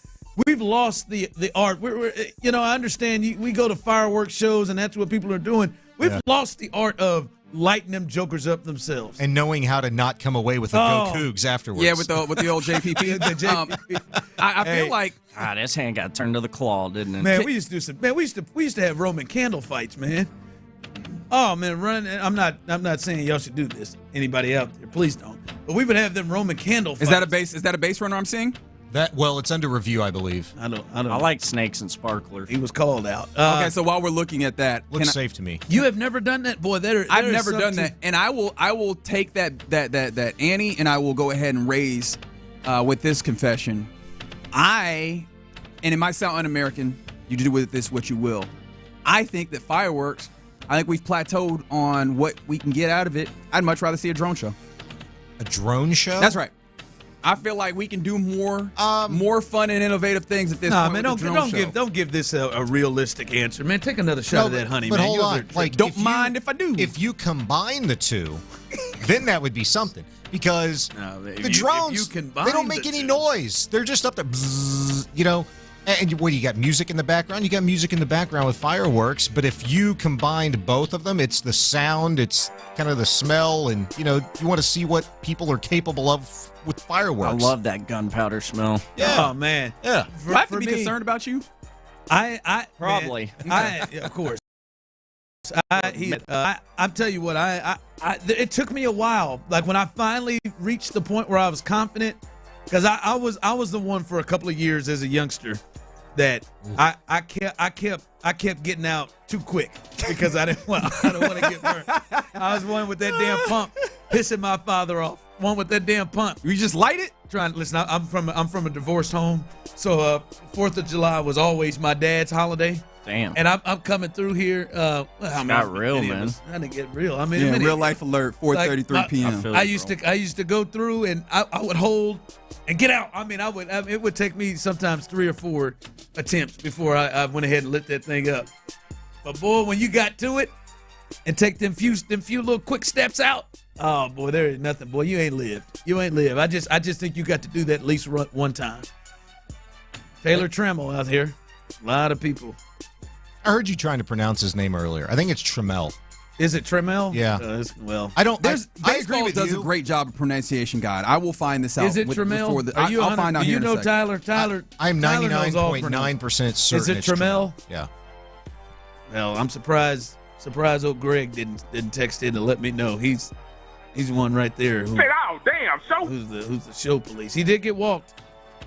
we've lost the art. We're I understand we go to fireworks shows and that's what people are doing. We've lost the art of lighting them jokers up themselves. And knowing how to not come away with the Go Cougs afterwards. Yeah, with the old JPP. I feel like this hand got turned to the claw, didn't it? Man, we used to do some. Man, we used to have Roman candle fights, man. Oh man, I'm not saying y'all should do this. Anybody out there, please don't. But we would have them Roman candle fights. Is that a base runner I'm seeing? It's under review, I believe. I don't. I like snakes and sparklers. He was called out. Okay, so while we're looking at that, looks safe to me. You have never done that, boy. I've never done that, and I will take that Annie, and I will go ahead and raise with this confession. And it might sound un-American. You do with this what you will. I think that fireworks. I think we've plateaued on what we can get out of it. I'd much rather see a drone show. A drone show? That's right. I feel like we can do more fun and innovative things at this point. Man, don't give this a realistic answer, man. Take another shot of that honey, but man. Hold on, don't mind if I do. If you combine the two, then that would be something. Because the drones, they don't make any noise. They're just up there, bzzz, And what, you got music in the background? You got music in the background with fireworks, but if you combined both of them, it's the sound, it's kind of the smell, and, you want to see what people are capable of with fireworks. I love that gunpowder smell. Yeah. Oh, man. Yeah. Do I have to be concerned about you? I Probably. Of course. I'm tell you what, it took me a while. Like when I finally reached the point where I was confident, because I was the one for a couple of years as a youngster that I kept getting out too quick because I didn't want to get burned. I was one with that damn pump pissing my father off. One with that damn pump. You just light it? Listen, I'm from a divorced home, so 4th of July was always my dad's holiday. Damn. And I'm coming through here. Got real, man. I didn't get real. I mean, real life alert. 4:33 p.m. I used to go through and I would hold and get out. I mean, it would take me sometimes 3 or 4 attempts before I went ahead and lit that thing up. But boy, when you got to it and take them few little quick steps out, oh boy, there is nothing. Boy, you ain't lived. You ain't lived. I just think you got to do that at least one time. Taylor Trammell out here. A lot of people. I heard you trying to pronounce his name earlier. I think it's Trammell. Is it Trammell? Yeah. I don't. I agree with does you. a great job of pronunciation, God. I will find this out. Is it Trammell? I'll find out here in a second. Tyler? I'm 99.9% certain. Is it Trammell? Yeah. Well, I'm surprised old Greg didn't text in to let me know. He's the one right there. Who's the show police? He did get walked.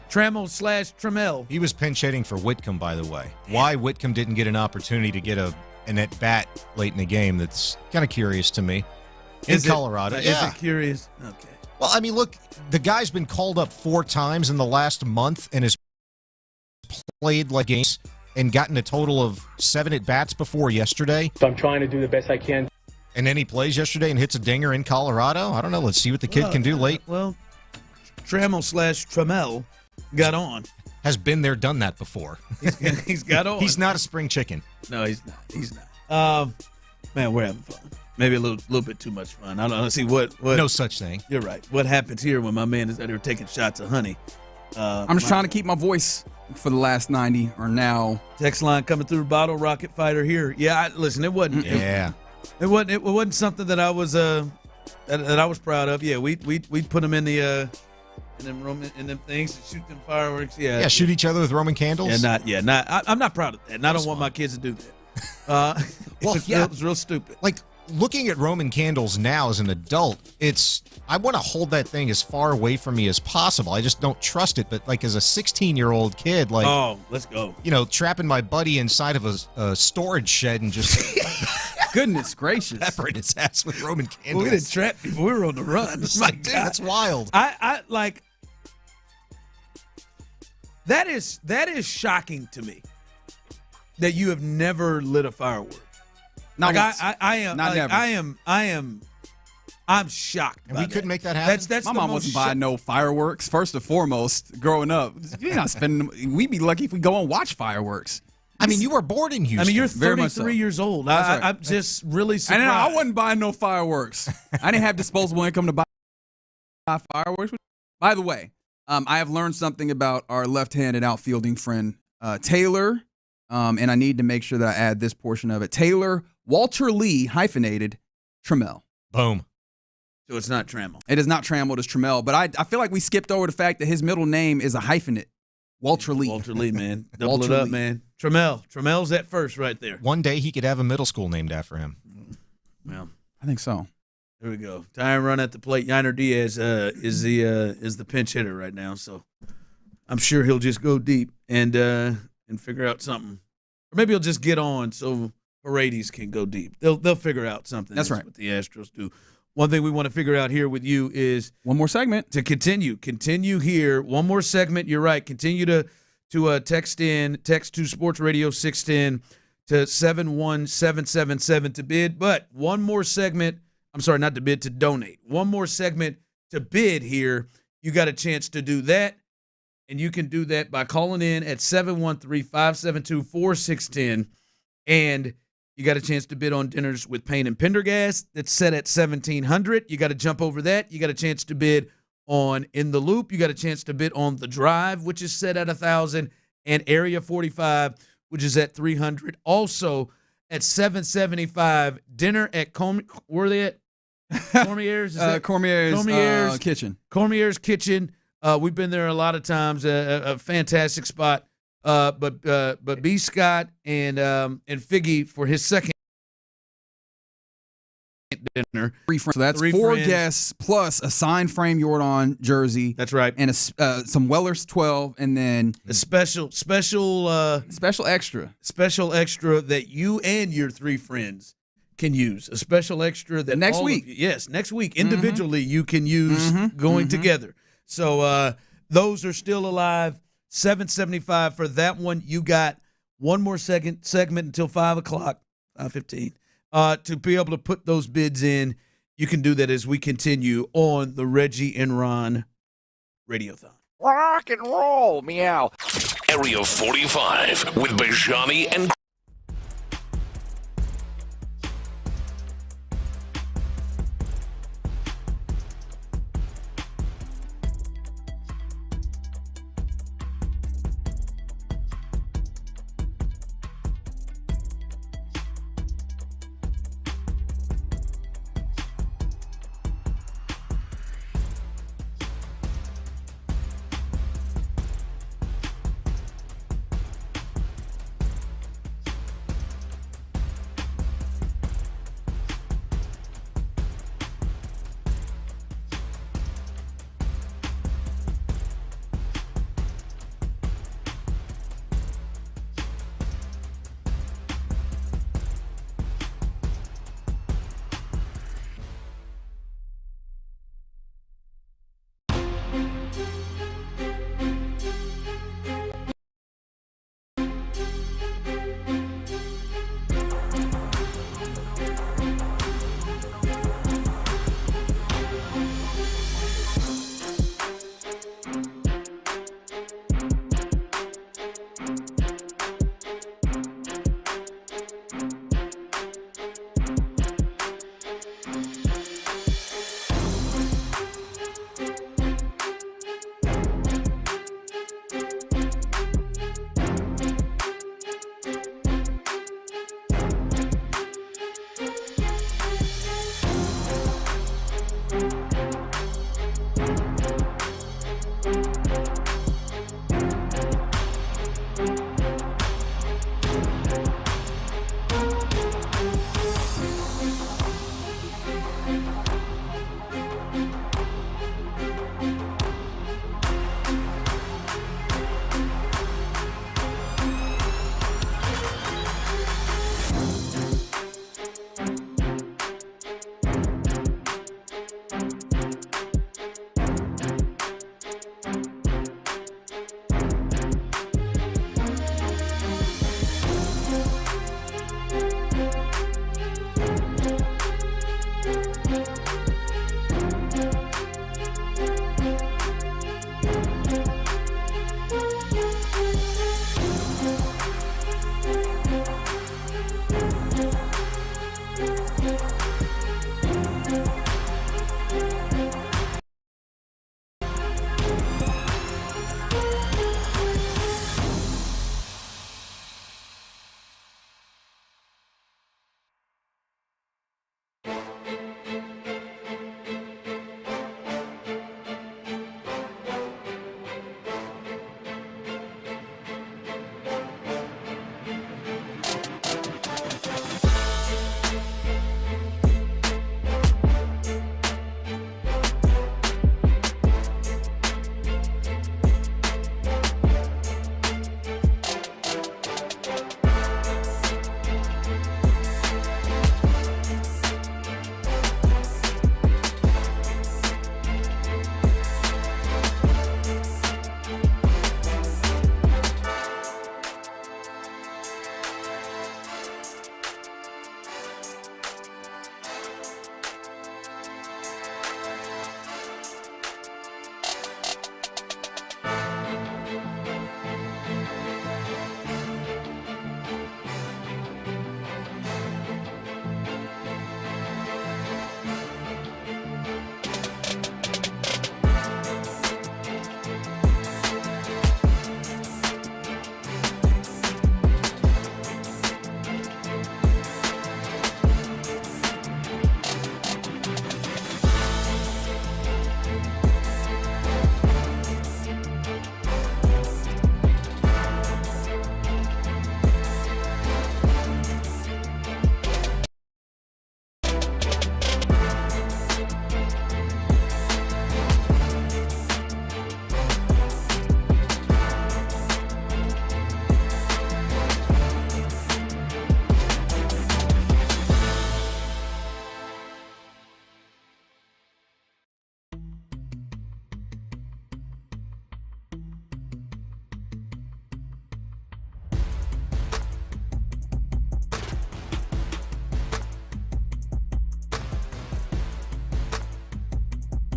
Trammell/Trammell. He was pinch hitting for Whitcomb, by the way. Why Whitcomb didn't get an opportunity to get an at bat late in the game? That's kind of curious to me. In Colorado, Is it curious? Okay. Well, I mean, look, the guy's been called up 4 times in the last month and has played like games and gotten a total of 7 at bats before yesterday. So I'm trying to do the best I can. And then he plays yesterday and hits a dinger in Colorado. I don't know. Let's see what the kid can do late. Well, Trammell got on. Has been there, done that before. He's got on. He's not a spring chicken. No, he's not. He's not. Man, we're having fun. Maybe a little bit too much fun. I don't know. See what? No such thing. You're right. What happens here when my man is out there taking shots of honey? I'm just trying to keep my voice for the last 90 or now. Text line coming through. Bottle Rocket Fighter here. Yeah, listen. It wasn't. Yeah. It wasn't something that I was that I was proud of. Yeah, we put them in the in them things and shoot them fireworks. Yeah. Shoot each other with Roman candles. I'm not proud of that. And I don't want my kids to do that. It was real stupid. Like, looking at Roman candles now as an adult, I want to hold that thing as far away from me as possible. I just don't trust it. But like as a 16-year-old kid, like, oh, let's go. Trapping my buddy inside of a storage shed and just goodness gracious, peppering his ass with Roman candles. We didn't trap people. We were on the run. Like, dude, that's wild. I like that is shocking to me that you have never lit a firework. Not like once. I am. Not like, never. I'm shocked. And we couldn't make that happen. That's my mom wasn't buying no fireworks. First and foremost, growing up, you're not spending. We'd be lucky if we go and watch fireworks. I mean, you were born in Houston. I mean, you're Very much 33 so. years old. That's right. I'm just really surprised. And I wasn't buying no fireworks. I didn't have disposable income to buy fireworks. By the way, I have learned something about our left-handed outfielding friend Taylor, and I need to make sure that I add this portion of it. Taylor Walter Lee hyphenated Trammell. Boom. So it's not Trammell. It is not Trammell, it's Trammell. But I feel like we skipped over the fact that his middle name is a hyphenate. Walter Lee. Walter Lee, man. Double Walter it up, Lee. man. Trammell's at first right there. One day he could have a middle school named after him. Well, I think so. There we go. Time run at the plate. Yiner Diaz is the pinch hitter right now, so I'm sure he'll just go deep and figure out something, or maybe he'll just get on so Paredes can go deep. They'll figure out something. That's right. What the Astros do. One thing we want to figure out here with you is one more segment to continue here. One more segment. You're right. Continue to text to Sports Radio 610 to 71777 to bid. But one more segment. I'm sorry, not to bid, to donate. One more segment to bid here. You got a chance to do that, and you can do that by calling in at 713-572-4610, and you got a chance to bid on dinners with Payne and Pendergast. That's set at $1,700. You got to jump over that. You got a chance to bid on In the Loop. You got a chance to bid on The Drive, which is set at $1,000, and Area 45, which is at $300. Also at $775, dinner at where are they at? Cormier's? Cormier's Kitchen. Cormier's Kitchen. We've been there a lot of times. A fantastic spot. But B. Scott and Figgy for his second dinner. So that's four guests plus a signed frame Jordan jersey. That's right. And some Weller's 12, and then a special extra that you and your three friends can use. A special extra that next week. Next week individually you can use going together. So those are still alive. $775 for that one. You got one more segment until 5 o'clock, 5:15, to be able to put those bids in. You can do that as we continue on the Reggie and Ron Radiothon. Rock and roll, meow. Area 45 with Bijani and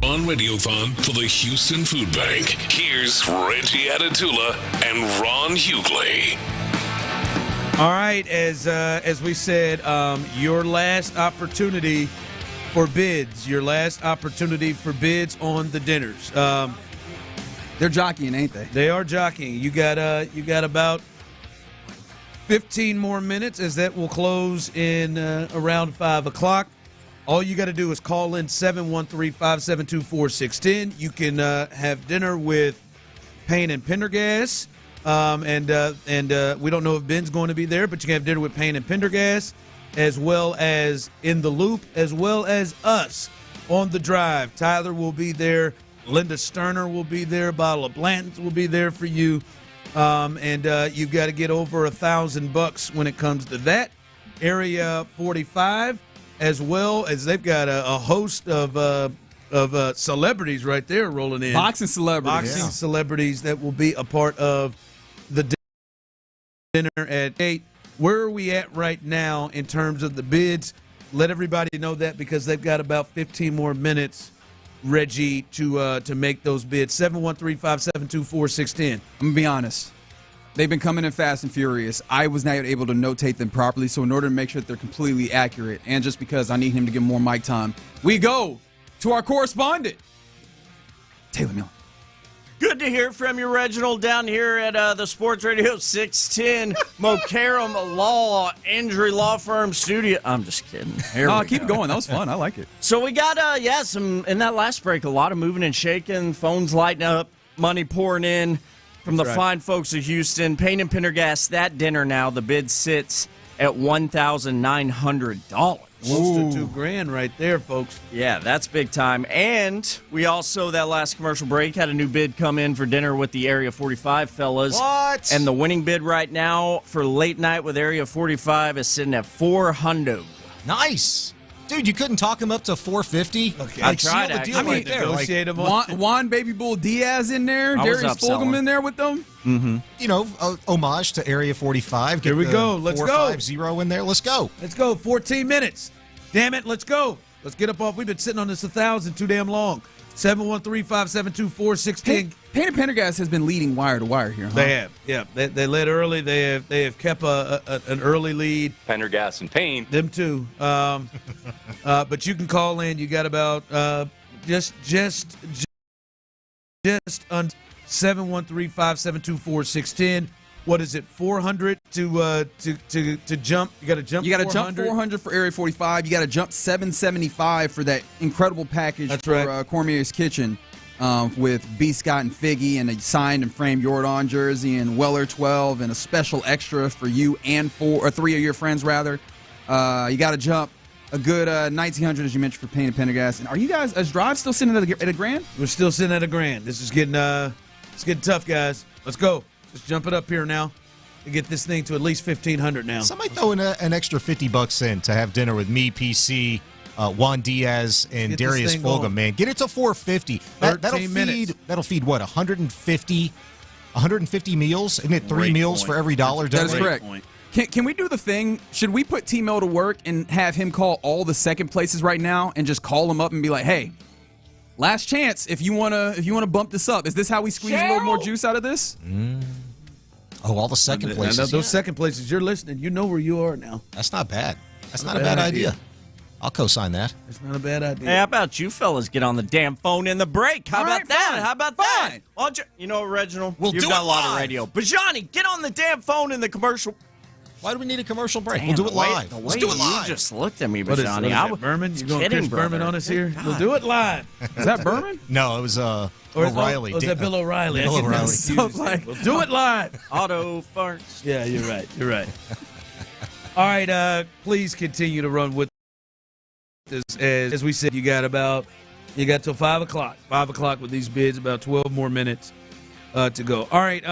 On Radiothon for the Houston Food Bank, here's Reggie Atatula and Ron Hughley. All right, as we said, your last opportunity for bids. Your last opportunity for bids on the dinners. They're jockeying, ain't they? They are jockeying. You got about 15 more minutes, as that will close in around 5 o'clock. All you got to do is call in 713-572-4610. You can have dinner with Payne and Pendergast. And we don't know if Ben's going to be there, but you can have dinner with Payne and Pendergast, as well as In the Loop, as well as us on the drive. Tyler will be there. Linda Stoerner will be there. Bottle of Blanton's will be there for you. And you've got to get over $1,000 when it comes to that. Area 45, as well as they've got a host of celebrities right there rolling in. Boxing celebrities. Celebrities that will be a part of the dinner at 8. Where are we at right now in terms of the bids? Let everybody know that, because they've got about 15 more minutes, Reggie, to make those bids. 713-572-4610. I'm going to be honest. They've been coming in fast and furious. I was not able to notate them properly, so in order to make sure that they're completely accurate, and just because I need him to get more mic time, we go to our correspondent, Taylor Miller. Good to hear from you, Reginald, down here at the Sports Radio 610 Mokaram Law Injury Law Firm studio. I'm just kidding. Keep going. That was fun. I like it. So we got, some in that last break, a lot of moving and shaking, phones lighting up, money pouring in from the fine folks of Houston. Payne and Pendergast, that dinner now, the bid sits at $1,900. Close to $2,000 right there, folks. Yeah, that's big time. And we also, that last commercial break, had a new bid come in for dinner with the Area 45 fellas. What? And the winning bid right now for late night with Area 45 is sitting at $400. Nice. Dude, you couldn't talk him up to $450? Okay. I tried seal the deal right there. Negotiate him on. Juan Baby Bull Diaz in there. Darius Fulgham in there with them. Mm-hmm. You know, homage to Area 45. Here we go. Let's go. 450 in there. Let's go. Let's go. 14 minutes. Damn it. Let's go. Let's get up off. We've been sitting on this 1,000 too damn long. 713-572-4610. Payne and Pendergast has been leading wire to wire here, huh? They have. Yeah. They led early. They have kept an early lead. Pendergast and Payne. Them too. But you can call in. You got about just on 713-572-4610. What is it? 400 to jump. You got to jump. You got to jump 400 for Area 45. You got to jump 775 for that incredible package. That's for right. Cormier's Kitchen with B. Scott and Figgy and a signed and framed Jordan jersey and Weller 12 and a special extra for you and 3 of your friends rather. You got to jump a good 1,900 as you mentioned for Payne and Pendergast. And are you guys, is Drive still sitting at $1,000? We're still sitting at $1,000. This is getting it's getting tough, guys. Let's go. Let's jump it up here now and get this thing to at least 1,500 now. Somebody throw in an extra $50 in to have dinner with me, PC, Juan Diaz, and Darius Fulgham, man. Get it to 450. That'll feed what, 150 meals? Isn't it 3 meals for every dollar? That is correct. Can we do the thing? Should we put T-Mel to work and have him call all the second places right now and just call them up and be like, hey, last chance if you wanna bump this up. Is this how we squeeze a little more juice out of this? Oh, all the second places. Those second places, you're listening. You know where you are now. That's not bad. That's not a bad idea. I'll co-sign that. It's not a bad idea. Hey, how about you fellas get on the damn phone in the break? How about that? Fine. How about that? Why don't you know what, Reginald? We'll You've do got it a lot of live. radio. Bijani, get on the damn phone in the commercial. Why do we need a commercial break? Damn, we'll do it live. The Let's way do it live. You just looked at me, What is Bijani. that, Berman? You going Chris Berman on us here? We'll do it live. Is that Berman? No, it was O'Reilly. Oh, is that Bill O'Reilly? Bill O'Reilly. We'll do it live. Auto farts. Yeah, you're right. You're right. All right, please continue to run with this. As we said, you got till 5 o'clock. 5 o'clock with these bids. About 12 more minutes to go. All right,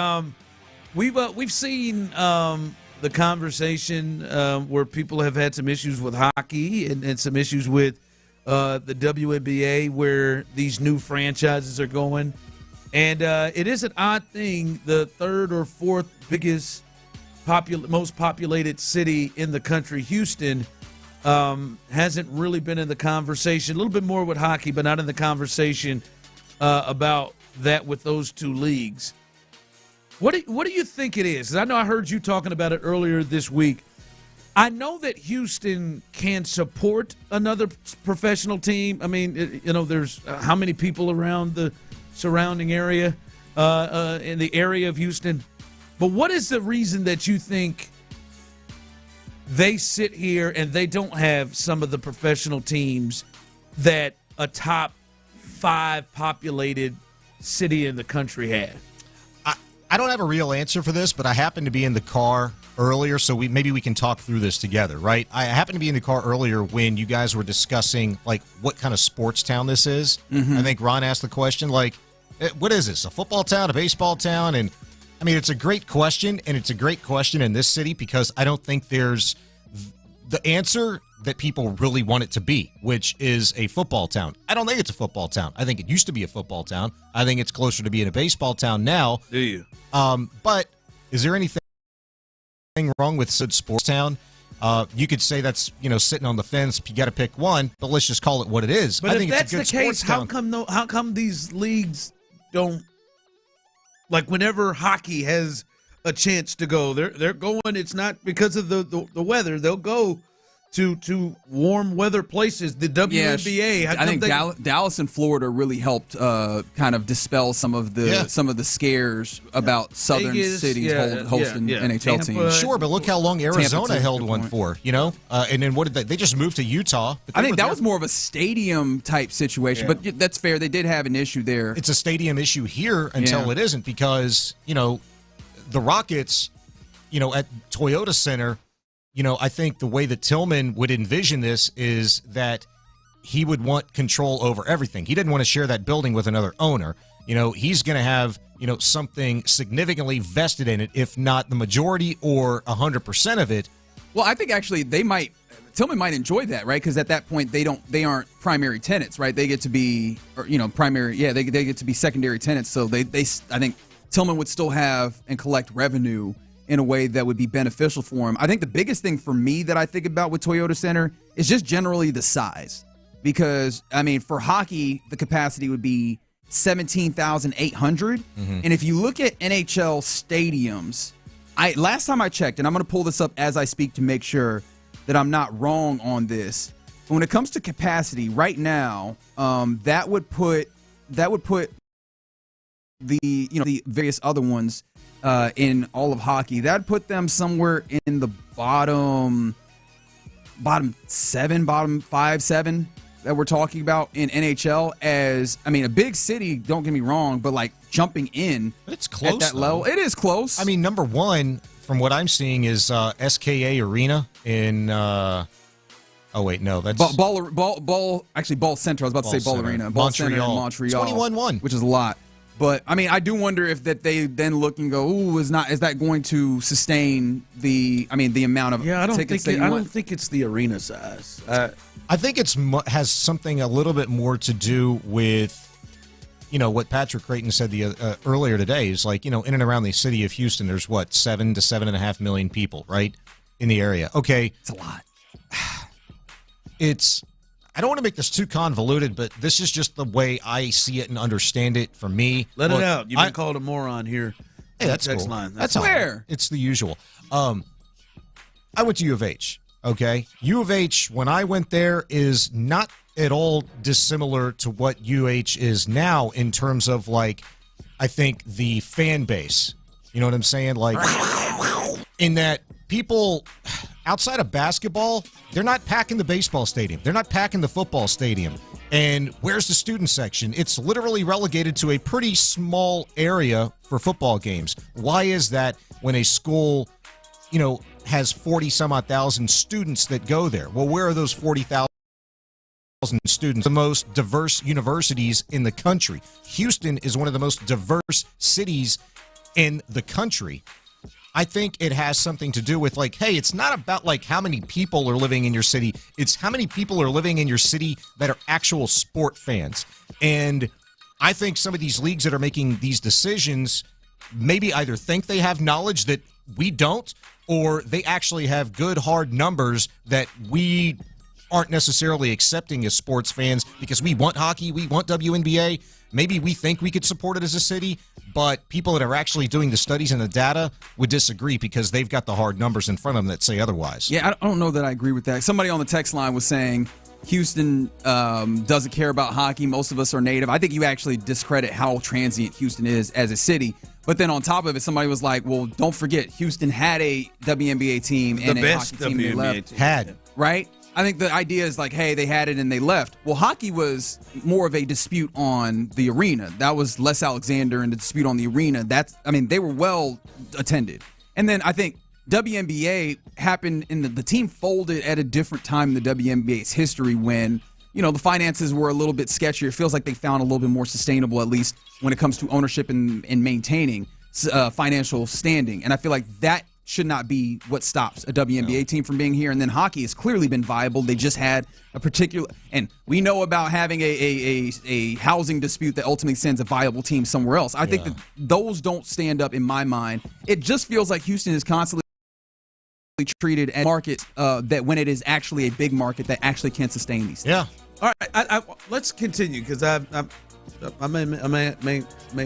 we've seen the conversation where people have had some issues with hockey and some issues with the WNBA, where these new franchises are going. And it is an odd thing, the third or fourth biggest, most populated city in the country, Houston, hasn't really been in the conversation. A little bit more with hockey, but not in the conversation about that with those two leagues. What do you think it is? 'Cause I know I heard you talking about it earlier this week. I know that Houston can support another professional team. I mean, there's how many people around the surrounding area in the area of Houston. But what is the reason that you think they sit here and they don't have some of the professional teams that a top 5 populated city in the country has? I don't have a real answer for this, but I happened to be in the car earlier, so maybe we can talk through this together, right? I happened to be in the car earlier when you guys were discussing, like, what kind of sports town this is. Mm-hmm. I think Ron asked the question, like, what is this, a football town, a baseball town? And, I mean, it's a great question, and it's a great question in this city because I don't think there's the answer that people really want it to be, which is a football town. I don't think it's a football town. I think it used to be a football town. I think it's closer to being a baseball town now. Do you? But is there anything wrong with said sports town? You could say that's, sitting on the fence. You got to pick one, but let's just call it what it is. But I if think that's it's a good the case, sports town. how come these leagues don't, like, whenever hockey has a chance to go, they're going, it's not because of the weather. They'll go to warm weather places. The WNBA. I think Dallas and Florida really helped kind of dispel some of the scares about southern cities hosting NHL teams. Sure, but look how long Arizona held one for, and then what did they just moved to Utah. I think that was more of a stadium type situation, but that's fair. They did have an issue there. It's a stadium issue here until it isn't because, the Rockets, at Toyota Center, I think the way that Tillman would envision this is that he would want control over everything. He didn't want to share that building with another owner. He's going to have, something significantly vested in it, if not the majority or 100% of it. Well, I think actually Tillman might enjoy that, right? Because at that point they aren't primary tenants, right? They get to be, primary. Yeah, they get to be secondary tenants. So I think Tillman would still have and collect revenue in a way that would be beneficial for him. I think the biggest thing for me that I think about with Toyota Center is just generally the size. Because, I mean, for hockey, the capacity would be 17,800. Mm-hmm. And if you look at NHL stadiums, last time I checked, and I'm going to pull this up as I speak to make sure that I'm not wrong on this. But when it comes to capacity, right now, that would put the various other ones in all of hockey. That'd put them somewhere in the bottom 5, 7 that we're talking about in NHL. As I mean, a big city. Don't get me wrong, but like jumping in, it's close at that though. level. It is close. I mean, number one from what I'm seeing is SKA Arena in. Oh wait, no, that's Ball. Actually, Ball Center. I was about to say Ball Arena. Ball Center in Montreal. 21-1, which is a lot. But I mean, I do wonder if that they then look and go, "Ooh, is that going to sustain the amount of tickets that you want?" I don't think it's the arena size. I think it's has something a little bit more to do with, what Patrick Creighton said earlier today is like, in and around the city of Houston, there's 7 to 7.5 million people, right, in the area. Okay, it's a lot. I don't want to make this too convoluted, but this is just the way I see it and understand it for me. Let it out. You've been called a moron here. Hey, that's cool. Line. That's fair. It's the usual. I went to U of H, okay? U of H, when I went there, is not at all dissimilar to what UH is now in terms of, like, I think the fan base. You know what I'm saying? Like, in that people outside of basketball, they're not packing the baseball stadium. They're not packing the football stadium. And where's the student section? It's literally relegated to a pretty small area for football games. Why is that when a school, has 40-some-odd thousand students that go there? Well, where are those 40,000 students? The most diverse universities in the country. Houston is one of the most diverse cities in the country. I think it has something to do with, like, hey, it's not about, like, how many people are living in your city. It's how many people are living in your city that are actual sport fans. And I think some of these leagues that are making these decisions maybe either think they have knowledge that we don't, or they actually have good, hard numbers that we aren't necessarily accepting as sports fans because we want hockey, we want WNBA. Maybe we think we could support it as a city, but people that are actually doing the studies and the data would disagree because they've got the hard numbers in front of them that say otherwise. Yeah, I don't know that I agree with that. Somebody on the text line was saying Houston doesn't care about hockey. Most of us are native. I think you actually discredit how transient Houston is as a city. But then on top of it, somebody was like, well, don't forget, Houston had a WNBA team and a hockey team they left. Had. Right? I think the idea is like, hey, they had it and they left. Well, hockey was more of a dispute on the arena. That was Les Alexander and the dispute on the arena. They were well attended. And then I think WNBA happened in the team folded at a different time in the WNBA's history when, the finances were a little bit sketchier. It feels like they found a little bit more sustainable, at least when it comes to ownership and maintaining financial standing. And I feel like that should not be what stops a WNBA team from being here. And then hockey has clearly been viable. They just had a particular, and we know about having a housing dispute that ultimately sends a viable team somewhere else. I think that those don't stand up in my mind. It just feels like Houston is constantly treated as a market that when it is actually a big market that actually can sustain these things. Yeah. All right, let's continue because I may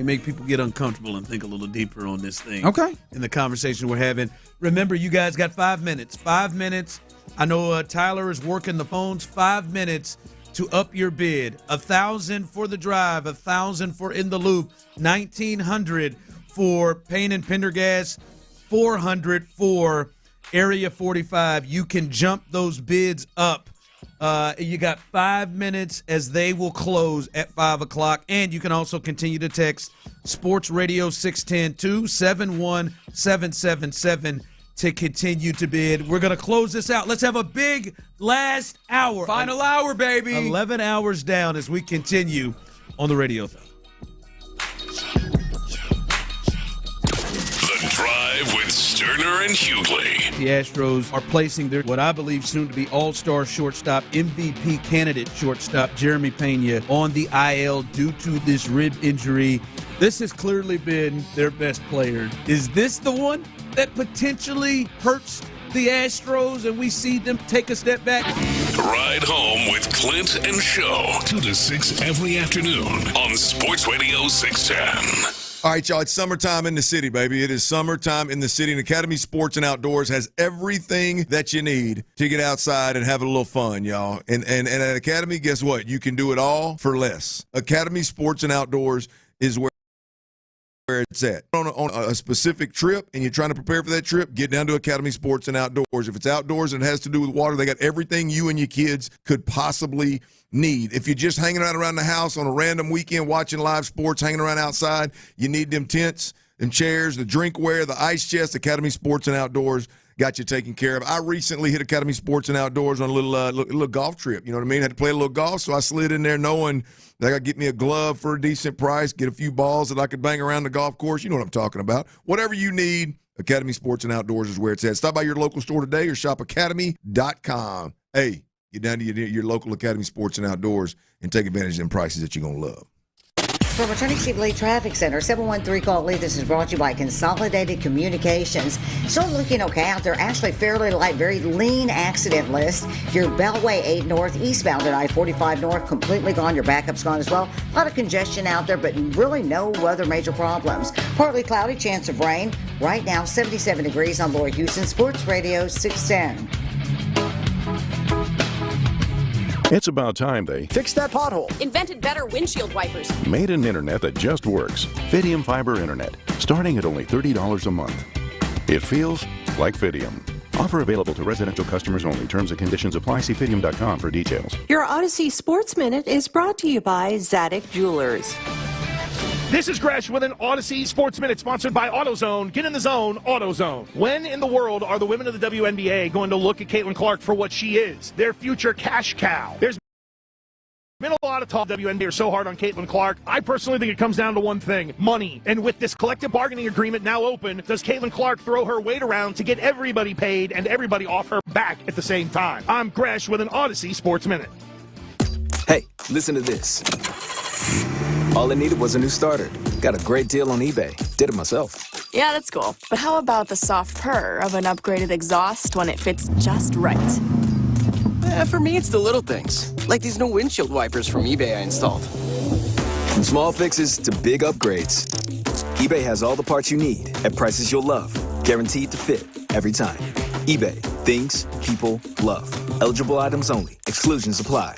make people get uncomfortable and think a little deeper on this thing. Okay. In the conversation we're having. Remember, you guys got 5 minutes. 5 minutes. I know Tyler is working the phones. 5 minutes to up your bid. $1,000 for the drive. $1,000 for in the loop. $1,900 for Payne and Pendergast. $400 for Area 45. You can jump those bids up. You got 5 minutes as they will close at 5 o'clock. And you can also continue to text Sports Radio 610-271-777 to continue to bid. We're going to close this out. Let's have a big last hour. Final hour, baby. 11 hours down as we continue on the Radiothon. The Drive with Stoerner and Hughley. The Astros are placing their, what I believe soon to be all-star shortstop, MVP candidate shortstop, Jeremy Pena, on the IL due to this rib injury. This has clearly been their best player. Is this the one that potentially hurts the Astros and we see them take a step back? Ride home with Clint and Show, 2 to 6 every afternoon on Sports Radio 610. All right, y'all, it's summertime in the city, baby. It is summertime in the city, and Academy Sports and Outdoors has everything that you need to get outside and have a little fun, y'all. And at Academy, guess what? You can do it all for less. Academy Sports and Outdoors is where it's at. On a specific trip and you're trying to prepare for that trip, get down to Academy Sports and Outdoors. If it's outdoors and it has to do with water, they got everything you and your kids could possibly need. If you're just hanging out around the house on a random weekend watching live sports, hanging around outside, you need them tents, them chairs, the drinkware, the ice chest. Academy Sports and Outdoors got you taken care of. I recently hit Academy Sports and Outdoors on a little golf trip. You know what I mean? Had to play a little golf, so I slid in there knowing that I got to get me a glove for a decent price, get a few balls that I could bang around the golf course. You know what I'm talking about. Whatever you need, Academy Sports and Outdoors is where it's at. Stop by your local store today or shop academy.com. Hey, get down to your local Academy Sports and Outdoors and take advantage of them prices that you're going to love. From Attorney Steve Lee Traffic Center, 713-CALL-LEE. This is brought to you by Consolidated Communications. Still looking okay out there. Actually, fairly light, very lean accident list. Your Beltway 8 North, eastbound at I-45 North, completely gone. Your backup's gone as well. A lot of congestion out there, but really no other major problems. Partly cloudy, chance of rain. Right now, 77 degrees on Lori Houston. Sports Radio 610. It's about time they fixed that pothole, invented better windshield wipers, made an internet that just works. Fidium Fiber Internet, starting at only $30 a month. It feels like Fidium. Offer available to residential customers only. Terms and conditions apply. See Fidium.com for details. Your Odyssey Sports Minute is brought to you by Zadig Jewelers. This is Gresh with an Odyssey Sports Minute sponsored by AutoZone. Get in the zone, AutoZone. When in the world are the women of the WNBA going to look at Caitlin Clark for what she is, their future cash cow? There's been a lot of talk. WNBA are so hard on Caitlin Clark. I personally think it comes down to one thing: money. And with this collective bargaining agreement now open, does Caitlin Clark throw her weight around to get everybody paid and everybody off her back at the same time? I'm Gresh with an Odyssey Sports Minute. Hey, listen to this. All I needed was a new starter. Got a great deal on eBay. Did it myself. Yeah, that's cool. But how about the soft purr of an upgraded exhaust when it fits just right? For me, it's the little things, like these new windshield wipers from eBay I installed. From small fixes to big upgrades, eBay has all the parts you need at prices you'll love, guaranteed to fit every time. eBay, things people love. Eligible items only. Exclusions apply.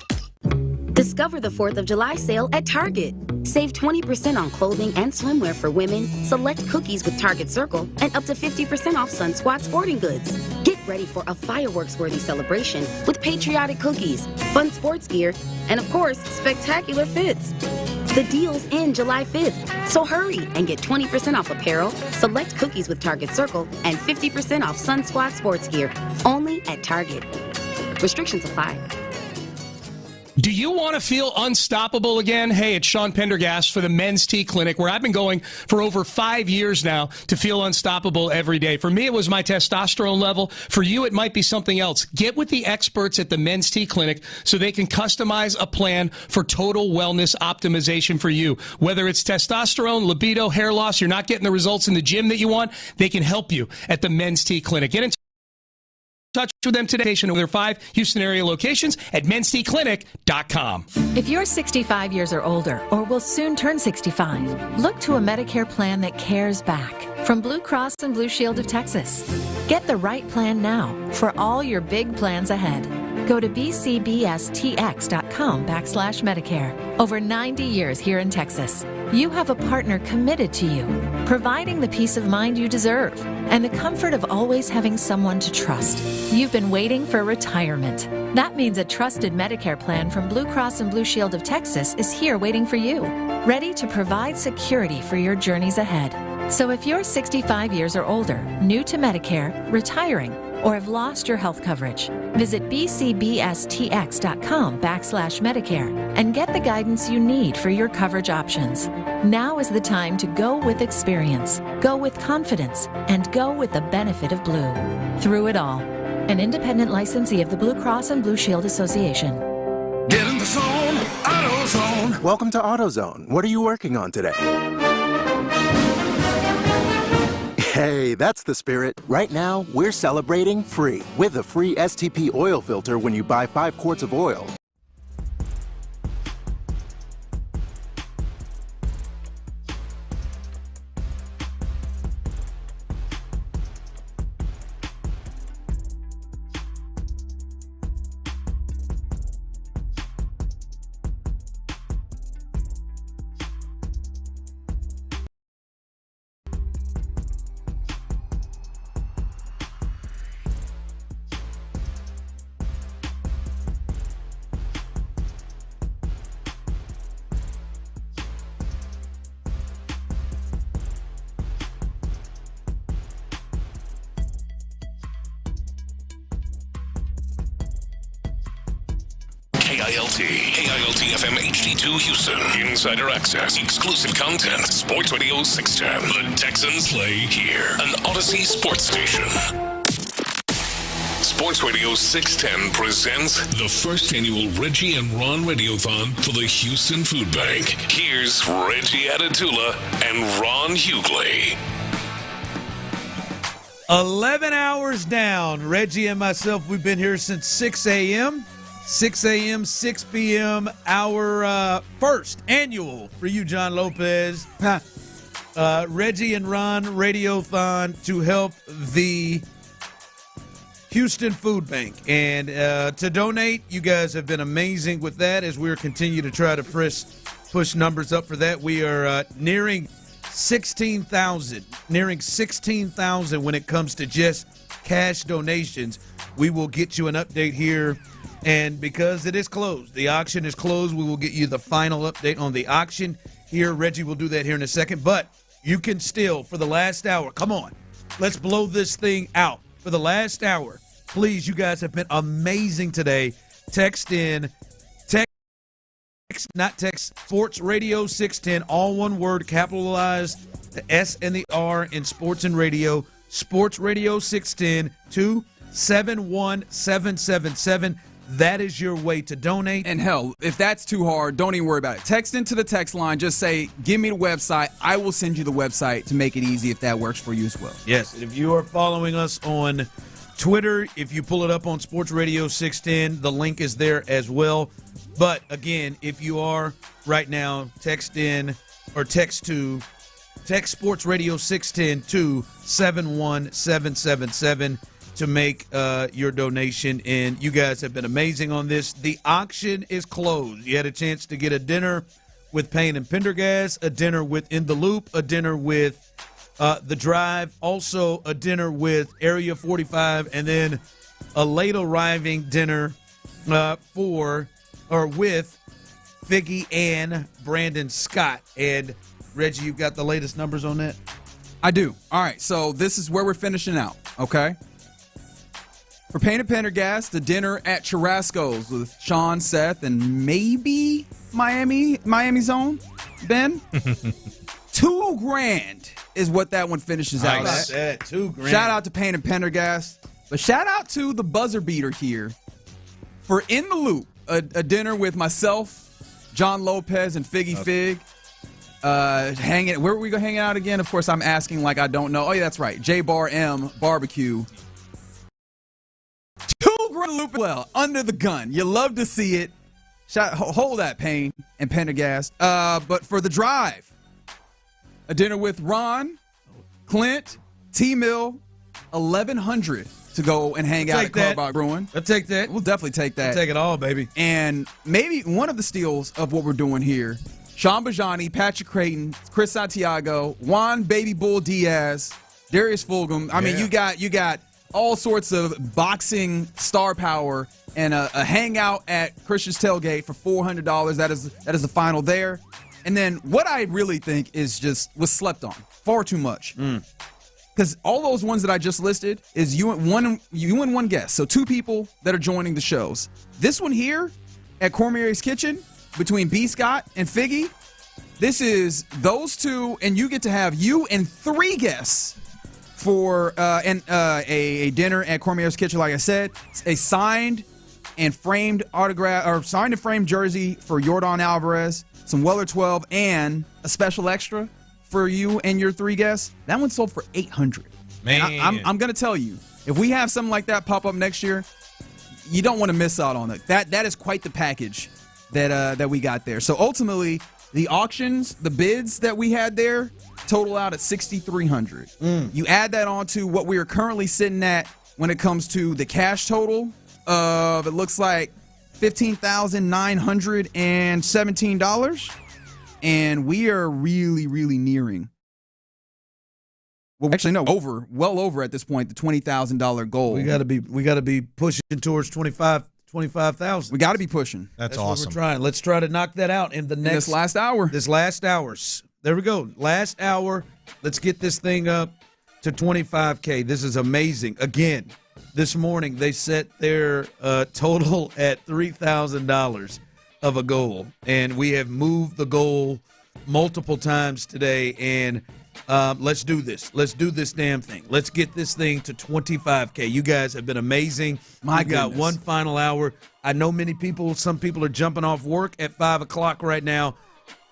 Discover the 4th of July sale at Target. Save 20% on clothing and swimwear for women, select cookies with Target Circle, and up to 50% off Sun Squad sporting goods. Get ready for a fireworks-worthy celebration with patriotic cookies, fun sports gear, and of course, spectacular fits. The deal's end July 5th, so hurry and get 20% off apparel, select cookies with Target Circle, and 50% off Sun Squad sports gear, only at Target. Restrictions apply. Do you want to feel unstoppable again? Hey, it's Sean Pendergast for the Men's T Clinic, where I've been going for over 5 years now to feel unstoppable every day. For me, it was my testosterone level. For you, it might be something else. Get with the experts at the Men's T Clinic so they can customize a plan for total wellness optimization for you. Whether it's testosterone, libido, hair loss, you're not getting the results in the gym that you want, they can help you at the Men's T Clinic. Get in touch with them today in their 5 Houston area locations at mensteclinic.com. If you're 65 years or older or will soon turn 65, look to a Medicare plan that cares back from Blue Cross and Blue Shield of Texas. Get the right plan now for all your big plans ahead. Go to bcbstx.com/Medicare. Over 90 years here in Texas, you have a partner committed to you, providing the peace of mind you deserve and the comfort of always having someone to trust. You've been waiting for retirement. That means a trusted Medicare plan from Blue Cross and Blue Shield of Texas is here waiting for you, ready to provide security for your journeys ahead. So if you're 65 years or older, new to Medicare, retiring, or have lost your health coverage, visit bcbstx.com/Medicare and get the guidance you need for your coverage options. Now is the time to go with experience, go with confidence, and go with the benefit of Blue. Through it all. An independent licensee of the Blue Cross and Blue Shield Association. Get in the zone, AutoZone. Welcome to AutoZone. What are you working on today? Hey, that's the spirit. Right now, we're celebrating free with a free STP oil filter when you buy 5 quarts of oil. KILT FM HD2 Houston. Insider access, exclusive content. Sports Radio 610. The Texans play here. An Odyssey sports station. Sports Radio 610 presents the first annual Reggie and Ron Radiothon for the Houston Food Bank. Here's Reggie Atatula and Ron Hughley. 11 hours down. Reggie and myself, we've been here since 6 a.m. 6 a.m., 6 p.m., our first annual for you, John Lopez. Reggie and Ron Radiothon to help the Houston Food Bank. And to donate, you guys have been amazing with that as we're continue to try to push numbers up for that. We are nearing 16,000 when it comes to just cash donations. We will get you an update here. And because it is closed, the auction is closed, we will get you the final update on the auction here. Reggie will do that here in a second. But you can still, for the last hour, come on, let's blow this thing out. For the last hour, please, you guys have been amazing today. Text, Sports Radio 610, all one word, capitalized, the S and the R in Sports and Radio. Sports Radio 610 271-777. That is your way to donate. And hell, if that's too hard, don't even worry about it. Text into the text line. Just say, give me the website. I will send you the website to make it easy if that works for you as well. Yes, and if you are following us on Twitter, if you pull it up on Sports Radio 610, the link is there as well. But again, if you are right now, text Sports Radio 610 to 71777 to make your donation. And you guys have been amazing on this. The auction is closed. You had a chance to get a dinner with Payne and Pendergast, a dinner with In the Loop, a dinner with The Drive, also a dinner with Area 45, and then a late arriving dinner with Figgy and Brandon Scott. And Reggie, you've got the latest numbers on that? I do. All right, so this is where we're finishing out, okay? For Payne and Pendergast, the dinner at Churrasco's with Sean, Seth, and maybe Miami's own Ben. $2,000 is what that one finishes out at. $2,000. Shout out to Payne and Pendergast, but shout out to the buzzer beater here for In the Loop, a dinner with myself, John Lopez, and Figgy Fig. Hanging. Where were we going hanging out again? Of course, I'm asking like I don't know. Oh yeah, that's right. J Bar M Barbecue. $2,000 loop well under the gun. You love to see it. Hold that, Payne and Pendergast. But for The Drive, a dinner with Ron, Clint, T-Mill, $1,100 to go and hang out at Carbach Brewing. I'll take that. We'll definitely take that. I'll take it all, baby. And maybe one of the steals of what we're doing here, Sean Bijani, Patrick Creighton, Chris Santiago, Juan Baby Bull Diaz, Darius Fulgham. I mean, you got all sorts of boxing star power and a hangout at Christian's Tailgate for $400. That is the final there. And then what I really think is was slept on far too much. Because all those ones that I just listed is you and one guest. So 2 people that are joining the shows. This one here at Cormier's Kitchen between B. Scott and Figgy, this is those 2, and you get to have you and 3 guests for a dinner at Cormier's Kitchen. Like I said, a signed and framed autograph or signed and framed jersey for Yordan Alvarez, some Weller 12, and a special extra for you and your 3 guests. That one sold for $800. Man, I'm gonna tell you, if we have something like that pop up next year, you don't want to miss out on it. That is quite the package that we got there. So ultimately, the auctions, the bids that we had there, total out at $6,300. You add that on to what we are currently sitting at when it comes to the cash total of, it looks like $15,917, and we are really, really nearing. Well, actually, no, well over at this point the $20,000 goal. We got to be pushing towards 25,000. We got to be pushing. That's awesome. awesome. What we're trying. Let's try to knock that out in this last hour. This last hour. There we go. Last hour. Let's get this thing up to 25K. This is amazing. Again, this morning they set their total at $3,000 of a goal, and we have moved the goal multiple times today. And let's do this. Let's do this damn thing. Let's get this thing to 25K. You guys have been amazing. We've got one final hour. I know some people are jumping off work at 5 o'clock right now.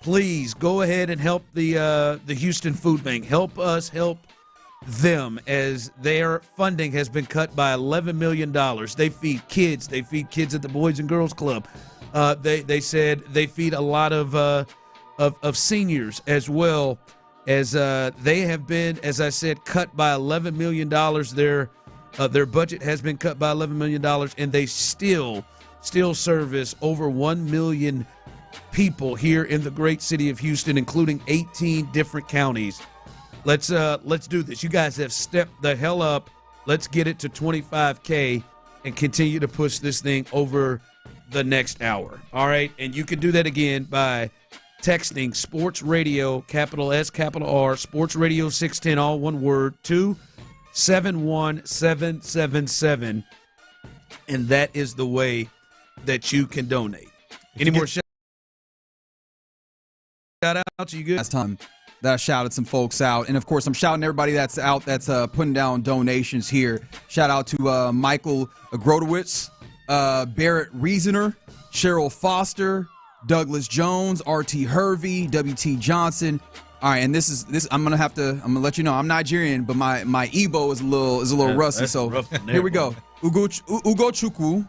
Please go ahead and help the Houston Food Bank. Help us help them, as their funding has been cut by $11 million. They feed kids. They feed kids at the Boys and Girls Club. They said they feed a lot of seniors as well. As they have been, as I said, cut by $11 million. Their budget has been cut by $11 million, and they still service over 1 million people here in the great city of Houston, including 18 different counties. Let's do this. You guys have stepped the hell up. Let's get it to 25K and continue to push this thing over the next hour. All right, and you can do that again by texting Sports Radio, capital S, capital R, Sports Radio 610, all one word, to 71777. And that is the way that you can donate. Any more shout-outs? You good? Last time that I shouted some folks out. And, of course, I'm shouting everybody that's out that's putting down donations here. Shout out to Michael Grodowitz, Barrett Reasoner, Cheryl Foster, Douglas Jones, R.T. Hervey, W.T. Johnson, All right, and this. I'm gonna let you know I'm Nigerian, but my Igbo is a little rusty. So here we go. Ugochukwu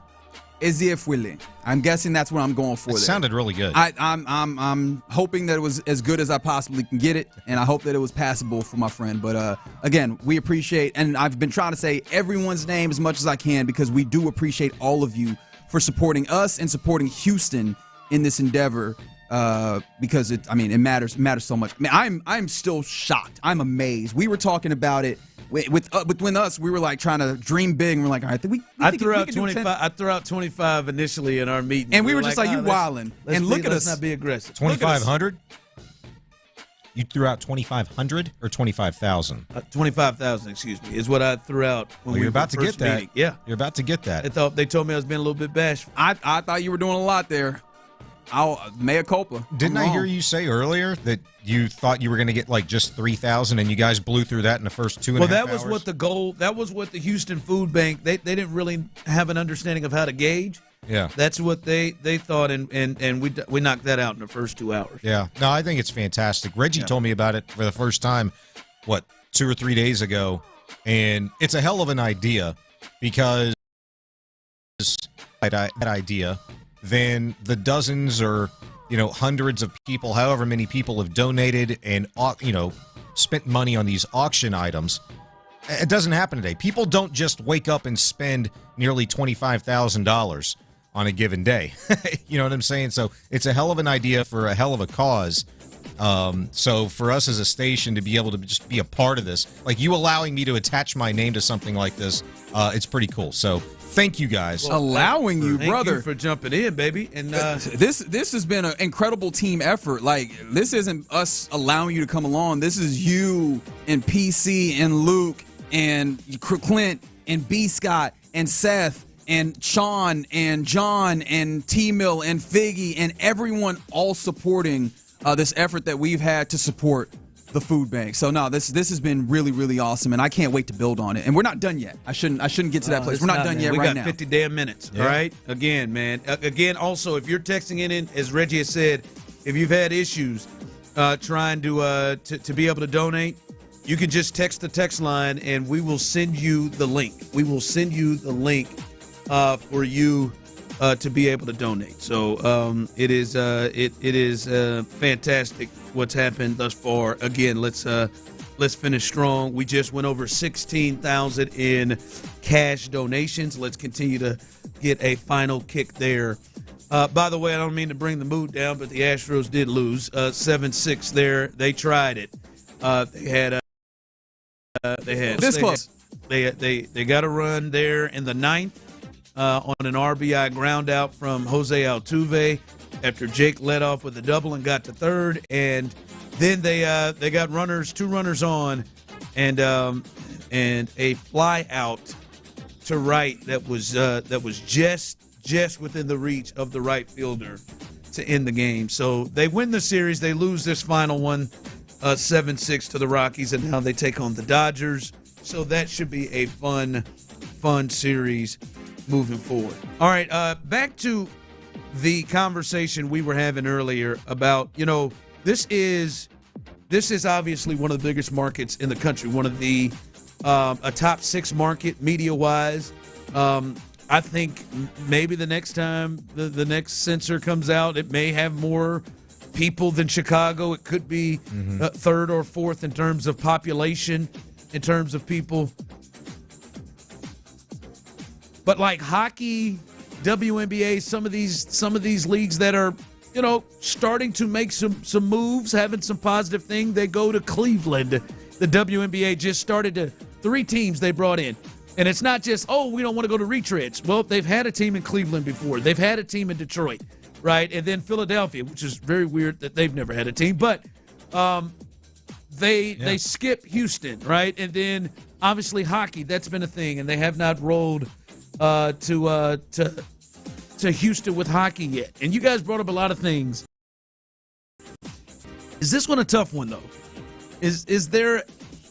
Eziefwili. I'm guessing that's what I'm going for. It sounded really good. I'm hoping that it was as good as I possibly can get it, and I hope that it was passable for my friend. But again, we appreciate, and I've been trying to say everyone's name as much as I can because we do appreciate all of you for supporting us and supporting Houston in this endeavor. Because it matters so much. I mean, I'm still shocked. I'm amazed. We were talking about it with us. We were like trying to dream big. And we're like, all right, I threw out 25. I threw out 25 initially in our meeting, and we were just like, you wildin'. And look at us. Let's not be aggressive. 2,500. You threw out 2,500 or 25,000? 25,000, excuse me, is what I threw out. When you're about to get that. Meeting. Yeah, you're about to get that. They told me I was being a little bit bashful. I thought you were doing a lot there. Mea culpa. Didn't I hear you say earlier that you thought you were going to get like just 3,000 and you guys blew through that in the first 2.5 hours? Well, that was what the goal. That was what the Houston Food Bank. They didn't really have an understanding of how to gauge. Yeah, that's what they thought, and we knocked that out in the first 2 hours. Yeah, no, I think it's fantastic. Reggie told me about it for the first time, 2 or 3 days ago, and it's a hell of an idea because that idea. Then the dozens or hundreds of people, however many people have donated and spent money on these auction items. It doesn't happen today. People don't just wake up and spend nearly $25,000 on a given day. You know what I'm saying? So it's a hell of an idea for a hell of a cause. So for us as a station to be able to just be a part of this, like you allowing me to attach my name to something like this, it's pretty cool. So thank you guys. Well, allowing you, brother. Thank you for jumping in, baby. And this has been an incredible team effort. Like, this isn't us allowing you to come along. This is you and PC and Luke and Clint and B. Scott and Seth and Sean and John and T-Mill and Figgy and everyone all supporting this effort that we've had to support the food bank. So no, this has been really, really awesome, and I can't wait to build on it. And we're not done yet. I shouldn't get to that place. We're not done yet. We right got now. 50 damn minutes. Yeah. All right. Again, man. Again, also, if you're texting in, as Reggie has said, if you've had issues trying to be able to donate, you can just text the text line, and we will send you the link. We will send you the link for you to be able to donate. So it is fantastic what's happened thus far. Again, let's finish strong. We just went over 16,000 in cash donations. Let's continue to get a final kick there. By the way, I don't mean to bring the mood down, but the Astros did lose 7-6 there. They tried it. They got a run there in the ninth. On an RBI ground out from Jose Altuve after Jake led off with a double and got to third, and then they got two runners on, and a fly out to right that was just within the reach of the right fielder to end the game. So they win the series. They lose this final one, 7-6 to the Rockies, and now they take on the Dodgers. So that should be a fun series moving forward. All right, back to the conversation we were having earlier about, this is obviously one of the biggest markets in the country, one of the a top 6 market media-wise. I think maybe the next time the next censor comes out, it may have more people than Chicago. It could be third or fourth in terms of population, in terms of people. But like hockey, WNBA, some of these leagues that are, starting to make some moves, having some positive thing, they go to Cleveland. The WNBA just started 3 teams they brought in. And it's not just, we don't want to go to retreads. Well, they've had a team in Cleveland before. They've had a team in Detroit, right? And then Philadelphia, which is very weird that they've never had a team. But they skip Houston, right? And then obviously hockey, that's been a thing, and they have not rolled to Houston with hockey yet. And you guys brought up a lot of things. Is this one a tough one, though? Is there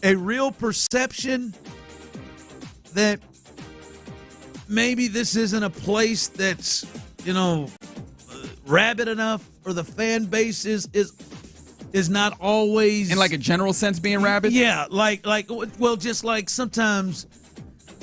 a real perception that maybe this isn't a place that's, rabid enough, or the fan base is is not always in like a general sense being rabid. Yeah, just like sometimes,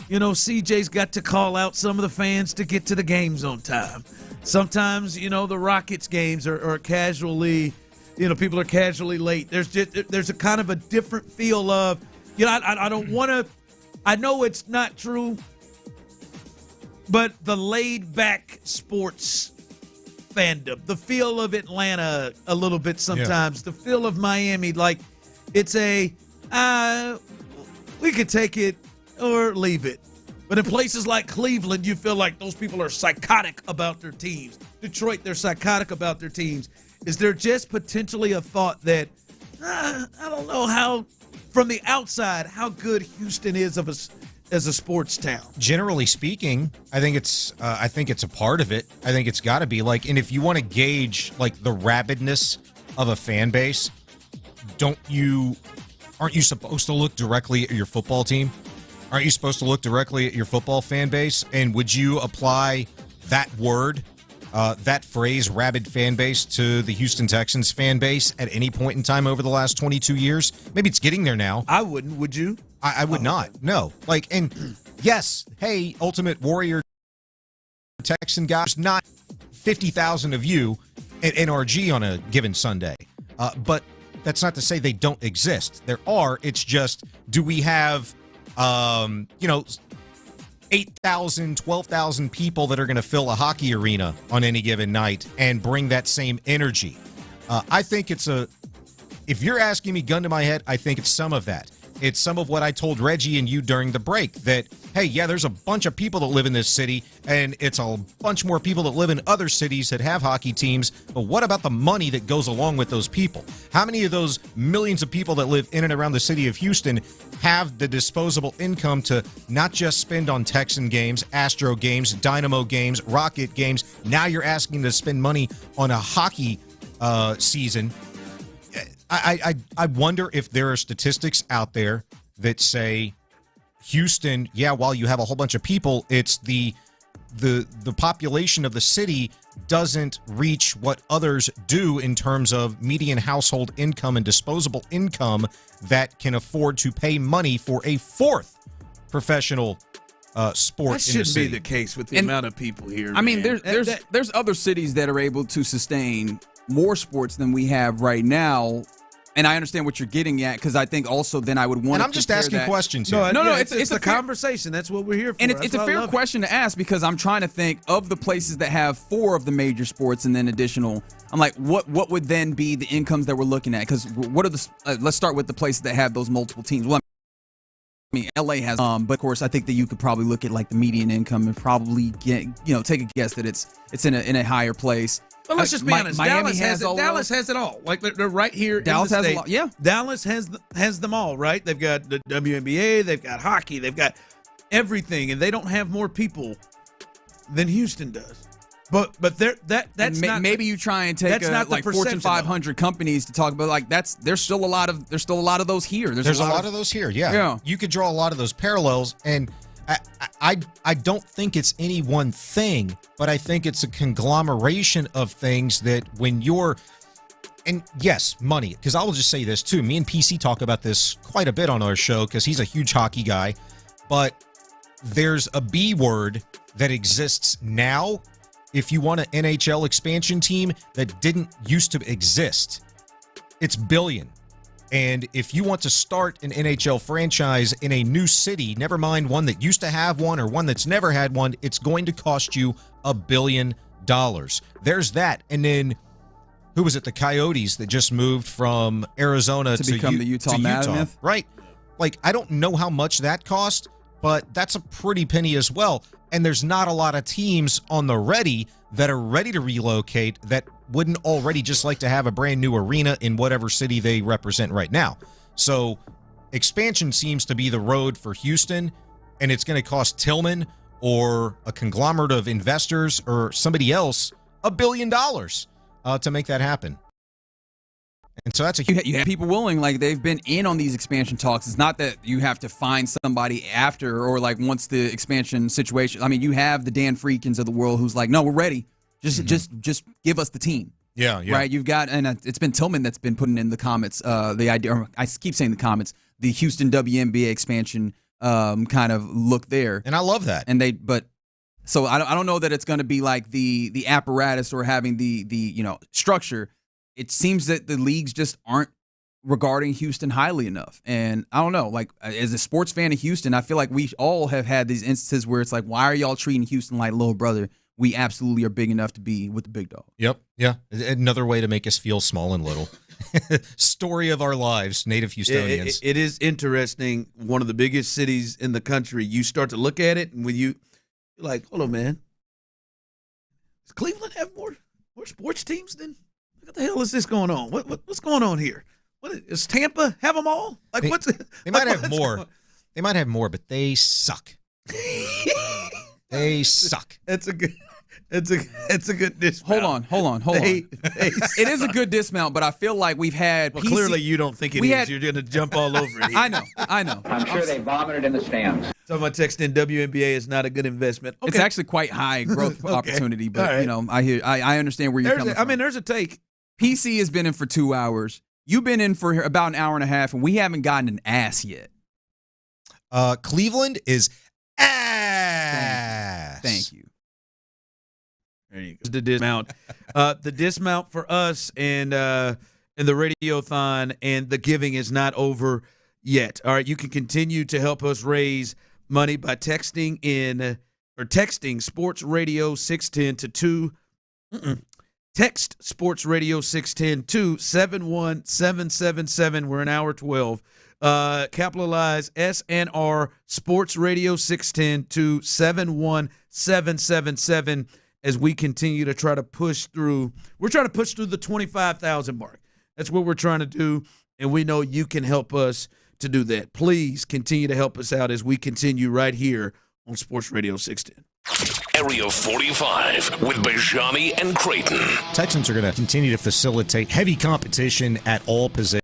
CJ's got to call out some of the fans to get to the games on time. Sometimes, the Rockets games are casually, people are casually late. There's a kind of a different feel of, I don't want to. I know it's not true, but the laid-back sports fandom, the feel of Atlanta a little bit sometimes, the feel of Miami, like it's we could take it or leave it. But in places like Cleveland, you feel like those people are psychotic about their teams. Detroit, they're psychotic about their teams. Is there just potentially a thought that, I don't know how, from the outside, how good Houston is as a sports town? Generally speaking, I think it's a part of it. I think it's got to be like, and if you want to gauge like the rabidness of a fan base, aren't you supposed to look directly at your football team? Aren't you supposed to look directly at your football fan base? And would you apply that word, that phrase, rabid fan base, to the Houston Texans fan base at any point in time over the last 22 years? Maybe it's getting there now. I wouldn't. Would you? I would not. No. And yes, hey, Ultimate Warrior Texan guys, not 50,000 of you at NRG on a given Sunday. But that's not to say they don't exist. There are. It's just, do we have 8,000, 12,000 people that are going to fill a hockey arena on any given night and bring that same energy? I think if you're asking me gun to my head, I think it's some of that. It's some of what I told Reggie and you during the break, that, hey, yeah, there's a bunch of people that live in this city, and it's a bunch more people that live in other cities that have hockey teams, but what about the money that goes along with those people? How many of those millions of people that live in and around the city of Houston have the disposable income to not just spend on Texan games, Astro games, Dynamo games, Rocket games? Now you're asking to spend money on a hockey season. I wonder if there are statistics out there that say Houston, yeah, while you have a whole bunch of people, it's the population of the city doesn't reach what others do in terms of median household income and disposable income that can afford to pay money for a fourth professional sport. That shouldn't be the case with the amount of people here. I mean, man. there's other cities that are able to sustain more sports than we have right now. And I understand what you're getting at, because I think also then I would want to. And I'm just asking questions here. No, it's a conversation. That's what we're here for. And it's a fair question to ask, because I'm trying to think of the places that have 4 of the major sports and then additional. I'm like, what would then be the incomes that we're looking at? Because what are let's start with the places that have those multiple teams. Well, I mean, LA has, but of course, I think that you could probably look at like the median income and probably get, take a guess that it's in a higher place. Well, let's just be honest. Dallas has it all. Like, they're right here. Dallas in the has state. a lot. Yeah. Dallas has them all, right? They've got the WNBA, they've got hockey, they've got everything, and they don't have more people than Houston does. But that's not. Maybe you try and take like Fortune 500 companies to talk about, like, there's still a lot of those here. There's a lot of those here. Yeah. You could draw a lot of those parallels, and I don't think it's any one thing, but I think it's a conglomeration of things that when you're, and yes, money, because I will just say this too. Me and PC talk about this quite a bit on our show because he's a huge hockey guy, but there's a B word that exists now if you want an NHL expansion team that didn't used to exist. It's billion. And if you want to start an NHL franchise in a new city, never mind one that used to have one or one that's never had one, it's going to cost you $1 billion. There's that. And then, who was it? The Coyotes that just moved from Arizona to become the Utah Mammoth? Right. Like, I don't know how much that cost, but that's a pretty penny as well. And there's not a lot of teams on the ready that are ready to relocate that wouldn't already just like to have a brand new arena in whatever city they represent right now. So expansion seems to be the road for Houston, and it's going to cost Tillman or a conglomerate of investors or somebody else $1 billion to make that happen. And so that's you have people willing, like, they've been in on these expansion talks. It's not that you have to find somebody after or like once the expansion situation. I mean, you have the Dan Freakins of the world who's like, no, we're ready. Just give us the team. Yeah, yeah. Right, you've got, and it's been Tillman that's been putting in the comments, the idea, or I keep saying the comments, the Houston WNBA expansion kind of look there. And I love that. So I don't know that it's going to be like the apparatus or having the structure. It seems that the leagues just aren't regarding Houston highly enough. And I don't know, like as a sports fan of Houston, I feel like we all have had these instances where it's like, why are y'all treating Houston like little brother? We absolutely are big enough to be with the big dog. Yep. Yeah. Another way to make us feel small and little. Story of our lives, native Houstonians. It is interesting. One of the biggest cities in the country. You start to look at it, and when you're like, hold on, man. Does Cleveland have more sports teams than? What the hell is this going on? What's going on here? Is Tampa have them all? Like they might have more. They might have more, but they suck. They suck. It's a good dismount. Hold on. It is a good dismount, but I feel like we've had. Well, clearly you don't think it is. You're going to jump all over it. I know. I'm sure they vomited in the stands. Someone texting WNBA is not a good investment. Okay. It's actually quite high growth opportunity, but right. I understand where you're coming from. I mean, there's a take. PC has been in for 2 hours. You've been in for about an hour and a half, and we haven't gotten an ass yet. Cleveland is ass. Thank you. There you go. The dismount. The dismount for us and the Radiothon and the giving is not over yet. All right, you can continue to help us raise money by texting Sports Radio 610 to 2. Text Sports Radio 610 to 71777. We're in hour 12. Capitalize SNR Sports Radio 610 to 71777 as we continue to try to push through. We're trying to push through the 25,000 mark. That's what we're trying to do, and we know you can help us to do that. Please continue to help us out as we continue right here on Sports Radio 610. Area 45 with Bijani and Creighton. Texans are going to continue to facilitate heavy competition at all positions.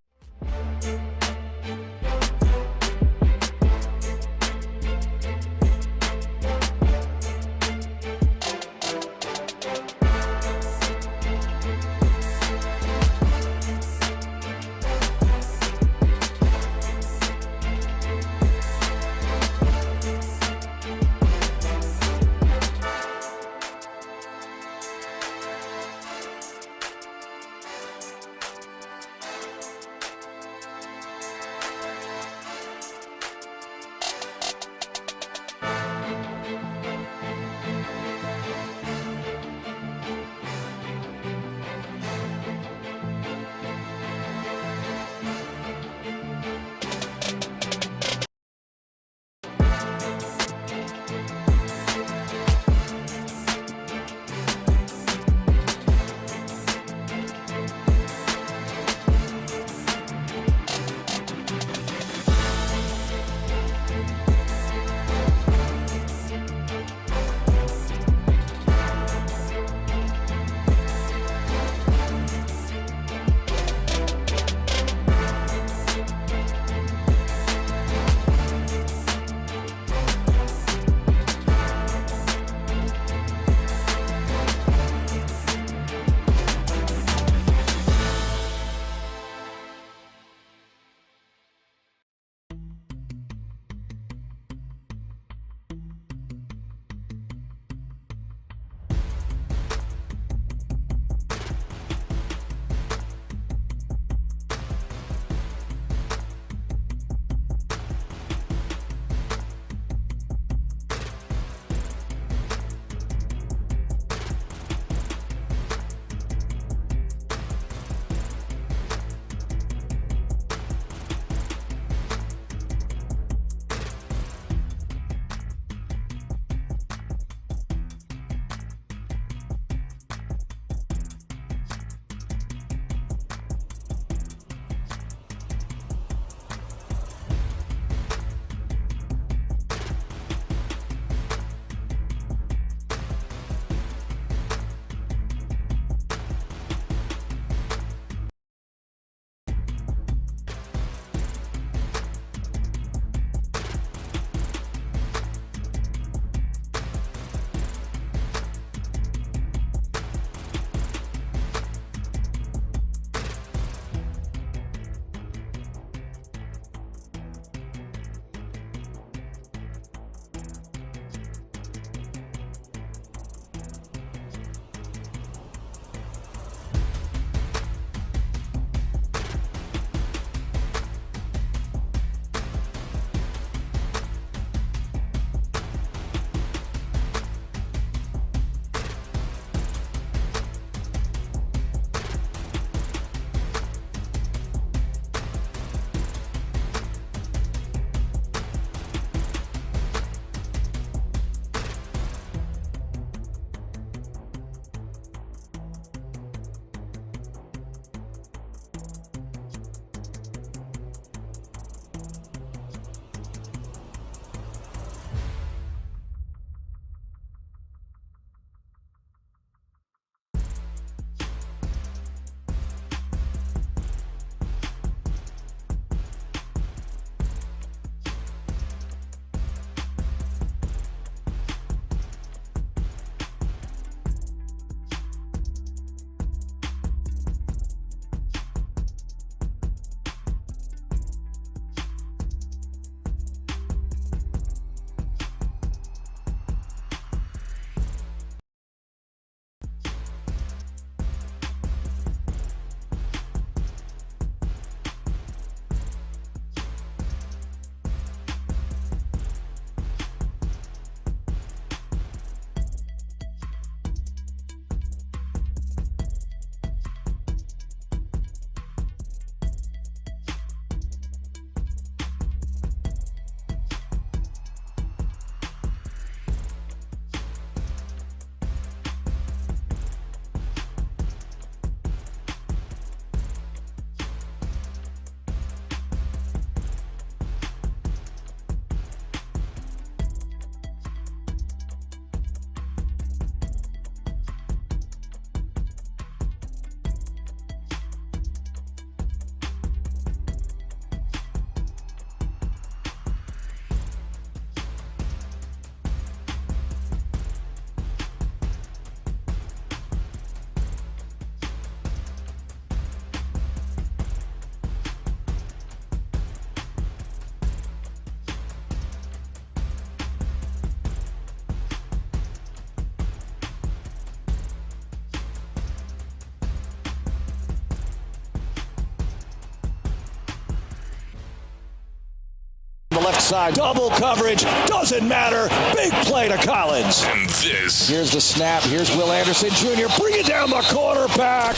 left side. Double coverage. Doesn't matter. Big play to Collins. And this. Here's the snap. Here's Will Anderson Jr. Bring it down the quarterback.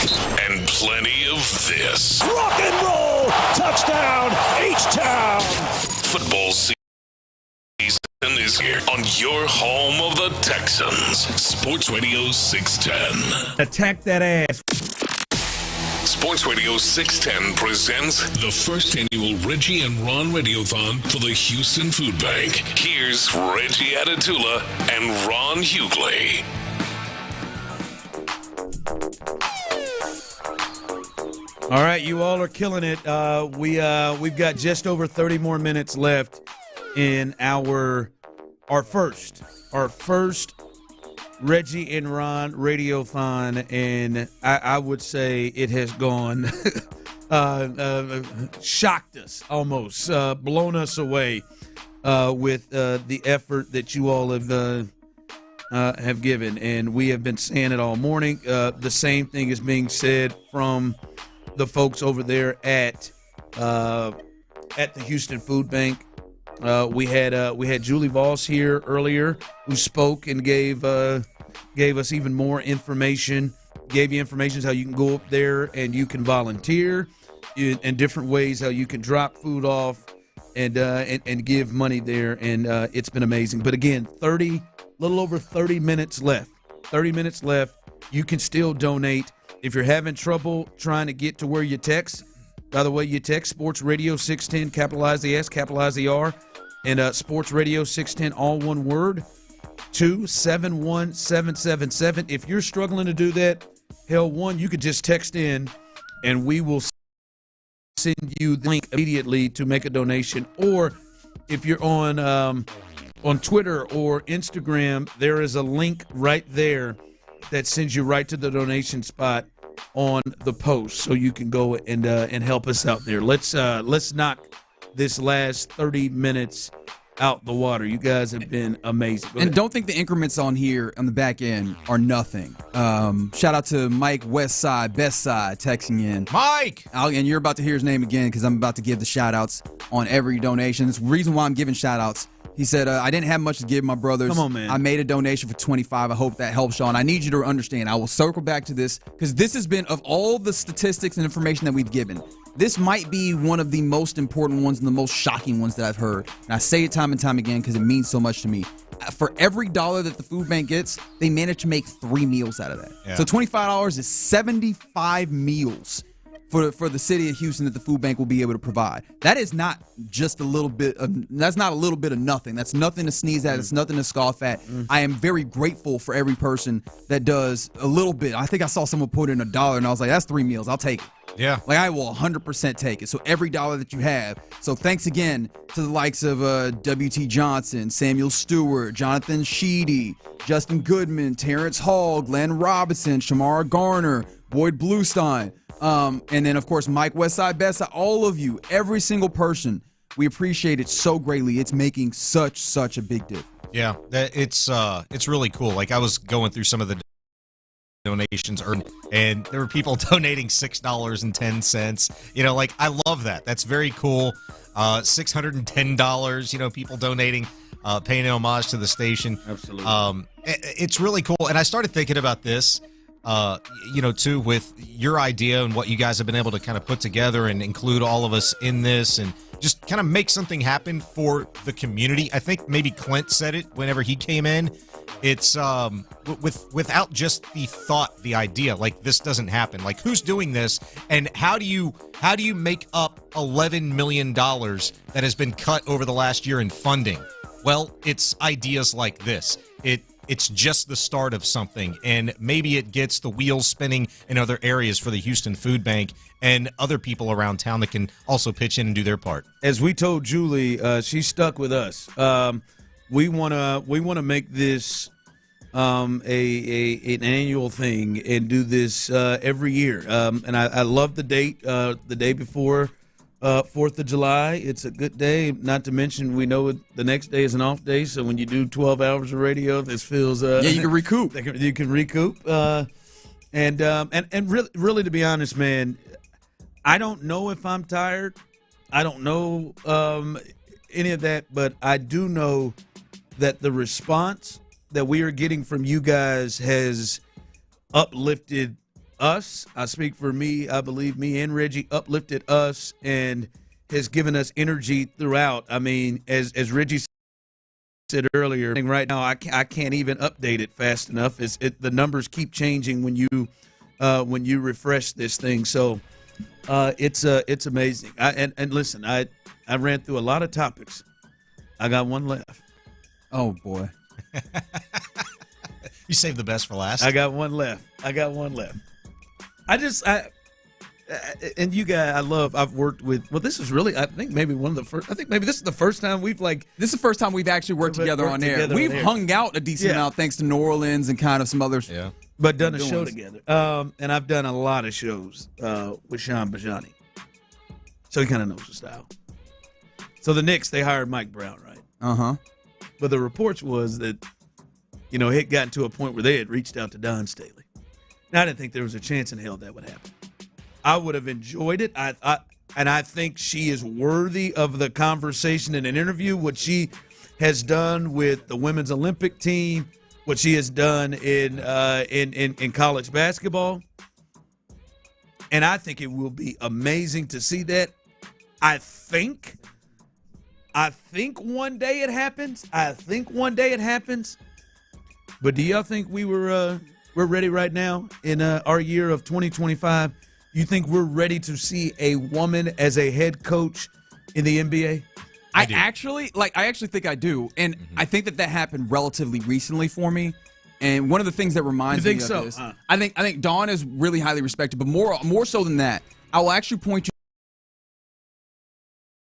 And plenty of this. Rock and roll. Touchdown. H-Town. Football season is here on your home of the Texans. Sports Radio 610. Attack that ass. Sports Radio 610 presents the first annual Reggie and Ron Radiothon for the Houston Food Bank. Here's Reggie Atatula and Ron Hughley. All right, you all are killing it. We've got just over 30 more minutes left in our first Reggie and Ron Radiothon, and I would say it has gone shocked us almost, blown us away with the effort that you all have given, and we have been saying it all morning. The same thing is being said from the folks over there at the Houston Food Bank. We had Julie Voss here earlier, who spoke and gave us even more information. Gave you information how you can go up there and you can volunteer, and different ways how you can drop food off and give money there. And it's been amazing. But again, little over 30 minutes left. 30 minutes left. You can still donate. If you're having trouble trying to get to where you text, by the way, you text Sports Radio 610, capitalize the S, capitalize the R, and Sports Radio 610, all one word, 271-777. If you're struggling to do that, you could just text in, and we will send you the link immediately to make a donation. Or if you're on Twitter or Instagram, there is a link right there that sends you right to the donation spot on the post, so you can go and help us out there. Let's knock this last 30 minutes out the water. You guys have been amazing. And don't think the increments on here on the back end are nothing. Shout out to Mike Westside, Best Side, texting in. Mike! And you're about to hear his name again because I'm about to give the shout outs on every donation. It's the reason why I'm giving shout outs. He said, I didn't have much to give my brothers. Come on, man. I made a donation for $25. I hope that helps y'all. And I need you to understand, I will circle back to this because this has been, of all the statistics and information that we've given, this might be one of the most important ones and the most shocking ones that I've heard. And I say it time and time again because it means so much to me. For every dollar that the food bank gets, they manage to make 3 meals out of that. Yeah. So $25 is 75 meals for the city of Houston that the food bank will be able to provide. That is not just a little bit of, that's not a little bit of nothing. That's nothing to sneeze at. It's nothing to scoff at. I am very grateful for every person that does a little bit. I think I saw someone put in $1 and I was like, that's 3 meals. I'll take it. Yeah. Like, I will 100% take it. So every dollar that you have. So thanks again to the likes of W.T. Johnson, Samuel Stewart, Jonathan Sheedy, Justin Goodman, Terrence Hall, Glenn Robinson, Shamar Garner, Boyd Bluestein, and then, of course, Mike Westside Best, all of you, every single person. We appreciate it so greatly. It's making such a big difference. Yeah, it's really cool. Like, I was going through some of the donations and there were people donating $6.10. You know, like, I love that. That's very cool. $610, you know, people donating, paying homage to the station. Absolutely. It's really cool. And I started thinking about this, you know, too, with your idea and what you guys have been able to kind of put together and include all of us in this and just kind of make something happen for the community. I think maybe Clint said it whenever he came in. It's without just the thought, the idea, like, this doesn't happen. Like, who's doing this, and how do you make up $11 million that has been cut over the last year in funding? Well, it's ideas like this. It's just the start of something, and maybe it gets the wheels spinning in other areas for the Houston Food Bank and other people around town that can also pitch in and do their part. As we told Julie, she's stuck with us. We wanna make this an annual thing and do this every year. And I love the date, the day before 4th of July. It's a good day. Not to mention, we know the next day is an off day, so when you do 12 hours of radio, this feels you can recoup. You can recoup. And really, to be honest, man, I don't know if I'm tired. I don't know any of that, but I do know that the response that we are getting from you guys has uplifted us. I speak for me. I believe me and Reggie uplifted us and has given us energy throughout. I mean, as Reggie said earlier, right now I can't even update it fast enough. The numbers keep changing when you refresh this thing. So it's amazing. And listen, I ran through a lot of topics. I got one left. Oh boy. You saved the best for last. I got one left. And you guys, I've worked with, well, this is really, I think maybe this is the first time this is the first time we've actually worked together on air. We've hung out a decent amount thanks to New Orleans and kind of some others. Yeah. But done a show together. And I've done a lot of shows with Sean Bijani. So he kind of knows the style. So the Knicks, they hired Mike Brown, right? Uh-huh. But the reports was that, it had gotten to a point where they had reached out to Don Staley. Now, I didn't think there was a chance in hell that would happen. I would have enjoyed it. I think she is worthy of the conversation in an interview. What she has done with the women's Olympic team, what she has done in college basketball, and I think it will be amazing to see that. I think one day it happens. But do y'all think we're ready right now in our year of 2025? You think we're ready to see a woman as a head coach in the NBA? I actually think I do, and I think that happened relatively recently for me. And one of the things that reminds me of this, I think Dawn is really highly respected, but more so than that, I will actually point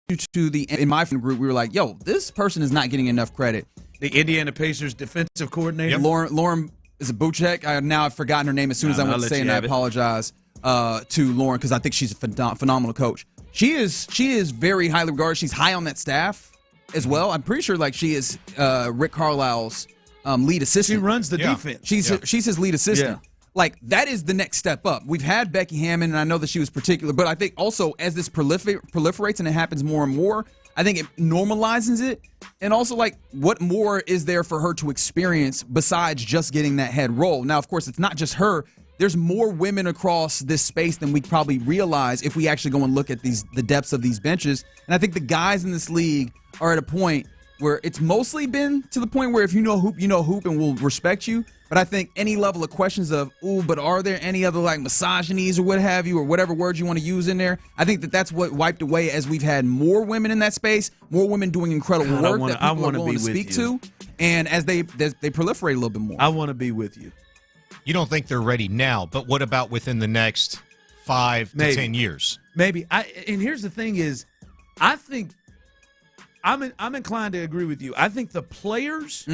you to in my friend group. We were like, "Yo, this person is not getting enough credit." The Indiana Pacers defensive coordinator, Lauren is a Buchek. I've forgotten her name as soon as I went to say, and I apologize to Lauren because I think she's a phenomenal coach. She is very highly regarded. She's high on that staff as well. I'm pretty sure she is Rick Carlisle's lead assistant. She runs the defense. She's his lead assistant. Yeah. That is the next step up. We've had Becky Hammond, and I know that she was particular, but I think also as this proliferates and it happens more and more, I think it normalizes it. And also, what more is there for her to experience besides just getting that head role? Now, of course, it's not just her. There's more women across this space than we probably realize if we actually go and look at the depths of these benches. And I think the guys in this league are at a point where it's mostly been to the point where if you know hoop, and we'll respect you. But I think any level of questions of, but are there any other misogynies or what have you, or whatever words you want to use in there? I think that's what wiped away as we've had more women in that space, more women doing incredible work that people are willing to speak to, and as they proliferate a little bit more. I want to be with you. You don't think they're ready now, but what about within the next 5 to 10 years? Maybe. And here's the thing is, I think I'm inclined to agree with you. I think the players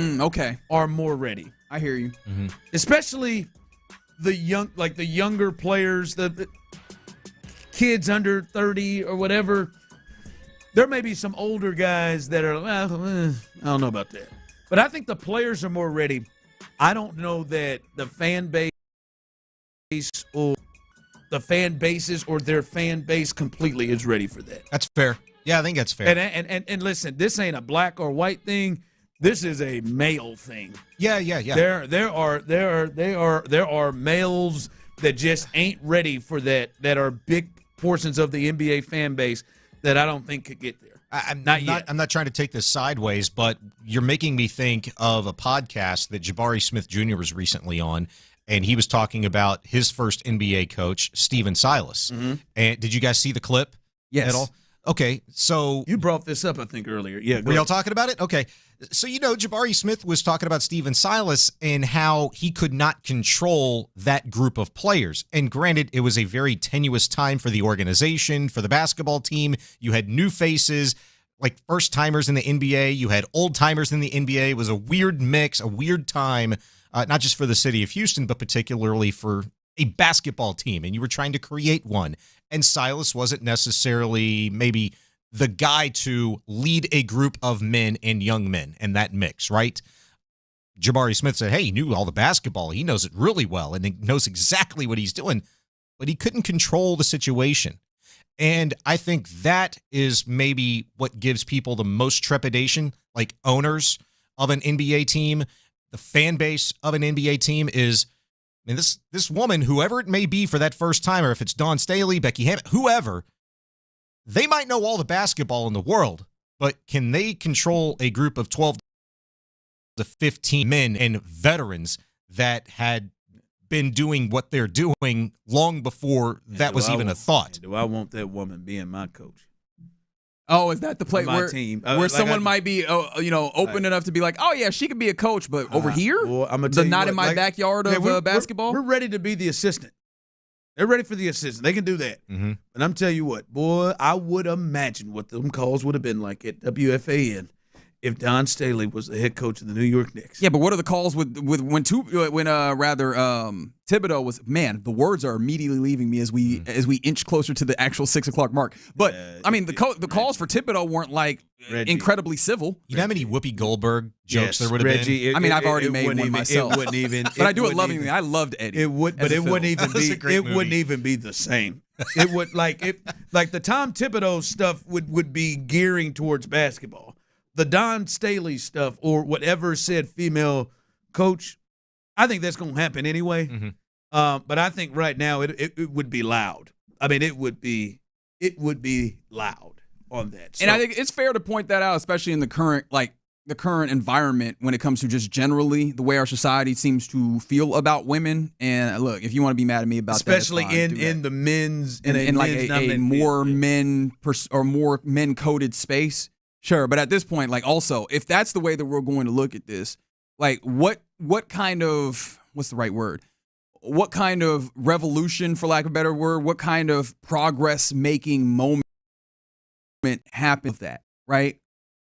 are more ready. I hear you. Mm-hmm. Especially the younger players, the kids under 30 or whatever. There may be some older guys that are, I don't know about that. But I think the players are more ready. I don't know that the fan base or the fan bases or their fan base completely is ready for that. That's fair. Yeah, I think that's fair. And listen, this ain't a black or white thing. This is a male thing. Yeah. There are males that just ain't ready for that are big portions of the NBA fan base that I don't think could get there. I'm not trying to take this sideways, but you're making me think of a podcast that Jabari Smith Jr. was recently on, and he was talking about his first NBA coach, Stephen Silas. Mm-hmm. And did you guys see the clip? Yes. At all? Okay, so you brought this up, I think, earlier. Yeah, were y'all talking about it? Okay, so Jabari Smith was talking about Stephen Silas and how he could not control that group of players. And granted, it was a very tenuous time for the organization, for the basketball team. You had new faces, like first timers in the NBA. You had old timers in the NBA. It was a weird mix, a weird time, not just for the city of Houston, but particularly for a basketball team. And you were trying to create one. And Silas wasn't necessarily maybe the guy to lead a group of men and young men in that mix, right? Jabari Smith said, hey, he knew all the basketball. He knows it really well, and he knows exactly what he's doing, but he couldn't control the situation. And I think that is maybe what gives people the most trepidation, like owners of an NBA team, the fan base of an NBA team is, I mean, this woman, whoever it may be for that first timer, if it's Dawn Staley, Becky Hammond, whoever, they might know all the basketball in the world, but can they control a group of 12 to 15 men and veterans that had been doing what they're doing long before that was even a thought? Do I want that woman being my coach? Oh, is that the play My where, team. where Like someone might be, open enough to be like, oh yeah, she could be a coach, but over here, Well, I'm gonna tell you not what, in my like, backyard yeah, of basketball. We're ready to be the assistant. They're ready for the assistant. They can do that. Mm-hmm. And I'm telling you what, boy, I would imagine what them calls would have been like at WFAN if Don Staley was the head coach of the New York Knicks. Yeah, but what are the calls when Thibodeau was, man, the words are immediately leaving me as we inch closer to the actual 6 o'clock mark. But I mean, the calls for Thibodeau weren't like incredibly civil. You know how many Whoopi Goldberg jokes there would have Reggie, been? I mean, I've already made one myself. It wouldn't even. But I do it lovingly. I loved Eddie. It would, but it wouldn't even be. It wouldn't even be the same. It would like the Tom Thibodeau stuff would be gearing towards basketball. The Don Staley stuff or whatever said female coach, I think that's going to happen anyway. Mm-hmm. But I think right now it would be loud. I mean, it would be loud on that. So, And I think it's fair to point that out, especially in the current environment when it comes to just generally the way our society seems to feel about women. And look, if you want to be mad at me about especially that, in the men's in like a more men or more men coded space. Sure, but at this point, like also, if that's the way that we're going to look at this, like what kind of, what's the right word? What kind of revolution, for lack of a better word, what kind of progress-making moment happened with that, right?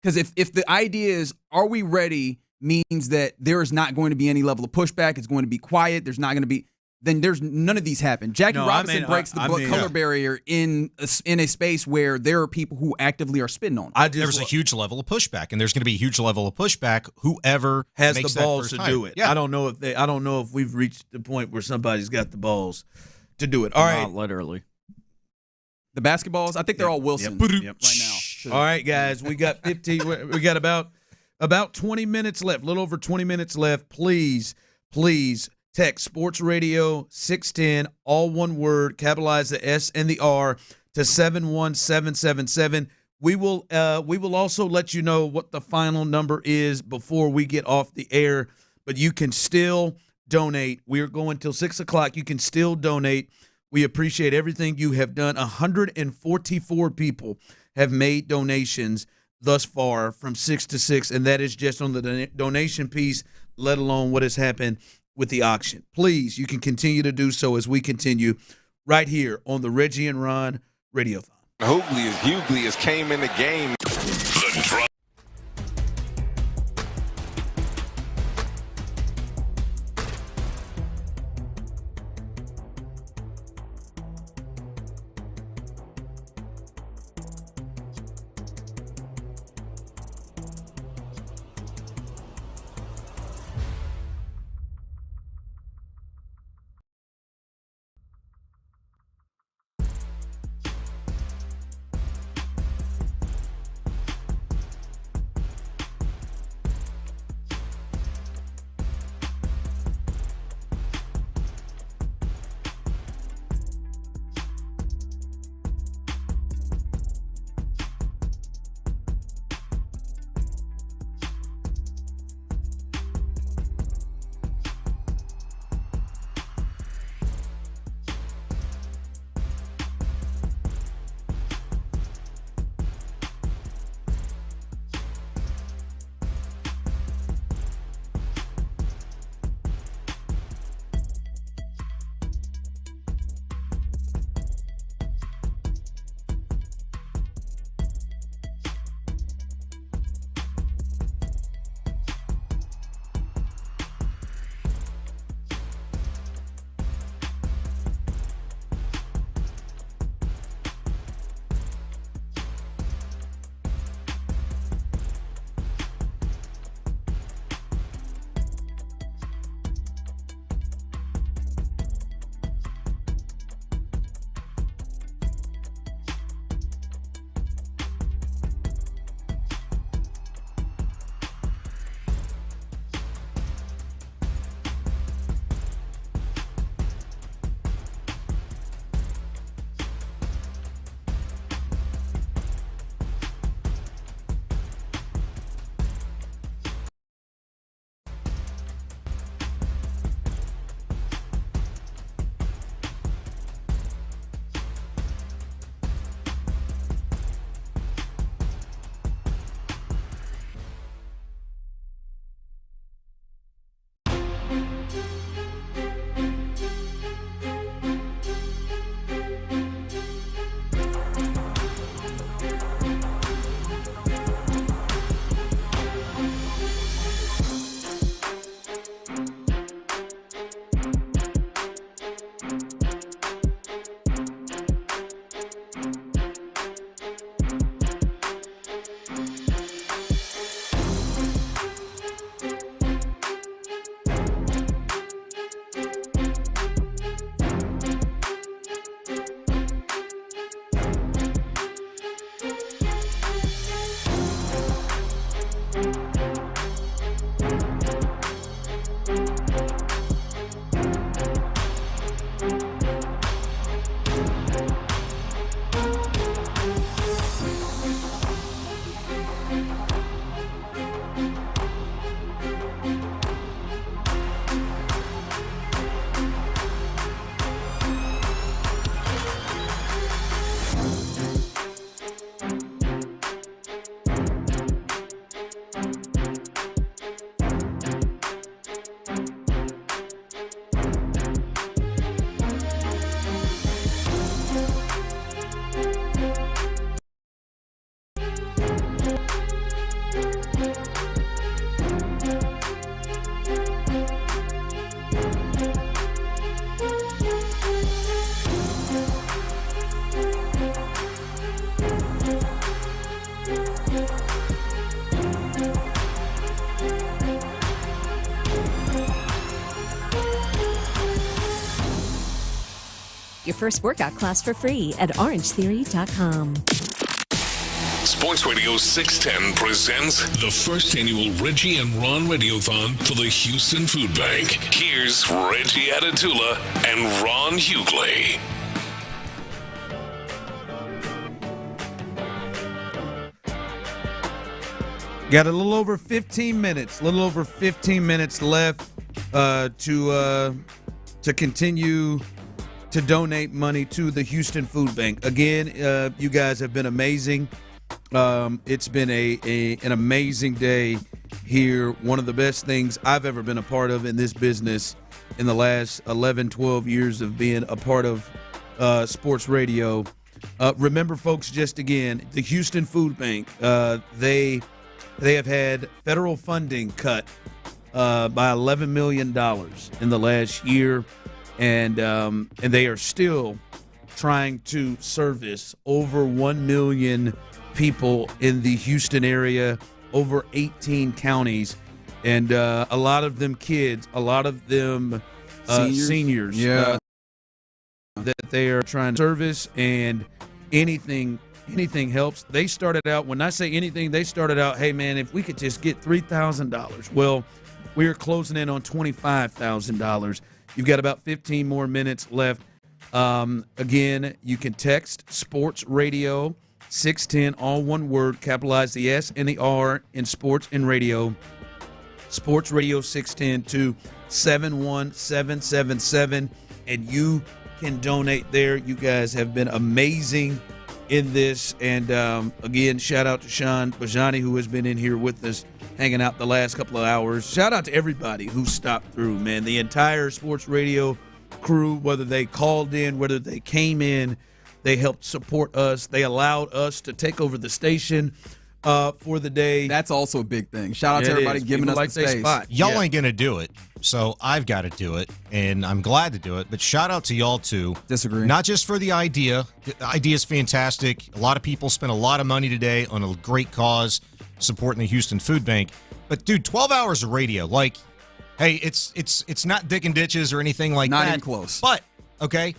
Because if the idea is, are we ready, means that there is not going to be any level of pushback, it's going to be quiet, there's not going to be, then there's none of these happen. Jackie Robinson breaks the color barrier in a space where there are people who actively are spitting on it. There's a huge level of pushback, and there's going to be a huge level of pushback. Whoever has makes the balls to do it. Yeah. I don't know if we've reached the point where somebody's got the balls to do it. All right, not literally. The basketballs, I think they're all Wilson right now. All right, guys, we got 15. we got about 20 minutes left. A little over 20 minutes left. Please. Text Sports Radio 610, all one word, capitalize the S and the R to 71777. We will also let you know what the final number is before we get off the air, but you can still donate. We are going till 6 o'clock. You can still donate. We appreciate everything you have done. 144 people have made donations thus far from 6 to 6, and that is just on the donation piece, let alone what has happened with the auction. Please, you can continue to do so as we continue right here on the Reggie and Ron Radiothon. Hughley has came in the game. The drop. your first workout class for free at orangetheory.com. Sports Radio 610 presents the first annual Reggie and Ron Radiothon for the Houston Food Bank. Here's Reggie Atatula and Ron Hughley. Got a little over 15 minutes left to continue to donate money to the Houston Food Bank. Again, you guys have been amazing. It's been an amazing day here. One of the best things I've ever been a part of in this business in the last 11, 12 years of being a part of sports radio. Remember, folks, just again, the Houston Food Bank, they have had federal funding cut by $11 million in the last year, and they are still trying to service over 1 million people in the Houston area, over 18 counties, and a lot of them kids, a lot of them seniors yeah. That they are trying to service, and anything helps. They started out, when I say anything, they started out, hey, man, if we could just get $3,000. Well, we are closing in on $25,000. You've got about 15 more minutes left. Again, you can text Sports Radio 610, all one word, capitalize the S and the R in sports and radio. Sports Radio 610 to 71777, and you can donate there. You guys have been amazing in this, and again, shout out to Sean Bijani, who has been in here with us hanging out the last couple of hours. Shout out to everybody who stopped through, man. The entire sports radio crew, whether they called in, whether they came in, they helped support us. They allowed us to take over the station for the day. That's also a big thing. Shout out to everybody giving us the space. Y'all ain't going to do it, so I've got to do it, and I'm glad to do it. But shout out to y'all, too. Disagree. Not just for the idea. The idea is fantastic. A lot of people spent a lot of money today on a great cause, supporting the Houston Food Bank. But, dude, 12 hours of radio, like, hey, it's not dick and ditches or anything like that. Not even close. But, okay,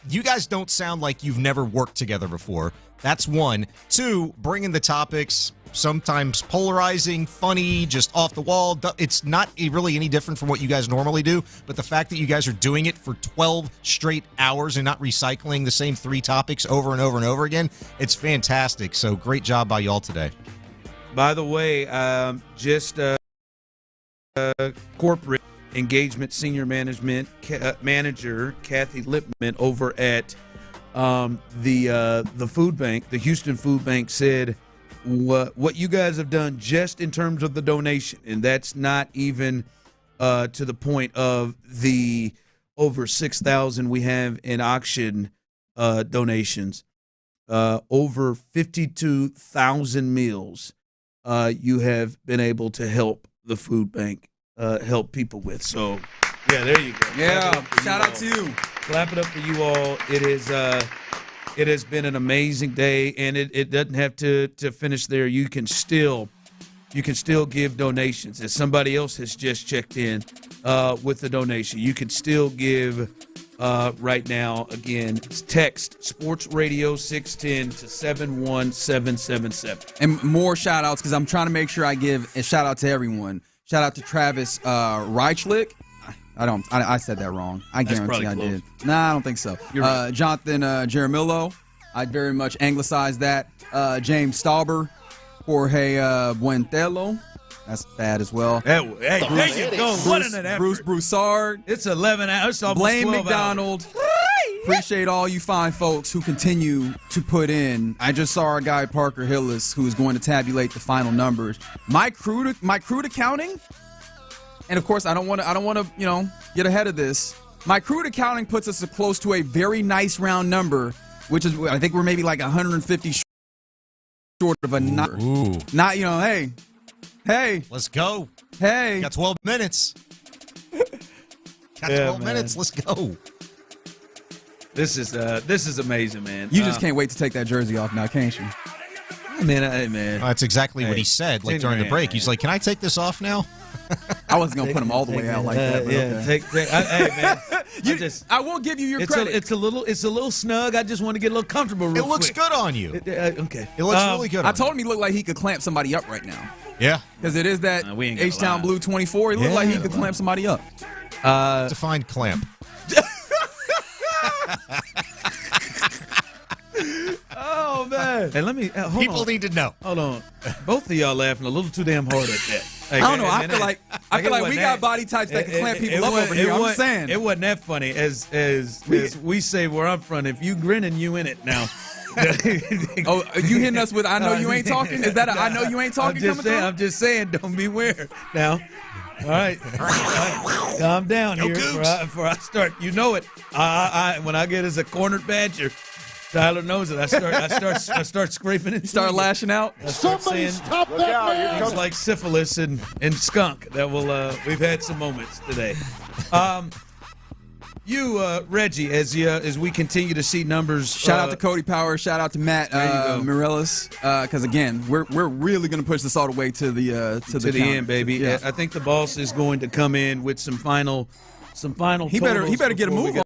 you guys don't sound like you've never worked together before. That's one. Two, bringing the topics, sometimes polarizing, funny, just off the wall. It's not really any different from what you guys normally do, but the fact that you guys are doing it for 12 straight hours and not recycling the same 3 topics over and over and over again, it's fantastic. So great job by y'all today. By the way, corporate engagement senior management manager Kathy Lipman over at the food bank, the Houston Food Bank, said what you guys have done just in terms of the donation, and that's not even to the point of the over 6,000 we have in auction donations, over 52,000 meals you have been able to help the food bank help people with. So, yeah, there you go. Yeah, shout out to you. Clap it up for you all. It has been an amazing day, and it doesn't have to finish there. You can still give donations. As somebody else has just checked in with the donation, you can still give right now. Again, text Sports Radio 610 to 71777. And more shout outs, because I'm trying to make sure I give a shout out to everyone. Shout out to Travis Reichlich. I said that wrong. I guarantee I did. Nah, I don't think so. Right. Jonathan Jaramillo. I very much anglicized that. James Stauber. Jorge Buentello. That's bad as well. Hey, there you go. What an effort. Bruce Broussard. It's 11 hours. It's almost Blaine 12 McDonald. Hours. Appreciate all you fine folks who continue to put in. I just saw our guy Parker Hillis, who is going to tabulate the final numbers. My crude accounting, and of course I don't want to get ahead of this. My crude accounting puts us close to a very nice round number, which is I think we're maybe like 150 short of a number. Ooh. Not hey, let's go. Hey, got 12 minutes. Got 12 minutes. Let's go. This is amazing, man. You just can't wait to take that jersey off now, can't you? Man, hey, man. That's exactly what he said. Like during the break, he's like, "Can I take this off now?" I wasn't gonna put him all the way out like that. But okay. Hey man, I will give you your credit. It's a little snug. I just want to get a little comfortable. Real It looks quick. good on you. Okay, It looks really good. I told him he looked like he could clamp somebody up right now. Yeah, because it is that we ain't gonna H-Town lie. Blue 24. He looked like he could clamp somebody up. Define clamp. Oh man! Hey, let me. Hold People on. need to know. Hold on. Both of y'all laughing a little too damn hard at that. I don't know. I feel like we got body types that can clamp people up over here. I'm saying it wasn't that funny as we say where I'm from. If you grinning, you in it now. Oh, you hitting us with "I know you ain't talking"? Is that a "I know you ain't talking" coming through? I'm just saying. Don't beware now. All right. Calm down here before I start. You know it. When I get as a cornered badger, Tyler knows it. I start scraping it. Start lashing out. I start saying stop that man. things like syphilis and skunk. That will. We've had some moments today. Reggie, as we continue to see numbers. Shout out to Cody Powers. Shout out to Matt Morellis. Because again, we're really going to push this all the way to the end, baby. Yeah. I think the boss is going to come in with some final. He better get a move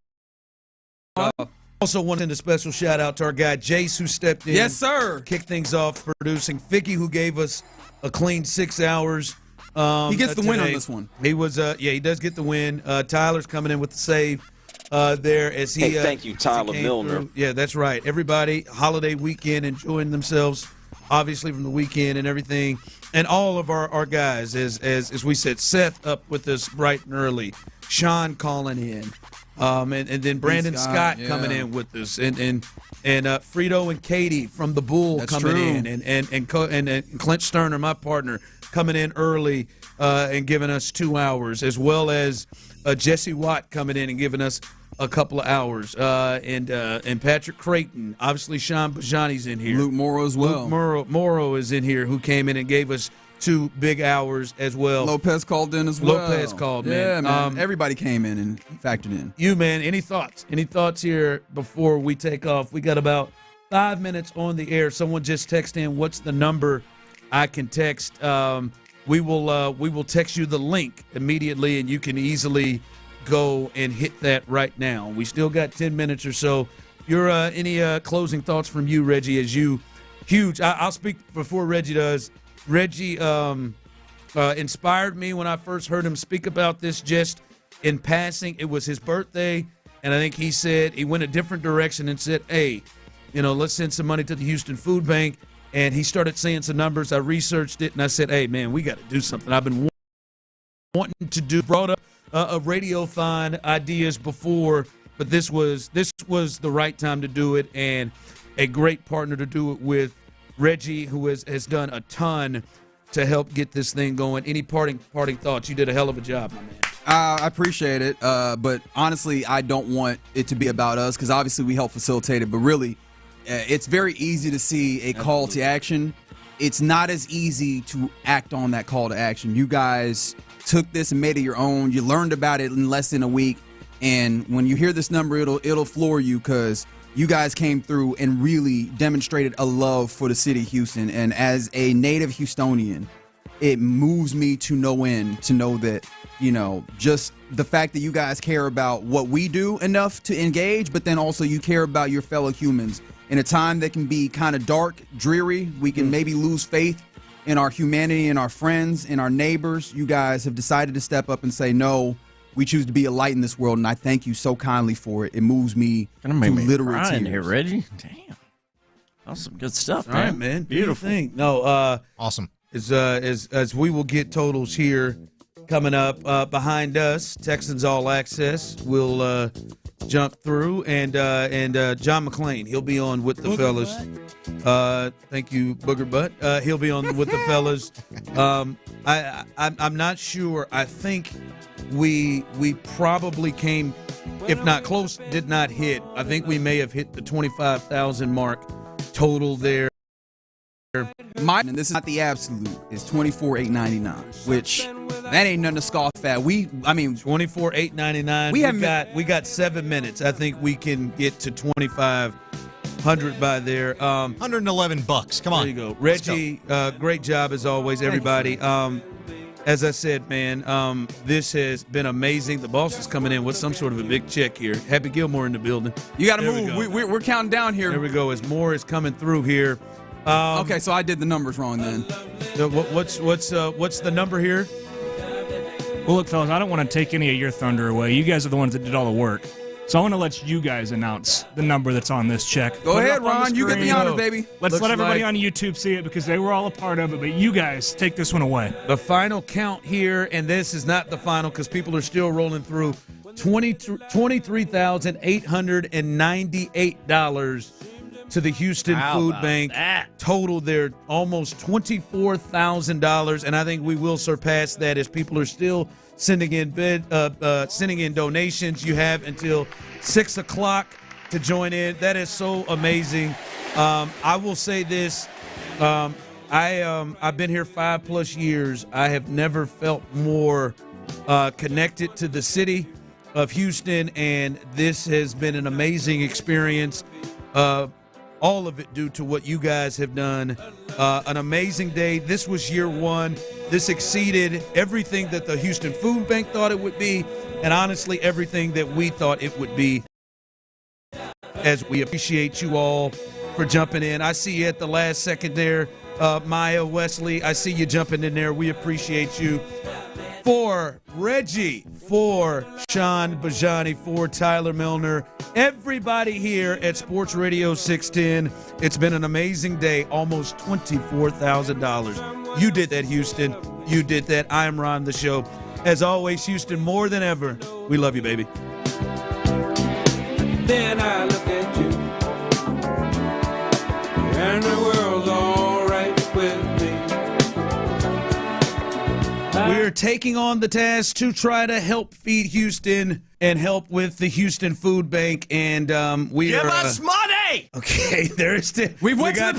on. Also want to send a special shout out to our guy Jace, who stepped in. Yes, sir. Kicked things off producing. Ficky, who gave us a clean 6 hours. He gets the win on today. this one. He was he does get the win. Tyler's coming in with the save there as he. Thank you, Tyler Milner. Through. Yeah, that's right. Everybody, holiday weekend, enjoying themselves, obviously from the weekend and everything, and all of our guys, as we said, Seth up with us bright and early, Sean calling in. And then Brandon Scott coming in with us, and Frito and Katie from the Bull coming in, and Clint Stoerner, my partner, coming in early and giving us 2 hours, as well as Jesse Watt coming in and giving us a couple of hours, and Patrick Creighton, obviously Sean Bijani's in here, Luke Morrow as well. Luke Morrow is in here, who came in and gave us 2 big hours as well. Lopez called in as well. Lopez called, man. Yeah, man. Everybody came in and factored in. You, man, any thoughts? Any thoughts here before we take off? We got about 5 minutes on the air. Someone just text in, what's the number I can text? We will text you the link immediately, and you can easily go and hit that right now. We still got 10 minutes or so. Any closing thoughts from you, Reggie, as you huge. I'll speak before Reggie does. Reggie inspired me when I first heard him speak about this, just in passing. It was his birthday, and I think he said he went a different direction and said, hey, let's send some money to the Houston Food Bank. And he started saying some numbers. I researched it, and I said, hey, man, we got to do something. I've been wanting to do, brought up a Radiothon ideas before, but this was the right time to do it, and a great partner to do it with. Reggie, who has done a ton to help get this thing going. Any parting thoughts? You did a hell of a job, my man. I appreciate it, but honestly, I don't want it to be about us, because obviously we help facilitate it, but really, it's very easy to see a call to action. It's not as easy to act on that call to action. You guys took this and made it your own. You learned about it in less than a week, and when you hear this number, it'll floor you, because you guys came through and really demonstrated a love for the city of Houston. And as a native Houstonian, it moves me to no end to know that, just the fact that you guys care about what we do enough to engage, but then also you care about your fellow humans. In a time that can be kind of dark, dreary, we can maybe lose faith in our humanity and our friends and our neighbors. You guys have decided to step up and say, no, we choose to be a light in this world, and I thank you so kindly for it. It moves me to literal tears. Here, Reggie. Damn, that's some good stuff, man. All right, man. Beautiful. No, awesome. As we will get totals here coming up behind us, Texans All Access will jump through, and John McClain, he'll be on with the fellas. Thank you, Booger Butt. He'll be on with the fellas. I'm not sure. I think we probably came, if not close, did not hit. I think we may have hit the 25,000 mark total there. And this is not the absolute. It's 24,899, which that ain't nothing to scoff at. 24,899. We got 7 minutes. I think we can get to 2,500 by there. $111. Come on. There you go, Reggie. Great job as always, everybody. as I said, man, this has been amazing. The boss is coming in with some sort of a big check here. Happy Gilmore in the building. You got to move. We're counting down here. There we go. As more is coming through here. Okay, so I did the numbers wrong then. What's the number here? Well, look, fellas, I don't want to take any of your thunder away. You guys are the ones that did all the work. So I want to let you guys announce the number that's on this check. Go ahead, Ron. You get the honor, baby. Let's let everybody on YouTube see it because they were all a part of it. But you guys, take this one away. The final count here, and this is not the final because people are still rolling through, $23,898 to the Houston Food Bank. Total there, almost $24,000, and I think we will surpass that as people are still sending in donations. You have until 6 o'clock to join in. That is so amazing. I will say this: I've been here 5+ years. I have never felt more connected to the city of Houston, and this has been an amazing experience. All of it due to what you guys have done. An amazing day. This was year one. This exceeded everything that the Houston Food Bank thought it would be, and honestly, everything that we thought it would be. As we appreciate you all for jumping in. I see you at the last second there, Maya, Wesley. I see you jumping in there. We appreciate you. For Reggie, for Sean Bijani, for Tyler Milner, everybody here at Sports Radio 610. It's been an amazing day, almost $24,000. You did that, Houston. You did that. I am Ron, the show. As always, Houston, more than ever, we love you, baby. Then I look at you, and the world's all right with me. We're taking on the task to try to help feed Houston and help with the Houston Food Bank, and we give us money. Okay, there is. We went to the